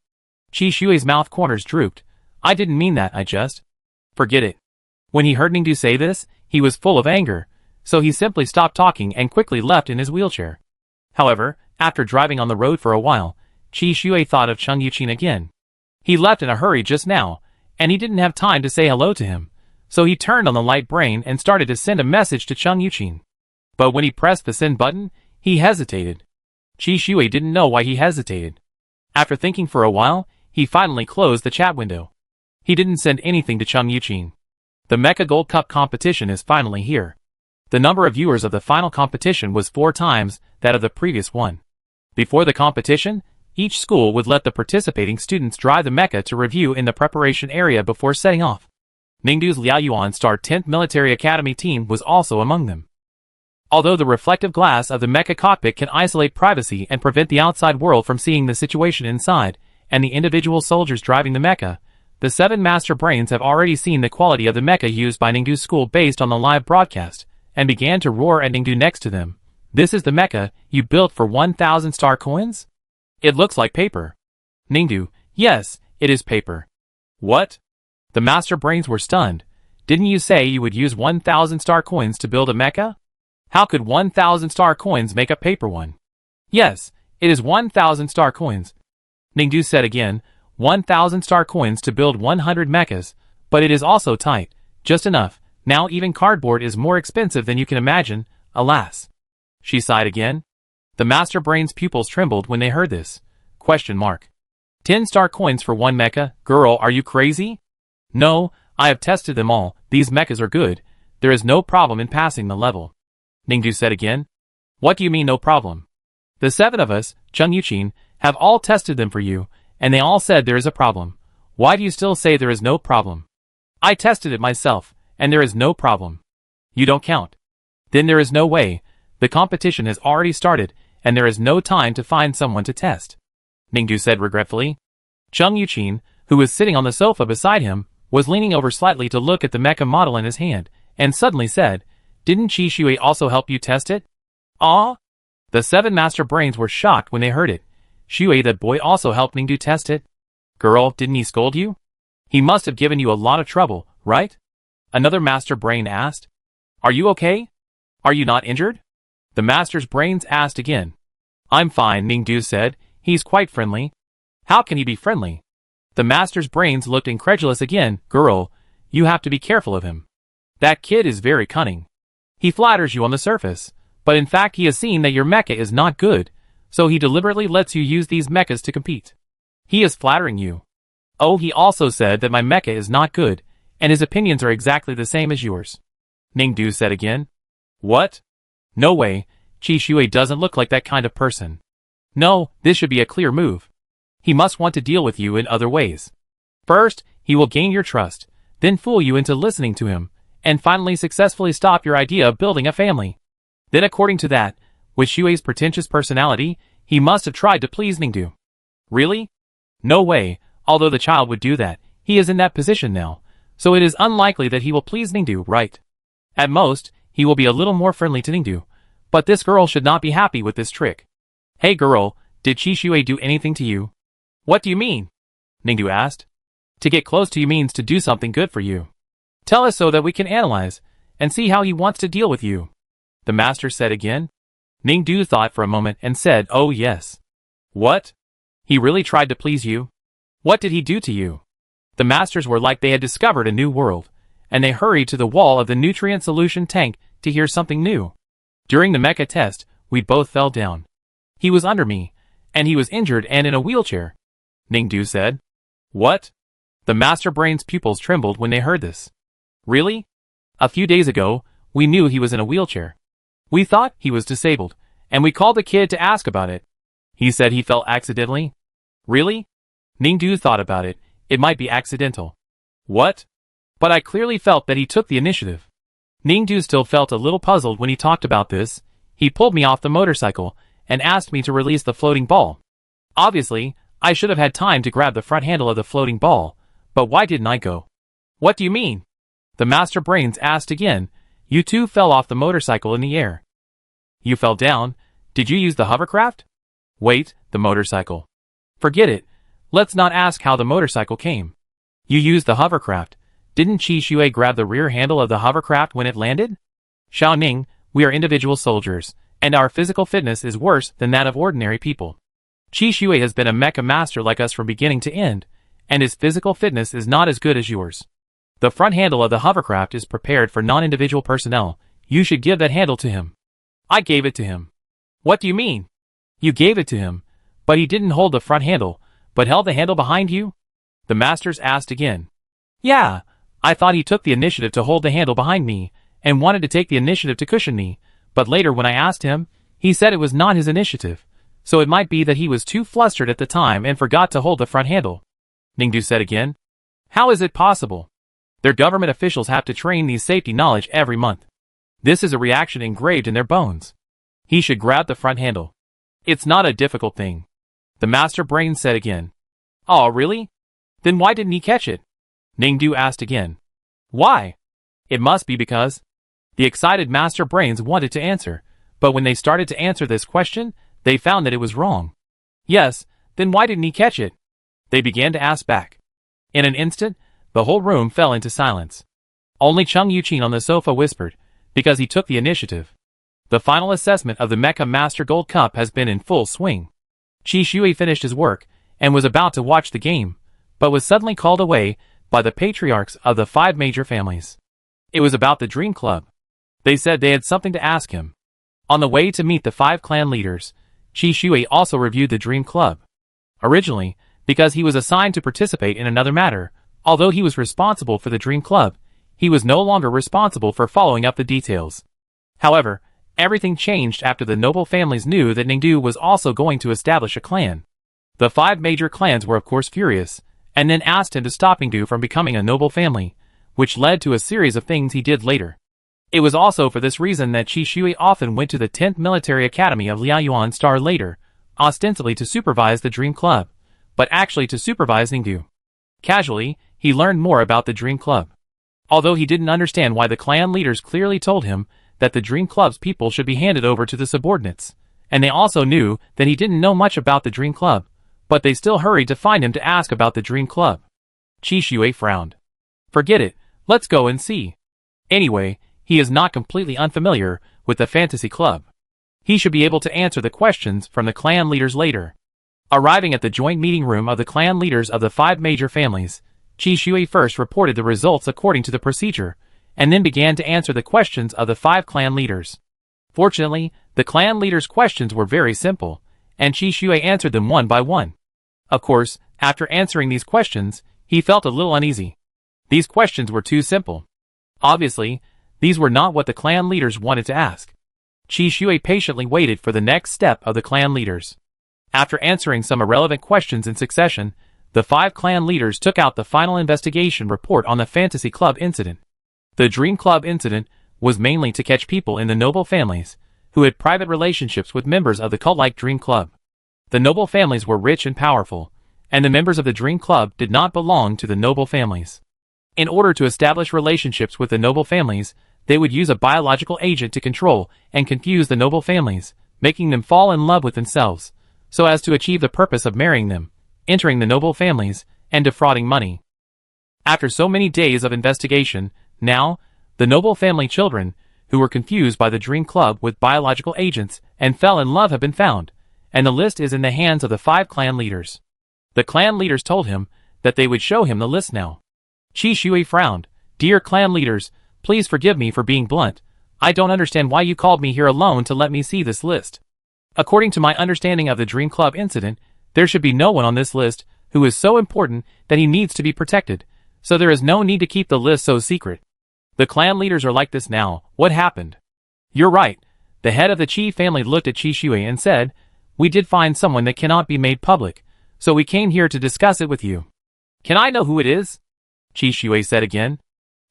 [SPEAKER 1] Qi Shui's mouth corners drooped. I didn't mean that, I just. Forget it. When he heard Ningdu say this, he was full of anger, so he simply stopped talking and quickly left in his wheelchair. However, after driving on the road for a while, Qi Shui thought of Chung Yuqin again. He left in a hurry just now, and he didn't have time to say hello to him, so he turned on the light brain and started to send a message to Chung Yuqin. But when he pressed the send button, he hesitated. Qi Shui didn't know why he hesitated. After thinking for a while, he finally closed the chat window. He didn't send anything to Chung Yuqin. The Mecha Gold Cup competition is finally here. The number of viewers of the final competition was 4 times that of the previous one. Before the competition, each school would let the participating students drive the mecha to review in the preparation area before setting off. Ningdu's Liaoyuan Star 10th Military Academy team was also among them. Although the reflective glass of the mecha cockpit can isolate privacy and prevent the outside world from seeing the situation inside, and the individual soldiers driving the mecha, the 7 master brains have already seen the quality of the mecha used by Ningdu's school based on the live broadcast, and began to roar at Ningdu next to them. This is the mecha you built for 1,000 star coins? It looks like paper. Ningdu, yes, it is paper. What? The master brains were stunned. Didn't you say you would use 1,000 star coins to build a mecha? How could 1,000 star coins make a paper one? Yes, it is 1,000 star coins. Ningdu said again, 1,000 star coins to build 100 mechas, but it is also tight, just enough. Now even cardboard is more expensive than you can imagine, alas. She sighed again. The master brain's pupils trembled when they heard this. Question mark. 10 star coins for one mecha? Girl, are you crazy? No, I have tested them all. These mechas are good. There is no problem in passing the level. Ningdu said again. What do you mean no problem? The 7 of us, Chung Yuqin, have all tested them for you, and they all said there is a problem. Why do you still say there is no problem? I tested it myself, and there is no problem. You don't count. Then there is no way. The competition has already started, and there is no time to find someone to test. Ningdu said regretfully. Chung Yuqin, who was sitting on the sofa beside him, was leaning over slightly to look at the mecha model in his hand, and suddenly said, Didn't Qi Shui also help you test it? Ah? The 7 master brains were shocked when they heard it. Shui, that boy, also helped Ningdu test it? Girl, didn't he scold you? He must have given you a lot of trouble, right? Another master brain asked. Are you okay? Are you not injured? The master's brains asked again. I'm fine, Ningdu said. He's quite friendly. How can he be friendly? The master's brains looked incredulous again. Girl, you have to be careful of him. That kid is very cunning. He flatters you on the surface, but in fact he has seen that your mecha is not good, so he deliberately lets you use these mechas to compete. He is flattering you. Oh, he also said that my mecha is not good, and his opinions are exactly the same as yours. Ningdu said again. What? No way, Qi Shui doesn't look like that kind of person. No, this should be a clear move. He must want to deal with you in other ways. First, he will gain your trust, then fool you into listening to him, and finally successfully stop your idea of building a family. Then according to that, with Shui's pretentious personality, he must have tried to please Ningdu. Really? No way, although the child would do that, he is in that position now, so it is unlikely that he will please Ningdu, right? At most, he will be a little more friendly to Ningdu, but this girl should not be happy with this trick. Hey girl, did Qi Shui do anything to you? What do you mean? Ningdu asked. To get close to you means to do something good for you. Tell us so that we can analyze, and see how he wants to deal with you. The master said again. Ningdu thought for a moment and said, oh yes. What? He really tried to please you? What did he do to you? The masters were like they had discovered a new world, and they hurried to the wall of the nutrient solution tank to hear something new. During the mecha test, we both fell down. He was under me, and he was injured and in a wheelchair. Ningdu said. What? The master brain's pupils trembled when they heard this. Really? A few days ago, we knew he was in a wheelchair. We thought he was disabled, and we called the kid to ask about it. He said he fell accidentally. Really? Ningdu thought about it. It might be accidental. What? But I clearly felt that he took the initiative. Ningdu still felt a little puzzled when he talked about this. He pulled me off the motorcycle and asked me to release the floating ball. Obviously, I should have had time to grab the front handle of the floating ball, but why didn't I go? What do you mean? The master brains asked again. You two fell off the motorcycle in the air. You fell down. Did you use the hovercraft? Wait, the motorcycle. Forget it. Let's not ask how the motorcycle came. You used the hovercraft. Didn't Qi Shui grab the rear handle of the hovercraft when it landed? Xiao Ning, we are individual soldiers, and our physical fitness is worse than that of ordinary people. Qi Shui has been a mecha master like us from beginning to end, and his physical fitness is not as good as yours. The front handle of the hovercraft is prepared for non-individual personnel. You should give that handle to him. I gave it to him. What do you mean? You gave it to him, but he didn't hold the front handle, but held the handle behind you? The masters asked again. Yeah, I thought he took the initiative to hold the handle behind me, and wanted to take the initiative to cushion me, but later when I asked him, he said it was not his initiative, so it might be that he was too flustered at the time and forgot to hold the front handle. Ningdu said again. How is it possible? Their government officials have to train these safety knowledge every month. This is a reaction engraved in their bones. He should grab the front handle. It's not a difficult thing. The master brain said again. Oh, really? Then why didn't he catch it? Ningdu asked again. Why? It must be because... The excited master brains wanted to answer, but when they started to answer this question, they found that it was wrong. Yes, then why didn't he catch it? They began to ask back. In an instant, the whole room fell into silence. Only Chung Yuqin on the sofa whispered, because he took the initiative. The final assessment of the Mecha Master Gold Cup has been in full swing. Qi Shui finished his work, and was about to watch the game, but was suddenly called away by the patriarchs of the 5 major families. It was about the Dream Club. They said they had something to ask him. On the way to meet the 5 clan leaders, Qi Shui also reviewed the Dream Club. Originally, because he was assigned to participate in another matter, although he was responsible for the Dream Club, he was no longer responsible for following up the details. However, everything changed after the noble families knew that Ningdu was also going to establish a clan. The 5 major clans were of course furious, and then asked him to stop Ningdu from becoming a noble family, which led to a series of things he did later. It was also for this reason that Qi Shui often went to the 10th Military Academy of Liaoyuan Star later, ostensibly to supervise the Dream Club, but actually to supervise Ningdu. Casually, he learned more about the Dream Club. Although he didn't understand why the clan leaders clearly told him that the Dream Club's people should be handed over to the subordinates, and they also knew that he didn't know much about the Dream Club, but they still hurried to find him to ask about the Dream Club. Qi Shui frowned. Forget it, let's go and see. Anyway, he is not completely unfamiliar with the fantasy club. He should be able to answer the questions from the clan leaders later. Arriving at the joint meeting room of the clan leaders of the 5 major families, Qi Shui first reported the results according to the procedure, and then began to answer the questions of the 5 clan leaders. Fortunately, the clan leaders' questions were very simple, and Qi Shui answered them one by one. Of course, after answering these questions, he felt a little uneasy. These questions were too simple. Obviously, these were not what the clan leaders wanted to ask. Qi Shui patiently waited for the next step of the clan leaders. After answering some irrelevant questions in succession, the 5 clan leaders took out the final investigation report on the Fantasy Club incident. The Dream Club incident was mainly to catch people in the noble families who had private relationships with members of the cult-like Dream Club. The noble families were rich and powerful, and the members of the Dream Club did not belong to the noble families. In order to establish relationships with the noble families, they would use a biological agent to control and confuse the noble families, making them fall in love with themselves, so as to achieve the purpose of marrying them, entering the noble families, and defrauding money. After so many days of investigation, now, the noble family children, who were confused by the Dream Club with biological agents and fell in love have been found, and the list is in the hands of the 5 clan leaders. The clan leaders told him that they would show him the list now. Qi Shui frowned. Dear clan leaders, please forgive me for being blunt. I don't understand why you called me here alone to let me see this list. According to my understanding of the Dream Club incident, there should be no one on this list who is so important that he needs to be protected, so there is no need to keep the list so secret. The clan leaders are like this now. What happened? You're right. The head of the Qi family looked at Qi Shui and said, we did find someone that cannot be made public, so we came here to discuss it with you. Can I know who it is? Qi Shui said again.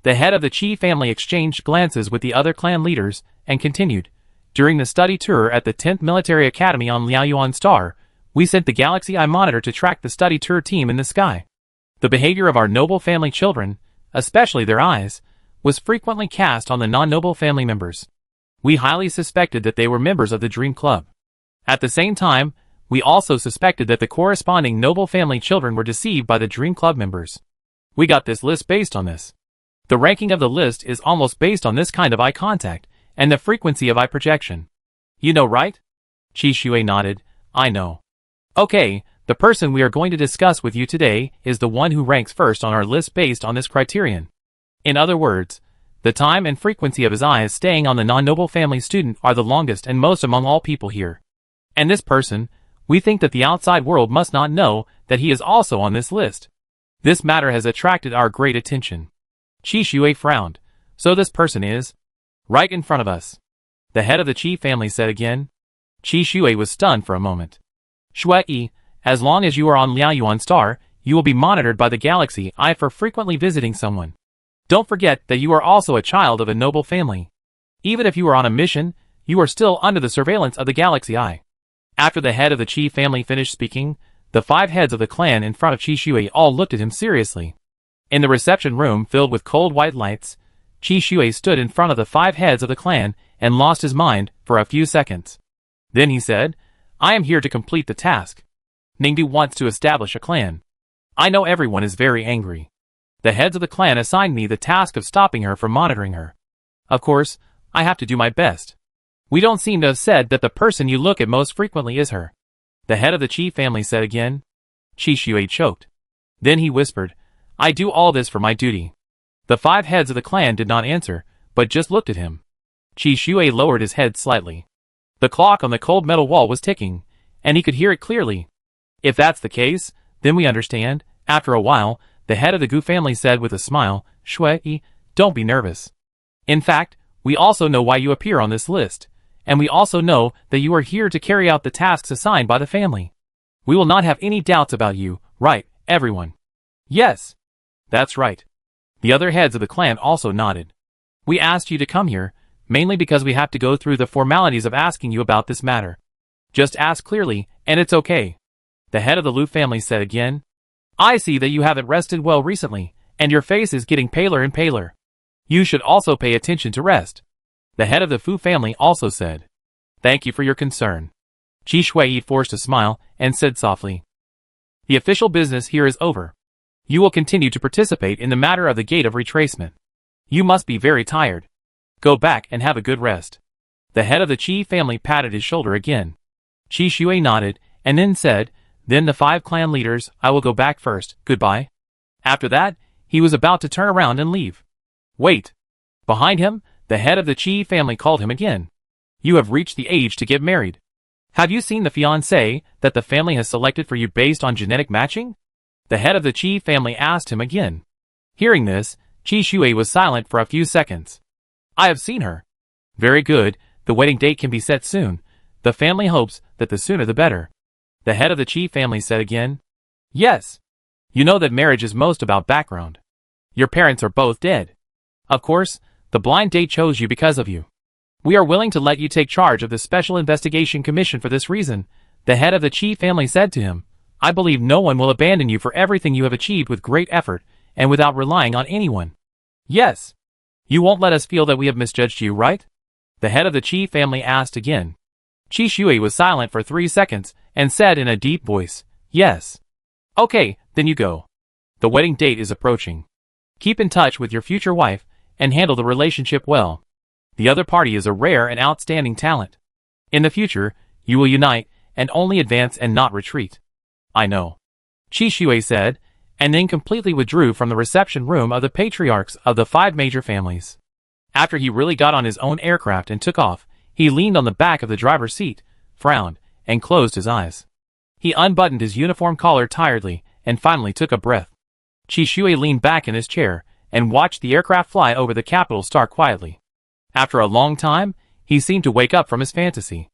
[SPEAKER 1] The head of the Qi family exchanged glances with the other clan leaders, and continued. During the study tour at the 10th Military Academy on Liaoyuan Star, we sent the Galaxy Eye Monitor to track the study tour team in the sky. The behavior of our noble family children, especially their eyes, was frequently cast on the non-noble family members. We highly suspected that they were members of the Dream Club. At the same time, we also suspected that the corresponding noble family children were deceived by the Dream Club members. We got this list based on this. The ranking of the list is almost based on this kind of eye contact, and the frequency of eye projection. You know, right? Qi Shui nodded. I know. Okay, the person we are going to discuss with you today is the one who ranks first on our list based on this criterion. In other words, the time and frequency of his eyes staying on the non-noble family student are the longest and most among all people here. And this person, we think that the outside world must not know that he is also on this list. This matter has attracted our great attention. Qi Shui frowned. So this person is right in front of us. The head of the Qi family said again. Qi Shui was stunned for a moment. Shui, as long as you are on Liaoyuan Star, you will be monitored by the Galaxy Eye for frequently visiting someone. Don't forget that you are also a child of a noble family. Even if you are on a mission, you are still under the surveillance of the Galaxy Eye. After the head of the Chi family finished speaking, the 5 heads of the clan in front of Chi Shui all looked at him seriously. In the reception room filled with cold white lights, Chi Shui stood in front of the 5 heads of the clan and lost his mind for a few seconds. Then he said, I am here to complete the task. Ningdu wants to establish a clan. I know everyone is very angry. The heads of the clan assigned me the task of stopping her from monitoring her. Of course, I have to do my best. We don't seem to have said that the person you look at most frequently is her. The head of the Chi family said again. Chi Shui choked. Then he whispered, I do all this for my duty. The 5 heads of the clan did not answer, but just looked at him. Chi Shui lowered his head slightly. The clock on the cold metal wall was ticking, and he could hear it clearly. If that's the case, then we understand. After a while, the head of the Gu family said with a smile, Shui, don't be nervous. In fact, we also know why you appear on this list, and we also know that you are here to carry out the tasks assigned by the family. We will not have any doubts about you, right, everyone? Yes. That's right. The other heads of the clan also nodded. We asked you to come here, mainly because we have to go through the formalities of asking you about this matter. Just ask clearly, and it's okay. The head of the Lu family said again. I see that you haven't rested well recently, and your face is getting paler and paler. You should also pay attention to rest. The head of the Fu family also said. Thank you for your concern. Chi Shui forced a smile and said softly. The official business here is over. You will continue to participate in the matter of the gate of retracement. You must be very tired. Go back and have a good rest. The head of the Chi family patted his shoulder again. Chi Shui nodded and then said, Then the 5 clan leaders, I will go back first, goodbye. After that, he was about to turn around and leave. Wait. Behind him, the head of the Chi family called him again. You have reached the age to get married. Have you seen the fiancé that the family has selected for you based on genetic matching? The head of the Chi family asked him again. Hearing this, Chi Shui was silent for a few seconds. I have seen her. Very good, the wedding date can be set soon. The family hopes that the sooner the better. The head of the Chi family said again. Yes. You know that marriage is most about background. Your parents are both dead. Of course, the blind date chose you because of you. We are willing to let you take charge of the Special Investigation Commission for this reason, the head of the Chi family said to him. I believe no one will abandon you for everything you have achieved with great effort and without relying on anyone. Yes. You won't let us feel that we have misjudged you, right? The head of the Chi family asked again. Chi Shui was silent for 3 seconds and said in a deep voice, Yes. Okay, then you go. The wedding date is approaching. Keep in touch with your future wife and handle the relationship well. The other party is a rare and outstanding talent. In the future, you will unite and only advance and not retreat. I know. Chi Shui said, and then completely withdrew from the reception room of the patriarchs of the 5 major families. After he really got on his own aircraft and took off, he leaned on the back of the driver's seat, frowned, and closed his eyes. He unbuttoned his uniform collar tiredly and finally took a breath. Chi Shui leaned back in his chair and watched the aircraft fly over the capital star quietly. After a long time, he seemed to wake up from his fantasy.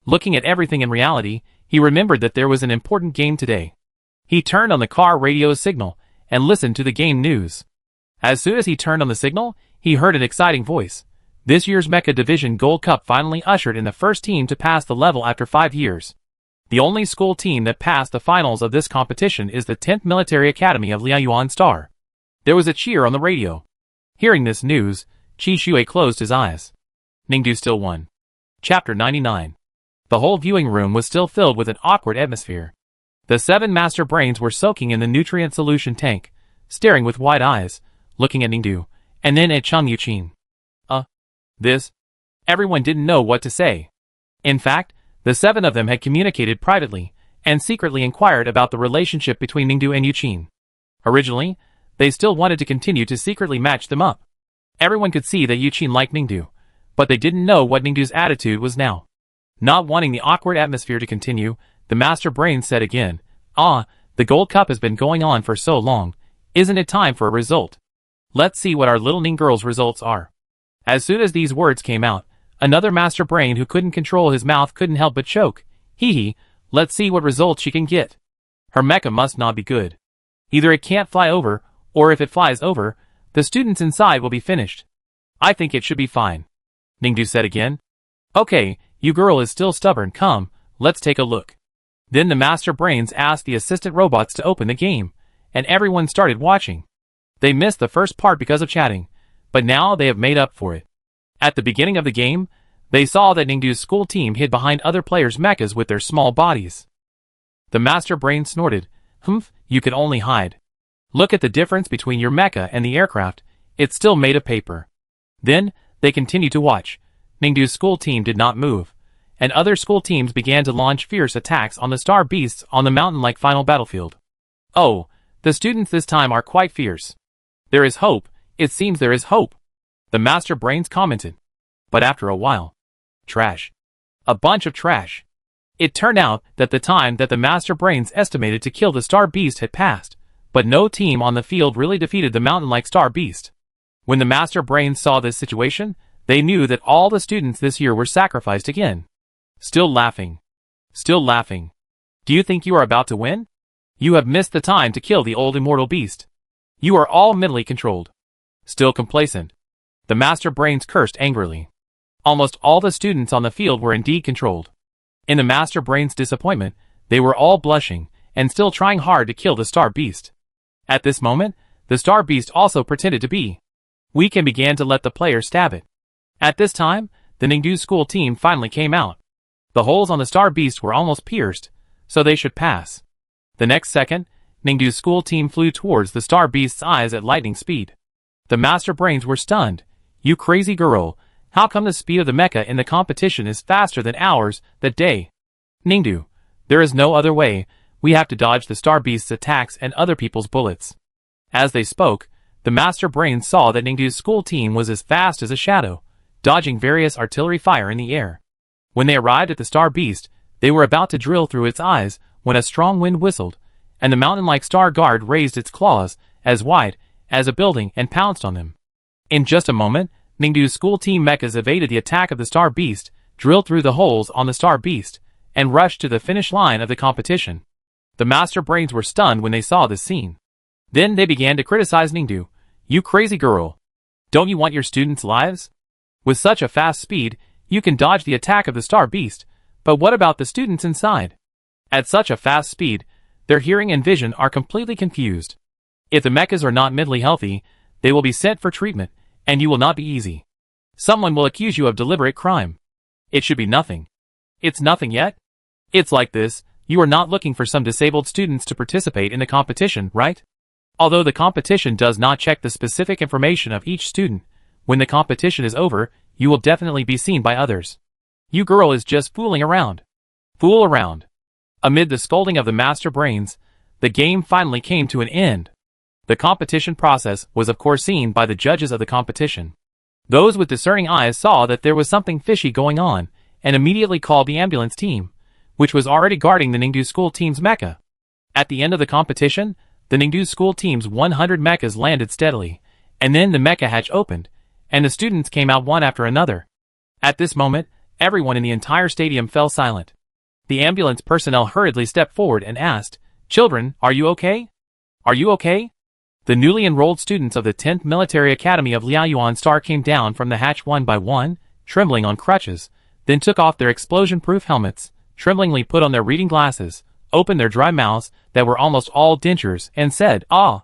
[SPEAKER 1] Looking at everything in reality, he remembered that there was an important game today. He turned on the car radio signal and listened to the game news. As soon as he turned on the signal, he heard an exciting voice. This year's Mecha Division Gold Cup finally ushered in the first team to pass the level after 5 years. The only school team that passed the finals of this competition is the 10th Military Academy of Liaoyuan Star. There was a cheer on the radio. Hearing this news, Chi Shui closed his eyes. Ningdu still won. Chapter 99. The whole viewing room was still filled with an awkward atmosphere. The 7 master brains were soaking in the nutrient solution tank, staring with wide eyes, looking at Ningdu, and then at Cheng Yuqin. This? Everyone didn't know what to say. In fact, the 7 of them had communicated privately, and secretly inquired about the relationship between Ningdu and Yuqin. Originally, they still wanted to continue to secretly match them up. Everyone could see that Yuqin liked Ningdu, but they didn't know what Ningdu's attitude was now. Not wanting the awkward atmosphere to continue, the master brain said again, the Gold Cup has been going on for so long, isn't it time for a result? Let's see what our little Ning girl's results are. As soon as these words came out, another master brain who couldn't control his mouth couldn't help but choke. Let's see what results she can get. Her mecha must not be good. Either it can't fly over, or if it flies over, the students inside will be finished. I think it should be fine. Ningdu said again. Okay, you girl is still stubborn, come, let's take a look. Then the master brains asked the assistant robots to open the game, and everyone started watching. They missed the first part because of chatting, but now they have made up for it. At the beginning of the game, they saw that Ningdu's school team hid behind other players' mechas with their small bodies. The master brain snorted, Humph, you could only hide. Look at the difference between your mecha and the aircraft, it's still made of paper. Then, they continued to watch. Ningdu's school team did not move, and other school teams began to launch fierce attacks on the star beasts on the mountain-like final battlefield. Oh, the students this time are quite fierce. There is hope, it seems there is hope. The master brains commented. But after a while, trash. A bunch of trash. It turned out that the time that the master brains estimated to kill the star beast had passed, but no team on the field really defeated the mountain-like star beast. When the master brains saw this situation, they knew that all the students this year were sacrificed again. Still laughing. Still laughing. Do you think you are about to win? You have missed the time to kill the old immortal beast. You are all mentally controlled. Still complacent. The master brains cursed angrily. Almost all the students on the field were indeed controlled. In the master brain's disappointment, they were all blushing, and still trying hard to kill the star beast. At this moment, the star beast also pretended to be weak and began to let the player stab it. At this time, the Ningdu school team finally came out. The holes on the star beast were almost pierced, so they should pass. The next second, Ningdu's school team flew towards the star beast's eyes at lightning speed. The master brains were stunned. You crazy girl, how come the speed of the mecha in the competition is faster than ours that day? Ningdu, there is no other way, we have to dodge the star beast's attacks and other people's bullets. As they spoke, the master brains saw that Ningdu's school team was as fast as a shadow, dodging various artillery fire in the air. When they arrived at the star beast, they were about to drill through its eyes when a strong wind whistled, and the mountain-like star guard raised its claws, as wide as a building, and pounced on them. In just a moment, Ningdu's school team mechas evaded the attack of the star beast, drilled through the holes on the star beast, and rushed to the finish line of the competition. The master brains were stunned when they saw this scene. Then they began to criticize Ningdu. You crazy girl. Don't you want your students' lives? With such a fast speed, you can dodge the attack of the star beast, but what about the students inside? At such a fast speed, their hearing and vision are completely confused. If the mechas are not mentally healthy, they will be sent for treatment, and you will not be easy. Someone will accuse you of deliberate crime. It should be nothing. It's nothing yet? It's like this, you are not looking for some disabled students to participate in the competition, right? Although the competition does not check the specific information of each student, when the competition is over, you will definitely be seen by others. You girl is just fooling around. Fool around. Amid the scolding of the master brains, the game finally came to an end. The competition process was of course seen by the judges of the competition. Those with discerning eyes saw that there was something fishy going on, and immediately called the ambulance team, which was already guarding the Ningdu school team's mecha. At the end of the competition, the Ningdu school team's 100 mechas landed steadily, and then the mecha hatch opened, and the students came out one after another. At this moment, everyone in the entire stadium fell silent. The ambulance personnel hurriedly stepped forward and asked, Children, are you okay? Are you okay? The newly enrolled students of the 10th Military Academy of Liaoyuan Star came down from the hatch one by one, trembling on crutches, then took off their explosion-proof helmets, tremblingly put on their reading glasses, opened their dry mouths that were almost all dentures, and said, Ah!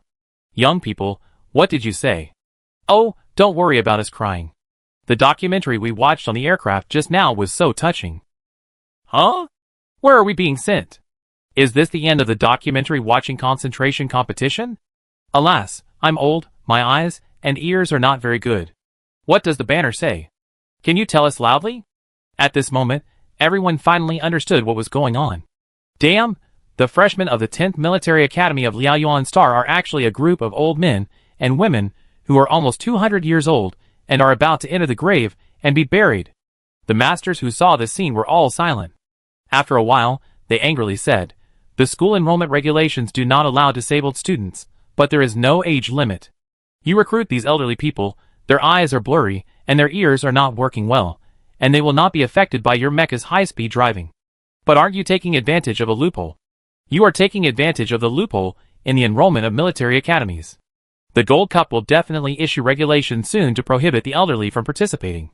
[SPEAKER 1] Young people, what did you say? Oh, don't worry about us crying. The documentary we watched on the aircraft just now was so touching. Huh? Where are we being sent? Is this the end of the documentary watching concentration competition? Alas, I'm old, my eyes and ears are not very good. What does the banner say? Can you tell us loudly? At this moment, everyone finally understood what was going on. Damn, the freshmen of the 10th Military Academy of Liaoyuan Star are actually a group of old men and women who are almost 200 years old and are about to enter the grave and be buried. The masters who saw this scene were all silent. After a while, they angrily said, The school enrollment regulations do not allow disabled students, but there is no age limit. You recruit these elderly people, their eyes are blurry, and their ears are not working well, and they will not be affected by your mecha's high-speed driving. But aren't you taking advantage of a loophole? You are taking advantage of the loophole in the enrollment of military academies. The Gold Cup will definitely issue regulations soon to prohibit the elderly from participating.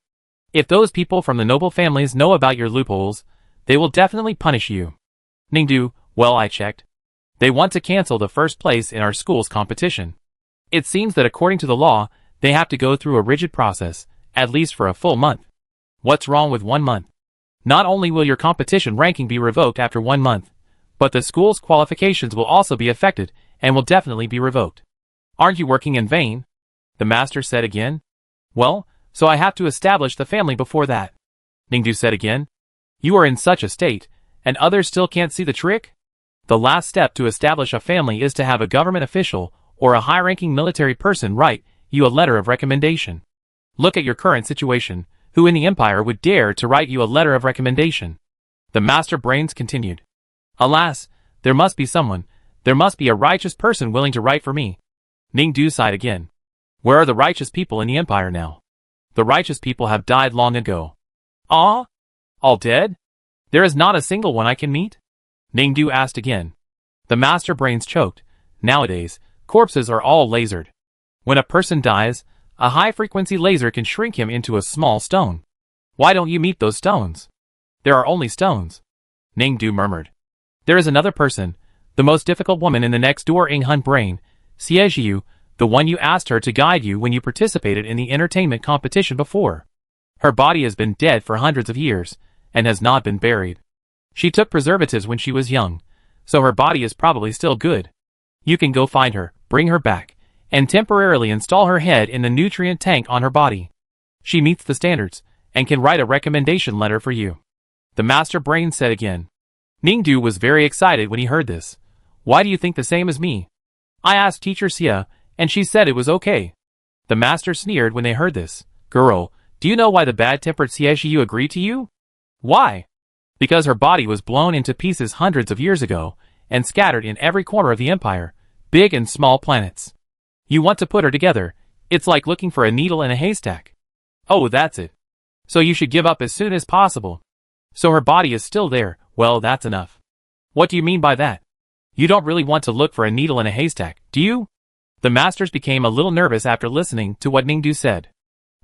[SPEAKER 1] If those people from the noble families know about your loopholes, they will definitely punish you. Ningdu, well, I checked. They want to cancel the first place in our school's competition. It seems that according to the law, they have to go through a rigid process, at least for a full month. What's wrong with 1 month? Not only will your competition ranking be revoked after 1 month, but the school's qualifications will also be affected and will definitely be revoked. Aren't you working in vain? The master said again. Well, so I have to establish the family before that. Ningdu said again. You are in such a state, and others still can't see the trick? The last step to establish a family is to have a government official or a high-ranking military person write you a letter of recommendation. Look at your current situation. Who in the empire would dare to write you a letter of recommendation? The master brains continued. Alas, there must be someone. There must be a righteous person willing to write for me. Ningdu sighed again. Where are the righteous people in the empire now? The righteous people have died long ago. Ah? All dead? There is not a single one I can meet? Ningdu asked again. The master brains choked. Nowadays, corpses are all lasered. When a person dies, a high-frequency laser can shrink him into a small stone. Why don't you meet those stones? There are only stones. Ningdu murmured. There is another person, the most difficult woman in the next door Inghan brain, Xiejiu, the one you asked her to guide you when you participated in the entertainment competition before. Her body has been dead for hundreds of years, and has not been buried. She took preservatives when she was young, so her body is probably still good. You can go find her, bring her back, and temporarily install her head in the nutrient tank on her body. She meets the standards, and can write a recommendation letter for you. The master brain said again. Ningdu was very excited when he heard this. Why do you think the same as me? I asked teacher Xia, and she said it was okay. The master sneered when they heard this. Girl, do you know why the bad-tempered Xiejiu agreed to you? Why? Because her body was blown into pieces hundreds of years ago, and scattered in every corner of the empire, big and small planets. You want to put her together. It's like looking for a needle in a haystack. Oh, that's it. So you should give up as soon as possible. So her body is still there. Well, that's enough. What do you mean by that? You don't really want to look for a needle in a haystack, do you? The masters became a little nervous after listening to what Ningdu said.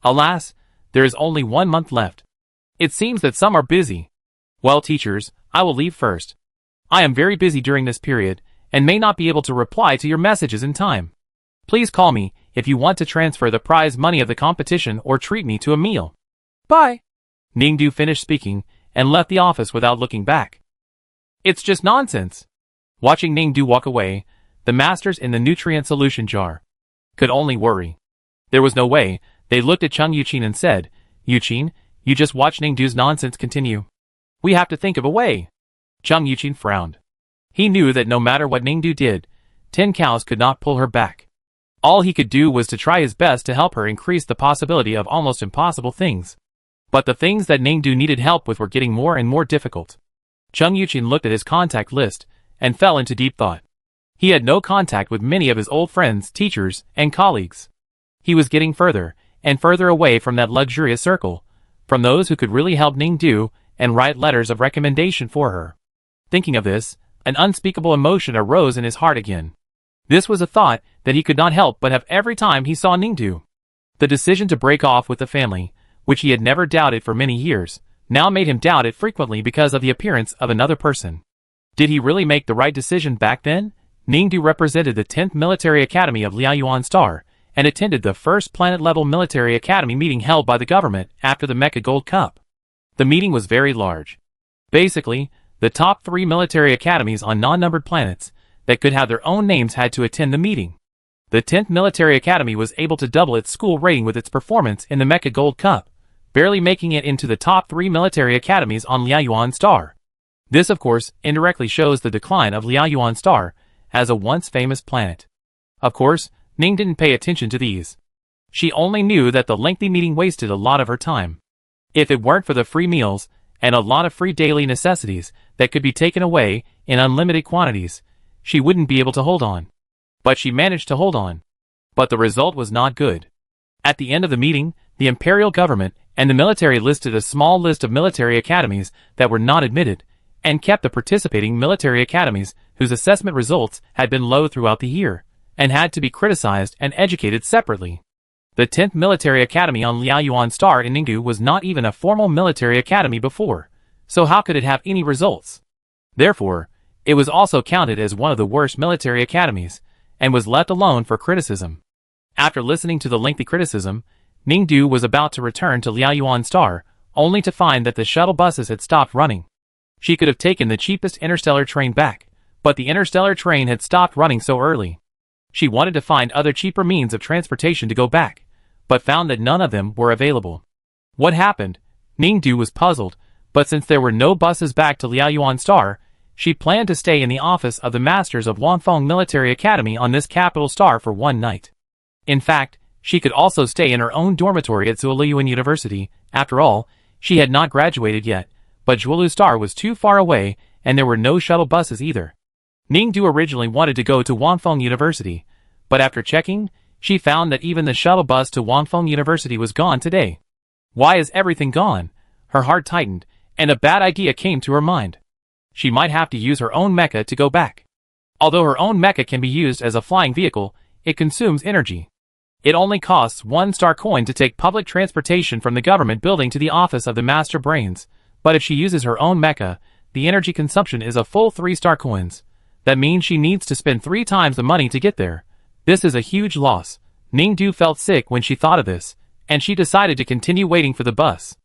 [SPEAKER 1] Alas, there is only 1 month left. It seems that some are busy. Well, teachers, I will leave first. I am very busy during this period, and may not be able to reply to your messages in time. Please call me if you want to transfer the prize money of the competition or treat me to a meal. Bye. Ningdu finished speaking and left the office without looking back. It's just nonsense. Watching Ningdu walk away, the masters in the nutrient solution jar could only worry. There was no way. They looked at Chung Yuqin and said, Yuqin, you just watch Ningdu's nonsense continue. We have to think of a way. Chung Yuqin frowned. He knew that no matter what Ningdu did, 10 cows could not pull her back. All he could do was to try his best to help her increase the possibility of almost impossible things. But the things that Ningdu needed help with were getting more and more difficult. Chung Yuqin looked at his contact list and fell into deep thought. He had no contact with many of his old friends, teachers, and colleagues. He was getting further and further away from that luxurious circle, from those who could really help Ningdu and write letters of recommendation for her. Thinking of this, an unspeakable emotion arose in his heart again. This was a thought that he could not help but have every time he saw Ningdu. The decision to break off with the family, which he had never doubted for many years, now made him doubt it frequently because of the appearance of another person. Did he really make the right decision back then? Ningdu represented the 10th Military Academy of Liaoyuan Star and attended the first planet-level military academy meeting held by the government after the Mecha Gold Cup. The meeting was very large. Basically, the top 3 military academies on non-numbered planets that could have their own names had to attend the meeting. The 10th Military Academy was able to double its school rating with its performance in the Mecha Gold Cup, barely making it into the top 3 military academies on Liaoyuan Star. This, of course, indirectly shows the decline of Liaoyuan Star as a once famous planet. Of course, Ning didn't pay attention to these. She only knew that the lengthy meeting wasted a lot of her time. If it weren't for the free meals and a lot of free daily necessities that could be taken away in unlimited quantities, she wouldn't be able to hold on. But she managed to hold on. But the result was not good. At the end of the meeting, the imperial government and the military listed a small list of military academies that were not admitted, and kept the participating military academies whose assessment results had been low throughout the year, and had to be criticized and educated separately. The 10th Military Academy on Liaoyuan Star in Ningdu was not even a formal military academy before, so how could it have any results? Therefore, it was also counted as one of the worst military academies, and was left alone for criticism. After listening to the lengthy criticism, Ningdu was about to return to Liaoyuan Star, only to find that the shuttle buses had stopped running. She could have taken the cheapest interstellar train back, but the interstellar train had stopped running so early. She wanted to find other cheaper means of transportation to go back, but found that none of them were available. What happened? Ningdu was puzzled, but since there were no buses back to Liaoyuan Star, she planned to stay in the office of the Masters of Wanfeng Military Academy on this capital star for one night. In fact, she could also stay in her own dormitory at Zuoliyuan University. After all, she had not graduated yet, but Zhuolu Star was too far away, and there were no shuttle buses either. Ningdu originally wanted to go to Wanfeng University, but after checking, she found that even the shuttle bus to Wanfeng University was gone today. Why is everything gone? Her heart tightened, and a bad idea came to her mind. She might have to use her own mecha to go back. Although her own mecha can be used as a flying vehicle, it consumes energy. It only costs 1 star coin to take public transportation from the government building to the office of the Master Brains, but if she uses her own mecha, the energy consumption is a full 3 star coins. That means she needs to spend 3 times the money to get there. This is a huge loss. Ningdu felt sick when she thought of this, and she decided to continue waiting for the bus.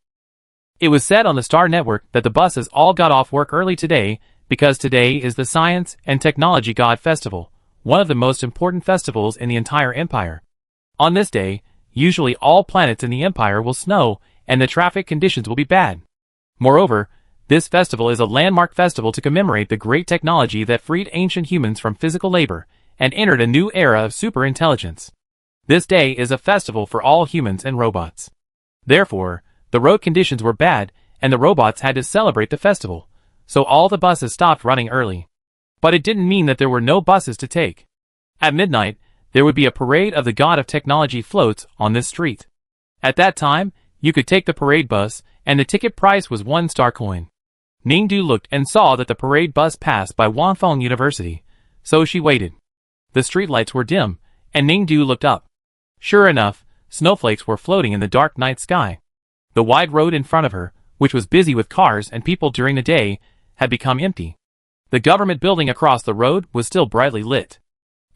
[SPEAKER 1] It was said on the Star Network that the buses all got off work early today, because today is the Science and Technology God Festival, one of the most important festivals in the entire empire. On this day, usually all planets in the empire will snow, and the traffic conditions will be bad. Moreover, this festival is a landmark festival to commemorate the great technology that freed ancient humans from physical labor, and entered a new era of super intelligence. This day is a festival for all humans and robots. Therefore, the road conditions were bad, and the robots had to celebrate the festival, so all the buses stopped running early. But it didn't mean that there were no buses to take. At midnight, there would be a parade of the God of Technology floats on this street. At that time, you could take the parade bus, and the ticket price was 1 star coin. Ningdu looked and saw that the parade bus passed by Wanfeng University, so she waited. The streetlights were dim, and Ningdu looked up. Sure enough, snowflakes were floating in the dark night sky. The wide road in front of her, which was busy with cars and people during the day, had become empty. The government building across the road was still brightly lit.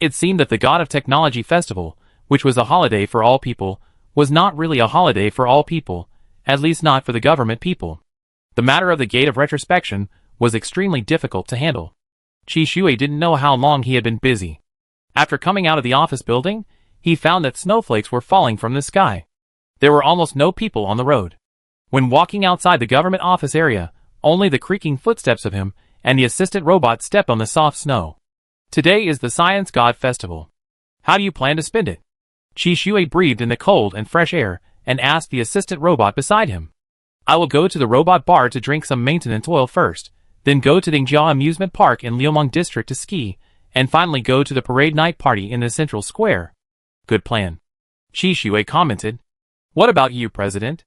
[SPEAKER 1] It seemed that the God of Technology Festival, which was a holiday for all people, was not really a holiday for all people, at least not for the government people. The matter of the Gate of Retrospection was extremely difficult to handle. Qi Shui didn't know how long he had been busy. After coming out of the office building, he found that snowflakes were falling from the sky. There were almost no people on the road. When walking outside the government office area, only the creaking footsteps of him and the assistant robot stepped on the soft snow. Today is the Science God Festival. How do you plan to spend it? Qi Shui breathed in the cold and fresh air and asked the assistant robot beside him. I will go to the robot bar to drink some maintenance oil first, then go to Dingjia Amusement Park in Liumeng District to ski, and finally go to the parade night party in the central square. Good plan. Qi Shui commented. What about you, President?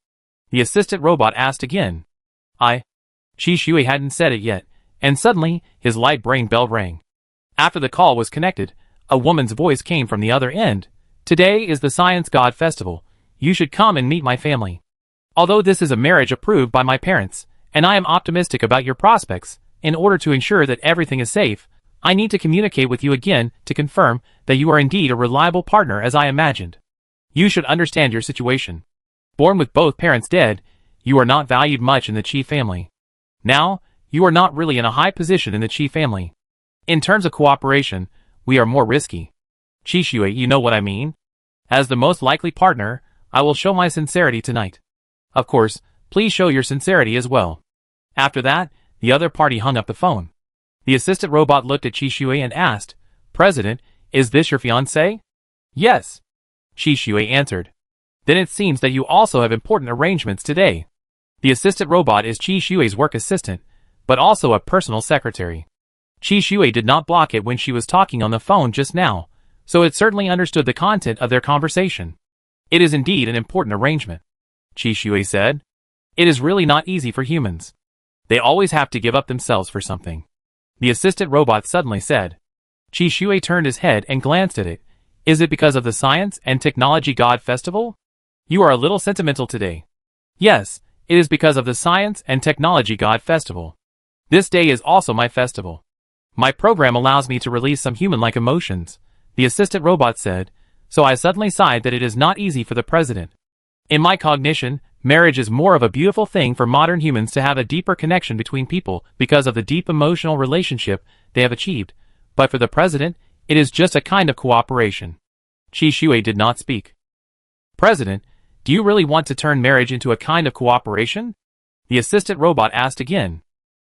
[SPEAKER 1] The assistant robot asked again. Qi Shui hadn't said it yet, and suddenly, his light brain bell rang. After the call was connected, a woman's voice came from the other end. Today is the Science God Festival. You should come and meet my family. Although this is a marriage approved by my parents, and I am optimistic about your prospects, in order to ensure that everything is safe, I need to communicate with you again to confirm that you are indeed a reliable partner as I imagined. You should understand your situation. Born with both parents dead, you are not valued much in the Qi family. Now, you are not really in a high position in the Qi family. In terms of cooperation, we are more risky. Qi Shui, you know what I mean? As the most likely partner, I will show my sincerity tonight. Of course, please show your sincerity as well. After that, the other party hung up the phone. The assistant robot looked at Qi Shui and asked, President, is this your fiancé? Yes. Qi Shui answered. Then it seems that you also have important arrangements today. The assistant robot is Qi Shui's work assistant, but also a personal secretary. Qi Shui did not block it when she was talking on the phone just now, so it certainly understood the content of their conversation. It is indeed an important arrangement. Qi Shui said. It is really not easy for humans. They always have to give up themselves for something. The assistant robot suddenly said. Qi Shui turned his head and glanced at it. Is it because of the Science and Technology God Festival? You are a little sentimental today. Yes, it is because of the Science and Technology God Festival. This day is also my festival. My program allows me to release some human-like emotions, the assistant robot said, so I suddenly sighed that it is not easy for the president. In my cognition, marriage is more of a beautiful thing for modern humans to have a deeper connection between people because of the deep emotional relationship they have achieved, but for the president, it is just a kind of cooperation. Qi Shui did not speak. President, do you really want to turn marriage into a kind of cooperation? The assistant robot asked again.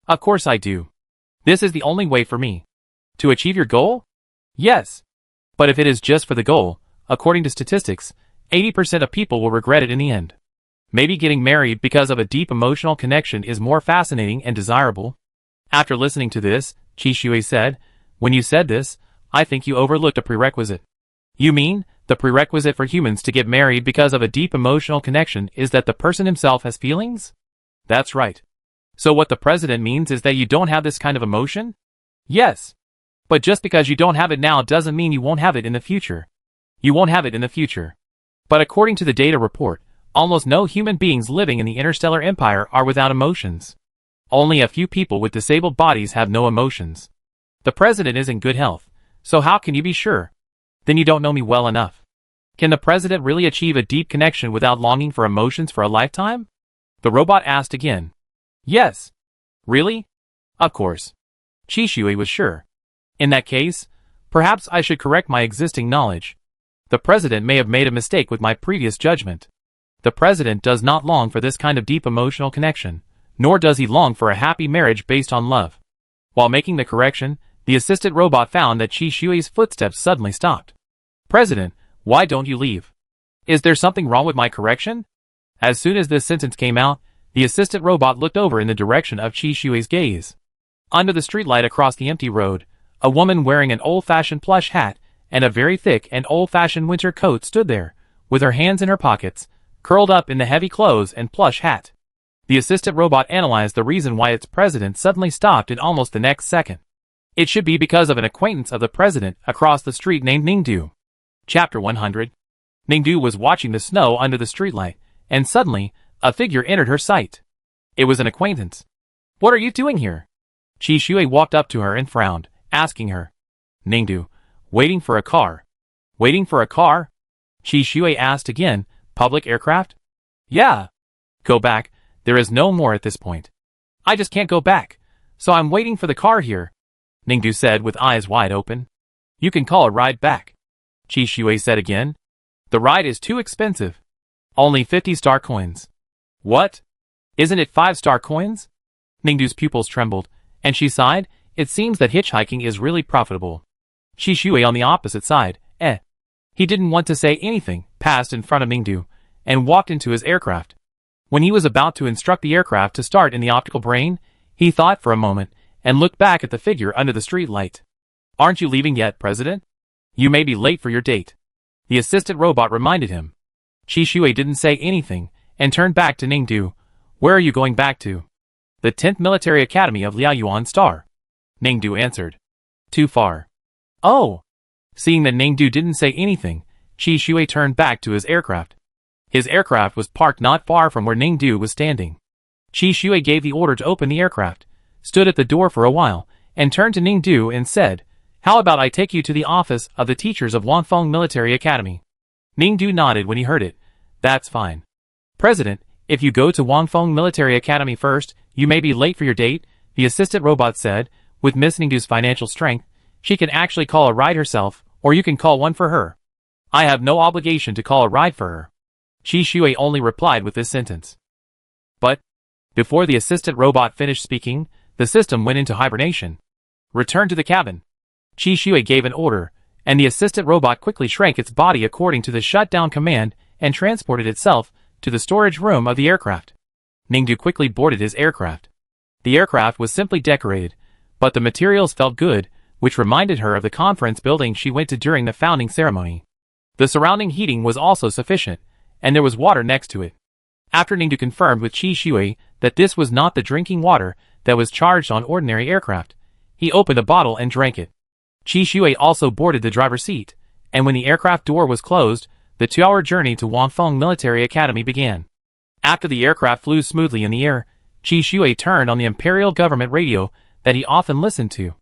[SPEAKER 1] Of course I do. This is the only way for me. To achieve your goal? Yes. But if it is just for the goal, according to statistics, 80% of people will regret it in the end. Maybe getting married because of a deep emotional connection is more fascinating and desirable. After listening to this, Qi Shui said, when you said this, I think you overlooked a prerequisite. You mean, the prerequisite for humans to get married because of a deep emotional connection is that the person himself has feelings? That's right. So what the president means is that you don't have this kind of emotion? Yes. But just because you don't have it now doesn't mean you won't have it in the future. You won't have it in the future. But according to the data report, almost no human beings living in the interstellar empire are without emotions. Only a few people with disabled bodies have no emotions. The president is in good health, so how can you be sure? Then you don't know me well enough. Can the president really achieve a deep connection without longing for emotions for a lifetime? The robot asked again. Yes. Really? Of course. Qi Shui was sure. In that case, perhaps I should correct my existing knowledge. The president may have made a mistake with my previous judgment. The president does not long for this kind of deep emotional connection, nor does he long for a happy marriage based on love. While making the correction, the assistant robot found that Qi Shui's footsteps suddenly stopped. President, why don't you leave? Is there something wrong with my correction? As soon as this sentence came out, the assistant robot looked over in the direction of Qi Shui's gaze. Under the streetlight across the empty road, a woman wearing an old-fashioned plush hat and a very thick and old-fashioned winter coat stood there, with her hands in her pockets, curled up in the heavy clothes and plush hat. The assistant robot analyzed the reason why its president suddenly stopped in almost the next second. It should be because of an acquaintance of the president across the street named Ningdu. Chapter 100. Ningdu was watching the snow under the streetlight, and suddenly, a figure entered her sight. It was an acquaintance. What are you doing here? Qi Shui walked up to her and frowned, asking her. Ningdu, waiting for a car. Waiting for a car? Qi Shui asked again, public aircraft? Yeah. Go back, there is no more at this point. I just can't go back, so I'm waiting for the car here, Ningdu said with eyes wide open. You can call a ride back, Qi Shui said again. The ride is too expensive. Only 50 star coins. What? Isn't it 5-star coins? Ningdu's pupils trembled, and she sighed. It seems that hitchhiking is really profitable. Qi Shui on the opposite side, He didn't want to say anything, passed in front of Ningdu, and walked into his aircraft. When he was about to instruct the aircraft to start in the optical brain, he thought for a moment, and looked back at the figure under the street light. Aren't you leaving yet, President? You may be late for your date. The assistant robot reminded him. Qi Shui didn't say anything, and turned back to Ningdu. Where are you going back to? The 10th Military Academy of Liaoyuan Star. Ningdu answered. Too far. Oh! Seeing that Ningdu didn't say anything, Qi Shui turned back to his aircraft. His aircraft was parked not far from where Ningdu was standing. Qi Shui gave the order to open the aircraft, stood at the door for a while, and turned to Ningdu and said, How about I take you to the office of the teachers of Wanfeng Military Academy? Ningdu nodded when he heard it. That's fine. President, if you go to Wanfeng Military Academy first, you may be late for your date, the assistant robot said. With Miss Ningdu's financial strength, she can actually call a ride herself, or you can call one for her. I have no obligation to call a ride for her. Qi Shui only replied with this sentence. But, before the assistant robot finished speaking, the system went into hibernation. Return to the cabin. Qi Shui gave an order, and the assistant robot quickly shrank its body according to the shutdown command and transported itself to the storage room of the aircraft. Ningdu quickly boarded his aircraft. The aircraft was simply decorated, but the materials felt good, which reminded her of the conference building she went to during the founding ceremony. The surrounding heating was also sufficient, and there was water next to it. After Ningdu confirmed with Qi Shui that this was not the drinking water that was charged on ordinary aircraft, he opened a bottle and drank it. Qi Shui also boarded the driver's seat, and when the aircraft door was closed, the 2-hour journey to Wanfeng Military Academy began. After the aircraft flew smoothly in the air, Qi Shui turned on the imperial government radio that he often listened to.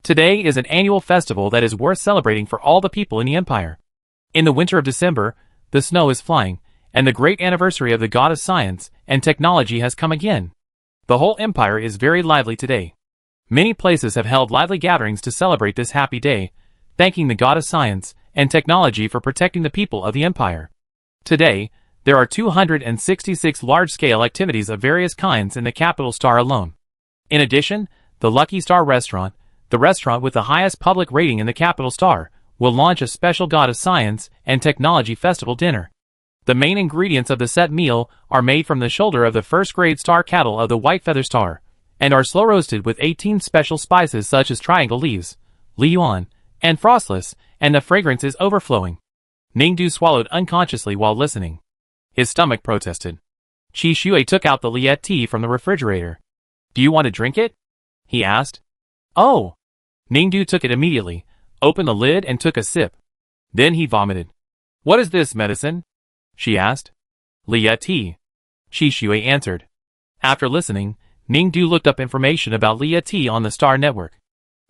[SPEAKER 1] Today is an annual festival that is worth celebrating for all the people in the empire. In the winter of December, the snow is flying, and the great anniversary of the god of science and technology has come again. The whole empire is very lively today. Many places have held lively gatherings to celebrate this happy day, thanking the god of science and technology for protecting the people of the empire. Today, there are 266 large-scale activities of various kinds in the capital Star alone. In addition, the Lucky Star restaurant, the restaurant with the highest public rating in the capital Star, will launch a special God of Science and Technology Festival dinner. The main ingredients of the set meal are made from the shoulder of the first-grade star cattle of the White Feather Star, and are slow-roasted with 18 special spices such as triangle leaves, li yuan, and frostless, and the fragrance is overflowing. Ningdu swallowed unconsciously while listening. His stomach protested. Qi Shui took out the liet tea from the refrigerator. "Do you want to drink it?" he asked. "Oh!" Ningdu took it immediately, opened the lid and took a sip. Then he vomited. "What is this medicine?" she asked. "Liet tea," Qi Shui answered. After listening, Ningdu looked up information about liet tea on the Star Network.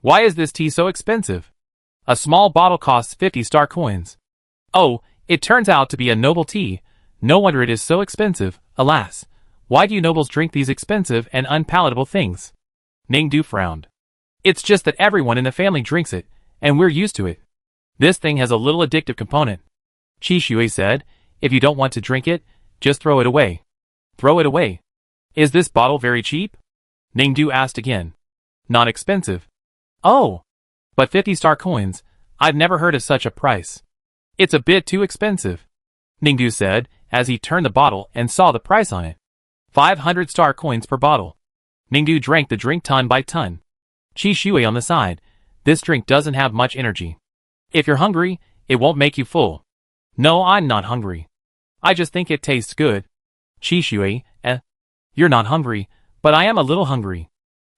[SPEAKER 1] "Why is this tea so expensive?" "A small bottle costs 50 star coins." "Oh, it turns out to be a noble tea. No wonder it is so expensive, alas. Why do you nobles drink these expensive and unpalatable things?" Ningdu frowned. "It's just that everyone in the family drinks it, and we're used to it. This thing has a little addictive component," Qi Shui said. "If you don't want to drink it, just throw it away." "Throw it away? Is this bottle very cheap?" Ningdu asked again. "Not expensive." "Oh! But 50 star coins, I've never heard of such a price." "It's a bit too expensive," Ningdu said, as he turned the bottle and saw the price on it. 500 star coins per bottle. Ningdu drank the drink ton by ton. Qi Shui on the side. "This drink doesn't have much energy. If you're hungry, it won't make you full." "No, I'm not hungry. I just think it tastes good." Qi Shui, "You're not hungry, but I am a little hungry."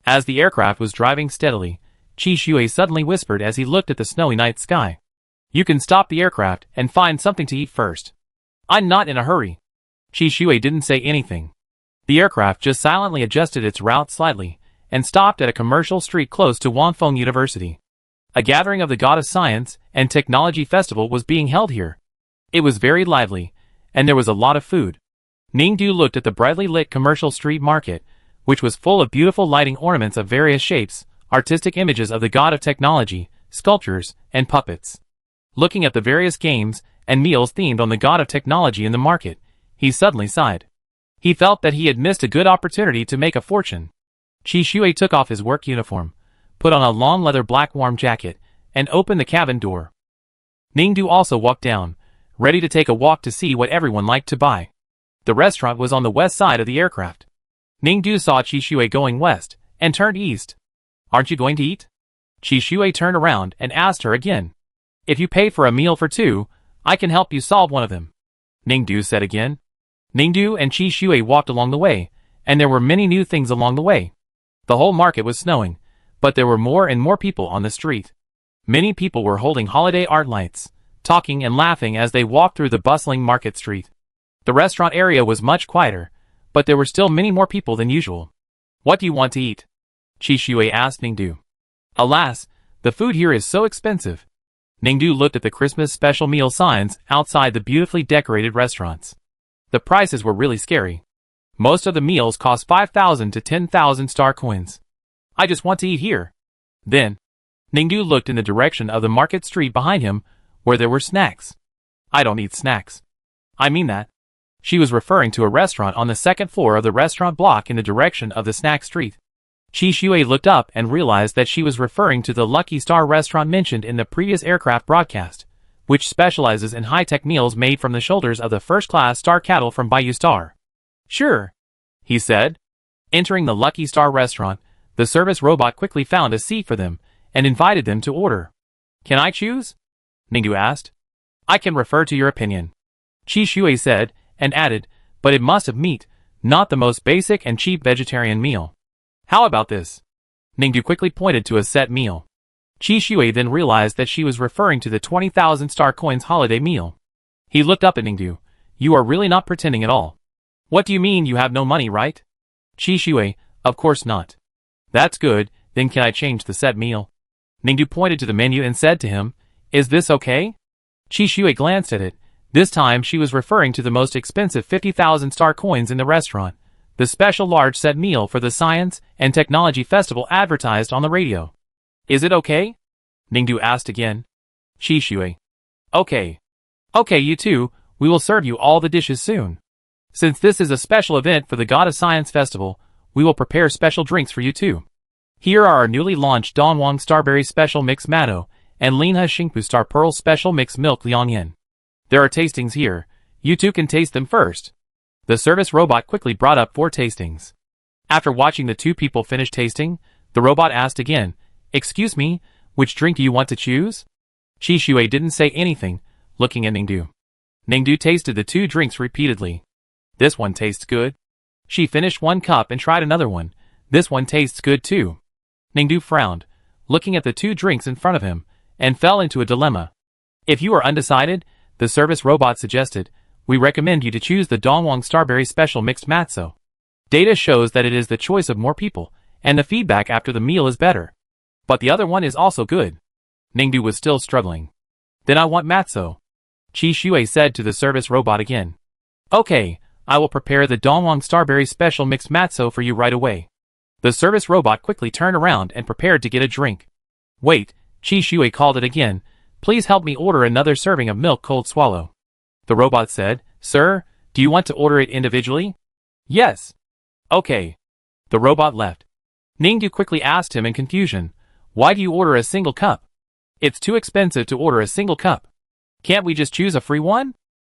[SPEAKER 1] As the aircraft was driving steadily, Qi Shui suddenly whispered as he looked at the snowy night sky. "You can stop the aircraft and find something to eat first." "I'm not in a hurry." Qi Shui didn't say anything. The aircraft just silently adjusted its route slightly, and stopped at a commercial street close to Wanfeng University. A gathering of the God of Science and Technology Festival was being held here. It was very lively, and there was a lot of food. Ningdu looked at the brightly lit commercial street market, which was full of beautiful lighting ornaments of various shapes, artistic images of the God of Technology, sculptures, and puppets. Looking at the various games and meals themed on the God of Technology in the market, he suddenly sighed. He felt that he had missed a good opportunity to make a fortune. Qi Shui took off his work uniform, put on a long leather black warm jacket, and opened the cabin door. Ningdu also walked down, ready to take a walk to see what everyone liked to buy. The restaurant was on the west side of the aircraft. Ningdu saw Qi Shui going west, and turned east. "Aren't you going to eat?" Qi Shui turned around and asked her again. "If you pay for a meal for two, I can help you solve one of them," Ningdu said again. Ningdu and Qi Shui walked along the way, and there were many new things along the way. The whole market was snowing, but there were more and more people on the street. Many people were holding holiday art lights, talking and laughing as they walked through the bustling market street. The restaurant area was much quieter, but there were still many more people than usual. "What do you want to eat?" Qi Shui asked Ningdu. "Alas, the food here is so expensive." Ningdu looked at the Christmas special meal signs outside the beautifully decorated restaurants. The prices were really scary. Most of the meals cost 5,000 to 10,000 star coins. "I just want to eat here." Then, Ningdu looked in the direction of the market street behind him, where there were snacks. "I don't eat snacks." "I mean that." She was referring to a restaurant on the second floor of the restaurant block in the direction of the snack street. Qi Shui looked up and realized that she was referring to the Lucky Star restaurant mentioned in the previous aircraft broadcast, which specializes in high-tech meals made from the shoulders of the first-class star cattle from Bayou Star. "Sure," he said. Entering the Lucky Star restaurant, the service robot quickly found a seat for them and invited them to order. "Can I choose?" Ningdu asked. "I can refer to your opinion," Qi Shui said, and added, "but it must have meat, not the most basic and cheap vegetarian meal." "How about this?" Ningdu quickly pointed to a set meal. Chi Shui then realized that she was referring to the 20,000 star coins holiday meal. He looked up at Ningdu. You are really not pretending at all. What do you mean you have no money, right? Chi Shui, of course not. That's good, then can I change the set meal? Ningdu pointed to the menu and said to him, Is this okay? Chi Shui glanced at it. This time she was referring to the most expensive 50,000 star coins in the restaurant, the special large set meal for the Science and Technology Festival advertised on the radio. Is it okay? Ningdu asked again. Chi Shui. Okay. Okay, you two, we will serve you all the dishes soon. Since this is a special event for the God of Science Festival, we will prepare special drinks for you too. Here are our newly launched Dongwang Starberry Special Mix Matto and Linha Xingpu Star Pearl Special Mix Milk Liangyan. There are tastings here. You two can taste them first. The service robot quickly brought up 4 tastings. After watching the 2 people finish tasting, the robot asked again, Excuse me, which drink do you want to choose? Chi Shui didn't say anything, looking at Ningdu. Ningdu tasted the 2 drinks repeatedly. This one tastes good. She finished 1 cup and tried another one. This one tastes good too. Ningdu frowned, looking at the 2 drinks in front of him, and fell into a dilemma. If you are undecided, the service robot suggested, we recommend you to choose the Dongwang Starberry Special Mixed Matzo. Data shows that it is the choice of more people, and the feedback after the meal is better. But the other one is also good. Ningdu was still struggling. Then I want matzo. Chi Shui said to the service robot again. Okay, I will prepare the Dongwang Starberry Special Mixed Matzo for you right away. The service robot quickly turned around and prepared to get a drink. Wait, Chi Shui called it again. Please help me order another serving of milk cold swallow. The robot said, Sir, do you want to order it individually? Yes. Okay. The robot left. Ningdu quickly asked him in confusion, Why do you order a single cup? It's too expensive to order a single cup. Can't we just choose a free one?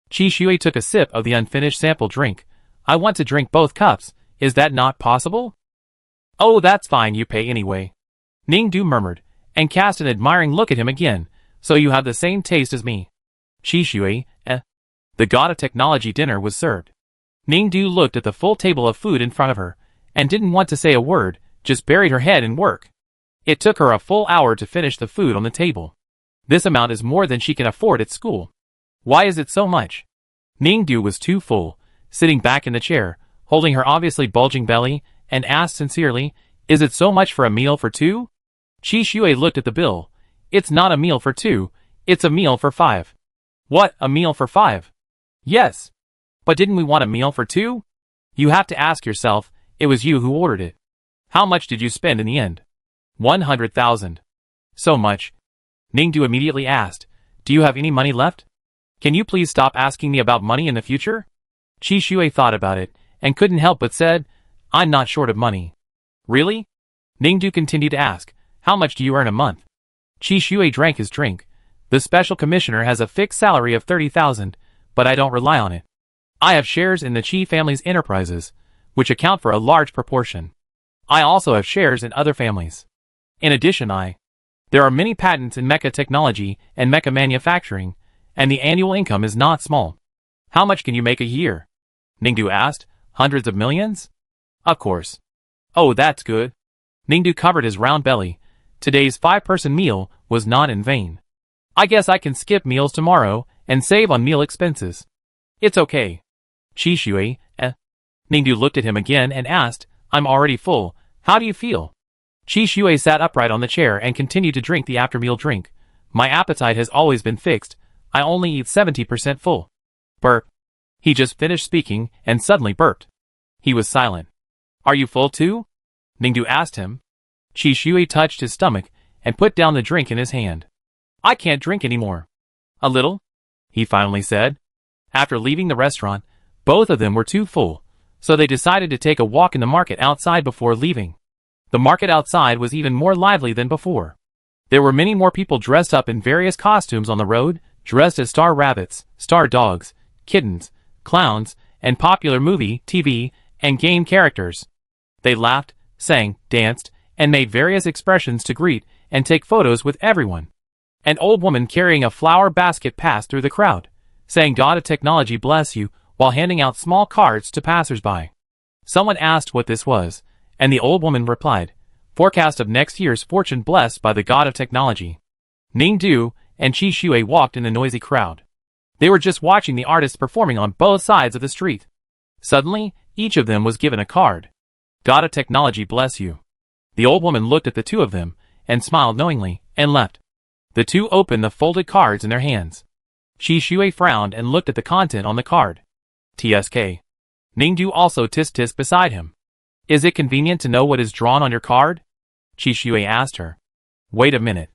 [SPEAKER 1] Chi Shui took a sip of the unfinished sample drink. I want to drink both cups. Is that not possible? Oh, that's fine, you pay anyway. Ningdu murmured, and cast an admiring look at him again. So you have the same taste as me. Chi Shui, The God of Technology dinner was served. Ningdu looked at the full table of food in front of her, and didn't want to say a word, just buried her head in work. It took her a full hour to finish the food on the table. This amount is more than she can afford at school. Why is it so much? Ningdu was too full, sitting back in the chair, holding her obviously bulging belly, and asked sincerely, Is it so much for a meal for 2? Chi Shui looked at the bill. It's not a meal for 2, it's a meal for 5. What, a meal for 5? Yes. But didn't we want a meal for 2? You have to ask yourself, it was you who ordered it. How much did you spend in the end? 100,000. So much. Ningdu immediately asked, Do you have any money left? Can you please stop asking me about money in the future? Chi Shui thought about it, and couldn't help but said, I'm not short of money. Really? Ningdu continued to ask, How much do you earn a month? Chi Shui drank his drink. The special commissioner has a fixed salary of 30,000, but I don't rely on it. I have shares in the Chi family's enterprises, which account for a large proportion. I also have shares in other families. In addition, there are many patents in mecha technology and mecha manufacturing, and the annual income is not small. How much can you make a year? Ningdu asked. Hundreds of millions? Of course. Oh, that's good. Ningdu covered his round belly. Today's 5-person meal was not in vain. I guess I can skip meals tomorrow and save on meal expenses. It's okay. Chi Shui, Ningdu looked at him again and asked, I'm already full. How do you feel? Chi Shui sat upright on the chair and continued to drink the after-meal drink. My appetite has always been fixed. I only eat 70% full. Burp. He just finished speaking and suddenly burped. He was silent. Are you full too? Ningdu asked him. Chi Shui touched his stomach and put down the drink in his hand. I can't drink anymore. A little? He finally said. After leaving the restaurant, both of them were too full, so they decided to take a walk in the market outside before leaving. The market outside was even more lively than before. There were many more people dressed up in various costumes on the road, dressed as star rabbits, star dogs, kittens, clowns, and popular movie, TV, and game characters. They laughed, sang, danced, and made various expressions to greet and take photos with everyone. An old woman carrying a flower basket passed through the crowd, saying God of Technology bless you, while handing out small cards to passers-by. Someone asked what this was, and the old woman replied, Forecast of next year's fortune blessed by the god of technology. Ningdu and Qi Shui walked in the noisy crowd. They were just watching the artists performing on both sides of the street. Suddenly, each of them was given a card. God of technology bless you. The old woman looked at the two of them, and smiled knowingly, and left. The two opened the folded cards in their hands. Qi Shui frowned and looked at the content on the card. TSK. Ningdu also tisk beside him. Is it convenient to know what is drawn on your card? Qi Shui asked her. Wait a minute.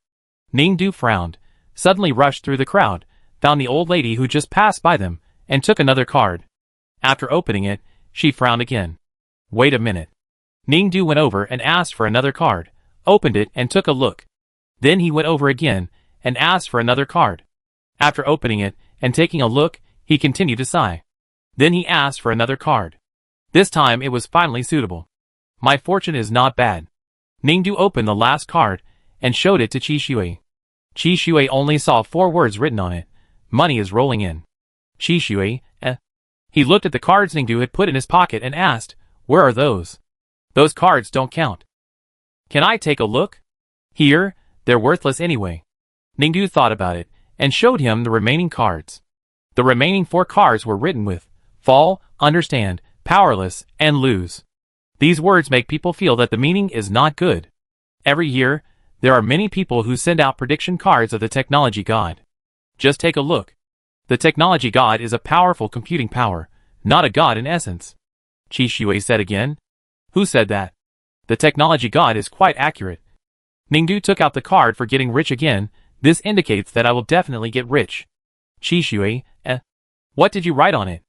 [SPEAKER 1] Ningdu frowned, suddenly rushed through the crowd, found the old lady who just passed by them, and took another card. After opening it, she frowned again. Wait a minute. Ningdu went over and asked for another card, opened it and took a look. Then he went over again, and asked for another card. After opening it and taking a look, he continued to sigh. Then he asked for another card. This time it was finally suitable. My fortune is not bad. Ningdu opened the last card, and showed it to Qi Shui. Qi Shui only saw 4 words written on it. Money is rolling in. Qi Shui, He looked at the cards Ningdu had put in his pocket and asked, where are those? Those cards don't count. Can I take a look? Here, they're worthless anyway. Ningdu thought about it, and showed him the remaining cards. The remaining 4 cards were written with fall, understand, powerless, and lose. These words make people feel that the meaning is not good. Every year, there are many people who send out prediction cards of the technology god. Just take a look. The technology god is a powerful computing power, not a god in essence. Qi Shui said again. Who said that? The technology god is quite accurate. Ningdu took out the card for getting rich again. This indicates that I will definitely get rich. Qi Shui, What did you write on it?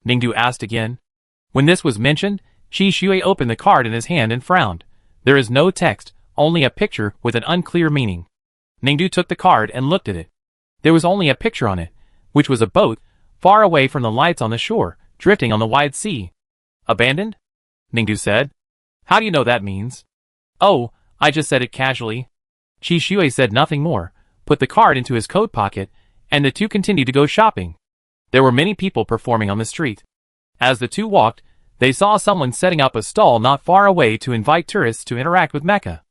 [SPEAKER 1] Ningdu asked again. When this was mentioned, Qi Shui opened the card in his hand and frowned. There is no text, only a picture with an unclear meaning. Ningdu took the card and looked at it. There was only a picture on it, which was a boat, far away from the lights on the shore, drifting on the wide sea. Abandoned? Ningdu said. How do you know that means? Oh, I just said it casually. Qi Shui said nothing more, put the card into his coat pocket, and the two continued to go shopping. There were many people performing on the street. As the two walked, they saw someone setting up a stall not far away to invite tourists to interact with mecha.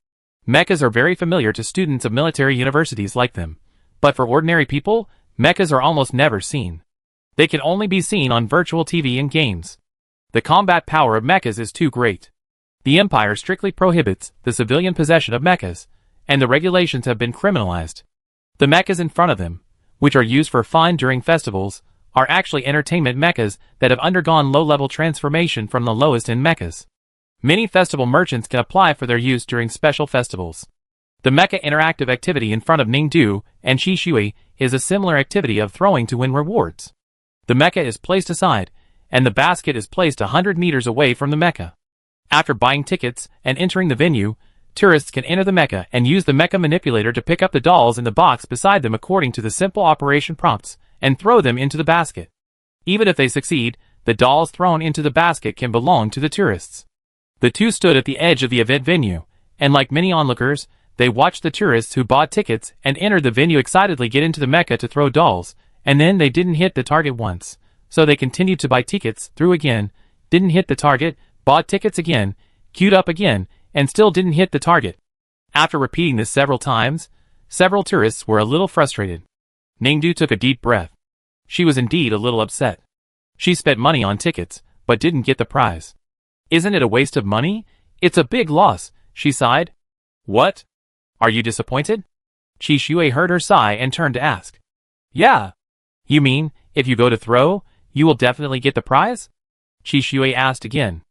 [SPEAKER 1] Mechas are very familiar to students of military universities like them, but for ordinary people, mechas are almost never seen. They can only be seen on virtual TV and games. The combat power of mechas is too great. The Empire strictly prohibits the civilian possession of mechas, and the regulations have been criminalized. The mechas in front of them, which are used for fun during festivals, are actually entertainment mechas that have undergone low-level transformation from the lowest-end mechas. Many festival merchants can apply for their use during special festivals. The mecha interactive activity in front of Ningdu and Qi Shui is a similar activity of throwing to win rewards. The mecha is placed aside, and the basket is placed 100 meters away from the mecha. After buying tickets and entering the venue, tourists can enter the mecha and use the mecha manipulator to pick up the dolls in the box beside them according to the simple operation prompts, and throw them into the basket. Even if they succeed, the dolls thrown into the basket can belong to the tourists. The two stood at the edge of the event venue, and like many onlookers, they watched the tourists who bought tickets and entered the venue excitedly get into the mecha to throw dolls, and then they didn't hit the target once, so they continued to buy tickets, threw again, didn't hit the target, bought tickets again, queued up again, and still didn't hit the target. After repeating this several times, several tourists were a little frustrated. Ningdu took a deep breath. She was indeed a little upset. She spent money on tickets, but didn't get the prize. Isn't it a waste of money? It's a big loss, she sighed. What? Are you disappointed? Qi Shui heard her sigh and turned to ask. Yeah. You mean, if you go to throw, you will definitely get the prize? Qi Shui asked again.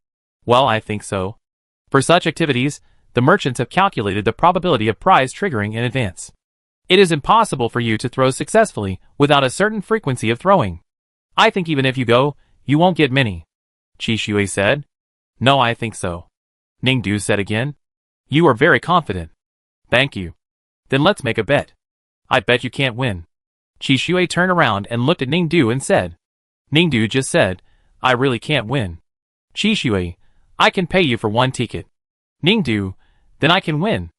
[SPEAKER 1] Well, I think so. For such activities, the merchants have calculated the probability of prize triggering in advance. It is impossible for you to throw successfully without a certain frequency of throwing. I think even if you go, you won't get many. Qi Shui said. No, I think so. Ningdu said again. You are very confident. Thank you. Then let's make a bet. I bet you can't win. Qi Shui turned around and looked at Ningdu and said. Ningdu just said, I really can't win. Qi Shui, I can pay you for 1 ticket. Ningdu, then I can win.